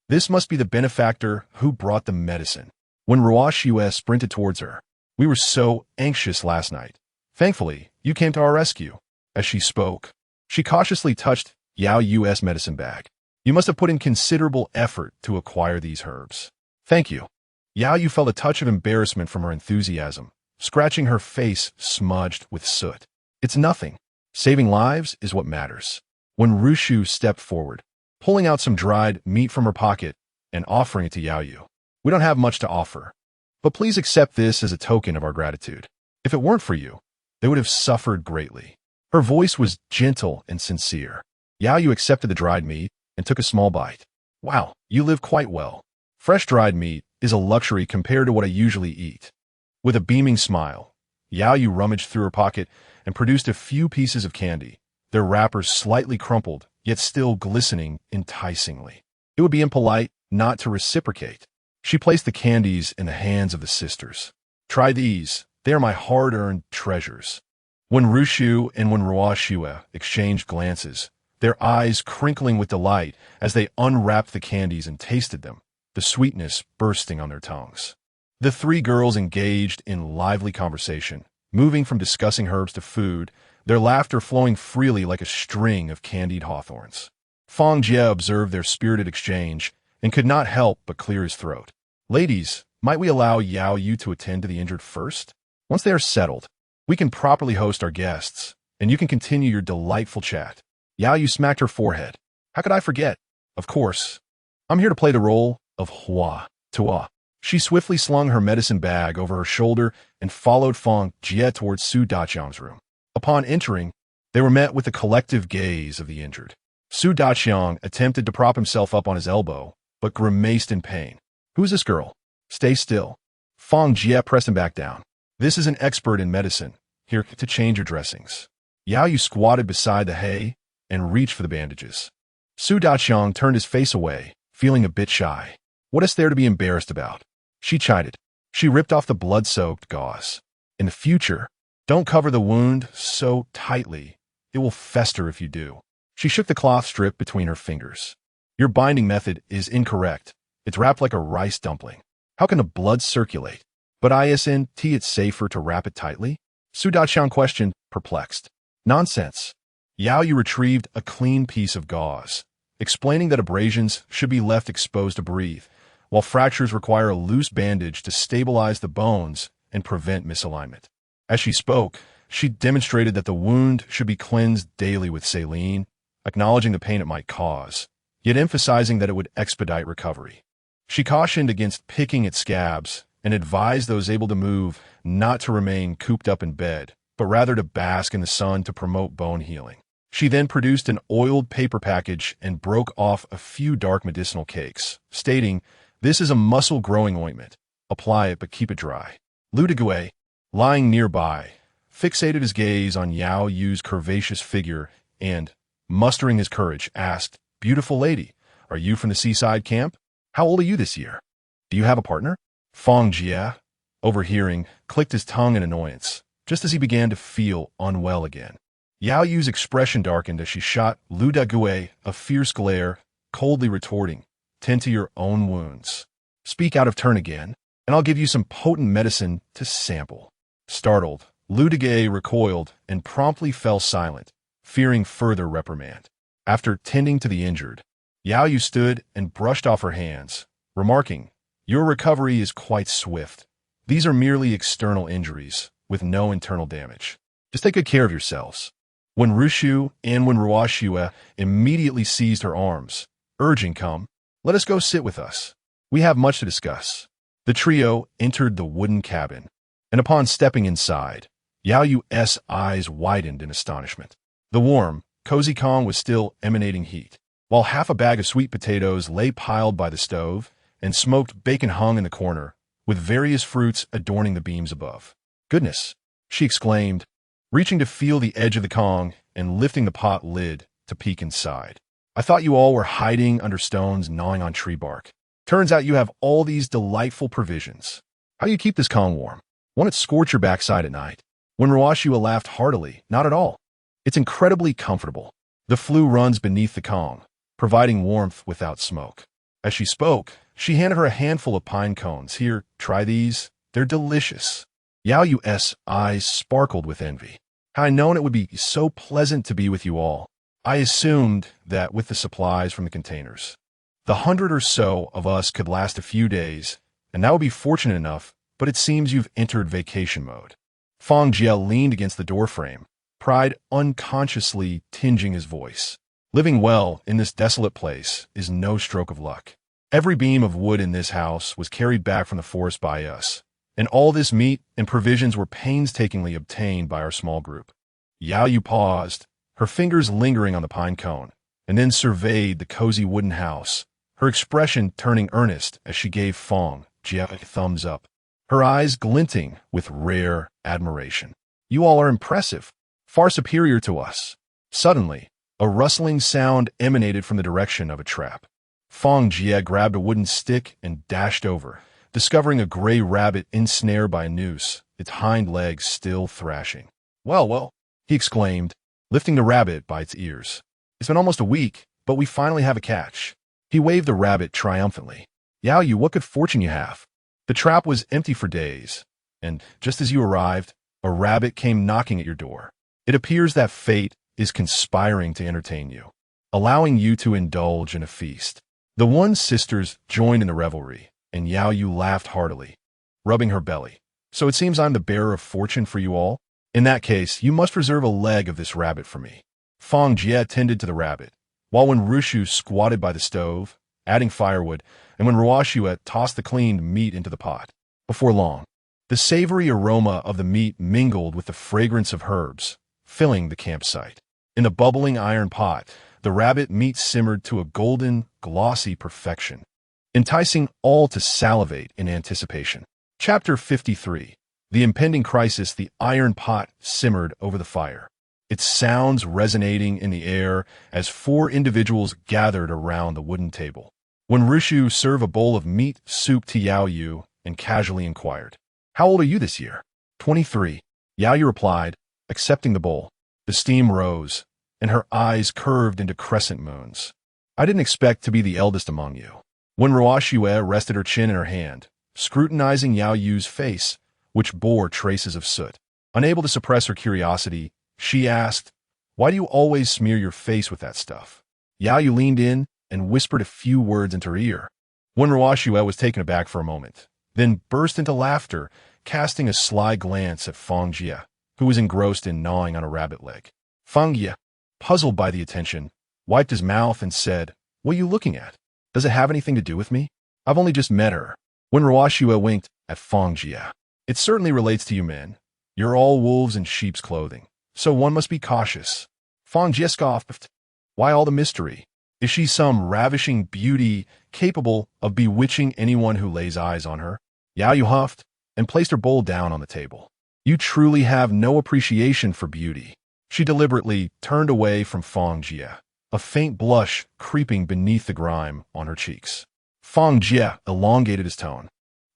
This must be the benefactor who brought the medicine. When Ruoxue sprinted towards her, we were so anxious last night. Thankfully, you came to our rescue. As she spoke, she cautiously touched Yao Yu's medicine bag. You must have put in considerable effort to acquire these herbs. Thank you. Yao Yu felt a touch of embarrassment from her enthusiasm, scratching her face smudged with soot. It's nothing. Saving lives is what matters. When Rushu stepped forward, pulling out some dried meat from her pocket and offering it to Yao Yu. We don't have much to offer, but please accept this as a token of our gratitude. If it weren't for you, they would have suffered greatly. Her voice was gentle and sincere. Yao Yu accepted the dried meat and took a small bite. Wow, you live quite well. Fresh dried meat is a luxury compared to what I usually eat. With a beaming smile, Yao Yu rummaged through her pocket and produced a few pieces of candy, their wrappers slightly crumpled, yet still glistening enticingly. It would be impolite not to reciprocate. She placed the candies in the hands of the sisters. Try these. They are my hard-earned treasures. When Rushu and when Ruoxue exchanged glances, their eyes crinkling with delight as they unwrapped the candies and tasted them, the sweetness bursting on their tongues. The three girls engaged in lively conversation, moving from discussing herbs to food, their laughter flowing freely like a string of candied hawthorns. Fang Jie observed their spirited exchange and could not help but clear his throat. Ladies, might we allow Yao Yu to attend to the injured first? Once they are settled, we can properly host our guests, and you can continue your delightful chat. Yao Yu smacked her forehead. How could I forget? Of course. I'm here to play the role of Hua Tua. She swiftly slung her medicine bag over her shoulder and followed Fang Jie towards Su Daqiang's room. Upon entering, they were met with the collective gaze of the injured. Su Daqiang attempted to prop himself up on his elbow, but grimaced in pain. Who's this girl? Stay still. Fang Jie pressed him back down. This is an expert in medicine, here to change your dressings. Yao Yu squatted beside the hay and reached for the bandages. Su Daqiang turned his face away, feeling a bit shy. What is there to be embarrassed about? She chided. She ripped off the blood-soaked gauze. In the future, don't cover the wound so tightly. It will fester if you do. She shook the cloth strip between her fingers. Your binding method is incorrect. It's wrapped like a rice dumpling. How can the blood circulate? But it's safer to wrap it tightly? Su Daqiang questioned, perplexed. Nonsense. Yao Yu retrieved a clean piece of gauze, explaining that abrasions should be left exposed to breathe, while fractures require a loose bandage to stabilize the bones and prevent misalignment. As she spoke, she demonstrated that the wound should be cleansed daily with saline, acknowledging the pain it might cause, yet emphasizing that it would expedite recovery. She cautioned against picking at scabs and advised those able to move not to remain cooped up in bed, but rather to bask in the sun to promote bone healing. She then produced an oiled paper package and broke off a few dark medicinal cakes, stating, "This is a muscle-growing ointment. Apply it, but keep it dry." Lu Degui, lying nearby, fixated his gaze on Yao Yu's curvaceous figure and, mustering his courage, asked, "Beautiful lady, are you from the seaside camp? How old are you this year? Do you have a partner?" Fang Jie, overhearing, clicked his tongue in annoyance, just as he began to feel unwell again. Yao Yu's expression darkened as she shot Lu Degui a fierce glare, coldly retorting, "Tend to your own wounds. Speak out of turn again, and I'll give you some potent medicine to sample." Startled, Lu Degui recoiled and promptly fell silent, fearing further reprimand. After tending to the injured, Yao Yu stood and brushed off her hands, remarking, "Your recovery is quite swift. These are merely external injuries, with no internal damage. Just take good care of yourselves." When Rushu and when Ruoxue immediately seized her arms, urging, "Come, let us go sit with us. We have much to discuss." The trio entered the wooden cabin, and upon stepping inside, Yao Yu's eyes widened in astonishment. The warm, cozy Kong was still emanating heat, while half a bag of sweet potatoes lay piled by the stove, and smoked bacon hung in the corner, with various fruits adorning the beams above. "Goodness," she exclaimed, reaching to feel the edge of the Kong and lifting the pot lid to peek inside. "I thought you all were hiding under stones gnawing on tree bark. Turns out you have all these delightful provisions. How do you keep this Kong warm? Won't it scorch your backside at night?" When Ruoxue laughed heartily, "Not at all. It's incredibly comfortable. The flue runs beneath the Kong, providing warmth without smoke." As she spoke, she handed her a handful of pine cones. "Here, try these. They're delicious." Yao Yu's eyes sparkled with envy. "Had I known it would be so pleasant to be with you all, I assumed that with the supplies from the containers, the 100 or so of us could last a few days, and that would be fortunate enough, but it seems you've entered vacation mode." Fang Jie leaned against the doorframe, pride unconsciously tinging his voice. "Living well in this desolate place is no stroke of luck. Every beam of wood in this house was carried back from the forest by us, and all this meat and provisions were painstakingly obtained by our small group." Yao Yu paused, her fingers lingering on the pine cone, and then surveyed the cozy wooden house, her expression turning earnest as she gave Fang Jie a thumbs up, her eyes glinting with rare admiration. "You all are impressive, far superior to us." Suddenly, a rustling sound emanated from the direction of a trap. Fang Jie grabbed a wooden stick and dashed over, discovering a gray rabbit ensnared by a noose, its hind legs still thrashing. Well, well," he exclaimed, lifting the rabbit by its ears. "It's been almost a week, but we finally have a catch." He waved the rabbit triumphantly. "Yao Yu, what good fortune you have. The trap was empty for days, and just as you arrived, a rabbit came knocking at your door. It appears that fate is conspiring to entertain you, allowing you to indulge in a feast." The Wan sisters joined in the revelry, and Yao Yu laughed heartily, rubbing her belly. "So it seems I'm the bearer of fortune for you all? In that case, you must reserve a leg of this rabbit for me." Fang Jie tended to the rabbit, while when Rushu squatted by the stove, adding firewood, and when Ruoxue tossed the cleaned meat into the pot. Before long, the savory aroma of the meat mingled with the fragrance of herbs, filling the campsite. In the bubbling iron pot, the rabbit meat simmered to a golden, glossy perfection, enticing all to salivate in anticipation. Chapter 53. The impending crisis. The iron pot simmered over the fire, its sounds resonating in the air as 4 individuals gathered around the wooden table. When Rushu served a bowl of meat soup to Yao Yu and casually inquired, "How old are you this year?" 23. Yao Yu replied, accepting the bowl. The steam rose, and her eyes curved into crescent moons. "I didn't expect to be the eldest among you." When Ruoxue rested her chin in her hand, scrutinizing Yao Yu's face, which bore traces of soot. Unable to suppress her curiosity, she asked, "Why do you always smear your face with that stuff?" Yao Yu leaned in and whispered a few words into her ear. Wen Ruoxue was taken aback for a moment, then burst into laughter, casting a sly glance at Fang Jie, who was engrossed in gnawing on a rabbit leg. Fang Jie, puzzled by the attention, wiped his mouth and said, "What are you looking at? Does it have anything to do with me? I've only just met her." Wen Ruoxue winked at Fang Jie. "It certainly relates to you men. You're all wolves in sheep's clothing, so one must be cautious." Fang Jie scoffed. "Why all the mystery? Is she some ravishing beauty capable of bewitching anyone who lays eyes on her?" Yao Yu huffed and placed her bowl down on the table. "You truly have no appreciation for beauty." She deliberately turned away from Fang Jie, a faint blush creeping beneath the grime on her cheeks. Fang Jie elongated his tone.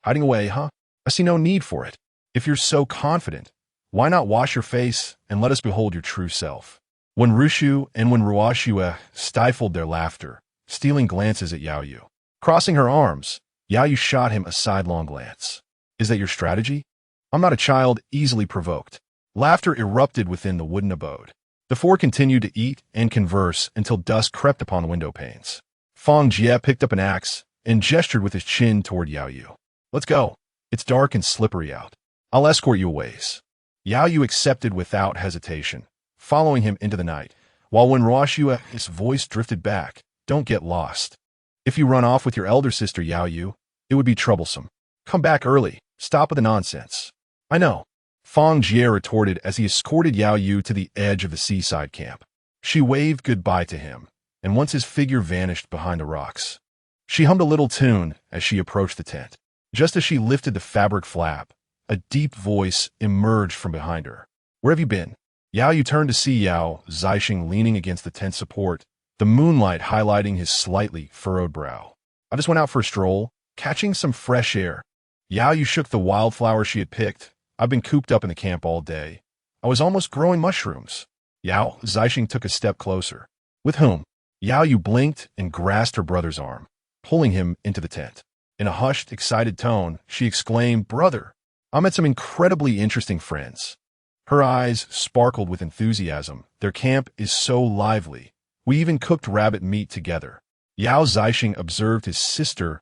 "Hiding away, huh? I see no need for it. If you're so confident, why not wash your face and let us behold your true self?" Wen Rushu and Wen Ruoxue stifled their laughter, stealing glances at Yao Yu. Crossing her arms, Yao Yu shot him a sidelong glance. "Is that your strategy? I'm not a child easily provoked." Laughter erupted within the wooden abode. The four continued to eat and converse until dusk crept upon the window panes. Fang Jie picked up an axe and gestured with his chin toward Yao Yu. "Let's go. It's dark and slippery out. I'll escort you a ways." Yao Yu accepted without hesitation, following him into the night, while when Ruoxue's voice drifted back, "Don't get lost. If you run off with your elder sister, Yao Yu, it would be troublesome. Come back early. Stop with the nonsense." "I know," Fang Jie retorted as he escorted Yao Yu to the edge of the seaside camp. She waved goodbye to him, and once his figure vanished behind the rocks, she hummed a little tune as she approached the tent. Just as she lifted the fabric flap, a deep voice emerged from behind her. "Where have you been?" Yao Yu turned to see Yao Zixing leaning against the tent support, the moonlight highlighting his slightly furrowed brow. "I just went out for a stroll, catching some fresh air." Yao Yu shook the wildflower she had picked. "I've been cooped up in the camp all day. I was almost growing mushrooms." Yao Zixing took a step closer. "With whom?" Yao Yu blinked and grasped her brother's arm, pulling him into the tent. In a hushed, excited tone, she exclaimed, "Brother, I met some incredibly interesting friends." Her eyes sparkled with enthusiasm. "Their camp is so lively. We even cooked rabbit meat together." Yao Zixing observed his sister's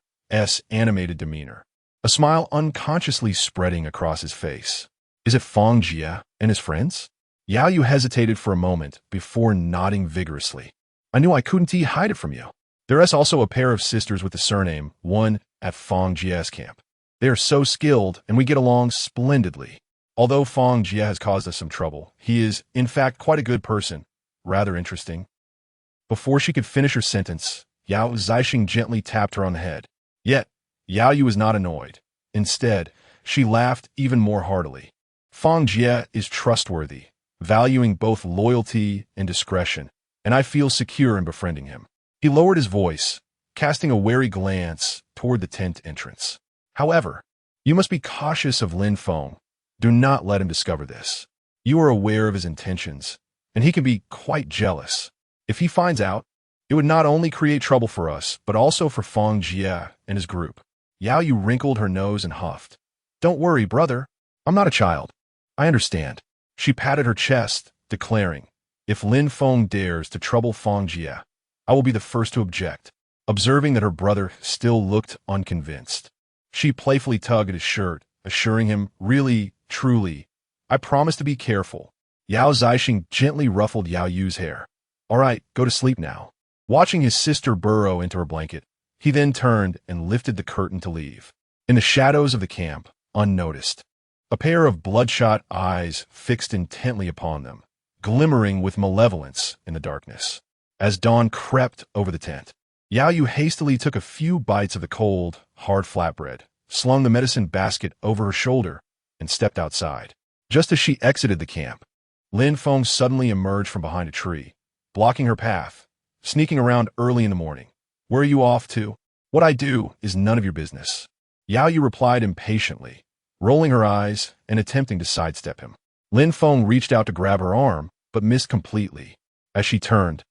animated demeanor, a smile unconsciously spreading across his face. "Is it Fang Jie and his friends?" Yao Yu hesitated for a moment before nodding vigorously. "I knew I couldn't hide it from you. There is also a pair of sisters with the surname, one at Fang Jie's camp. They are so skilled, and we get along splendidly. Although Fang Jie has caused us some trouble, he is, in fact, quite a good person. Rather interesting." Before she could finish her sentence, Yao Zixing gently tapped her on the head. Yet, Yao Yu was not annoyed. Instead, she laughed even more heartily. "Fang Jie is trustworthy, valuing both loyalty and discretion, and I feel secure in befriending him." He lowered his voice, casting a wary glance toward the tent entrance. "However, you must be cautious of Lin Feng. Do not let him discover this. You are aware of his intentions, and he can be quite jealous. If he finds out, it would not only create trouble for us, but also for Fang Jie and his group." Yao Yu wrinkled her nose and huffed. "Don't worry, brother. I'm not a child. I understand." She patted her chest, declaring, "If Lin Feng dares to trouble Fang Jie, I will be the first to object." Observing that her brother still looked unconvinced, she playfully tugged at his shirt, assuring him, "Really, truly, I promise to be careful." Yao Zixing gently ruffled Yao Yu's hair. "All right, go to sleep now." Watching his sister burrow into her blanket, he then turned and lifted the curtain to leave. In the shadows of the camp, unnoticed, a pair of bloodshot eyes fixed intently upon them, glimmering with malevolence in the darkness. As dawn crept over the tent, Yao Yu hastily took a few bites of the cold, hard flatbread, slung the medicine basket over her shoulder, and stepped outside. Just as she exited the camp, Lin Feng suddenly emerged from behind a tree, blocking her path, sneaking around early in the morning. "Where are you off to?" "What I do is none of your business." Yao Yu replied impatiently, rolling her eyes and attempting to sidestep him. Lin Feng reached out to grab her arm, but missed completely. As she turned,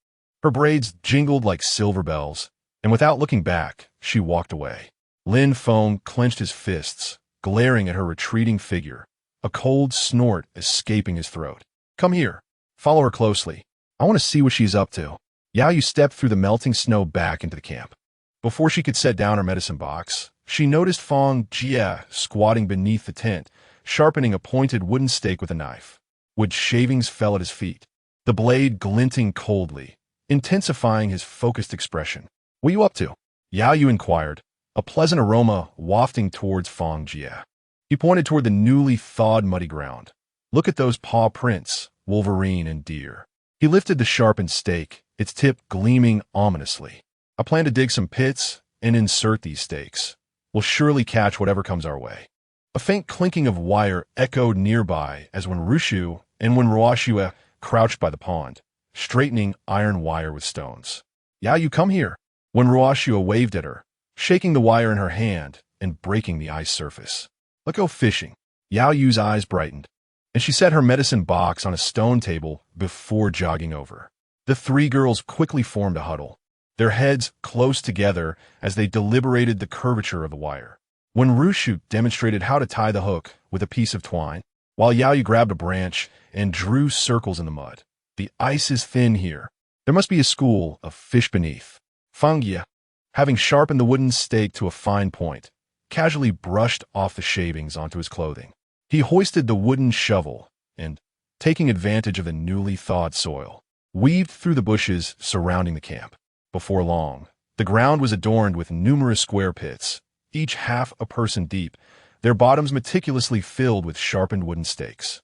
her braids jingled like silver bells, and without looking back, she walked away. Lin Feng clenched his fists, glaring at her retreating figure, a cold snort escaping his throat. "Come here. Follow her closely. I want to see what she's up to." Yao Yu stepped through the melting snow back into the camp. Before she could set down her medicine box, she noticed Fang Jie squatting beneath the tent, sharpening a pointed wooden stake with a knife. Wood shavings fell at his feet, the blade glinting coldly, intensifying his focused expression. "What are you up to?" Yao Yu inquired, a pleasant aroma wafting towards Fang Jie. He pointed toward the newly thawed muddy ground. "Look at those paw prints, wolverine and deer." He lifted the sharpened stake, its tip gleaming ominously. "I plan to dig some pits and insert these stakes. We'll surely catch whatever comes our way." A faint clinking of wire echoed nearby as when Rushu and when Ruoxue crouched by the pond, straightening iron wire with stones. "Yao Yu, come here." When Ruoxue waved at her, shaking the wire in her hand and breaking the ice surface. "Let's go fishing." Yao Yu's eyes brightened, and she set her medicine box on a stone table before jogging over. The three girls quickly formed a huddle, their heads close together as they deliberated the curvature of the wire. When Rushu demonstrated how to tie the hook with a piece of twine, while Yao Yu grabbed a branch and drew circles in the mud. "The ice is thin here. There must be a school of fish beneath." Fang Jie, having sharpened the wooden stake to a fine point, casually brushed off the shavings onto his clothing. He hoisted the wooden shovel and, taking advantage of the newly thawed soil, weaved through the bushes surrounding the camp. Before long, the ground was adorned with numerous square pits, each half a person deep, their bottoms meticulously filled with sharpened wooden stakes.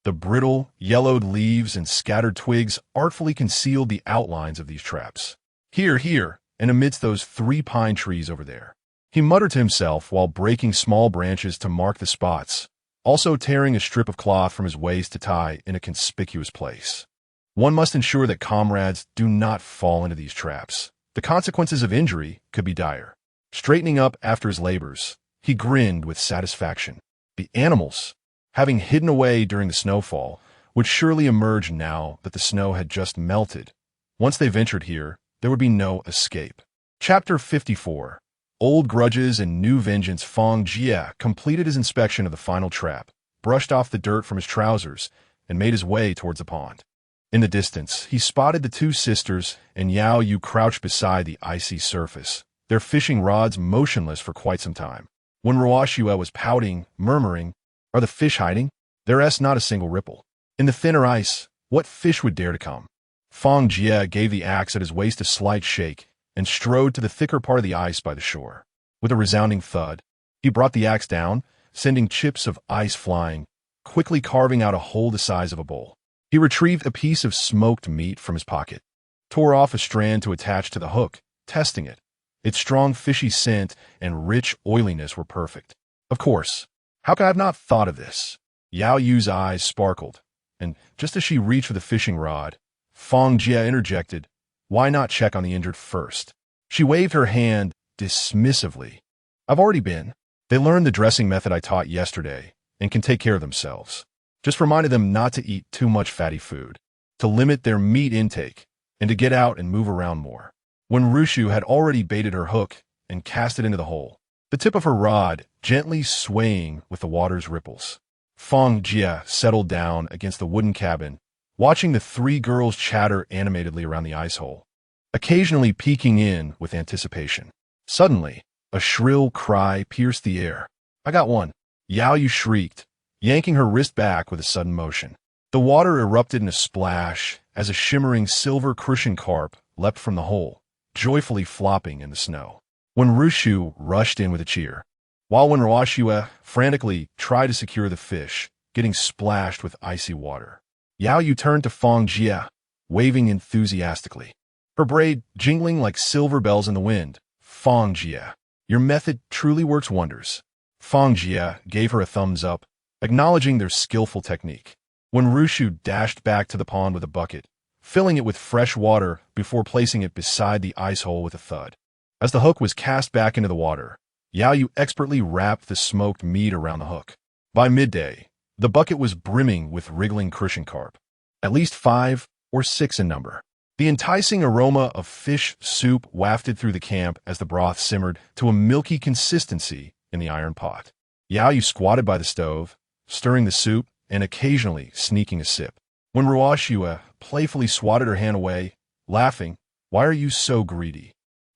The brittle, yellowed leaves and scattered twigs artfully concealed the outlines of these traps. "Here, here, and amidst those 3 pine trees over there." He muttered to himself while breaking small branches to mark the spots, also tearing a strip of cloth from his waist to tie in a conspicuous place. One must ensure that comrades do not fall into these traps. The consequences of injury could be dire. Straightening up after his labors, he grinned with satisfaction. The animals, having hidden away during the snowfall, would surely emerge now that the snow had just melted. Once they ventured here, there would be no escape. Chapter 54. Old grudges and new vengeance. Fang Jie completed his inspection of the final trap, brushed off the dirt from his trousers, and made his way towards the pond. In the distance, he spotted the 2 sisters and Yao Yu crouched beside the icy surface, their fishing rods motionless for quite some time. When Ruoxue was pouting, murmuring, "Are the fish hiding? There's not a single ripple. In the thinner ice, what fish would dare to come?" Fang Jie gave the axe at his waist a slight shake and strode to the thicker part of the ice by the shore. With a resounding thud, he brought the axe down, sending chips of ice flying, quickly carving out a hole the size of a bowl. He retrieved a piece of smoked meat from his pocket, tore off a strand to attach to the hook, testing it. Its strong fishy scent and rich oiliness were perfect. "Of course. How could I have not thought of this?" Yao Yu's eyes sparkled, and just as she reached for the fishing rod, Fang Jie interjected, "Why not check on the injured first?" She waved her hand dismissively. "I've already been. They learned the dressing method I taught yesterday and can take care of themselves. Just reminded them not to eat too much fatty food, to limit their meat intake, and to get out and move around more." When Rushu had already baited her hook and cast it into the hole, the tip of her rod gently swaying with the water's ripples. Fang Jie settled down against the wooden cabin, watching the 3 girls chatter animatedly around the ice hole, occasionally peeking in with anticipation. Suddenly, a shrill cry pierced the air. "I got one!" Yao Yu shrieked, yanking her wrist back with a sudden motion. The water erupted in a splash as a shimmering silver crucian carp leapt from the hole, joyfully flopping in the snow. When Rushu rushed in with a cheer, while when Ruoxue frantically tried to secure the fish, getting splashed with icy water. Yao Yu turned to Fang Jie, waving enthusiastically, her braid jingling like silver bells in the wind. "Fang Jie, your method truly works wonders." Fang Jie gave her a thumbs up, acknowledging their skillful technique. When Rushu dashed back to the pond with a bucket, filling it with fresh water before placing it beside the ice hole with a thud. As the hook was cast back into the water, Yao Yu expertly wrapped the smoked meat around the hook. By midday, the bucket was brimming with wriggling crucian carp, at least 5 or 6 in number. The enticing aroma of fish soup wafted through the camp as the broth simmered to a milky consistency in the iron pot. Yao Yu squatted by the stove, stirring the soup and occasionally sneaking a sip. When Ruoxue playfully swatted her hand away, laughing, "Why are you so greedy?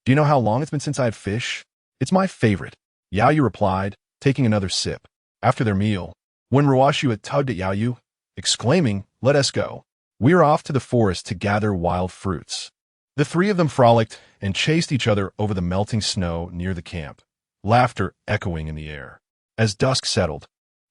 Do you know how long it's been since I had fish? It's my favorite. Yao Yu replied, taking another sip. After their meal, when Ruoshu had tugged at Yao Yu, exclaiming, "Let us go. We are off to the forest to gather wild fruits." The three of them frolicked and chased each other over the melting snow near the camp, laughter echoing in the air. As dusk settled,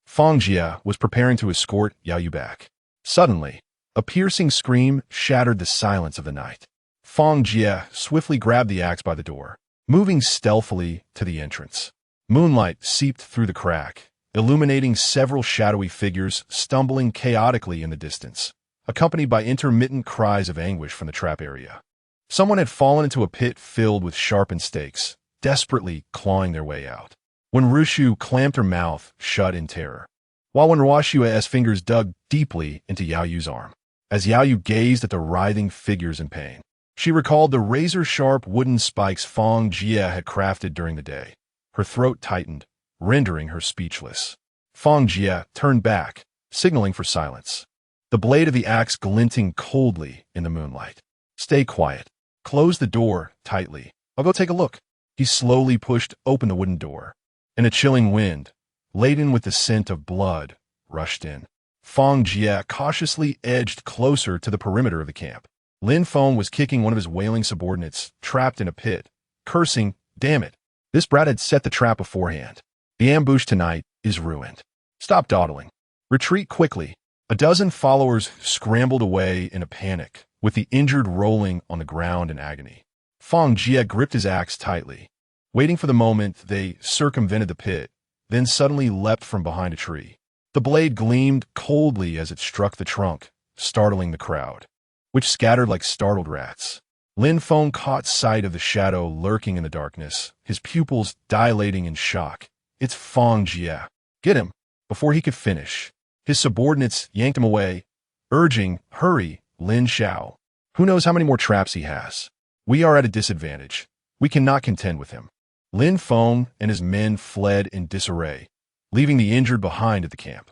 Fang Jie was preparing to escort Yao Yu back. Suddenly, a piercing scream shattered the silence of the night. Fang Jie swiftly grabbed the axe by the door, moving stealthily to the entrance. Moonlight seeped through the crack, illuminating several shadowy figures stumbling chaotically in the distance, accompanied by intermittent cries of anguish from the trap area. Someone had fallen into a pit filled with sharpened stakes, desperately clawing their way out. When Rushu clamped her mouth shut in terror, while when Ruoshu's fingers dug deeply into Yao Yu's arm. As Yao Yu gazed at the writhing figures in pain, she recalled the razor-sharp wooden spikes Fang Jie had crafted during the day. Her throat tightened, rendering her speechless. Fang Jie turned back, signaling for silence, the blade of the axe glinting coldly in the moonlight. "Stay quiet. Close the door tightly. I'll go take a look." He slowly pushed open the wooden door, and a chilling wind, laden with the scent of blood, rushed in. Fang Jie cautiously edged closer to the perimeter of the camp. Lin Feng was kicking one of his wailing subordinates, trapped in a pit, cursing, "Damn it. This brat had set the trap beforehand. The ambush tonight is ruined. Stop dawdling. Retreat quickly." A dozen followers scrambled away in a panic, with the injured rolling on the ground in agony. Fang Jie gripped his axe tightly, waiting for the moment they circumvented the pit, then suddenly leapt from behind a tree. The blade gleamed coldly as it struck the trunk, startling the crowd, which scattered like startled rats. Lin Feng caught sight of the shadow lurking in the darkness, his pupils dilating in shock. "It's Fang Jie. Get him!" Before he could finish, his subordinates yanked him away, urging, "Hurry, Lin Xiao. Who knows how many more traps he has? We are at a disadvantage. We cannot contend with him." Lin Feng and his men fled in disarray, leaving the injured behind at the camp.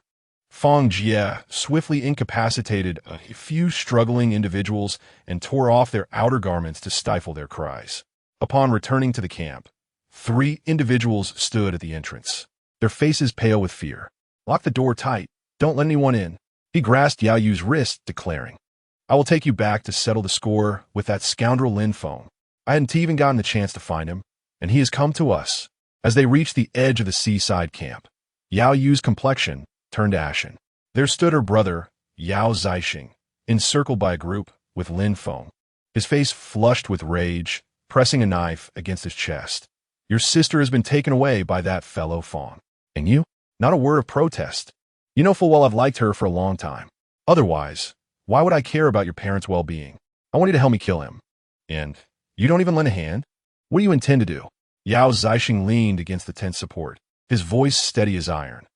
Fang Jie swiftly incapacitated a few struggling individuals and tore off their outer garments to stifle their cries. Upon returning to the camp, 3 individuals stood at the entrance, their faces pale with fear. "Lock the door tight. Don't let anyone in." He grasped Yao Yu's wrist, declaring, "I will take you back to settle the score with that scoundrel Lin Feng. I hadn't even gotten the chance to find him, and he has come to us." As they reached the edge of the seaside camp, Yao Yu's complexion turned ashen. There stood her brother, Yao Zixing, encircled by a group, with Lin Feng, his face flushed with rage, pressing a knife against his chest. "Your sister has been taken away by that fellow Feng. And you? Not a word of protest. You know full well I've liked her for a long time. Otherwise, why would I care about your parents' well-being? I want you to help me kill him. And you don't even lend a hand? What do you intend to do?" Yao Zixing leaned against the tent's support, his voice steady as iron.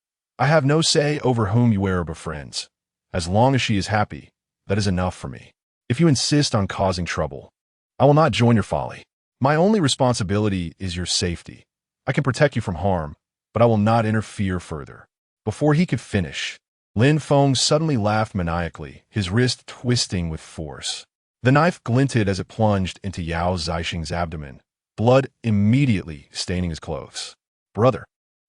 "I have no say over whom you wear befriends. As long as she is happy, that is enough for me. If you insist on causing trouble, I will not join your folly. My only responsibility is your safety. I can protect you from harm, but I will not interfere further." Before he could finish, Lin Feng suddenly laughed maniacally, his wrist twisting with force. The knife glinted as it plunged into Yao Zixing's abdomen, blood immediately staining his clothes. "Brother!"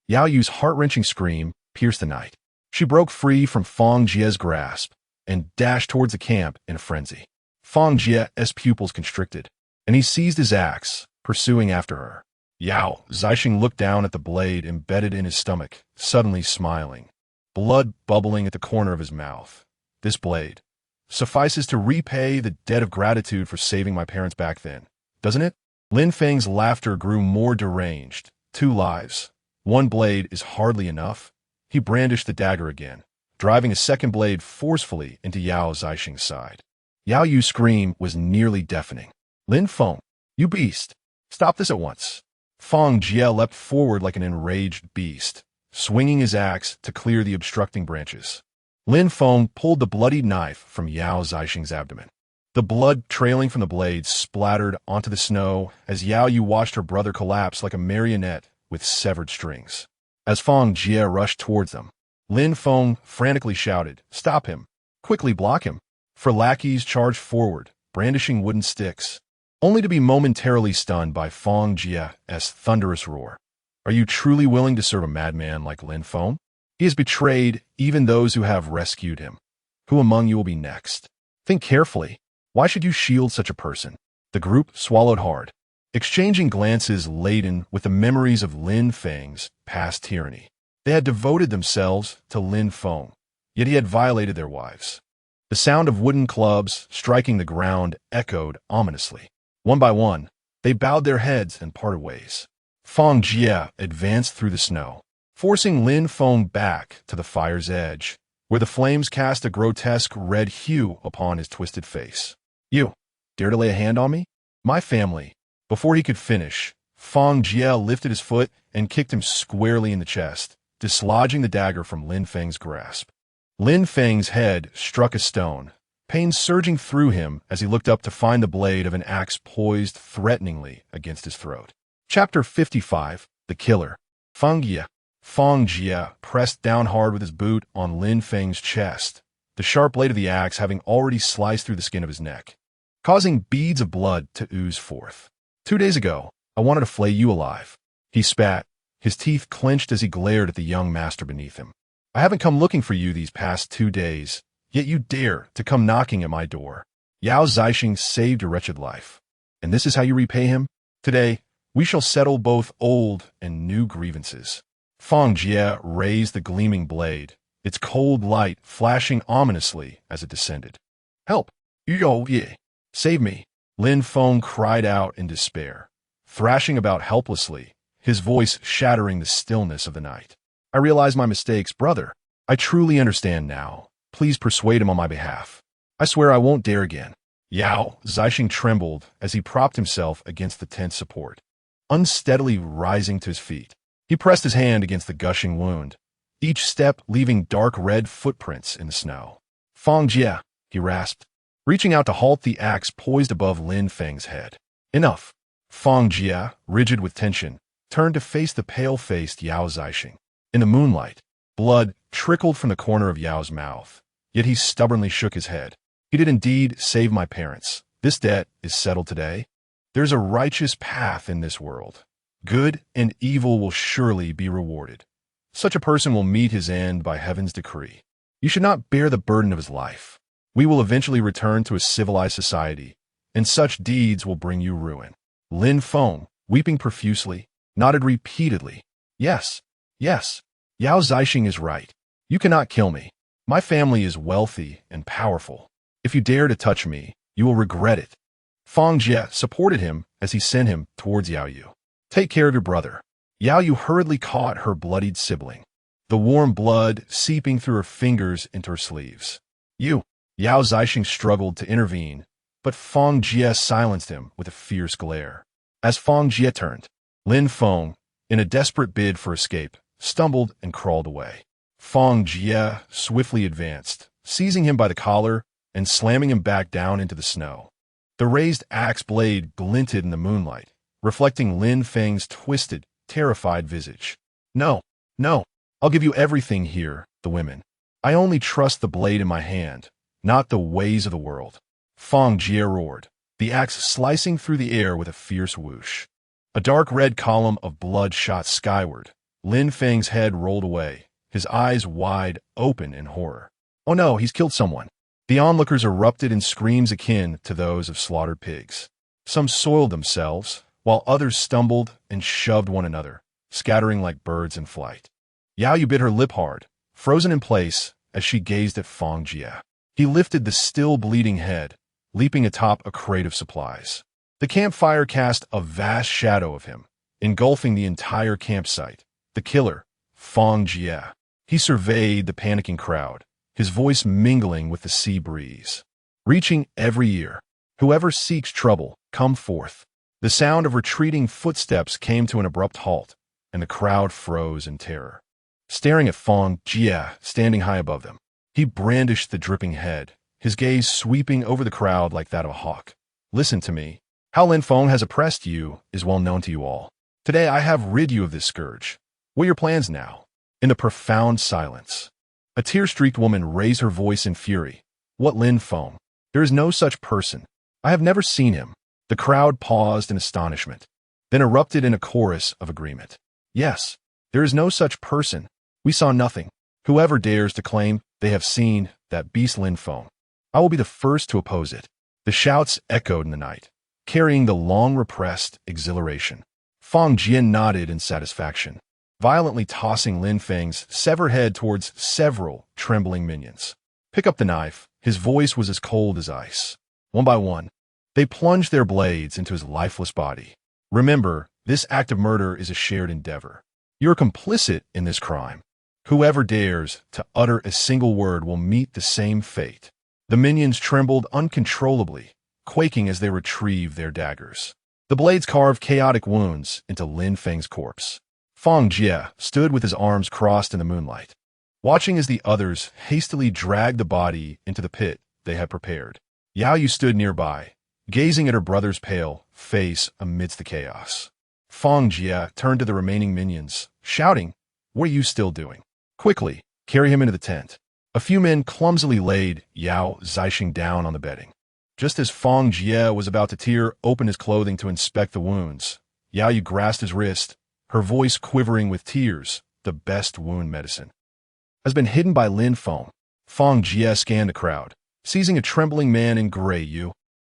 Yao Yu's heart-wrenching scream pierced the night. She broke free from Fang Jie's grasp and dashed towards the camp in a frenzy. Fang Jie's pupils constricted, and he seized his axe, pursuing after her. Yao Zixing looked down at the blade embedded in his stomach, suddenly smiling, blood bubbling at the corner of his mouth. "This blade suffices to repay the debt of gratitude for saving my parents back then, doesn't it?" Lin Feng's laughter grew more deranged. 2 lives. 1 blade is hardly enough. He brandished the dagger again, driving a second blade forcefully into Yao Zixing's side. Yao Yu's scream was nearly deafening. "Lin Feng, you beast! Stop this at once!" Fang Jie leapt forward like an enraged beast, swinging his axe to clear the obstructing branches. Lin Feng pulled the bloodied knife from Yao Zixing's abdomen. The blood trailing from the blade splattered onto the snow as Yao Yu watched her brother collapse like a marionette with severed strings. As Fang Jie rushed towards them, Lin Feng frantically shouted, "Stop him! Quickly block him!" 4 lackeys charged forward, brandishing wooden sticks. only to be momentarily stunned by Fang Jie's thunderous roar. Are you truly willing to serve a madman like Lin Feng? He has betrayed even those who have rescued him. Who among you will be next? Think carefully. Why should you shield such a person? The group swallowed hard, exchanging glances laden with the memories of Lin Feng's past tyranny. They had devoted themselves to Lin Feng, yet he had violated their wives. The sound of wooden clubs striking the ground echoed ominously. One by one, they bowed their heads and parted ways. Fang Jie advanced through the snow, forcing Lin Feng back to the fire's edge, where the flames cast a grotesque red hue upon his twisted face. You dare to lay a hand on me? My family. Before he could finish, Fang Jie lifted his foot and kicked him squarely in the chest, dislodging the dagger from Lin Feng's grasp. Lin Feng's head struck a stone, pain surging through him as he looked up to find the blade of an axe poised threateningly against his throat. Chapter 55. The Killer. Fang Jie pressed down hard with his boot on Lin Feng's chest, the sharp blade of the axe having already sliced through the skin of his neck, causing beads of blood to ooze forth. 2 days ago, I wanted to flay you alive. He spat, his teeth clenched as he glared at the young master beneath him. I haven't come looking for you these past 2 days, yet you dare to come knocking at my door. Yao Zixing saved your wretched life. And this is how you repay him? Today, we shall settle both old and new grievances. Fang Jie raised the gleaming blade, its cold light flashing ominously as it descended. Help! Yo Ye! Save me! Lin Feng cried out in despair, thrashing about helplessly, his voice shattering the stillness of the night. I realize my mistakes, brother. I truly understand now. Please persuade him on my behalf. I swear I won't dare again. Yao Zixing trembled as he propped himself against the tent's support, unsteadily rising to his feet. He pressed his hand against the gushing wound, each step leaving dark red footprints in the snow. Fang Jie, he rasped, reaching out to halt the axe poised above Lin Feng's head. Enough. Fang Jie, rigid with tension, turned to face the pale-faced Yao Zixing. In the moonlight, blood trickled from the corner of Yao's mouth, yet he stubbornly shook his head. He did indeed save my parents. This debt is settled today. There's a righteous path in this world. Good and evil will surely be rewarded. Such a person will meet his end by heaven's decree. You should not bear the burden of his life. We will eventually return to a civilized society, and such deeds will bring you ruin. Lin Feng, weeping profusely, nodded repeatedly. Yes, yes, Yao Zixing is right. You cannot kill me. My family is wealthy and powerful. If you dare to touch me, you will regret it. Fang Jie supported him as he sent him towards Yao Yu. Take care of your brother. Yao Yu hurriedly caught her bloodied sibling, the warm blood seeping through her fingers into her sleeves. Yao Zixing struggled to intervene, but Fang Jie silenced him with a fierce glare. As Fang Jie turned, Lin Feng, in a desperate bid for escape, stumbled and crawled away. Fang Jie swiftly advanced, seizing him by the collar and slamming him back down into the snow. The raised axe blade glinted in the moonlight, reflecting Lin Feng's twisted, terrified visage. No, no, I'll give you everything here, the women. I only trust the blade in my hand, not the ways of the world. Fang Jie roared, the axe slicing through the air with a fierce whoosh. A dark red column of blood shot skyward. Lin Feng's head rolled away, his eyes wide open in horror. Oh no, he's killed someone. The onlookers erupted in screams akin to those of slaughtered pigs. Some soiled themselves, while others stumbled and shoved one another, scattering like birds in flight. Yao Yu bit her lip hard, frozen in place as she gazed at Fang Jie. He lifted the still bleeding head, leaping atop a crate of supplies. The campfire cast a vast shadow of him, engulfing the entire campsite. The killer, Fang Jie. He surveyed the panicking crowd, his voice mingling with the sea breeze. Reaching every ear. Whoever seeks trouble, come forth. The sound of retreating footsteps came to an abrupt halt, and the crowd froze in terror. Staring at Fang Jie standing high above them, he brandished the dripping head, his gaze sweeping over the crowd like that of a hawk. Listen to me. How Lin Feng has oppressed you is well known to you all. Today I have rid you of this scourge. What are your plans now? In the profound silence, a tear-streaked woman raised her voice in fury. What Lin Feng? There is no such person. I have never seen him. The crowd paused in astonishment, then erupted in a chorus of agreement. Yes, there is no such person. We saw nothing. Whoever dares to claim they have seen that beast Lin Feng, I will be the first to oppose it. The shouts echoed in the night, carrying the long-repressed exhilaration. Fang Jie nodded in satisfaction, violently tossing Lin Feng's severed head towards several trembling minions. Pick up the knife. His voice was as cold as ice. One by one, they plunged their blades into his lifeless body. Remember, this act of murder is a shared endeavor. You're complicit in this crime. Whoever dares to utter a single word will meet the same fate. The minions trembled uncontrollably, quaking as they retrieved their daggers. The blades carved chaotic wounds into Lin Feng's corpse. Fang Jie stood with his arms crossed in the moonlight, watching as the others hastily dragged the body into the pit they had prepared. Yao Yu stood nearby, gazing at her brother's pale face amidst the chaos. Fang Jie turned to the remaining minions, shouting, "What are you still doing? Quickly, carry him into the tent." A few men clumsily laid Yao Zixing down on the bedding. Just as Fang Jie was about to tear open his clothing to inspect the wounds, Yao Yu grasped his wrist, her voice quivering with tears. The best wound medicine has been hidden by Lin Feng. Fang Jie scanned the crowd, seizing a trembling man in gray.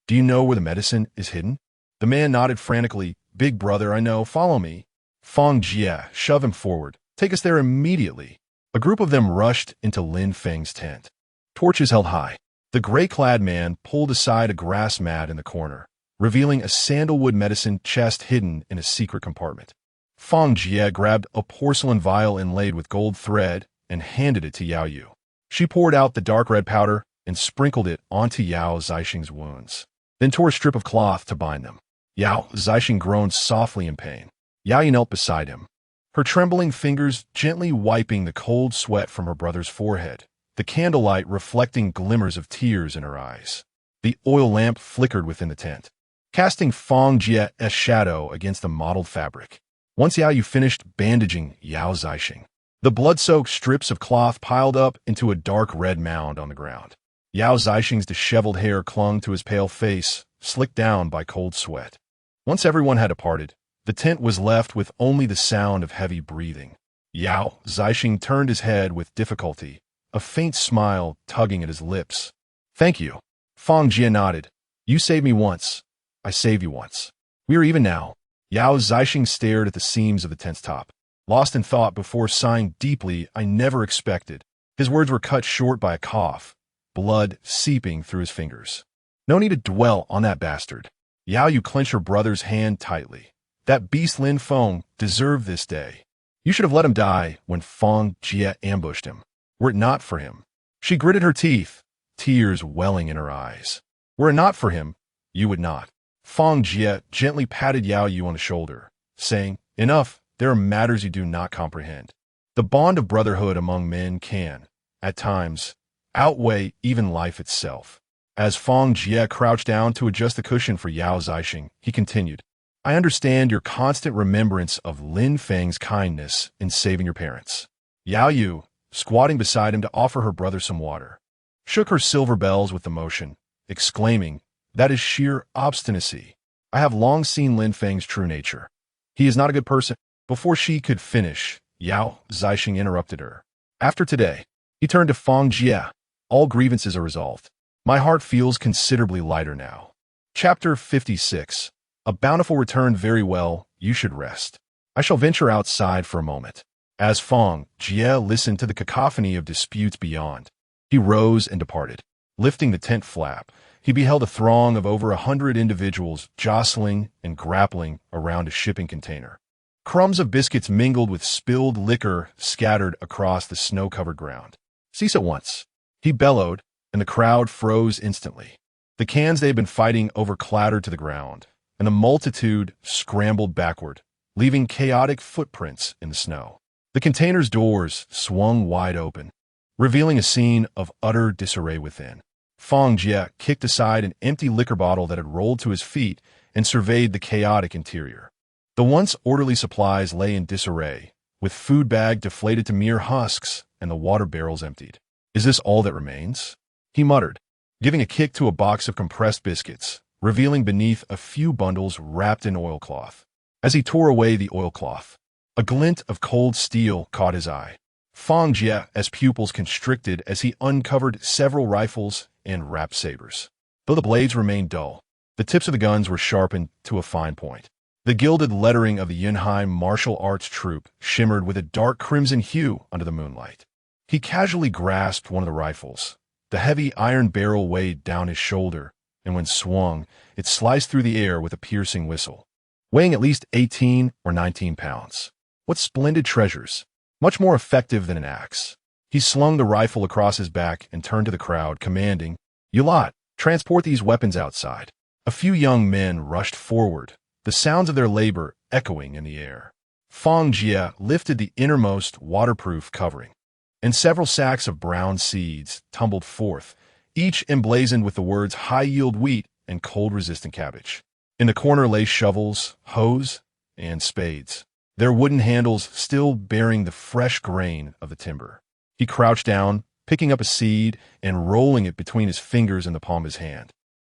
Do you know where the medicine is hidden? The man nodded frantically. Big brother, I know. Follow me. Fang Jie shoved him forward. Take us there immediately. A group of them rushed into Lin Feng's tent, torches held high. The gray-clad man pulled aside a grass mat in the corner, revealing a sandalwood medicine chest hidden in a secret compartment. Fang Jie grabbed a porcelain vial inlaid with gold thread and handed it to Yao Yu. She poured out the dark red powder and sprinkled it onto Yao Zixing's wounds, then tore a strip of cloth to bind them. Yao Zixing groaned softly in pain. Yao Yu knelt beside him, her trembling fingers gently wiping the cold sweat from her brother's forehead, the candlelight reflecting glimmers of tears in her eyes. The oil lamp flickered within the tent, casting Fang Jie's shadow against the mottled fabric. Once Yao Yu finished bandaging Yao Zixing, the blood-soaked strips of cloth piled up into a dark red mound on the ground. Yao Zixing's disheveled hair clung to his pale face, slicked down by cold sweat. Once everyone had departed, the tent was left with only the sound of heavy breathing. Yao Zixing turned his head with difficulty, a faint smile tugging at his lips. Thank you. Fang Jie nodded. You saved me once. I saved you once. We are even now. Yao Zixing stared at the seams of the tent's top, lost in thought before sighing deeply. I never expected. His words were cut short by a cough, blood seeping through his fingers. No need to dwell on that bastard. Yao Yu clenched her brother's hand tightly. That beast Lin Feng deserved this day. You should have let him die when Fang Jie ambushed him. Were it not for him. She gritted her teeth, tears welling in her eyes. Were it not for him, you would not. Fang Jie gently patted Yao Yu on the shoulder, saying, Enough, there are matters you do not comprehend. The bond of brotherhood among men can, at times, outweigh even life itself. As Fang Jie crouched down to adjust the cushion for Yao Zixing, he continued, I understand your constant remembrance of Lin Feng's kindness in saving your parents. Yao Yu, squatting beside him to offer her brother some water, shook her silver bells with emotion, exclaiming, That is sheer obstinacy. I have long seen Lin Feng's true nature. He is not a good person. Before she could finish, Yao Zixing interrupted her. After today, he turned to Fang Jie. All grievances are resolved. My heart feels considerably lighter now. Chapter 56. A bountiful return. Very well, you should rest. I shall venture outside for a moment. As Fang Jie listened to the cacophony of disputes beyond, he rose and departed. Lifting the tent flap, he beheld a throng of over 100 individuals jostling and grappling around a shipping container. Crumbs of biscuits mingled with spilled liquor scattered across the snow-covered ground. Cease at once, he bellowed, and the crowd froze instantly. The cans they had been fighting over clattered to the ground, and the multitude scrambled backward, leaving chaotic footprints in the snow. The container's doors swung wide open, revealing a scene of utter disarray within. Fang Jie kicked aside an empty liquor bottle that had rolled to his feet and surveyed the chaotic interior. The once orderly supplies lay in disarray, with food bag deflated to mere husks and the water barrels emptied. Is this all that remains? He muttered, giving a kick to a box of compressed biscuits, revealing beneath a few bundles wrapped in oilcloth. As he tore away the oilcloth, a glint of cold steel caught his eye. Fang Jie's pupils constricted as he uncovered several rifles and wrapped sabers. Though the blades remained dull, the tips of the guns were sharpened to a fine point. The gilded lettering of the Yunhai martial arts troupe shimmered with a dark crimson hue under the moonlight. He casually grasped one of the rifles. The heavy iron barrel weighed down his shoulder, and when swung, it sliced through the air with a piercing whistle. Weighing at least 18 or 19 pounds. What splendid treasures! Much more effective than an axe. He slung the rifle across his back and turned to the crowd, commanding, "You lot, transport these weapons outside." A few young men rushed forward, the sounds of their labor echoing in the air. Fang Jie lifted the innermost waterproof covering, and several sacks of brown seeds tumbled forth, each emblazoned with the words high-yield wheat and cold-resistant cabbage. In the corner lay shovels, hoes, and spades, their wooden handles still bearing the fresh grain of the timber. He crouched down, picking up a seed and rolling it between his fingers in the palm of his hand.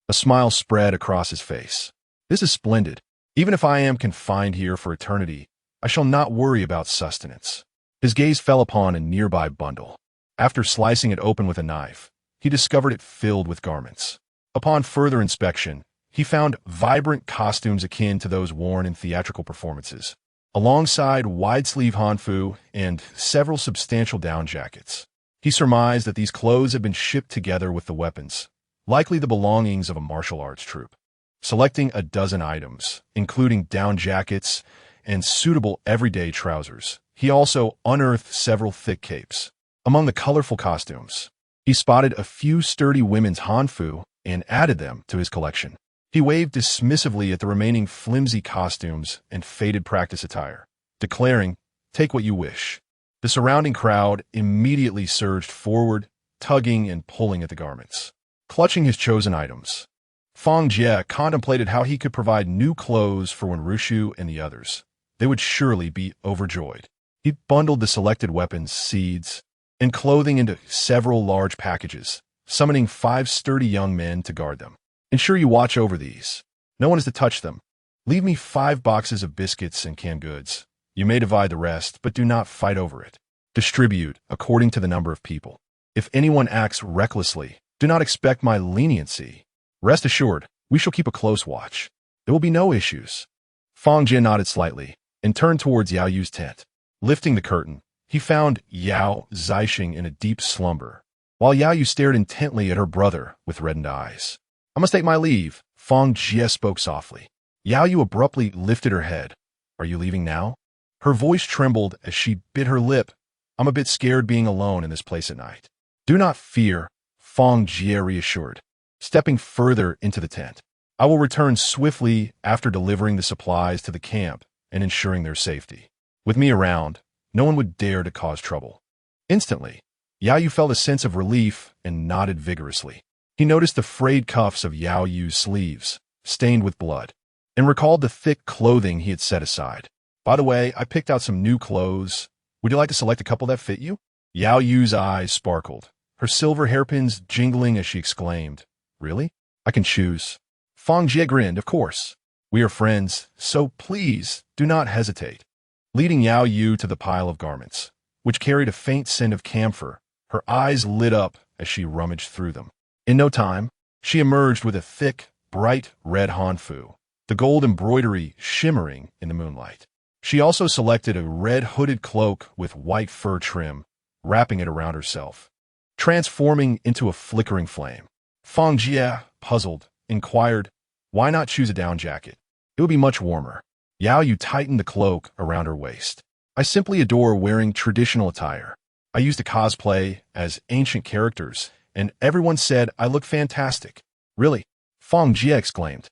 A smile spread across his face. "This is splendid. Even if I am confined here for eternity, I shall not worry about sustenance." His gaze fell upon a nearby bundle. After slicing it open with a knife, he discovered it filled with garments. Upon further inspection, he found vibrant costumes akin to those worn in theatrical performances, alongside wide-sleeve hanfu and several substantial down jackets. He surmised that these clothes had been shipped together with the weapons, likely the belongings of a martial arts troupe. Selecting a dozen items, including down jackets and suitable everyday trousers, he also unearthed several thick capes. Among the colorful costumes, he spotted a few sturdy women's hanfu and added them to his collection. He waved dismissively at the remaining flimsy costumes and faded practice attire, declaring, "Take what you wish." The surrounding crowd immediately surged forward, tugging and pulling at the garments. Clutching his chosen items, Fang Jie contemplated how he could provide new clothes for when Rushu and the others. They would surely be overjoyed. He bundled the selected weapons, seeds, and clothing into several large packages, summoning 5 sturdy young men to guard them. "Ensure you watch over these. No one is to touch them. Leave me 5 boxes of biscuits and canned goods. You may divide the rest, but do not fight over it. Distribute according to the number of people. If anyone acts recklessly, do not expect my leniency. Rest assured, we shall keep a close watch. There will be no issues." Fang Jie nodded slightly and turned towards Yao Yu's tent. Lifting the curtain, he found Yao Zixing in a deep slumber, while Yao Yu stared intently at her brother with reddened eyes. "I must take my leave," Fang Jie spoke softly. Yao Yu abruptly lifted her head. "Are you leaving now?" Her voice trembled as she bit her lip. "I'm a bit scared being alone in this place at night." "Do not fear," Fang Jie reassured, stepping further into the tent. "I will return swiftly after delivering the supplies to the camp and ensuring their safety. With me around, no one would dare to cause trouble." Instantly, Yao Yu felt a sense of relief and nodded vigorously. He noticed the frayed cuffs of Yao Yu's sleeves, stained with blood, and recalled the thick clothing he had set aside. "By the way, I picked out some new clothes. Would you like to select a couple that fit you?" Yao Yu's eyes sparkled, her silver hairpins jingling as she exclaimed, "Really? I can choose." Fang Jie grinned, "Of course. We are friends, so please do not hesitate." Leading Yao Yu to the pile of garments, which carried a faint scent of camphor, her eyes lit up as she rummaged through them. In no time, she emerged with a thick, bright red hanfu, the gold embroidery shimmering in the moonlight. She also selected a red hooded cloak with white fur trim, wrapping it around herself, transforming into a flickering flame. Fang Jie, puzzled, inquired, "Why not choose a down jacket? It would be much warmer." Yao Yu tightened the cloak around her waist. "I simply adore wearing traditional attire. I used to cosplay as ancient characters, and everyone said I look fantastic." "Really?" Fang Jie exclaimed,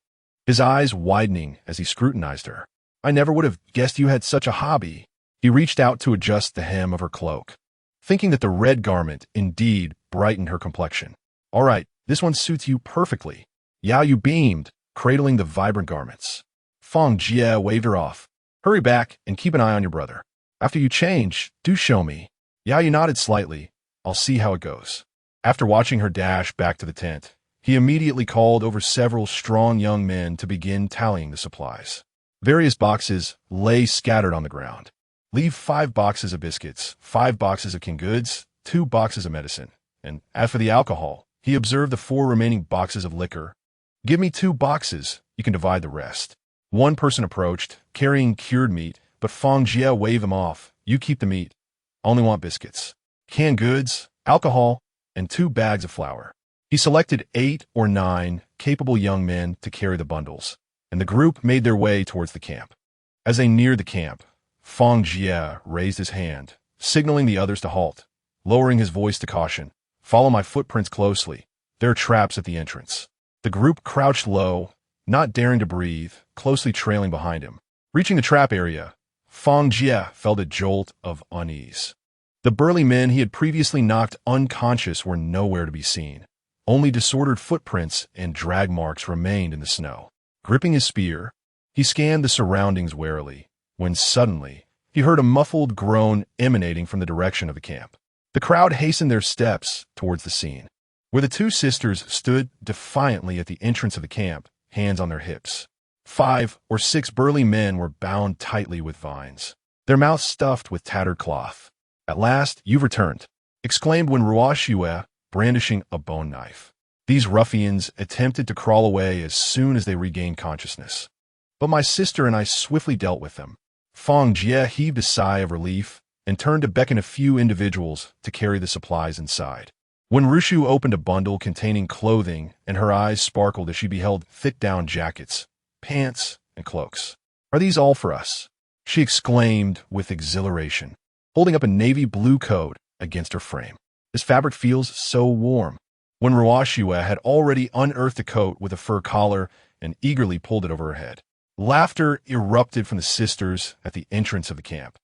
his eyes widening as he scrutinized her. "I never would have guessed you had such a hobby." He reached out to adjust the hem of her cloak, thinking that the red garment indeed brightened her complexion. "All right, this one suits you perfectly." Yao Yu beamed, cradling the vibrant garments. Fang Jie waved her off. "Hurry back and keep an eye on your brother. After you change, do show me." Yao Yu nodded slightly. "I'll see how it goes." After watching her dash back to the tent, He immediately called over several strong young men to begin tallying the supplies. Various boxes lay scattered on the ground. Leave 5 boxes of biscuits, 5 boxes of canned goods, 2 boxes of medicine. And as for the alcohol, he observed the 4 remaining boxes of liquor. Give me 2 boxes, you can divide the rest. One person approached, carrying cured meat, but Fang Jie waved him off. You keep the meat. I only want biscuits. Canned goods, alcohol, and 2 bags of flour. He selected 8 or 9 capable young men to carry the bundles, and the group made their way towards the camp. As they neared the camp, Fang Jie raised his hand, signaling the others to halt, lowering his voice to caution. Follow my footprints closely. There are traps at the entrance. The group crouched low, not daring to breathe, closely trailing behind him. Reaching the trap area, Fang Jie felt a jolt of unease. The burly men he had previously knocked unconscious were nowhere to be seen. Only disordered footprints and drag marks remained in the snow. Gripping his spear, he scanned the surroundings warily, when suddenly he heard a muffled groan emanating from the direction of the camp. The crowd hastened their steps towards the scene, where the 2 sisters stood defiantly at the entrance of the camp, hands on their hips. 5 or 6 burly men were bound tightly with vines, their mouths stuffed with tattered cloth. At last, you've returned, exclaimed Wen Ruoxue, brandishing a bone knife. These ruffians attempted to crawl away as soon as they regained consciousness, but my sister and I swiftly dealt with them. Fang Jie heaved a sigh of relief and turned to beckon a few individuals to carry the supplies inside. When Rushu opened a bundle containing clothing, and her eyes sparkled as she beheld thick down jackets, pants, and cloaks. Are these all for us? She exclaimed with exhilaration, holding up a navy blue coat against her frame. This fabric feels so warm. When Ruoxue had already unearthed a coat with a fur collar and eagerly pulled it over her head. Laughter erupted from the sisters at the entrance of the camp.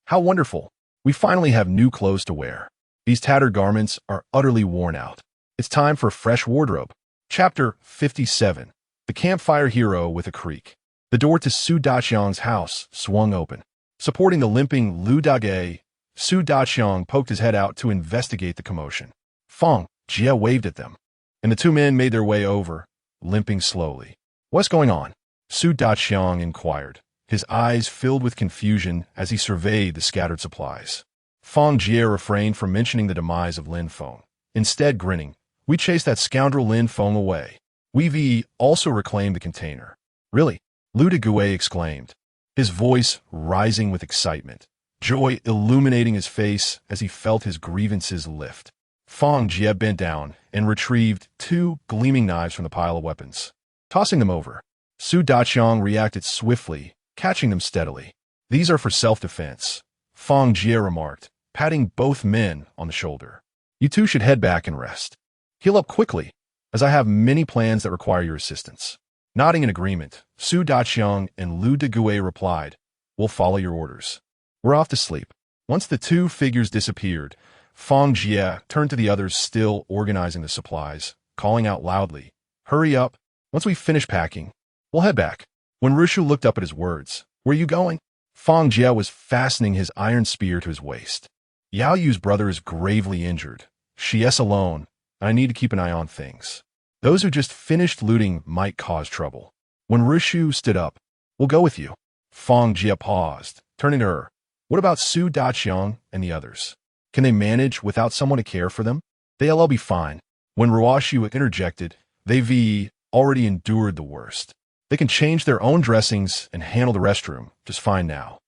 How wonderful! We finally have new clothes to wear. These tattered garments are utterly worn out. It's time for a fresh wardrobe. Chapter 57. The Campfire Hero with a Creak. The door to Su Daqiang's house swung open. Supporting the limping Lu Dage, Su Daqiang poked his head out to investigate the commotion. Fang Jie waved at them, and the 2 men made their way over, limping slowly. What's going on? Su Daqiang inquired, his eyes filled with confusion as he surveyed the scattered supplies. Fang Jie refrained from mentioning the demise of Lin Feng, instead grinning. We chased that scoundrel Lin Feng away. We also reclaimed the container. Really? Lu Degue exclaimed, his voice rising with excitement, joy illuminating his face as he felt his grievances lift. Fang Jie bent down and retrieved 2 gleaming knives from the pile of weapons. Tossing them over, Su Daqiang reacted swiftly, catching them steadily. These are for self-defense, Fang Jie remarked, patting both men on the shoulder. You 2 should head back and rest. Heal up quickly, as I have many plans that require your assistance. Nodding in agreement, Su Daqiang and Lu Degue replied, We'll follow your orders. We're off to sleep. Once the 2 figures disappeared, Fang Jie turned to the others still organizing the supplies, calling out loudly, Hurry up. Once we finish packing, we'll head back. When Rushu looked up at his words, Where are you going? Fang Jie was fastening his iron spear to his waist. Yao Yu's brother is gravely injured. She is alone, and I need to keep an eye on things. Those who just finished looting might cause trouble. When Rushu stood up, We'll go with you. Fang Jie paused, turning to her. What about Su Daqiang and the others? Can they manage without someone to care for them? They'll all be fine. When Ruoxue interjected, they've already endured the worst. They can change their own dressings and handle the restroom just fine now.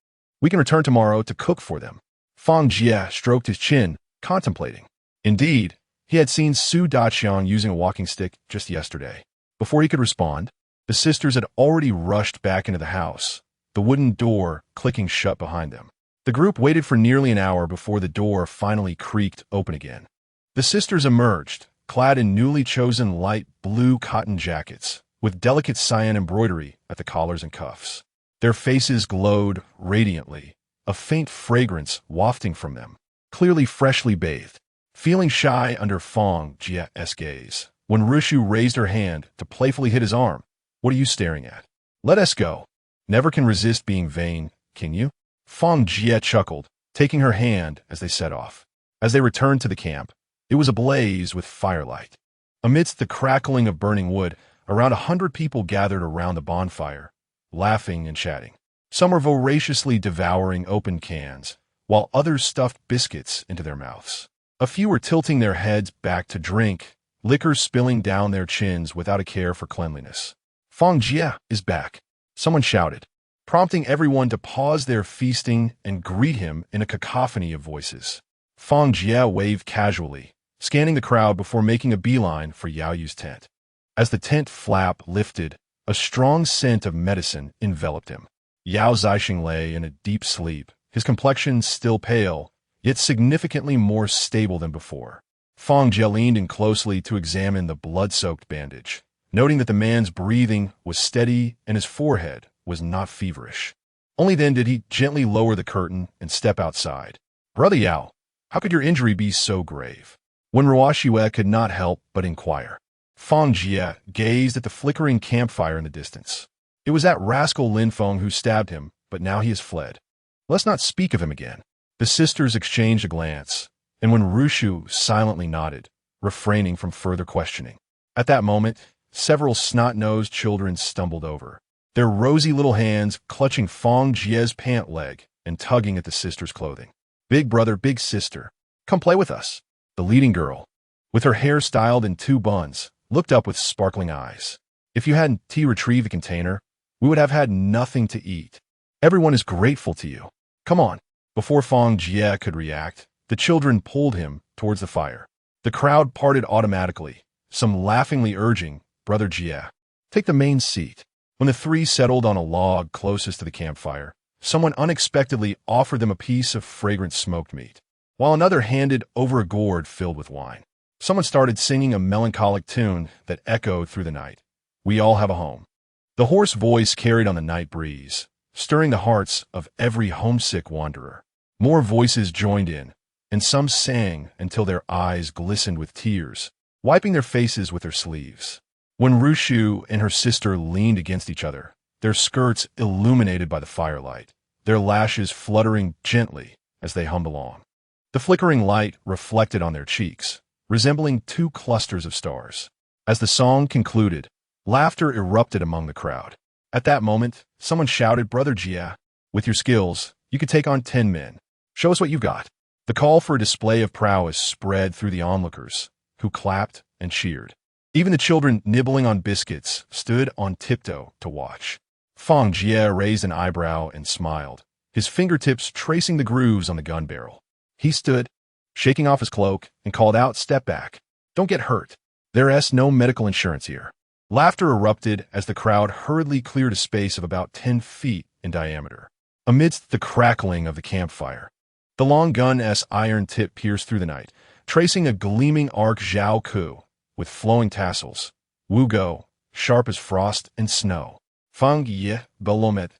We can return tomorrow to cook for them. Fang Jie stroked his chin, contemplating. Indeed, he had seen Su Daqiang using a walking stick just yesterday. Before he could respond, the sisters had already rushed back into the house, the wooden door clicking shut behind them. The group waited for nearly an hour before the door finally creaked open again. The sisters emerged, clad in newly chosen light blue cotton jackets, with delicate cyan embroidery at the collars and cuffs. Their faces glowed radiantly, a faint fragrance wafting from them, clearly freshly bathed. Feeling shy under Fang Jie's gaze, when Rushu raised her hand to playfully hit his arm, What are you staring at? Let us go. Never can resist being vain, can you? Fang Jie chuckled, taking her hand as they set off. As they returned to the camp, it was ablaze with firelight. Amidst the crackling of burning wood, around 100 people gathered around the bonfire, laughing and chatting. Some were voraciously devouring open cans, while others stuffed biscuits into their mouths. A few were tilting their heads back to drink, liquor spilling down their chins without a care for cleanliness. Fang Jie is back, someone shouted, prompting everyone to pause their feasting and greet him in a cacophony of voices. Fang Jie waved casually, scanning the crowd before making a beeline for Yao Yu's tent. As the tent flap lifted, a strong scent of medicine enveloped him. Yao Zixing lay in a deep sleep, his complexion still pale, yet significantly more stable than before. Fang Jie leaned in closely to examine the blood-soaked bandage, noting that the man's breathing was steady and his forehead was not feverish. Only then did he gently lower the curtain and step outside. "Brother Yao, how could your injury be so grave?" When Ruoxue could not help but inquire. Fang Jie gazed at the flickering campfire in the distance. It was that rascal Lin Feng who stabbed him, but now he has fled. Let's not speak of him again. The sisters exchanged a glance, and when Rushu silently nodded, refraining from further questioning. At that moment, several snot-nosed children stumbled over, their rosy little hands clutching Fang Jie's pant leg and tugging at the sister's clothing. "Big brother, big sister, come play with us." The leading girl, with her hair styled in 2 buns, looked up with sparkling eyes. "If you hadn't retrieved the container, we would have had nothing to eat. Everyone is grateful to you. Come on." Before Fang Jie could react, the children pulled him towards the fire. The crowd parted automatically, some laughingly urging, "Brother Jie, take the main seat." When the 3 settled on a log closest to the campfire, someone unexpectedly offered them a piece of fragrant smoked meat, while another handed over a gourd filled with wine. Someone started singing a melancholic tune that echoed through the night. "We all have a home." The hoarse voice carried on the night breeze, stirring the hearts of every homesick wanderer. More voices joined in, and some sang until their eyes glistened with tears, wiping their faces with their sleeves. When Rushu and her sister leaned against each other, their skirts illuminated by the firelight, their lashes fluttering gently as they hummed along. The flickering light reflected on their cheeks, resembling 2 clusters of stars. As the song concluded, laughter erupted among the crowd. At that moment, someone shouted, "Brother Jie, with your skills, you could take on 10 men. Show us what you've got." The call for a display of prowess spread through the onlookers, who clapped and cheered. Even the children nibbling on biscuits stood on tiptoe to watch. Fang Jie raised an eyebrow and smiled, his fingertips tracing the grooves on the gun barrel. He stood, shaking off his cloak, and called out, "Step back. Don't get hurt. There's no medical insurance here." Laughter erupted as the crowd hurriedly cleared a space of about 10 feet in diameter. Amidst the crackling of the campfire, the long gun's iron tip pierced through the night, tracing a gleaming arc Zhao Ku with flowing tassels, Wu Go, sharp as frost and snow, Fang Jie, Belomet,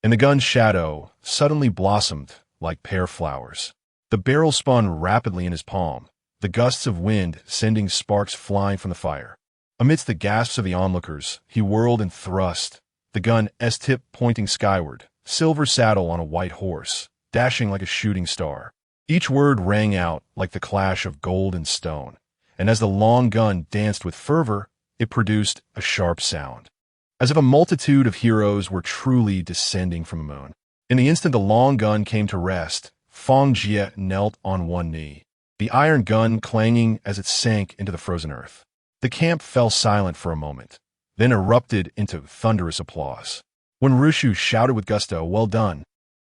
and the gun's shadow suddenly blossomed like pear flowers. The barrel spun rapidly in his palm, the gusts of wind sending sparks flying from the fire. Amidst the gasps of the onlookers, he whirled and thrust, the gun's tip pointing skyward, silver saddle on a white horse, dashing like a shooting star. Each word rang out like the clash of gold and stone, and as the long gun danced with fervor, it produced a sharp sound, as if a multitude of heroes were truly descending from the moon. In the instant the long gun came to rest, Fang Jie knelt on one knee, the iron gun clanging as it sank into the frozen earth. The camp fell silent for a moment, then erupted into thunderous applause. When Rushu shouted with gusto, "Well done!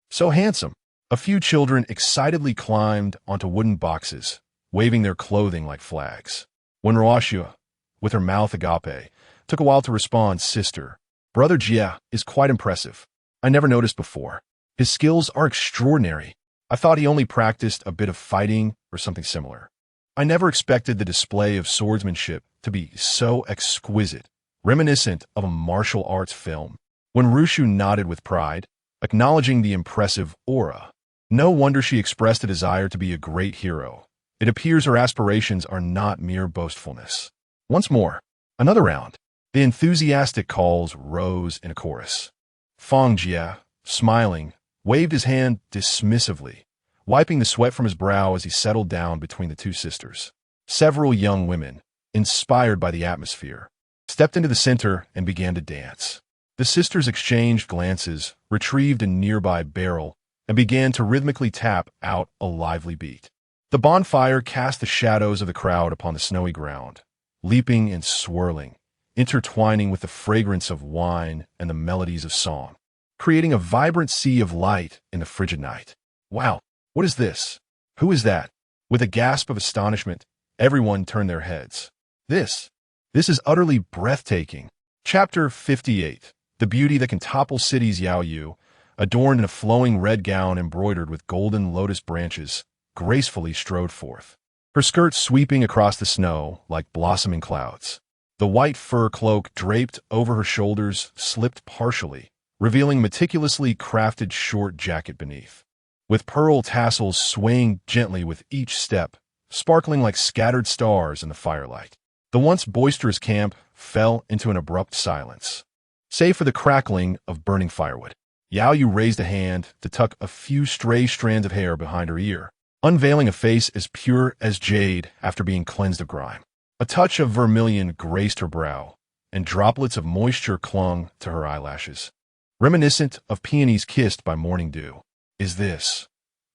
So handsome!" a few children excitedly climbed onto wooden boxes, waving their clothing like flags. When Ruoxue, with her mouth agape, took a while to respond, "Sister, Brother Jie is quite impressive. I never noticed before. His skills are extraordinary. I thought he only practiced a bit of fighting or something similar. I never expected the display of swordsmanship to be so exquisite, reminiscent of a martial arts film." When Rushu nodded with pride, acknowledging the impressive aura, no wonder she expressed a desire to be a great hero. It appears her aspirations are not mere boastfulness. Once more, another round. The enthusiastic calls rose in a chorus. Fang Jie, smiling, waved his hand dismissively, wiping the sweat from his brow as he settled down between the 2 sisters. Several young women, inspired by the atmosphere, stepped into the center and began to dance. The sisters exchanged glances, retrieved a nearby barrel, and began to rhythmically tap out a lively beat. The bonfire cast the shadows of the crowd upon the snowy ground, leaping and swirling, intertwining with the fragrance of wine and the melodies of song, creating a vibrant sea of light in the frigid night. Wow, what is this? Who is that? With a gasp of astonishment, everyone turned their heads. This is utterly breathtaking. Chapter 58. The beauty that can topple cities. Yao Yu, adorned in a flowing red gown embroidered with golden lotus branches, gracefully strode forth, her skirt sweeping across the snow like blossoming clouds. The white fur cloak draped over her shoulders slipped partially, revealing meticulously crafted short jacket beneath, with pearl tassels swaying gently with each step, sparkling like scattered stars in the firelight. The once boisterous camp fell into an abrupt silence, save for the crackling of burning firewood. Yao Yu raised a hand to tuck a few stray strands of hair behind her ear, unveiling a face as pure as jade after being cleansed of grime. A touch of vermilion graced her brow, and droplets of moisture clung to her eyelashes, reminiscent of peonies kissed by morning dew. Is this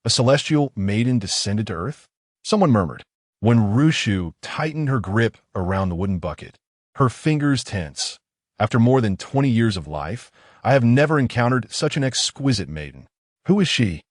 a celestial maiden descended to earth? Someone murmured. When Rushu tightened her grip around the wooden bucket, her fingers tense. After more than 20 years of life, I have never encountered such an exquisite maiden. Who is she?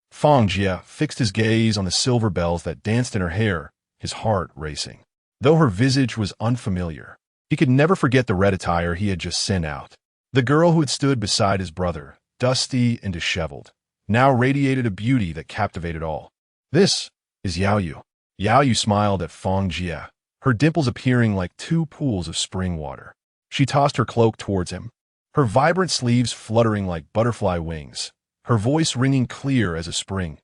Fang Jie fixed his gaze on the silver bells that danced in her hair, his heart racing. Though her visage was unfamiliar, he could never forget the red attire he had just sent out. The girl who had stood beside his brother, dusty and disheveled, now radiated a beauty that captivated all. This is Yao Yu. Yao Yu smiled at Fang Jie, her dimples appearing like two pools of spring water. She tossed her cloak towards him, her vibrant sleeves fluttering like butterfly wings, her voice ringing clear as a spring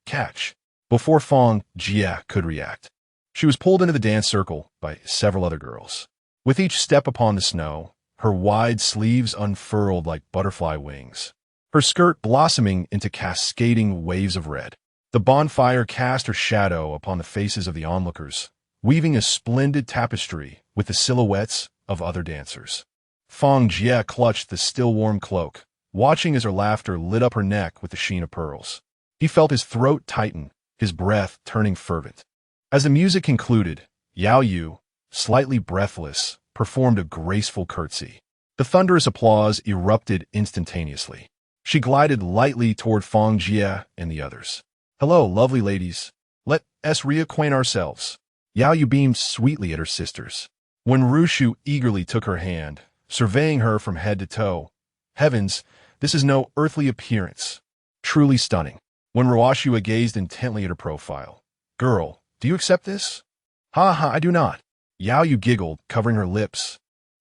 catch. Before Fang Jie could react, she was pulled into the dance circle by several other girls. With each step upon the snow, her wide sleeves unfurled like butterfly wings, her skirt blossoming into cascading waves of red. The bonfire cast her shadow upon the faces of the onlookers, weaving a splendid tapestry with the silhouettes of other dancers. Fang Jie clutched the still-warm cloak, watching as her laughter lit up her neck with the sheen of pearls. He felt his throat tighten, his breath turning fervent. As the music concluded, Yao Yu, slightly breathless, performed a graceful curtsy. The thunderous applause erupted instantaneously. She glided lightly toward Fang Jie and the others. Hello, lovely ladies. Let us reacquaint ourselves. Yao Yu beamed sweetly at her sisters. When Rushu eagerly took her hand, surveying her from head to toe, heavens, this is no earthly appearance. Truly stunning. When Ruoshua gazed intently at her profile, girl, do you accept this? Ha ha, I do not. Yao Yu giggled, covering her lips,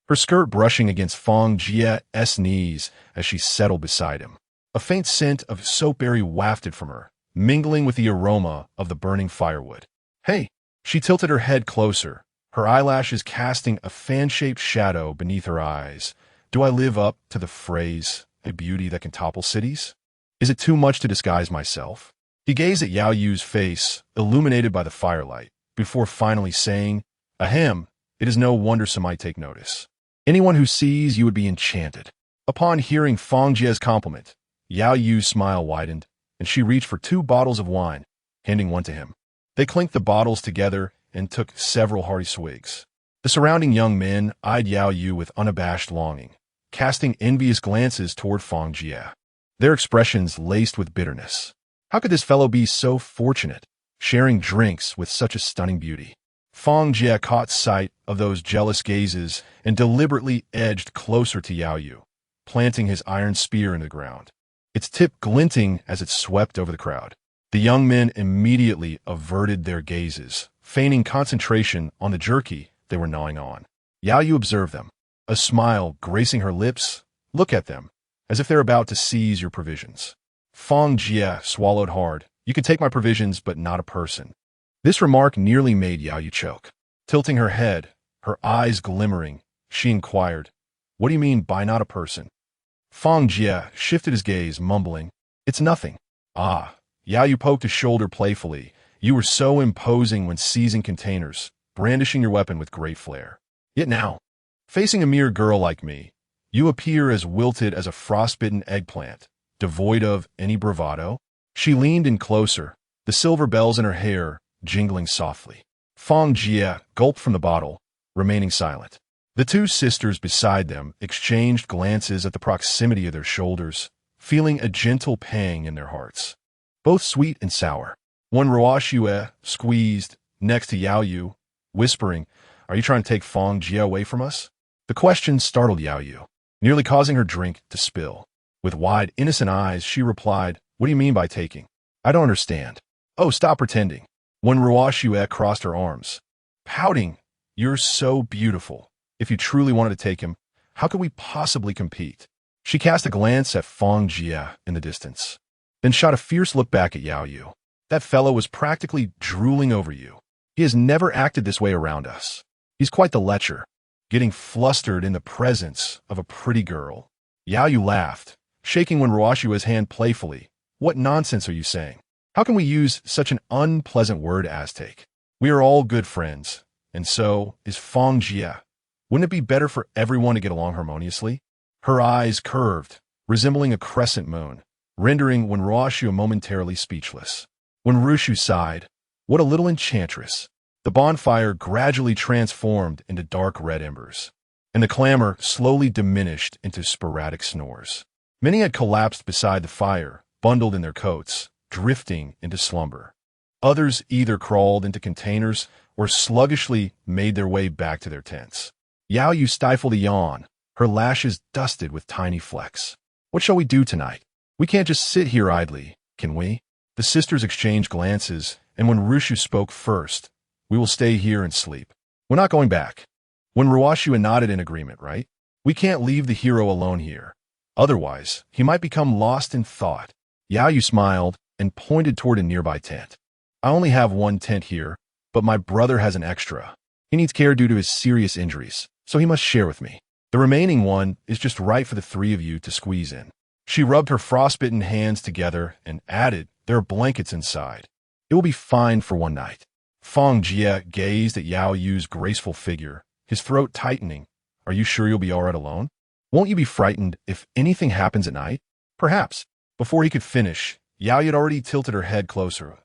her skirt brushing against Fang Jie's knees as she settled beside him. A faint scent of soapberry wafted from her, mingling with the aroma of the burning firewood. Hey! She tilted her head closer, her eyelashes casting a fan-shaped shadow beneath her eyes. Do I live up to the phrase, a beauty that can topple cities? Is it too much to disguise myself? He gazed at Yao Yu's face, illuminated by the firelight, before finally saying, Ahem, it is no wonder some might take notice. Anyone who sees you would be enchanted. Upon hearing Fang Jie's compliment, Yao Yu's smile widened, and she reached for 2 bottles of wine, handing one to him. They clinked the bottles together and took several hearty swigs. The surrounding young men eyed Yao Yu with unabashed longing, casting envious glances toward Fang Jie, their expressions laced with bitterness. How could this fellow be so fortunate, sharing drinks with such a stunning beauty? Fang Jie caught sight of those jealous gazes and deliberately edged closer to Yao Yu, planting his iron spear in the ground, its tip glinting as it swept over the crowd. The young men immediately averted their gazes, feigning concentration on the jerky they were gnawing on. Yao Yu observed them, a smile gracing her lips. Look at them, as if they're about to seize your provisions. Fang Jie swallowed hard. You can take my provisions, but not a person. This remark nearly made Yao Yu choke. Tilting her head, her eyes glimmering, she inquired, What do you mean by not a person? Fang Jie shifted his gaze, mumbling, It's nothing. Ah. Yao Yu poked his shoulder playfully. You were so imposing when seizing containers, brandishing your weapon with great flair. Yet now, facing a mere girl like me, you appear as wilted as a frostbitten eggplant, devoid of any bravado. She leaned in closer, the silver bells in her hair jingling softly. Fang Jie gulped from the bottle, remaining silent. The two sisters beside them exchanged glances at the proximity of their shoulders, feeling a gentle pang in their hearts. Both sweet and sour. When Ruoxue squeezed next to Yao Yu, whispering, "Are you trying to take Fang Jie away from us?" The question startled Yao Yu, nearly causing her drink to spill. With wide, innocent eyes, she replied, "What do you mean by taking? I don't understand." "Oh, stop pretending." When Ruoxue crossed her arms, pouting, "You're so beautiful. If you truly wanted to take him, how could we possibly compete?" She cast a glance at Fang Jie in the distance, then shot a fierce look back at Yao Yu. "That fellow was practically drooling over you. He has never acted this way around us. He's quite the lecher, getting flustered in the presence of a pretty girl." Yao Yu laughed, shaking when Ruoxue's hand playfully. "What nonsense are you saying? How can we use such an unpleasant word as take? We are all good friends, and so is Fang Jie. Wouldn't it be better for everyone to get along harmoniously?" Her eyes curved, resembling a crescent moon, rendering when Ruoxue momentarily speechless. When Rushu sighed, "What a little enchantress." The bonfire gradually transformed into dark red embers, and the clamor slowly diminished into sporadic snores. Many had collapsed beside the fire, bundled in their coats, drifting into slumber. Others either crawled into containers or sluggishly made their way back to their tents. Yao Yu stifled a yawn, her lashes dusted with tiny flecks. "What shall we do tonight? We can't just sit here idly, can we?" The sisters exchanged glances, and when Rushu spoke first, "We will stay here and sleep. We're not going back." When Ruoxue nodded in agreement, "Right? We can't leave the hero alone here. Otherwise, he might become lost in thought." Yao Yu smiled and pointed toward a nearby tent. "I only have one tent here, but my brother has an extra. He needs care due to his serious injuries, so he must share with me. The remaining one is just right for the three of you to squeeze in." She rubbed her frostbitten hands together and added, "There are blankets inside. It will be fine for one night." Fang Jie gazed at Yao Yu's graceful figure, his throat tightening. "Are you sure you'll be all right alone? Won't you be frightened if anything happens at night?" "Perhaps." Before he could finish, Yao Yu had already tilted her head closer.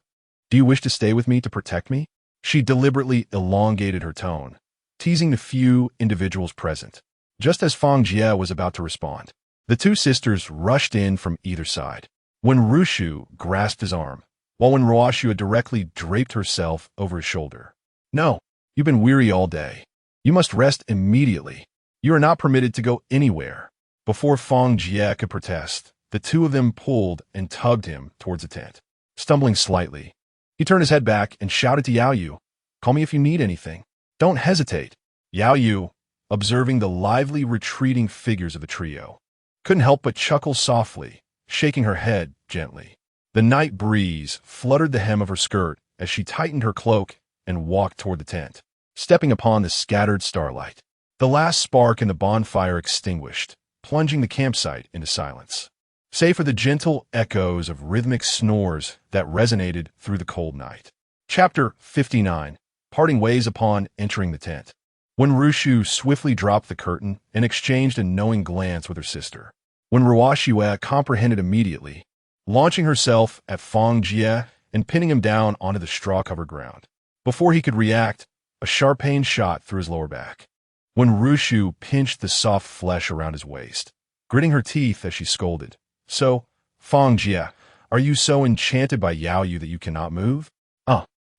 "Do you wish to stay with me to protect me?" She deliberately elongated her tone, teasing the few individuals present. Just as Fang Jie was about to respond, the two sisters rushed in from either side. When Rushu grasped his arm, while when Ruoxue directly draped herself over his shoulder. "No, you've been weary all day. You must rest immediately. You are not permitted to go anywhere." Before Fang Jie could protest, the two of them pulled and tugged him towards the tent. Stumbling slightly, he turned his head back and shouted to Yao Yu, "Call me if you need anything. Don't hesitate." Yao Yu, observing the lively retreating figures of the trio, couldn't help but chuckle softly, shaking her head gently. The night breeze fluttered the hem of her skirt as she tightened her cloak and walked toward the tent, stepping upon the scattered starlight. The last spark in the bonfire extinguished, plunging the campsite into silence, save for the gentle echoes of rhythmic snores that resonated through the cold night. Chapter 59. Parting ways upon entering the tent. When Rushu swiftly dropped the curtain and exchanged a knowing glance with her sister. When Ruoxue comprehended immediately, launching herself at Fang Jie and pinning him down onto the straw-covered ground. Before he could react, a sharp pain shot through his lower back. When Rushu pinched the soft flesh around his waist, gritting her teeth as she scolded. "So, Fang Jie, are you so enchanted by Yao Yu that you cannot move?"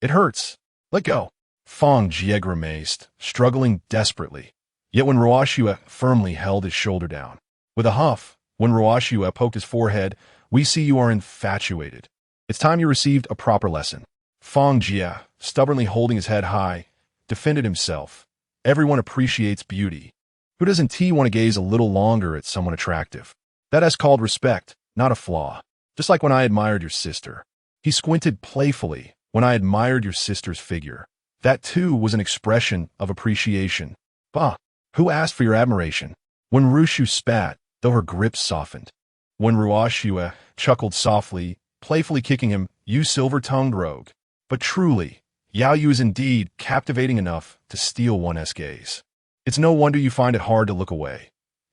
It hurts. Let go." Fang Jie grimaced, struggling desperately. Yet when Ruoxue firmly held his shoulder down. With a huff, when Ruoxue poked his forehead, "We see you are infatuated. It's time you received a proper lesson." Fang Jie, stubbornly holding his head high, defended himself. "Everyone appreciates beauty. Who doesn't want to gaze a little longer at someone attractive? That is called respect, not a flaw. Just like when I admired your sister." He squinted playfully. "When I admired your sister's figure. That too was an expression of appreciation." "Bah, who asked for your admiration?" When Rushu spat, though her grip softened. When Ruoxue chuckled softly, playfully kicking him, "You silver-tongued rogue." But truly, Yao Yu is indeed captivating enough to steal one's gaze. It's no wonder you find it hard to look away.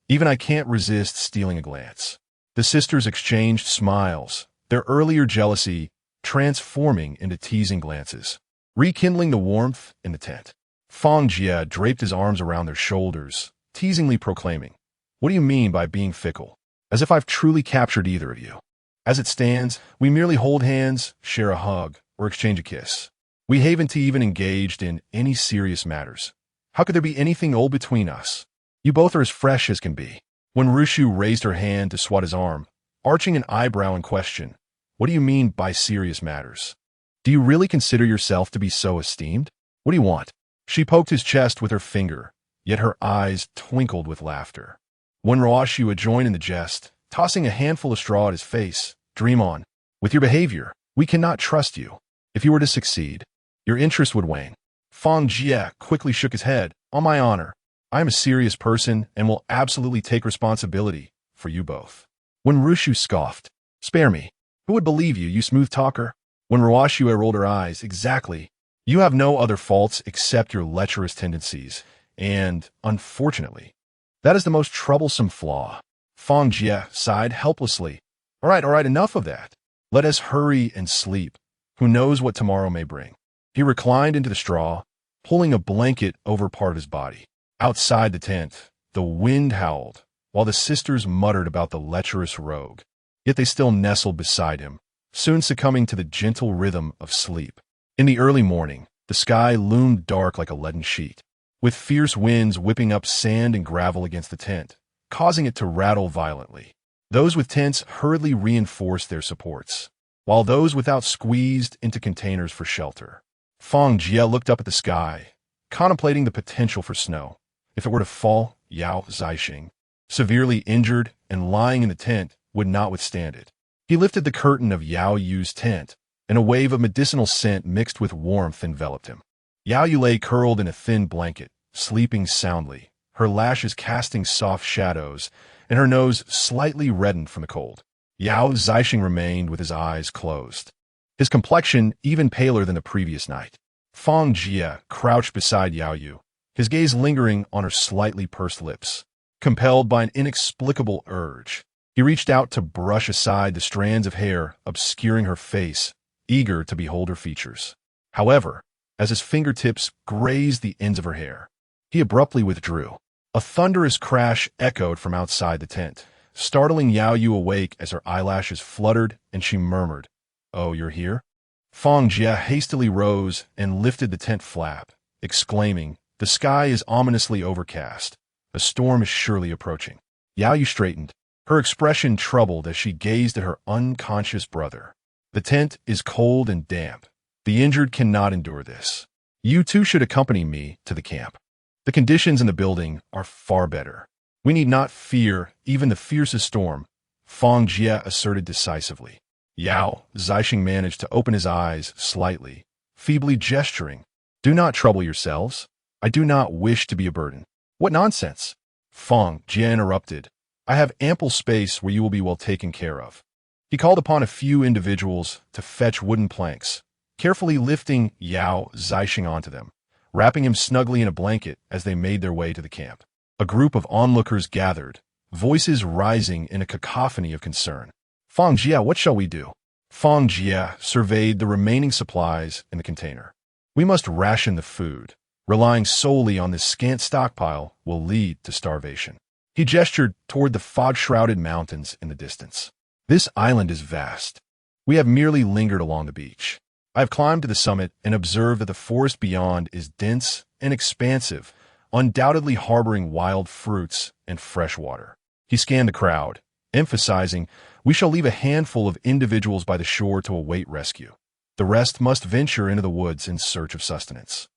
Even I can't resist stealing a glance. The sisters exchanged smiles, their earlier jealousy transforming into teasing glances, rekindling the warmth in the tent. Fang Jie draped his arms around their shoulders, teasingly proclaiming, "What do you mean by being fickle? As if I've truly captured either of you. As it stands, we merely hold hands, share a hug, or exchange a kiss. We haven't even engaged in any serious matters. How could there be anything old between us? You both are as fresh as can be." When Rushu raised her hand to swat his arm, arching an eyebrow in question, "What do you mean by serious matters? Do you really consider yourself to be so esteemed? What do you want?" She poked his chest with her finger, yet her eyes twinkled with laughter. When Roashu had joined in the jest, tossing a handful of straw at his face, "Dream on. With your behavior, we cannot trust you. If you were to succeed, your interest would wane." Fang Jie quickly shook his head. "On my honor, I am a serious person and will absolutely take responsibility for you both." When Rushu scoffed, "Spare me. Who would believe you, you smooth talker?" When Roashu rolled her eyes, "Exactly. You have no other faults except your lecherous tendencies, and, unfortunately, that is the most troublesome flaw." Fang Jie sighed helplessly. All right, enough of that. Let us hurry and sleep. Who knows what tomorrow may bring?" He reclined into the straw, pulling a blanket over part of his body. Outside the tent, the wind howled, while the sisters muttered about the lecherous rogue. Yet they still nestled beside him, soon succumbing to the gentle rhythm of sleep. In the early morning, the sky loomed dark like a leaden sheet, with fierce winds whipping up sand and gravel against the tent, causing it to rattle violently. Those with tents hurriedly reinforced their supports, while those without squeezed into containers for shelter. Fang Jie looked up at the sky, contemplating the potential for snow. If it were to fall, Yao Zixing, severely injured and lying in the tent, would not withstand it. He lifted the curtain of Yao Yu's tent, and a wave of medicinal scent mixed with warmth enveloped him. Yao Yu lay curled in a thin blanket, sleeping soundly, her lashes casting soft shadows, and her nose slightly reddened from the cold. Yao Zixing remained with his eyes closed, his complexion even paler than the previous night. Fang Jie crouched beside Yao Yu, his gaze lingering on her slightly pursed lips. Compelled by an inexplicable urge, he reached out to brush aside the strands of hair obscuring her face, eager to behold her features. However, as his fingertips grazed the ends of her hair, he abruptly withdrew. A thunderous crash echoed from outside the tent, startling Yao Yu awake as her eyelashes fluttered and she murmured, "Oh, you're here?" Fang Jie hastily rose and lifted the tent flap, exclaiming, "The sky is ominously overcast. A storm is surely approaching." Yao Yu straightened, her expression troubled as she gazed at her unconscious brother. "The tent is cold and damp. The injured cannot endure this. You two should accompany me to the camp. The conditions in the building are far better. We need not fear even the fiercest storm," Fang Jie asserted decisively. Yao Zixing managed to open his eyes slightly, feebly gesturing. "Do not trouble yourselves. I do not wish to be a burden." "What nonsense!" Fang Jie interrupted. "I have ample space where you will be well taken care of." He called upon a few individuals to fetch wooden planks, carefully lifting Yao Zixing onto them, wrapping him snugly in a blanket as they made their way to the camp. A group of onlookers gathered, voices rising in a cacophony of concern. "Fang Jie, what shall we do?" Fang Jie surveyed the remaining supplies in the container. "We must ration the food. Relying solely on this scant stockpile will lead to starvation." He gestured toward the fog-shrouded mountains in the distance. "This island is vast. We have merely lingered along the beach. I have climbed to the summit and observed that the forest beyond is dense and expansive, undoubtedly harboring wild fruits and fresh water." He scanned the crowd, emphasizing, "We shall leave a handful of individuals by the shore to await rescue. The rest must venture into the woods in search of sustenance.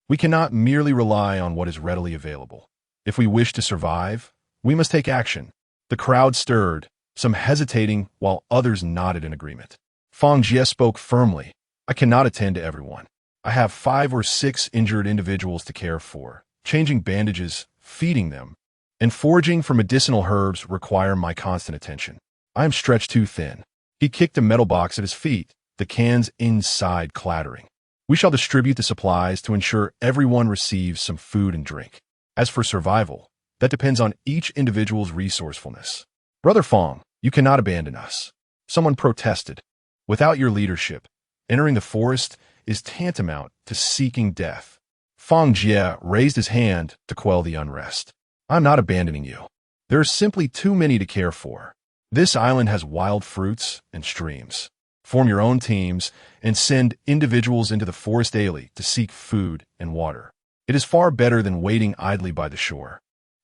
We cannot merely rely on what is readily available. If we wish to survive, we must take action." The crowd stirred, some hesitating while others nodded in agreement. Fang Jie spoke firmly, "I cannot attend to everyone. I have 5 or 6 injured individuals to care for. Changing bandages, feeding them, and foraging for medicinal herbs require my constant attention. I am stretched too thin." He kicked a metal box at his feet, the cans inside clattering. We shall distribute the supplies to ensure everyone receives some food and drink. As for survival, that depends on each individual's resourcefulness. Brother Fang, you cannot abandon us. Someone protested. Without your leadership, entering the forest is tantamount to seeking death. Fang Jie raised his hand to quell the unrest. I'm not abandoning you. There are simply too many to care for. This island has wild fruits and streams. Form your own teams and send individuals into the forest daily to seek food and water. It is far better than waiting idly by the shore.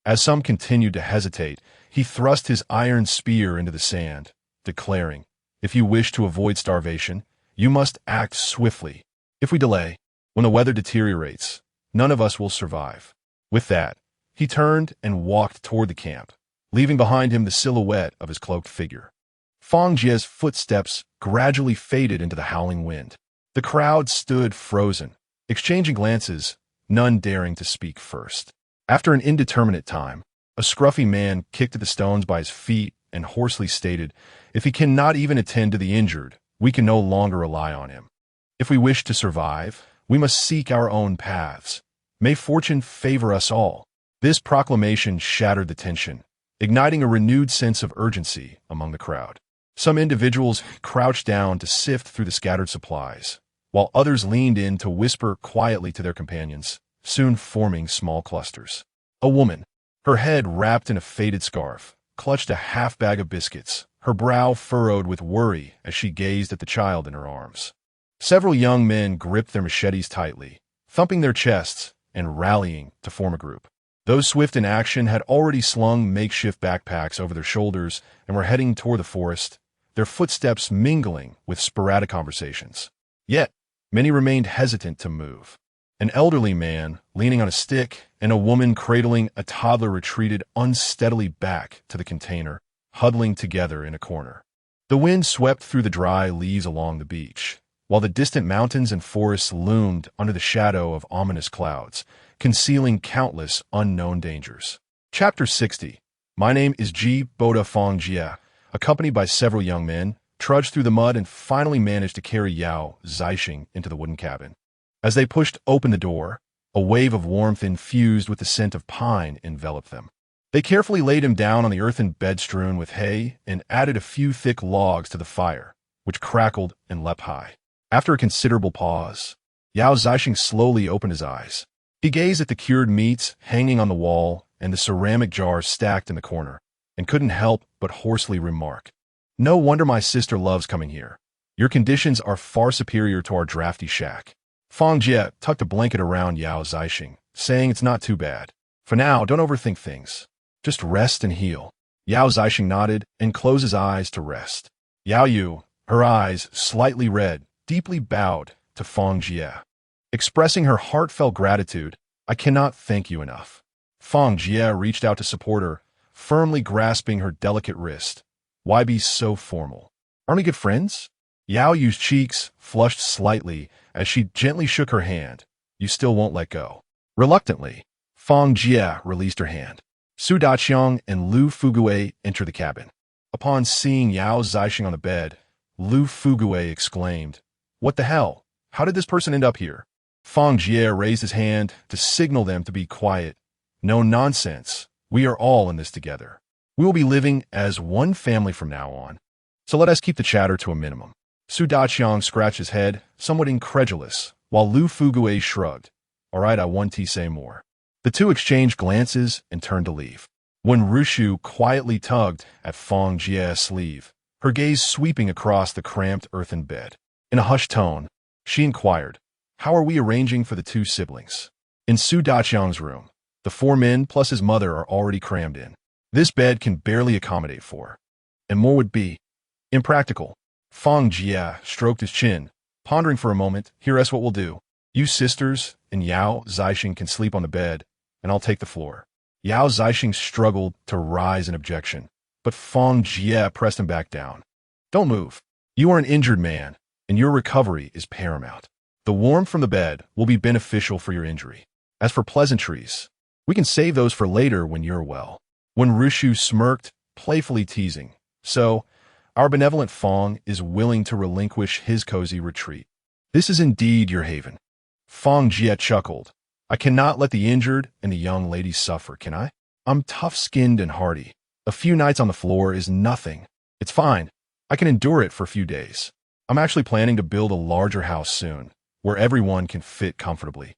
As some continued to hesitate, he thrust his iron spear into the sand, declaring, if you wish to avoid starvation, you must act swiftly. If we delay, when the weather deteriorates, none of us will survive. With that, he turned and walked toward the camp, leaving behind him the silhouette of his cloaked figure. Fang Jie's footsteps gradually faded into the howling wind. The crowd stood frozen, exchanging glances, none daring to speak first. After an indeterminate time, a scruffy man kicked at the stones by his feet and hoarsely stated, if he cannot even attend to the injured, we can no longer rely on him. If we wish to survive, we must seek our own paths. May fortune favor us all. This proclamation shattered the tension, igniting a renewed sense of urgency among the crowd. Some individuals crouched down to sift through the scattered supplies, while others leaned in to whisper quietly to their companions, soon forming small clusters. A woman, her head wrapped in a faded scarf, clutched a half-bag of biscuits, her brow furrowed with worry as she gazed at the child in her arms. Several young men gripped their machetes tightly, thumping their chests and rallying to form a group. Those swift in action had already slung makeshift backpacks over their shoulders and were heading toward the forest, their footsteps mingling with sporadic conversations. Yet, many remained hesitant to move. An elderly man, leaning on a stick, and a woman cradling a toddler retreated unsteadily back to the container, huddling together in a corner. The wind swept through the dry leaves along the beach, while the distant mountains and forests loomed under the shadow of ominous clouds, concealing countless unknown dangers. Chapter 60. My name is Ji Boda Fang Jie, accompanied by several young men, trudged through the mud and finally managed to carry Yao Zixing into the wooden cabin. As they pushed open the door, a wave of warmth infused with the scent of pine enveloped them. They carefully laid him down on the earthen bed strewn with hay and added a few thick logs to the fire, which crackled and leapt high. After a considerable pause, Yao Zixing slowly opened his eyes. He gazed at the cured meats hanging on the wall and the ceramic jars stacked in the corner, and couldn't help but hoarsely remark, no wonder my sister loves coming here. Your conditions are far superior to our drafty shack. Fang Jie tucked a blanket around Yao Zixing, saying it's not too bad. For now, don't overthink things. Just rest and heal. Yao Zixing nodded and closed his eyes to rest. Yao Yu, her eyes slightly red, deeply bowed to Fang Jie. Expressing her heartfelt gratitude, I cannot thank you enough. Fang Jie reached out to support her, firmly grasping her delicate wrist. Why be so formal? Aren't we good friends? Yao Yu's cheeks flushed slightly as she gently shook her hand. You still won't let go. Reluctantly, Fang Jie released her hand. Su Daqiang and Lu Fugue entered the cabin. Upon seeing Yao Zixing on the bed, Lu Fugue exclaimed, what the hell? How did this person end up here? Fang Jie raised his hand to signal them to be quiet. No nonsense. We are all in this together. We will be living as one family from now on. So let us keep the chatter to a minimum. Su Daqiang scratched his head, somewhat incredulous, while Lu Fugue shrugged. All right, I want to say more. The two exchanged glances and turned to leave. When Rushu quietly tugged at Fang Jie's sleeve, her gaze sweeping across the cramped earthen bed. In a hushed tone, she inquired, how are we arranging for the two siblings? In Su Daqiang's room, the 4 men plus his mother are already crammed in. This bed can barely accommodate 4, and more would be impractical. Fang Jie stroked his chin, pondering for a moment. Here's what we'll do. You sisters and Yao Zixing can sleep on the bed, and I'll take the floor. Yao Zixing struggled to rise in objection, but Fang Jie pressed him back down. Don't move. You are an injured man, and your recovery is paramount. The warmth from the bed will be beneficial for your injury. As for pleasantries, we can save those for later when you're well. When Rushu smirked, playfully teasing, so our benevolent Fang is willing to relinquish his cozy retreat. This is indeed your haven. Fang Jie chuckled. I cannot let the injured and the young ladies suffer, can I? I'm tough-skinned and hardy. A few nights on the floor is nothing. It's fine. I can endure it for a few days. I'm actually planning to build a larger house soon, where everyone can fit comfortably.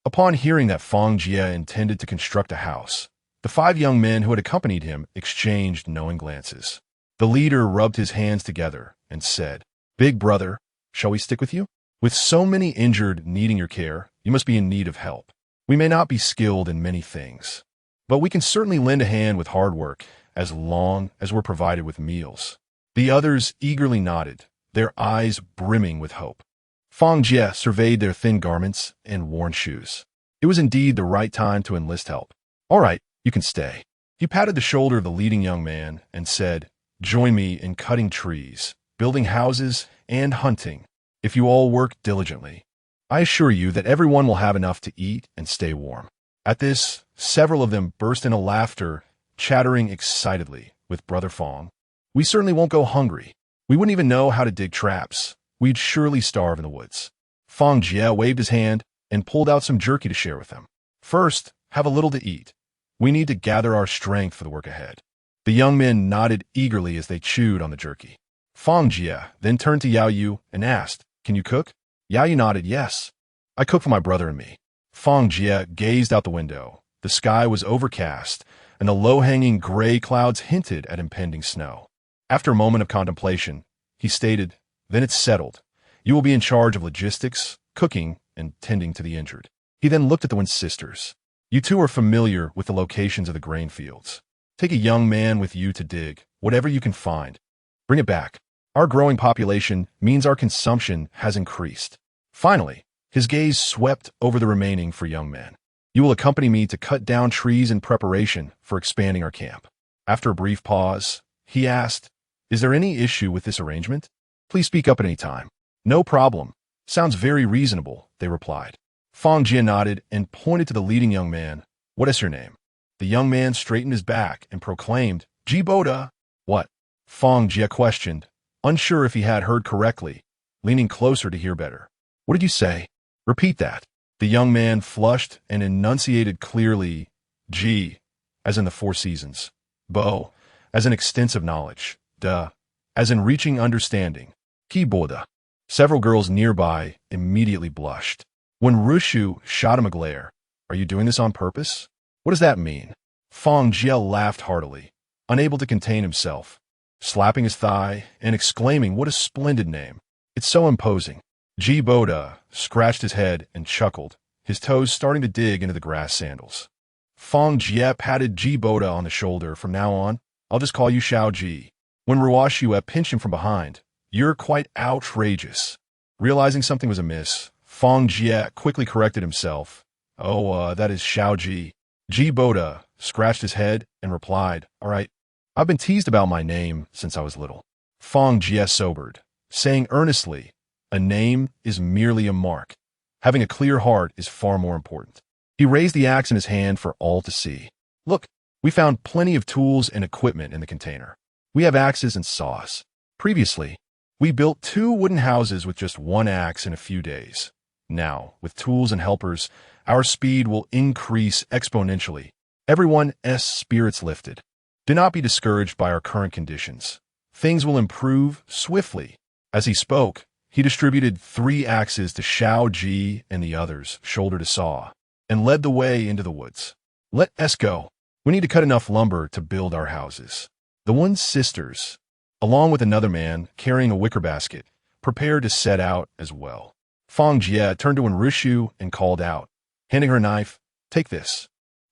Upon hearing that Fang Jie intended to construct a house, the 5 young men who had accompanied him exchanged knowing glances. The leader rubbed his hands together and said, Big brother, shall we stick with you? With so many injured needing your care, you must be in need of help. We may not be skilled in many things, but we can certainly lend a hand with hard work as long as we're provided with meals. The others eagerly nodded, their eyes brimming with hope. Fang Jie surveyed their thin garments and worn shoes. It was indeed the right time to enlist help. All right, you can stay. He patted the shoulder of the leading young man and said, Join me in cutting trees, building houses, and hunting, if you all work diligently. I assure you that everyone will have enough to eat and stay warm. At this, several of them burst into laughter, chattering excitedly with Brother Fang. We certainly won't go hungry. We wouldn't even know how to dig traps. We'd surely starve in the woods. Fang Jie waved his hand and pulled out some jerky to share with them. First, have a little to eat. We need to gather our strength for the work ahead. The young men nodded eagerly as they chewed on the jerky. Fang Jie then turned to Yao Yu and asked, Can you cook? Yao Yu nodded yes. I cook for my brother and me. Fang Jie gazed out the window. The sky was overcast, and the low-hanging gray clouds hinted at impending snow. After a moment of contemplation, he stated, Then it's settled. You will be in charge of logistics, cooking, and tending to the injured. He then looked at the Wen sisters. You two are familiar with the locations of the grain fields. Take a young man with you to dig, whatever you can find. Bring it back. Our growing population means our consumption has increased. Finally, his gaze swept over the remaining 4 young men. You will accompany me to cut down trees in preparation for expanding our camp. After a brief pause, he asked, Is there any issue with this arrangement? Please speak up at any time. No problem. Sounds very reasonable, they replied. Fang Jie nodded and pointed to the leading young man. What is your name? The young man straightened his back and proclaimed, Jiboda. What? Fang Jie questioned, unsure if he had heard correctly, leaning closer to hear better. What did you say? Repeat that. The young man flushed and enunciated clearly, Ji, as in the 4 seasons. Bo, as in extensive knowledge. Da, as in reaching understanding. Kiboda. Several girls nearby immediately blushed. When Rushu shot him a glare, Are you doing this on purpose? What does that mean? Fang Jie laughed heartily, unable to contain himself, slapping his thigh and exclaiming, What a splendid name. It's so imposing. Jiboda scratched his head and chuckled, his toes starting to dig into the grass sandals. Fang Jie patted Jiboda on the shoulder. From now on, I'll just call you Xiao Ji. When Ruoxue pinched him from behind, You're quite outrageous. Realizing something was amiss, Fang Jie quickly corrected himself. That is Xiao Ji. Jiboda scratched his head and replied, All right, I've been teased about my name since I was little. Fang Jie sobered, saying earnestly, A name is merely a mark. Having a clear heart is far more important. He raised the axe in his hand for all to see. Look, we found plenty of tools and equipment in the container. We have axes and saws. Previously, we built 2 wooden houses with just 1 axe in a few days. Now, with tools and helpers, our speed will increase exponentially. Everyone's spirits lifted. Do not be discouraged by our current conditions. Things will improve swiftly. As he spoke, he distributed 3 axes to Xiao Ji and the others, shoulder to saw, and led the way into the woods. Let us go. We need to cut enough lumber to build our houses. The Wen sisters, along with another man carrying a wicker basket, prepared to set out as well. Fang Jie turned to Rushu and called out, handing her a knife, Take this.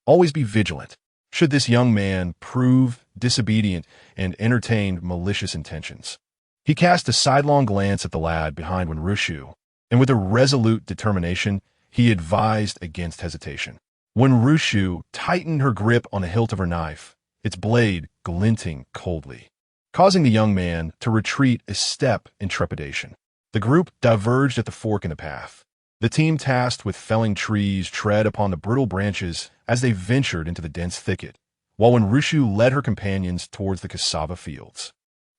Always be vigilant. Should this young man prove disobedient and entertain malicious intentions. He cast a sidelong glance at the lad behind Rushu, and with a resolute determination, he advised against hesitation. When Rushu tightened her grip on the hilt of her knife, its blade glinting coldly, causing the young man to retreat a step in trepidation. The group diverged at the fork in the path. The team tasked with felling trees tread upon the brittle branches as they ventured into the dense thicket, while Rushu led her companions towards the cassava fields.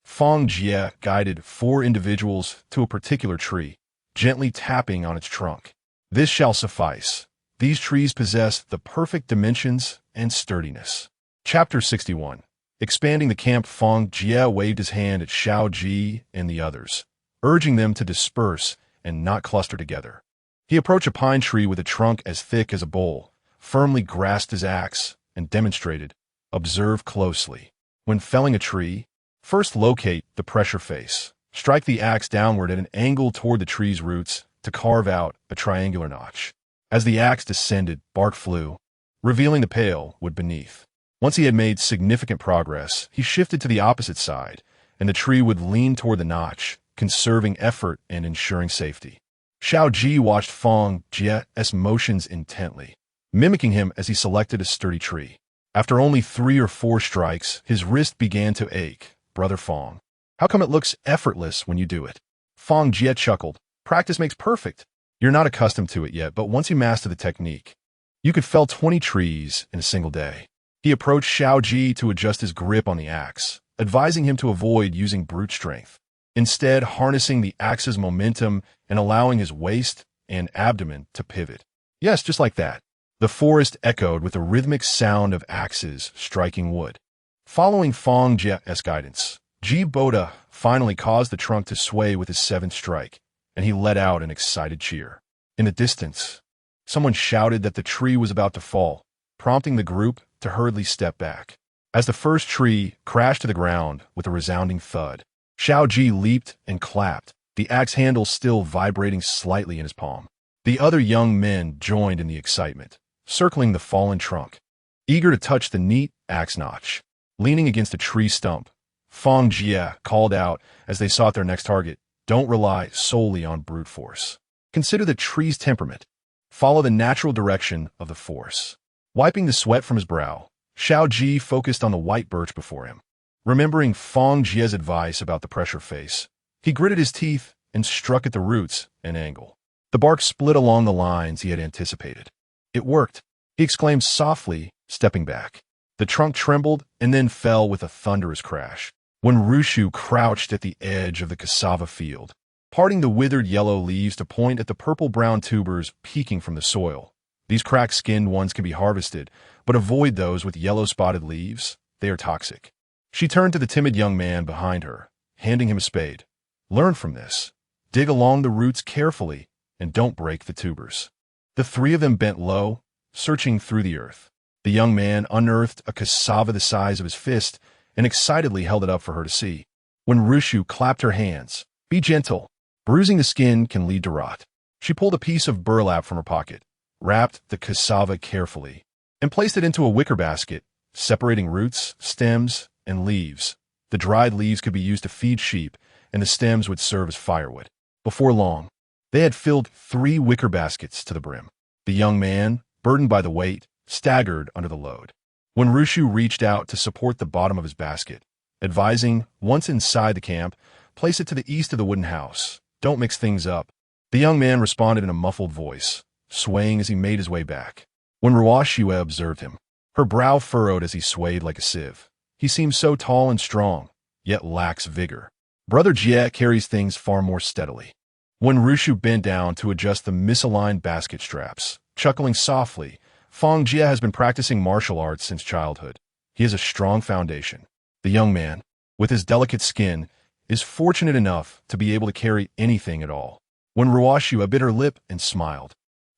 Fang Jie guided 4 individuals to a particular tree, gently tapping on its trunk. This shall suffice. These trees possess the perfect dimensions and sturdiness. Chapter 61. Expanding the camp. Fang Jie waved his hand at Fang Jie and the others, urging them to disperse and not cluster together. He approached a pine tree with a trunk as thick as a bowl, firmly grasped his axe, and demonstrated, "Observe closely. When felling a tree, first locate the pressure face. Strike the axe downward at an angle toward the tree's roots to carve out a triangular notch." As the axe descended, bark flew, revealing the pale wood beneath. Once he had made significant progress, he shifted to the opposite side, and the tree would lean toward the notch, conserving effort and ensuring safety. Fang Jie watched Fang Jie's motions intently, mimicking him as he selected a sturdy tree. After only 3 or 4 strikes, his wrist began to ache. "Brother Fang, how come it looks effortless when you do it?" Fang Jie chuckled. "Practice makes perfect. You're not accustomed to it yet, but once you master the technique, you could fell 20 trees in a single day." He approached Fang Jie to adjust his grip on the axe, advising him to avoid using brute strength, instead harnessing the axe's momentum and allowing his waist and abdomen to pivot. Yes, just like that. The forest echoed with the rhythmic sound of axes striking wood. Following Fang Jie's guidance, Ji Boda finally caused the trunk to sway with his 7th strike, and he let out an excited cheer. In the distance, someone shouted that the tree was about to fall, prompting the group to hurriedly step back. As the first tree crashed to the ground with a resounding thud, Fang Jie leaped and clapped, the axe handle still vibrating slightly in his palm. The other young men joined in the excitement, circling the fallen trunk, eager to touch the neat axe notch. Leaning against a tree stump, Fang Jie called out as they sought their next target, "Don't rely solely on brute force. Consider the tree's temperament. Follow the natural direction of the force." Wiping the sweat from his brow, Fang Jie focused on the white birch before him. Remembering Fang Jie's advice about the pressure face, he gritted his teeth and struck at the roots an angle. The bark split along the lines he had anticipated. "It worked," he exclaimed softly, stepping back. The trunk trembled and then fell with a thunderous crash. When Rushu crouched at the edge of the cassava field, parting the withered yellow leaves to point at the purple-brown tubers peeking from the soil. These cracked-skinned ones can be harvested, but avoid those with yellow-spotted leaves. They are toxic. She turned to the timid young man behind her, handing him a spade. "Learn from this. Dig along the roots carefully and don't break the tubers." The 3 of them bent low, searching through the earth. The young man unearthed a cassava the size of his fist and excitedly held it up for her to see. When Rushu clapped her hands, "Be gentle. Bruising the skin can lead to rot." She pulled a piece of burlap from her pocket, wrapped the cassava carefully, and placed it into a wicker basket, separating roots, stems, and leaves. The dried leaves could be used to feed sheep, and the stems would serve as firewood. Before long, they had filled 3 wicker baskets to the brim. The young man, burdened by the weight, staggered under the load. When Rushu reached out to support the bottom of his basket, advising, once inside the camp, place it to the east of the wooden house. Don't mix things up. The young man responded in a muffled voice, swaying as he made his way back. When Ruashue observed him, her brow furrowed as he swayed like a sieve. He seemed so tall and strong, yet lacks vigor. Brother Jie carries things far more steadily. When Rushu bent down to adjust the misaligned basket straps, chuckling softly, Fang Jie has been practicing martial arts since childhood. He has a strong foundation. The young man, with his delicate skin, is fortunate enough to be able to carry anything at all. When Ruashue bit her lip and smiled,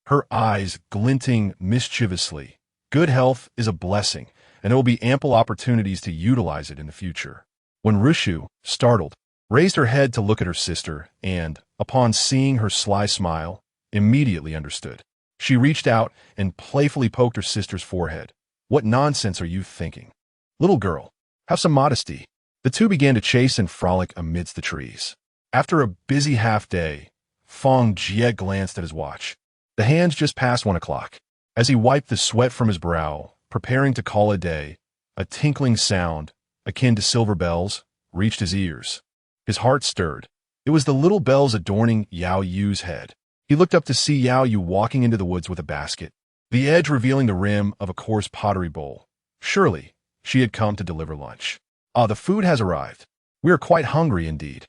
her eyes glinting mischievously. Good health is a blessing, and there will be ample opportunities to utilize it in the future. When Rushu, startled, raised her head to look at her sister and, upon seeing her sly smile, immediately understood. She reached out and playfully poked her sister's forehead. "What nonsense are you thinking? Little girl, have some modesty." The 2 began to chase and frolic amidst the trees. After a busy half-day, Fang Jie glanced at his watch. The hands just passed 1 o'clock. As he wiped the sweat from his brow, preparing to call a day, a tinkling sound, akin to silver bells, reached his ears. His heart stirred. It was the little bells adorning Yao Yu's head. He looked up to see Yao Yu walking into the woods with a basket, the edge revealing the rim of a coarse pottery bowl. Surely, she had come to deliver lunch. "Ah, the food has arrived. We are quite hungry indeed."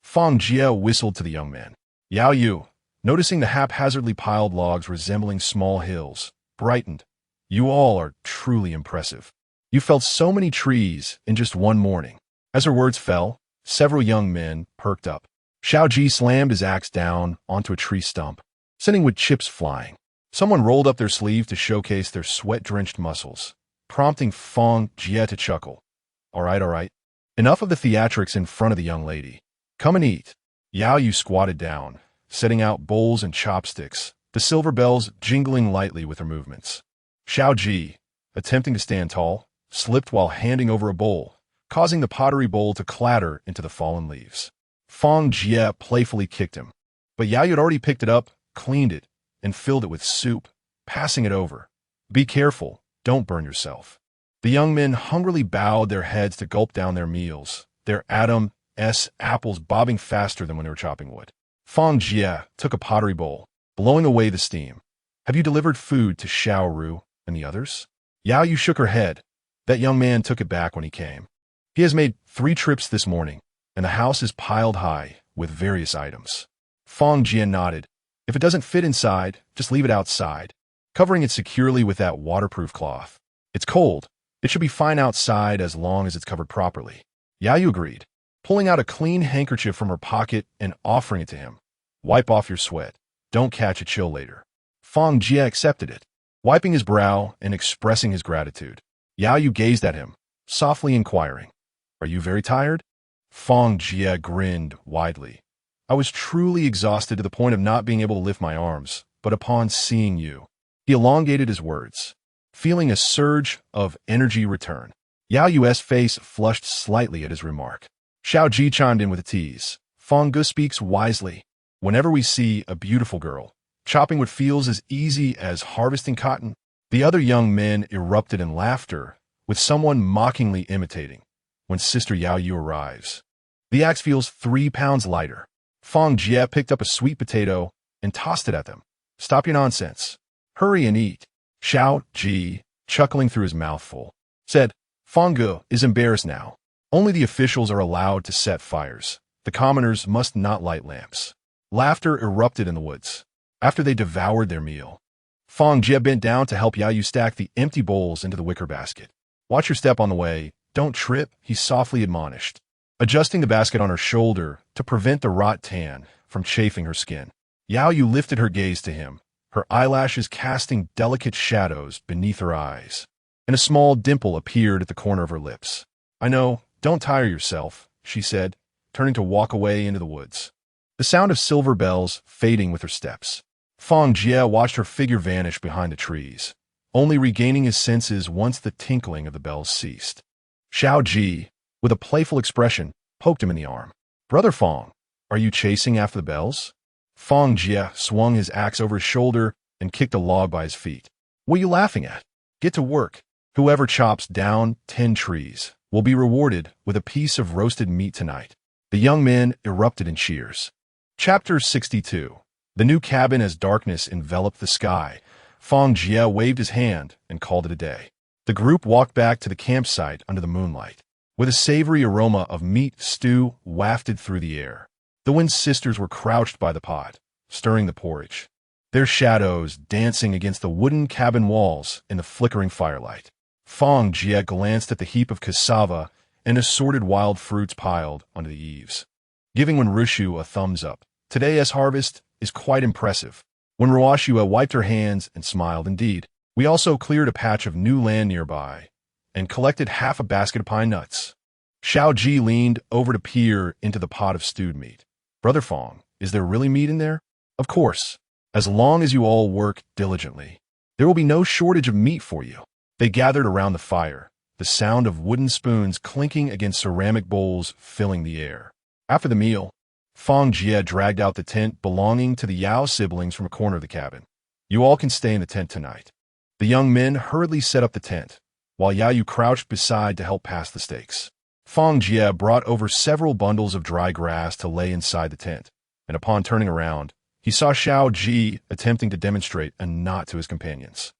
Fang Jie whistled to the young man. Yao Yu, noticing the haphazardly piled logs resembling small hills, brightened. You all are truly impressive. You felled so many trees in just one morning. As her words fell, several young men perked up. Shao Ji slammed his axe down onto a tree stump, sending wood chips flying. Someone rolled up their sleeve to showcase their sweat-drenched muscles, prompting Fang Jie to chuckle. All right. Enough of the theatrics in front of the young lady. Come and eat. Yao Yu squatted down, setting out bowls and chopsticks, the silver bells jingling lightly with her movements. Shao Ji, attempting to stand tall, slipped while handing over a bowl, causing the pottery bowl to clatter into the fallen leaves. Fang Jie playfully kicked him, but Yao Yu had already picked it up, cleaned it, and filled it with soup, passing it over. Be careful, don't burn yourself. The young men hungrily bowed their heads to gulp down their meals, their apples bobbing faster than when they were chopping wood. Fang Jie took a pottery bowl, blowing away the steam. Have you delivered food to Xiao Ru and the others? Yao Yu shook her head. That young man took it back when he came. He has made 3 trips this morning, and the house is piled high with various items. Fang Jie nodded. If it doesn't fit inside, just leave it outside, covering it securely with that waterproof cloth. It's cold. It should be fine outside as long as it's covered properly. Yao Yu agreed, pulling out a clean handkerchief from her pocket and offering it to him. Wipe off your sweat. Don't catch a chill later. Fang Jie accepted it, wiping his brow and expressing his gratitude. Yao Yu gazed at him, softly inquiring, Are you very tired? Fang Jie grinned widely. I was truly exhausted to the point of not being able to lift my arms, but upon seeing you, he elongated his words, feeling a surge of energy return. Yao Yu's face flushed slightly at his remark. Shao Ji chimed in with a tease. Fang Ge speaks wisely. Whenever we see a beautiful girl, chopping what feels as easy as harvesting cotton. The other young men erupted in laughter, with someone mockingly imitating. When Sister Yao Yu arrives, the axe feels 3 pounds lighter. Fang Jie picked up a sweet potato and tossed it at them. Stop your nonsense. Hurry and eat. Shao Ji, chuckling through his mouthful, said, Fang Ge is embarrassed now. Only the officials are allowed to set fires. The commoners must not light lamps. Laughter erupted in the woods. After they devoured their meal, Fang Jie bent down to help Yao Yu stack the empty bowls into the wicker basket. Watch your step on the way. Don't trip, he softly admonished, adjusting the basket on her shoulder to prevent the rot tan from chafing her skin. Yao Yu lifted her gaze to him, her eyelashes casting delicate shadows beneath her eyes, and a small dimple appeared at the corner of her lips. I know, don't tire yourself, she said, turning to walk away into the woods, the sound of silver bells fading with her steps. Fang Jie watched her figure vanish behind the trees, only regaining his senses once the tinkling of the bells ceased. Shao Ji, with a playful expression, poked him in the arm. Brother Fang, are you chasing after the bells? Fang Jie swung his axe over his shoulder and kicked a log by his feet. What are you laughing at? Get to work. Whoever chops down 10 trees will be rewarded with a piece of roasted meat tonight. The young men erupted in cheers. Chapter 62. The new cabin as darkness enveloped the sky. Fang Jie waved his hand and called it a day. The group walked back to the campsite under the moonlight, with a savory aroma of meat stew wafted through the air. The Wind sisters were crouched by the pot, stirring the porridge, their shadows dancing against the wooden cabin walls in the flickering firelight. Fang Jie glanced at the heap of cassava and assorted wild fruits piled onto the eaves, giving Wenrushu a thumbs up. Today's harvest is quite impressive. When Wenrushu wiped her hands and smiled, indeed. We also cleared a patch of new land nearby and collected half a basket of pine nuts. Shao Ji leaned over to peer into the pot of stewed meat. Brother Fang, is there really meat in there? Of course. As long as you all work diligently, there will be no shortage of meat for you. They gathered around the fire, the sound of wooden spoons clinking against ceramic bowls filling the air. After the meal, Fang Jie dragged out the tent belonging to the Yao siblings from a corner of the cabin. You all can stay in the tent tonight. The young men hurriedly set up the tent, while Yao Yu crouched beside to help pass the stakes. Fang Jie brought over several bundles of dry grass to lay inside the tent, and upon turning around, he saw Shao Ji attempting to demonstrate a knot to his companions.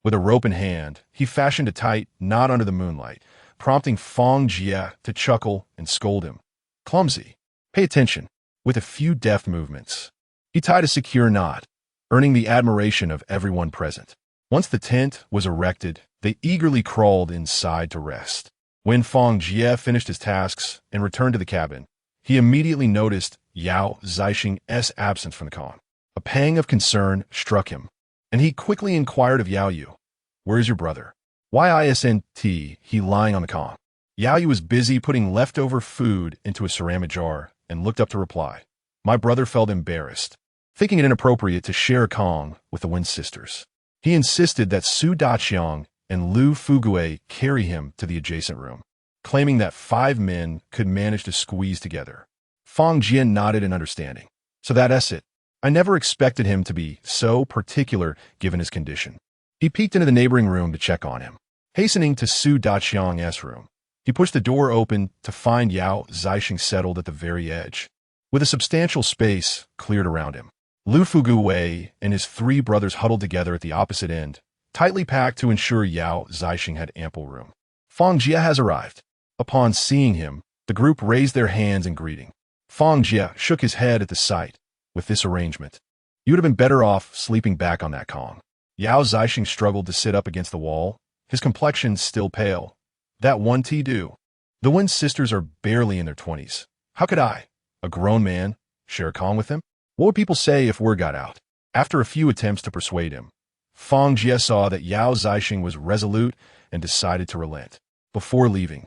With a rope in hand, he fashioned a tight knot under the moonlight, prompting Fang Jie to chuckle and scold him. Clumsy. Pay attention. With a few deft movements, He tied a secure knot, earning the admiration of everyone present. Once the tent was erected, they eagerly crawled inside to rest. When Fang Jie finished his tasks and returned to the cabin, he immediately noticed Yao Zixing's absence from the Kong. A pang of concern struck him, and he quickly inquired of Yao Yu, "Where is your brother? Why isn't he lying on the Kong?" Yao Yu was busy putting leftover food into a ceramic jar and looked up to reply. My brother felt embarrassed, thinking it inappropriate to share a Kong with the Wen sisters. He insisted that Su Daqiang and Lu Fugue carry him to the adjacent room, claiming that 5 men could manage to squeeze together. Fang Jie nodded in understanding. So that's it. I never expected him to be so particular given his condition. He peeked into the neighboring room to check on him. Hastening to Su Daqiang's room, he pushed the door open to find Yao Zixing settled at the very edge, with a substantial space cleared around him. Lu Fugue and his 3 brothers huddled together at the opposite end, tightly packed to ensure Yao Zixing had ample room. Fang Jie has arrived. Upon seeing him, the group raised their hands in greeting. Fang Jie shook his head at the sight. With this arrangement, you would have been better off sleeping back on that Kong. Yao Zixing struggled to sit up against the wall, his complexion still pale. That one do. The Wen sisters are barely in their 20s. How could I, a grown man, share a Kong with them? What would people say if word got out? After a few attempts to persuade him, Fang Jie saw that Yao Zixing was resolute and decided to relent. Before leaving,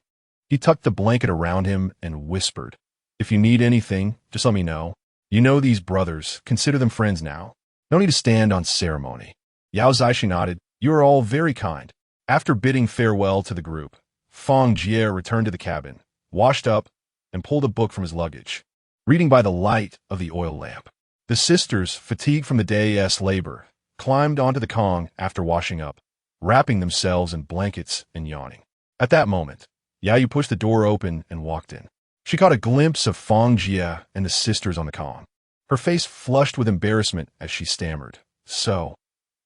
he tucked the blanket around him and whispered, "If you need anything, just let me know. You know these brothers, consider them friends now. No need to stand on ceremony." Yao Zixing nodded. "You are all very kind." After bidding farewell to the group, Fang Jie returned to the cabin, washed up, and pulled a book from his luggage, reading by the light of the oil lamp. The sisters, fatigued from the day's labor, climbed onto the Kong after washing up, wrapping themselves in blankets and yawning. At that moment, Yao Yu pushed the door open and walked in. She caught a glimpse of Fang Jie and the sisters on the Kong. Her face flushed with embarrassment as she stammered, "So,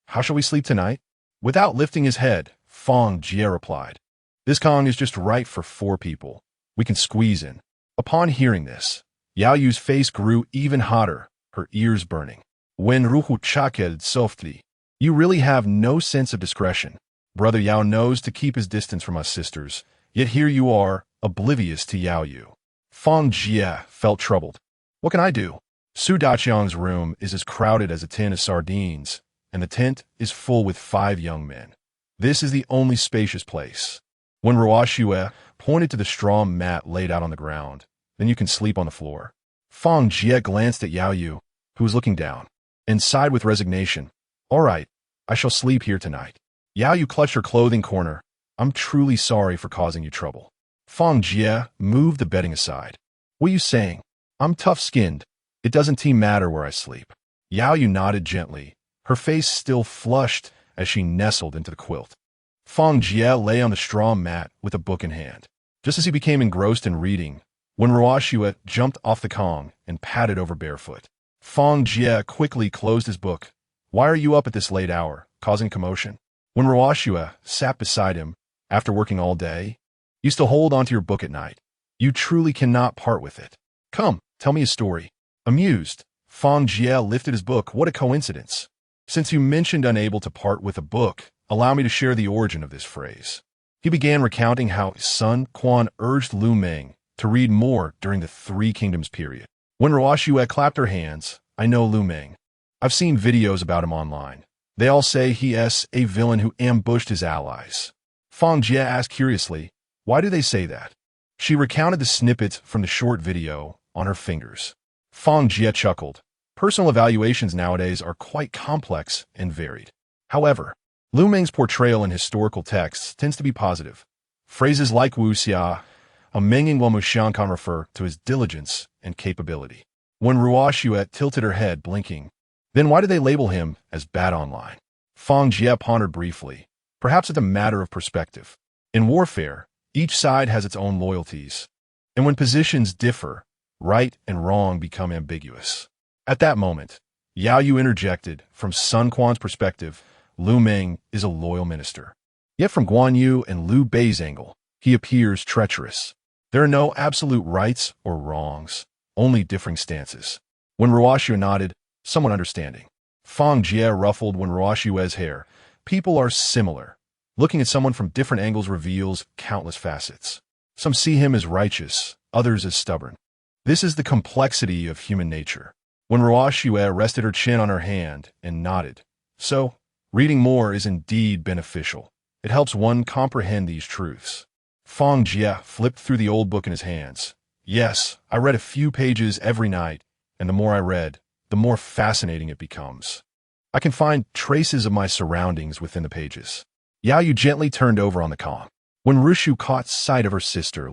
how shall we sleep tonight?" Without lifting his head, Fang Jie replied, "This Kong is just right for 4 people. We can squeeze in." Upon hearing this, Yao Yu's face grew even hotter, her ears burning. When Ruhu chuckled softly, "You really have no sense of discretion. Brother Yao knows to keep his distance from us sisters, yet here you are, oblivious to Yao Yu." Fang Jie felt troubled. What can I do? Su Daqiang's room is as crowded as a tin of sardines, and the tent is full with 5 young men. This is the only spacious place. When Ruoxue pointed to the straw mat laid out on the ground, "Then you can sleep on the floor." Fang Jie glanced at Yao Yu, who was looking down, and sighed with resignation. "All right, I shall sleep here tonight." Yao Yu clutched her clothing corner. "I'm truly sorry for causing you trouble." Fang Jie moved the bedding aside. "What are you saying? I'm tough-skinned. It doesn't matter where I sleep." Yao Yu nodded gently, her face still flushed as she nestled into the quilt. Fang Jie lay on the straw mat with a book in hand. Just as he became engrossed in reading, when Ruoxue jumped off the Kong and padded over barefoot. Fang Jie quickly closed his book. "Why are you up at this late hour, causing commotion?" When Ruoxue sat beside him, after working all day, "You still hold onto your book at night. You truly cannot part with it. Come, tell me a story." Amused, Fang Jie lifted his book. "What a coincidence. Since you mentioned unable to part with a book, allow me to share the origin of this phrase." He began recounting how Sun Quan urged Lu Meng to read more during the 3 Kingdoms period. When Ruoxue clapped her hands, "I know Lu Meng. I've seen videos about him online. They all say he is a villain who ambushed his allies." Fang Jie asked curiously, "Why do they say that?" She recounted the snippets from the short video on her fingers. Fang Jie chuckled. Personal evaluations nowadays are quite complex and varied. However, Lu Meng's portrayal in historical texts tends to be positive. Phrases like Wu Xia, a Menging Wamushan can refer to his diligence and capability. When Ruoxue tilted her head, blinking, "Then why do they label him as bad online?" Fang Jie pondered briefly. Perhaps it's a matter of perspective. In warfare, each side has its own loyalties, and when positions differ, right and wrong become ambiguous. At that moment, Yao Yu interjected. From Sun Quan's perspective, Lu Meng is a loyal minister. Yet from Guan Yu and Liu Bei's angle, he appears treacherous. There are no absolute rights or wrongs, only differing stances. When Ruoxue nodded, somewhat understanding. Fang Jie ruffled when Ruoshue's hair. People are similar. Looking at someone from different angles reveals countless facets. Some see him as righteous, others as stubborn. This is the complexity of human nature. When Ruoshue rested her chin on her hand and nodded. So, reading more is indeed beneficial. It helps one comprehend these truths. Fang Jie flipped through the old book in his hands. Yes, I read a few pages every night, and the more I read, the more fascinating it becomes. I can find traces of my surroundings within the pages. Yao Yu gently turned over on the calm. When Rushu caught sight of her sister,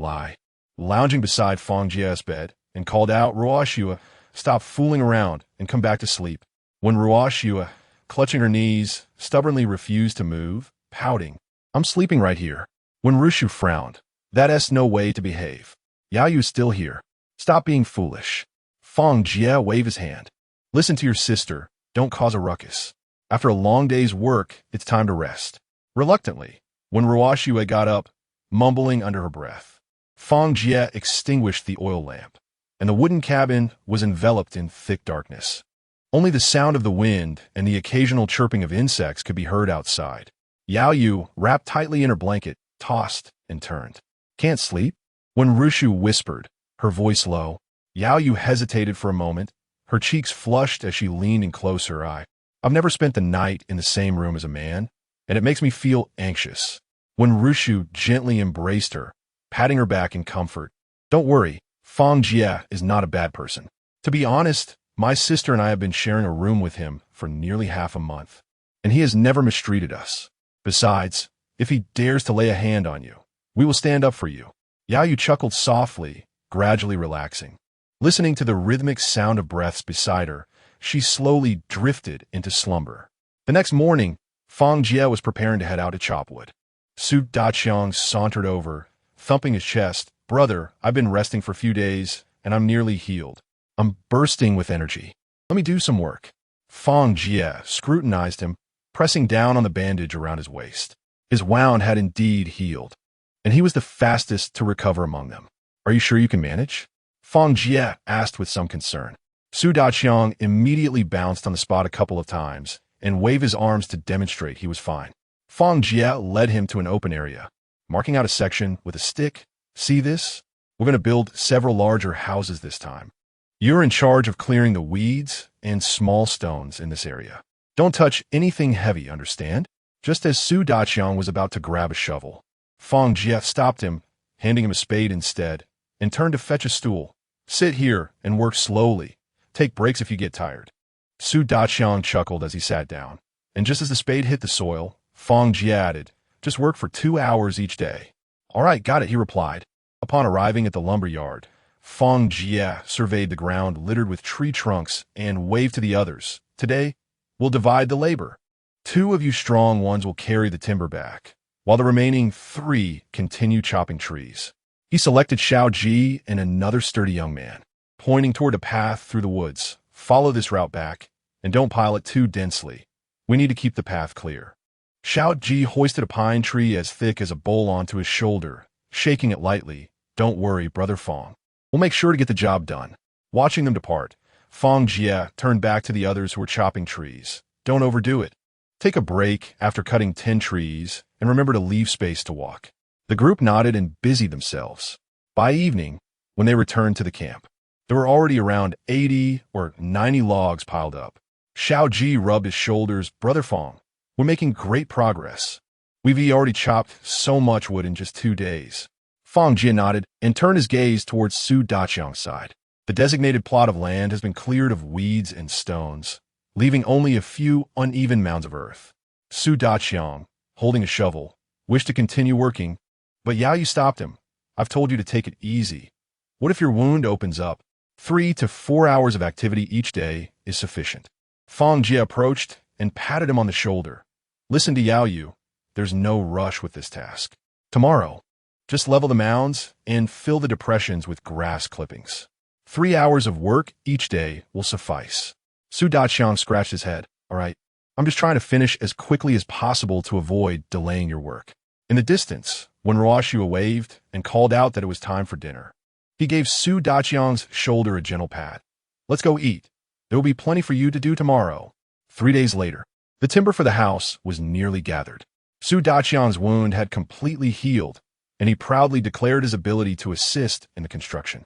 lounging beside Fang Jie's bed, and called out, Ruoshua, stop fooling around and come back to sleep. When Ruoshua, clutching her knees, stubbornly refused to move, pouting, I'm sleeping right here. When Rushu frowned, that's no way to behave. Yao Yu's still here. Stop being foolish. Fang Jie waved his hand. Listen to your sister, don't cause a ruckus. After a long day's work, it's time to rest. Reluctantly, when Ruoshue got up, mumbling under her breath, Fang Jie extinguished the oil lamp, and the wooden cabin was enveloped in thick darkness. Only the sound of the wind and the occasional chirping of insects could be heard outside. Yao Yu, wrapped tightly in her blanket, tossed and turned. Can't sleep? When Rushu whispered, her voice low, Yao Yu hesitated for a moment, her cheeks flushed as she leaned in closer. I've never spent the night in the same room as a man, and it makes me feel anxious. When Rushu gently embraced her, patting her back in comfort, don't worry, Fang Jie is not a bad person. To be honest, my sister and I have been sharing a room with him for nearly half a month, and he has never mistreated us. Besides, if he dares to lay a hand on you, we will stand up for you. Yao Yu chuckled softly, gradually relaxing. Listening to the rhythmic sound of breaths beside her, she slowly drifted into slumber. The next morning, Fang Jie was preparing to head out to chop wood. Su Daqiang sauntered over, thumping his chest. Brother, I've been resting for a few days, and I'm nearly healed. I'm bursting with energy. Let me do some work. Fang Jie scrutinized him, pressing down on the bandage around his waist. His wound had indeed healed, and he was the fastest to recover among them. Are you sure you can manage? Fang Jie asked with some concern. Su Daqiang immediately bounced on the spot a couple of times and waved his arms to demonstrate he was fine. Fang Jie led him to an open area, marking out a section with a stick. See this? We're going to build several larger houses this time. You're in charge of clearing the weeds and small stones in this area. Don't touch anything heavy, understand? Just as Su Daqiang was about to grab a shovel, Fang Jie stopped him, handing him a spade instead, and turned to fetch a stool. Sit here and work slowly. Take breaks if you get tired. Su Daqiang chuckled as he sat down, and just as the spade hit the soil, Fang Jie added, just work for 2 hours each day. All right, got it, he replied. Upon arriving at the lumber yard, Fang Jie surveyed the ground littered with tree trunks and waved to the others. Today, we'll divide the labor. 2 of you strong ones will carry the timber back, while the remaining 3 continue chopping trees. He selected Fang Jie and another sturdy young man, pointing toward a path through the woods. Follow this route back, and don't pile it too densely. We need to keep the path clear. Fang Jie hoisted a pine tree as thick as a bowl onto his shoulder, shaking it lightly. Don't worry, Brother Fang. We'll make sure to get the job done. Watching them depart, Fang Jie turned back to the others who were chopping trees. Don't overdo it. Take a break after cutting 10 trees, and remember to leave space to walk. The group nodded and busied themselves. By evening, when they returned to the camp, there were already around 80 or 90 logs piled up. Fang Jie rubbed his shoulders. Brother Fang, we're making great progress. We've already chopped so much wood in just 2 days. Fang Jie nodded and turned his gaze towards Su Daqiang's side. The designated plot of land has been cleared of weeds and stones, leaving only a few uneven mounds of earth. Su Daqiang, holding a shovel, wished to continue working, but Yao Yu stopped him. I've told you to take it easy. What if your wound opens up? 3 to 4 hours of activity each day is sufficient. Fang Jie approached and patted him on the shoulder. Listen to Yao Yu. There's no rush with this task. Tomorrow, just level the mounds and fill the depressions with grass clippings. 3 hours of work each day will suffice. Su Daqiang scratched his head. All right, I'm just trying to finish as quickly as possible to avoid delaying your work. In the distance, when Ruoshua waved and called out that it was time for dinner, he gave Su Daqiang's shoulder a gentle pat. Let's go eat. There will be plenty for you to do tomorrow. 3 days later, the timber for the house was nearly gathered. Su Daqiang's wound had completely healed, and he proudly declared his ability to assist in the construction.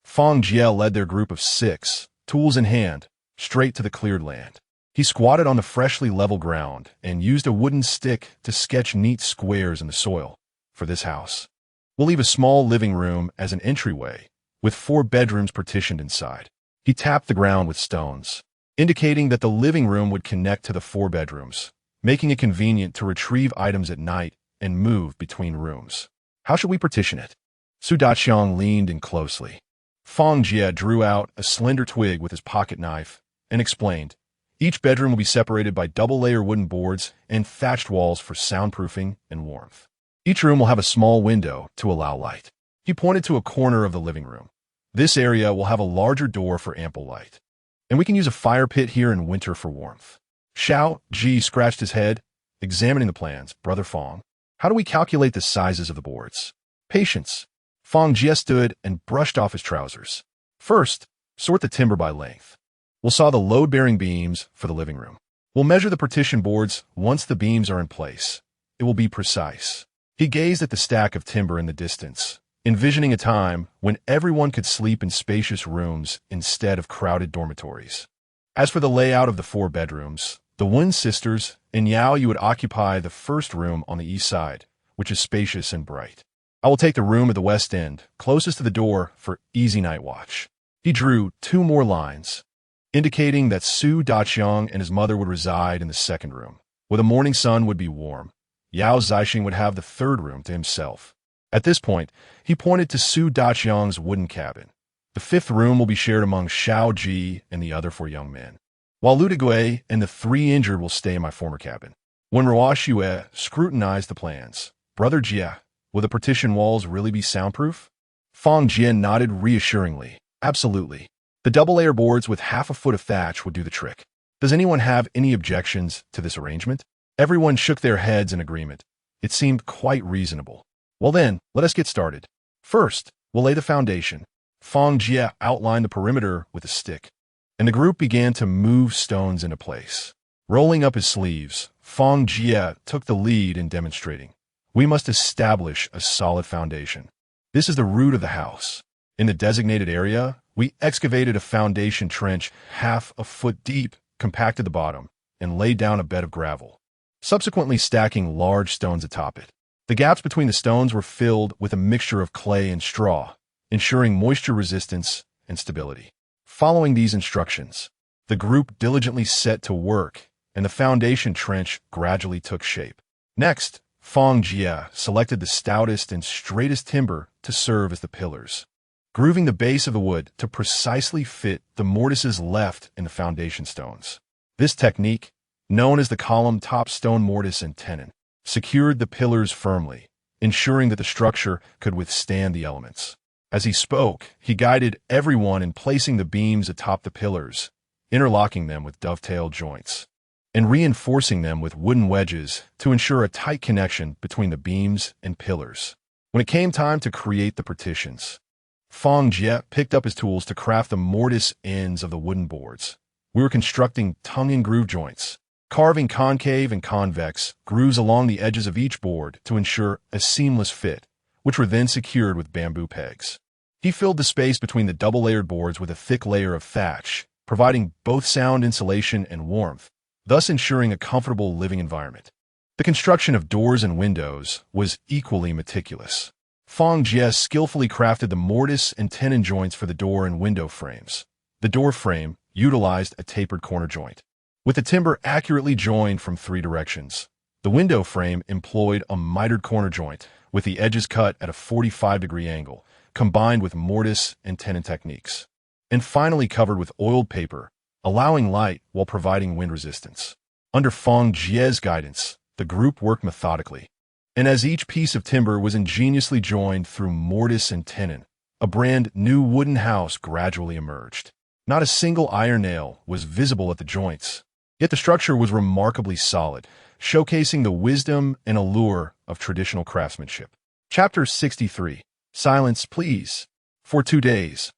Fang Jie led their group of 6, tools in hand, straight to the cleared land. He squatted on the freshly level ground and used a wooden stick to sketch neat squares in the soil. For this house, we'll leave a small living room as an entryway, with 4 bedrooms partitioned inside. He tapped the ground with stones, indicating that the living room would connect to the 4 bedrooms, making it convenient to retrieve items at night and move between rooms. How should we partition it? Su Daqiang leaned in closely. Fang Jie drew out a slender twig with his pocket knife and explained, each bedroom will be separated by double-layer wooden boards and thatched walls for soundproofing and warmth. Each room will have a small window to allow light. He pointed to a corner of the living room. This area will have a larger door for ample light. And we can use a fire pit here in winter for warmth. Shao Ji scratched his head, examining the plans. Brother Fang, how do we calculate the sizes of the boards? Patience. Fang Jie stood and brushed off his trousers. First, sort the timber by length. We'll saw the load-bearing beams for the living room. We'll measure the partition boards once the beams are in place. It will be precise. He gazed at the stack of timber in the distance, envisioning a time when everyone could sleep in spacious rooms instead of crowded dormitories. As for the layout of the 4 bedrooms, the Wen sisters and Yao Yu would occupy the first room on the east side, which is spacious and bright. I will take the room at the west end, closest to the door, for easy night watch. He drew 2 more lines, indicating that Su Daqiang and his mother would reside in the second room, where the morning sun would be warm. Yao Zixing would have the 3rd room to himself. At this point, he pointed to Su Daqiang's wooden cabin. The 5th room will be shared among Shao Ji and the other 4 young men, while Lu Degui and the 3 injured will stay in my former cabin. When Ruo Xue scrutinized the plans, Brother Jie, will the partition walls really be soundproof? Fang Jie nodded reassuringly. Absolutely. The double-layer boards with half a foot of thatch would do the trick. Does anyone have any objections to this arrangement? Everyone shook their heads in agreement. It seemed quite reasonable. Well then, let us get started. First, we'll lay the foundation. Fang Jie outlined the perimeter with a stick, and the group began to move stones into place. Rolling up his sleeves, Fang Jie took the lead in demonstrating. We must establish a solid foundation. This is the root of the house. In the designated area, we excavated a foundation trench half a foot deep, compacted the bottom, and laid down a bed of gravel, subsequently stacking large stones atop it. The gaps between the stones were filled with a mixture of clay and straw, ensuring moisture resistance and stability. Following these instructions, the group diligently set to work, and the foundation trench gradually took shape. Next, Fang Jie selected the stoutest and straightest timber to serve as the pillars, grooving the base of the wood to precisely fit the mortises left in the foundation stones. This technique, known as the column-top stone mortise and tenon, secured the pillars firmly, ensuring that the structure could withstand the elements. As he spoke, he guided everyone in placing the beams atop the pillars, interlocking them with dovetail joints, and reinforcing them with wooden wedges to ensure a tight connection between the beams and pillars. When it came time to create the partitions, Fang Jie picked up his tools to craft the mortise ends of the wooden boards. We were constructing tongue and groove joints, carving concave and convex grooves along the edges of each board to ensure a seamless fit, which were then secured with bamboo pegs. He filled the space between the double-layered boards with a thick layer of thatch, providing both sound insulation and warmth, thus ensuring a comfortable living environment. The construction of doors and windows was equally meticulous. Fang Jie skillfully crafted the mortise and tenon joints for the door and window frames. The door frame utilized a tapered corner joint, with the timber accurately joined from 3 directions. The window frame employed a mitered corner joint, with the edges cut at a 45-degree angle, combined with mortise and tenon techniques, and finally covered with oiled paper, allowing light while providing wind resistance. Under Fang Jie's guidance, the group worked methodically, and as each piece of timber was ingeniously joined through mortise and tenon, a brand new wooden house gradually emerged. Not a single iron nail was visible at the joints, yet the structure was remarkably solid, showcasing the wisdom and allure of traditional craftsmanship. Chapter 63. Silence, please. For 2 days,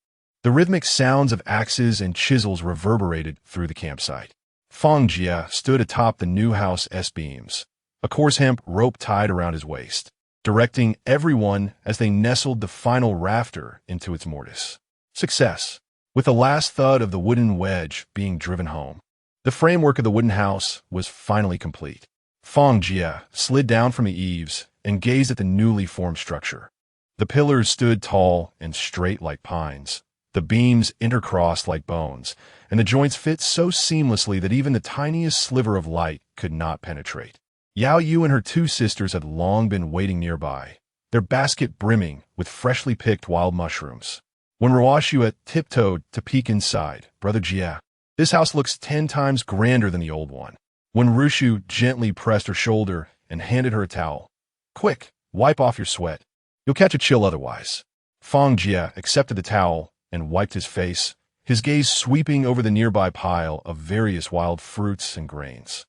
The rhythmic sounds of axes and chisels reverberated through the campsite. Fang Jie stood atop the new house S-beams, a coarse hemp rope tied around his waist, directing everyone as they nestled the final rafter into its mortise. Success. With the last thud of the wooden wedge being driven home, the framework of the wooden house was finally complete. Fang Jie slid down from the eaves and gazed at the newly formed structure. The pillars stood tall and straight like pines, the beams intercrossed like bones, and the joints fit so seamlessly that even the tiniest sliver of light could not penetrate. Yao Yu and her two sisters had long been waiting nearby, their basket brimming with freshly picked wild mushrooms. When Ruoxue tiptoed to peek inside, Brother Jie, this house looks 10 times grander than the old one. When Rushu gently pressed her shoulder and handed her a towel, quick, wipe off your sweat. You'll catch a chill otherwise. Fang Jie accepted the towel and wiped his face, his gaze sweeping over the nearby pile of various wild fruits and grains.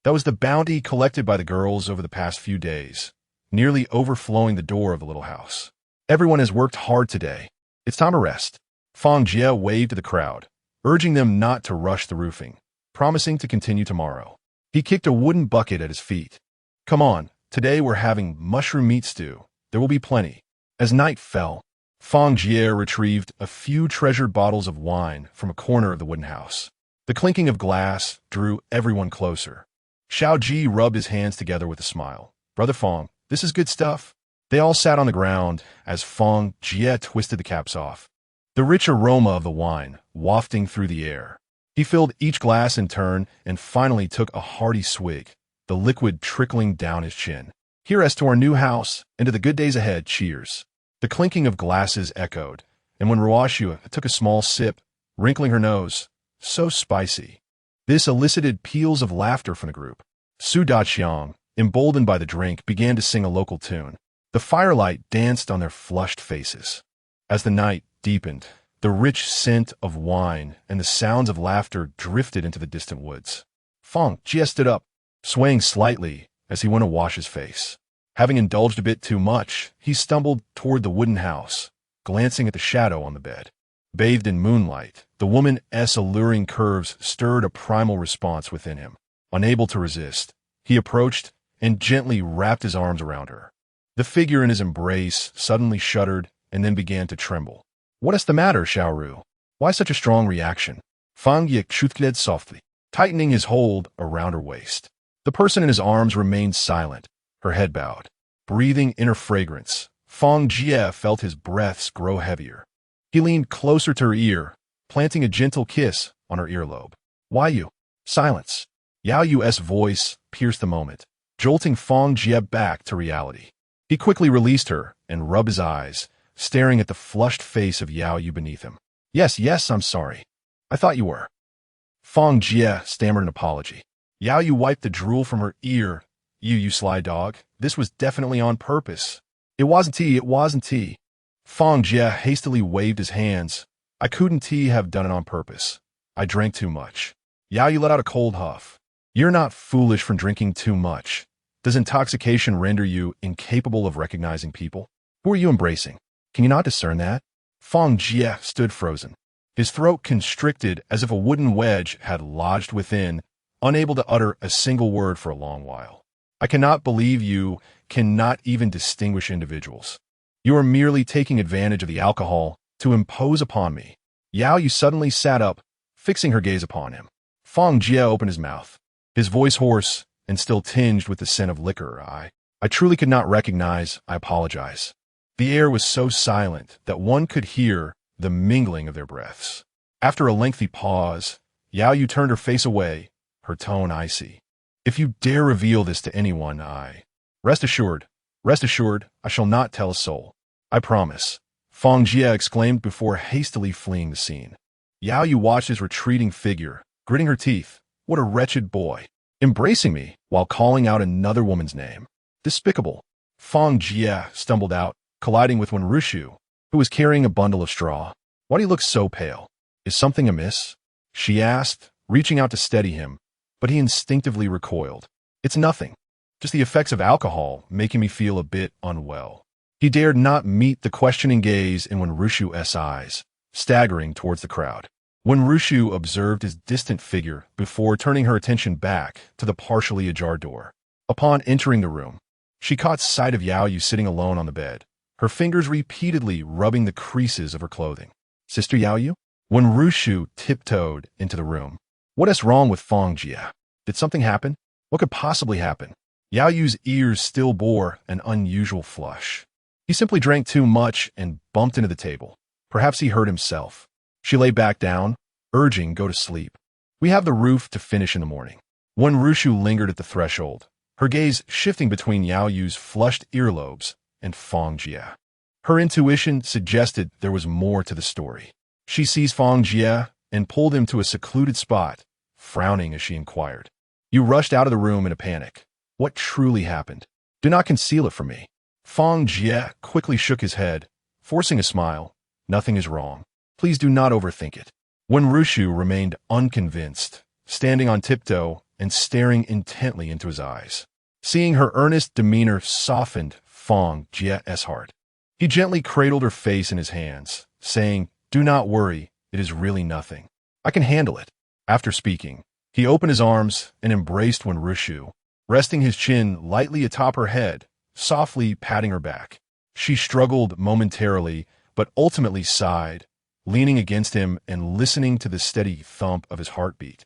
That was the bounty collected by the girls over the past few days, nearly overflowing the door of the little house. Everyone has worked hard today. It's time to rest. Fang Jie waved to the crowd, urging them not to rush the roofing, promising to continue tomorrow. He kicked a wooden bucket at his feet. Come on, today we're having mushroom meat stew. There will be plenty. As night fell, Fang Jie retrieved a few treasured bottles of wine from a corner of the wooden house. The clinking of glass drew everyone closer. Xiao Ji rubbed his hands together with a smile. Brother Fang, this is good stuff. They all sat on the ground as Fang Jie twisted the caps off, the rich aroma of the wine wafting through the air. He filled each glass in turn and finally took a hearty swig, the liquid trickling down his chin. Here's to our new house and to the good days ahead, cheers. The clinking of glasses echoed, and when Ruoxue took a small sip, wrinkling her nose, so spicy. This elicited peals of laughter from the group. Su Daqiang, emboldened by the drink, began to sing a local tune. The firelight danced on their flushed faces. As the night deepened, the rich scent of wine and the sounds of laughter drifted into the distant woods. Fang Jie stood up, swaying slightly as he went to wash his face. Having indulged a bit too much, he stumbled toward the wooden house, glancing at the shadow on the bed. Bathed in moonlight, the woman's alluring curves stirred a primal response within him. Unable to resist, he approached and gently wrapped his arms around her. The figure in his embrace suddenly shuddered and then began to tremble. What is the matter, Xiaoru? Why such a strong reaction? Fang Jie chutked softly, tightening his hold around her waist. The person in his arms remained silent, her head bowed. Breathing in her fragrance, Fang Jie felt his breaths grow heavier. He leaned closer to her ear, planting a gentle kiss on her earlobe. Why you? Silence. Yao Yu's voice pierced the moment, jolting Fang Jie back to reality. He quickly released her and rubbed his eyes, staring at the flushed face of Yao Yu beneath him. Yes, I'm sorry. I thought you were. Fang Jie stammered an apology. Yao Yu wiped the drool from her ear. You sly dog. This was definitely on purpose. It wasn't tea. Fang Jie hastily waved his hands. I couldn't have done it on purpose. I drank too much. Yao Yu let out a cold huff. You're not foolish from drinking too much. Does intoxication render you incapable of recognizing people? Who are you embracing? Can you not discern that? Fang Jie stood frozen, his throat constricted as if a wooden wedge had lodged within, unable to utter a single word for a long while. I cannot believe you cannot even distinguish individuals. You are merely taking advantage of the alcohol to impose upon me. Yao Yu suddenly sat up, fixing her gaze upon him. Fang Jie opened his mouth, his voice hoarse and still tinged with the scent of liquor. I truly could not recognize. I apologize. The air was so silent that one could hear the mingling of their breaths. After a lengthy pause, Yao Yu turned her face away, her tone icy. If you dare reveal this to anyone, Rest assured, I shall not tell a soul. I promise. Fang Jie exclaimed before hastily fleeing the scene. Yao Yu watched his retreating figure, gritting her teeth. What a wretched boy. Embracing me while calling out another woman's name. Despicable. Fang Jie stumbled out, colliding with Wenrushu, who was carrying a bundle of straw. Why do you look so pale? Is something amiss? She asked, reaching out to steady him, but he instinctively recoiled. It's nothing. Just the effects of alcohol making me feel a bit unwell. He dared not meet the questioning gaze in Wenrushu's eyes, staggering towards the crowd. When Rushu observed his distant figure before turning her attention back to the partially ajar door. Upon entering the room, she caught sight of Yao Yu sitting alone on the bed, her fingers repeatedly rubbing the creases of her clothing. Sister Yao Yu? When Rushu tiptoed into the room. What is wrong with Fang Jie? Did something happen? What could possibly happen? Yao Yu's ears still bore an unusual flush. He simply drank too much and bumped into the table. Perhaps he hurt himself. She lay back down, urging go to sleep. We have the roof to finish in the morning. When Rushu lingered at the threshold, her gaze shifting between Yao Yu's flushed earlobes and Fang Jie. Her intuition suggested there was more to the story. She seized Fang Jie and pulled him to a secluded spot, frowning as she inquired. You rushed out of the room in a panic. What truly happened? Do not conceal it from me. Fang Jie quickly shook his head, forcing a smile. Nothing is wrong. Please do not overthink it. When Rushu remained unconvinced, standing on tiptoe and staring intently into his eyes. Seeing her earnest demeanor softened Fang Jie's heart. He gently cradled her face in his hands, saying, Do not worry, it is really nothing. I can handle it. After speaking, he opened his arms and embraced Wen Rushu, resting his chin lightly atop her head, softly patting her back. She struggled momentarily, but ultimately sighed, leaning against him and listening to the steady thump of his heartbeat,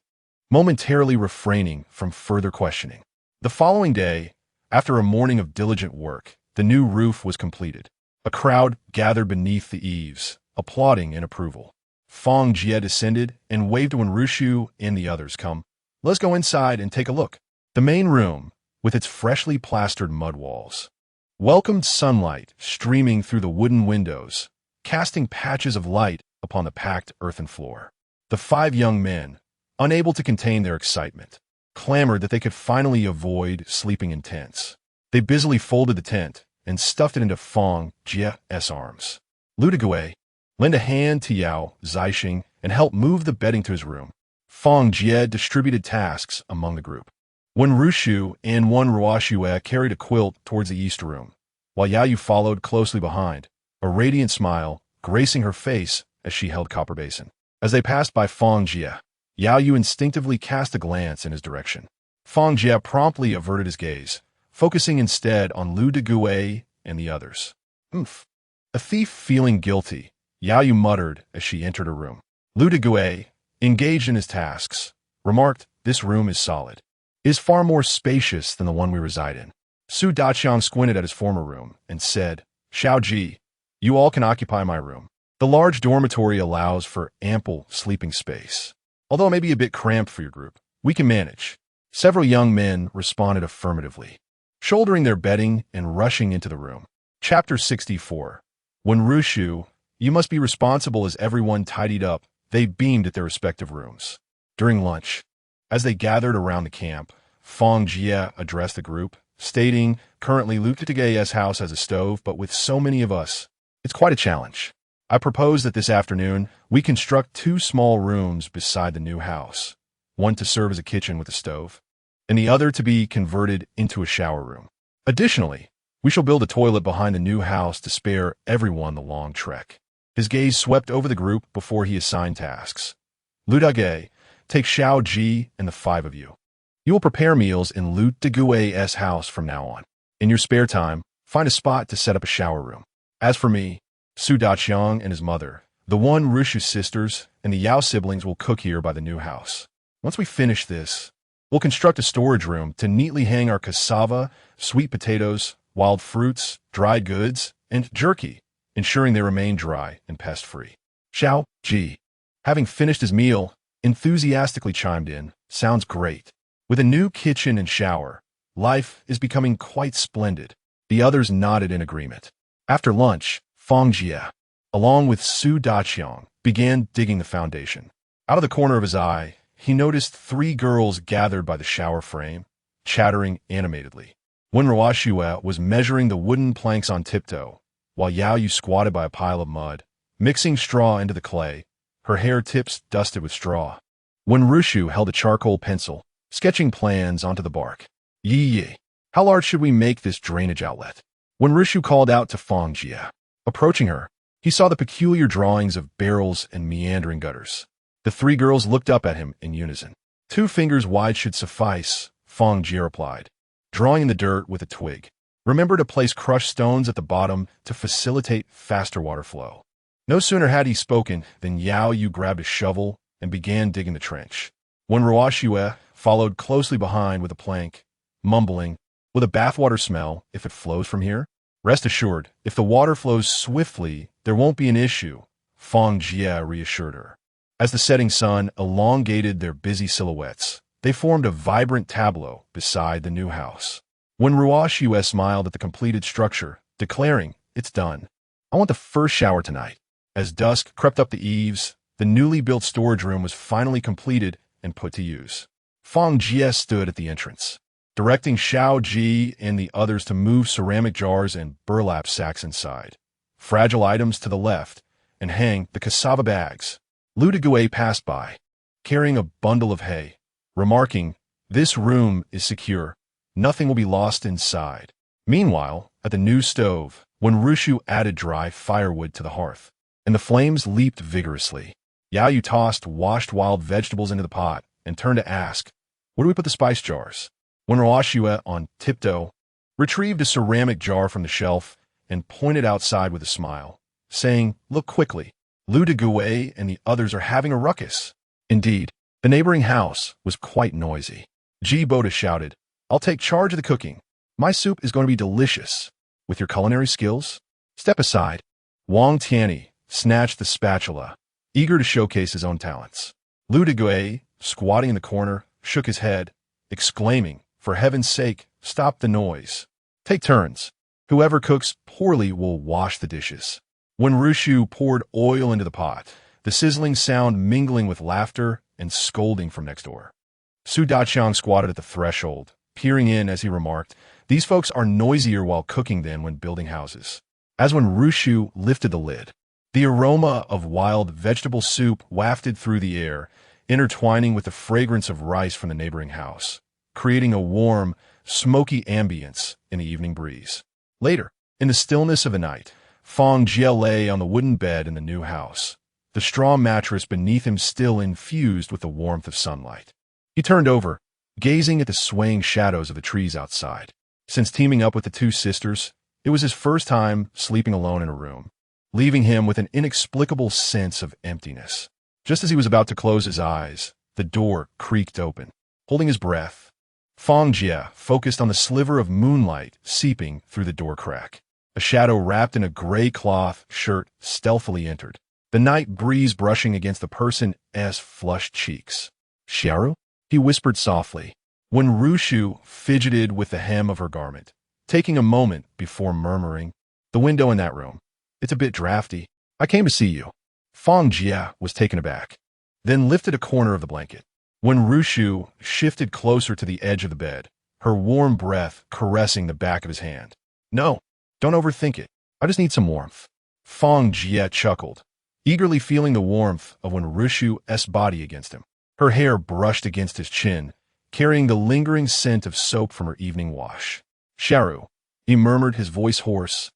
momentarily refraining from further questioning. The following day, after a morning of diligent work, the new roof was completed. A crowd gathered beneath the eaves, applauding in approval. Fang Jie descended and waved when Rushu and the others come. Let's go inside and take a look. The main room, with its freshly plastered mud walls, welcomed sunlight streaming through the wooden windows, casting patches of light upon the packed earthen floor. The 5 young men, unable to contain their excitement, clamored that they could finally avoid sleeping in tents. They busily folded the tent and stuffed it into Fang Jie's arms. Lu Degue, lend a hand to Yao Zixing and help move the bedding to his room. Fang Jie distributed tasks among the group. When Rushu and Wen Ruoxue carried a quilt towards the east room, while Yao Yu followed closely behind, a radiant smile gracing her face as she held copper basin. As they passed by Fang Jie, Yao Yu instinctively cast a glance in his direction. Fang Jie promptly averted his gaze, focusing instead on Lu Degue and the others. Oomph. A thief feeling guilty, Yao Yu muttered as she entered her room. Lu Degue, engaged in his tasks, remarked, This room is solid. It is far more spacious than the one we reside in. Su Daqiang squinted at his former room and said, Xiao Ji, you all can occupy my room. The large dormitory allows for ample sleeping space. Although it may be a bit cramped for your group, we can manage. Several young men responded affirmatively, shouldering their bedding and rushing into the room. Chapter 64. When Rushu, you must be responsible as everyone tidied up, they beamed at their respective rooms. During lunch, as they gathered around the camp, Fang Jie addressed the group, stating, Currently Lu Degue's house has a stove, but with so many of us, it's quite a challenge. I propose that this afternoon, we construct 2 small rooms beside the new house, one to serve as a kitchen with a stove, and the other to be converted into a shower room. Additionally, we shall build a toilet behind the new house to spare everyone the long trek. His gaze swept over the group before he assigned tasks. Lu Degue, take Xiao Ji and the 5 of you. You will prepare meals in Lu Degue's house from now on. In your spare time, find a spot to set up a shower room. As for me, Su Daqiang and his mother, the Wen Rushu sisters, and the Yao siblings will cook here by the new house. Once we finish this, we'll construct a storage room to neatly hang our cassava, sweet potatoes, wild fruits, dried goods, and jerky, ensuring they remain dry and pest-free. Xiao Ji, having finished his meal, enthusiastically chimed in, Sounds great. With a new kitchen and shower, life is becoming quite splendid. The others nodded in agreement. After lunch, Fang Jie, along with Su Daqiang, began digging the foundation. Out of the corner of his eye, he noticed 3 girls gathered by the shower frame, chattering animatedly. Wen Ruoxue was measuring the wooden planks on tiptoe, while Yao Yu squatted by a pile of mud, mixing straw into the clay, her hair tips dusted with straw. Wen Rushu held a charcoal pencil, sketching plans onto the bark. Yi, how large should we make this drainage outlet? Wen Rushu called out to Fang Jie. Approaching her, he He saw the peculiar drawings of barrels and meandering gutters. The three girls looked up at him in unison. 2 fingers wide should suffice, Fang Jie replied, drawing in the dirt with a twig. Remember to place crushed stones at the bottom to facilitate faster water flow. No sooner had he spoken than Yao Yu grabbed a shovel and began digging the trench. When Ruoxue followed closely behind with a plank, mumbling, "Will the bathwater smell if it flows from here?" "Rest assured, if the water flows swiftly, there won't be an issue," Fang Jie reassured her. As the setting sun elongated their busy silhouettes, they formed a vibrant tableau beside the new house. When Ruoxue smiled at the completed structure, declaring, "It's done. I want the first shower tonight." As dusk crept up the eaves, the newly built storage room was finally completed and put to use. Fang Jie stood at the entrance, directing Xiao Ji and the others to move ceramic jars and burlap sacks inside, fragile items to the left, and hang the cassava bags. Lu Deguay passed by, carrying a bundle of hay, remarking, "This room is secure. Nothing will be lost inside." Meanwhile, at the new stove, when Rushu added dry firewood to the hearth, and the flames leaped vigorously, Yao Yu tossed washed wild vegetables into the pot and turned to ask, "Where do we put the spice jars?" When Ruoxue, on tiptoe, retrieved a ceramic jar from the shelf and pointed outside with a smile, saying, "Look quickly. Lu Deguay and the others are having a ruckus." Indeed, the neighboring house was quite noisy. Ji Boda shouted, "I'll take charge of the cooking. My soup is going to be delicious. With your culinary skills, step aside." Wang Tianyi snatched the spatula, eager to showcase his own talents. Lu Deguay, squatting in the corner, shook his head, exclaiming, "For heaven's sake, stop the noise. Take turns. Whoever cooks poorly will wash the dishes." When Rushu poured oil into the pot, the sizzling sound mingling with laughter and scolding from next door. Su Daqiang squatted at the threshold, peering in as he remarked, "These folks are noisier while cooking than when building houses." As when Rushu lifted the lid, the aroma of wild vegetable soup wafted through the air, intertwining with the fragrance of rice from the neighboring house, creating a warm, smoky ambience in the evening breeze. Later, in the stillness of the night, Fang Jie lay on the wooden bed in the new house, the straw mattress beneath him still infused with the warmth of sunlight. He turned over, gazing at the swaying shadows of the trees outside. Since teaming up with the 2 sisters, it was his first time sleeping alone in a room, leaving him with an inexplicable sense of emptiness. Just as he was about to close his eyes, the door creaked open. Holding his breath, Fang Jie focused on the sliver of moonlight seeping through the door crack. A shadow wrapped in a gray cloth shirt stealthily entered, the night breeze brushing against the person's flushed cheeks. "Xiaoru?" he whispered softly, when Rushu fidgeted with the hem of her garment, taking a moment before murmuring, "The window in that room. It's a bit drafty. I came to see you." Fang Jie was taken aback, then lifted a corner of the blanket. When Rushu shifted closer to the edge of the bed, her warm breath caressing the back of his hand. "No. Don't overthink it. I just need some warmth." Fang Jie chuckled, eagerly feeling the warmth of when Rushu's body against him. Her hair brushed against his chin, carrying the lingering scent of soap from her evening wash. "Xiaoru," he murmured, his voice hoarse,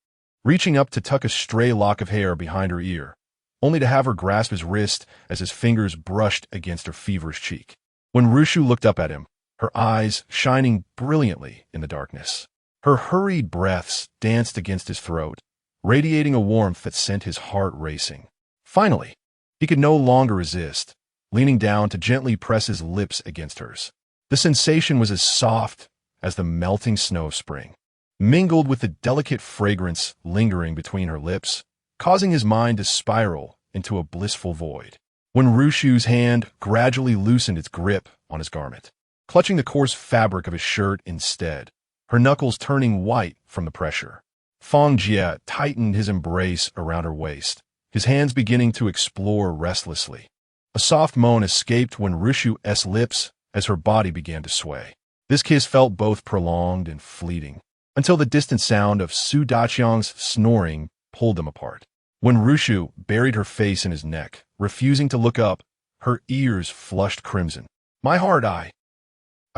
reaching up to tuck a stray lock of hair behind her ear, only to have her grasp his wrist as his fingers brushed against her feverish cheek. When Rushu looked up at him, her eyes shining brilliantly in the darkness, her hurried breaths danced against his throat, radiating a warmth that sent his heart racing. Finally, he could no longer resist, leaning down to gently press his lips against hers. The sensation was as soft as the melting snow of spring, mingled with the delicate fragrance lingering between her lips, causing his mind to spiral into a blissful void. When Rushu's hand gradually loosened its grip on his garment, clutching the coarse fabric of his shirt instead, her knuckles turning white from the pressure, Fang Jie tightened his embrace around her waist, his hands beginning to explore restlessly. A soft moan escaped when Rushu's lips as her body began to sway. This kiss felt both prolonged and fleeting, until the distant sound of Su Daqiang's snoring pulled them apart. When Rushu buried her face in his neck, refusing to look up, her ears flushed crimson. "My heart, I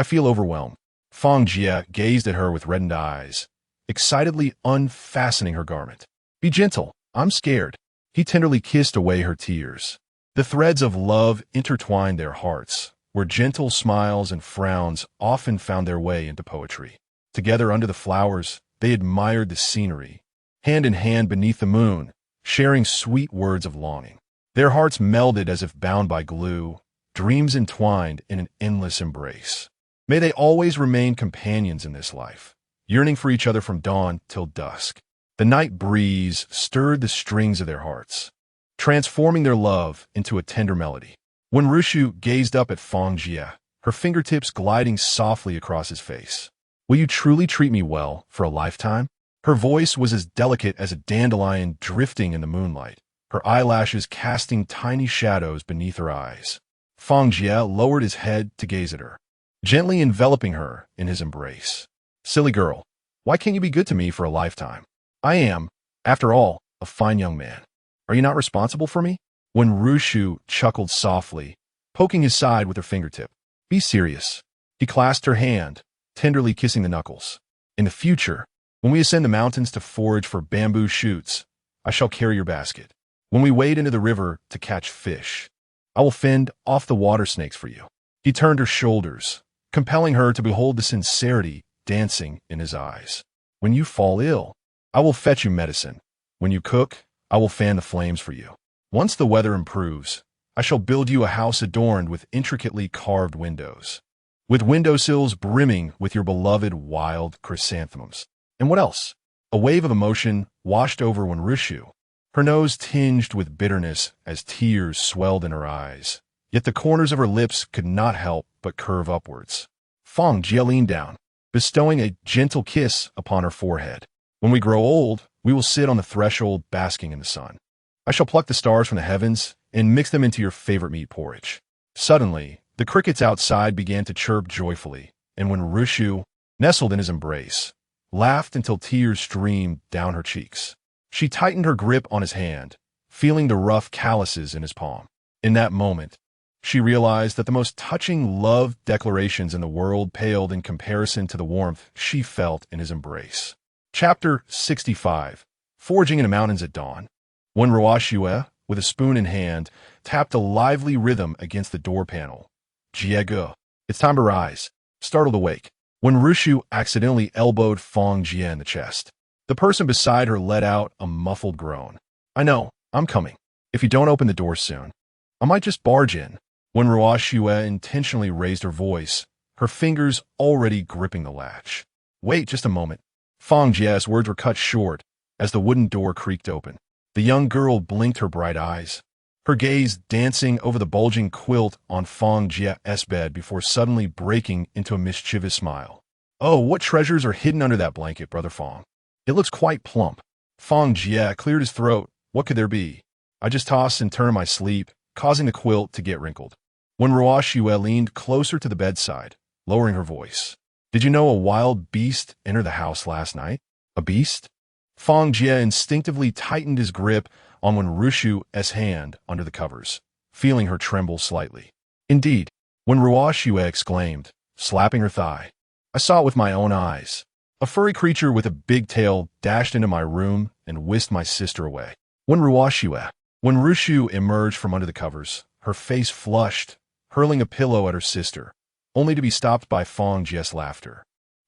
feel overwhelmed." Fang Jie gazed at her with reddened eyes, excitedly unfastening her garment. "Be gentle. I'm scared." He tenderly kissed away her tears. The threads of love intertwined their hearts, where gentle smiles and frowns often found their way into poetry. Together under the flowers, they admired the scenery, hand in hand beneath the moon, sharing sweet words of longing. Their hearts melded as if bound by glue, dreams entwined in an endless embrace. May they always remain companions in this life, yearning for each other from dawn till dusk. The night breeze stirred the strings of their hearts, transforming their love into a tender melody. When Rushu gazed up at Fang Jie, her fingertips gliding softly across his face, "Will you truly treat me well for a lifetime?" Her voice was as delicate as a dandelion drifting in the moonlight, her eyelashes casting tiny shadows beneath her eyes. Fang Jie lowered his head to gaze at her, gently enveloping her in his embrace. "Silly girl, why can't you be good to me for a lifetime? I am, after all, a fine young man. Are you not responsible for me?" When Rushu chuckled softly, poking his side with her fingertip. "Be serious." He clasped her hand, tenderly kissing the knuckles. "In the future, when we ascend the mountains to forage for bamboo shoots, I shall carry your basket. When we wade into the river to catch fish, I will fend off the water snakes for you." He turned her shoulders, compelling her to behold the sincerity dancing in his eyes. "When you fall ill, I will fetch you medicine. When you cook, I will fan the flames for you. Once the weather improves, I shall build you a house adorned with intricately carved windows, with windowsills brimming with your beloved wild chrysanthemums." And what else? A wave of emotion washed over when Rushu, her nose tinged with bitterness as tears swelled in her eyes, yet the corners of her lips could not help but curve upwards. Fang Jie leaned down, bestowing a gentle kiss upon her forehead. "When we grow old, we will sit on the threshold basking in the sun. I shall pluck the stars from the heavens and mix them into your favorite meat porridge." Suddenly, the crickets outside began to chirp joyfully, and when Rushu, nestled in his embrace, laughed until tears streamed down her cheeks. She tightened her grip on his hand, feeling the rough calluses in his palm. In that moment, she realized that the most touching love declarations in the world paled in comparison to the warmth she felt in his embrace. Chapter 65. Foraging in the mountains at dawn. When Ruoxue, with a spoon in hand, tapped a lively rhythm against the door panel. "Jiege, it's time to rise." Startled awake, when Rushu accidentally elbowed Fang Jie in the chest. The person beside her let out a muffled groan. "I know, I'm coming. If you don't open the door soon, I might just barge in." When Ruoxue intentionally raised her voice, her fingers already gripping the latch. "Wait just a moment." Fang Jie's words were cut short as the wooden door creaked open. The young girl blinked her bright eyes, her gaze dancing over the bulging quilt on Fang Jie's bed before suddenly breaking into a mischievous smile. "Oh, what treasures are hidden under that blanket, Brother Fang? It looks quite plump." Fang Jie cleared his throat. "What could there be? I just toss and turn in my sleep, causing the quilt to get wrinkled." When Ruoxue leaned closer to the bedside, lowering her voice. "Did you know a wild beast entered the house last night?" "A beast?" Fang Jie instinctively tightened his grip on when Rushu's hand under the covers, feeling her tremble slightly. "Indeed," when Ruoxue exclaimed, slapping her thigh. "I saw it with my own eyes. A furry creature with a big tail dashed into my room and whisked my sister away." When Rushu emerged from under the covers, her face flushed, hurling a pillow at her sister, only to be stopped by Fang Jie's laughter.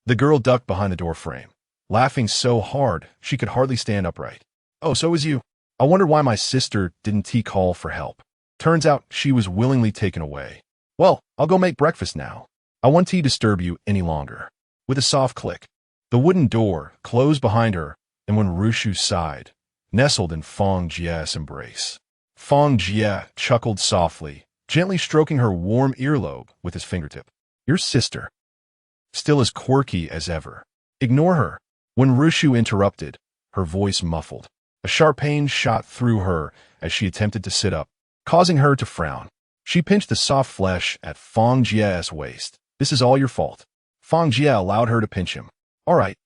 The girl ducked behind the doorframe, laughing so hard she could hardly stand upright. "Oh, so was you. I wondered why my sister didn't call for help. Turns out she was willingly taken away. Well, I'll go make breakfast now. I won't disturb you any longer." With a soft click, the wooden door closed behind her, and when Rushu sighed, nestled in Fang Jie's embrace. Fang Jie chuckled softly, gently stroking her warm earlobe with his fingertip. "Your sister, still as quirky as ever. Ignore her." When Rushu interrupted, her voice muffled. A sharp pain shot through her as she attempted to sit up, causing her to frown. She pinched the soft flesh at Fang Jie's waist. "This is all your fault." Fang Jie allowed her to pinch him. "All right,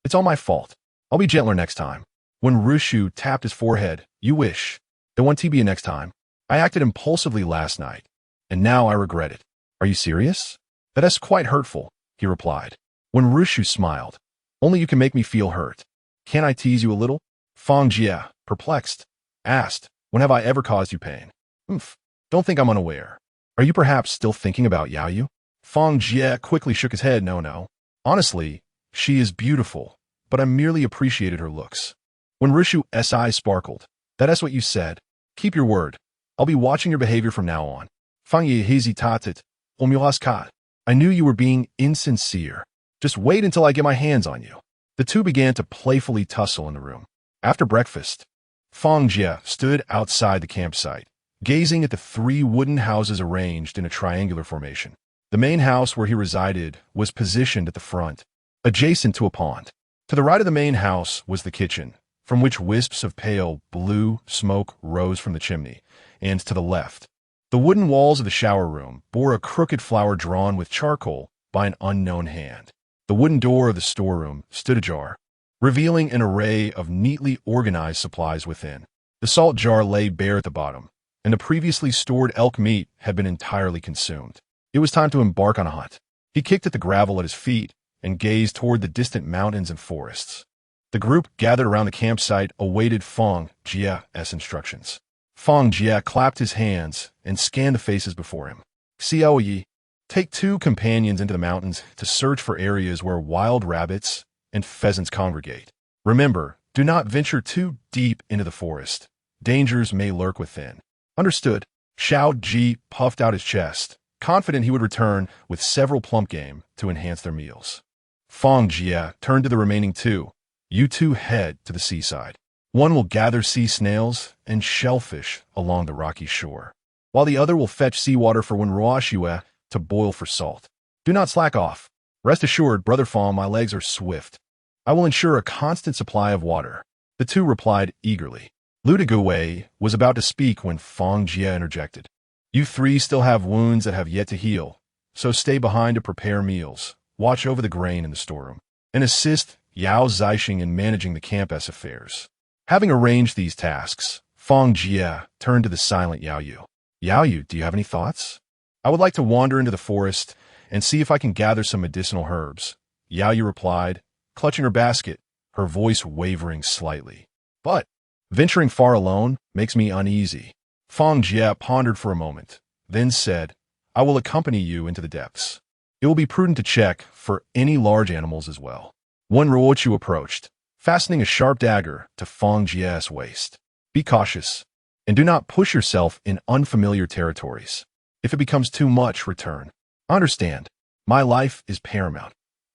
it's all my fault. I'll be gentler next time." When Rushu tapped his forehead, "You wish. There won't be next time. I acted impulsively last night, and now I regret it." "Are you serious?" "That is quite hurtful," he replied. When Rushu smiled, "Only you can make me feel hurt. Can't I tease you a little?" Fang Jie, perplexed, asked, When have I ever caused you pain? Oomph. Don't think I'm unaware. Are you perhaps still thinking about Yao Yu? Fang Jie quickly shook his head. No. Honestly, she is beautiful, but I merely appreciated her looks. When Rishu's eyes sparkled, that's what you said. Keep your word. I'll be watching your behavior from now on. Fang Jie hesitated. I knew you were being insincere. Just wait until I get my hands on you. The two began to playfully tussle in the room. After breakfast, Fang Jie stood outside the campsite, gazing at the 3 wooden houses arranged in a triangular formation. The main house where he resided was positioned at the front, adjacent to a pond. To the right of the main house was the kitchen, from which wisps of pale blue smoke rose from the chimney, and to the left, the wooden walls of the shower room bore a crooked flower drawn with charcoal by an unknown hand. The wooden door of the storeroom stood ajar, revealing an array of neatly organized supplies within. The salt jar lay bare at the bottom, and the previously stored elk meat had been entirely consumed. It was time to embark on a hunt. He kicked at the gravel at his feet and gazed toward the distant mountains and forests. The group gathered around the campsite awaited Fang Jie's instructions. Fang Jie clapped his hands and scanned the faces before him. Xiao Yi, take 2 companions into the mountains to search for areas where wild rabbits and pheasants congregate. Remember, do not venture too deep into the forest. Dangers may lurk within. Understood. Xiao Ji puffed out his chest, confident he would return with several plump game to enhance their meals. Fang Jie turned to the remaining 2. You 2 head to the seaside. One will gather sea snails and shellfish along the rocky shore, while the other will fetch seawater for when Ruoxue to boil for salt. Do not slack off. Rest assured, Brother Fang, my legs are swift. I will ensure a constant supply of water. The 2 replied eagerly. Ludigui was about to speak when Fang Jie interjected. You 3 still have wounds that have yet to heal, so stay behind to prepare meals, watch over the grain in the storeroom, and assist Yao Zixing in managing the campus affairs. Having arranged these tasks, Fang Jie turned to the silent Yao Yu. Yao Yu, do you have any thoughts? I would like to wander into the forest and see if I can gather some medicinal herbs. Yao Yu replied, clutching her basket, her voice wavering slightly. But venturing far alone makes me uneasy. Fang Jie pondered for a moment, then said, I will accompany you into the depths. It will be prudent to check for any large animals as well. One Ruochu approached, fastening a sharp dagger to Fang Jie's waist. Be cautious, and do not push yourself in unfamiliar territories. If it becomes too much, return. Understand, my life is paramount.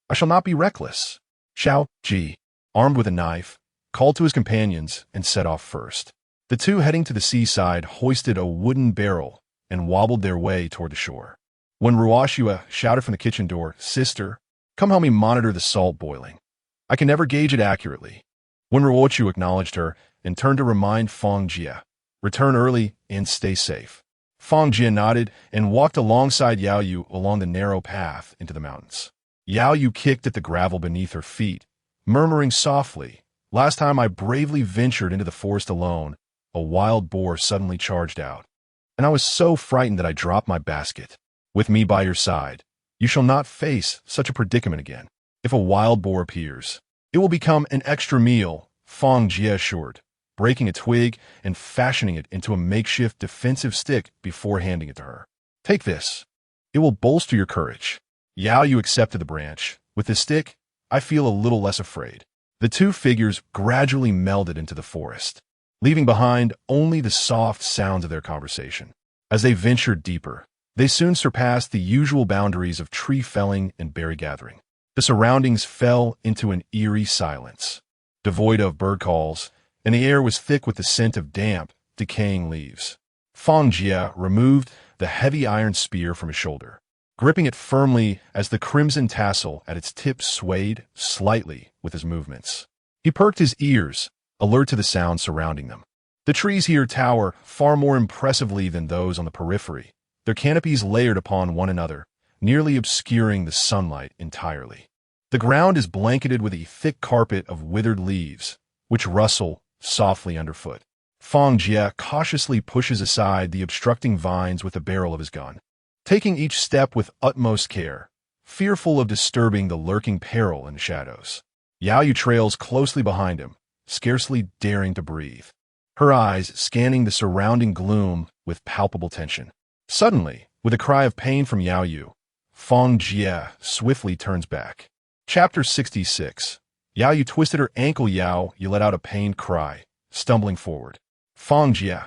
I shall not be reckless. Xiao Ji, armed with a knife, called to his companions and set off first. The 2 heading to the seaside hoisted a wooden barrel and wobbled their way toward the shore. When Ruoxue shouted from the kitchen door, Sister, come help me monitor the salt boiling. I can never gauge it accurately. When Ruochu acknowledged her and turned to remind Fang Jie, return early and stay safe. Fang Jie nodded and walked alongside Yao Yu along the narrow path into the mountains. Yao Yu kicked at the gravel beneath her feet, murmuring softly, last time I bravely ventured into the forest alone, a wild boar suddenly charged out, and I was so frightened that I dropped my basket. With me by your side, you shall not face such a predicament again. If a wild boar appears, it will become an extra meal, Fang Jie assured, breaking a twig and fashioning it into a makeshift defensive stick before handing it to her. Take this. It will bolster your courage. Yao Yu accepted the branch. With the stick, I feel a little less afraid. The 2 figures gradually melded into the forest, leaving behind only the soft sounds of their conversation. As they ventured deeper, they soon surpassed the usual boundaries of tree felling and berry gathering. The surroundings fell into an eerie silence, devoid of bird calls, and the air was thick with the scent of damp, decaying leaves. Fang Jie removed the heavy iron spear from his shoulder, gripping it firmly as the crimson tassel at its tip swayed slightly with his movements. He perked his ears, alert to the sound surrounding them. The trees here tower far more impressively than those on the periphery, their canopies layered upon one another, nearly obscuring the sunlight entirely. The ground is blanketed with a thick carpet of withered leaves, which rustle softly underfoot. Fang Jie cautiously pushes aside the obstructing vines with the barrel of his gun, taking each step with utmost care, fearful of disturbing the lurking peril in the shadows. Yao Yu trails closely behind him, scarcely daring to breathe. her eyes scanning the surrounding gloom with palpable tension. Suddenly, with a cry of pain from Yao Yu, Fang Jie swiftly turns back. Chapter 66. Yao Yu twisted her ankle. Yao Yu let out a pained cry, stumbling forward. Fang Jie,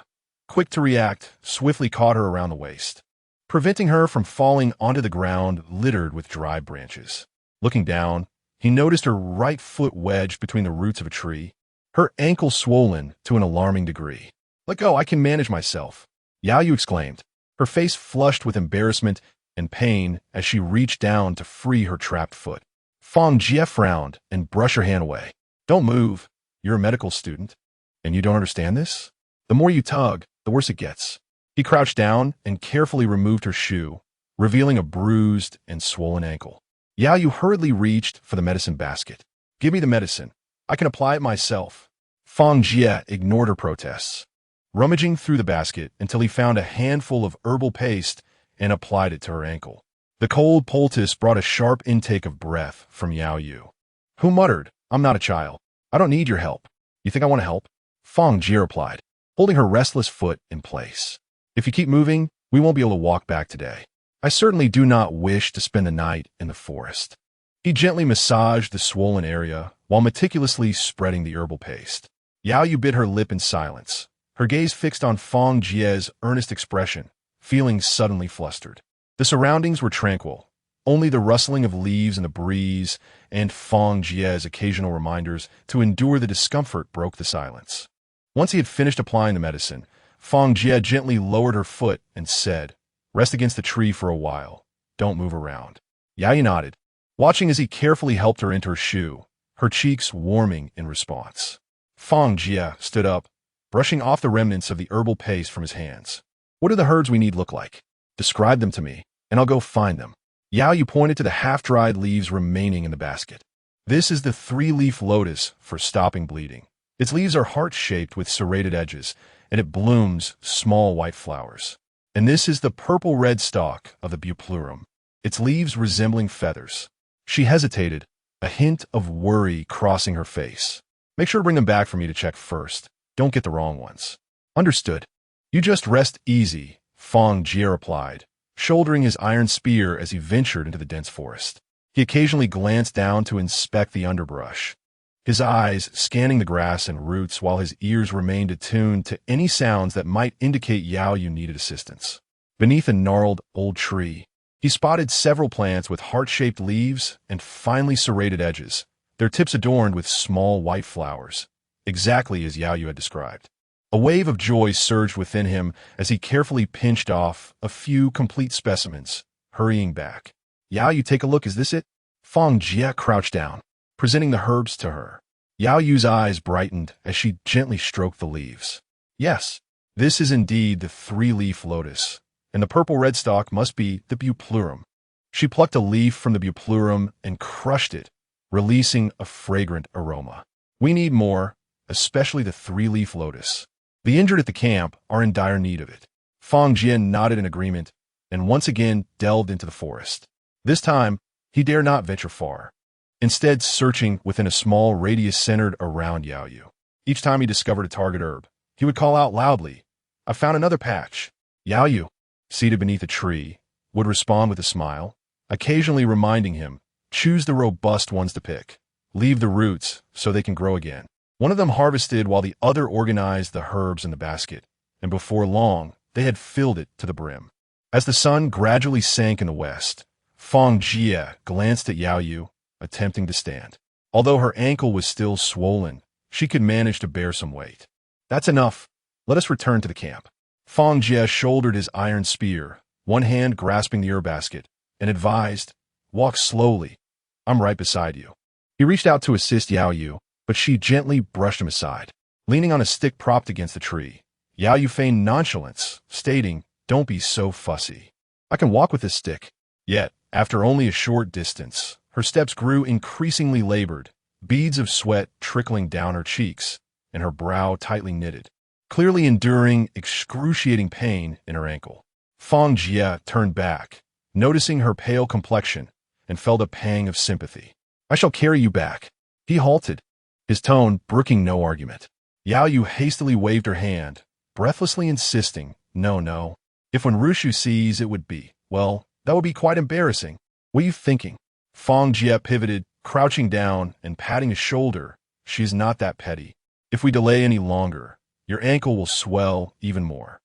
quick to react, swiftly caught her around the waist, preventing her from falling onto the ground littered with dry branches. Looking down, he noticed her right foot wedged between the roots of a tree, her ankle swollen to an alarming degree. "Let go, I can manage myself," Yao Yu exclaimed, her face flushed with embarrassment and pain as she reached down to free her trapped foot. Fang Jie frowned and brushed her hand away. "Don't move. You're a medical student, and you don't understand this? The more you tug, the worse it gets." He crouched down and carefully removed her shoe, revealing a bruised and swollen ankle. Yao Yu hurriedly reached for the medicine basket. "Give me the medicine. I can apply it myself." Fang Jie ignored her protests, rummaging through the basket until he found a handful of herbal paste and applied it to her ankle. The cold poultice brought a sharp intake of breath from Yao Yu, who muttered, "I'm not a child. I don't need your help." "You think I want to help?" Fang Jie replied, holding her restless foot in place. "If you keep moving, we won't be able to walk back today. I certainly do not wish to spend the night in the forest." He gently massaged the swollen area while meticulously spreading the herbal paste. Yao Yu bit her lip in silence, her gaze fixed on Fang Jie's earnest expression, feeling suddenly flustered. The surroundings were tranquil. Only the rustling of leaves in the breeze and Fang Jie's occasional reminders to endure the discomfort broke the silence. Once he had finished applying the medicine, Fang Jie gently lowered her foot and said, "Rest against the tree for a while. Don't move around." Yao Yu nodded, watching as he carefully helped her into her shoe, her cheeks warming in response. Fang Jie stood up, brushing off the remnants of the herbal paste from his hands. "What do the herbs we need look like? Describe them to me, and I'll go find them." Yao Yu pointed to the half-dried leaves remaining in the basket. "This is the three-leaf lotus for stopping bleeding. Its leaves are heart-shaped with serrated edges, and it blooms small white flowers. And this is the purple-red stalk of the beauplurum, its leaves resembling feathers." She hesitated, a hint of worry crossing her face. "Make sure to bring them back for me to check first. Don't get the wrong ones." "Understood. You just rest easy," Fang Jie replied, shouldering his iron spear as he ventured into the dense forest. He occasionally glanced down to inspect the underbrush, his eyes scanning the grass and roots while his ears remained attuned to any sounds that might indicate Yao Yu needed assistance. Beneath a gnarled old tree, he spotted several plants with heart-shaped leaves and finely serrated edges, their tips adorned with small white flowers, exactly as Yao Yu had described. A wave of joy surged within him as he carefully pinched off a few complete specimens, hurrying back. "Yao Yu, take a look, is this it?" Fang Jie crouched down, presenting the herbs to her. Yao Yu's eyes brightened as she gently stroked the leaves. "Yes, this is indeed the three-leaf lotus, and the purple-red stalk must be the beauplurum." She plucked a leaf from the beauplurum and crushed it, releasing a fragrant aroma. "We need more, especially the three-leaf lotus. The injured at the camp are in dire need of it." Fang Jie nodded in agreement and once again delved into the forest. This time, he dared not venture far, instead searching within a small radius centered around Yao Yu. Each time he discovered a target herb, he would call out loudly, "I found another patch." Yao Yu, seated beneath a tree, would respond with a smile, occasionally reminding him, "Choose the robust ones to pick. Leave the roots so they can grow again." One of them harvested while the other organized the herbs in the basket, and before long, they had filled it to the brim. As the sun gradually sank in the west, Fang Jie glanced at Yao Yu, attempting to stand. Although her ankle was still swollen, she could manage to bear some weight. "That's enough. Let us return to the camp." Fang Jie shouldered his iron spear, one hand grasping the herb basket, and advised, "Walk slowly. I'm right beside you." He reached out to assist Yao Yu, but she gently brushed him aside. Leaning on a stick propped against the tree, Yao Yu feigned nonchalance, stating, "Don't be so fussy. I can walk with this stick." Yet, after only a short distance, her steps grew increasingly labored, beads of sweat trickling down her cheeks, and her brow tightly knitted, clearly enduring excruciating pain in her ankle. Fang Jie turned back, noticing her pale complexion, and felt a pang of sympathy. "I shall carry you back." He halted, his tone brooking no argument. Yao Yu hastily waved her hand, breathlessly insisting, no, no. If when Rushu sees it would be, well, that would be quite embarrassing. What are you thinking? Fang Jie pivoted, crouching down and patting his shoulder. She's not that petty. If we delay any longer, your ankle will swell even more.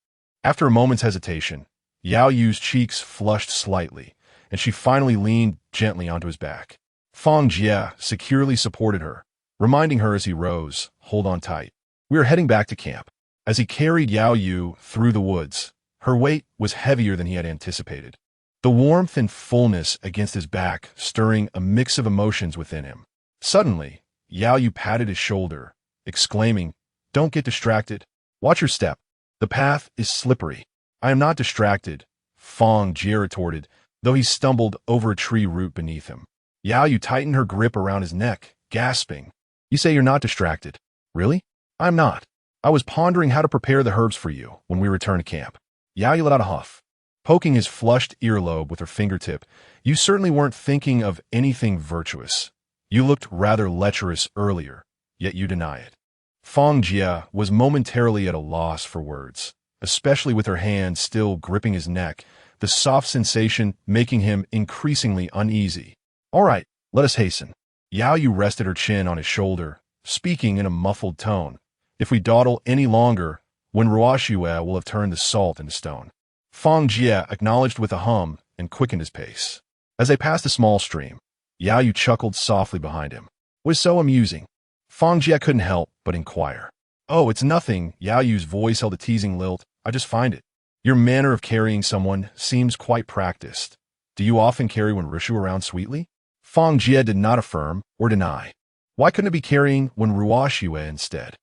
After a moment's hesitation, Yao Yu's cheeks flushed slightly, and she finally leaned gently onto his back. Fang Jie securely supported her, reminding her as he rose, hold on tight. We are heading back to camp. As he carried Yao Yu through the woods, her weight was heavier than he had anticipated. The warmth and fullness against his back stirring a mix of emotions within him. Suddenly, Yao Yu patted his shoulder, exclaiming, don't get distracted. Watch your step. The path is slippery. I am not distracted, Fang Jie retorted, though he stumbled over a tree root beneath him. Yao Yu tightened her grip around his neck, gasping. You say you're not distracted. Really? I'm not. I was pondering how to prepare the herbs for you when we return to camp. Yao Yu let out a huff, poking his flushed earlobe with her fingertip. You certainly weren't thinking of anything virtuous. You looked rather lecherous earlier, yet you deny it. Fang Jie was momentarily at a loss for words, especially with her hand still gripping his neck, the soft sensation making him increasingly uneasy. All right, let us hasten. Yao Yu rested her chin on his shoulder, speaking in a muffled tone. If we dawdle any longer, when Ruoxue will have turned the salt into stone. Fang Jie acknowledged with a hum and quickened his pace. As they passed a small stream, Yao Yu chuckled softly behind him. What is so amusing? Fang Jie couldn't help but inquire. Oh, it's nothing. Yao Yu's voice held a teasing lilt. I just find it. Your manner of carrying someone seems quite practiced. Do you often carry when Rishu around sweetly? Fang Jie did not affirm or deny. Why couldn't it be carrying when Ruoxue instead?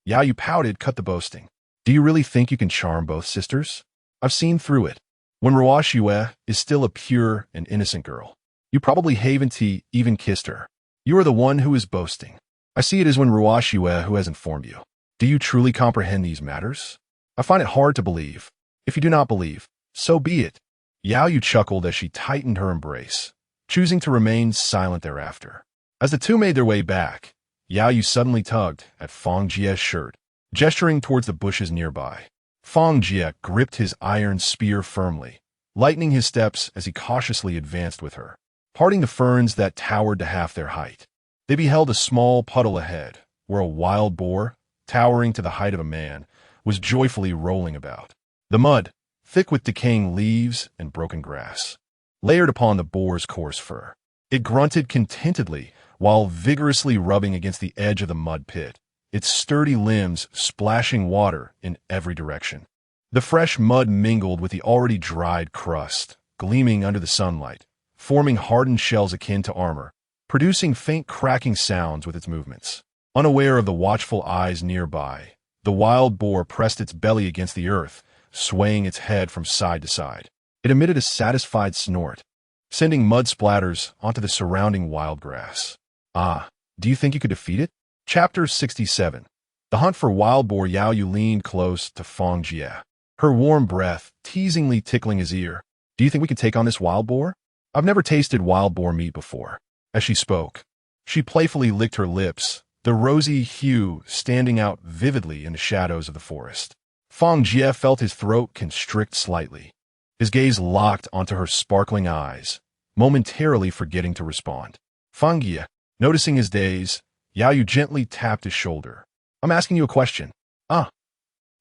Yao Yu pouted, cut the boasting. Do you really think you can charm both sisters? I've seen through it. When Ruoxue is still a pure and innocent girl, you probably haven't even kissed her. You are the one who is boasting. I see it as when Ruoxue who has informed you. Do you truly comprehend these matters? I find it hard to believe. If you do not believe, so be it. Yao Yu chuckled as she tightened her embrace, choosing to remain silent thereafter. As the two made their way back, Yao Yu suddenly tugged at Fang Jie's shirt, gesturing towards the bushes nearby. Fang Jie gripped his iron spear firmly, lightening his steps as he cautiously advanced with her, parting the ferns that towered to half their height. They beheld a small puddle ahead, where a wild boar, towering to the height of a man, was joyfully rolling about. The mud, thick with decaying leaves and broken grass, layered upon the boar's coarse fur. It grunted contentedly while vigorously rubbing against the edge of the mud pit, its sturdy limbs splashing water in every direction. The fresh mud mingled with the already dried crust, gleaming under the sunlight, forming hardened shells akin to armor, producing faint cracking sounds with its movements. Unaware of the watchful eyes nearby, the wild boar pressed its belly against the earth, swaying its head from side to side. It emitted a satisfied snort, sending mud splatters onto the surrounding wild grass. Ah, do you think you could defeat it? Chapter 67. The hunt for wild boar. Yao Yu leaned close to Fang Jie, her warm breath teasingly tickling his ear. Do you think we could take on this wild boar? I've never tasted wild boar meat before. As she spoke, she playfully licked her lips, the rosy hue standing out vividly in the shadows of the forest. Fang Jie felt his throat constrict slightly, his gaze locked onto her sparkling eyes, momentarily forgetting to respond. Fang Jie, noticing his daze, Yao Yu gently tapped his shoulder. I'm asking you a question. Ah.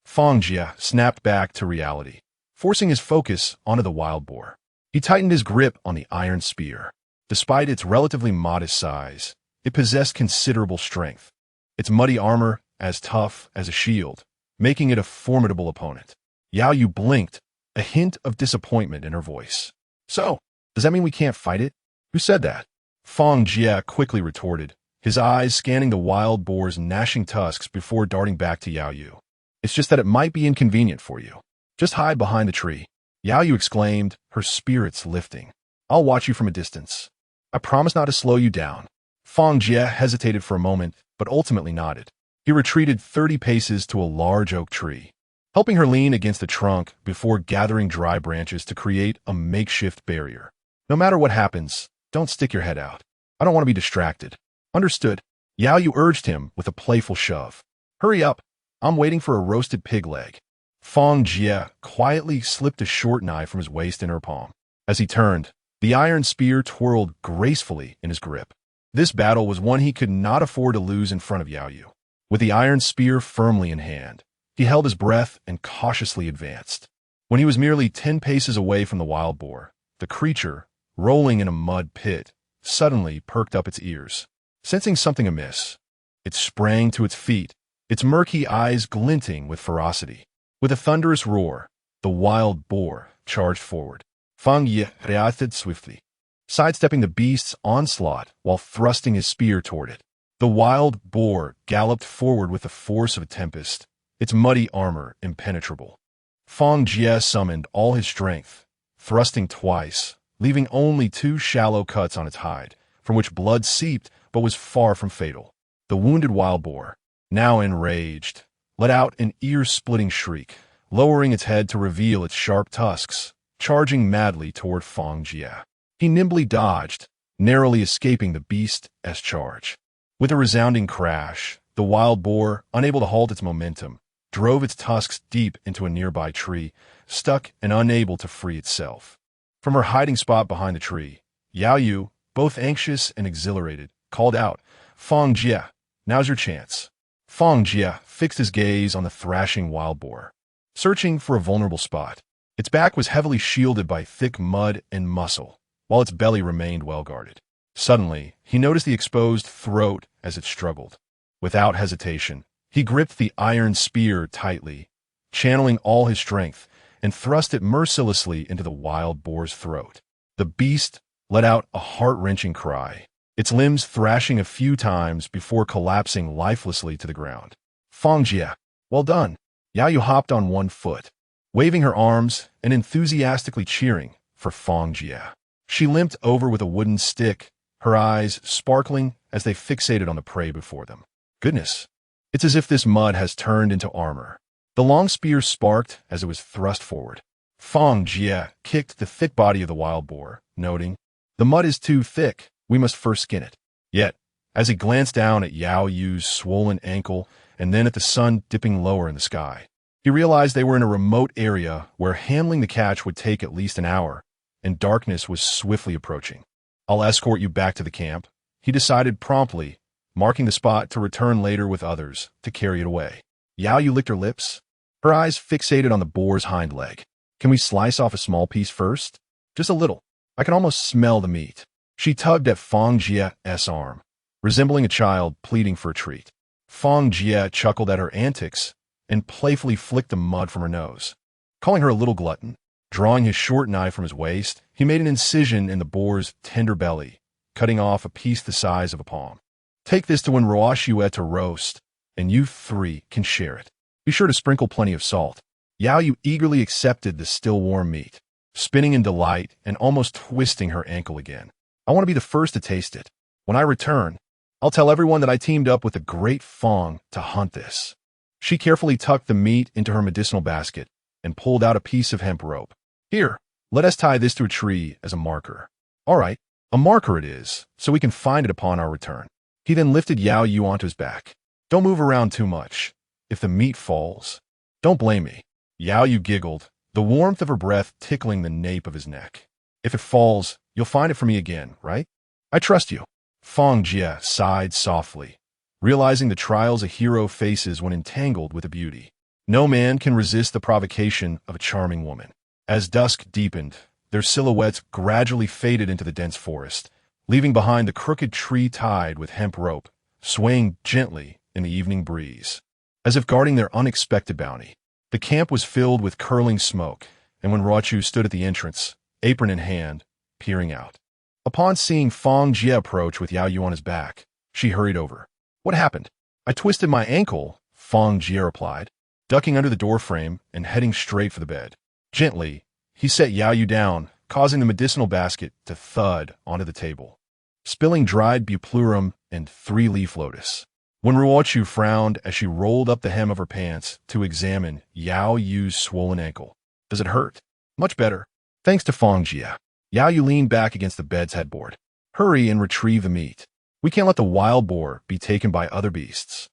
Fang Jie snapped back to reality, forcing his focus onto the wild boar. He tightened his grip on the iron spear. Despite its relatively modest size, it possessed considerable strength, its muddy armor as tough as a shield, making it a formidable opponent. Yao Yu blinked, a hint of disappointment in her voice. So, does that mean we can't fight it? Who said that? Fang Jie quickly retorted, his eyes scanning the wild boar's gnashing tusks before darting back to Yao Yu. It's just that it might be inconvenient for you. Just hide behind the tree. Yao Yu exclaimed, her spirits lifting. I'll watch you from a distance. I promise not to slow you down. Fang Jie hesitated for a moment, but ultimately nodded. He retreated 30 paces to a large oak tree, helping her lean against the trunk before gathering dry branches to create a makeshift barrier. No matter what happens, don't stick your head out. I don't want to be distracted. Understood. Yao Yu urged him with a playful shove. Hurry up. I'm waiting for a roasted pig leg. Fang Jie quietly slipped a short knife from his waist in her palm. As he turned, the iron spear twirled gracefully in his grip. This battle was one he could not afford to lose in front of Yao Yu. With the iron spear firmly in hand, he held his breath and cautiously advanced. When he was merely 10 paces away from the wild boar, the creature, rolling in a mud pit, suddenly perked up its ears. Sensing something amiss, it sprang to its feet, its murky eyes glinting with ferocity. With a thunderous roar, the wild boar charged forward. Fang Jie reacted swiftly, sidestepping the beast's onslaught while thrusting his spear toward it. The wild boar galloped forward with the force of a tempest, its muddy armor impenetrable. Fang Jie summoned all his strength, thrusting twice, leaving only 2 shallow cuts on its hide, from which blood seeped but was far from fatal. The wounded wild boar, now enraged, let out an ear-splitting shriek, lowering its head to reveal its sharp tusks, charging madly toward Fang Jie. He nimbly dodged, narrowly escaping the beast's charge. With a resounding crash, the wild boar, unable to halt its momentum, drove its tusks deep into a nearby tree, stuck and unable to free itself. From her hiding spot behind the tree, Yao Yu, both anxious and exhilarated, called out, "Fang Jie, now's your chance." Fang Jie fixed his gaze on the thrashing wild boar, searching for a vulnerable spot. Its back was heavily shielded by thick mud and muscle, while its belly remained well guarded. Suddenly, he noticed the exposed throat as it struggled. Without hesitation, he gripped the iron spear tightly, channeling all his strength, and thrust it mercilessly into the wild boar's throat. The beast let out a heart-wrenching cry, its limbs thrashing a few times before collapsing lifelessly to the ground. Fang Jie, well done. Yao Yu hopped on one foot, waving her arms and enthusiastically cheering for Fang Jie. She limped over with a wooden stick, her eyes sparkling as they fixated on the prey before them. Goodness, it's as if this mud has turned into armor. The long spear sparked as it was thrust forward. Fang Jie kicked the thick body of the wild boar, noting, "The mud is too thick. We must first skin it." Yet, as he glanced down at Yao Yu's swollen ankle and then at the sun dipping lower in the sky, he realized they were in a remote area where handling the catch would take at least an hour, and darkness was swiftly approaching. "I'll escort you back to the camp," he decided promptly, marking the spot to return later with others to carry it away. Yao Yu licked her lips, her eyes fixated on the boar's hind leg. "Can we slice off a small piece first? Just a little. I can almost smell the meat." She tugged at Fang Jie's arm, resembling a child pleading for a treat. Fang Jie chuckled at her antics and playfully flicked the mud from her nose, calling her a little glutton. Drawing his short knife from his waist, he made an incision in the boar's tender belly, cutting off a piece the size of a palm. "Take this to when Ruoxue to roast, and you 3 can share it. Be sure to sprinkle plenty of salt." Yao Yu eagerly accepted the still warm meat, spinning in delight and almost twisting her ankle again. "I want to be the first to taste it. When I return, I'll tell everyone that I teamed up with a great Fang to hunt this." She carefully tucked the meat into her medicinal basket and pulled out a piece of hemp rope. "Here, let us tie this to a tree as a marker." "All right, a marker it is, so we can find it upon our return." He then lifted Yao Yu onto his back. "Don't move around too much. If the meat falls, don't blame me." Yao Yu giggled, the warmth of her breath tickling the nape of his neck. "If it falls, you'll find it for me again, right? I trust you." Fang Jie sighed softly, realizing the trials a hero faces when entangled with a beauty. No man can resist the provocation of a charming woman. As dusk deepened, their silhouettes gradually faded into the dense forest, leaving behind the crooked tree tied with hemp rope, swaying gently in the evening breeze, as if guarding their unexpected bounty. The camp was filled with curling smoke, and when Ruoxue stood at the entrance, apron in hand, peering out. Upon seeing Fang Jie approach with Yao Yu on his back, she hurried over. "What happened?" "I twisted my ankle," Fang Jie replied, ducking under the doorframe and heading straight for the bed. Gently, he set Yao Yu down, causing the medicinal basket to thud onto the table, spilling dried bupleurum and 3-leaf lotus. When Ruoxue frowned as she rolled up the hem of her pants to examine Yao Yu's swollen ankle. "Does it hurt?" "Much better, thanks to Fang Jie." Yao Yu leaned back against the bed's headboard. "Hurry and retrieve the meat. We can't let the wild boar be taken by other beasts."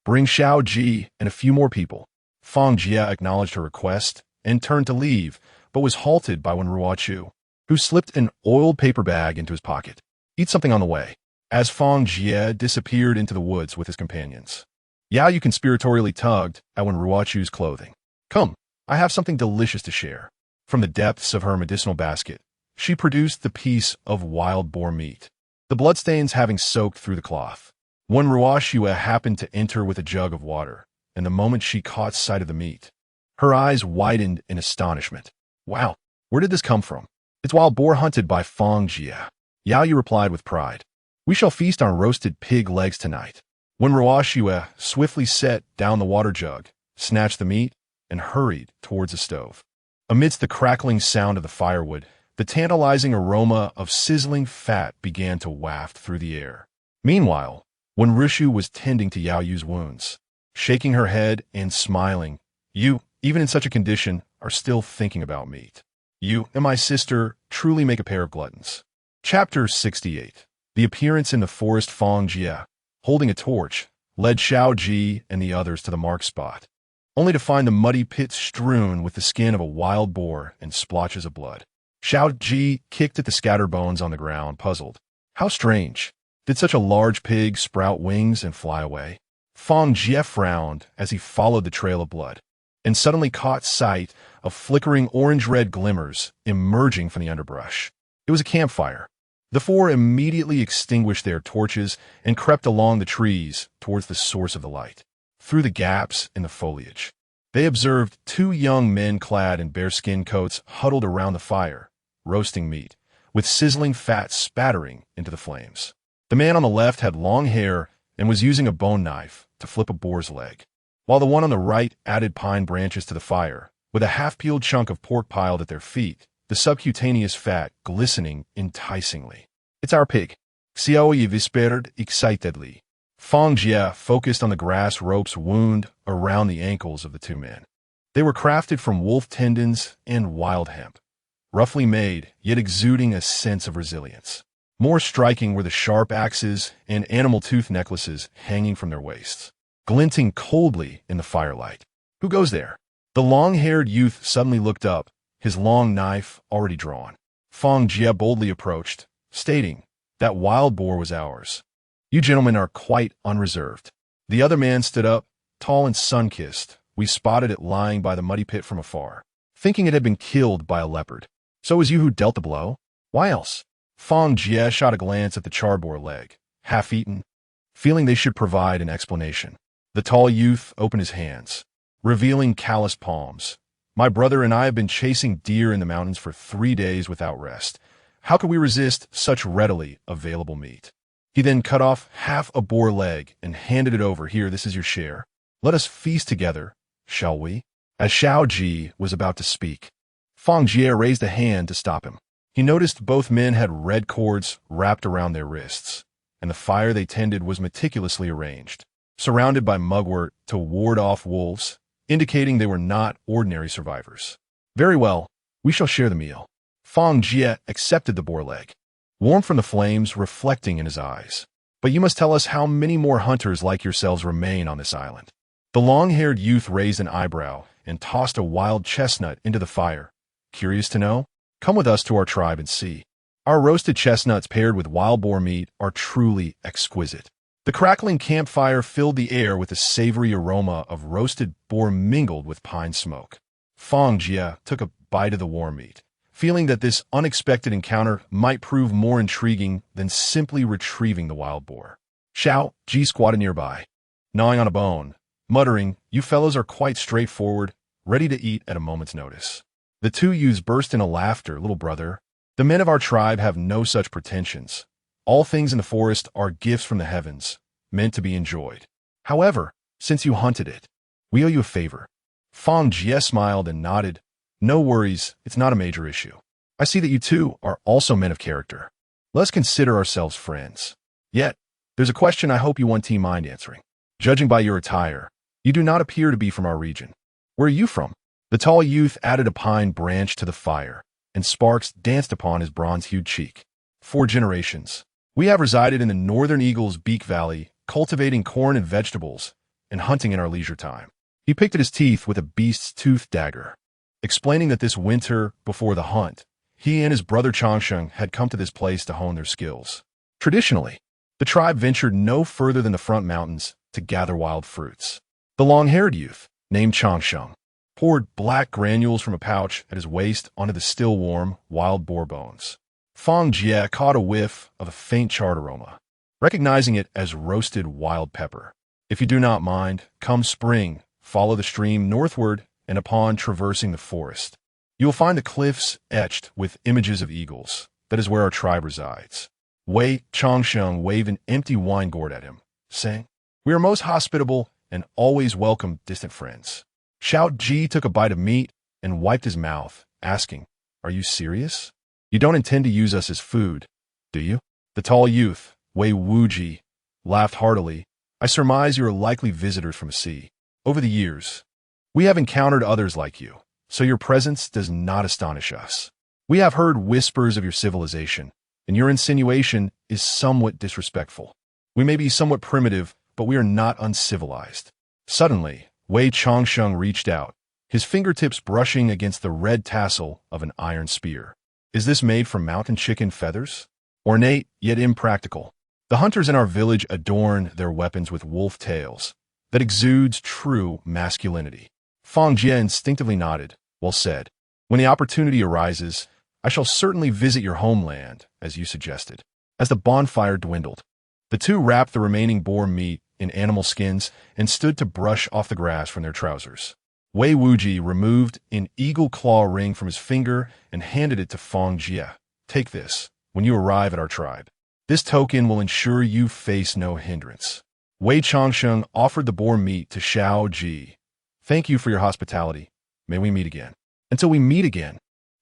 Bring Xiao Ji and a few more people. Fang Jie acknowledged her request and turned to leave, but was halted by Wen Ruochu, who slipped an oiled paper bag into his pocket. Eat something on the way. As Fang Jie disappeared into the woods with his companions, Yao Yu conspiratorially tugged at Wen Ruochu's clothing. Come, I have something delicious to share. From the depths of her medicinal basket, she produced the piece of wild boar meat, the bloodstains having soaked through the cloth. Wen Ruochu happened to enter with a jug of water, and the moment she caught sight of the meat, her eyes widened in astonishment. Wow, where did this come from? It's wild boar hunted by Fang Jie. Yao Yu replied with pride. We shall feast on roasted pig legs tonight. Wen Ruochu swiftly set down the water jug, snatched the meat, and hurried towards the stove. Amidst the crackling sound of the firewood, the tantalizing aroma of sizzling fat began to waft through the air. Meanwhile, Wen Ruochu was tending to Yao Yu's wounds, shaking her head and smiling. You, even in such a condition, are still thinking about meat. You and my sister truly make a pair of gluttons. Chapter 68. The appearance in the forest. Fang Jie, holding a torch, led Xiao Ji and the others to the marked spot, only to find the muddy pit strewn with the skin of a wild boar and splotches of blood. Xiao Ji kicked at the scattered bones on the ground, puzzled. How strange. Did such a large pig sprout wings and fly away? Fang Jie frowned as he followed the trail of blood, and suddenly caught sight of flickering orange-red glimmers emerging from the underbrush. It was a campfire. The four immediately extinguished their torches and crept along the trees towards the source of the light. Through the gaps in the foliage, they observed two young men clad in bearskin coats huddled around the fire, roasting meat, with sizzling fat spattering into the flames. The man on the left had long hair and was using a bone knife to flip a boar's leg, while the one on the right added pine branches to the fire, with a half-peeled chunk of pork piled at their feet, the subcutaneous fat glistening enticingly. It's our pig, Xiao Yi whispered excitedly. Fang Jie focused on the grass ropes wound around the ankles of the two men. They were crafted from wolf tendons and wild hemp, roughly made, yet exuding a sense of resilience. More striking were the sharp axes and animal tooth necklaces hanging from their waists, glinting coldly in the firelight. Who goes there? The long-haired youth suddenly looked up, his long knife already drawn. Fang Jie boldly approached, stating, that wild boar was ours. You gentlemen are quite unreserved. The other man stood up, tall and sun-kissed. We spotted it lying by the muddy pit from afar, thinking it had been killed by a leopard. So it was you who dealt the blow? Why else? Fang Jie shot a glance at the charred boar leg, half-eaten, feeling they should provide an explanation. The tall youth opened his hands, revealing calloused palms. My brother and I have been chasing deer in the mountains for 3 days without rest. How could we resist such readily available meat? He then cut off half a boar leg and handed it over. Here, this is your share. Let us feast together, shall we? As Xiao Ji was about to speak, Fang Jie raised a hand to stop him. He noticed both men had red cords wrapped around their wrists, and the fire they tended was meticulously arranged, surrounded by mugwort to ward off wolves, indicating they were not ordinary survivors. Very well, we shall share the meal. Fang Jie accepted the boar leg, warm from the flames reflecting in his eyes. But you must tell us how many more hunters like yourselves remain on this island. The long-haired youth raised an eyebrow and tossed a wild chestnut into the fire. Curious to know? Come with us to our tribe and see. Our roasted chestnuts paired with wild boar meat are truly exquisite. The crackling campfire filled the air with a savory aroma of roasted boar mingled with pine smoke. Fang Jie took a bite of the warm meat, feeling that this unexpected encounter might prove more intriguing than simply retrieving the wild boar. Xiao Ji squatted nearby, gnawing on a bone, muttering, "You fellows are quite straightforward, ready to eat at a moment's notice." The two youths burst into laughter. Little brother, the men of our tribe have no such pretensions. All things in the forest are gifts from the heavens, meant to be enjoyed. However, since you hunted it, we owe you a favor. Fang Jie smiled and nodded. No worries, it's not a major issue. I see that you two are also men of character. Let's consider ourselves friends. Yet, there's a question I hope you won't mind answering. Judging by your attire, you do not appear to be from our region. Where are you from? The tall youth added a pine branch to the fire, and sparks danced upon his bronze-hued cheek. 4 generations. We have resided in the northern Eagle's Beak Valley, cultivating corn and vegetables, and hunting in our leisure time. He picked at his teeth with a beast's tooth dagger, explaining that this winter before the hunt, he and his brother Changsheng had come to this place to hone their skills. Traditionally, the tribe ventured no further than the front mountains to gather wild fruits. The long-haired youth, named Changsheng, poured black granules from a pouch at his waist onto the still warm wild boar bones. Fang Jie caught a whiff of a faint charred aroma, recognizing it as roasted wild pepper. If you do not mind, come spring, follow the stream northward, and upon traversing the forest, you will find the cliffs etched with images of eagles. That is where our tribe resides. Wei Changsheng waved an empty wine gourd at him, saying, "We are most hospitable and always welcome distant friends." Xiao Ji took a bite of meat and wiped his mouth, asking, "Are you serious? You don't intend to use us as food, do you?" The tall youth, Wei Wuji, laughed heartily. "I surmise you are likely visitors from the sea. Over the years, we have encountered others like you, so your presence does not astonish us. We have heard whispers of your civilization, and your insinuation is somewhat disrespectful. We may be somewhat primitive, but we are not uncivilized." Suddenly, Wei Changsheng reached out, his fingertips brushing against the red tassel of an iron spear. "Is this made from mountain chicken feathers? Ornate, yet impractical. The hunters in our village adorn their weapons with wolf tails. That exudes true masculinity." Fang Jie instinctively nodded, well said. "When the opportunity arises, I shall certainly visit your homeland, as you suggested." As the bonfire dwindled, the two wrapped the remaining boar meat in animal skins and stood to brush off the grass from their trousers. Wei Wuji removed an eagle claw ring from his finger and handed it to Fang Jie. "Take this when you arrive at our tribe. This token will ensure you face no hindrance." Wei Changsheng offered the boar meat to Xiao Ji. "Thank you for your hospitality. May we meet again." "Until we meet again."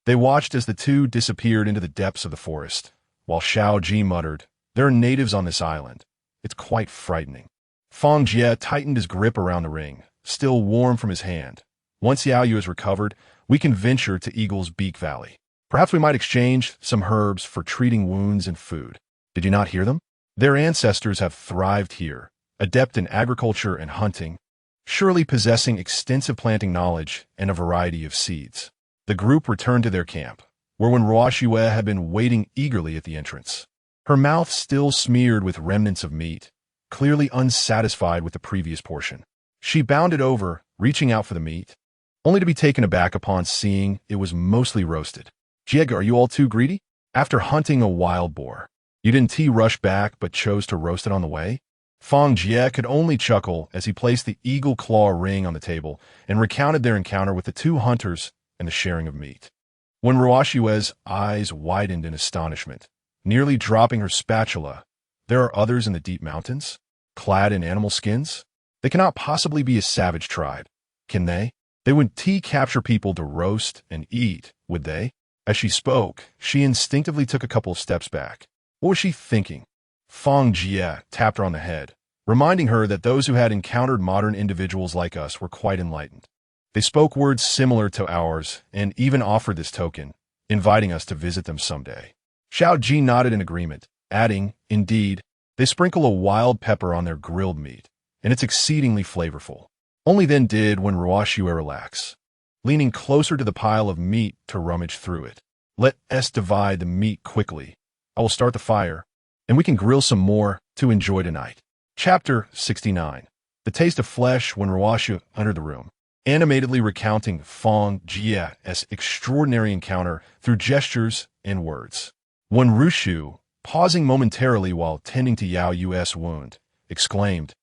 They watched as the two disappeared into the depths of the forest, while Xiao Ji muttered, "There are natives on this island. It's quite frightening." Fang Jie tightened his grip around the ring, still warm from his hand. "Once Yao Yu has recovered, we can venture to Eagle's Beak Valley. Perhaps we might exchange some herbs for treating wounds and food." Did you not hear them? Their ancestors have thrived here, adept in agriculture and hunting, surely possessing extensive planting knowledge and a variety of seeds. The group returned to their camp, where when Ruoxue had been waiting eagerly at the entrance, her mouth still smeared with remnants of meat, clearly unsatisfied with the previous portion. She bounded over, reaching out for the meat, only to be taken aback upon seeing it was mostly roasted. "Jiega, are you all too greedy? After hunting a wild boar, you didn't rush back but chose to roast it on the way?" Fang Jie could only chuckle as he placed the eagle claw ring on the table and recounted their encounter with the two hunters and the sharing of meat. When Ruoxue's eyes widened in astonishment, nearly dropping her spatula, "There are others in the deep mountains, clad in animal skins? They cannot possibly be a savage tribe, can they? They wouldn't capture people to roast and eat, would they?" As she spoke, she instinctively took a couple of steps back. What was she thinking? Fang Jie tapped her on the head, reminding her that those who had encountered modern individuals like us were quite enlightened. They spoke words similar to ours and even offered this token, inviting us to visit them someday. Xiao Ji nodded in agreement, adding, "Indeed, they sprinkle a wild pepper on their grilled meat, and it's exceedingly flavorful." Only then did when Ruoxue relax, leaning closer to the pile of meat to rummage through it. "Let us divide the meat quickly. I will start the fire, and we can grill some more to enjoy tonight." Chapter 69. The taste of flesh when Ruoxue entered the room, animatedly recounting Fang Jie's extraordinary encounter through gestures and words. When Rushu, pausing momentarily while tending to Yao Yu's wound, exclaimed,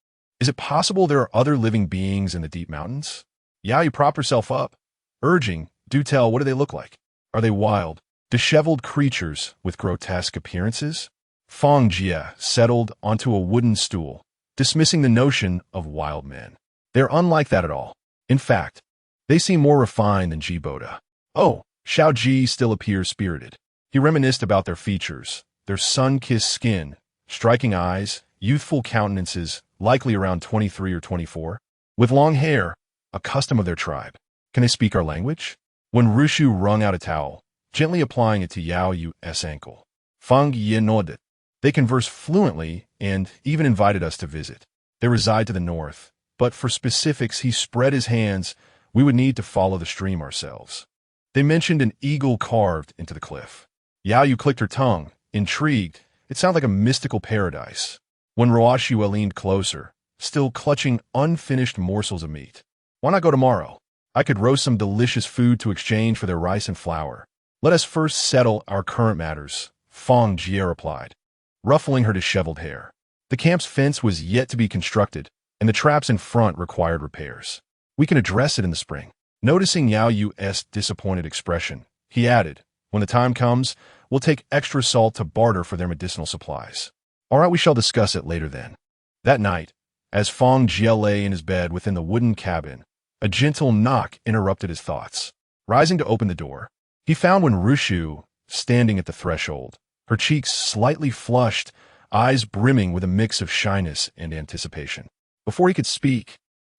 "Is it possible there are other living beings in the deep mountains?" Yao Yu propped herself up, urging, "Do tell, what do they look like? Are they wild, disheveled creatures with grotesque appearances?" Fang Jie settled onto a wooden stool, dismissing the notion of wild men. "They're unlike that at all. In fact, they seem more refined than Jiboda." "Oh," Xiao Ji still appears spirited. He reminisced about their features, their sun-kissed skin, striking eyes, youthful countenances, likely around 23 or 24, with long hair, a custom of their tribe. "Can they speak our language?" When Rushu wrung out a towel, gently applying it to Yao Yu's ankle, Fang Jie nodded. "They converse fluently and even invited us to visit. They reside to the north, but for specifics he spread his hands. We would need to follow the stream ourselves. They mentioned an eagle carved into the cliff. Yao Yu clicked her tongue, intrigued. It sounded like a mystical paradise. When Ruoxue leaned closer, still clutching unfinished morsels of meat. Why not go tomorrow? I could roast some delicious food to exchange for their rice and flour. Let us first settle our current matters, Fang Jie replied, ruffling her disheveled hair. The camp's fence was yet to be constructed, and the traps in front required repairs. We can address it in the spring. Noticing Yao Yu's disappointed expression, he added, when the time comes, we'll take extra salt to barter for their medicinal supplies. All right, we shall discuss it later then. That night, as Fang Jie lay in his bed within the wooden cabin, a gentle knock interrupted his thoughts. Rising to open the door, he found Ruoxue standing at the threshold, her cheeks slightly flushed, eyes brimming with a mix of shyness and anticipation. Before he could speak,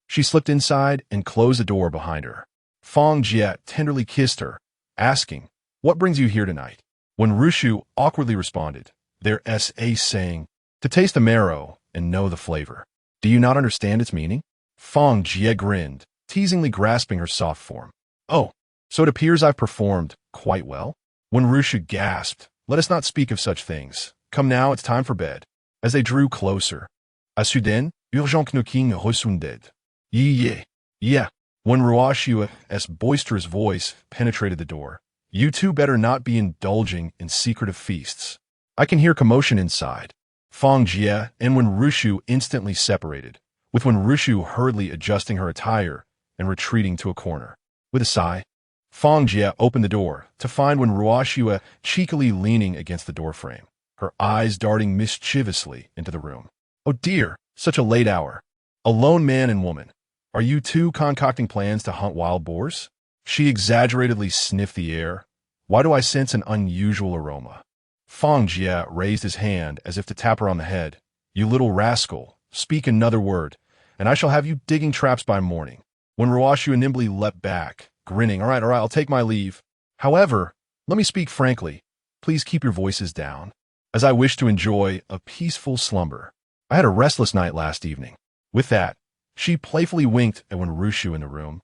she slipped inside and closed the door behind her. Fang Jie tenderly kissed her, asking, "What brings you here tonight?" When Ruoxue awkwardly responded, "There's a saying, to taste the marrow and know the flavor. Do you not understand its meaning?" Fang Jie grinned, teasingly grasping her soft form. "Oh, so it appears I've performed quite well?" When Ruoxue gasped, "Let us not speak of such things. Come now, it's time for bed." As they drew closer, "A soudain, urgent knocking resunded. Yeah. When Ruoxue's boisterous voice penetrated the door, "You two better not be indulging in secretive feasts. I can hear commotion inside." Fang Jie and Ruoxue instantly separated, with Ruoxue hurriedly adjusting her attire and retreating to a corner. With a sigh, Fang Jie opened the door to find Ruoxue cheekily leaning against the doorframe, her eyes darting mischievously into the room. "Oh dear, such a late hour. A lone man and woman. Are you two concocting plans to hunt wild boars?" She exaggeratedly sniffed the air. "Why do I sense an unusual aroma?" Fang Jie raised his hand as if to tap her on the head. "You little rascal, speak another word, and I shall have you digging traps by morning." When Ruoxue nimbly leapt back, grinning, all right, I'll take my leave. However, let me speak frankly. Please keep your voices down, as I wish to enjoy a peaceful slumber. I had a restless night last evening." With that, she playfully winked at Ruoxue in the room,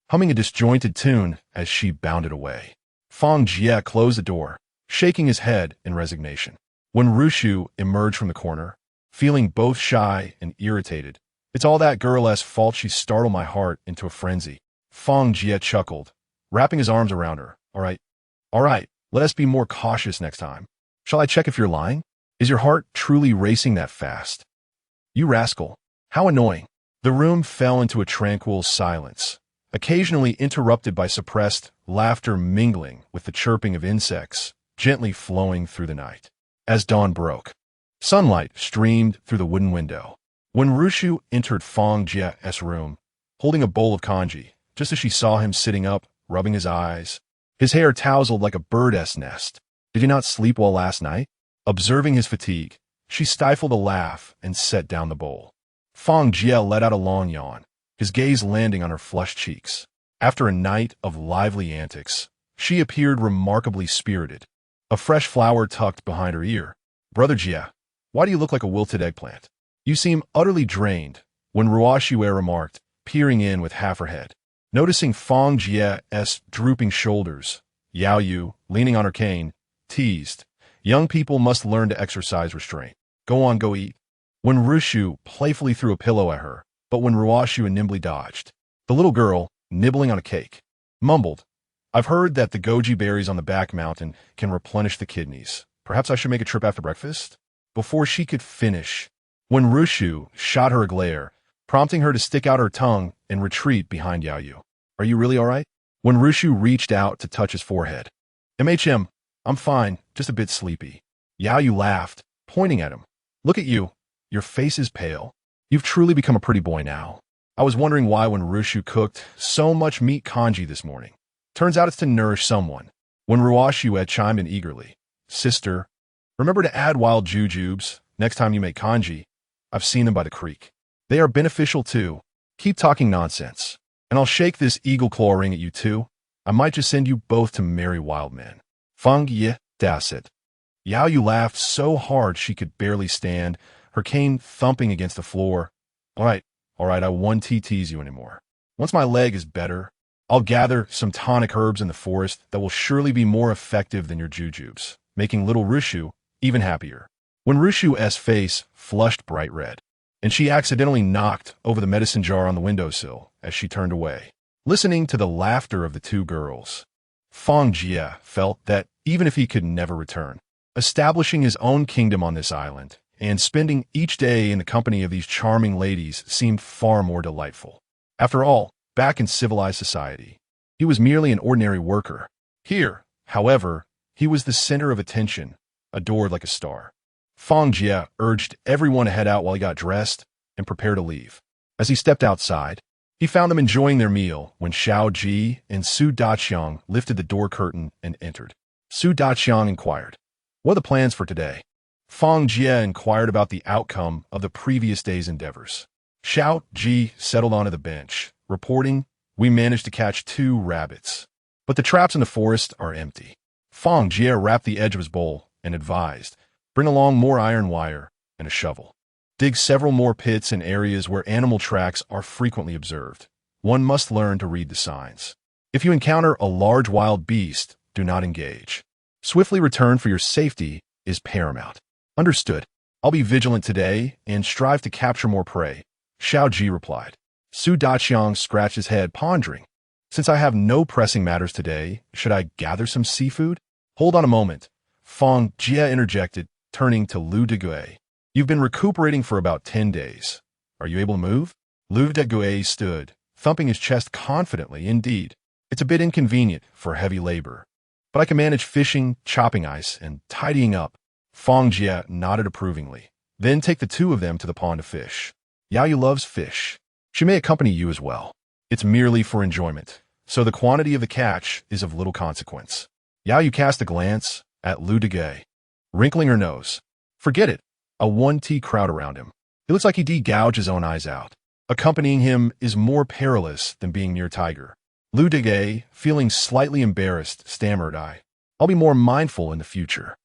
humming a disjointed tune as she bounded away. Fang Jie closed the door, shaking his head in resignation. When Ruoxue emerged from the corner, feeling both shy and irritated, "It's all that girl's fault she startled my heart into a frenzy." Fang Jie chuckled, wrapping his arms around her. All right, let us be more cautious next time. Shall I check if you're lying? Is your heart truly racing that fast?" "You rascal. How annoying." The room fell into a tranquil silence, occasionally interrupted by suppressed laughter mingling with the chirping of insects, gently flowing through the night. As dawn broke, sunlight streamed through the wooden window. When Ruoxue entered Fang Jie's room, holding a bowl of congee, just as she saw him sitting up, rubbing his eyes, his hair tousled like a bird's nest. "Did you not sleep well last night?" Observing his fatigue, she stifled a laugh and set down the bowl. Fang Jie let out a long yawn, his gaze landing on her flushed cheeks. After a night of lively antics, she appeared remarkably spirited, a fresh flower tucked behind her ear. "Brother Jie, why do you look like a wilted eggplant? You seem utterly drained," when Ruoxue remarked, peering in with half her head. Noticing Fang Jie's drooping shoulders, Yao Yu, leaning on her cane, teased, "Young people must learn to exercise restraint. Go on, go eat." When Ruoxue playfully threw a pillow at her, but when Ruoxue nimbly dodged, the little girl, nibbling on a cake, mumbled, "I've heard that the goji berries on the back mountain can replenish the kidneys. Perhaps I should make a trip after breakfast?" Before she could finish, when Ruoxue shot her a glare, prompting her to stick out her tongue and retreat behind Yao Yu. "Are you really all right?" When Ruoxue reached out to touch his forehead. I'm fine, just a bit sleepy." Yao Yu laughed, pointing at him. "Look at you. Your face is pale. You've truly become a pretty boy now. I was wondering why when Ruoxue cooked so much meat congee this morning. Turns out it's to nourish someone." When Ruoxue had chimed in eagerly, "Sister, remember to add wild jujubes next time you make congee. I've seen them by the creek. They are beneficial too. Keep talking nonsense, and I'll shake this eagle claw ring at you too. I might just send you both to marry wild men." Fang Jie das it. Yao Yu laughed so hard she could barely stand, her cane thumping against the floor. All All right, I won't tease you anymore. Once my leg is better, I'll gather some tonic herbs in the forest that will surely be more effective than your jujubes, making little Rushu even happier. When Rushu's face flushed bright red, and she accidentally knocked over the medicine jar on the windowsill as she turned away. Listening to the laughter of the two girls, Fang Jie felt that even if he could never return, establishing his own kingdom on this island and spending each day in the company of these charming ladies seemed far more delightful. After all, back in civilized society, he was merely an ordinary worker. Here, however, he was the center of attention, adored like a star. Fang Jie urged everyone to head out while he got dressed and prepared to leave. As he stepped outside, he found them enjoying their meal when Shao Ji and Su Daqiang lifted the door curtain and entered. Su Daqiang inquired, "What are the plans for today?" Fang Jie inquired about the outcome of the previous day's endeavors. Shao Ji settled onto the bench, reporting, "We managed to catch 2 rabbits, but the traps in the forest are empty." Fang Jie wrapped the edge of his bowl and advised, "Bring along more iron wire and a shovel. Dig several more pits in areas where animal tracks are frequently observed. One must learn to read the signs. If you encounter a large wild beast, do not engage. Swiftly return for your safety is paramount." "Understood. I'll be vigilant today and strive to capture more prey," Shao Ji replied. Su Daqiang scratched his head, pondering. "Since I have no pressing matters today, should I gather some seafood?" "Hold on a moment," Fang Jie interjected, turning to Lu Degue. "You've been recuperating for about 10 days. Are you able to move?" Lu Degue stood, thumping his chest confidently. "Indeed, it's a bit inconvenient for heavy labor, but I can manage fishing, chopping ice, and tidying up." Fang Jie nodded approvingly. "Then take the 2 of them to the pond to fish. Yaoyu loves fish. She may accompany you as well. It's merely for enjoyment, so the quantity of the catch is of little consequence." Yaoyu cast a glance at Lu Degue, wrinkling her nose. "Forget it." A 1T crowd around him. It looks like he de-gouged his own eyes out. Accompanying him is more perilous than being near Tiger. Lu Degue, feeling slightly embarrassed, stammered, "I'll be more mindful in the future."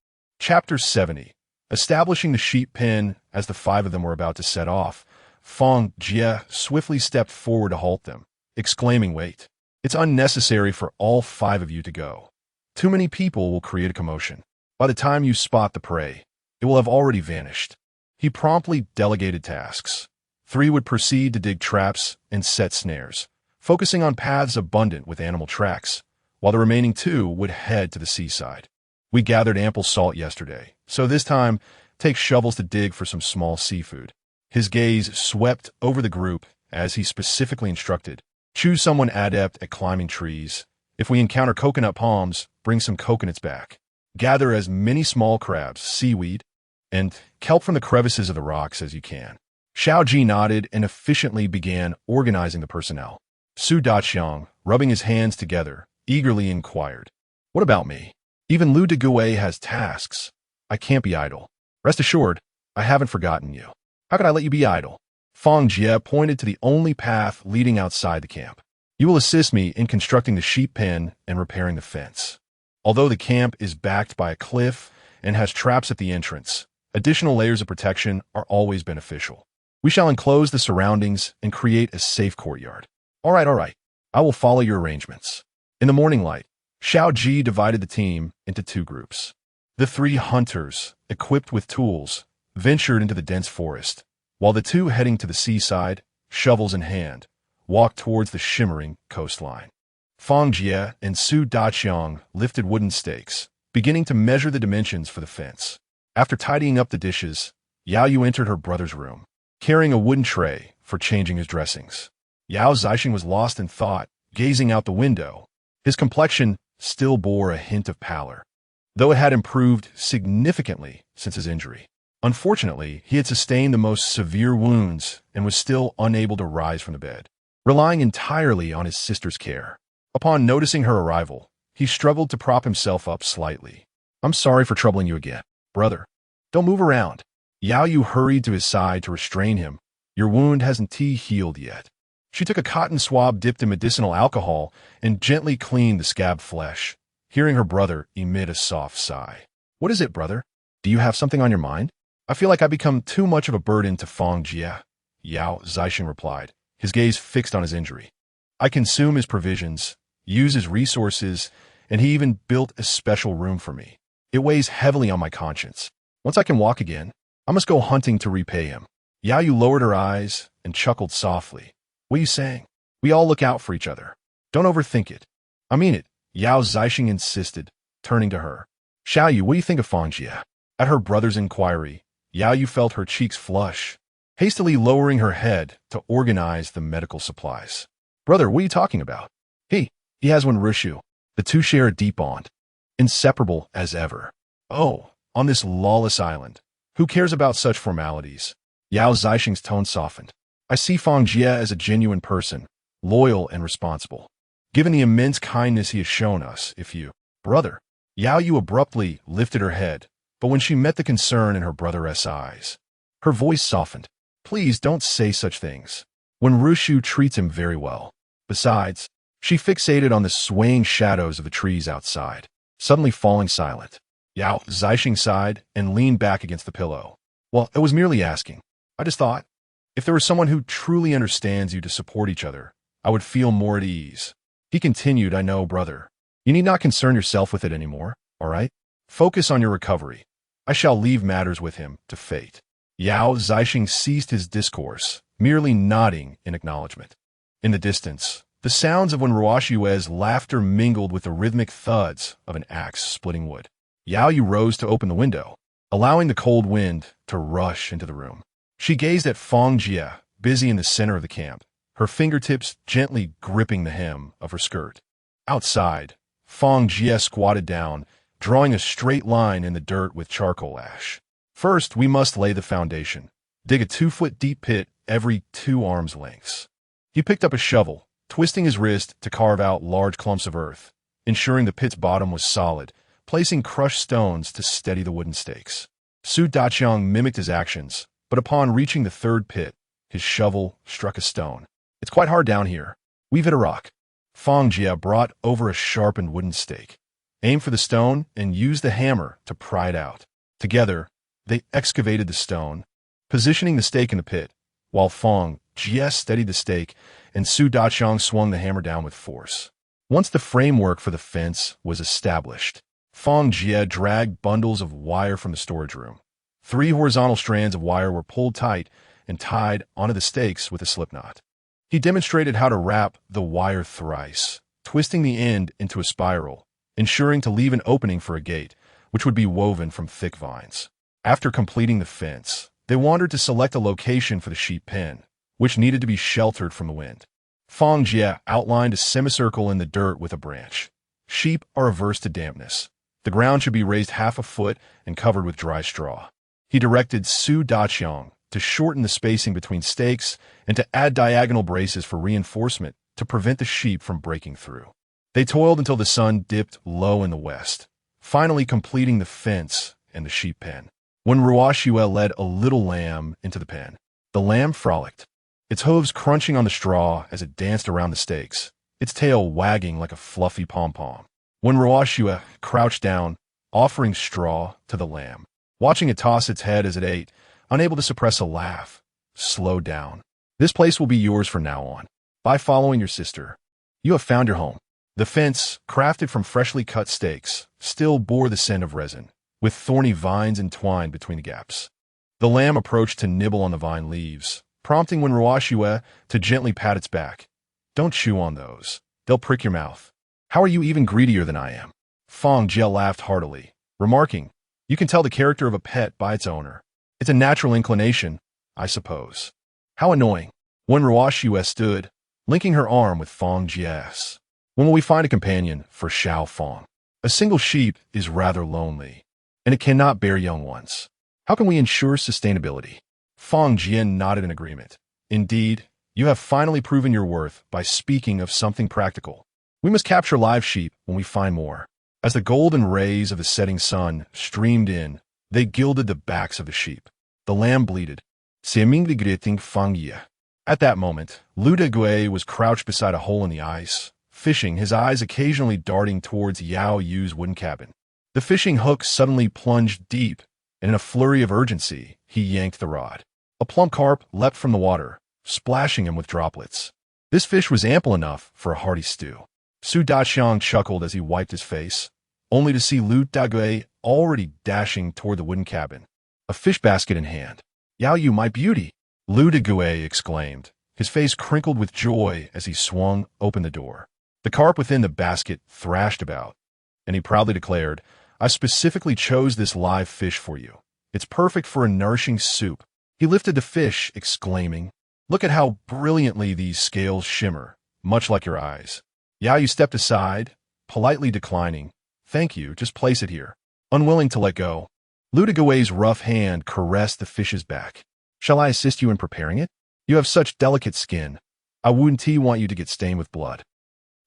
Chapter 70. Establishing the sheep pen as the 5 of them were about to set off, Fang Jie swiftly stepped forward to halt them, exclaiming, "Wait. It's unnecessary for all 5 of you to go. Too many people will create a commotion. By the time you spot the prey, it will have already vanished." He promptly delegated tasks. 3 would proceed to dig traps and set snares, focusing on paths abundant with animal tracks, while the remaining 2 would head to the seaside. "We gathered ample salt yesterday, so this time take shovels to dig for some small seafood." His gaze swept over the group as he specifically instructed. "Choose someone adept at climbing trees. If we encounter coconut palms, bring some coconuts back. Gather as many small crabs, seaweed, and kelp from the crevices of the rocks as you can." Shao Ji nodded and efficiently began organizing the personnel. Su Daqiang, rubbing his hands together, eagerly inquired, "What about me? Even Lu Degue has tasks. I can't be idle. Rest assured, I haven't forgotten you. How could I let you be idle?" Fang Jie pointed to the only path leading outside the camp. "You will assist me in constructing the sheep pen and repairing the fence. Although the camp is backed by a cliff and has traps at the entrance, additional layers of protection are always beneficial. We shall enclose the surroundings and create a safe courtyard." All right. I will follow your arrangements." In the morning light, Shao Ji divided the team into 2 groups. The 3 hunters, equipped with tools, ventured into the dense forest, while the 2 heading to the seaside, shovels in hand, walked towards the shimmering coastline. Fang Jie and Su Daqiang lifted wooden stakes, beginning to measure the dimensions for the fence. After tidying up the dishes, Yaoyu entered her brother's room, carrying a wooden tray for changing his dressings. Yao Zixing was lost in thought, gazing out the window. His complexion still bore a hint of pallor, though it had improved significantly since his injury. Unfortunately, he had sustained the most severe wounds and was still unable to rise from the bed, relying entirely on his sister's care. Upon noticing her arrival, he struggled to prop himself up slightly. "I'm sorry for troubling you again, brother. Don't move around." Yaoyu hurried to his side to restrain him. "Your wound hasn't healed yet." She took a cotton swab dipped in medicinal alcohol and gently cleaned the scabbed flesh, hearing her brother emit a soft sigh. "What is it, brother? Do you have something on your mind?" "I feel like I've become too much of a burden to Fang Jie. Yao Zixing replied, his gaze fixed on his injury. I consume his provisions, use his resources, and he even built a special room for me. It weighs heavily on my conscience. Once I can walk again, I must go hunting to repay him. Yao Yu lowered her eyes and chuckled softly. What are you saying? We all look out for each other. Don't overthink it. I mean it, Yao Zixing insisted, turning to her. Xiao Yu, what do you think of Fang Jie? At her brother's inquiry, Yao Yu felt her cheeks flush, hastily lowering her head to organize the medical supplies. Brother, what are you talking about? He has one Rishu. The two share a deep bond. Inseparable as ever. Oh, on this lawless island. Who cares about such formalities? Yao Zixing's tone softened. I see Fang Jie as a genuine person, loyal and responsible. Given the immense kindness he has shown us, Brother. Yao Yu abruptly lifted her head, but when she met the concern in her brother's eyes, her voice softened. Please don't say such things. When Rishu treats him very well. Besides, she fixated on the swaying shadows of the trees outside, suddenly falling silent. Yao Zixing sighed and leaned back against the pillow. Well, I was merely asking. I just thought, if there was someone who truly understands you to support each other, I would feel more at ease. He continued, I know, brother. You need not concern yourself with it anymore, all right? Focus on your recovery. I shall leave matters with him to fate. Yao Zixing ceased his discourse, merely nodding in acknowledgement. In the distance, the sounds of when Ruoshue's laughter mingled with the rhythmic thuds of an axe splitting wood. Yao Yu rose to open the window, allowing the cold wind to rush into the room. She gazed at Fang Jie, busy in the center of the camp, her fingertips gently gripping the hem of her skirt. Outside, Fang Jie squatted down, drawing a straight line in the dirt with charcoal ash. First, we must lay the foundation. Dig a 2-foot deep pit every 2 arms lengths. He picked up a shovel, twisting his wrist to carve out large clumps of earth, ensuring the pit's bottom was solid, placing crushed stones to steady the wooden stakes. Su Daqiang mimicked his actions, but upon reaching the 3rd pit, his shovel struck a stone. It's quite hard down here. We've hit a rock. Fang Jie brought over a sharpened wooden stake, aimed for the stone, and used the hammer to pry it out. Together, they excavated the stone, positioning the stake in the pit, while Fang Jie steadied the stake and Su Daqiang swung the hammer down with force. Once the framework for the fence was established, Fang Jie dragged bundles of wire from the storage room. 3 horizontal strands of wire were pulled tight and tied onto the stakes with a slipknot. He demonstrated how to wrap the wire thrice, twisting the end into a spiral, ensuring to leave an opening for a gate, which would be woven from thick vines. After completing the fence, they wandered to select a location for the sheep pen, which needed to be sheltered from the wind. Fang Jie outlined a semicircle in the dirt with a branch. Sheep are averse to dampness. The ground should be raised half a foot and covered with dry straw. He directed Su Daqiang to shorten the spacing between stakes and to add diagonal braces for reinforcement to prevent the sheep from breaking through. They toiled until the sun dipped low in the west, finally completing the fence and the sheep pen. When Ruoshue led a little lamb into the pen, the lamb frolicked, its hooves crunching on the straw as it danced around the stakes, its tail wagging like a fluffy pom-pom. When Ruoshue crouched down, offering straw to the lamb, watching it toss its head as it ate, unable to suppress a laugh, slowed down. This place will be yours from now on. By following your sister, you have found your home. The fence, crafted from freshly cut stakes, still bore the scent of resin, with thorny vines entwined between the gaps. The lamb approached to nibble on the vine leaves, prompting when Ruoshue to gently pat its back. Don't chew on those. They'll prick your mouth. How are you even greedier than I am? Fang Jie laughed heartily, remarking, you can tell the character of a pet by its owner. It's a natural inclination, I suppose. How annoying. When Ruoshue stood, linking her arm with Fang Jie's. When will we find a companion for Xiao Fang? A single sheep is rather lonely, and it cannot bear young ones. How can we ensure sustainability? Fang Jie nodded in agreement. Indeed, you have finally proven your worth by speaking of something practical. We must capture live sheep when we find more. As the golden rays of the setting sun streamed in, they gilded the backs of the sheep. The lamb bleated. Fang Jie. At that moment, Lu De Gui was crouched beside a hole in the ice, fishing, his eyes occasionally darting towards Yao Yu's wooden cabin. The fishing hook suddenly plunged deep, and in a flurry of urgency, he yanked the rod. A plump carp leapt from the water, splashing him with droplets. This fish was ample enough for a hearty stew. Su Daxiang chuckled as he wiped his face, only to see Lu Dague already dashing toward the wooden cabin, a fish basket in hand. "Yao Yu, my beauty!" Lu Dague exclaimed, his face crinkled with joy as he swung open the door. The carp within the basket thrashed about, and he proudly declared, "I specifically chose this live fish for you. It's perfect for a nourishing soup." He lifted the fish, exclaiming, "Look at how brilliantly these scales shimmer, much like your eyes." Yao Yu stepped aside, politely declining, "Thank you, just place it here," unwilling to let go. Lu Dague's rough hand caressed the fish's back. "Shall I assist you in preparing it? You have such delicate skin. I wouldn't want you to get stained with blood."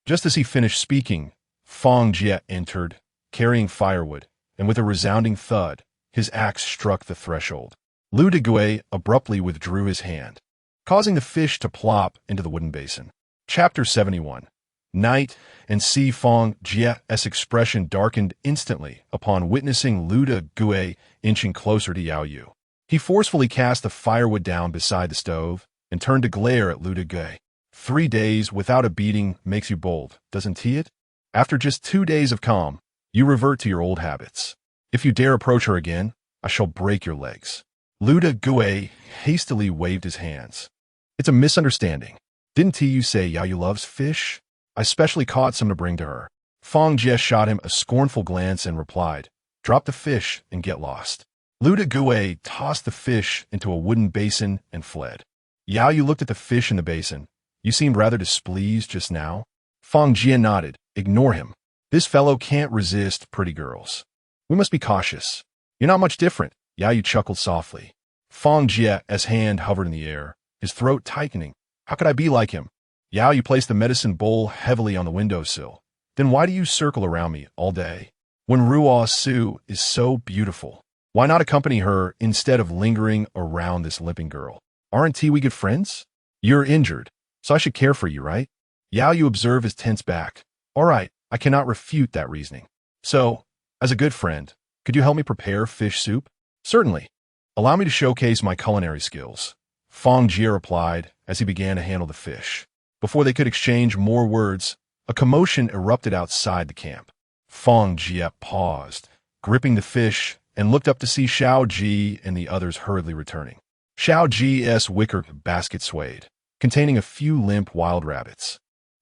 Just as he finished speaking, Fang Jie entered, carrying firewood, and with a resounding thud, his axe struck the threshold. Lu Dague abruptly withdrew his hand, causing the fish to plop into the wooden basin. Chapter 71. Night, and see Fang Jie's expression darkened instantly upon witnessing Lu Dague inching closer to Yao Yu. He forcefully cast the firewood down beside the stove and turned to glare at Lu Dague. 3 days without a beating makes you bold, doesn't it? After just 2 days of calm, you revert to your old habits. If you dare approach her again, I shall break your legs. Lu Dague hastily waved his hands. "It's a misunderstanding. Didn't you say Yao Yu loves fish? I specially caught some to bring to her." Fang Jie shot him a scornful glance and replied, "Drop the fish and get lost." Lu Dague tossed the fish into a wooden basin and fled. Yao Yu looked at the fish in the basin. "You seemed rather displeased just now." Fang Jie nodded. "Ignore him. This fellow can't resist pretty girls. We must be cautious. You're not much different." Yao Yu chuckled softly. Fang Jie's hand hovered in the air, his throat tightening. "How could I be like him?" Yao Yu placed the medicine bowl heavily on the windowsill. "Then why do you circle around me all day? When Ruo Su is so beautiful, why not accompany her instead of lingering around this limping girl? Aren't we good friends? You're injured, so I should care for you, right?" Yao Yu observed his tense back. "All right, I cannot refute that reasoning. So, as a good friend, could you help me prepare fish soup?" "Certainly. Allow me to showcase my culinary skills," Fang Jie replied as he began to handle the fish. Before they could exchange more words, a commotion erupted outside the camp. Fang Jie paused, gripping the fish, and looked up to see Shao Ji and the others hurriedly returning. Shao Ji's wicker basket swayed, containing a few limp wild rabbits.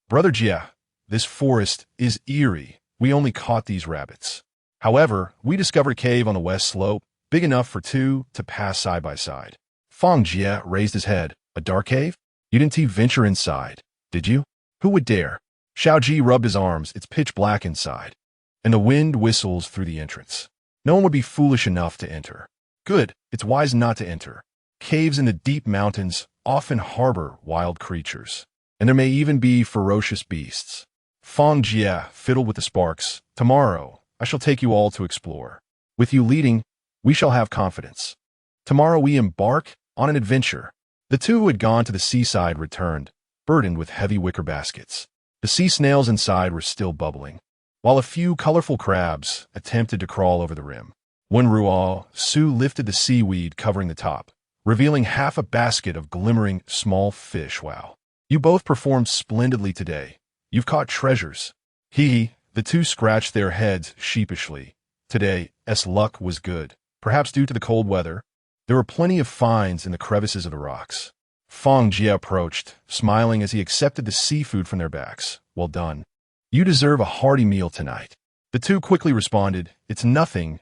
"Brother Jie, this forest is eerie. We only caught these rabbits. However, we discovered a cave on the west slope, big enough for 2 to pass side by side." Fang Jie raised his head. "A dark cave? You didn't venture inside, did you? Who would dare?" Shao Ji rubbed his arms. "It's pitch black inside, and the wind whistles through the entrance. No one would be foolish enough to enter." "Good. It's wise not to enter. Caves in the deep mountains often harbor wild creatures, and there may even be ferocious beasts." Fang Jie fiddled with the sparks. "Tomorrow, I shall take you all to explore. With you leading, we shall have confidence. Tomorrow we embark on an adventure." The two who had gone to the seaside returned, burdened with heavy wicker baskets. The sea snails inside were still bubbling, while a few colorful crabs attempted to crawl over the rim. When Ruo Su lifted the seaweed covering the top, revealing half a basket of glimmering small fish. "Wow. You both performed splendidly today. You've caught treasures." The two scratched their heads sheepishly. Today's luck was good, perhaps due to the cold weather. There were plenty of finds in the crevices of the rocks. Fang Jie approached, smiling as he accepted the seafood from their backs. "Well done. You deserve a hearty meal tonight." The two quickly responded, "It's nothing,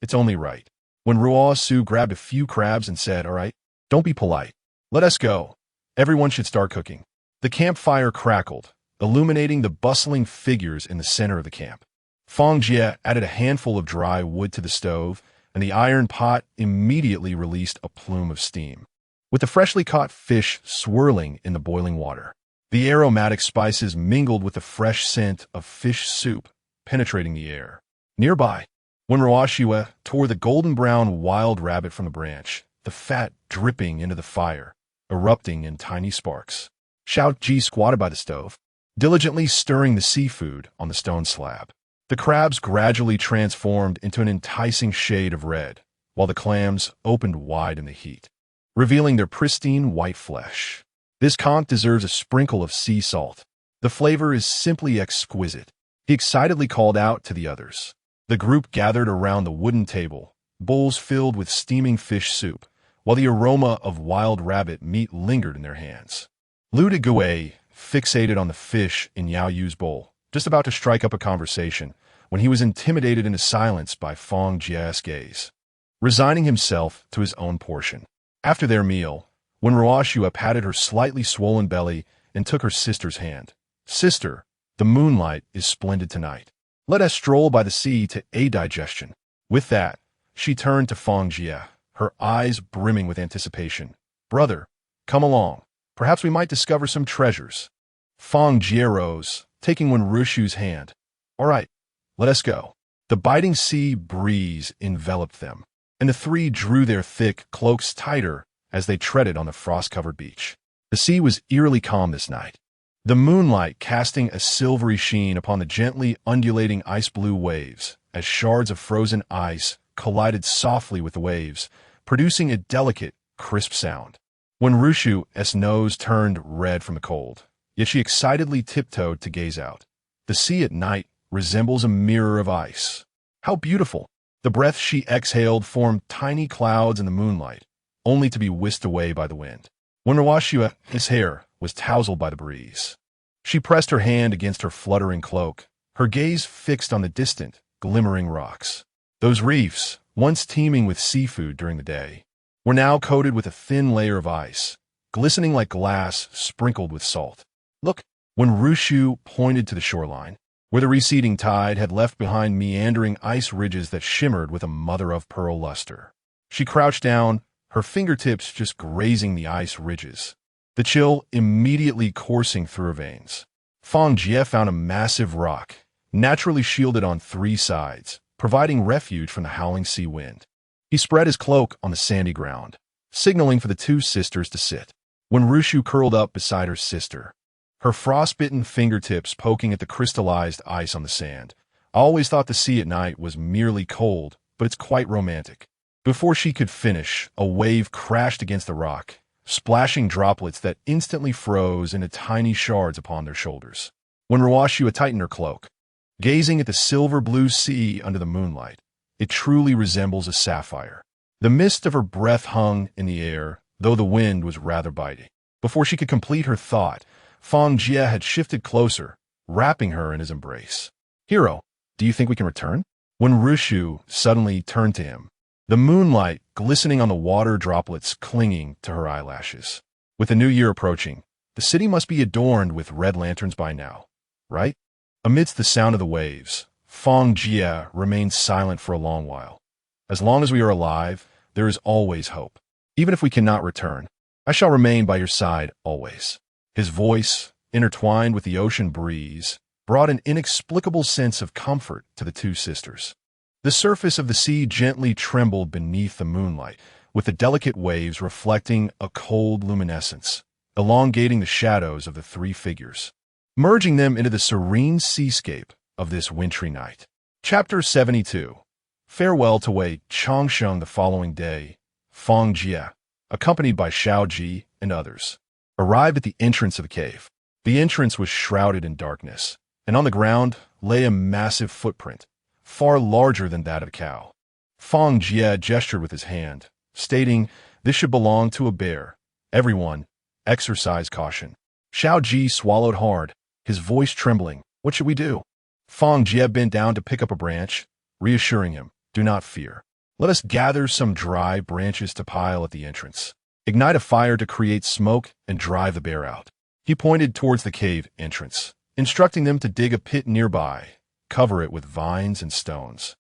it's only right." When Ruo Su grabbed a few crabs and said, "All right, don't be polite. Let us go. Everyone should start cooking." The campfire crackled, illuminating the bustling figures in the center of the camp. Fang Jie added a handful of dry wood to the stove, and the iron pot immediately released a plume of steam, with the freshly caught fish swirling in the boiling water. The aromatic spices mingled with the fresh scent of fish soup, penetrating the air. Nearby, when Ruoshua tore the golden-brown wild rabbit from the branch, the fat dripping into the fire, erupting in tiny sparks. Shao Ji squatted by the stove, diligently stirring the seafood on the stone slab. The crabs gradually transformed into an enticing shade of red, while the clams opened wide in the heat. revealing their pristine white flesh. This conch deserves a sprinkle of sea salt. The flavor is simply exquisite. He excitedly called out to the others. The group gathered around the wooden table, bowls filled with steaming fish soup, while the aroma of wild rabbit meat lingered in their hands. Liu de Gouet fixated on the fish in Yao Yu's bowl, just about to strike up a conversation, when he was intimidated into silence by Fang Jie's gaze, resigning himself to his own portion. After their meal, when Ruoxua patted her slightly swollen belly and took her sister's hand, "Sister, the moonlight is splendid tonight. Let us stroll by the sea to aid digestion." With that, she turned to Fang Jie, her eyes brimming with anticipation. "Brother, come along. Perhaps we might discover some treasures." Fang Jie rose, taking Ruoxua's hand. "All right, let us go." The biting sea breeze enveloped them, and the three drew their thick cloaks tighter as they treaded on the frost-covered beach. The sea was eerily calm this night, the moonlight casting a silvery sheen upon the gently undulating ice-blue waves as shards of frozen ice collided softly with the waves, producing a delicate, crisp sound. When Ruoxua's nose turned red from the cold, yet she excitedly tiptoed to gaze out. The sea at night resembles a mirror of ice. How beautiful! The breath she exhaled formed tiny clouds in the moonlight, only to be whisked away by the wind. When Ruoxua's hair was tousled by the breeze, she pressed her hand against her fluttering cloak, her gaze fixed on the distant, glimmering rocks. Those reefs, once teeming with seafood during the day, were now coated with a thin layer of ice, glistening like glass sprinkled with salt. "Look!" When Ruoxua pointed to the shoreline, where the receding tide had left behind meandering ice ridges that shimmered with a mother-of-pearl luster. She crouched down, her fingertips just grazing the ice ridges, the chill immediately coursing through her veins. Fang Jie found a massive rock, naturally shielded on three sides, providing refuge from the howling sea wind. He spread his cloak on the sandy ground, signaling for the two sisters to sit. When Ruoxua curled up beside her sister, her frostbitten fingertips poking at the crystallized ice on the sand. "I always thought the sea at night was merely cold, but it's quite romantic." Before she could finish, a wave crashed against the rock, splashing droplets that instantly froze into tiny shards upon their shoulders. When Ruoxua tightened her cloak, gazing at the silver-blue sea under the moonlight, it truly resembles a sapphire. The mist of her breath hung in the air, though the wind was rather biting. Before she could complete her thought, Fang Jie had shifted closer, wrapping her in his embrace. "Hero, do you think we can return?" When Ruoxua suddenly turned to him, the moonlight glistening on the water droplets clinging to her eyelashes. "With the new year approaching, the city must be adorned with red lanterns by now, right?" Amidst the sound of the waves, Fang Jie remained silent for a long while. "As long as we are alive, there is always hope. Even if we cannot return, I shall remain by your side always." His voice, intertwined with the ocean breeze, brought an inexplicable sense of comfort to the two sisters. The surface of the sea gently trembled beneath the moonlight, with the delicate waves reflecting a cold luminescence, elongating the shadows of the three figures, merging them into the serene seascape of this wintry night. Chapter 72. Farewell to Wei Changsheng. The following day, Fang Jie, accompanied by Shao Ji and others, arrived at the entrance of the cave. The entrance was shrouded in darkness, and on the ground lay a massive footprint, far larger than that of a cow. Fang Jie gestured with his hand, stating this should belong to a bear. "Everyone, exercise caution." Shao Ji swallowed hard, his voice trembling. "What should we do?" Fang Jie bent down to pick up a branch, reassuring him, "Do not fear. Let us gather some dry branches to pile at the entrance. Ignite a fire to create smoke and drive the bear out." He pointed towards the cave entrance, instructing them to dig a pit nearby, cover it with vines and stones,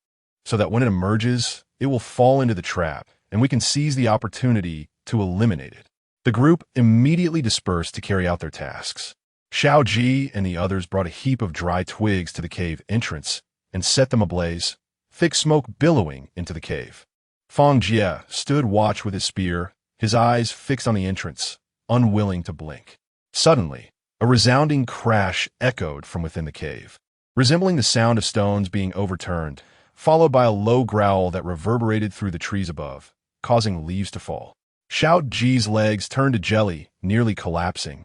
so that when it emerges, it will fall into the trap, and we can seize the opportunity to eliminate it. The group immediately dispersed to carry out their tasks. Shao Ji and the others brought a heap of dry twigs to the cave entrance and set them ablaze, thick smoke billowing into the cave. Fang Jie stood watch with his spear, his eyes fixed on the entrance, unwilling to blink. Suddenly, a resounding crash echoed from within the cave, resembling the sound of stones being overturned, followed by a low growl that reverberated through the trees above, causing leaves to fall. Xiao Ji's legs turned to jelly, nearly collapsing.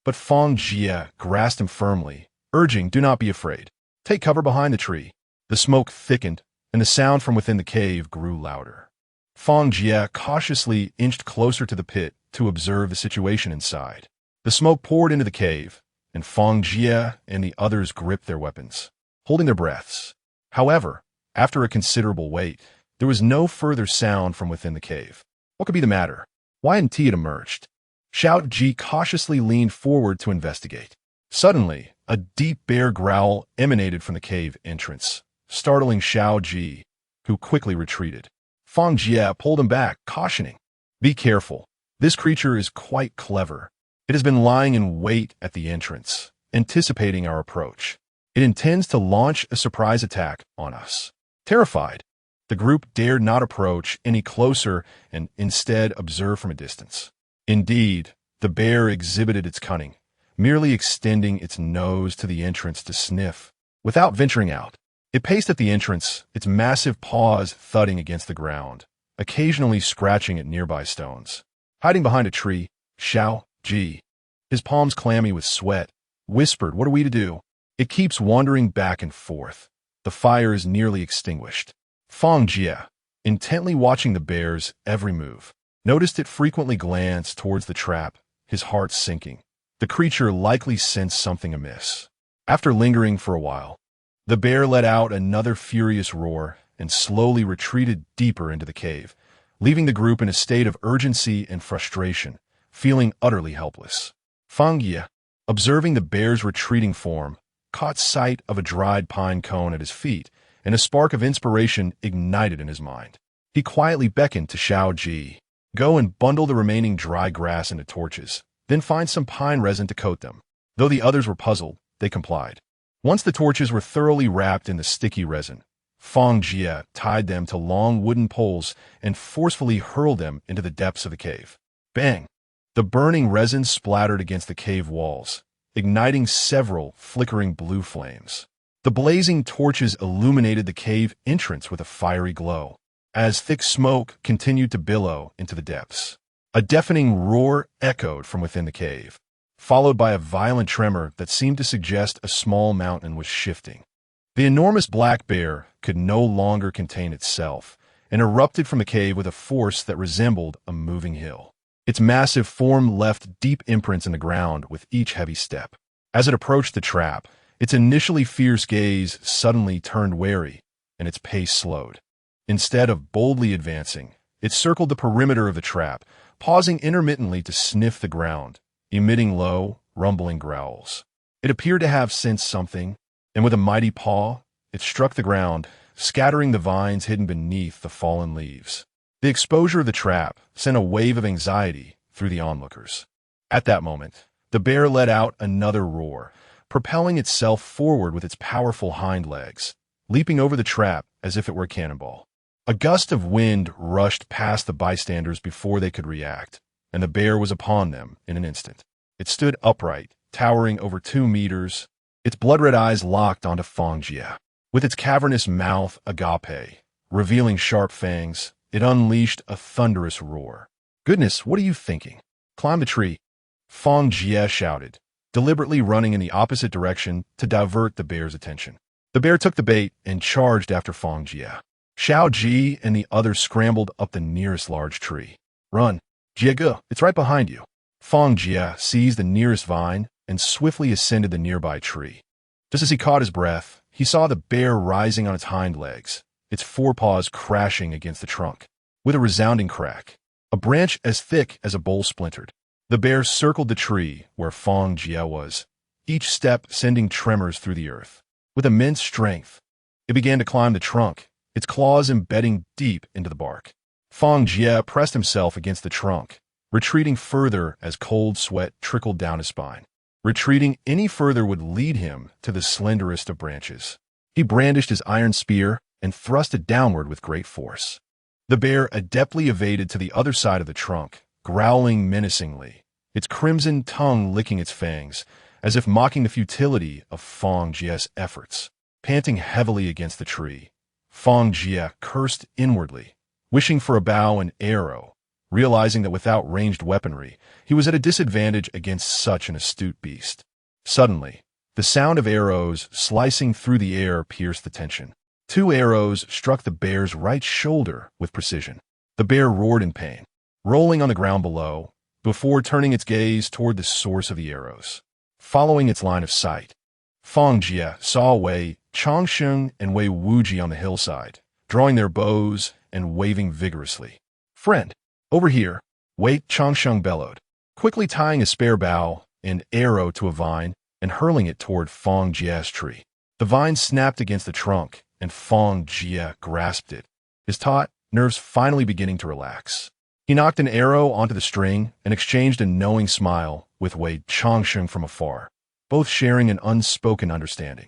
But Fang Jie grasped him firmly, urging, "Do not be afraid. Take cover behind the tree." The smoke thickened, and the sound from within the cave grew louder. Fang Jie cautiously inched closer to the pit to observe the situation inside. The smoke poured into the cave, and Fang Jie and the others gripped their weapons, holding their breaths. However, after a considerable wait, there was no further sound from within the cave. What could be the matter? Why hadn't it emerged? Xiao Ji cautiously leaned forward to investigate. Suddenly, a deep bear growl emanated from the cave entrance, startling Xiao Ji, who quickly retreated. Fang Jie pulled him back, cautioning, "Be careful. This creature is quite clever. It has been lying in wait at the entrance, anticipating our approach. It intends to launch a surprise attack on us." Terrified, the group dared not approach any closer and instead observe from a distance. Indeed, the bear exhibited its cunning, merely extending its nose to the entrance to sniff, without venturing out. It paced at the entrance, its massive paws thudding against the ground, occasionally scratching at nearby stones. Hiding behind a tree, Xiao Ji, his palms clammy with sweat, whispered, "What are we to do? It keeps wandering back and forth. The fire is nearly extinguished." Fang Jie, intently watching the bear's every move, noticed it frequently glance towards the trap, his heart sinking. The creature likely sensed something amiss. After lingering for a while, the bear let out another furious roar and slowly retreated deeper into the cave, leaving the group in a state of urgency and frustration, feeling utterly helpless. Fang Jie, observing the bear's retreating form, caught sight of a dried pine cone at his feet, and a spark of inspiration ignited in his mind. He quietly beckoned to Xiao Ji. "Go and bundle the remaining dry grass into torches, then find some pine resin to coat them." Though the others were puzzled, they complied. Once the torches were thoroughly wrapped in the sticky resin, Fang Jie tied them to long wooden poles and forcefully hurled them into the depths of the cave. Bang! The burning resin splattered against the cave walls, igniting several flickering blue flames. The blazing torches illuminated the cave entrance with a fiery glow, as thick smoke continued to billow into the depths. A deafening roar echoed from within the cave, followed by a violent tremor that seemed to suggest a small mountain was shifting. The enormous black bear could no longer contain itself and erupted from the cave with a force that resembled a moving hill. Its massive form left deep imprints in the ground with each heavy step. As it approached the trap, its initially fierce gaze suddenly turned wary, and its pace slowed. Instead of boldly advancing, it circled the perimeter of the trap, pausing intermittently to sniff the ground, emitting low, rumbling growls. It appeared to have sensed something, and with a mighty paw, it struck the ground, scattering the vines hidden beneath the fallen leaves. The exposure of the trap sent a wave of anxiety through the onlookers. At that moment, the bear let out another roar, propelling itself forward with its powerful hind legs, leaping over the trap as if it were a cannonball. A gust of wind rushed past the bystanders before they could react, and the bear was upon them in an instant. It stood upright, towering over 2 meters, its blood-red eyes locked onto Fang Jie. With its cavernous mouth agape, revealing sharp fangs, it unleashed a thunderous roar. "Goodness, what are you thinking? Climb the tree!" Fang Jie shouted, deliberately running in the opposite direction to divert the bear's attention. The bear took the bait and charged after Fang Jie. Xiao Ji and the others scrambled up the nearest large tree. "Run, Jie Ge, it's right behind you." Fang Jie seized the nearest vine and swiftly ascended the nearby tree. Just as he caught his breath, he saw the bear rising on its hind legs, its forepaws crashing against the trunk. With a resounding crack, a branch as thick as a bowl splintered. The bear circled the tree where Fang Jie was, each step sending tremors through the earth. With immense strength, it began to climb the trunk, its claws embedding deep into the bark. Fang Jie pressed himself against the trunk, retreating further as cold sweat trickled down his spine. Retreating any further would lead him to the slenderest of branches. He brandished his iron spear and thrust it downward with great force. The bear adeptly evaded to the other side of the trunk, growling menacingly, its crimson tongue licking its fangs, as if mocking the futility of Fang Jie's efforts. Panting heavily against the tree, Fang Jie cursed inwardly, wishing for a bow and arrow, realizing that without ranged weaponry, he was at a disadvantage against such an astute beast. Suddenly, the sound of arrows slicing through the air pierced the tension. 2 arrows struck the bear's right shoulder with precision. The bear roared in pain, rolling on the ground below, before turning its gaze toward the source of the arrows. Following its line of sight, Fang Jie saw Wei Changsheng and Wei Wuji on the hillside, drawing their bows and waving vigorously. "Friend, over here," Wei Changsheng bellowed, quickly tying a spare bow and arrow to a vine and hurling it toward Fang Jie's tree. The vine snapped against the trunk, and Fang Jie grasped it, his taut nerves finally beginning to relax. He knocked an arrow onto the string and exchanged a knowing smile with Wei Changsheng from afar, both sharing an unspoken understanding.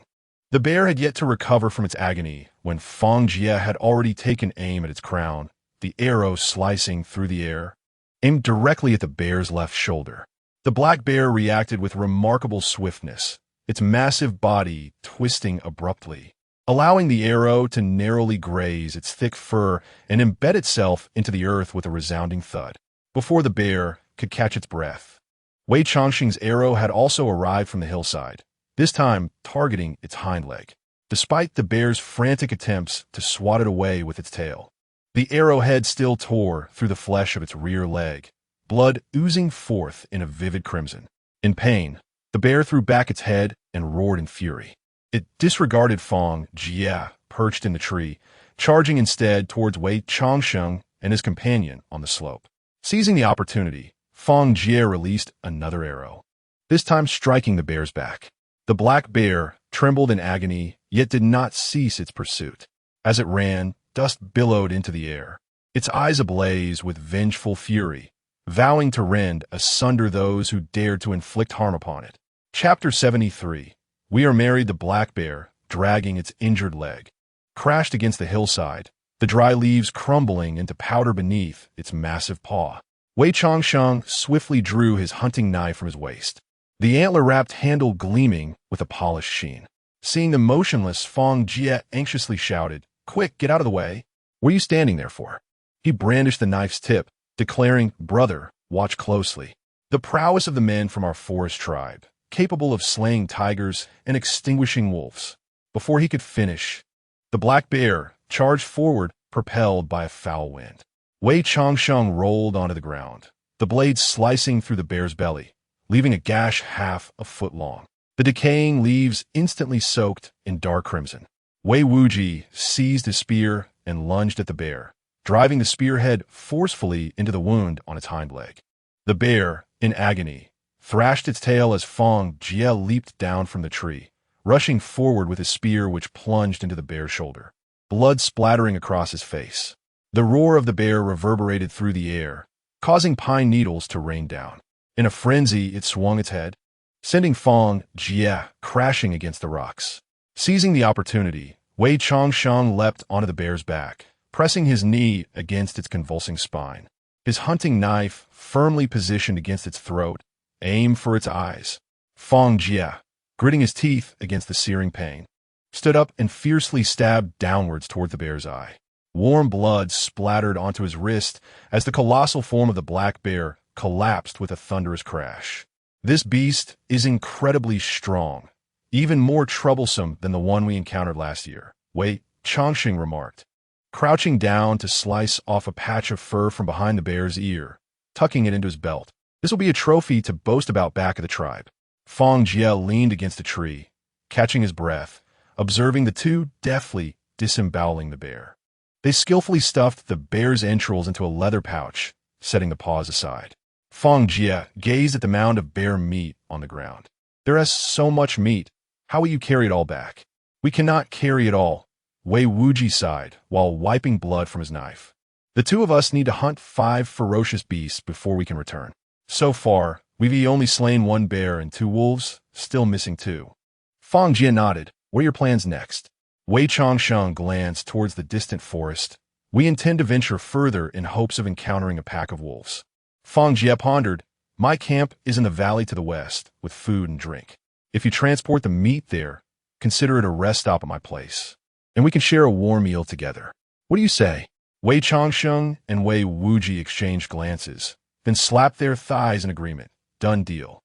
The bear had yet to recover from its agony when Fang Jie had already taken aim at its crown, the arrow slicing through the air, aimed directly at the bear's left shoulder. The black bear reacted with remarkable swiftness, its massive body twisting abruptly, allowing the arrow to narrowly graze its thick fur and embed itself into the earth with a resounding thud. Before the bear could catch its breath, Wei Changsheng's arrow had also arrived from the hillside, this time targeting its hind leg. Despite the bear's frantic attempts to swat it away with its tail, the arrowhead still tore through the flesh of its rear leg, blood oozing forth in a vivid crimson. In pain, the bear threw back its head and roared in fury. It disregarded Fang Jie, perched in the tree, charging instead towards Wei Changsheng and his companion on the slope. Seizing the opportunity, Fang Jie released another arrow, this time striking the bear's back. The black bear trembled in agony, yet did not cease its pursuit. As it ran, dust billowed into the air, its eyes ablaze with vengeful fury, vowing to rend asunder those who dared to inflict harm upon it. Chapter 73. We Are Married. The black bear, dragging its injured leg, crashed against the hillside, the dry leaves crumbling into powder beneath its massive paw. Wei Changsheng swiftly drew his hunting knife from his waist, the antler-wrapped handle gleaming with a polished sheen. Seeing the motionless Fang Jie anxiously shouted, "Quick, get out of the way! What are you standing there for?" He brandished the knife's tip, declaring, "Brother, watch closely. The prowess of the men from our forest tribe, capable of slaying tigers and extinguishing wolves." Before he could finish, the black bear charged forward, propelled by a foul wind. Wei Changsheng rolled onto the ground, the blade slicing through the bear's belly, leaving a gash half a foot long. The decaying leaves instantly soaked in dark crimson. Wei Wuji seized his spear and lunged at the bear, driving the spearhead forcefully into the wound on its hind leg. The bear, in agony, thrashed its tail as Fang Jie leaped down from the tree, rushing forward with his spear which plunged into the bear's shoulder, blood splattering across his face. The roar of the bear reverberated through the air, causing pine needles to rain down. In a frenzy, it swung its head, sending Fang Jie crashing against the rocks. Seizing the opportunity, Wei Changsheng leapt onto the bear's back, pressing his knee against its convulsing spine, his hunting knife firmly positioned against its throat, aim for its eyes. Fang Jie, gritting his teeth against the searing pain, stood up and fiercely stabbed downwards toward the bear's eye. Warm blood splattered onto his wrist as the colossal form of the black bear collapsed with a thunderous crash. This beast is incredibly strong, even more troublesome than the one we encountered last year, Wei Changsheng remarked, crouching down to slice off a patch of fur from behind the bear's ear, tucking it into his belt. This will be a trophy to boast about back of the tribe. Fang Jie leaned against a tree, catching his breath, observing the two deftly disemboweling the bear. They skillfully stuffed the bear's entrails into a leather pouch, setting the paws aside. Fang Jie gazed at the mound of bear meat on the ground. "There is so much meat. How will you carry it all back?" "We cannot carry it all," Wei Wuji sighed while wiping blood from his knife. "The two of us need to hunt 5 ferocious beasts before we can return. So far, we've only slain 1 bear and 2 wolves, still missing 2. Fang Jie nodded. "What are your plans next?" Wei Changsheng glanced towards the distant forest. "We intend to venture further in hopes of encountering a pack of wolves." Fang Jie pondered. "My camp is in the valley to the west, with food and drink. If you transport the meat there, consider it a rest stop at my place, and we can share a warm meal together. What do you say?" Wei Changsheng and Wei Wuji exchanged glances, then slapped their thighs in agreement. Done deal.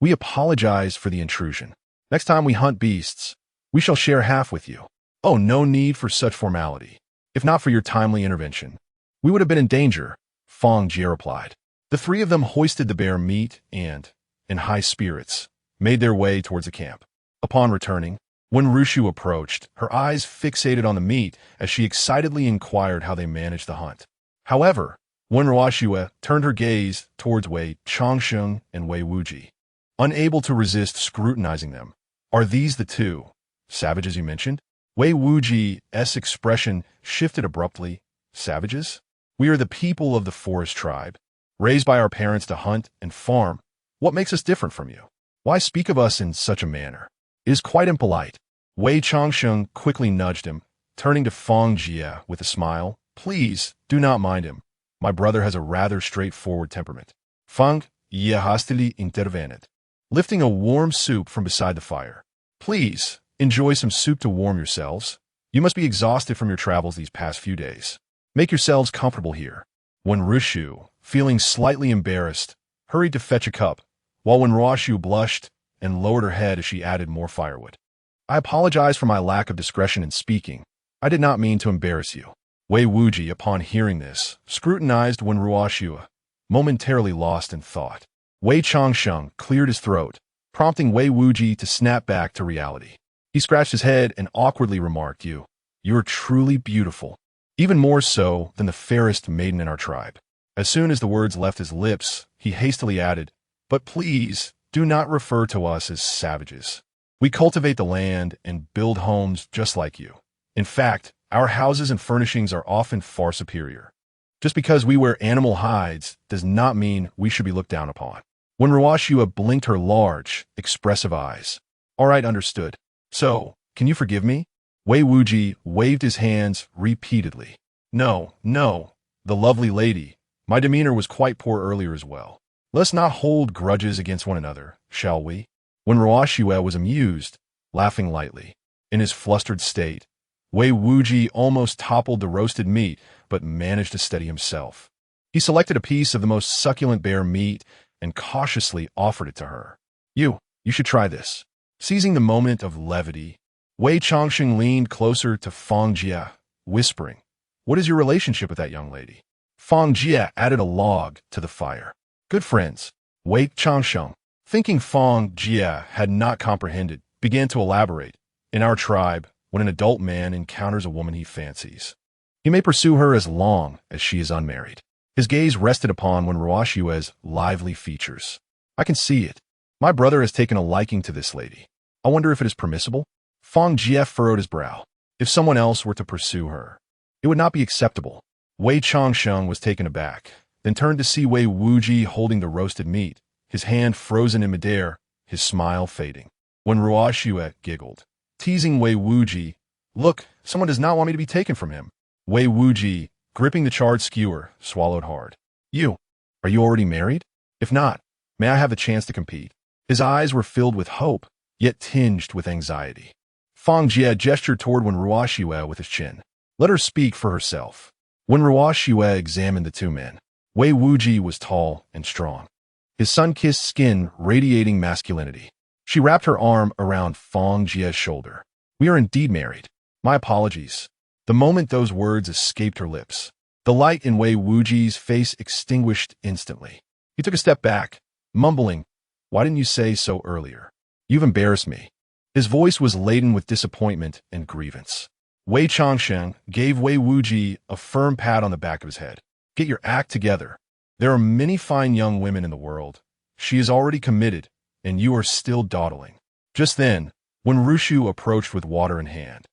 We apologize for the intrusion. Next time we hunt beasts, we shall share half with you. Oh, no need for such formality. If not for your timely intervention, we would have been in danger, Fang Jie replied. The three of them hoisted the bear meat and, in high spirits, made their way towards the camp. Upon returning, when Rushu approached, her eyes fixated on the meat as she excitedly inquired how they managed the hunt. However, when Ruoxue turned her gaze towards Wei Changsheng and Wei Wuji, unable to resist scrutinizing them, are these the two savages you mentioned? Wei Wuji's expression shifted abruptly. Savages? We are the people of the forest tribe, raised by our parents to hunt and farm. What makes us different from you? Why speak of us in such a manner? It is quite impolite. Wei Changsheng quickly nudged him, turning to Fang Jie with a smile. Please, do not mind him. My brother has a rather straightforward temperament. Fang Jie hastily intervened, lifting a warm soup from beside the fire. Please, enjoy some soup to warm yourselves. You must be exhausted from your travels these past few days. Make yourselves comfortable here. When Rushu, feeling slightly embarrassed, hurried to fetch a cup, while when Ruoxue blushed and lowered her head as she added more firewood. I apologize for my lack of discretion in speaking. I did not mean to embarrass you. Wei Wuji, upon hearing this, scrutinized when Ruoxue, momentarily lost in thought. Wei Changsheng cleared his throat, prompting Wei Wuji to snap back to reality. He scratched his head and awkwardly remarked, You're truly beautiful, even more so than the fairest maiden in our tribe. As soon as the words left his lips, he hastily added, But please, do not refer to us as savages. We cultivate the land and build homes just like you. In fact, our houses and furnishings are often far superior. Just because we wear animal hides does not mean we should be looked down upon. When Ruoxue blinked her large, expressive eyes. All right, understood. So, can you forgive me? Wei Wuji waved his hands repeatedly. No, the lovely lady. My demeanor was quite poor earlier as well. Let's not hold grudges against one another, shall we? When Ruoxue was amused, laughing lightly, in his flustered state, Wei Wuji almost toppled the roasted meat, but managed to steady himself. He selected a piece of the most succulent bear meat and cautiously offered it to her. You should try this. Seizing the moment of levity, Wei Changsheng leaned closer to Fang Jie, whispering, What is your relationship with that young lady? Fang Jie added a log to the fire. Good friends. Wei Changsheng, thinking Fang Jie had not comprehended, began to elaborate. In our tribe, when an adult man encounters a woman he fancies, he may pursue her as long as she is unmarried. His gaze rested upon when Ruoxue's lively features. I can see it. My brother has taken a liking to this lady. I wonder if it is permissible? Fang Jie furrowed his brow. If someone else were to pursue her, it would not be acceptable. Wei Changsheng was taken aback, then turned to see Wei Wuji holding the roasted meat, his hand frozen in midair, his smile fading. When Ruoxue giggled, teasing Wei Wuji, Look, someone does not want me to be taken from him. Wei Wuji, gripping the charred skewer, swallowed hard. Are you already married? If not, may I have the chance to compete? His eyes were filled with hope, yet tinged with anxiety. Fang Jie gestured toward when Ruoxue with his chin. Let her speak for herself. When Ruoxue examined the two men, Wei Wuji was tall and strong, his sun-kissed skin radiating masculinity. She wrapped her arm around Fang Jie's shoulder. We are indeed married. My apologies. The moment those words escaped her lips, the light in Wei Wuji's face extinguished instantly. He took a step back, mumbling, Why didn't you say so earlier? You've embarrassed me. His voice was laden with disappointment and grievance. Wei Changsheng gave Wei Wuji a firm pat on the back of his head. Get your act together. There are many fine young women in the world. She is already committed, and you are still dawdling. Just then, when Rushu approached with water in hand,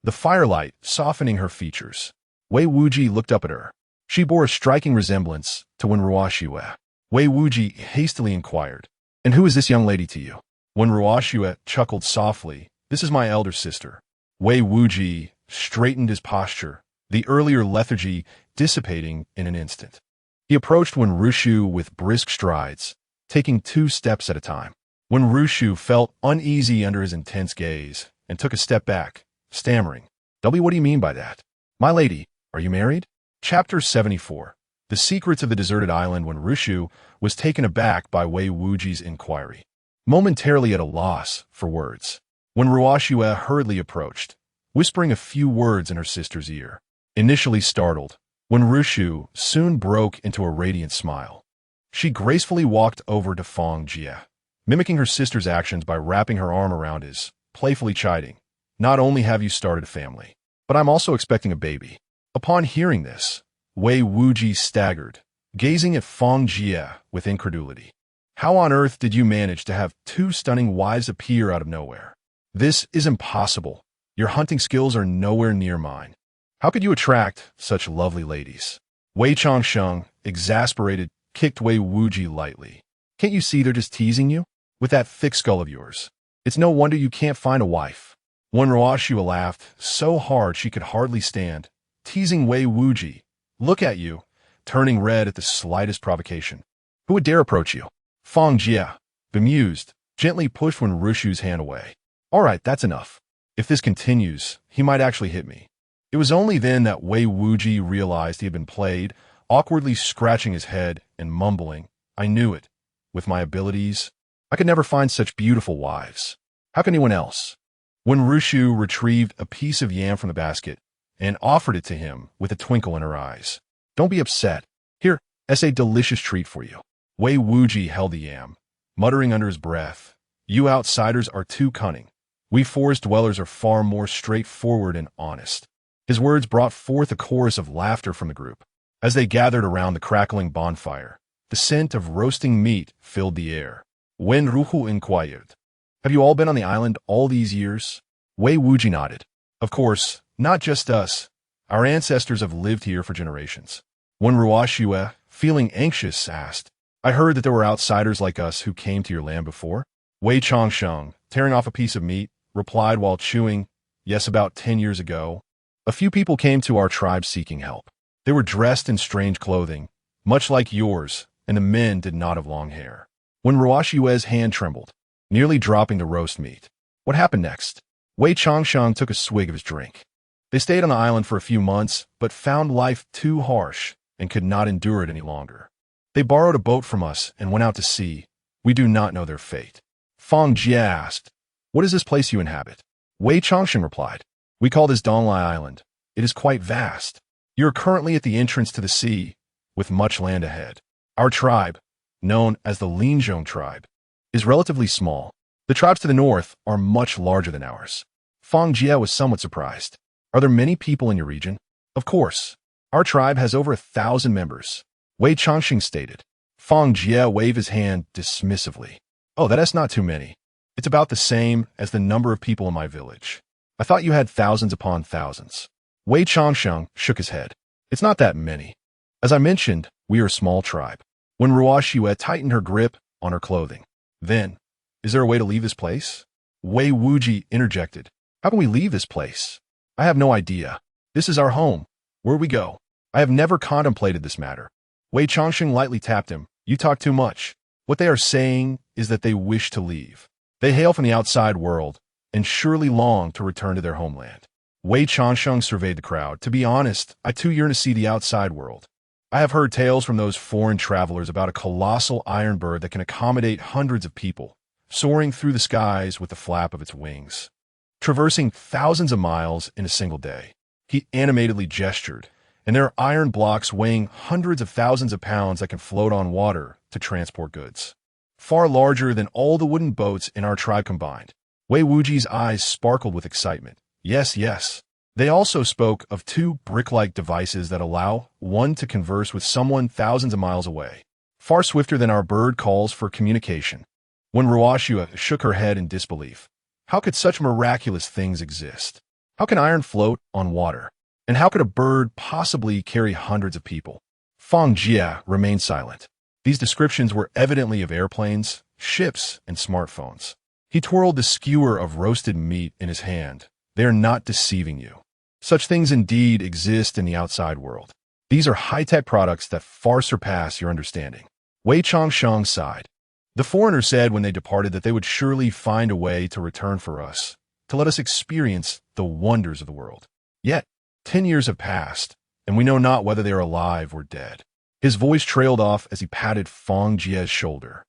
the firelight softening her features, Wei Wuji looked up at her. She bore a striking resemblance to when Ruoxue. Wei Wuji hastily inquired, And who is this young lady to you? When Ruoxue chuckled softly, This is my elder sister. Wei Wuji straightened his posture, the earlier lethargy dissipating in an instant. He approached when Rushu with brisk strides, taking 2 steps at a time. When Rushu felt uneasy under his intense gaze and took a step back, stammering, What do you mean by that? My lady, are you married? Chapter 74. The Secrets of the Deserted Island when Rushu was taken aback by Wei Wuji's inquiry. Momentarily at a loss for words, when Ruoxue hurriedly approached, whispering a few words in her sister's ear. Initially startled, when Rushu soon broke into a radiant smile. She gracefully walked over to Fang Jie, mimicking her sister's actions by wrapping her arm around his, playfully chiding, "Not only have you started a family, but I'm also expecting a baby." Upon hearing this, Wei Wuji staggered, gazing at Fang Jie with incredulity. "How on earth did you manage to have two stunning wives appear out of nowhere? This is impossible. Your hunting skills are nowhere near mine. How could you attract such lovely ladies?" Wei Changsheng, exasperated, kicked Wei Wuji lightly. "Can't you see they're just teasing you? With that thick skull of yours. It's no wonder you can't find a wife." When Ruoxue laughed so hard she could hardly stand, teasing Wei Wuji, "Look at you," turning red at the slightest provocation. "Who would dare approach you?" Fang Jie, bemused, gently pushed when Rushu's hand away. "All right, that's enough. If this continues, he might actually hit me." It was only then that Wei Wuji realized he had been played, awkwardly scratching his head and mumbling, "I knew it. With my abilities, I could never find such beautiful wives. How can anyone else?" When Rushu retrieved a piece of yam from the basket and offered it to him with a twinkle in her eyes. "Don't be upset. Here, that's a delicious treat for you." Wei Wuji held the yam, muttering under his breath, "You outsiders are too cunning. We forest dwellers are far more straightforward and honest." His words brought forth a chorus of laughter from the group. As they gathered around the crackling bonfire, the scent of roasting meat filled the air. Wen Ruhu inquired, "Have you all been on the island all these years?" Wei Wuji nodded. "Of course, not just us. Our ancestors have lived here for generations." When Ruoxue, feeling anxious, asked, "I heard that there were outsiders like us who came to your land before?" Wei Changsheng, tearing off a piece of meat, replied while chewing, "Yes, about 10 years ago. A few people came to our tribe seeking help. They were dressed in strange clothing, much like yours, and the men did not have long hair." When Ruoxue's hand trembled, nearly dropping the roast meat. What happened next? Wei Changsheng took a swig of his drink. "They stayed on the island for a few months, but found life too harsh and could not endure it any longer. They borrowed a boat from us and went out to sea. We do not know their fate." Fang Jie asked, "What is this place you inhabit?" Wei Changsheng replied, "We call this Donglai Island. It is quite vast. You are currently at the entrance to the sea, with much land ahead. Our tribe, known as the Linzhong tribe, is relatively small. The tribes to the north are much larger than ours." Fang Jie was somewhat surprised. "Are there many people in your region?" "Of course. Our tribe has over 1,000 members," Wei Changxing stated. Fang Jie waved his hand dismissively. "Oh, that's not too many. It's about the same as the number of people in my village. I thought you had thousands upon thousands." Wei Changsheng shook his head. "It's not that many. As I mentioned, we are a small tribe." When Ruoxue tightened her grip on her clothing. "Then, is there a way to leave this place?" Wei Wuji interjected. "How can we leave this place? I have no idea. This is our home. Where we go? I have never contemplated this matter." Wei Changxing lightly tapped him. "You talk too much. What they are saying is that they wish to leave. They hail from the outside world and surely long to return to their homeland." Wei Changsheng surveyed the crowd. "To be honest, I too yearn to see the outside world. I have heard tales from those foreign travelers about a colossal iron bird that can accommodate hundreds of people, soaring through the skies with the flap of its wings, traversing thousands of miles in a single day." He animatedly gestured, "And there are iron blocks weighing hundreds of thousands of pounds that can float on water to transport goods. Far larger than all the wooden boats in our tribe combined." Wei Wuji's eyes sparkled with excitement. "Yes, yes." They also spoke of two brick-like devices that allow one to converse with someone thousands of miles away, far swifter than our bird calls for communication. When Ruoxue shook her head in disbelief. How could such miraculous things exist? How can iron float on water? And how could a bird possibly carry hundreds of people? Fang Jie remained silent. These descriptions were evidently of airplanes, ships, and smartphones. He twirled the skewer of roasted meat in his hand. "They are not deceiving you. Such things indeed exist in the outside world. These are high-tech products that far surpass your understanding." Wei Changsheng sighed. "The foreigner said when they departed that they would surely find a way to return for us, to let us experience the wonders of the world. Yet, 10 years have passed, and we know not whether they are alive or dead. His voice trailed off as he patted Fang Jie's shoulder.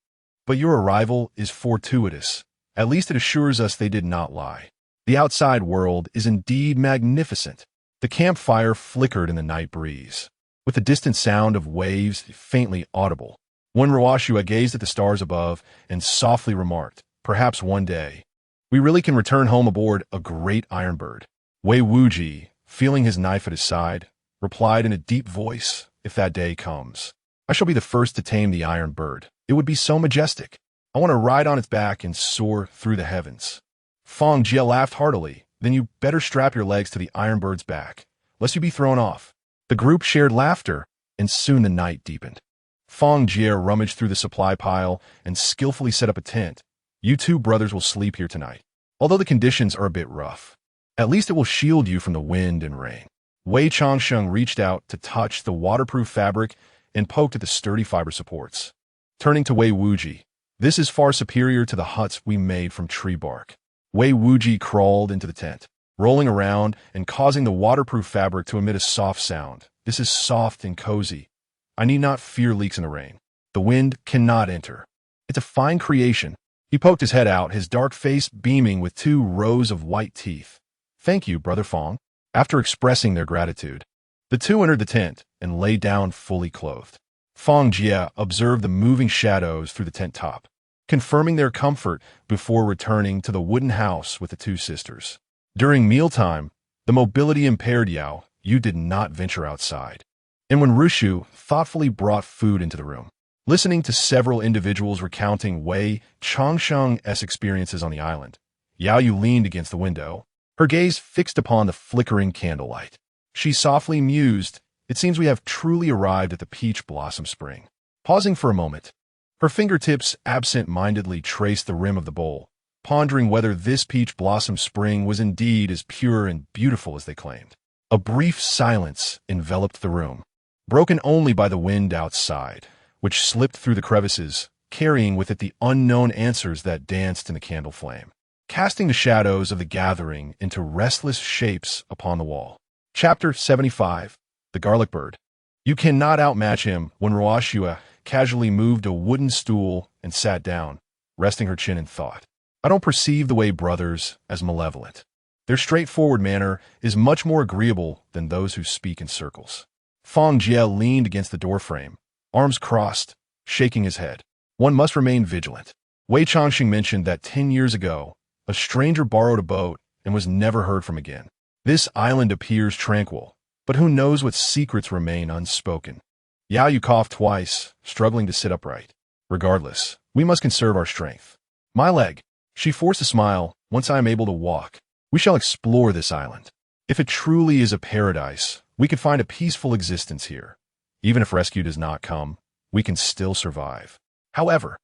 But your arrival is fortuitous. At least it assures us they did not lie. The outside world is indeed magnificent. The campfire flickered in the night breeze, with the distant sound of waves faintly audible. When Ruoshua gazed at the stars above and softly remarked, "Perhaps one day, we really can return home aboard a great iron bird." Wei Wuji, feeling his knife at his side, replied in a deep voice, "If that day comes, I shall be the first to tame the iron bird. It would be so majestic. I want to ride on its back and soar through the heavens." Fang Jie laughed heartily. "Then you better strap your legs to the iron bird's back, lest you be thrown off." The group shared laughter, and soon the night deepened. Fang Jie rummaged through the supply pile and skillfully set up a tent. "You two brothers will sleep here tonight, although the conditions are a bit rough. At least it will shield you from the wind and rain." Wei Changsheng reached out to touch the waterproof fabric and poked at the sturdy fiber supports. Turning to Wei Wuji, "This is far superior to the huts we made from tree bark." Wei Wuji crawled into the tent, rolling around and causing the waterproof fabric to emit a soft sound. "This is soft and cozy. I need not fear leaks in the rain. The wind cannot enter. It's a fine creation." He poked his head out, his dark face beaming with 2 rows of white teeth. "Thank you, Brother Fang." After expressing their gratitude, the two entered the tent and lay down fully clothed. Fang Jie observed the moving shadows through the tent top, confirming their comfort before returning to the wooden house with the 2 sisters. During mealtime, the mobility-impaired Yao Yu did not venture outside, and when Rushu thoughtfully brought food into the room, listening to several individuals recounting Wei Changsheng's experiences on the island, Yao Yu leaned against the window, her gaze fixed upon the flickering candlelight. She softly mused, "It seems we have truly arrived at the peach blossom spring." Pausing for a moment, her fingertips absent-mindedly traced the rim of the bowl, pondering whether this peach blossom spring was indeed as pure and beautiful as they claimed. A brief silence enveloped the room, broken only by the wind outside, which slipped through the crevices, carrying with it the unknown answers that danced in the candle flame, casting the shadows of the gathering into restless shapes upon the wall. Chapter 75. The Garlic Bird. You cannot outmatch him. When Ruoshua casually moved a wooden stool and sat down, resting her chin in thought. "I don't perceive the Wei brothers as malevolent. Their straightforward manner is much more agreeable than those who speak in circles." Fang Jie leaned against the doorframe, arms crossed, shaking his head. "One must remain vigilant." Wei Changxing mentioned that 10 years ago, a stranger borrowed a boat and was never heard from again. This island appears tranquil, but who knows what secrets remain unspoken. Yao Yu coughed twice, struggling to sit upright. "Regardless, we must conserve our strength. My leg." She forced a smile. "Once I am able to walk, we shall explore this island. If it truly is a paradise, we could find a peaceful existence here. Even if rescue does not come, we can still survive. However,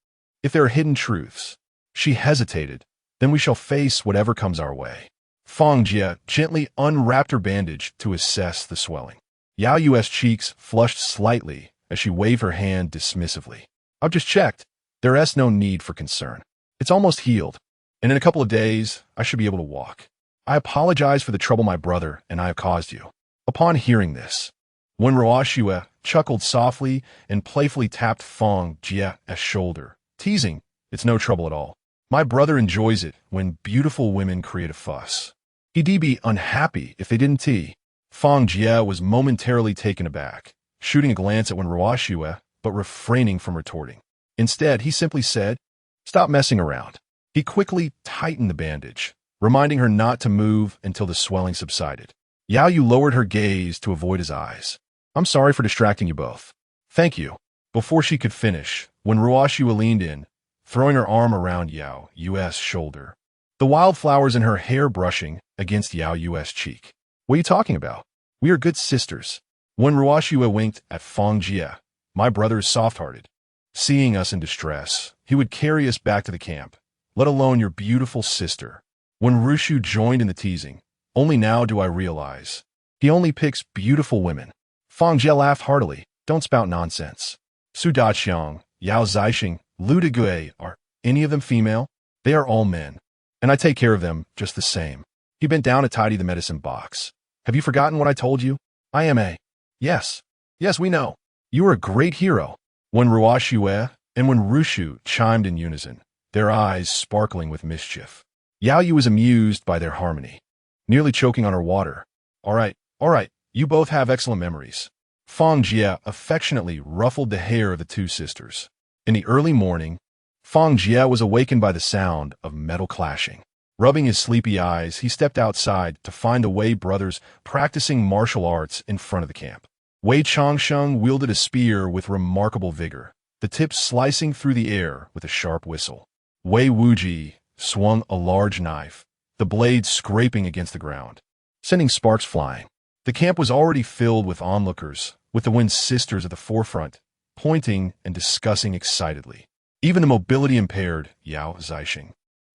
if there are hidden truths," she hesitated, "then we shall face whatever comes our way." Fang Jie gently unwrapped her bandage to assess the swelling. Yao Yu's cheeks flushed slightly as she waved her hand dismissively. "I've just checked. There is no need for concern. It's almost healed, and in a couple of days, I should be able to walk. I apologize for the trouble my brother and I have caused you." Upon hearing this, when Ruoshua chuckled softly and playfully tapped Fang Jie's shoulder, teasing, "It's no trouble at all. My brother enjoys it when beautiful women create a fuss. He'd be unhappy if they didn't tea." Fang Jie was momentarily taken aback, shooting a glance at when Ruoshua, but refraining from retorting. Instead, he simply said, "Stop messing around." He quickly tightened the bandage, reminding her not to move until the swelling subsided. Yao Yu lowered her gaze to avoid his eyes. "I'm sorry for distracting you both." "Thank you." Before she could finish, when Ruoshua leaned in, throwing her arm around Yao Yu's shoulder, the wildflowers in her hair brushing against Yao Yu's cheek. "What are you talking about? We are good sisters." When Ruoshua winked at Fang Jie, "My brother is soft-hearted. Seeing us in distress, he would carry us back to the camp, let alone your beautiful sister." When Rushu joined in the teasing, "Only now do I realize. He only picks beautiful women." Fang Jie laughed heartily. "Don't spout nonsense. Su Daqiang, Yao Zixing, Lu Degui, are any of them female? They are all men, and I take care of them just the same." He bent down to tidy the medicine box. "Have you forgotten what I told you? I am a Yes, yes, we know. You are a great hero. When Ruoxue and when Rushu chimed in unison, their eyes sparkling with mischief. Yao Yu was amused by their harmony, nearly choking on her water. All right, you both have excellent memories. Fang Jie affectionately ruffled the hair of the two sisters. In the early morning, Fang Jie was awakened by the sound of metal clashing. Rubbing his sleepy eyes, he stepped outside to find the Wei brothers practicing martial arts in front of the camp. Wei Changsheng wielded a spear with remarkable vigor, the tip slicing through the air with a sharp whistle. Wei Wuji swung a large knife, the blade scraping against the ground, sending sparks flying. The camp was already filled with onlookers, with the Wen sisters at the forefront, pointing and discussing excitedly. Even the mobility-impaired Yao Zixing,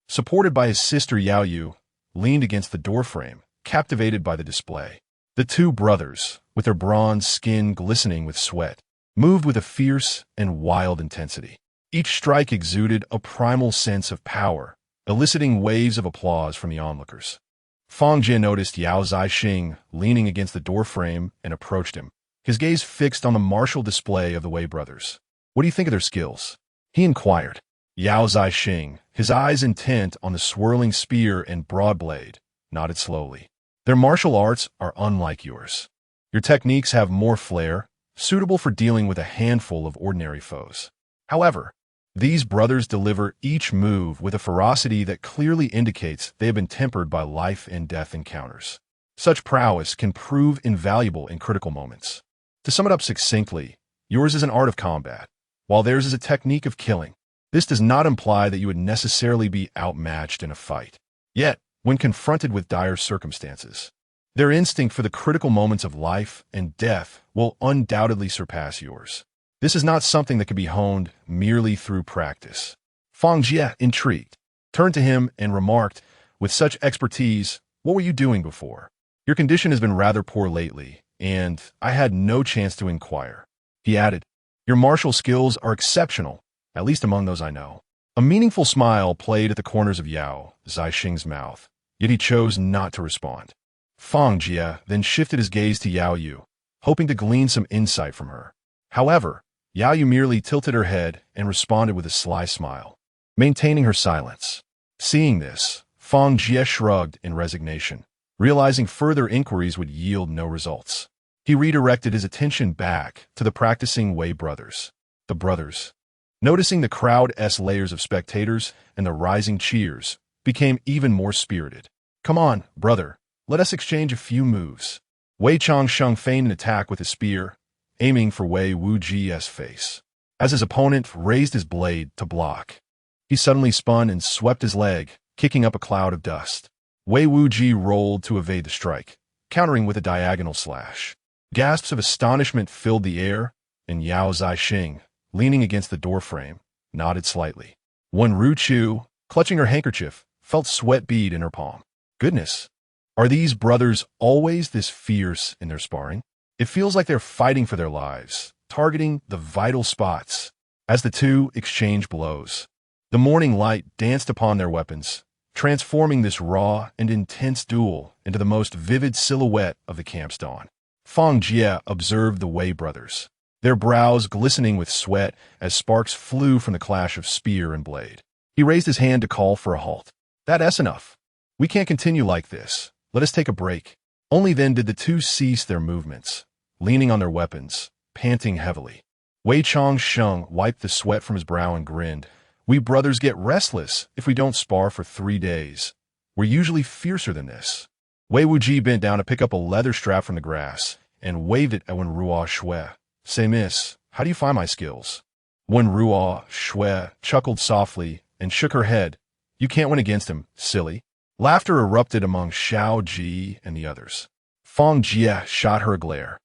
supported by his sister Yao Yu, leaned against the doorframe, captivated by the display. The two brothers, with their bronze skin glistening with sweat, moved with a fierce and wild intensity. Each strike exuded a primal sense of power, eliciting waves of applause from the onlookers. Fang Jie noticed Yao Zixing leaning against the doorframe and approached him, his gaze fixed on the martial display of the Wei brothers. What do you think of their skills? He inquired. Yao Zixing, his eyes intent on the swirling spear and broad blade, nodded slowly. Their martial arts are unlike yours. Your techniques have more flair, suitable for dealing with a handful of ordinary foes. However, these brothers deliver each move with a ferocity that clearly indicates they have been tempered by life and death encounters. Such prowess can prove invaluable in critical moments. To sum it up succinctly, yours is an art of combat, while theirs is a technique of killing. This does not imply that you would necessarily be outmatched in a fight. Yet, when confronted with dire circumstances, their instinct for the critical moments of life and death will undoubtedly surpass yours. This is not something that can be honed merely through practice. Fang Jie, intrigued, turned to him and remarked, with such expertise, what were you doing before? Your condition has been rather poor lately, and I had no chance to inquire. He added, your martial skills are exceptional, at least among those I know. A meaningful smile played at the corners of Yao Zixing's mouth, yet he chose not to respond. Fang Jie then shifted his gaze to Yao Yu, hoping to glean some insight from her. However, Yao Yu merely tilted her head and responded with a sly smile, maintaining her silence. Seeing this, Fang Jie shrugged in resignation, realizing further inquiries would yield no results. He redirected his attention back to the practicing Wei brothers. The brothers, noticing the crowd's layers of spectators and the rising cheers, became even more spirited. Come on, brother, let us exchange a few moves. Wei Changsheng feigned an attack with his spear, aiming for Wei Wuji's face. As his opponent raised his blade to block, he suddenly spun and swept his leg, kicking up a cloud of dust. Wei Wuji rolled to evade the strike, countering with a diagonal slash. Gasps of astonishment filled the air, and Yao Zixing, leaning against the doorframe, nodded slightly. When Ru Chu, clutching her handkerchief, felt sweat bead in her palm. Goodness, are these brothers always this fierce in their sparring? It feels like they're fighting for their lives, targeting the vital spots. As the two exchange blows, the morning light danced upon their weapons, transforming this raw and intense duel into the most vivid silhouette of the camp's dawn. Fang Jie observed the Wei brothers, their brows glistening with sweat as sparks flew from the clash of spear and blade. He raised his hand to call for a halt. That's enough. We can't continue like this. Let us take a break. Only then did the two cease their movements, leaning on their weapons, panting heavily. Wei Changsheng wiped the sweat from his brow and grinned. We brothers get restless if we don't spar for 3 days. We're usually fiercer than this. Wei Wuji bent down to pick up a leather strap from the grass and waved it at Wen Ruoxue. Say, miss, how do you find my skills? Wen Ruoxue chuckled softly and shook her head. You can't win against him, silly. Laughter erupted among Shao Ji and the others. Fang Jie shot her a glare.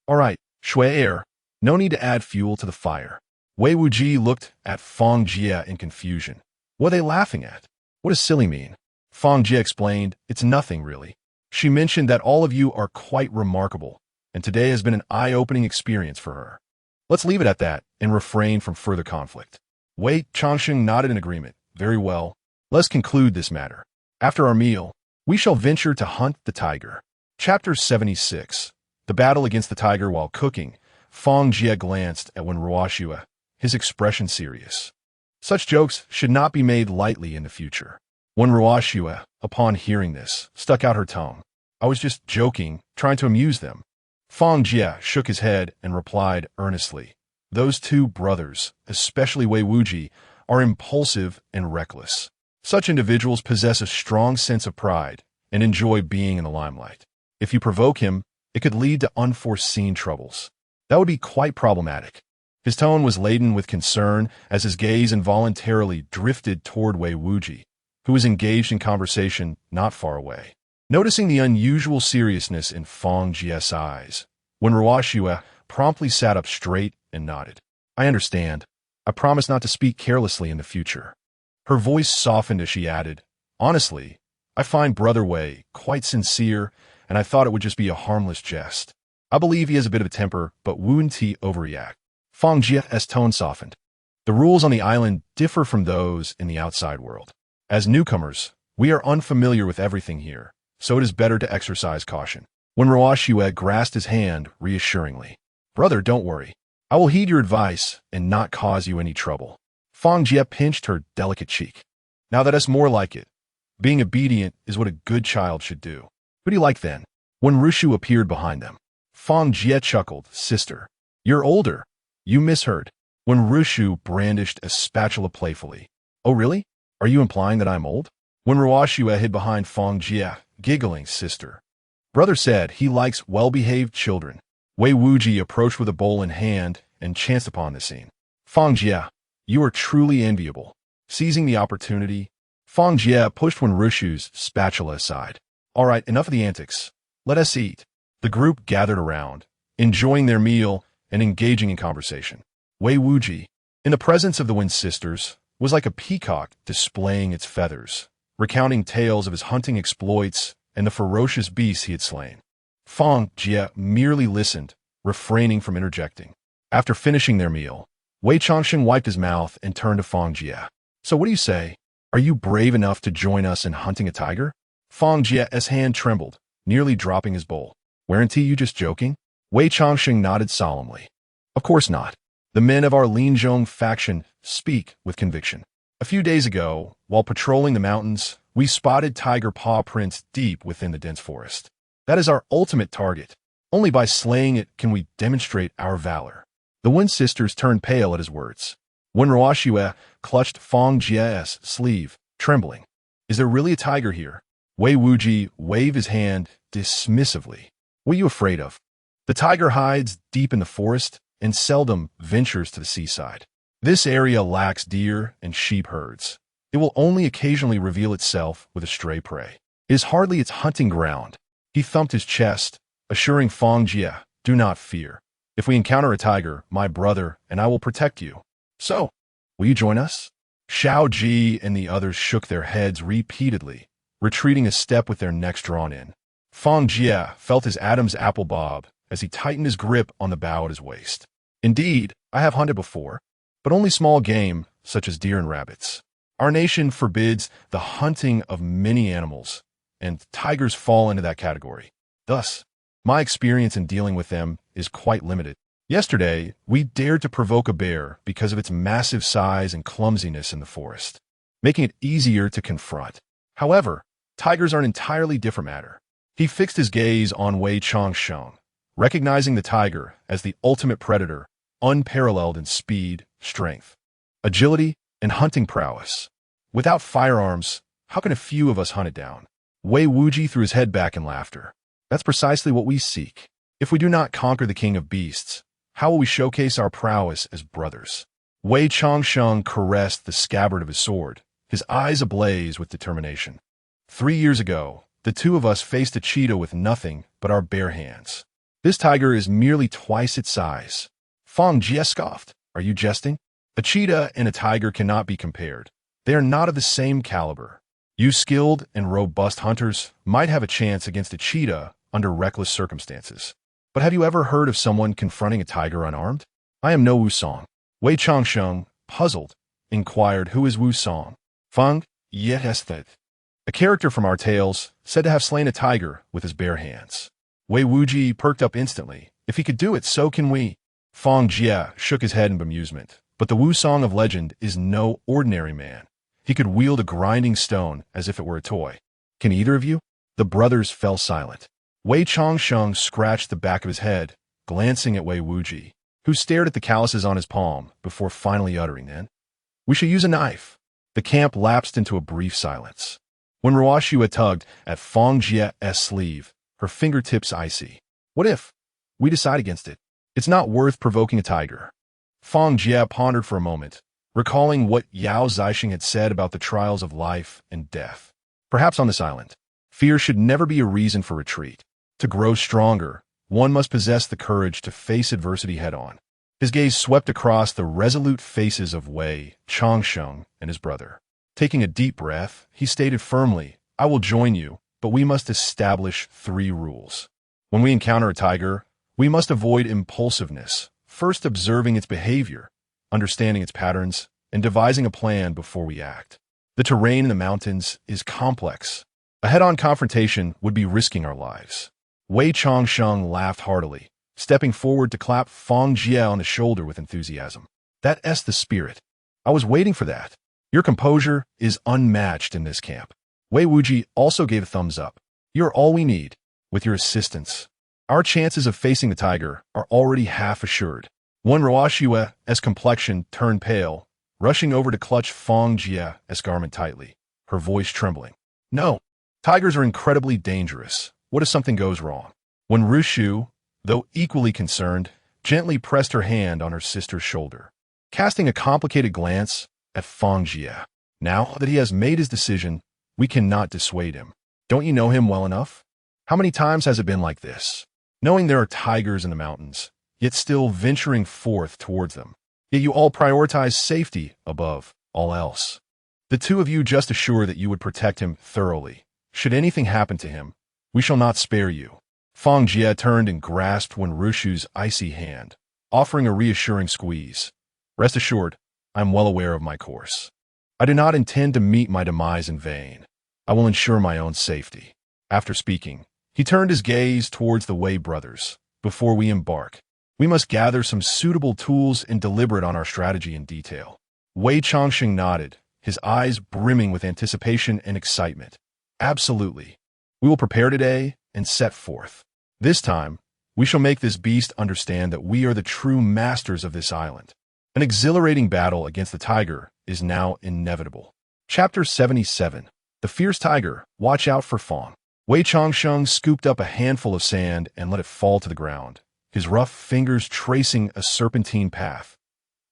All right, Shui, no need to add fuel to the fire. Wei Wuji looked at Fang Jie in confusion. What are they laughing at? What does silly mean? Fang Jie explained, it's nothing really. She mentioned that all of you are quite remarkable, and today has been an eye-opening experience for her. Let's leave it at that and refrain from further conflict. Wei Changsheng nodded in agreement. Very well. Let's conclude this matter. After our meal, we shall venture to hunt the tiger. Chapter 76. The battle against the tiger while cooking, Fang Jie glanced at Wen Ruoxue, his expression serious. Such jokes should not be made lightly in the future. Wen Ruoxue, upon hearing this, stuck out her tongue. I was just joking, trying to amuse them. Fang Jie shook his head and replied earnestly, those two brothers, especially Wei Wuji, are impulsive and reckless. Such individuals possess a strong sense of pride and enjoy being in the limelight. If you provoke him, it could lead to unforeseen troubles. That would be quite problematic. His tone was laden with concern as his gaze involuntarily drifted toward Wei Wuji, who was engaged in conversation not far away. Noticing the unusual seriousness in Fang Jie's eyes, Wen Ruoxue promptly sat up straight and nodded. I understand. I promise not to speak carelessly in the future. Her voice softened as she added, honestly, I find Brother Wei quite sincere, and I thought it would just be a harmless jest. I believe he has a bit of a temper, but wouldn't he overreact? Fang Jie's tone softened. The rules on the island differ from those in the outside world. As newcomers, we are unfamiliar with everything here, so it is better to exercise caution. Wen Ruoxue grasped his hand reassuringly. Brother, don't worry. I will heed your advice and not cause you any trouble. Fang Jie pinched her delicate cheek. Now that is more like it. Being obedient is what a good child should do. Who do you like then? When Rushu appeared behind them, Fang Jie chuckled, Sister, you're older. You misheard. When Rushu brandished a spatula playfully. Oh really? Are you implying that I'm old? When Ruoxue hid behind Fang Jie, giggling, Sister. Brother said he likes well-behaved children. Wei Wuji approached with a bowl in hand and chanced upon the scene. Fang Jie, you are truly enviable. Seizing the opportunity, Fang Jie pushed Wen Rushu's spatula aside. All right, enough of the antics. Let us eat. The group gathered around, enjoying their meal and engaging in conversation. Wei Wuji, in the presence of the Wen sisters, was like a peacock displaying its feathers, recounting tales of his hunting exploits and the ferocious beasts he had slain. Fang Jie merely listened, refraining from interjecting. After finishing their meal, Wei Changsheng wiped his mouth and turned to Fang Jie. So what do you say? Are you brave enough to join us in hunting a tiger? Fang Jie's hand trembled, nearly dropping his bowl. Weren't you just joking? Wei Changsheng nodded solemnly. Of course not. The men of our Linzhong faction speak with conviction. A few days ago, while patrolling the mountains, we spotted tiger paw prints deep within the dense forest. That is our ultimate target. Only by slaying it can we demonstrate our valor. The Wen sisters turned pale at his words. Wen Ruoxue clutched Fang Jie's sleeve, trembling. Is there really a tiger here? Wei Wuji waved his hand dismissively. What are you afraid of? The tiger hides deep in the forest and seldom ventures to the seaside. This area lacks deer and sheep herds. It will only occasionally reveal itself with a stray prey. It is hardly its hunting ground. He thumped his chest, assuring Fang Jie, do not fear. If we encounter a tiger, my brother and I will protect you. So, will you join us? Xiao Ji and the others shook their heads repeatedly, retreating a step with their necks drawn in. Fang Jie felt his Adam's apple bob as he tightened his grip on the bow at his waist. Indeed, I have hunted before, but only small game, such as deer and rabbits. Our nation forbids the hunting of many animals, and tigers fall into that category. Thus, my experience in dealing with them is quite limited. Yesterday, we dared to provoke a bear because of its massive size and clumsiness in the forest, making it easier to confront. However, tigers are an entirely different matter. He fixed his gaze on Wei Changsheng, recognizing the tiger as the ultimate predator, unparalleled in speed, strength, agility, and hunting prowess. Without firearms, how can a few of us hunt it down? Wei Wuji threw his head back in laughter. That's precisely what we seek. If we do not conquer the king of beasts, how will we showcase our prowess as brothers? Wei Changsheng caressed the scabbard of his sword, his eyes ablaze with determination. 3 years ago, the two of us faced a cheetah with nothing but our bare hands. This tiger is merely twice its size. Fang Jie scoffed. Are you jesting? A cheetah and a tiger cannot be compared. They are not of the same caliber. You skilled and robust hunters might have a chance against a cheetah under reckless circumstances. But have you ever heard of someone confronting a tiger unarmed? I am no Wusong. Wei Changsheng, puzzled, inquired who is Wusong. Fang Jie, a character from our tales, said to have slain a tiger with his bare hands. Wei Wuji perked up instantly. If he could do it, so can we. Fang Jie shook his head in bemusement. But the Wusong of legend is no ordinary man. He could wield a grinding stone as if it were a toy. Can either of you? The brothers fell silent. Wei Changsheng scratched the back of his head, glancing at Wei Wuji, who stared at the calluses on his palm before finally uttering, "Then we shall use a knife." The camp lapsed into a brief silence. When Ruoshua tugged at Fang Jie's sleeve, her fingertips icy. "What if we decide against it? It's not worth provoking a tiger." Fang Jie pondered for a moment, recalling what Yao Zixing had said about the trials of life and death. Perhaps on this island, fear should never be a reason for retreat. To grow stronger, one must possess the courage to face adversity head-on. His gaze swept across the resolute faces of Wei Changsheng and his brother. Taking a deep breath, he stated firmly, "I will join you, but we must establish 3 rules. When we encounter a tiger, we must avoid impulsiveness, first observing its behavior, understanding its patterns, and devising a plan before we act. The terrain in the mountains is complex. A head-on confrontation would be risking our lives." Wei Changsheng laughed heartily, stepping forward to clap Fang Jie on the shoulder with enthusiasm. "That's the spirit. I was waiting for that. Your composure is unmatched in this camp." Wei Wuji also gave a thumbs up. "You're all we need. With your assistance, our chances of facing the tiger are already half assured." When Ruoshua's complexion turned pale, rushing over to clutch Fang Jie's garment tightly, her voice trembling. "No, tigers are incredibly dangerous. What if something goes wrong?" When Rushu, though equally concerned, gently pressed her hand on her sister's shoulder, casting a complicated glance at Fang Jie. "Now that he has made his decision, we cannot dissuade him. Don't you know him well enough? How many times has it been like this? Knowing there are tigers in the mountains, yet still venturing forth towards them. Yet you all prioritize safety above all else. The 2 of you just assure that you would protect him thoroughly. Should anything happen to him, we shall not spare you." Fang Jie turned and grasped Wen Rushu's icy hand, offering a reassuring squeeze. "Rest assured, I am well aware of my course. I do not intend to meet my demise in vain. I will ensure my own safety." After speaking, he turned his gaze towards the Wei brothers. "Before we embark, we must gather some suitable tools and deliberate on our strategy in detail." Wei Changxing nodded, his eyes brimming with anticipation and excitement. "Absolutely. We will prepare today and set forth. This time, we shall make this beast understand that we are the true masters of this island. An exhilarating battle against the tiger is now inevitable." Chapter 77. The Fierce Tiger, Watch Out for Fang. Wei Changsheng scooped up a handful of sand and let it fall to the ground, his rough fingers tracing a serpentine path.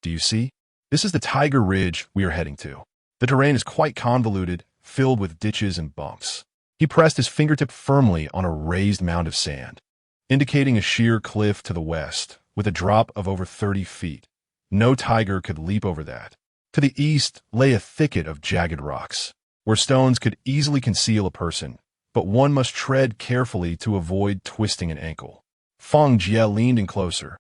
"Do you see? This is the Tiger Ridge we are heading to. The terrain is quite convoluted, filled with ditches and bumps." He pressed his fingertip firmly on a raised mound of sand, indicating a sheer cliff to the west, with a drop of over 30 feet. No tiger could leap over that. To the east lay a thicket of jagged rocks, where stones could easily conceal a person, but one must tread carefully to avoid twisting an ankle. Fang Jie leaned in closer,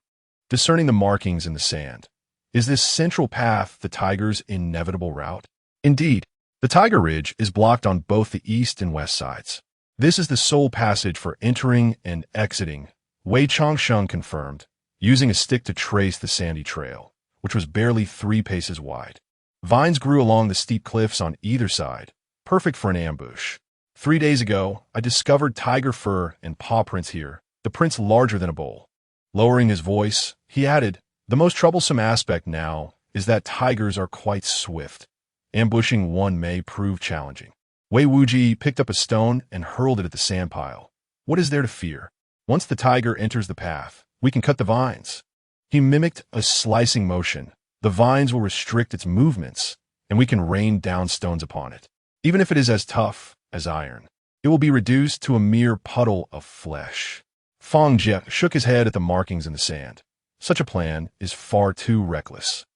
discerning the markings in the sand. Is this central path the tiger's inevitable route? Indeed, the Tiger Ridge is blocked on both the east and west sides. This is the sole passage for entering and exiting, Wei Changsheng confirmed, using a stick to trace the sandy trail, which was barely 3 paces wide. Vines grew along the steep cliffs on either side, perfect for an ambush. 3 days ago, I discovered tiger fur and paw prints here, the prints larger than a bull. Lowering his voice, he added, "The most troublesome aspect now is that tigers are quite swift. Ambushing one may prove challenging." Wei Wuji picked up a stone and hurled it at the sand pile. "What is there to fear? Once the tiger enters the path, we can cut the vines." He mimicked a slicing motion. "The vines will restrict its movements, and we can rain down stones upon it. Even if it is as tough as iron, it will be reduced to a mere puddle of flesh." Fang Jie shook his head at the markings in the sand. Such a plan is far too reckless.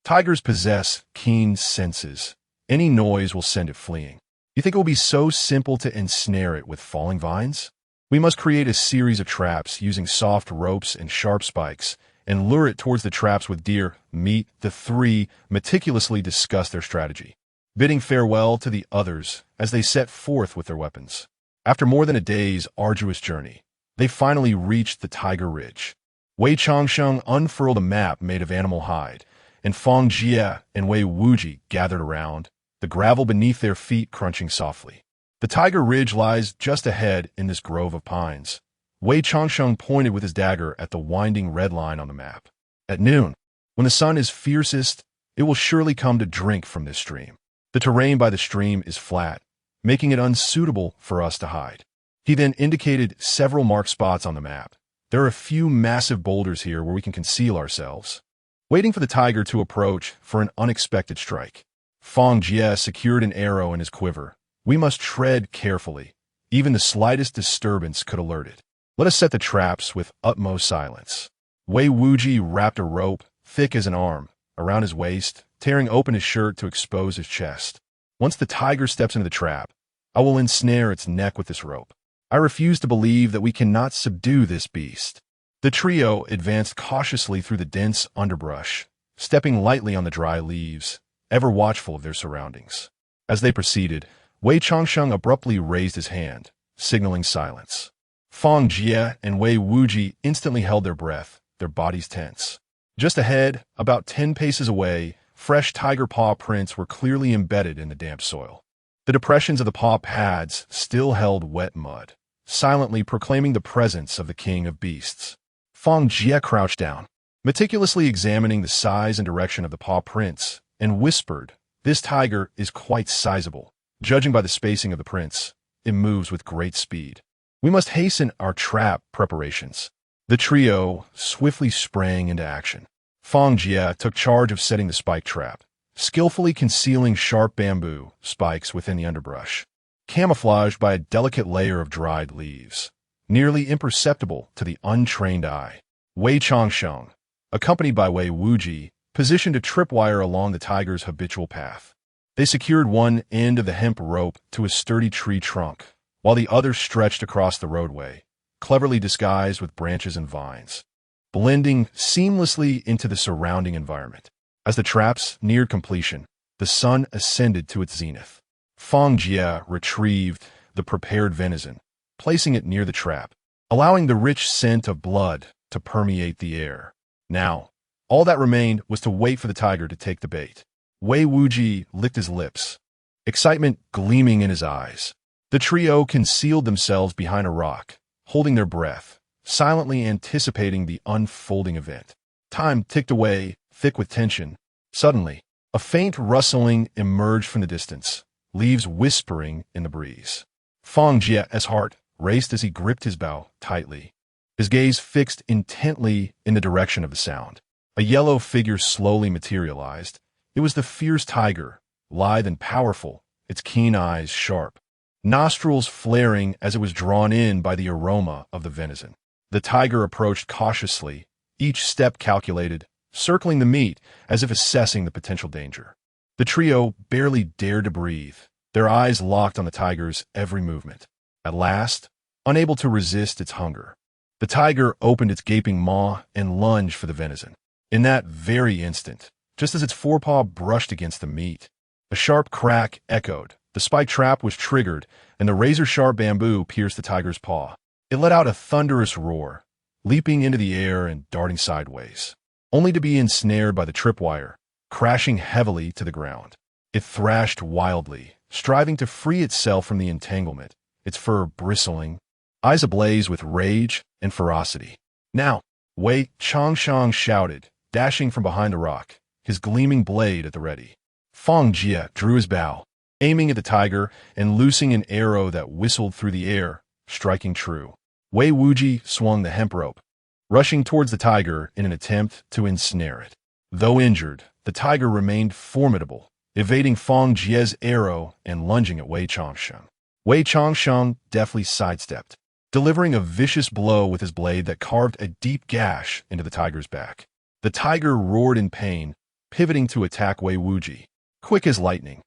Tigers possess keen senses. Any noise will send it fleeing. You think it will be so simple to ensnare it with falling vines? We must create a series of traps using soft ropes and sharp spikes, and lure it towards the traps with deer meat. The 3 meticulously discussed their strategy, bidding farewell to the others as they set forth with their weapons. After more than a day's arduous journey, They finally reached the Tiger Ridge. Wei Changsheng unfurled a map made of animal hide, and Fang Jie and Wei Wuji gathered around, the gravel beneath their feet crunching softly. The Tiger Ridge lies just ahead in this grove of pines. Wei Changsheng pointed with his dagger at the winding red line on the map. At noon, when the sun is fiercest, it will surely come to drink from this stream. The terrain by the stream is flat, making it unsuitable for us to hide. He then indicated several marked spots on the map. There are a few massive boulders here where we can conceal ourselves. Waiting for the tiger to approach for an unexpected strike, Fang Jie secured an arrow in his quiver. We must tread carefully. Even the slightest disturbance could alert it. Let us set the traps with utmost silence. Wei Wuji wrapped a rope, thick as an arm, around his waist, tearing open his shirt to expose his chest. Once the tiger steps into the trap, I will ensnare its neck with this rope. I refuse to believe that we cannot subdue this beast. The trio advanced cautiously through the dense underbrush, stepping lightly on the dry leaves, ever watchful of their surroundings. As they proceeded, Wei Changsheng abruptly raised his hand, signaling silence. Fang Jie and Wei Wuji instantly held their breath, their bodies tense. Just ahead, about 10 paces away, fresh tiger paw prints were clearly embedded in the damp soil. The depressions of the paw pads still held wet mud, silently proclaiming the presence of the king of beasts. Fang Jie crouched down, meticulously examining the size and direction of the paw prints, and whispered, "This tiger is quite sizable. Judging by the spacing of the prints, it moves with great speed. We must hasten our trap preparations." The trio swiftly sprang into action. Fang Jie took charge of setting the spike trap, skillfully concealing sharp bamboo spikes within the underbrush, camouflaged by a delicate layer of dried leaves, nearly imperceptible to the untrained eye. Wei Changsheng, accompanied by Wei Wuji, positioned a tripwire along the tiger's habitual path. They secured one end of the hemp rope to a sturdy tree trunk, while the other stretched across the roadway, cleverly disguised with branches and vines, blending seamlessly into the surrounding environment. As the traps neared completion, the sun ascended to its zenith. Fang Jie retrieved the prepared venison, placing it near the trap, allowing the rich scent of blood to permeate the air. Now, all that remained was to wait for the tiger to take the bait. Wei Wuji licked his lips, excitement gleaming in his eyes. The trio concealed themselves behind a rock, holding their breath, silently anticipating the unfolding event. Time ticked away, thick with tension. Suddenly, a faint rustling emerged from the distance, leaves whispering in the breeze. Fang Jie's heart raced as he gripped his bow tightly, his gaze fixed intently in the direction of the sound. A yellow figure slowly materialized. It was the fierce tiger, lithe and powerful, its keen eyes sharp, nostrils flaring as it was drawn in by the aroma of the venison. The tiger approached cautiously, each step calculated, circling the meat as if assessing the potential danger. The trio barely dared to breathe, their eyes locked on the tiger's every movement. At last, unable to resist its hunger, the tiger opened its gaping maw and lunged for the venison. In that very instant, just as its forepaw brushed against the meat, a sharp crack echoed. The spike trap was triggered, and the razor-sharp bamboo pierced the tiger's paw. It let out a thunderous roar, leaping into the air and darting sideways, only to be ensnared by the tripwire, crashing heavily to the ground. It thrashed wildly, striving to free itself from the entanglement, its fur bristling, eyes ablaze with rage and ferocity. "Now!" Wei Changsheng shouted, dashing from behind a rock, his gleaming blade at the ready. Fang Jie drew his bow, aiming at the tiger and loosing an arrow that whistled through the air, striking true. Wei Wuji swung the hemp rope, rushing towards the tiger in an attempt to ensnare it. Though injured, the tiger remained formidable, evading Fang Jie's arrow and lunging at Wei Changsheng. Wei Changsheng deftly sidestepped, delivering a vicious blow with his blade that carved a deep gash into the tiger's back. The tiger roared in pain, pivoting to attack Wei Wuji. Quick as lightning,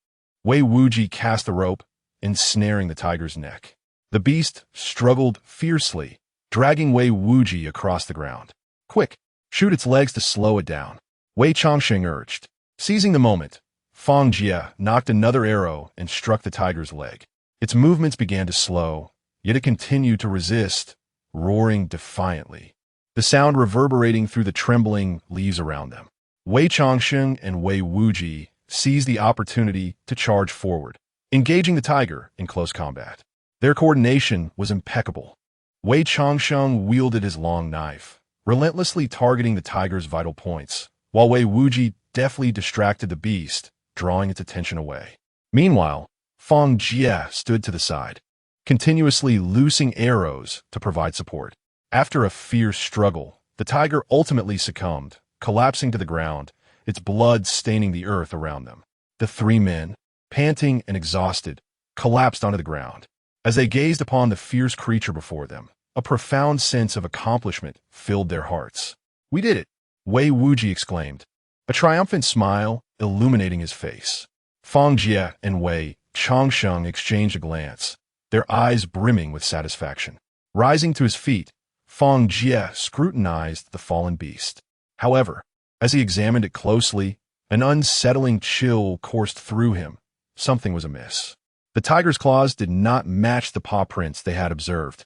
Wei Wuji cast the rope, ensnaring the tiger's neck. The beast struggled fiercely, dragging Wei Wuji across the ground. "Quick, shoot its legs to slow it down," Wei Changsheng urged. Seizing the moment, Fang Jie knocked another arrow and struck the tiger's leg. Its movements began to slow, yet it continued to resist, roaring defiantly, the sound reverberating through the trembling leaves around them. Wei Changsheng and Wei Wuji seized the opportunity to charge forward, engaging the tiger in close combat. Their coordination was impeccable. Wei Changsheng wielded his long knife, relentlessly targeting the tiger's vital points, while Wei Wuji deftly distracted the beast, drawing its attention away. Meanwhile, Fang Jie stood to the side, continuously loosing arrows to provide support. After a fierce struggle, the tiger ultimately succumbed, collapsing to the ground, its blood staining the earth around them. The three men, panting and exhausted, collapsed onto the ground. As they gazed upon the fierce creature before them, a profound sense of accomplishment filled their hearts. "We did it!" Wei Wuji exclaimed, a triumphant smile illuminating his face. Fang Jie and Wei Changsheng exchanged a glance, their eyes brimming with satisfaction. Rising to his feet, Fang Jie scrutinized the fallen beast. However, as he examined it closely, an unsettling chill coursed through him. Something was amiss. The tiger's claws did not match the paw prints they had observed.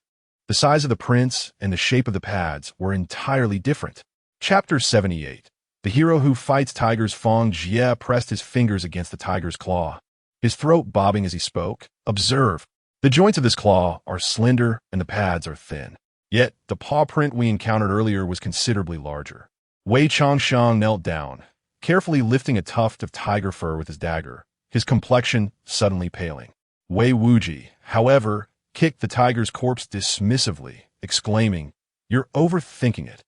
The size of the prints and the shape of the pads were entirely different. Chapter 78. The hero who fights tigers. Fang Jie pressed his fingers against the tiger's claw, his throat bobbing as he spoke. "Observe. The joints of this claw are slender and the pads are thin. Yet, the paw print we encountered earlier was considerably larger." Wei Changsheng knelt down, carefully lifting a tuft of tiger fur with his dagger, his complexion suddenly paling. Wei Wuji, however, kicked the tiger's corpse dismissively, exclaiming, "You're overthinking it.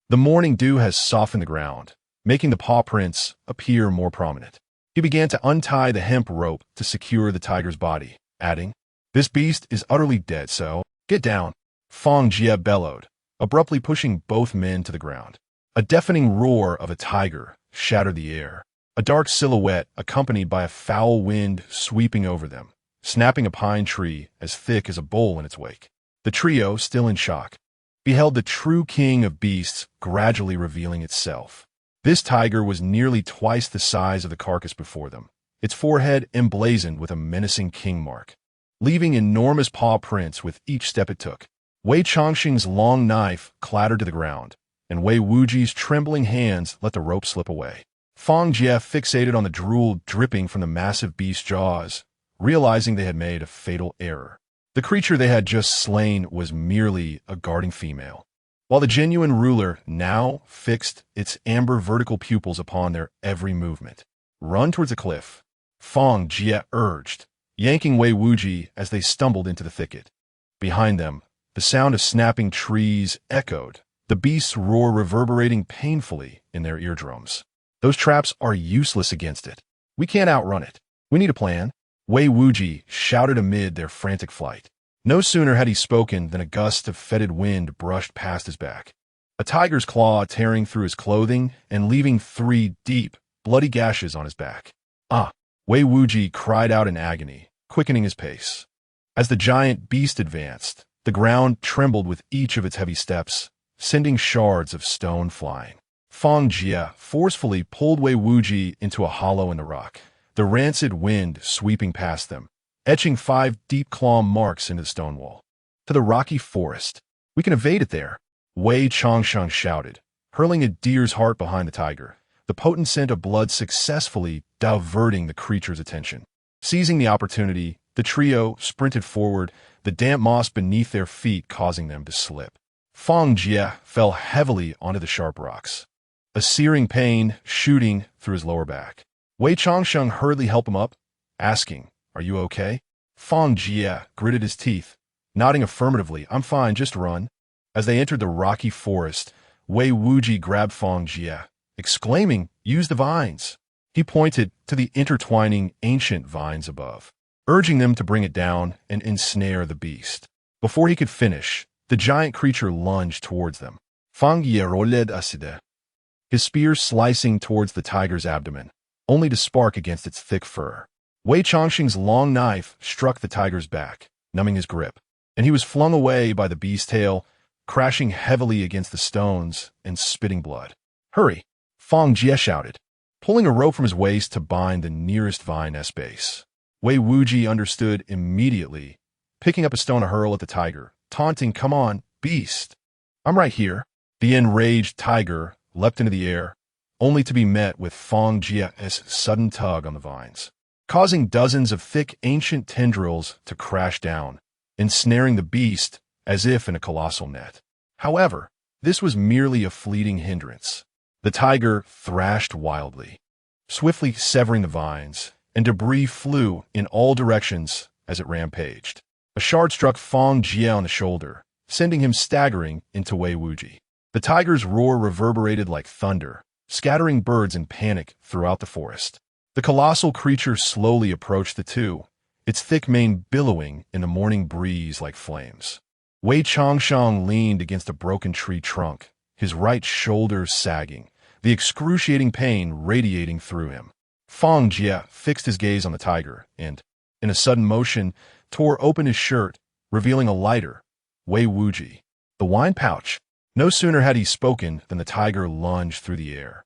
The morning dew has softened the ground, making the paw prints appear more prominent." He began to untie the hemp rope to secure the tiger's body, adding, "This beast is utterly dead, so get down." Fang Jie bellowed, abruptly pushing both men to the ground. A deafening roar of a tiger shattered the air, a dark silhouette accompanied by a foul wind sweeping over them, snapping a pine tree as thick as a bowl in its wake. The trio, still in shock, beheld the true king of beasts gradually revealing itself. This tiger was nearly twice the size of the carcass before them, its forehead emblazoned with a menacing king mark, leaving enormous paw prints with each step it took. Wei Changsheng's long knife clattered to the ground, and Wei Wuji's trembling hands let the rope slip away. Fang Jie fixated on the drool dripping from the massive beast's jaws, realizing they had made a fatal error. The creature they had just slain was merely a guarding female, while the genuine ruler now fixed its amber vertical pupils upon their every movement. "Run towards the cliff," Fang Jie urged, yanking Wei Wuji as they stumbled into the thicket. Behind them, the sound of snapping trees echoed, the beast's roar reverberating painfully in their eardrums. "Those traps are useless against it. We can't outrun it. We need a plan," Wei Wuji shouted amid their frantic flight. No sooner had he spoken than a gust of fetid wind brushed past his back, a tiger's claw tearing through his clothing and leaving 3 deep, bloody gashes on his back. "Ah!" Wei Wuji cried out in agony, quickening his pace. As the giant beast advanced, the ground trembled with each of its heavy steps, sending shards of stone flying. Fang Jie forcefully pulled Wei Wuji into a hollow in the rock, the rancid wind sweeping past them, etching 5 deep claw marks into the stone wall. "To the rocky forest. We can evade it there," Wei Changsheng shouted, hurling a deer's heart behind the tiger, the potent scent of blood successfully diverting the creature's attention. Seizing the opportunity, the trio sprinted forward, the damp moss beneath their feet causing them to slip. Fang Jie fell heavily onto the sharp rocks, a searing pain shooting through his lower back. Wei Changsheng hurriedly helped him up, asking, "Are you okay?" Fang Jie gritted his teeth, nodding affirmatively, "I'm fine, just run." As they entered the rocky forest, Wei Wuji grabbed Fang Jie, exclaiming, "Use the vines." He pointed to the intertwining ancient vines above, urging them to bring it down and ensnare the beast. Before he could finish, the giant creature lunged towards them. Fang Jie rolled aside, his spear slicing towards the tiger's abdomen, only to spark against its thick fur. Wei Changsheng's long knife struck the tiger's back, numbing his grip, and he was flung away by the beast's tail, crashing heavily against the stones and spitting blood. "Hurry!" Fang Jie shouted, pulling a rope from his waist to bind the nearest vine-nest base. Wei Wuji understood immediately, picking up a stone to hurl at the tiger, taunting, "Come on, Beast! I'm right here. The enraged tiger leapt into the air, only to be met with Fang Jie's sudden tug on the vines, causing dozens of thick ancient tendrils to crash down, ensnaring the beast as if in a colossal net. However, this was merely a fleeting hindrance. The tiger thrashed wildly, swiftly severing the vines, and debris flew in all directions as it rampaged. A shard struck Fang Jie on the shoulder, sending him staggering into Wei Wuji. The tiger's roar reverberated like thunder, scattering birds in panic throughout the forest. The colossal creature slowly approached the two, its thick mane billowing in the morning breeze like flames. Wei Changsheng leaned against a broken tree trunk, his right shoulder sagging, the excruciating pain radiating through him. Fang Jie fixed his gaze on the tiger and, in a sudden motion, tore open his shirt, revealing a lighter, Wei Wuji, the wine pouch. No sooner had he spoken than the tiger lunged through the air.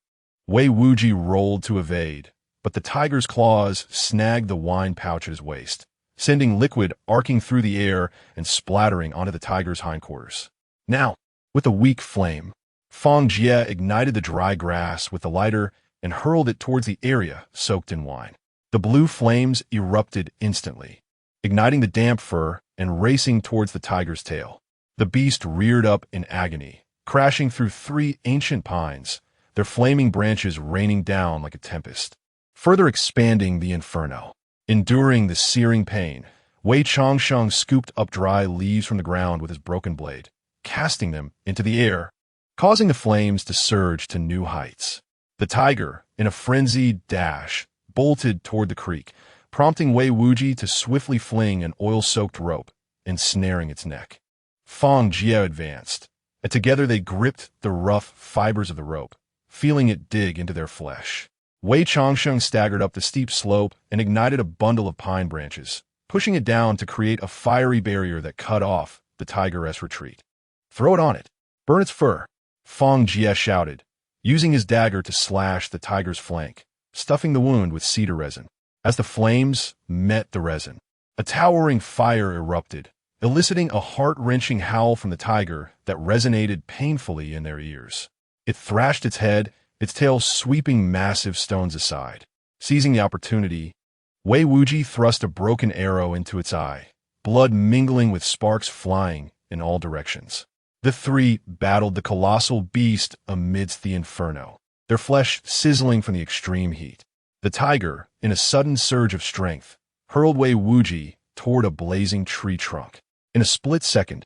Wei Wuji rolled to evade, but the tiger's claws snagged the wine pouch at his waist, sending liquid arcing through the air and splattering onto the tiger's hindquarters. Now, with a weak flame, Fang Jie ignited the dry grass with the lighter and hurled it towards the area soaked in wine. The blue flames erupted instantly, igniting the damp fur and racing towards the tiger's tail. The beast reared up in agony, crashing through 3 ancient pines, their flaming branches raining down like a tempest, further expanding the inferno. Enduring the searing pain, Wei Changsheng scooped up dry leaves from the ground with his broken blade, casting them into the air, causing the flames to surge to new heights. The tiger, in a frenzied dash, bolted toward the creek, prompting Wei Wuji to swiftly fling an oil-soaked rope, ensnaring its neck. Fang Jie advanced, and together they gripped the rough fibers of the rope, feeling it dig into their flesh. Wei Changsheng staggered up the steep slope and ignited a bundle of pine branches, pushing it down to create a fiery barrier that cut off the tiger's retreat. "Throw it on it. Burn its fur," Fang Jie shouted, using his dagger to slash the tiger's flank, stuffing the wound with cedar resin. As the flames met the resin, a towering fire erupted, eliciting a heart-wrenching howl from the tiger that resonated painfully in their ears. It thrashed its head, its tail sweeping massive stones aside. Seizing the opportunity, Wei Wuji thrust a broken arrow into its eye, blood mingling with sparks flying in all directions. The 3 battled the colossal beast amidst the inferno, their flesh sizzling from the extreme heat. The tiger, in a sudden surge of strength, hurled Wei Wuji toward a blazing tree trunk. In a split second,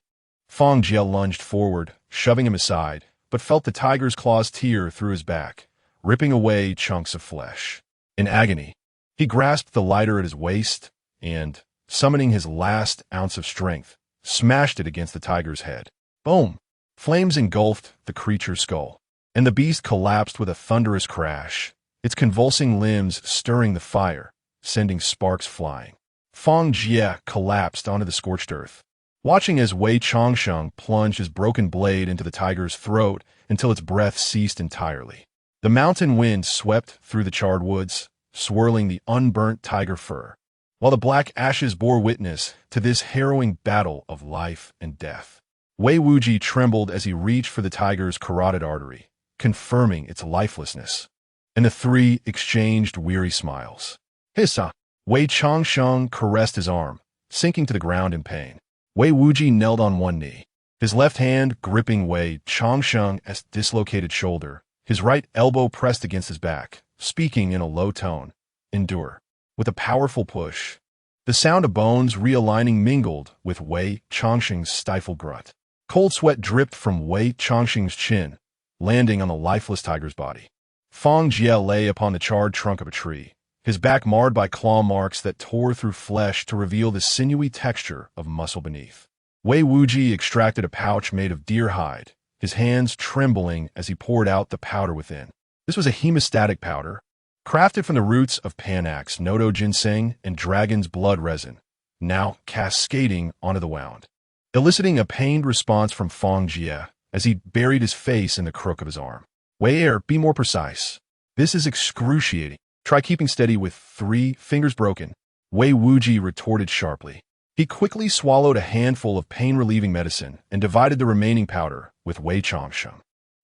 Fang Jie lunged forward, shoving him aside, but felt the tiger's claws tear through his back, ripping away chunks of flesh. In agony, he grasped the lighter at his waist and, summoning his last ounce of strength, smashed it against the tiger's head. Boom! Flames engulfed the creature's skull, and the beast collapsed with a thunderous crash, its convulsing limbs stirring the fire, sending sparks flying. Fang Jie collapsed onto the scorched earth, watching as Wei Changsheng plunged his broken blade into the tiger's throat until its breath ceased entirely. The mountain wind swept through the charred woods, swirling the unburnt tiger fur, while the black ashes bore witness to this harrowing battle of life and death. Wei Wuji trembled as he reached for the tiger's carotid artery, confirming its lifelessness, and the 3 exchanged weary smiles. "Hissa!" Wei Changsheng caressed his arm, sinking to the ground in pain. Wei Wuji knelt on one knee, his left hand gripping Wei Changsheng's dislocated shoulder, his right elbow pressed against his back, speaking in a low tone. "Endure." With a powerful push, the sound of bones realigning mingled with Wei Changsheng's stifled grunt. Cold sweat dripped from Wei Changsheng's chin, landing on the lifeless tiger's body. Fang Jie lay upon the charred trunk of a tree, his back marred by claw marks that tore through flesh to reveal the sinewy texture of muscle beneath. Wei Wuji extracted a pouch made of deer hide, his hands trembling as he poured out the powder within. This was a hemostatic powder, crafted from the roots of Panax, Nodo ginseng, and dragon's blood resin, now cascading onto the wound, eliciting a pained response from Fang Jie as he buried his face in the crook of his arm. "Wei, be more precise. This is excruciating. Try keeping steady with 3 fingers broken," Wei Wuji retorted sharply. He quickly swallowed a handful of pain-relieving medicine and divided the remaining powder with Wei Changsheng.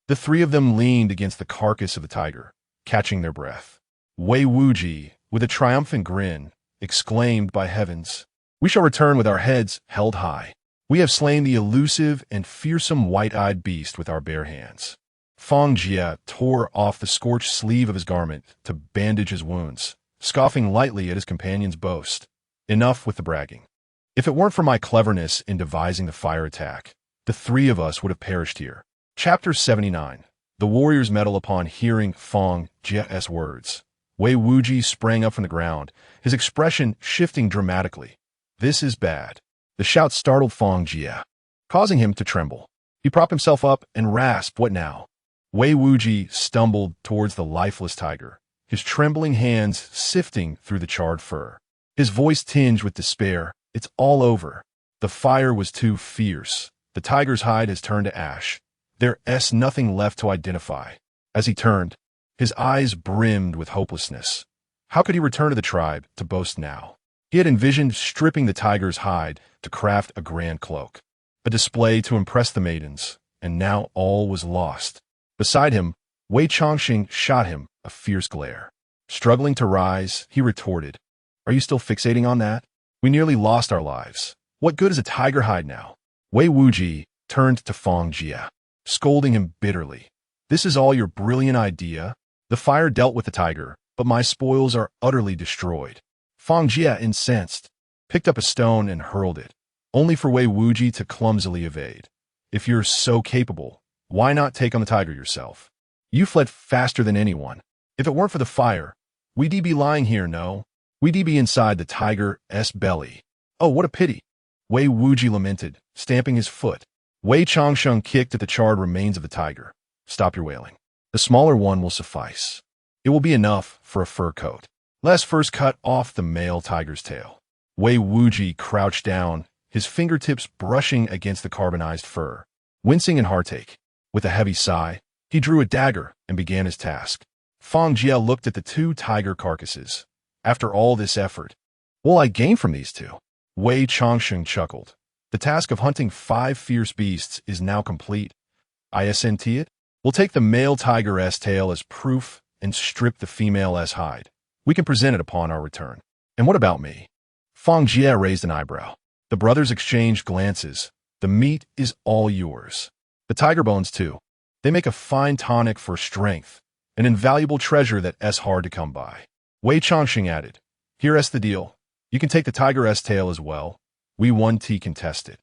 The three of them leaned against the carcass of the tiger, catching their breath. Wei Wuji, with a triumphant grin, exclaimed, "By heavens, we shall return with our heads held high. We have slain the elusive and fearsome white-eyed beast with our bare hands." Fang Jie tore off the scorched sleeve of his garment to bandage his wounds, scoffing lightly at his companion's boast. Enough with the bragging. If it weren't for my cleverness in devising the fire attack, the three of us would have perished here. Chapter 79. The warriors medal upon hearing Fang Jie's words. Wei Wuji sprang up from the ground, his expression shifting dramatically. "This is bad." The shout startled Fang Jie, causing him to tremble. He propped himself up and rasped, "What now?" Wei Wuji stumbled towards the lifeless tiger, his trembling hands sifting through the charred fur. His voice tinged with despair. "It's all over. The fire was too fierce. The tiger's hide has turned to ash. There's nothing left to identify." As he turned, his eyes brimmed with hopelessness. How could he return to the tribe to boast now? He had envisioned stripping the tiger's hide to craft a grand cloak, a display to impress the maidens, and now all was lost. Beside him, Wei Changxing shot him a fierce glare. Struggling to rise, he retorted, "Are you still fixating on that? We nearly lost our lives. What good is a tiger hide now?" Wei Wuji turned to Fang Jie, scolding him bitterly. "This is all your brilliant idea? The fire dealt with the tiger, but my spoils are utterly destroyed." Fang Jie, incensed, picked up a stone and hurled it, only for Wei Wuji to clumsily evade. "If you're so capable, why not take on the tiger yourself? You fled faster than anyone. If it weren't for the fire, we'd be lying here, no? We'd be inside the tiger's belly." "Oh, what a pity," Wei Wuji lamented, stamping his foot. Wei Changsheng kicked at the charred remains of the tiger. "Stop your wailing. The smaller one will suffice. It will be enough for a fur coat. Let's first cut off the male tiger's tail." Wei Wuji crouched down, his fingertips brushing against the carbonized fur, wincing in heartache. With a heavy sigh, he drew a dagger and began his task. Fang Jie looked at the two tiger carcasses. "After all this effort, what will I gain from these two?" Wei Changsheng chuckled. "The task of hunting 5 fierce beasts is now complete. Isn't it? We'll take the male tiger's tail as proof and strip the female's hide. We can present it upon our return." "And what about me?" Fang Jie raised an eyebrow. The brothers exchanged glances. "The meat is all yours. The tiger bones, too. They make a fine tonic for strength, an invaluable treasure that's hard to come by." Wei Changxing added, "Here's the deal. You can take the tiger's tail as well. We won't contest it."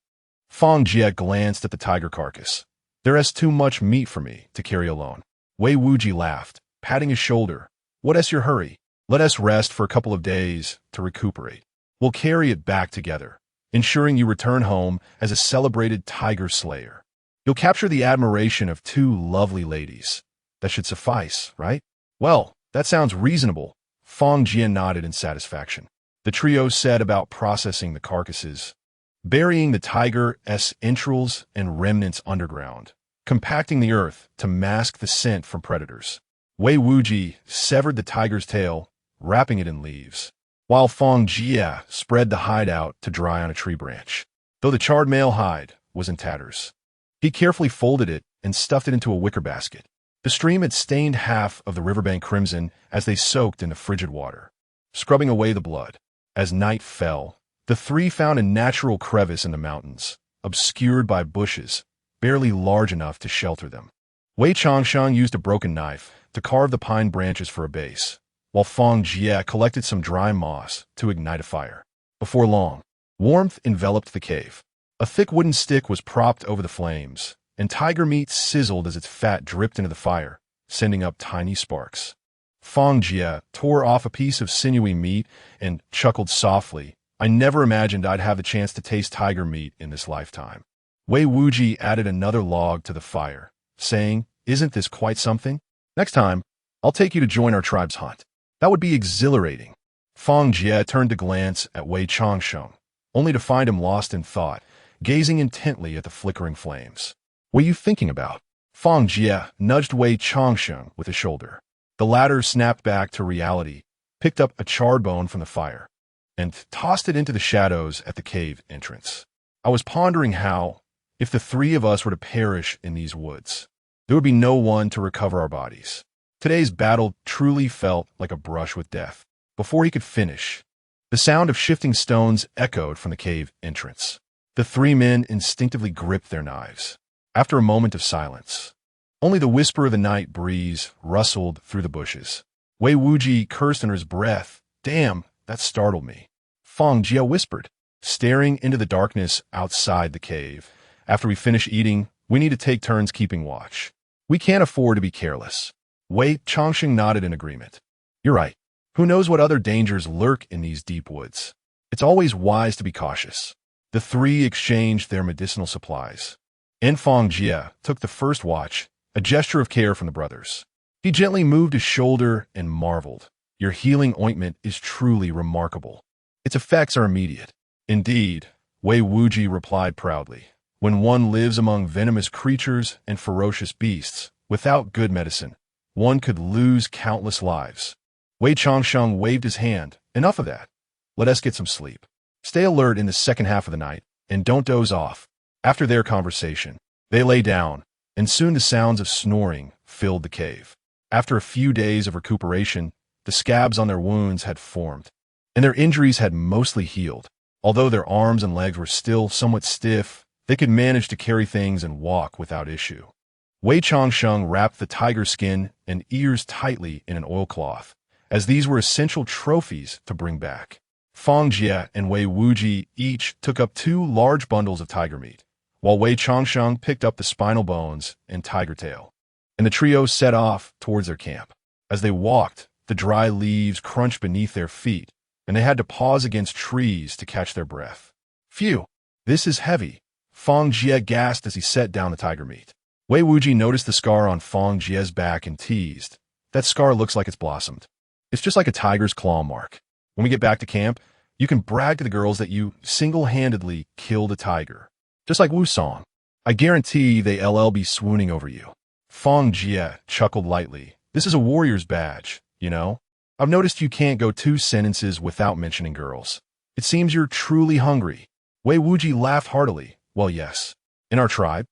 Fang Jie glanced at the tiger carcass. "There's too much meat for me to carry alone." Wei Wuji laughed, patting his shoulder. "What's your hurry? Let us rest for a couple of days to recuperate. We'll carry it back together, ensuring you return home as a celebrated tiger slayer. You'll capture the admiration of 2 lovely ladies. That should suffice, right?" "Well, that sounds reasonable." Fang Jie nodded in satisfaction. The trio set about processing the carcasses, burying the tiger's entrails and remnants underground, compacting the earth to mask the scent from predators. Wei Wuji severed the tiger's tail, wrapping it in leaves, while Fang Jie spread the hide out to dry on a tree branch. Though the charred male hide was in tatters, he carefully folded it and stuffed it into a wicker basket. The stream had stained half of the riverbank crimson as they soaked in the frigid water, scrubbing away the blood. As night fell, the three found a natural crevice in the mountains, obscured by bushes, barely large enough to shelter them. Wei Changsheng used a broken knife to carve the pine branches for a base, while Fang Jie collected some dry moss to ignite a fire. Before long, warmth enveloped the cave. A thick wooden stick was propped over the flames, and tiger meat sizzled as its fat dripped into the fire, sending up tiny sparks. Fang Jie tore off a piece of sinewy meat and chuckled softly. "I never imagined I'd have the chance to taste tiger meat in this lifetime." Wei Wuji added another log to the fire, saying, "Isn't this quite something? Next time, I'll take you to join our tribe's hunt. That would be exhilarating." Fang Jie turned to glance at Wei Changsheng, only to find him lost in thought, gazing intently at the flickering flames. "What are you thinking about?" Fang Jie nudged Wei Changsheng with a shoulder. The latter snapped back to reality, picked up a charred bone from the fire, and tossed it into the shadows at the cave entrance. I was pondering how, if the three of us were to perish in these woods, there would be no one to recover our bodies. Today's battle truly felt like a brush with death. Before he could finish, the sound of shifting stones echoed from the cave entrance. The three men instinctively gripped their knives. After a moment of silence, only the whisper of the night breeze rustled through the bushes. Wei Wuji cursed under his breath. "Damn, that startled me." Fang Jie whispered, staring into the darkness outside the cave. "After we finish eating, we need to take turns keeping watch. We can't afford to be careless." Wei Changxing nodded in agreement. "You're right. Who knows what other dangers lurk in these deep woods? It's always wise to be cautious." The three exchanged their medicinal supplies. And Fang Jie took the first watch, a gesture of care from the brothers. He gently moved his shoulder and marveled. "Your healing ointment is truly remarkable. Its effects are immediate." "Indeed," Wei Wuji replied proudly. "When one lives among venomous creatures and ferocious beasts, without good medicine, one could lose countless lives." Wei Changsheng waved his hand. "Enough of that. Let us get some sleep. Stay alert in the second half of the night, and don't doze off." After their conversation, they lay down, and soon the sounds of snoring filled the cave. After a few days of recuperation, the scabs on their wounds had formed, and their injuries had mostly healed. Although their arms and legs were still somewhat stiff, they could manage to carry things and walk without issue. Wei Changsheng wrapped the tiger skin and ears tightly in an oilcloth, as these were essential trophies to bring back. Fang Jie and Wei Wuji each took up 2 large bundles of tiger meat, while Wei Changsheng picked up the spinal bones and tiger tail, and the trio set off towards their camp. As they walked, the dry leaves crunched beneath their feet, and they had to pause against trees to catch their breath. "Phew, this is heavy," Fang Jie gasped as he set down the tiger meat. Wei Wuji noticed the scar on Fang Jie's back and teased. "That scar looks like it's blossomed. It's just like a tiger's claw mark. When we get back to camp, you can brag to the girls that you single-handedly killed a tiger. Just like Wu Song. I guarantee they'll be swooning over you." Fang Jie chuckled lightly. "This is a warrior's badge, you know? I've noticed you can't go 2 sentences without mentioning girls. It seems you're truly hungry." Wei Wuji laughed heartily. "Well, yes. In our tribe,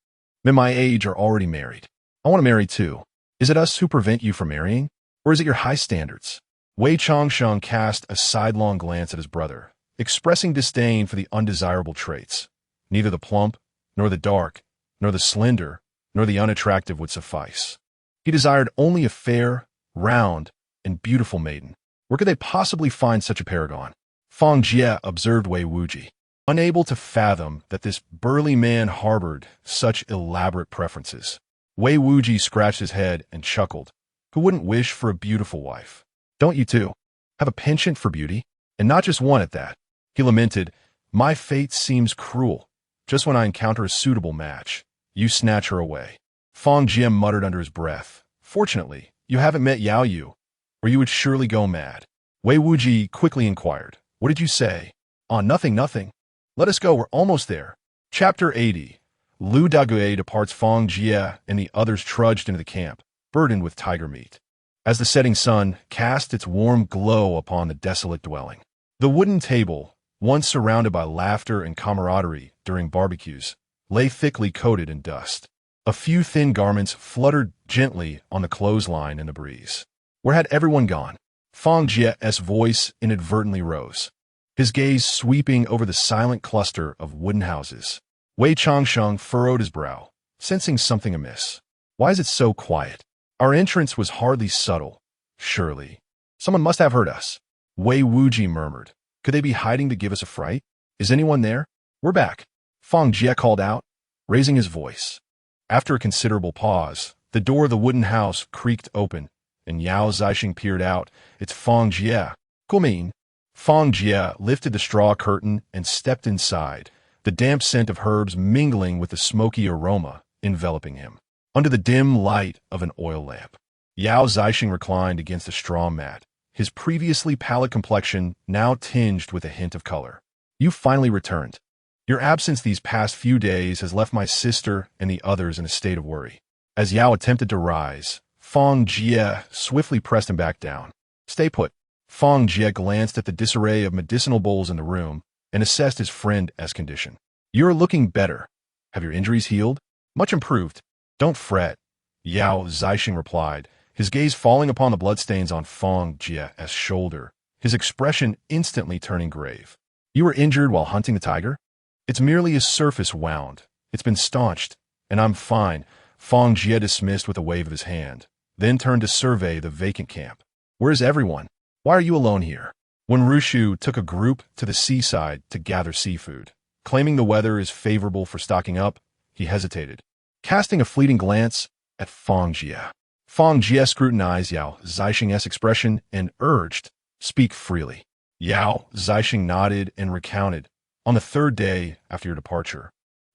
men my age are already married. I want to marry too. Is it us who prevent you from marrying? Or is it your high standards?" Wei Changsheng cast a sidelong glance at his brother, expressing disdain for the undesirable traits. Neither the plump, nor the dark, nor the slender, nor the unattractive would suffice. He desired only a fair, round, and beautiful maiden. Where could they possibly find such a paragon? Fang Jie observed Wei Wuji, unable to fathom that this burly man harbored such elaborate preferences. Wei Wuji scratched his head and chuckled. Who wouldn't wish for a beautiful wife? Don't you too? Have a penchant for beauty? And not just one at that. He lamented, "My fate seems cruel. Just when I encounter a suitable match, you snatch her away." Fang Jie muttered under his breath, "Fortunately, you haven't met Yao Yu, or you would surely go mad." Wei Wuji quickly inquired, "What did you say?" "Oh, nothing, nothing. Let us go, we're almost there." Chapter 80. Lu Dague departs. Fang Jie and the others trudged into the camp, burdened with tiger meat. As the setting sun cast its warm glow upon the desolate dwelling, the wooden table, once surrounded by laughter and camaraderie during barbecues, lay thickly coated in dust. A few thin garments fluttered gently on the clothesline in the breeze. Where had everyone gone? Fang Jie's voice inadvertently rose, his gaze sweeping over the silent cluster of wooden houses. Wei Changsheng furrowed his brow, sensing something amiss. Why is it so quiet? Our entrance was hardly subtle. Surely, someone must have heard us. Wei Wuji murmured. Could they be hiding to give us a fright? Is anyone there? We're back. Fang Jie called out, raising his voice. After a considerable pause, the door of the wooden house creaked open, and Yao Zixing peered out. It's Fang Jie. Guomin. Fang Jie lifted the straw curtain and stepped inside, the damp scent of herbs mingling with the smoky aroma enveloping him. Under the dim light of an oil lamp, Yao Zixing reclined against a straw mat, his previously pallid complexion now tinged with a hint of color. You finally returned. Your absence these past few days has left my sister and the others in a state of worry. As Yao attempted to rise, Fang Jie swiftly pressed him back down. Stay put. Fang Jie glanced at the disarray of medicinal bowls in the room and assessed his friend's condition. "You're looking better. Have your injuries healed?" "Much improved. Don't fret," Yao Zixing replied, his gaze falling upon the bloodstains on Fang Jie's shoulder, his expression instantly turning grave. "You were injured while hunting the tiger?" "It's merely a surface wound. It's been staunched, and I'm fine," Fang Jie dismissed with a wave of his hand, then turned to survey the vacant camp. "Where's everyone? Why are you alone here?" When Rushu took a group to the seaside to gather seafood, claiming the weather is favorable for stocking up, he hesitated, casting a fleeting glance at Fang Jie. Fang Jie scrutinized Yao Zixing's expression and urged, "Speak freely." Yao Zixing nodded and recounted. "On the third day after your departure,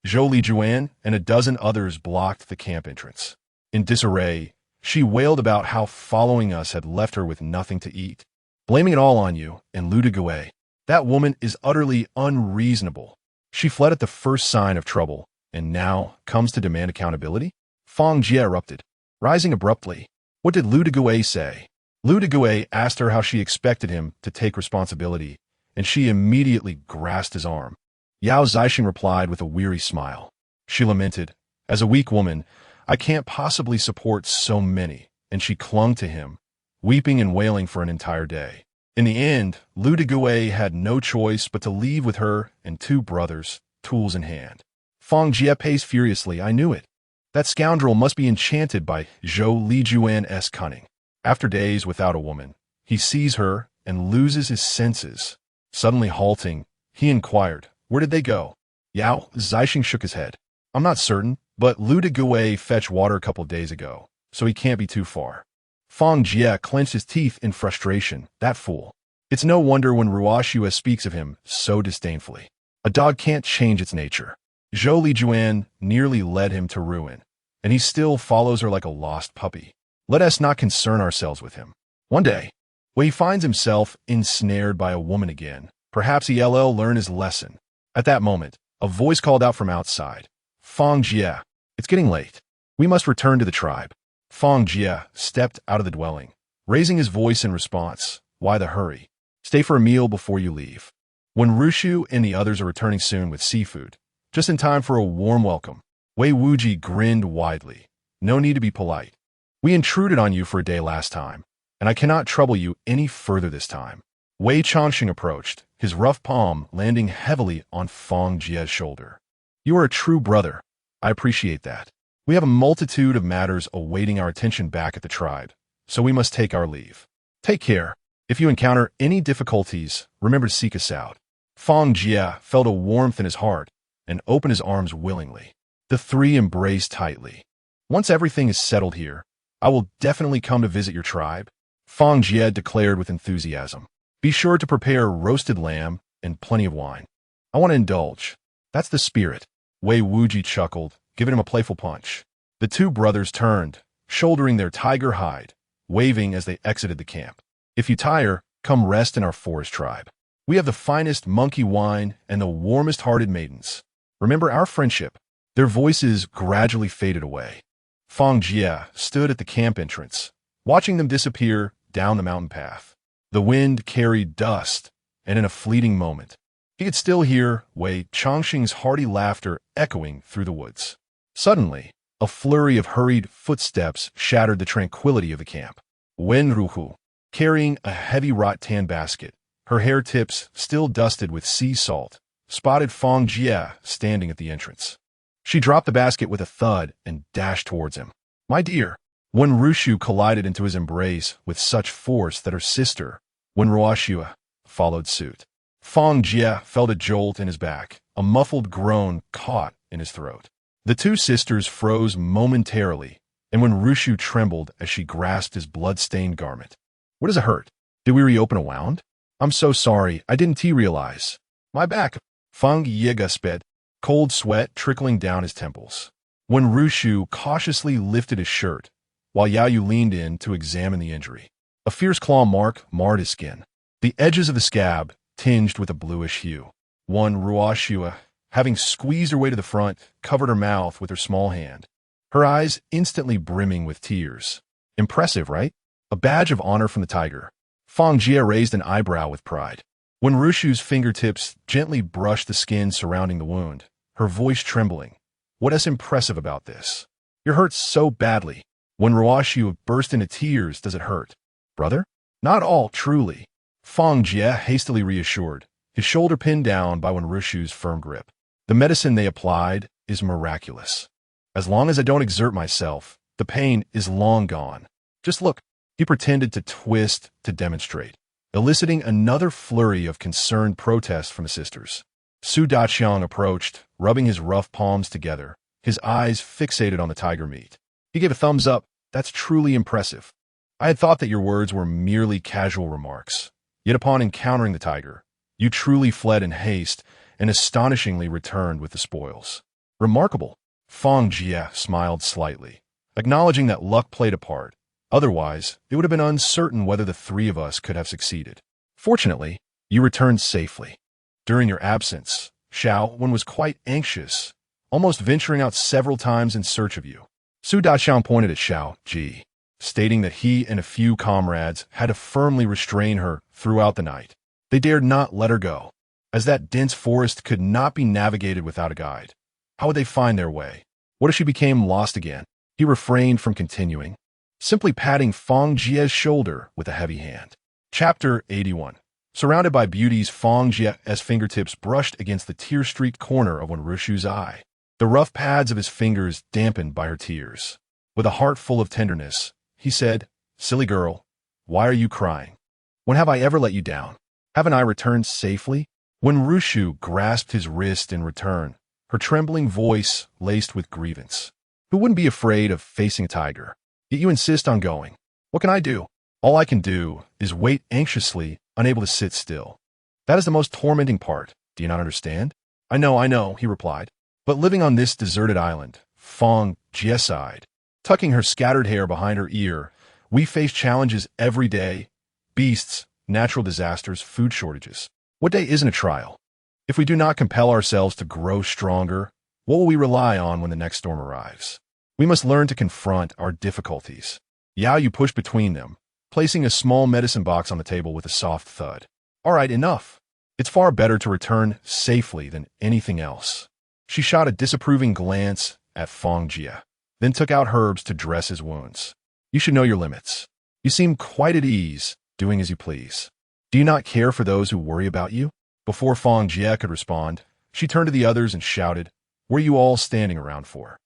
Zhou Lijuan and a dozen others blocked the camp entrance. In disarray, she wailed about how following us had left her with nothing to eat, blaming it all on you and Lu Degui. That woman is utterly unreasonable. She fled at the first sign of trouble, and now comes to demand accountability?" Fang Jie erupted, rising abruptly. "What did Lu Degui say?" Lu Degui asked her how she expected him to take responsibility, and she immediately grasped his arm. Yao Zixing replied with a weary smile. She lamented, "As a weak woman, I can't possibly support so many," and she clung to him, weeping and wailing for an entire day. In the end, Lu Degui had no choice but to leave with her and two brothers, tools in hand. Fang Jie paced furiously. "I knew it. That scoundrel must be enchanted by Zhou Lijuan's cunning. After days without a woman, he sees her and loses his senses." Suddenly halting, he inquired, "Where did they go?" Yao Zixing shook his head. "I'm not certain, but Lu Degui fetched water a couple of days ago, so he can't be too far." Fang Jie clenched his teeth in frustration. That fool. It's no wonder when Ruoxua speaks of him so disdainfully. A dog can't change its nature. Zhou Lijuan nearly led him to ruin, and he still follows her like a lost puppy. Let us not concern ourselves with him. One day, when he finds himself ensnared by a woman again, perhaps he'll learn his lesson. At that moment, a voice called out from outside. "Fang Jie, it's getting late. We must return to the tribe." Fang Jie stepped out of the dwelling, raising his voice in response. "Why the hurry? Stay for a meal before you leave. When Rushu and the others are returning soon with seafood, just in time for a warm welcome." Wei Wuji grinned widely. "No need to be polite. We intruded on you for a day last time, and I cannot trouble you any further this time." Wei Changxing approached, his rough palm landing heavily on Fang Jie's shoulder. "You are a true brother. I appreciate that. We have a multitude of matters awaiting our attention back at the tribe, so we must take our leave. Take care. If you encounter any difficulties, remember to seek us out." Fang Jie felt a warmth in his heart and opened his arms willingly. The three embraced tightly. "Once everything is settled here, I will definitely come to visit your tribe," Fang Jie declared with enthusiasm. "Be sure to prepare roasted lamb and plenty of wine. I want to indulge." "That's the spirit," Wei Wuji chuckled, giving him a playful punch. The two brothers turned, shouldering their tiger hide, waving as they exited the camp. "If you tire, come rest in our forest tribe. We have the finest monkey wine and the warmest-hearted maidens. Remember our friendship." Their voices gradually faded away. Fang Jie stood at the camp entrance, watching them disappear down the mountain path. The wind carried dust, and in a fleeting moment, he could still hear Wei Changxing's hearty laughter echoing through the woods. Suddenly, a flurry of hurried footsteps shattered the tranquility of the camp. Wen Ruhu, carrying a heavy rattan basket, her hair tips still dusted with sea salt, spotted Fang Jie standing at the entrance. She dropped the basket with a thud and dashed towards him. "My dear." When Rushu collided into his embrace with such force that her sister, Wen Ruoxua, followed suit. Fang Jie felt a jolt in his back, a muffled groan caught in his throat. The two sisters froze momentarily, and when Rushu trembled as she grasped his blood-stained garment. "What does it hurt? Did we reopen a wound?" "I'm so sorry, I didn't realize." "My back." Fang Jie gasped, cold sweat trickling down his temples. When Rushu cautiously lifted his shirt, while Yao Yu leaned in to examine the injury, a fierce claw mark marred his skin, the edges of the scab tinged with a bluish hue. One Ruoxua, having squeezed her way to the front, covered her mouth with her small hand, her eyes instantly brimming with tears. "Impressive, right? A badge of honor from the tiger." Fang Jie raised an eyebrow with pride. When Rushu's fingertips gently brushed the skin surrounding the wound, her voice trembling, "What is impressive about this? You're hurt so badly. When Ruoshu burst into tears, does it hurt? Brother? Not all, truly." Fang Jie hastily reassured, his shoulder pinned down by Rushu's firm grip. "The medicine they applied is miraculous. As long as I don't exert myself, the pain is long gone. Just look." He pretended to twist to demonstrate, eliciting another flurry of concerned protest from the sisters. Su Daqiang approached, rubbing his rough palms together, his eyes fixated on the tiger meat. He gave a thumbs up. "That's truly impressive. I had thought that your words were merely casual remarks. Yet upon encountering the tiger, you truly fled in haste and astonishingly returned with the spoils. Remarkable." Fang Jie smiled slightly, acknowledging that luck played a part. Otherwise, it would have been uncertain whether the three of us could have succeeded. Fortunately, you returned safely. During your absence, Xiao Wen was quite anxious, almost venturing out several times in search of you. Su Daqiang pointed at Xiao Ji, stating that he and a few comrades had to firmly restrain her throughout the night. They dared not let her go, as that dense forest could not be navigated without a guide. How would they find their way? What if she became lost again? He refrained from continuing, simply patting Fang Jie's shoulder with a heavy hand. Chapter 81. Surrounded by beauties, Fang Jie's fingertips brushed against the tear-streaked corner of Rushu's eye, the rough pads of his fingers dampened by her tears. With a heart full of tenderness, he said, "Silly girl, why are you crying? When have I ever let you down? Haven't I returned safely?" When Rushu grasped his wrist in return, her trembling voice laced with grievance. "Who wouldn't be afraid of facing a tiger? Yet you insist on going. What can I do? All I can do is wait anxiously, unable to sit still. That is the most tormenting part. Do you not understand?" I know, he replied. "But living on this deserted island," Fang Jie sighed, tucking her scattered hair behind her ear, "we face challenges every day. Beasts, natural disasters, food shortages. What day isn't a trial? If we do not compel ourselves to grow stronger, what will we rely on when the next storm arrives? We must learn to confront our difficulties." Yao Yu pushed between them, placing a small medicine box on the table with a soft thud. "All right, enough. It's far better to return safely than anything else." She shot a disapproving glance at Fang Jie, then took out herbs to dress his wounds. "You should know your limits. You seem quite at ease, doing as you please. Do you not care for those who worry about you?" Before Fang Jie could respond, she turned to the others and shouted, "What are you all standing around for?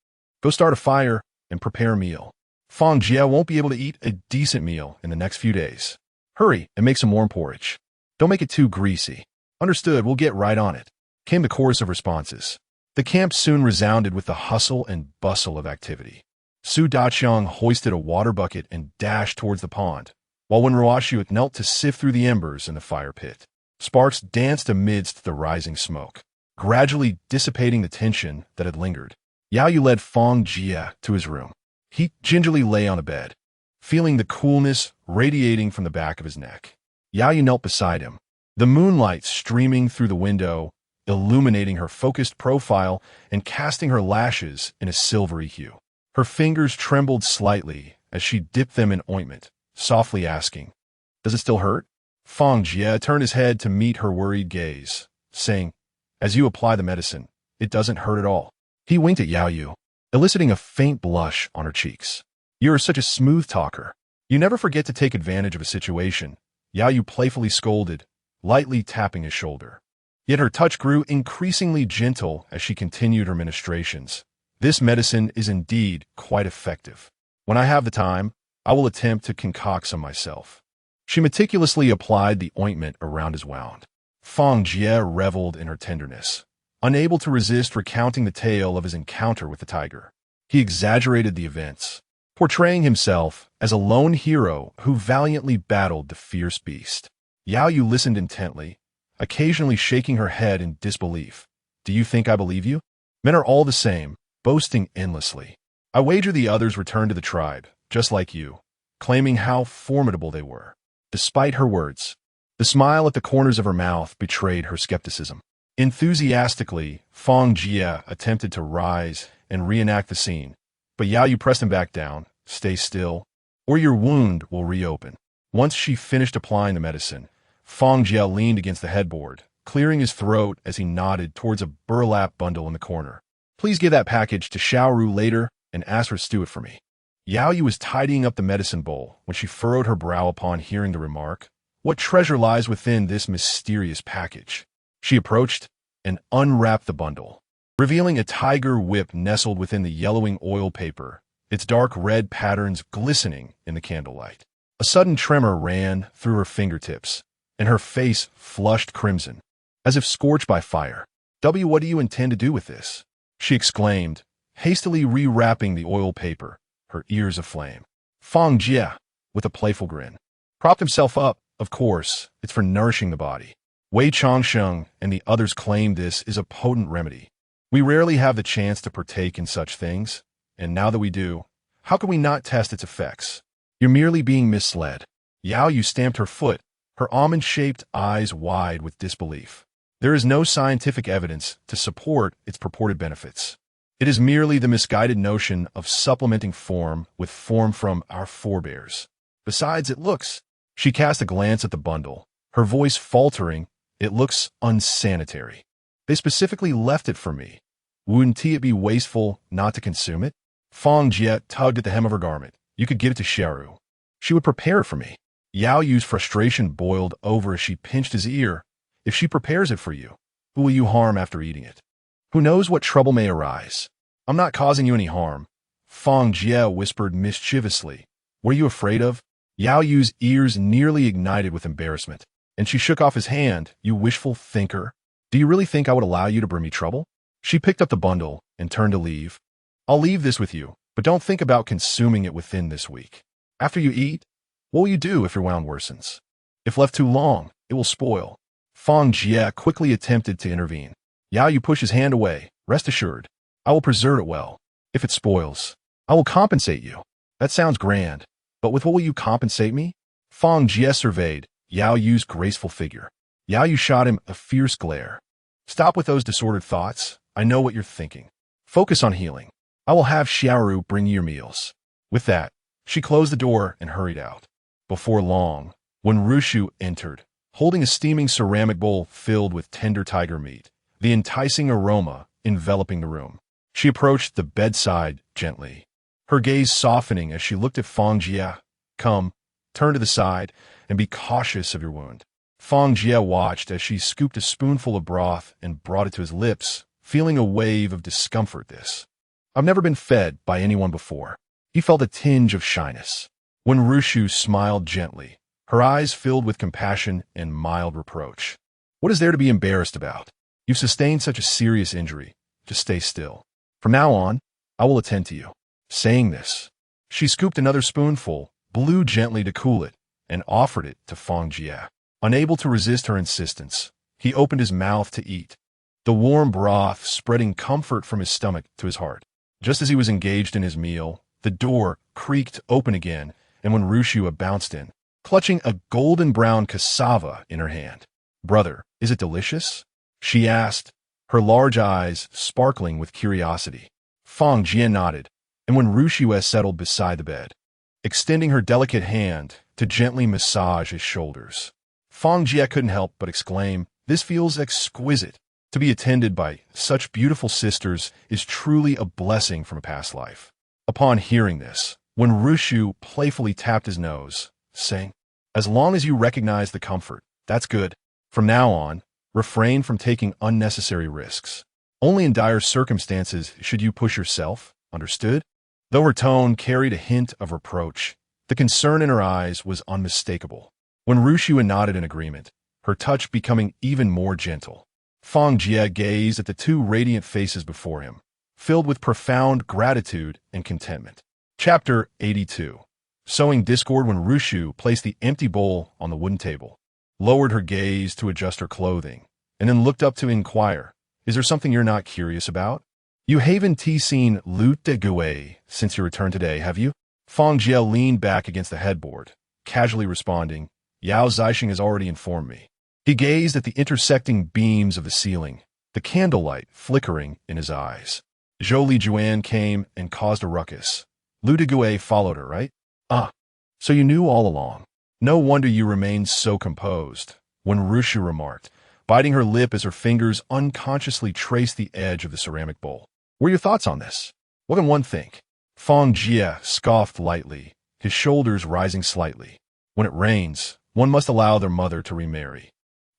Go start a fire and prepare a meal. Fang Jie won't be able to eat a decent meal in the next few days. Hurry and make some warm porridge. Don't make it too greasy." "Understood, we'll get right on it," came the chorus of responses. The camp soon resounded with the hustle and bustle of activity. Su Daqiang hoisted a water bucket and dashed towards the pond, while Ruoshu knelt to sift through the embers in the fire pit. Sparks danced amidst the rising smoke, gradually dissipating the tension that had lingered. Yao Yu led Fang Jie to his room. He gingerly lay on a bed, feeling the coolness radiating from the back of his neck. Yao Yu knelt beside him, the moonlight streaming through the window, illuminating her focused profile and casting her lashes in a silvery hue. Her fingers trembled slightly as she dipped them in ointment, softly asking, "Does it still hurt?" Fang Jie turned his head to meet her worried gaze, saying, "As you apply the medicine, it doesn't hurt at all." He winked at Yao Yu, eliciting a faint blush on her cheeks. "You are such a smooth talker. You never forget to take advantage of a situation," Yao Yu playfully scolded, lightly tapping his shoulder. Yet her touch grew increasingly gentle as she continued her ministrations. "This medicine is indeed quite effective. When I have the time, I will attempt to concoct some myself." She meticulously applied the ointment around his wound. Fang Jie reveled in her tenderness, unable to resist recounting the tale of his encounter with the tiger. He exaggerated the events, portraying himself as a lone hero who valiantly battled the fierce beast. Yao Yu listened intently, occasionally shaking her head in disbelief. "Do you think I believe you? Men are all the same, boasting endlessly. I wager the others returned to the tribe, just like you, claiming how formidable they were." Despite her words, the smile at the corners of her mouth betrayed her skepticism. Enthusiastically, Fang Jie attempted to rise and reenact the scene, but Yao Yu pressed him back down. "Stay still, or your wound will reopen. Once she finished applying the medicine, Fang Jie leaned against the headboard, clearing his throat as he nodded towards a burlap bundle in the corner. Please give that package to Xiaoru later and ask her to stew it for me. Yao Yu was tidying up the medicine bowl when she furrowed her brow upon hearing the remark. What treasure lies within this mysterious package? She approached and unwrapped the bundle, revealing a tiger whip nestled within the yellowing oil paper, its dark red patterns glistening in the candlelight. A sudden tremor ran through her fingertips, and her face flushed crimson, as if scorched by fire. What do you intend to do with this? She exclaimed, hastily rewrapping the oil paper, her ears aflame. Fang Jie, with a playful grin, propped himself up. Of course, it's for nourishing the body. Wei Changsheng and the others claim this is a potent remedy. We rarely have the chance to partake in such things, and now that we do, how can we not test its effects? You're merely being misled. Yao Yu stamped her foot, her almond-shaped eyes wide with disbelief. There is no scientific evidence to support its purported benefits. It is merely the misguided notion of supplementing form with form from our forebears. Besides, it looks... She cast a glance at the bundle, her voice faltering. It looks unsanitary. They specifically left it for me. Wouldn't it be wasteful not to consume it? Fang Jie tugged at the hem of her garment. You could give it to Xiaoru. She would prepare it for me. Yao Yu's frustration boiled over as she pinched his ear. If she prepares it for you, who will you harm after eating it? Who knows what trouble may arise? I'm not causing you any harm. Fang Jie whispered mischievously. What are you afraid of? Yao Yu's ears nearly ignited with embarrassment, and she shook off his hand. You wishful thinker. Do you really think I would allow you to bring me trouble? She picked up the bundle and turned to leave. I'll leave this with you, but don't think about consuming it within this week. After you eat, what will you do if your wound worsens? If left too long, it will spoil. Fang Jie quickly attempted to intervene. Yao Yu pushed his hand away. Rest assured, I will preserve it well. If it spoils, I will compensate you. That sounds grand. But with what will you compensate me? Fang Jie surveyed Yao Yu's graceful figure. Yao Yu shot him a fierce glare. Stop with those disordered thoughts. I know what you're thinking. Focus on healing. I will have Xiaoru bring you your meals. With that, she closed the door and hurried out. Before long, when Rushu entered, holding a steaming ceramic bowl filled with tender tiger meat, the enticing aroma enveloping the room, she approached the bedside gently, her gaze softening as she looked at Fang Jie. Come, turn to the side, and be cautious of your wound. Fang Jie watched as she scooped a spoonful of broth and brought it to his lips, feeling a wave of discomfort. I've never been fed by anyone before. He felt a tinge of shyness. When Rushu smiled gently, her eyes filled with compassion and mild reproach. What is there to be embarrassed about? You've sustained such a serious injury. Just stay still. From now on, I will attend to you. Saying this, she scooped another spoonful, blew gently to cool it, and offered it to Fang Jie. Unable to resist her insistence, he opened his mouth to eat, the warm broth spreading comfort from his stomach to his heart. Just as he was engaged in his meal, the door creaked open again, and when Rushu bounced in, clutching a golden-brown cassava in her hand. Brother, is it delicious? She asked, her large eyes sparkling with curiosity. Fang Jie nodded, and when Rushu settled beside the bed, extending her delicate hand to gently massage his shoulders, Fang Jie couldn't help but exclaim, this feels exquisite. To be attended by such beautiful sisters is truly a blessing from a past life. Upon hearing this, when Rushu playfully tapped his nose, saying, as long as you recognize the comfort, that's good. From now on, refrain from taking unnecessary risks. Only in dire circumstances should you push yourself, understood? Though her tone carried a hint of reproach, the concern in her eyes was unmistakable. When Rushu nodded in agreement, her touch becoming even more gentle, Fang Jie gazed at the two radiant faces before him, filled with profound gratitude and contentment. Chapter 82. Sowing discord when Rushu placed the empty bowl on the wooden table, lowered her gaze to adjust her clothing, and then looked up to inquire, is there something you're not curious about? You haven't seen Lu de Gui since your return today, have you? Fang Jie leaned back against the headboard, casually responding, Yao Zixing has already informed me. He gazed at the intersecting beams of the ceiling, the candlelight flickering in his eyes. Zhou Li Juan came and caused a ruckus. Lu de Gui followed her, right? Ah, so you knew all along. No wonder you remained so composed, when Rushu remarked, biting her lip as her fingers unconsciously traced the edge of the ceramic bowl. What are your thoughts on this? What can one think? Fang Jie scoffed lightly, his shoulders rising slightly. When it rains, one must allow their mother to remarry.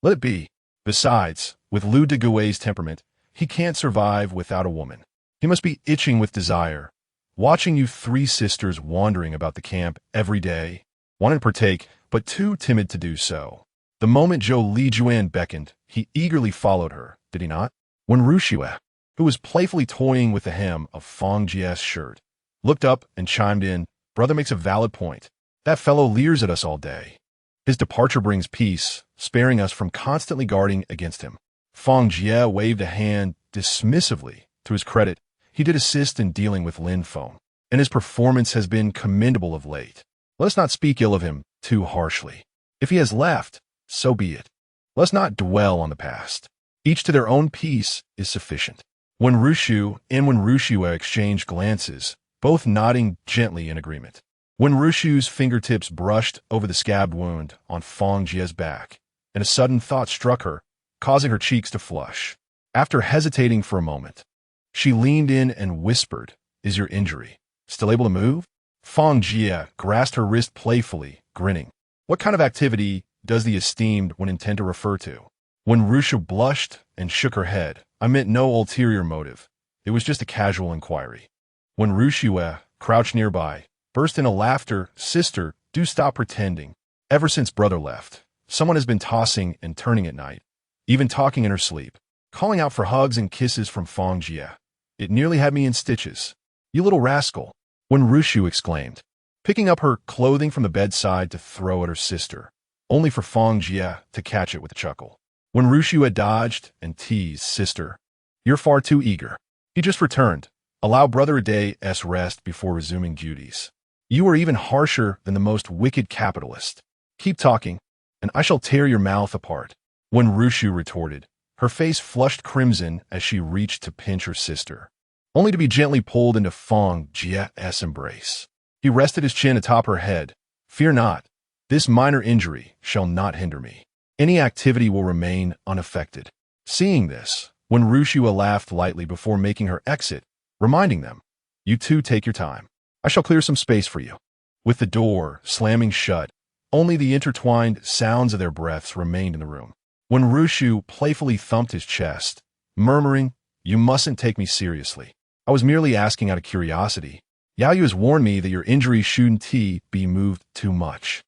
Let it be. Besides, with Lu Degui's temperament, he can't survive without a woman. He must be itching with desire, watching you three sisters wandering about the camp every day, wanting to partake, but too timid to do so. The moment Zhou Lijuan beckoned, he eagerly followed her, did he not? When Rushue, who was playfully toying with the hem of Fang Jie's shirt, looked up and chimed in, "Brother makes a valid point. That fellow leers at us all day. His departure brings peace, sparing us from constantly guarding against him." Fang Jie waved a hand dismissively. To his credit, he did assist in dealing with Lin Feng, and his performance has been commendable of late. Let us not speak ill of him too harshly. If he has left, so be it. Let us not dwell on the past. Each to their own peace is sufficient. When Rushue exchanged glances, both nodding gently in agreement. When Rushu's fingertips brushed over the scabbed wound on Fang Jie's back, and a sudden thought struck her, causing her cheeks to flush. After hesitating for a moment, she leaned in and whispered, "Is your injury still able to move?" Fang Jie grasped her wrist playfully, grinning. What kind of activity does the esteemed one intend to refer to? When Rushu blushed and shook her head, I meant no ulterior motive. It was just a casual inquiry. When Rushue, crouched nearby, burst into laughter, "Sister, do stop pretending. Ever since brother left, someone has been tossing and turning at night, even talking in her sleep, calling out for hugs and kisses from Fang Jie. It nearly had me in stitches. You little rascal," when Rushu exclaimed, picking up her clothing from the bedside to throw at her sister, only for Fang Jie to catch it with a chuckle. When Rushu had dodged and teased, "Sister, you're far too eager. He just returned. Allow brother a day's rest before resuming duties. You are even harsher than the most wicked capitalist. Keep talking, and I shall tear your mouth apart." When Rushu retorted, her face flushed crimson as she reached to pinch her sister, only to be gently pulled into Fang Jie's embrace. He rested his chin atop her head. "Fear not. This minor injury shall not hinder me. Any activity will remain unaffected." Seeing this, when Rushu laughed lightly before making her exit, reminding them, "You two take your time. I shall clear some space for you." With the door slamming shut, only the intertwined sounds of their breaths remained in the room. When Rushu playfully thumped his chest, murmuring, "You mustn't take me seriously. I was merely asking out of curiosity. Yaoyu has warned me that your injury shouldn't be moved too much.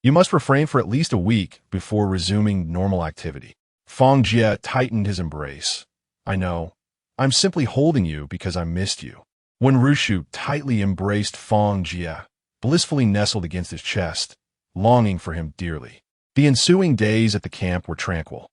You must refrain for at least a week before resuming normal activity." Fang Jie tightened his embrace. "I know. I'm simply holding you because I missed you." When Rushu tightly embraced Fang Jie, blissfully nestled against his chest, longing for him dearly. The ensuing days at the camp were tranquil,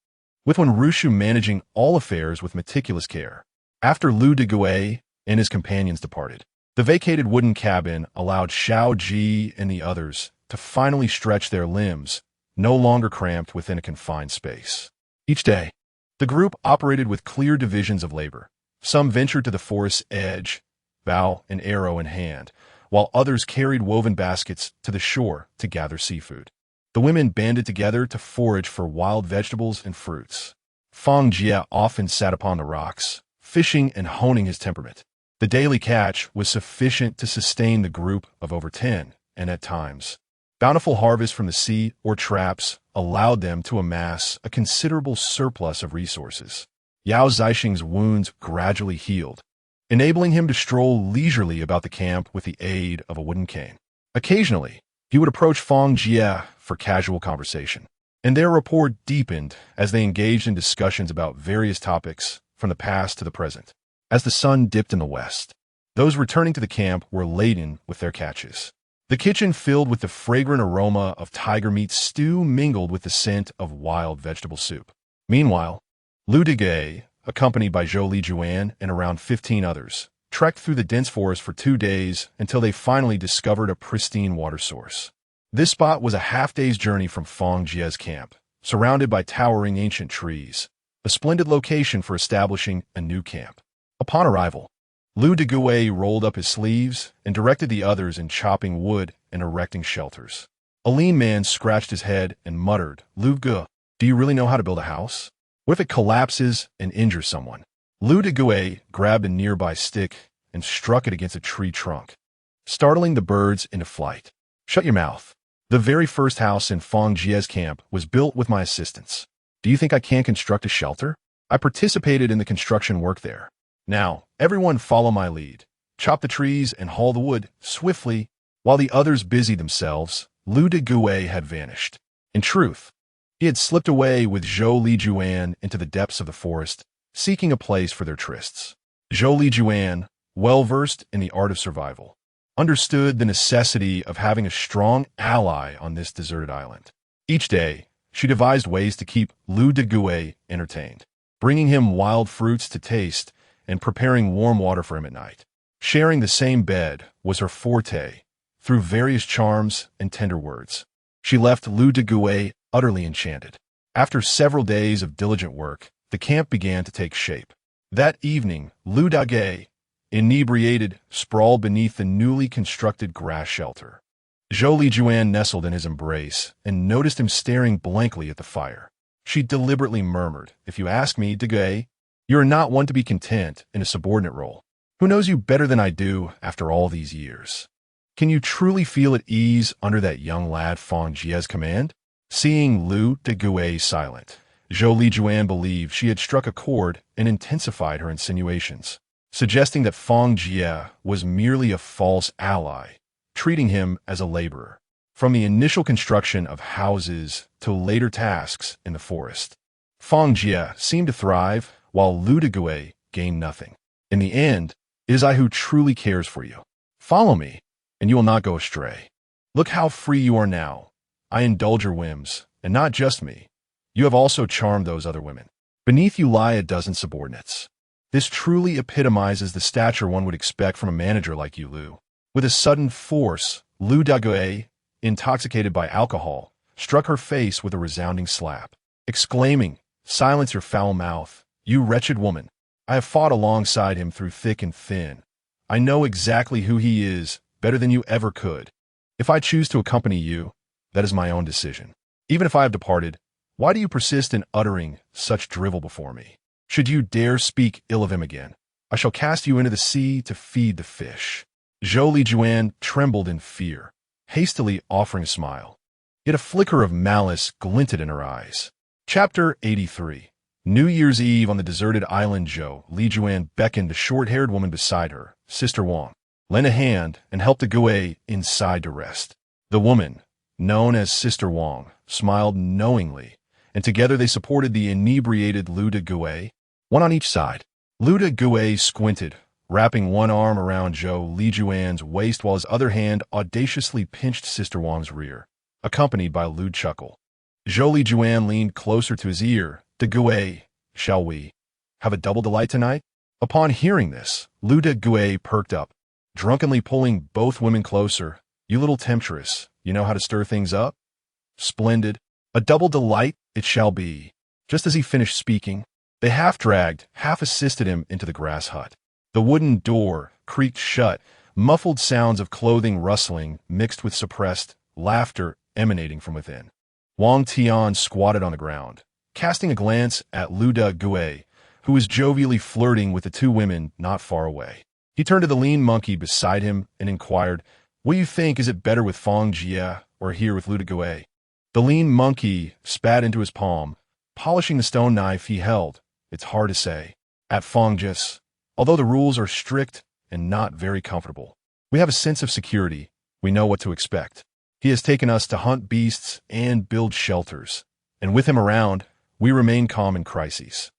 with when Rushu managing all affairs with meticulous care. After Lu Degui and his companions departed, the vacated wooden cabin allowed Xiao Ji and the others to finally stretch their limbs, no longer cramped within a confined space. Each day, the group operated with clear divisions of labor. Some ventured to the forest's edge, bow and arrow in hand, while others carried woven baskets to the shore to gather seafood. The women banded together to forage for wild vegetables and fruits. Fang Jie often sat upon the rocks, fishing and honing his temperament. The daily catch was sufficient to sustain the group of over 10, and at times, bountiful harvest from the sea or traps allowed them to amass a considerable surplus of resources. Yao Zixing's wounds gradually healed, enabling him to stroll leisurely about the camp with the aid of a wooden cane. Occasionally, he would approach Fang Jie for casual conversation, and their rapport deepened as they engaged in discussions about various topics from the past to the present. As the sun dipped in the west, those returning to the camp were laden with their catches. The kitchen filled with the fragrant aroma of tiger meat stew mingled with the scent of wild vegetable soup. Meanwhile, Lu Degui, accompanied by Zhou Lijuan and around 15 others, trekked through the dense forest for 2 days until they finally discovered a pristine water source. This spot was a half-day's journey from Fang Jie's camp, surrounded by towering ancient trees, a splendid location for establishing a new camp. Upon arrival, Lu Degui rolled up his sleeves and directed the others in chopping wood and erecting shelters. A lean man scratched his head and muttered, Lu Ge, do you really know how to build a house? What if it collapses and injures someone? Lu De grabbed a nearby stick and struck it against a tree trunk, startling the birds into flight. Shut your mouth. The very first house in Fang Jie's camp was built with my assistance. Do you think I can't construct a shelter? I participated in the construction work there. Now, everyone follow my lead. Chop the trees and haul the wood swiftly. While the others busied themselves, Lu De had vanished. In truth, he had slipped away with Zhou Lijuan into the depths of the forest, seeking a place for their trysts. Zhou Lijuan, well-versed in the art of survival, understood the necessity of having a strong ally on this deserted island. Each day, she devised ways to keep Lu De entertained, bringing him wild fruits to taste and preparing warm water for him at night. Sharing the same bed was her forte, through various charms and tender words. She left Lu De utterly enchanted. After several days of diligent work, the camp began to take shape. That evening, Lu De, inebriated, sprawled beneath the newly constructed grass shelter. Zhou Lijuan nestled in his embrace and noticed him staring blankly at the fire. She deliberately murmured, If you ask me, De, you are not one to be content in a subordinate role. Who knows you better than I do after all these years? Can you truly feel at ease under that young lad Fang Jie's command? Seeing Lu De silent, Zhou Lijuan believed she had struck a chord and intensified her insinuations, suggesting that Fang Jie was merely a false ally, treating him as a laborer. From the initial construction of houses to later tasks in the forest, Fang Jie seemed to thrive while Lu De gained nothing. In the end, it is I who truly cares for you. Follow me, and you will not go astray. Look how free you are now. I indulge your whims, and not just me. You have also charmed those other women. Beneath you lie a dozen subordinates. This truly epitomizes the stature one would expect from a manager like you, Lu. With a sudden force, Lu De, intoxicated by alcohol, struck her face with a resounding slap, exclaiming, Silence your foul mouth, you wretched woman. I have fought alongside him through thick and thin. I know exactly who he is better than you ever could. If I choose to accompany you, that is my own decision. Even if I have departed, why do you persist in uttering such drivel before me? Should you dare speak ill of him again, I shall cast you into the sea to feed the fish. Zhou Lijuan trembled in fear, hastily offering a smile. Yet a flicker of malice glinted in her eyes. Chapter 83. New Year's Eve on the deserted island. Zhou Lijuan beckoned the short-haired woman beside her, Sister Wang, lent a hand and helped the Gue inside to rest. The woman, known as Sister Wang, smiled knowingly, and together they supported the inebriated Lu De, one on each side. Lu De squinted, wrapping one arm around Zhou Lijuan's waist while his other hand audaciously pinched Sister Wang's rear, accompanied by a lewd chuckle. Zhou Lijuan leaned closer to his ear. De, shall we have a double delight tonight? Upon hearing this, Lu De perked up, drunkenly pulling both women closer. You little temptress, you know how to stir things up? Splendid. A double delight it shall be. Just as he finished speaking, they half-dragged, half-assisted him into the grass hut. The wooden door creaked shut, muffled sounds of clothing rustling mixed with suppressed laughter emanating from within. Wang Tian squatted on the ground, casting a glance at Lu De, who was jovially flirting with the two women not far away. He turned to the lean monkey beside him and inquired, What do you think, is it better with Fang Jie or here with Lu De? The lean monkey spat into his palm, polishing the stone knife he held. It's hard to say. At Fang Jie, although the rules are strict and not very comfortable, we have a sense of security. We know what to expect. He has taken us to hunt beasts and build shelters, and with him around, we remain calm in crises.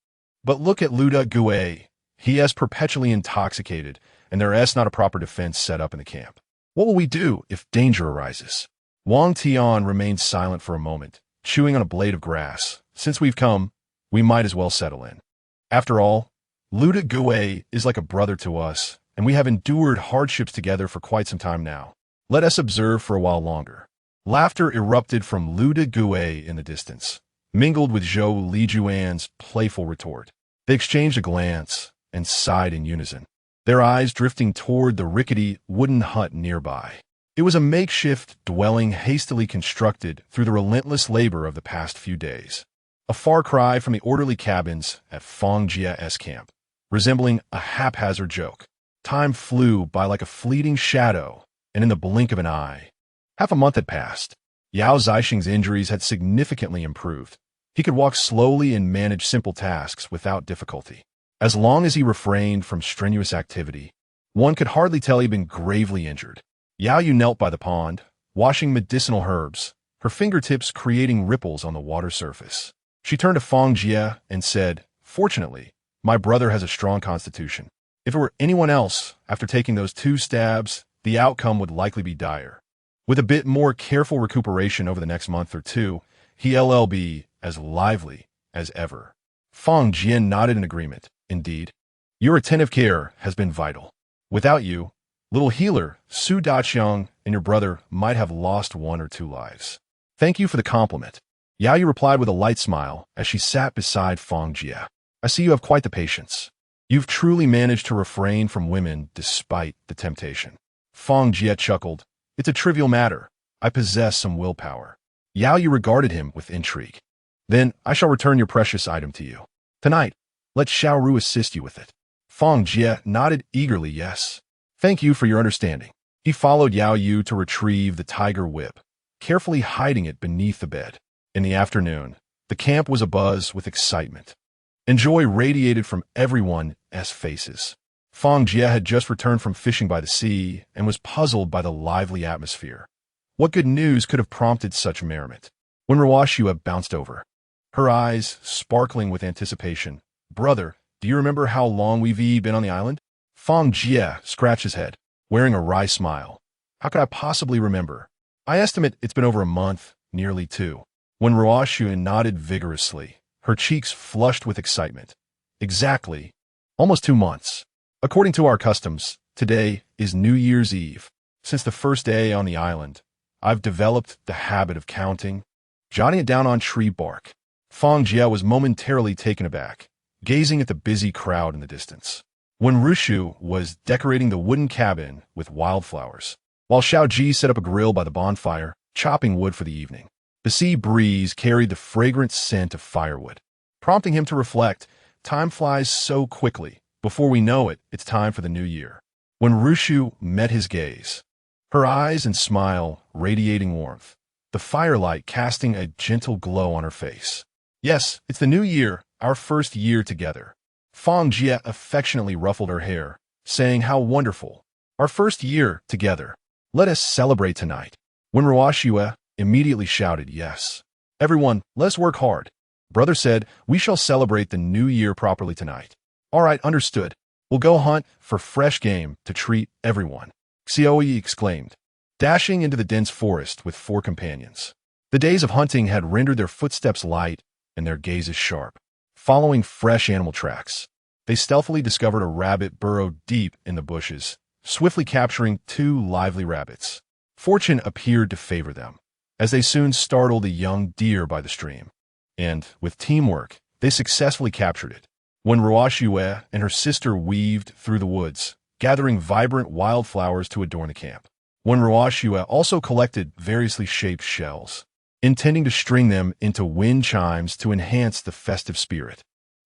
But look at Lu De. He is perpetually intoxicated, and there is not a proper defense set up in the camp. What will we do if danger arises? Wang Tian remained silent for a moment, chewing on a blade of grass. Since we've come, we might as well settle in. After all, Lu De is like a brother to us, and we have endured hardships together for quite some time now. Let us observe for a while longer. Laughter erupted from Lu De in the distance, mingled with Zhou Lijuan's playful retort. They exchanged a glance and sighed in unison, their eyes drifting toward the rickety wooden hut nearby. It was a makeshift dwelling hastily constructed through the relentless labor of the past few days. A far cry from the orderly cabins at Fang Jie's camp, resembling a haphazard joke. Time flew by like a fleeting shadow, and in the blink of an eye. Half a month had passed. Yao Zixing's injuries had significantly improved. He could walk slowly and manage simple tasks without difficulty. As long as he refrained from strenuous activity, one could hardly tell he'd been gravely injured. Yao Yu knelt by the pond, washing medicinal herbs, her fingertips creating ripples on the water surface. She turned to Fang Jie and said, "Fortunately, my brother has a strong constitution. If it were anyone else, after taking those 2 stabs, the outcome would likely be dire. With a bit more careful recuperation over the next month or 2, he'll be as lively as ever." Fang Jie nodded in agreement. "Indeed, your attentive care has been vital. Without you, little healer Su Daqiang and your brother might have lost 1 or 2 lives." "Thank you for the compliment." Yao Yu replied with a light smile as she sat beside Fang Jie. "I see you have quite the patience. You've truly managed to refrain from women despite the temptation." Fang Jie chuckled. "It's a trivial matter. I possess some willpower." Yao Yu regarded him with intrigue. "Then I shall return your precious item to you. Tonight, let Xiaoru assist you with it." Fang Jie nodded eagerly yes. "Thank you for your understanding." He followed Yao Yu to retrieve the tiger whip, carefully hiding it beneath the bed. In the afternoon, the camp was abuzz with excitement, and joy radiated from everyone's faces. Fang Jie had just returned from fishing by the sea and was puzzled by the lively atmosphere. What good news could have prompted such merriment? When Ruoshua bounced over, her eyes sparkling with anticipation. "Brother, do you remember how long we've been on the island?" Fang Jie scratched his head, wearing a wry smile. "How could I possibly remember? I estimate it's been over a month, nearly 2. When Ruoshua nodded vigorously, her cheeks flushed with excitement. "Exactly. Almost 2 months. According to our customs, today is New Year's Eve. Since the first day on the island, I've developed the habit of counting, jotting it down on tree bark." Fang Jie was momentarily taken aback, gazing at the busy crowd in the distance. When Rushu was decorating the wooden cabin with wildflowers, while Xiaoji set up a grill by the bonfire, chopping wood for the evening, the sea breeze carried the fragrant scent of firewood, prompting him to reflect, time flies so quickly. Before we know it, it's time for the new year. When Rushu met his gaze, her eyes and smile radiating warmth, the firelight casting a gentle glow on her face. "Yes, it's the new year, our first year together." Fang Jie affectionately ruffled her hair, saying how wonderful. "Our first year together. Let us celebrate tonight." When Ruoshua immediately shouted yes. "Everyone, let's work hard." Brother said, "We shall celebrate the new year properly tonight." "All right, understood. We'll go hunt for fresh game to treat everyone," Xiaoyi exclaimed, dashing into the dense forest with 4 companions. The days of hunting had rendered their footsteps light and their gazes sharp. Following fresh animal tracks, they stealthily discovered a rabbit burrowed deep in the bushes, swiftly capturing 2 lively rabbits. Fortune appeared to favor them, as they soon startled a young deer by the stream, and, with teamwork, they successfully captured it. When Ruoshua and her sister weaved through the woods, gathering vibrant wildflowers to adorn the camp. When Ruoshua also collected variously shaped shells, intending to string them into wind chimes to enhance the festive spirit.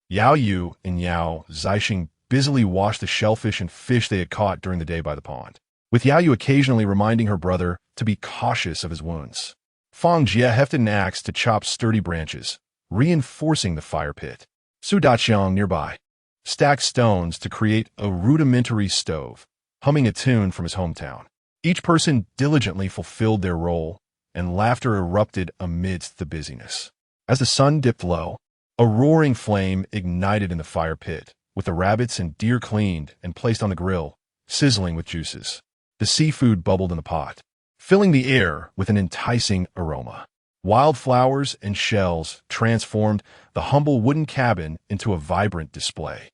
Yao Yu and Yao Zixing busily washed the shellfish and fish they had caught during the day by the pond, with Yao Yu occasionally reminding her brother to be cautious of his wounds. Fang Jie hefted an axe to chop sturdy branches, reinforcing the fire pit. Su Daqiang nearby stacked stones to create a rudimentary stove, humming a tune from his hometown. Each person diligently fulfilled their role, and laughter erupted amidst the busyness. As the sun dipped low, a roaring flame ignited in the fire pit, with the rabbits and deer cleaned and placed on the grill, sizzling with juices. The seafood bubbled in the pot, filling the air with an enticing aroma. Wildflowers and shells transformed the humble wooden cabin into a vibrant display.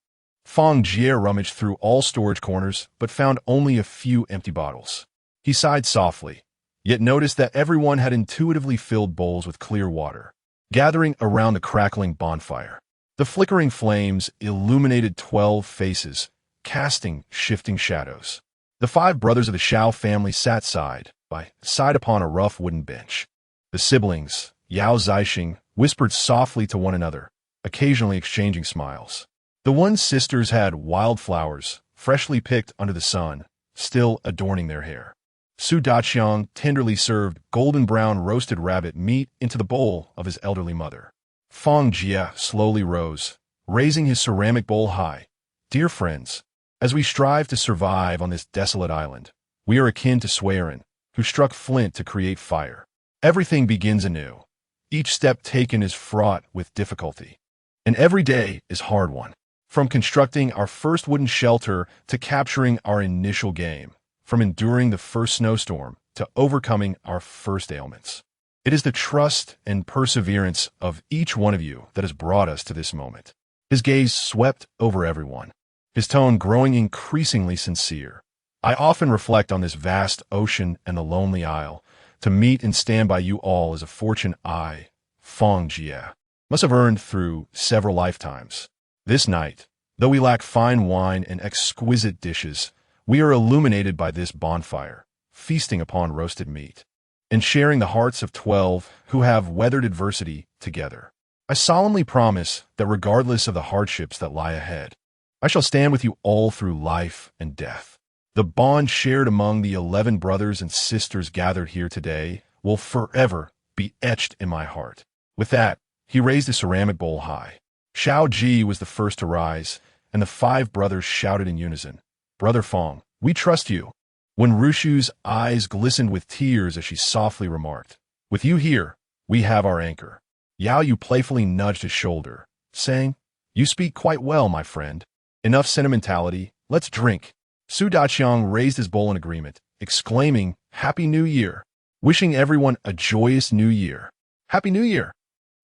Fang Jie rummaged through all storage corners, but found only a few empty bottles. He sighed softly, yet noticed that everyone had intuitively filled bowls with clear water, gathering around the crackling bonfire. The flickering flames illuminated 12 faces, casting shifting shadows. The five brothers of the Xiao family sat side by side upon a rough wooden bench. The siblings, Yao Zixing, whispered softly to one another, occasionally exchanging smiles. The one sisters had wildflowers, freshly picked under the sun, still adorning their hair. Su Daqiang tenderly served golden-brown roasted rabbit meat into the bowl of his elderly mother. Fang Jie slowly rose, raising his ceramic bowl high. Dear friends, as we strive to survive on this desolate island, we are akin to Swearin, who struck flint to create fire. Everything begins anew. Each step taken is fraught with difficulty. And every day is hard one. From constructing our first wooden shelter to capturing our initial game, from enduring the first snowstorm to overcoming our first ailments. It is the trust and perseverance of each one of you that has brought us to this moment. His gaze swept over everyone, his tone growing increasingly sincere. I often reflect on this vast ocean and the lonely isle. To meet and stand by you all is a fortune I, Fang Jie, must have earned through several lifetimes. This night, though we lack fine wine and exquisite dishes, we are illuminated by this bonfire, feasting upon roasted meat, and sharing the hearts of 12 who have weathered adversity together. I solemnly promise that regardless of the hardships that lie ahead, I shall stand with you all through life and death. The bond shared among the 11 brothers and sisters gathered here today will forever be etched in my heart. With that, he raised the ceramic bowl high. Shao Ji was the first to rise, and the 5 brothers shouted in unison, Brother Fang, we trust you. When Rushu's eyes glistened with tears as she softly remarked, with you here, we have our anchor. Yao Yu playfully nudged his shoulder, saying, you speak quite well, my friend. Enough sentimentality, let's drink. Su Daqiang raised his bowl in agreement, exclaiming, Happy New Year, wishing everyone a joyous New Year. Happy New Year!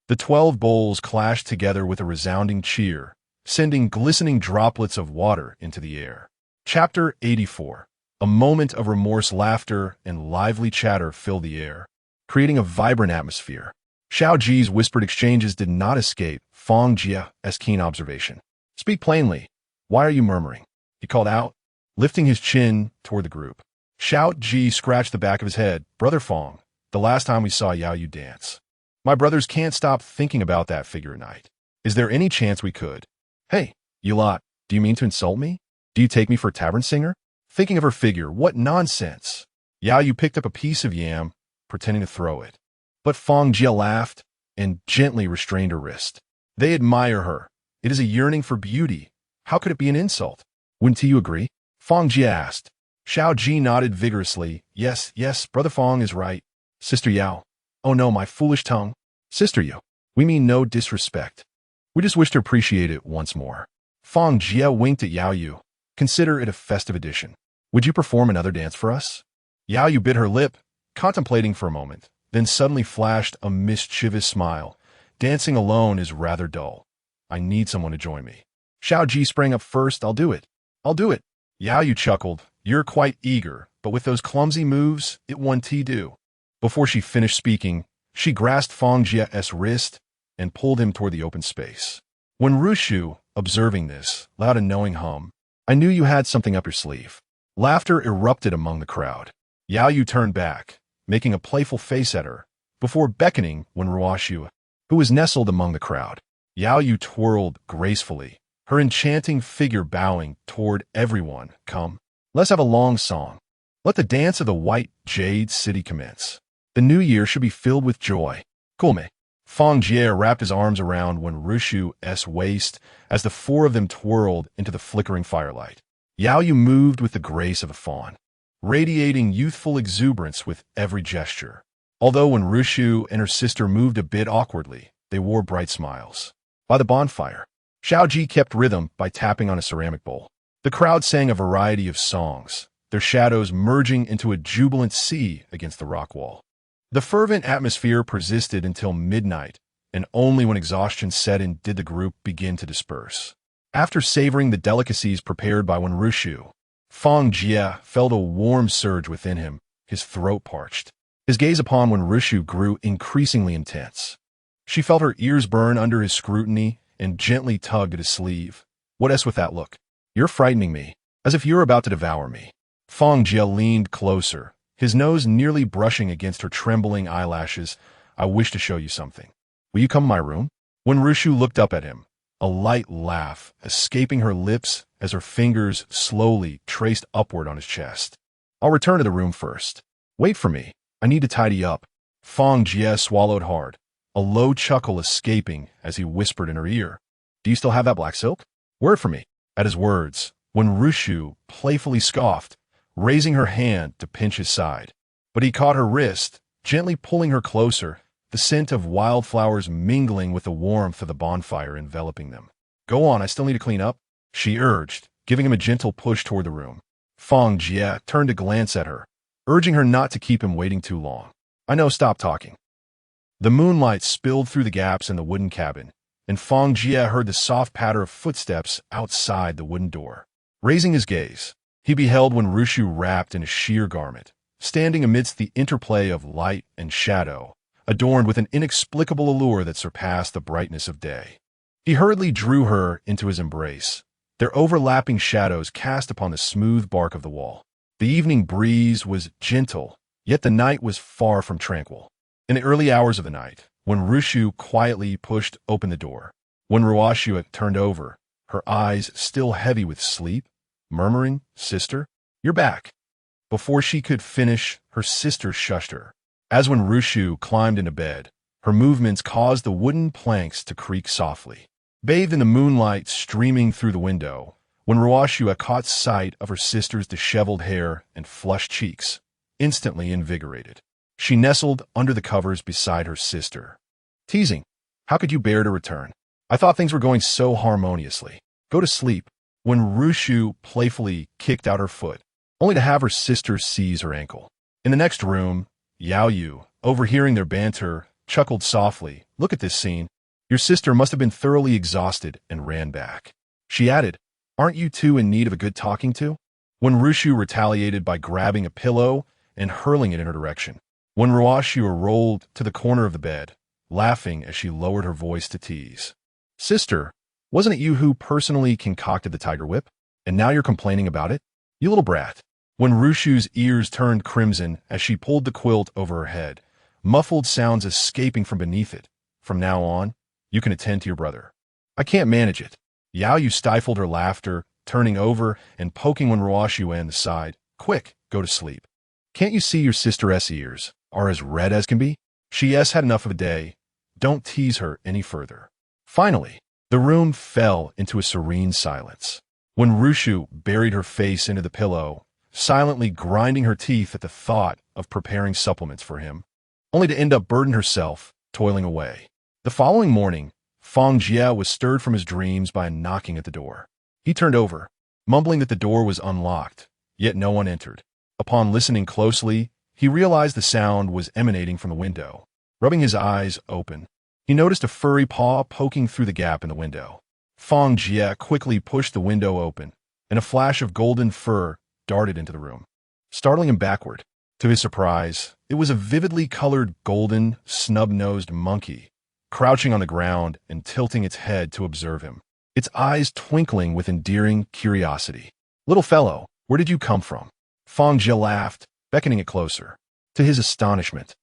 The 12 bowls clashed together with a resounding cheer, sending glistening droplets of water into the air. Chapter 84. A moment of remorse, laughter, and lively chatter filled the air, creating a vibrant atmosphere. Shao Ji's whispered exchanges did not escape Fang Jie's keen observation. Speak plainly. Why are you murmuring? He called out, lifting his chin toward the group. Shao Ji scratched the back of his head. Brother Fang, the last time we saw Yao Yu dance. My brothers can't stop thinking about that figure at night. Is there any chance we could? Hey, you lot, do you mean to insult me? Do you take me for a tavern singer? Thinking of her figure, what nonsense. Yao Yu picked up a piece of yam, pretending to throw it. But Fang Jie laughed and gently restrained her wrist. They admire her. It is a yearning for beauty. How could it be an insult? Wouldn't you agree? Fang Jie asked. Shao Ji nodded vigorously. Yes, Brother Fang is right. Sister Yao. Oh no, my foolish tongue. Sister Yao. We mean no disrespect. We just wish to appreciate it once more. Fang Jie winked at Yao Yu. Consider it a festive addition. Would you perform another dance for us? Yao Yu bit her lip, contemplating for a moment, then suddenly flashed a mischievous smile. Dancing alone is rather dull. I need someone to join me. Shao Ji sprang up first. I'll do it. Yao Yu chuckled. You're quite eager, but with those clumsy moves, it won't do. Before she finished speaking, she grasped Fang Jie's wrist and pulled him toward the open space. When Rushu, observing this, let out a knowing hum, I knew you had something up your sleeve. Laughter erupted among the crowd. Yao Yu turned back, making a playful face at her, before beckoning when Ruoshu, who was nestled among the crowd. Yao Yu twirled gracefully, her enchanting figure bowing toward everyone. Come, let's have a long song. Let the dance of the white jade city commence. The new year should be filled with joy. Kulme. Fang Jie wrapped his arms around when Rushu's waist as the 4 of them twirled into the flickering firelight. Yao Yu moved with the grace of a fawn, radiating youthful exuberance with every gesture. Although when Rushu and her sister moved a bit awkwardly, they wore bright smiles. By the bonfire, Shao Ji kept rhythm by tapping on a ceramic bowl. The crowd sang a variety of songs, their shadows merging into a jubilant sea against the rock wall. The fervent atmosphere persisted until midnight, and only when exhaustion set in did the group begin to disperse. After savoring the delicacies prepared by Wenrushu, Fang Jie felt a warm surge within him, his throat parched. His gaze upon Wenrushu grew increasingly intense. She felt her ears burn under his scrutiny and gently tugged at his sleeve. What is with that look? You're frightening me, as if you're about to devour me. Fang Jie leaned closer, his nose nearly brushing against her trembling eyelashes. I wish to show you something. Will you come to my room? When Rushu looked up at him, a light laugh escaping her lips as her fingers slowly traced upward on his chest. I'll return to the room first. Wait for me. I need to tidy up. Fang Jie swallowed hard, a low chuckle escaping as he whispered in her ear. Do you still have that black silk? Wear it for me. At his words, when Rushu playfully scoffed, raising her hand to pinch his side. But he caught her wrist, gently pulling her closer, the scent of wildflowers mingling with the warmth of the bonfire enveloping them. Go on, I still need to clean up, she urged, giving him a gentle push toward the room. Fang Jie turned to glance at her, urging her not to keep him waiting too long. I know, stop talking. The moonlight spilled through the gaps in the wooden cabin, and Fang Jie heard the soft patter of footsteps outside the wooden door. Raising his gaze, he beheld when Rushu wrapped in a sheer garment, standing amidst the interplay of light and shadow, adorned with an inexplicable allure that surpassed the brightness of day. He hurriedly drew her into his embrace, their overlapping shadows cast upon the smooth bark of the wall. The evening breeze was gentle, yet the night was far from tranquil. In the early hours of the night, when Rushu quietly pushed open the door, when Ruashua turned over, her eyes still heavy with sleep, murmuring, "Sister, you're back." Before she could finish, her sister shushed her. As when Rushu climbed into bed, her movements caused the wooden planks to creak softly. Bathed in the moonlight streaming through the window, when Ruashua caught sight of her sister's disheveled hair and flushed cheeks, instantly invigorated, she nestled under the covers beside her sister. Teasing, how could you bear to return? I thought things were going so harmoniously. Go to sleep. When Rushu playfully kicked out her foot, only to have her sister seize her ankle. In the next room, Yao Yu, overhearing their banter, chuckled softly. Look at this scene. Your sister must have been thoroughly exhausted and ran back. She added, aren't you two in need of a good talking to? When Rushu retaliated by grabbing a pillow and hurling it in her direction. When Ruashua rolled to the corner of the bed, laughing as she lowered her voice to tease. Sister, wasn't it you who personally concocted the tiger whip? And now you're complaining about it? You little brat. When Rushu's ears turned crimson as she pulled the quilt over her head, muffled sounds escaping from beneath it. From now on, you can attend to your brother. I can't manage it. Yao Yu stifled her laughter, turning over and poking when Ruashua in the side. Quick, go to sleep. Can't you see your sister's ears are as red as can be? She has had enough of a day. Don't tease her any further. Finally, the room fell into a serene silence. When Rushu buried her face into the pillow, silently grinding her teeth at the thought of preparing supplements for him, only to end up burdening herself, toiling away. The following morning, Fang Jie was stirred from his dreams by a knocking at the door. He turned over, mumbling that the door was unlocked, yet no one entered. Upon listening closely, he realized the sound was emanating from the window. Rubbing his eyes open, he noticed a furry paw poking through the gap in the window. Fang Jie quickly pushed the window open, and a flash of golden fur darted into the room, startling him backward. To his surprise, it was a vividly colored golden, snub-nosed monkey, crouching on the ground and tilting its head to observe him, its eyes twinkling with endearing curiosity. Little fellow, where did you come from? Fang Jie laughed, beckoning it closer. To his astonishment,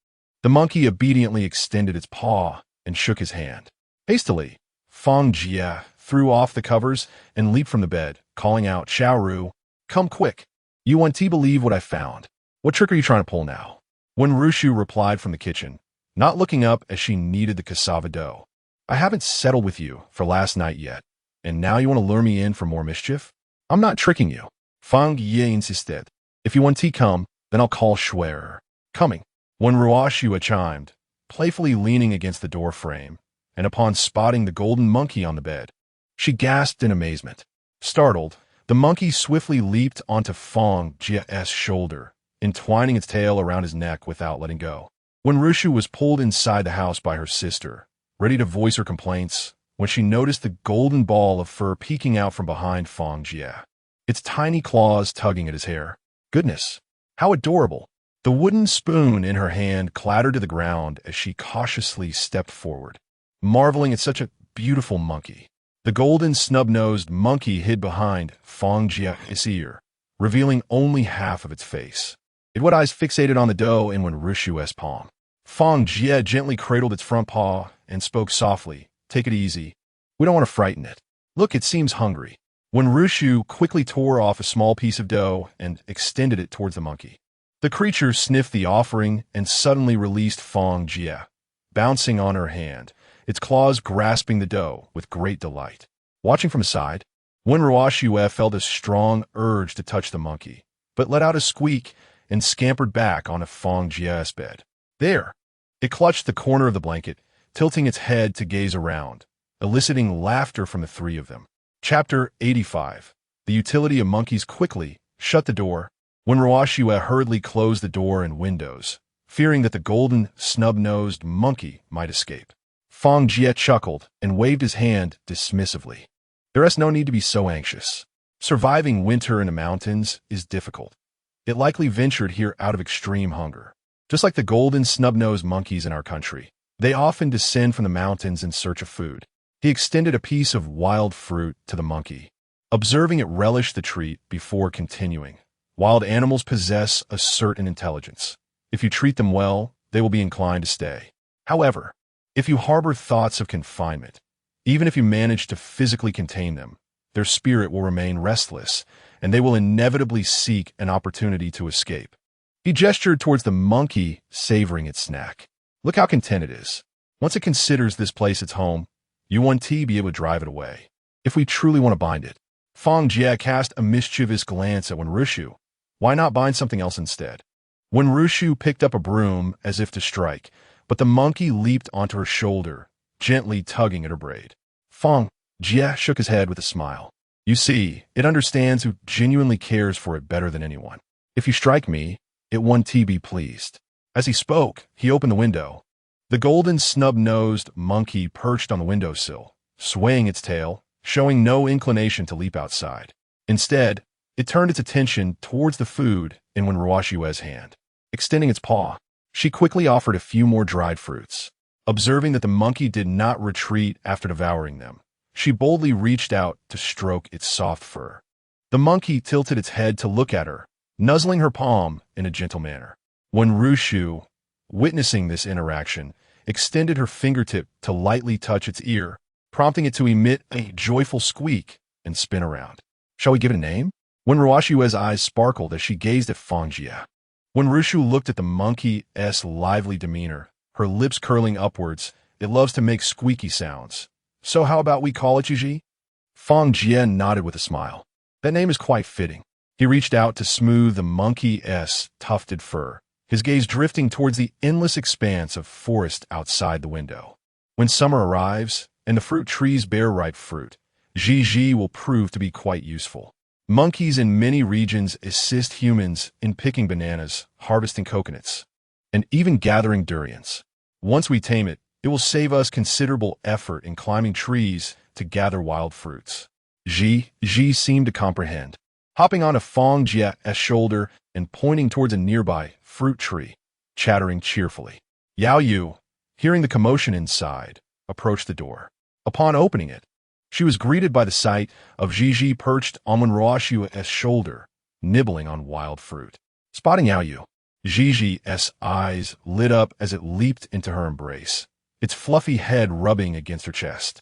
the monkey obediently extended its paw and shook his hand. Hastily, Fang Jie threw off the covers and leaped from the bed, calling out, Xiaoru, come quick. You want to believe what I found. What trick are you trying to pull now? When Rushu replied from the kitchen, not looking up as she kneaded the cassava dough. I haven't settled with you for last night yet, and now you want to lure me in for more mischief? I'm not tricking you. Fang Jie insisted. If you want to come, then I'll call Schwerer. Coming. When Ruashua chimed, playfully leaning against the door frame, and upon spotting the golden monkey on the bed, she gasped in amazement. Startled, the monkey swiftly leaped onto Fang Jie's shoulder, entwining its tail around his neck without letting go. When Rushu was pulled inside the house by her sister, ready to voice her complaints, when she noticed the golden ball of fur peeking out from behind Fang Jie, its tiny claws tugging at his hair. Goodness, how adorable! The wooden spoon in her hand clattered to the ground as she cautiously stepped forward, marveling at such a beautiful monkey. The golden snub-nosed monkey hid behind Fang Jie's ear, revealing only half of its face. It had eyes fixated on the dough in Wenwushu's palm. Fang Jie gently cradled its front paw and spoke softly. "Take it easy. We don't want to frighten it. Look, it seems hungry." Wenwushu quickly tore off a small piece of dough and extended it towards the monkey. The creature sniffed the offering and suddenly released Fang Jie, bouncing on her hand, its claws grasping the dough with great delight. Watching from aside, Wenwushu felt a strong urge to touch the monkey, but let out a squeak and scampered back onto Fang Jie's bed. There! It clutched the corner of the blanket, tilting its head to gaze around, eliciting laughter from the three of them. Chapter 85. The Utility of Monkeys. Quickly shut the door. Wenwushu hurriedly closed the door and windows, fearing that the golden, snub-nosed monkey might escape. Fang Jie chuckled and waved his hand dismissively. "There's no need to be so anxious. Surviving winter in the mountains is difficult. It likely ventured here out of extreme hunger. Just like the golden, snub-nosed monkeys in our country, they often descend from the mountains in search of food." He extended a piece of wild fruit to the monkey, observing it relish the treat before continuing. Wild animals possess a certain intelligence. If you treat them well, they will be inclined to stay. However, if you harbor thoughts of confinement, even if you manage to physically contain them, their spirit will remain restless, and they will inevitably seek an opportunity to escape. He gestured towards the monkey, savoring its snack. "Look how content it is. Once it considers this place its home, you won't be able to drive it away. If we truly want to bind it." Fang Jie cast a mischievous glance at Wenwushu. "Why not bind something else instead?" Wenwushu picked up a broom as if to strike, but the monkey leaped onto her shoulder, gently tugging at her braid. Fang Jie shook his head with a smile. "You see, it understands who genuinely cares for it better than anyone. If you strike me, it won't be pleased." As he spoke, he opened the window. The golden snub-nosed monkey perched on the windowsill, swaying its tail, showing no inclination to leap outside. Instead, it turned its attention towards the food in Wenwushu's hand. Extending its paw, she quickly offered a few more dried fruits. Observing that the monkey did not retreat after devouring them, she boldly reached out to stroke its soft fur. The monkey tilted its head to look at her, nuzzling her palm in a gentle manner. Wenwushu, witnessing this interaction, extended her fingertip to lightly touch its ear, prompting it to emit a joyful squeak and spin around. "Shall we give it a name?" Wenwushu's eyes sparkled as she gazed at Fang Jie. Wenwushu looked at the monkey's lively demeanor, her lips curling upwards. "It loves to make squeaky sounds. So how about we call it Jie?" Fang Jie nodded with a smile. "That name is quite fitting." He reached out to smooth the monkey's tufted fur, his gaze drifting towards the endless expanse of forest outside the window. When summer arrives and the fruit trees bear ripe fruit, Jie will prove to be quite useful. Monkeys in many regions assist humans in picking bananas, harvesting coconuts, and even gathering durians. Once we tame it, it will save us considerable effort in climbing trees to gather wild fruits. Jie seemed to comprehend. Hopping onto Fang Jie's shoulder and pointing towards a nearby fruit tree, chattering cheerfully. Yao Yu, hearing the commotion inside, approached the door. Upon opening it, she was greeted by the sight of Jie perched on Wenwushu's shoulder, nibbling on wild fruit. Spotting Yao Yu, Jie's eyes lit up as it leaped into her embrace, its fluffy head rubbing against her chest.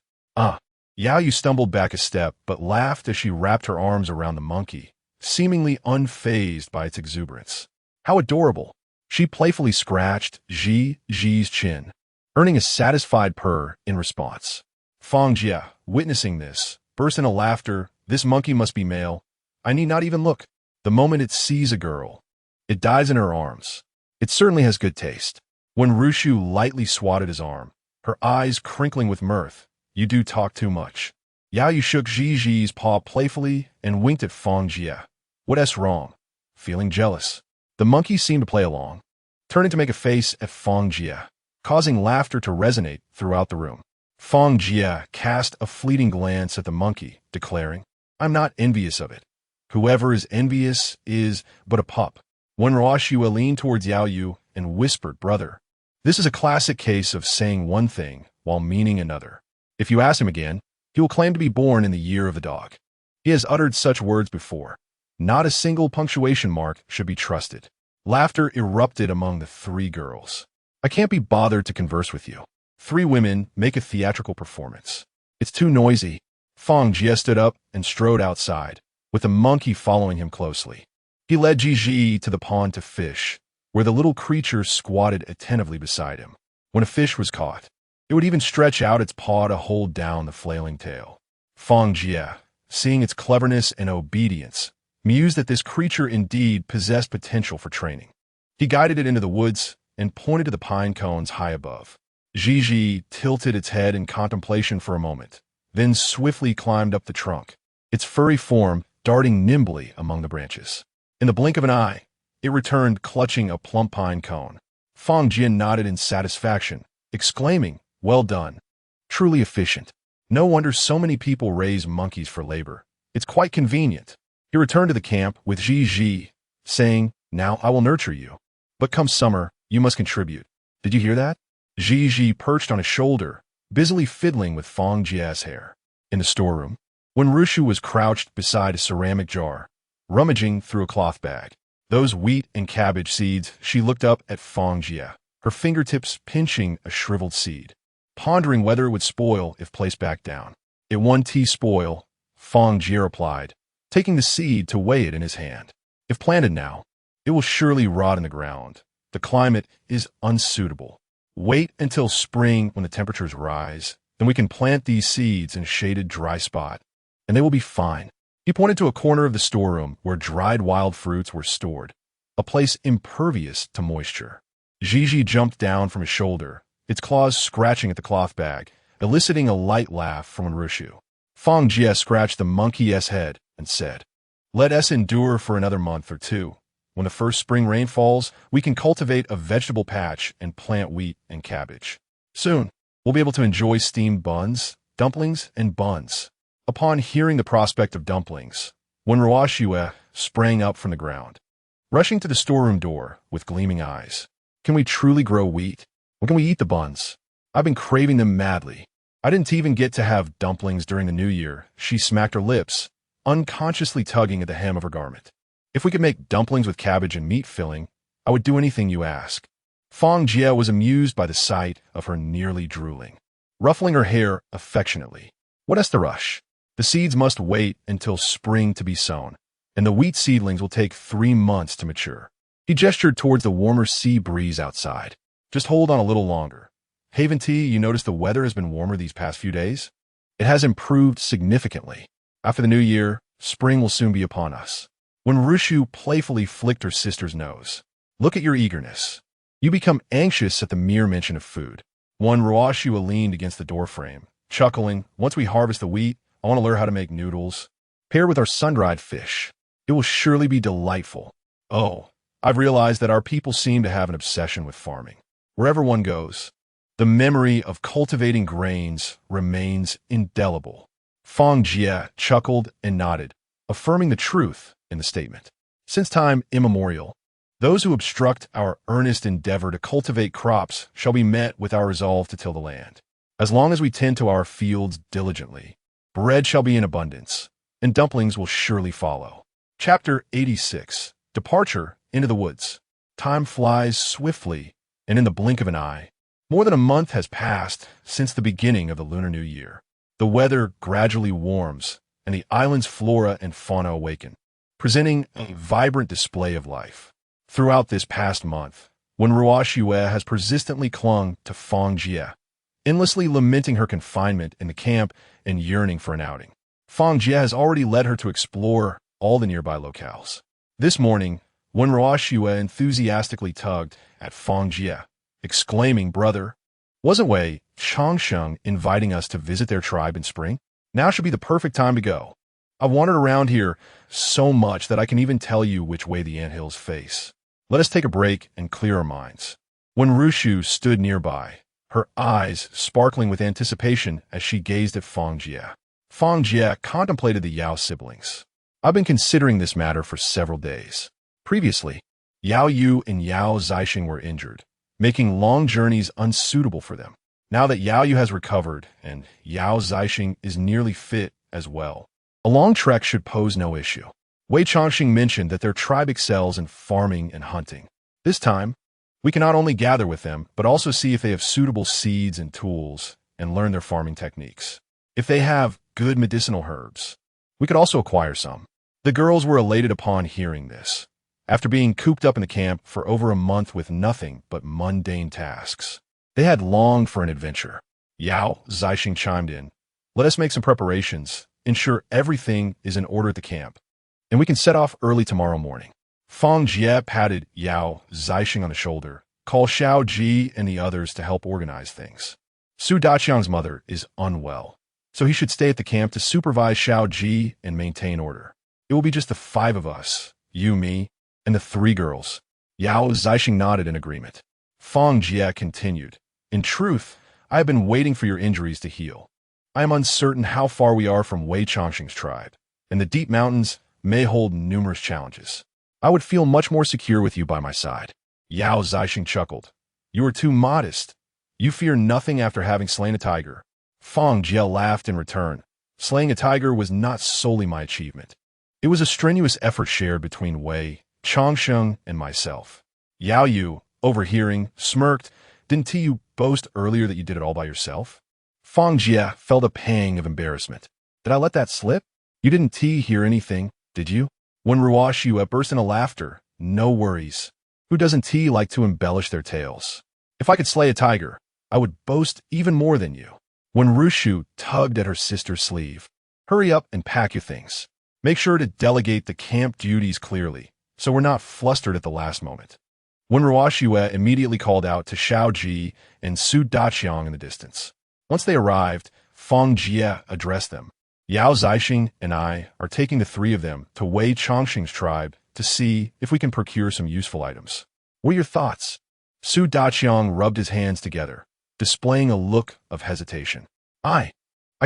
Yao Yu stumbled back a step, but laughed as she wrapped her arms around the monkey, seemingly unfazed by its exuberance. How adorable! She playfully scratched Jie's chin, earning a satisfied purr in response. Fang Jie, witnessing this, burst into laughter. "This monkey must be male. I need not even look. The moment it sees a girl, it dives in her arms. It certainly has good taste." Wenwushu lightly swatted his arm, her eyes crinkling with mirth. "You do talk too much." Yao Yu shook Jie's paw playfully and winked at Fang Jie. "What's wrong? Feeling jealous?" The monkey seemed to play along, turning to make a face at Fang Jie, causing laughter to resonate throughout the room. Fang Jie cast a fleeting glance at the monkey, declaring, "I'm not envious of it. Whoever is envious is but a pup." Wenwushu leaned towards Yao Yu and whispered, "Brother, this is a classic case of saying one thing while meaning another. If you ask him again, he will claim to be born in the year of the dog. He has uttered such words before. Not a single punctuation mark should be trusted. Laughter erupted among the three girls. I can't be bothered to converse with you. Three women make a theatrical performance. It's too noisy. Fang Jie stood up and strode outside, with the monkey following him closely. He led Jie to the pond to fish, where the little creature squatted attentively beside him. When a fish was caught, it would even stretch out its paw to hold down the flailing tail. Fang Jie, seeing its cleverness and obedience, mused that this creature indeed possessed potential for training. He guided it into the woods and pointed to the pine cones high above. Jie tilted its head in contemplation for a moment, then swiftly climbed up the trunk, its furry form darting nimbly among the branches. In the blink of an eye, it returned clutching a plump pine cone. Fang Jie nodded in satisfaction, exclaiming, "Well done. Truly efficient. No wonder so many people raise monkeys for labor. It's quite convenient." He returned to the camp with Jie, saying, "Now I will nurture you. But come summer, you must contribute. Did you hear that?" Jie perched on his shoulder, busily fiddling with Fang Jie's hair. In the storeroom, when Rushu was crouched beside a ceramic jar, rummaging through a cloth bag, those wheat and cabbage seeds, she looked up at Fang Jie, her fingertips pinching a shriveled seed, pondering whether it would spoil if placed back down. "It won't spoil," Fang Jie replied, taking the seed to weigh it in his hand. "If planted now, it will surely rot in the ground. The climate is unsuitable. Wait until spring when the temperatures rise, then we can plant these seeds in a shaded dry spot, and they will be fine." He pointed to a corner of the storeroom where dried wild fruits were stored, a place impervious to moisture. Jie jumped down from his shoulder, its claws scratching at the cloth bag, eliciting a light laugh from Rushu. Fang Jie scratched the monkey's head and said, "Let us endure for another month or two. When the first spring rain falls, we can cultivate a vegetable patch and plant wheat and cabbage. Soon, we'll be able to enjoy steamed buns, dumplings, and buns." Upon hearing the prospect of dumplings, when Ruoxue sprang up from the ground, rushing to the storeroom door with gleaming eyes. "Can we truly grow wheat? When can we eat the buns? I've been craving them madly. I didn't even get to have dumplings during the New Year." She smacked her lips, unconsciously tugging at the hem of her garment. "If we could make dumplings with cabbage and meat filling, I would do anything you ask." Fang Jie was amused by the sight of her nearly drooling, ruffling her hair affectionately. "What is the rush? The seeds must wait until spring to be sown, and the wheat seedlings will take 3 months to mature." He gestured towards the warmer sea breeze outside. "Just hold on a little longer. Haven Tea, you notice the weather has been warmer these past few days? It has improved significantly. After the new year, spring will soon be upon us." When Rushu playfully flicked her sister's nose, "Look at your eagerness. You become anxious at the mere mention of food." One Ruoxue leaned against the doorframe, chuckling, "Once we harvest the wheat, I want to learn how to make noodles, paired with our sun-dried fish. It will surely be delightful." "Oh, I've realized that our people seem to have an obsession with farming. Wherever one goes, the memory of cultivating grains remains indelible." Fang Jie chuckled and nodded, affirming the truth in the statement. Since time immemorial, those who obstruct our earnest endeavor to cultivate crops shall be met with our resolve to till the land. As long as we tend to our fields diligently, bread shall be in abundance, and dumplings will surely follow. Chapter 86. Departure into the woods. Time flies swiftly, and in the blink of an eye, more than a month has passed since the beginning of the Lunar New Year. The weather gradually warms, and the island's flora and fauna awaken, presenting a vibrant display of life. Throughout this past month, when Ruoxue has persistently clung to Fang Jie, endlessly lamenting her confinement in the camp and yearning for an outing, Fang Jie has already led her to explore all the nearby locales. This morning, when Ruoxue enthusiastically tugged at Fang Jie, exclaiming, "Brother, wasn't Wei Changsheng inviting us to visit their tribe in spring? Now should be the perfect time to go. I've wandered around here so much that I can even tell you which way the anthills face. Let us take a break and clear our minds." When Rushu stood nearby, her eyes sparkling with anticipation as she gazed at Fang Jie. Fang Jie contemplated the Yao siblings. "I've been considering this matter for several days. Previously, Yao Yu and Yao Zixing were injured, making long journeys unsuitable for them. Now that Yao Yu has recovered and Yao Zixing is nearly fit as well, a long trek should pose no issue. Wei Chongqing mentioned that their tribe excels in farming and hunting. This time, we can not only gather with them, but also see if they have suitable seeds and tools and learn their farming techniques. If they have good medicinal herbs, we could also acquire some. The girls were elated upon hearing this. After being cooped up in the camp for over a month with nothing but mundane tasks, they had longed for an adventure. Yao Zixing chimed in. Let us make some preparations, ensure everything is in order at the camp, and we can set off early tomorrow morning. Fang Jie patted Yao Zixing on the shoulder, called Shao Ji and the others to help organize things. Su Daqiang's mother is unwell, so he should stay at the camp to supervise Shao Ji and maintain order. It will be just the 5 of us, you, me, and the 3 girls. Yao Zixing nodded in agreement. Fang Jie continued. In truth, I have been waiting for your injuries to heal. I am uncertain how far we are from Wei Chongqing's tribe, and the deep mountains may hold numerous challenges. I would feel much more secure with you by my side. Yao Zixing chuckled. You are too modest. You fear nothing after having slain a tiger. Fang Jie laughed in return. Slaying a tiger was not solely my achievement. It was a strenuous effort shared between Wei Chongqing and myself. Yao Yu, overhearing, smirked. Didn't you boast earlier that you did it all by yourself? Fang Jie felt a pang of embarrassment. Did I let that slip? You didn't hear anything, did you? When Ruoxue burst into laughter. No worries. Who doesn't like to embellish their tales? If I could slay a tiger, I would boast even more than you. When Rushu tugged at her sister's sleeve. Hurry up and pack your things. Make sure to delegate the camp duties clearly, so we're not flustered at the last moment. When Ruoxue immediately called out to Shao Ji and Su Daqiang in the distance. Once they arrived, Fang Jie addressed them. Yao Zixing and I are taking the 3 of them to Wei Chongqing's tribe to see if we can procure some useful items. What are your thoughts? Su Daqiang rubbed his hands together, displaying a look of hesitation. I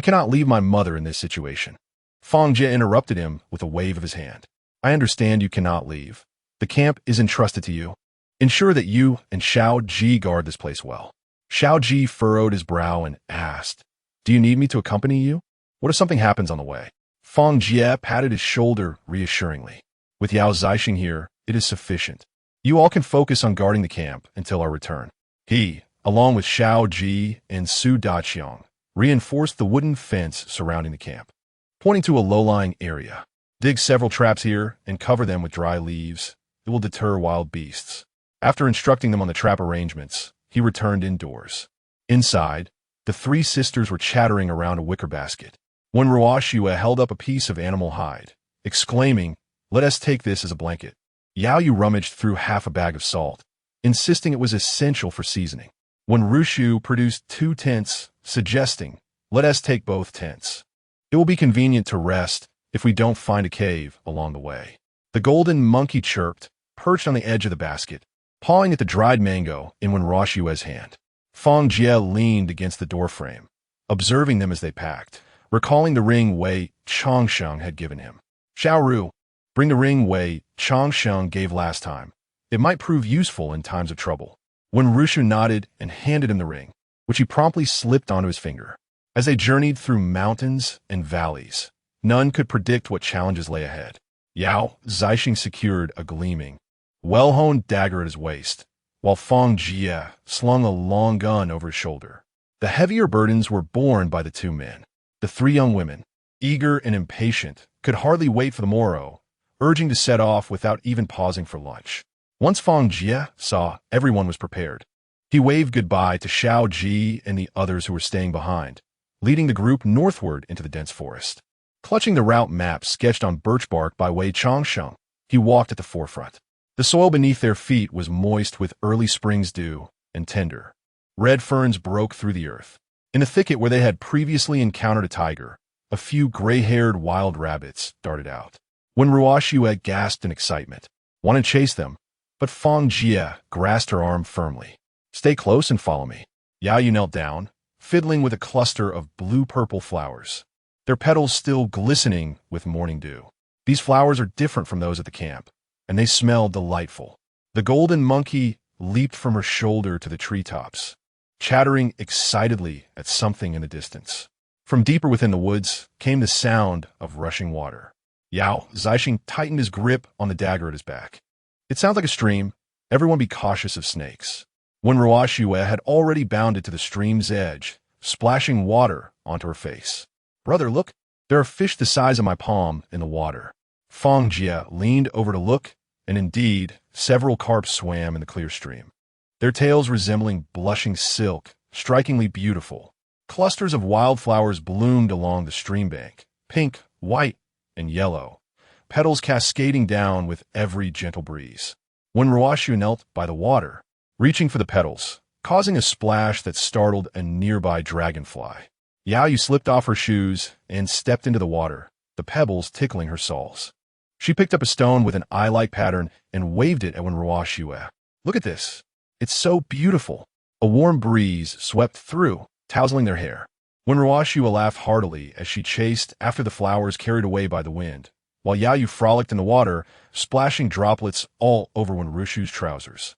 cannot leave my mother in this situation. Fang Jie interrupted him with a wave of his hand. I understand you cannot leave. The camp is entrusted to you. Ensure that you and Shao Ji guard this place well. Shao Ji furrowed his brow and asked, Do you need me to accompany you? What if something happens on the way? Fang Jie patted his shoulder reassuringly. With Yao Zixing here, it is sufficient. You all can focus on guarding the camp until our return. He, along with Shao Ji and Su Daqiang, reinforced the wooden fence surrounding the camp, pointing to a low-lying area. Dig several traps here and cover them with dry leaves. It will deter wild beasts. After instructing them on the trap arrangements, he returned indoors. Inside, the 3 sisters were chattering around a wicker basket. When Ruoxue held up a piece of animal hide, exclaiming, Let us take this as a blanket. Yao Yu rummaged through half a bag of salt, insisting it was essential for seasoning. When Rushu produced 2 tents, suggesting, Let us take both tents. It will be convenient to rest if we don't find a cave along the way. The golden monkey chirped, perched on the edge of the basket, pawing at the dried mango in Ruoxue's hand. Fang Jie leaned against the doorframe, observing them as they packed, recalling the ring Wei Chongqing had given him. Shao Ru, bring the ring Wei Chongqing gave last time. It might prove useful in times of trouble. When Rushu nodded and handed him the ring, which he promptly slipped onto his finger. As they journeyed through mountains and valleys, none could predict what challenges lay ahead. Yao Zixing secured a gleaming, well-honed dagger at his waist, while Fang Jie slung a long gun over his shoulder. The heavier burdens were borne by the 2 men. The 3 young women, eager and impatient, could hardly wait for the morrow, urging to set off without even pausing for lunch. Once Fang Jie saw everyone was prepared, he waved goodbye to Shao Ji and the others who were staying behind, leading the group northward into the dense forest. Clutching the route map sketched on birch bark by Wei Chongqing, he walked at the forefront. The soil beneath their feet was moist with early spring's dew and tender. Red ferns broke through the earth. In a thicket where they had previously encountered a tiger, a few gray-haired wild rabbits darted out. When Ruoxue gasped in excitement, wanted to chase them, but Fang Jie grasped her arm firmly. Stay close and follow me. Yao Yu knelt down, fiddling with a cluster of blue-purple flowers, their petals still glistening with morning dew. These flowers are different from those at the camp, and they smell delightful. The golden monkey leaped from her shoulder to the treetops, chattering excitedly at something in the distance. From deeper within the woods came the sound of rushing water. Yao Zixing tightened his grip on the dagger at his back. It sounds like a stream. Everyone be cautious of snakes. When Ruoxue had already bounded to the stream's edge, splashing water onto her face. Brother, look, there are fish the size of my palm in the water. Fang Jie leaned over to look, and indeed, several carp swam in the clear stream. Their tails resembling blushing silk, strikingly beautiful. Clusters of wildflowers bloomed along the stream bank, pink, white, and yellow, petals cascading down with every gentle breeze. When Ruoxue knelt by the water, reaching for the petals, causing a splash that startled a nearby dragonfly. Yao Yu slipped off her shoes and stepped into the water, the pebbles tickling her soles. She picked up a stone with an eye-like pattern and waved it at Ruoxue. Look at this. It's so beautiful. A warm breeze swept through, tousling their hair. When Ruoxue laughed heartily as she chased after the flowers carried away by the wind, while Yao Yu frolicked in the water, splashing droplets all over Ruoxue's trousers.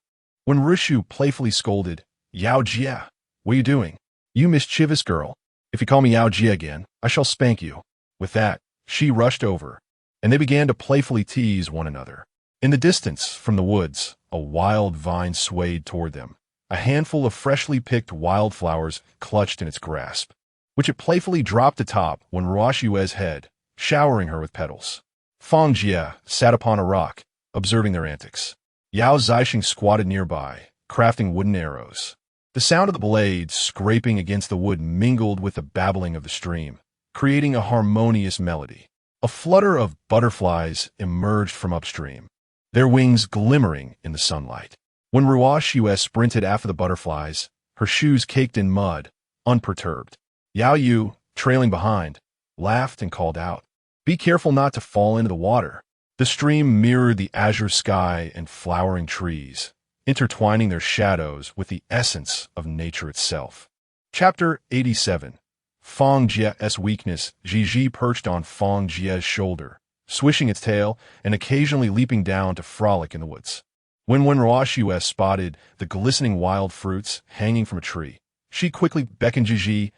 When Ruoxue playfully scolded, Yao Jie, what are you doing? You mischievous girl. If you call me Yao Jie again, I shall spank you. With that, she rushed over, and they began to playfully tease one another. In the distance, from the woods, a wild vine swayed toward them, a handful of freshly picked wildflowers clutched in its grasp, which it playfully dropped atop when Ruoxue's head, showering her with petals. Fang Jie sat upon a rock, observing their antics. Yao Zixing squatted nearby, crafting wooden arrows. The sound of the blades scraping against the wood mingled with the babbling of the stream, creating a harmonious melody. A flutter of butterflies emerged from upstream, their wings glimmering in the sunlight. When Ruoxue sprinted after the butterflies, her shoes caked in mud, unperturbed. Yao Yu, trailing behind, laughed and called out, "Be careful not to fall into the water." The stream mirrored the azure sky and flowering trees, intertwining their shadows with the essence of nature itself. Chapter 87. Fang Jie's weakness. Jie perched on Fang Jie's shoulder, swishing its tail and occasionally leaping down to frolic in the woods. When Ruoxue spotted the glistening wild fruits hanging from a tree, she quickly beckoned Jie,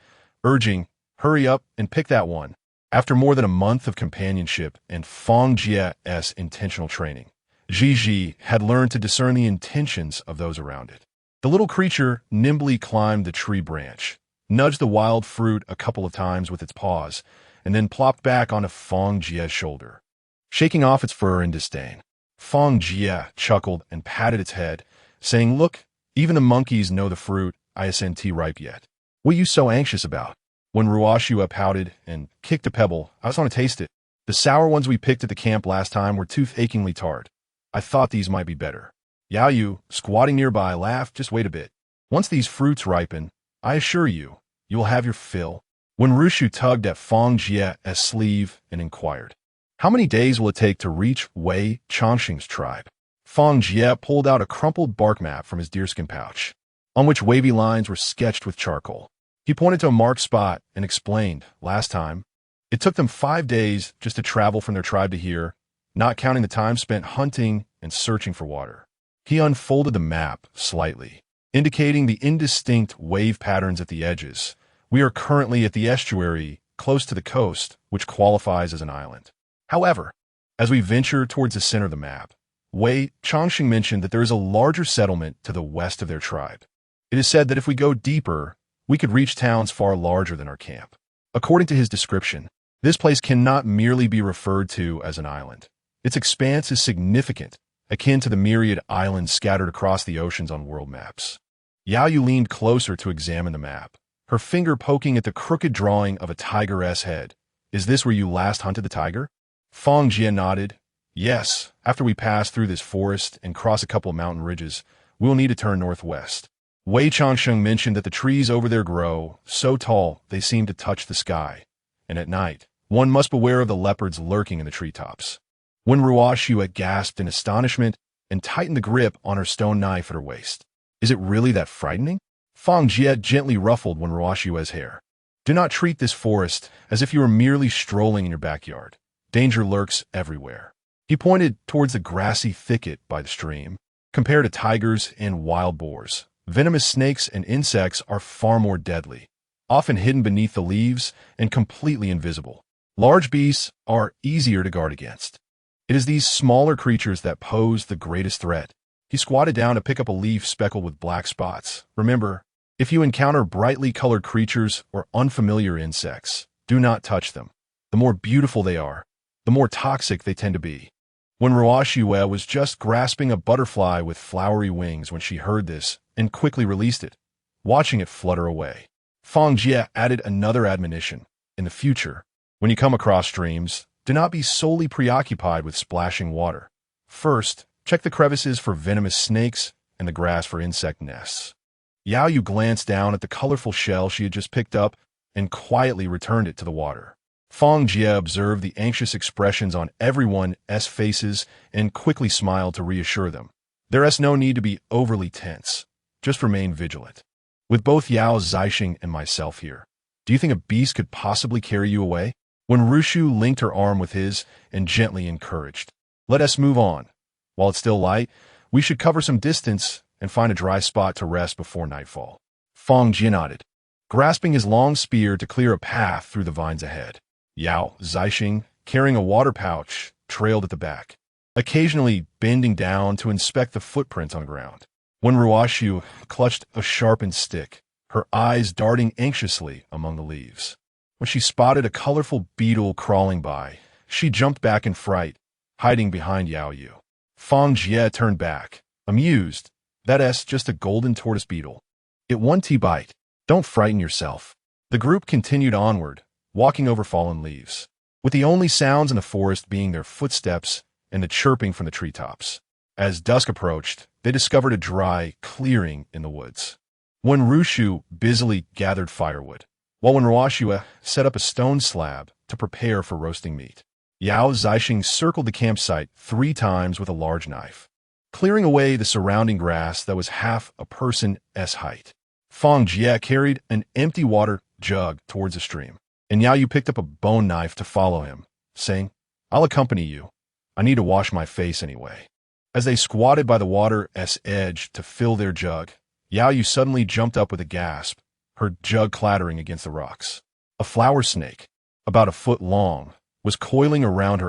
urging, "Hurry up and pick that one." After more than a month of companionship and Fang Jie's intentional training, Jie had learned to discern the intentions of those around it. The little creature nimbly climbed the tree branch, nudged the wild fruit a couple of times with its paws, and then plopped back onto Fang Jie's shoulder, shaking off its fur in disdain. Fang Jie chuckled and patted its head, saying, "Look, even the monkeys know the fruit isn't ripe yet. What are you so anxious about?" When Ruoxue pouted and kicked a pebble, "I just want to taste it. The sour ones we picked at the camp last time were tooth-achingly tart. I thought these might be better." Yao Yu, squatting nearby, laughed, "Just wait a bit. Once these fruits ripen, I assure you, you will have your fill." When Ruoxue tugged at Fang Jie's sleeve and inquired, "How many days will it take to reach Wei Changxing's tribe?" Fang Jie pulled out a crumpled bark map from his deerskin pouch, on which wavy lines were sketched with charcoal. He pointed to a marked spot and explained, "Last time, it took them 5 days just to travel from their tribe to here, not counting the time spent hunting and searching for water." He unfolded the map slightly, indicating the indistinct wave patterns at the edges. "We are currently at the estuary, close to the coast, which qualifies as an island. However, as we venture towards the center of the map, Wei Changxing mentioned that there is a larger settlement to the west of their tribe. It is said that if we go deeper, we could reach towns far larger than our camp." According to his description, this place cannot merely be referred to as an island. Its expanse is significant, akin to the myriad islands scattered across the oceans on world maps. Yao Yu leaned closer to examine the map, her finger poking at the crooked drawing of a tiger's head. "Is this where you last hunted the tiger?" Fang Jie nodded. "Yes, after we pass through this forest and cross a couple of mountain ridges, we'll need to turn northwest." Wei Changxing mentioned that the trees over there grow so tall they seem to touch the sky, and at night, one must beware of the leopards lurking in the treetops. When Ruoxue gasped in astonishment and tightened the grip on her stone knife at her waist. "Is it really that frightening?" Fang Jie gently ruffled Ruoxue's hair. "Do not treat this forest as if you were merely strolling in your backyard. Danger lurks everywhere." He pointed towards the grassy thicket by the stream. Compared to tigers and wild boars, venomous snakes and insects are far more deadly, often hidden beneath the leaves and completely invisible. Large beasts are easier to guard against. It is these smaller creatures that pose the greatest threat. He squatted down to pick up a leaf speckled with black spots. Remember, if you encounter brightly colored creatures or unfamiliar insects, do not touch them. The more beautiful they are, the more toxic they tend to be. When Ruoxue was just grasping a butterfly with flowery wings when she heard this and quickly released it, watching it flutter away. Fang Jie added another admonition. In the future, when you come across streams, do not be solely preoccupied with splashing water. First, check the crevices for venomous snakes and the grass for insect nests. Yao Yu glanced down at the colorful shell she had just picked up and quietly returned it to the water. Fang Jie observed the anxious expressions on everyone's faces and quickly smiled to reassure them. There is no need to be overly tense. Just remain vigilant. With both Yao Zixing and myself here, do you think a beast could possibly carry you away? When Rushu linked her arm with his and gently encouraged, let us move on. While it's still light, we should cover some distance and find a dry spot to rest before nightfall. Fang Jie nodded, grasping his long spear to clear a path through the vines ahead. Yao Zixing, carrying a water pouch, trailed at the back, occasionally bending down to inspect the footprints on the ground. When Ruoxue clutched a sharpened stick, her eyes darting anxiously among the leaves. When she spotted a colorful beetle crawling by, she jumped back in fright, hiding behind Yao Yu. Fang Jie turned back, amused. That's just a golden tortoise beetle. It one bite. Don't frighten yourself. The group continued onward, walking over fallen leaves, with the only sounds in the forest being their footsteps and the chirping from the treetops. As dusk approached, they discovered a dry clearing in the woods. When Rushu busily gathered firewood, while when Ruoxue set up a stone slab to prepare for roasting meat. Yao Zixing circled the campsite 3 times with a large knife, clearing away the surrounding grass that was half a person's height. Fang Jie carried an empty water jug towards the stream, and Yao Yu picked up a bone knife to follow him, saying, I'll accompany you. I need to wash my face anyway. As they squatted by the water's edge to fill their jug, Yao Yu suddenly jumped up with a gasp, her jug clattering against the rocks. A flower snake, about a foot long, was coiling around her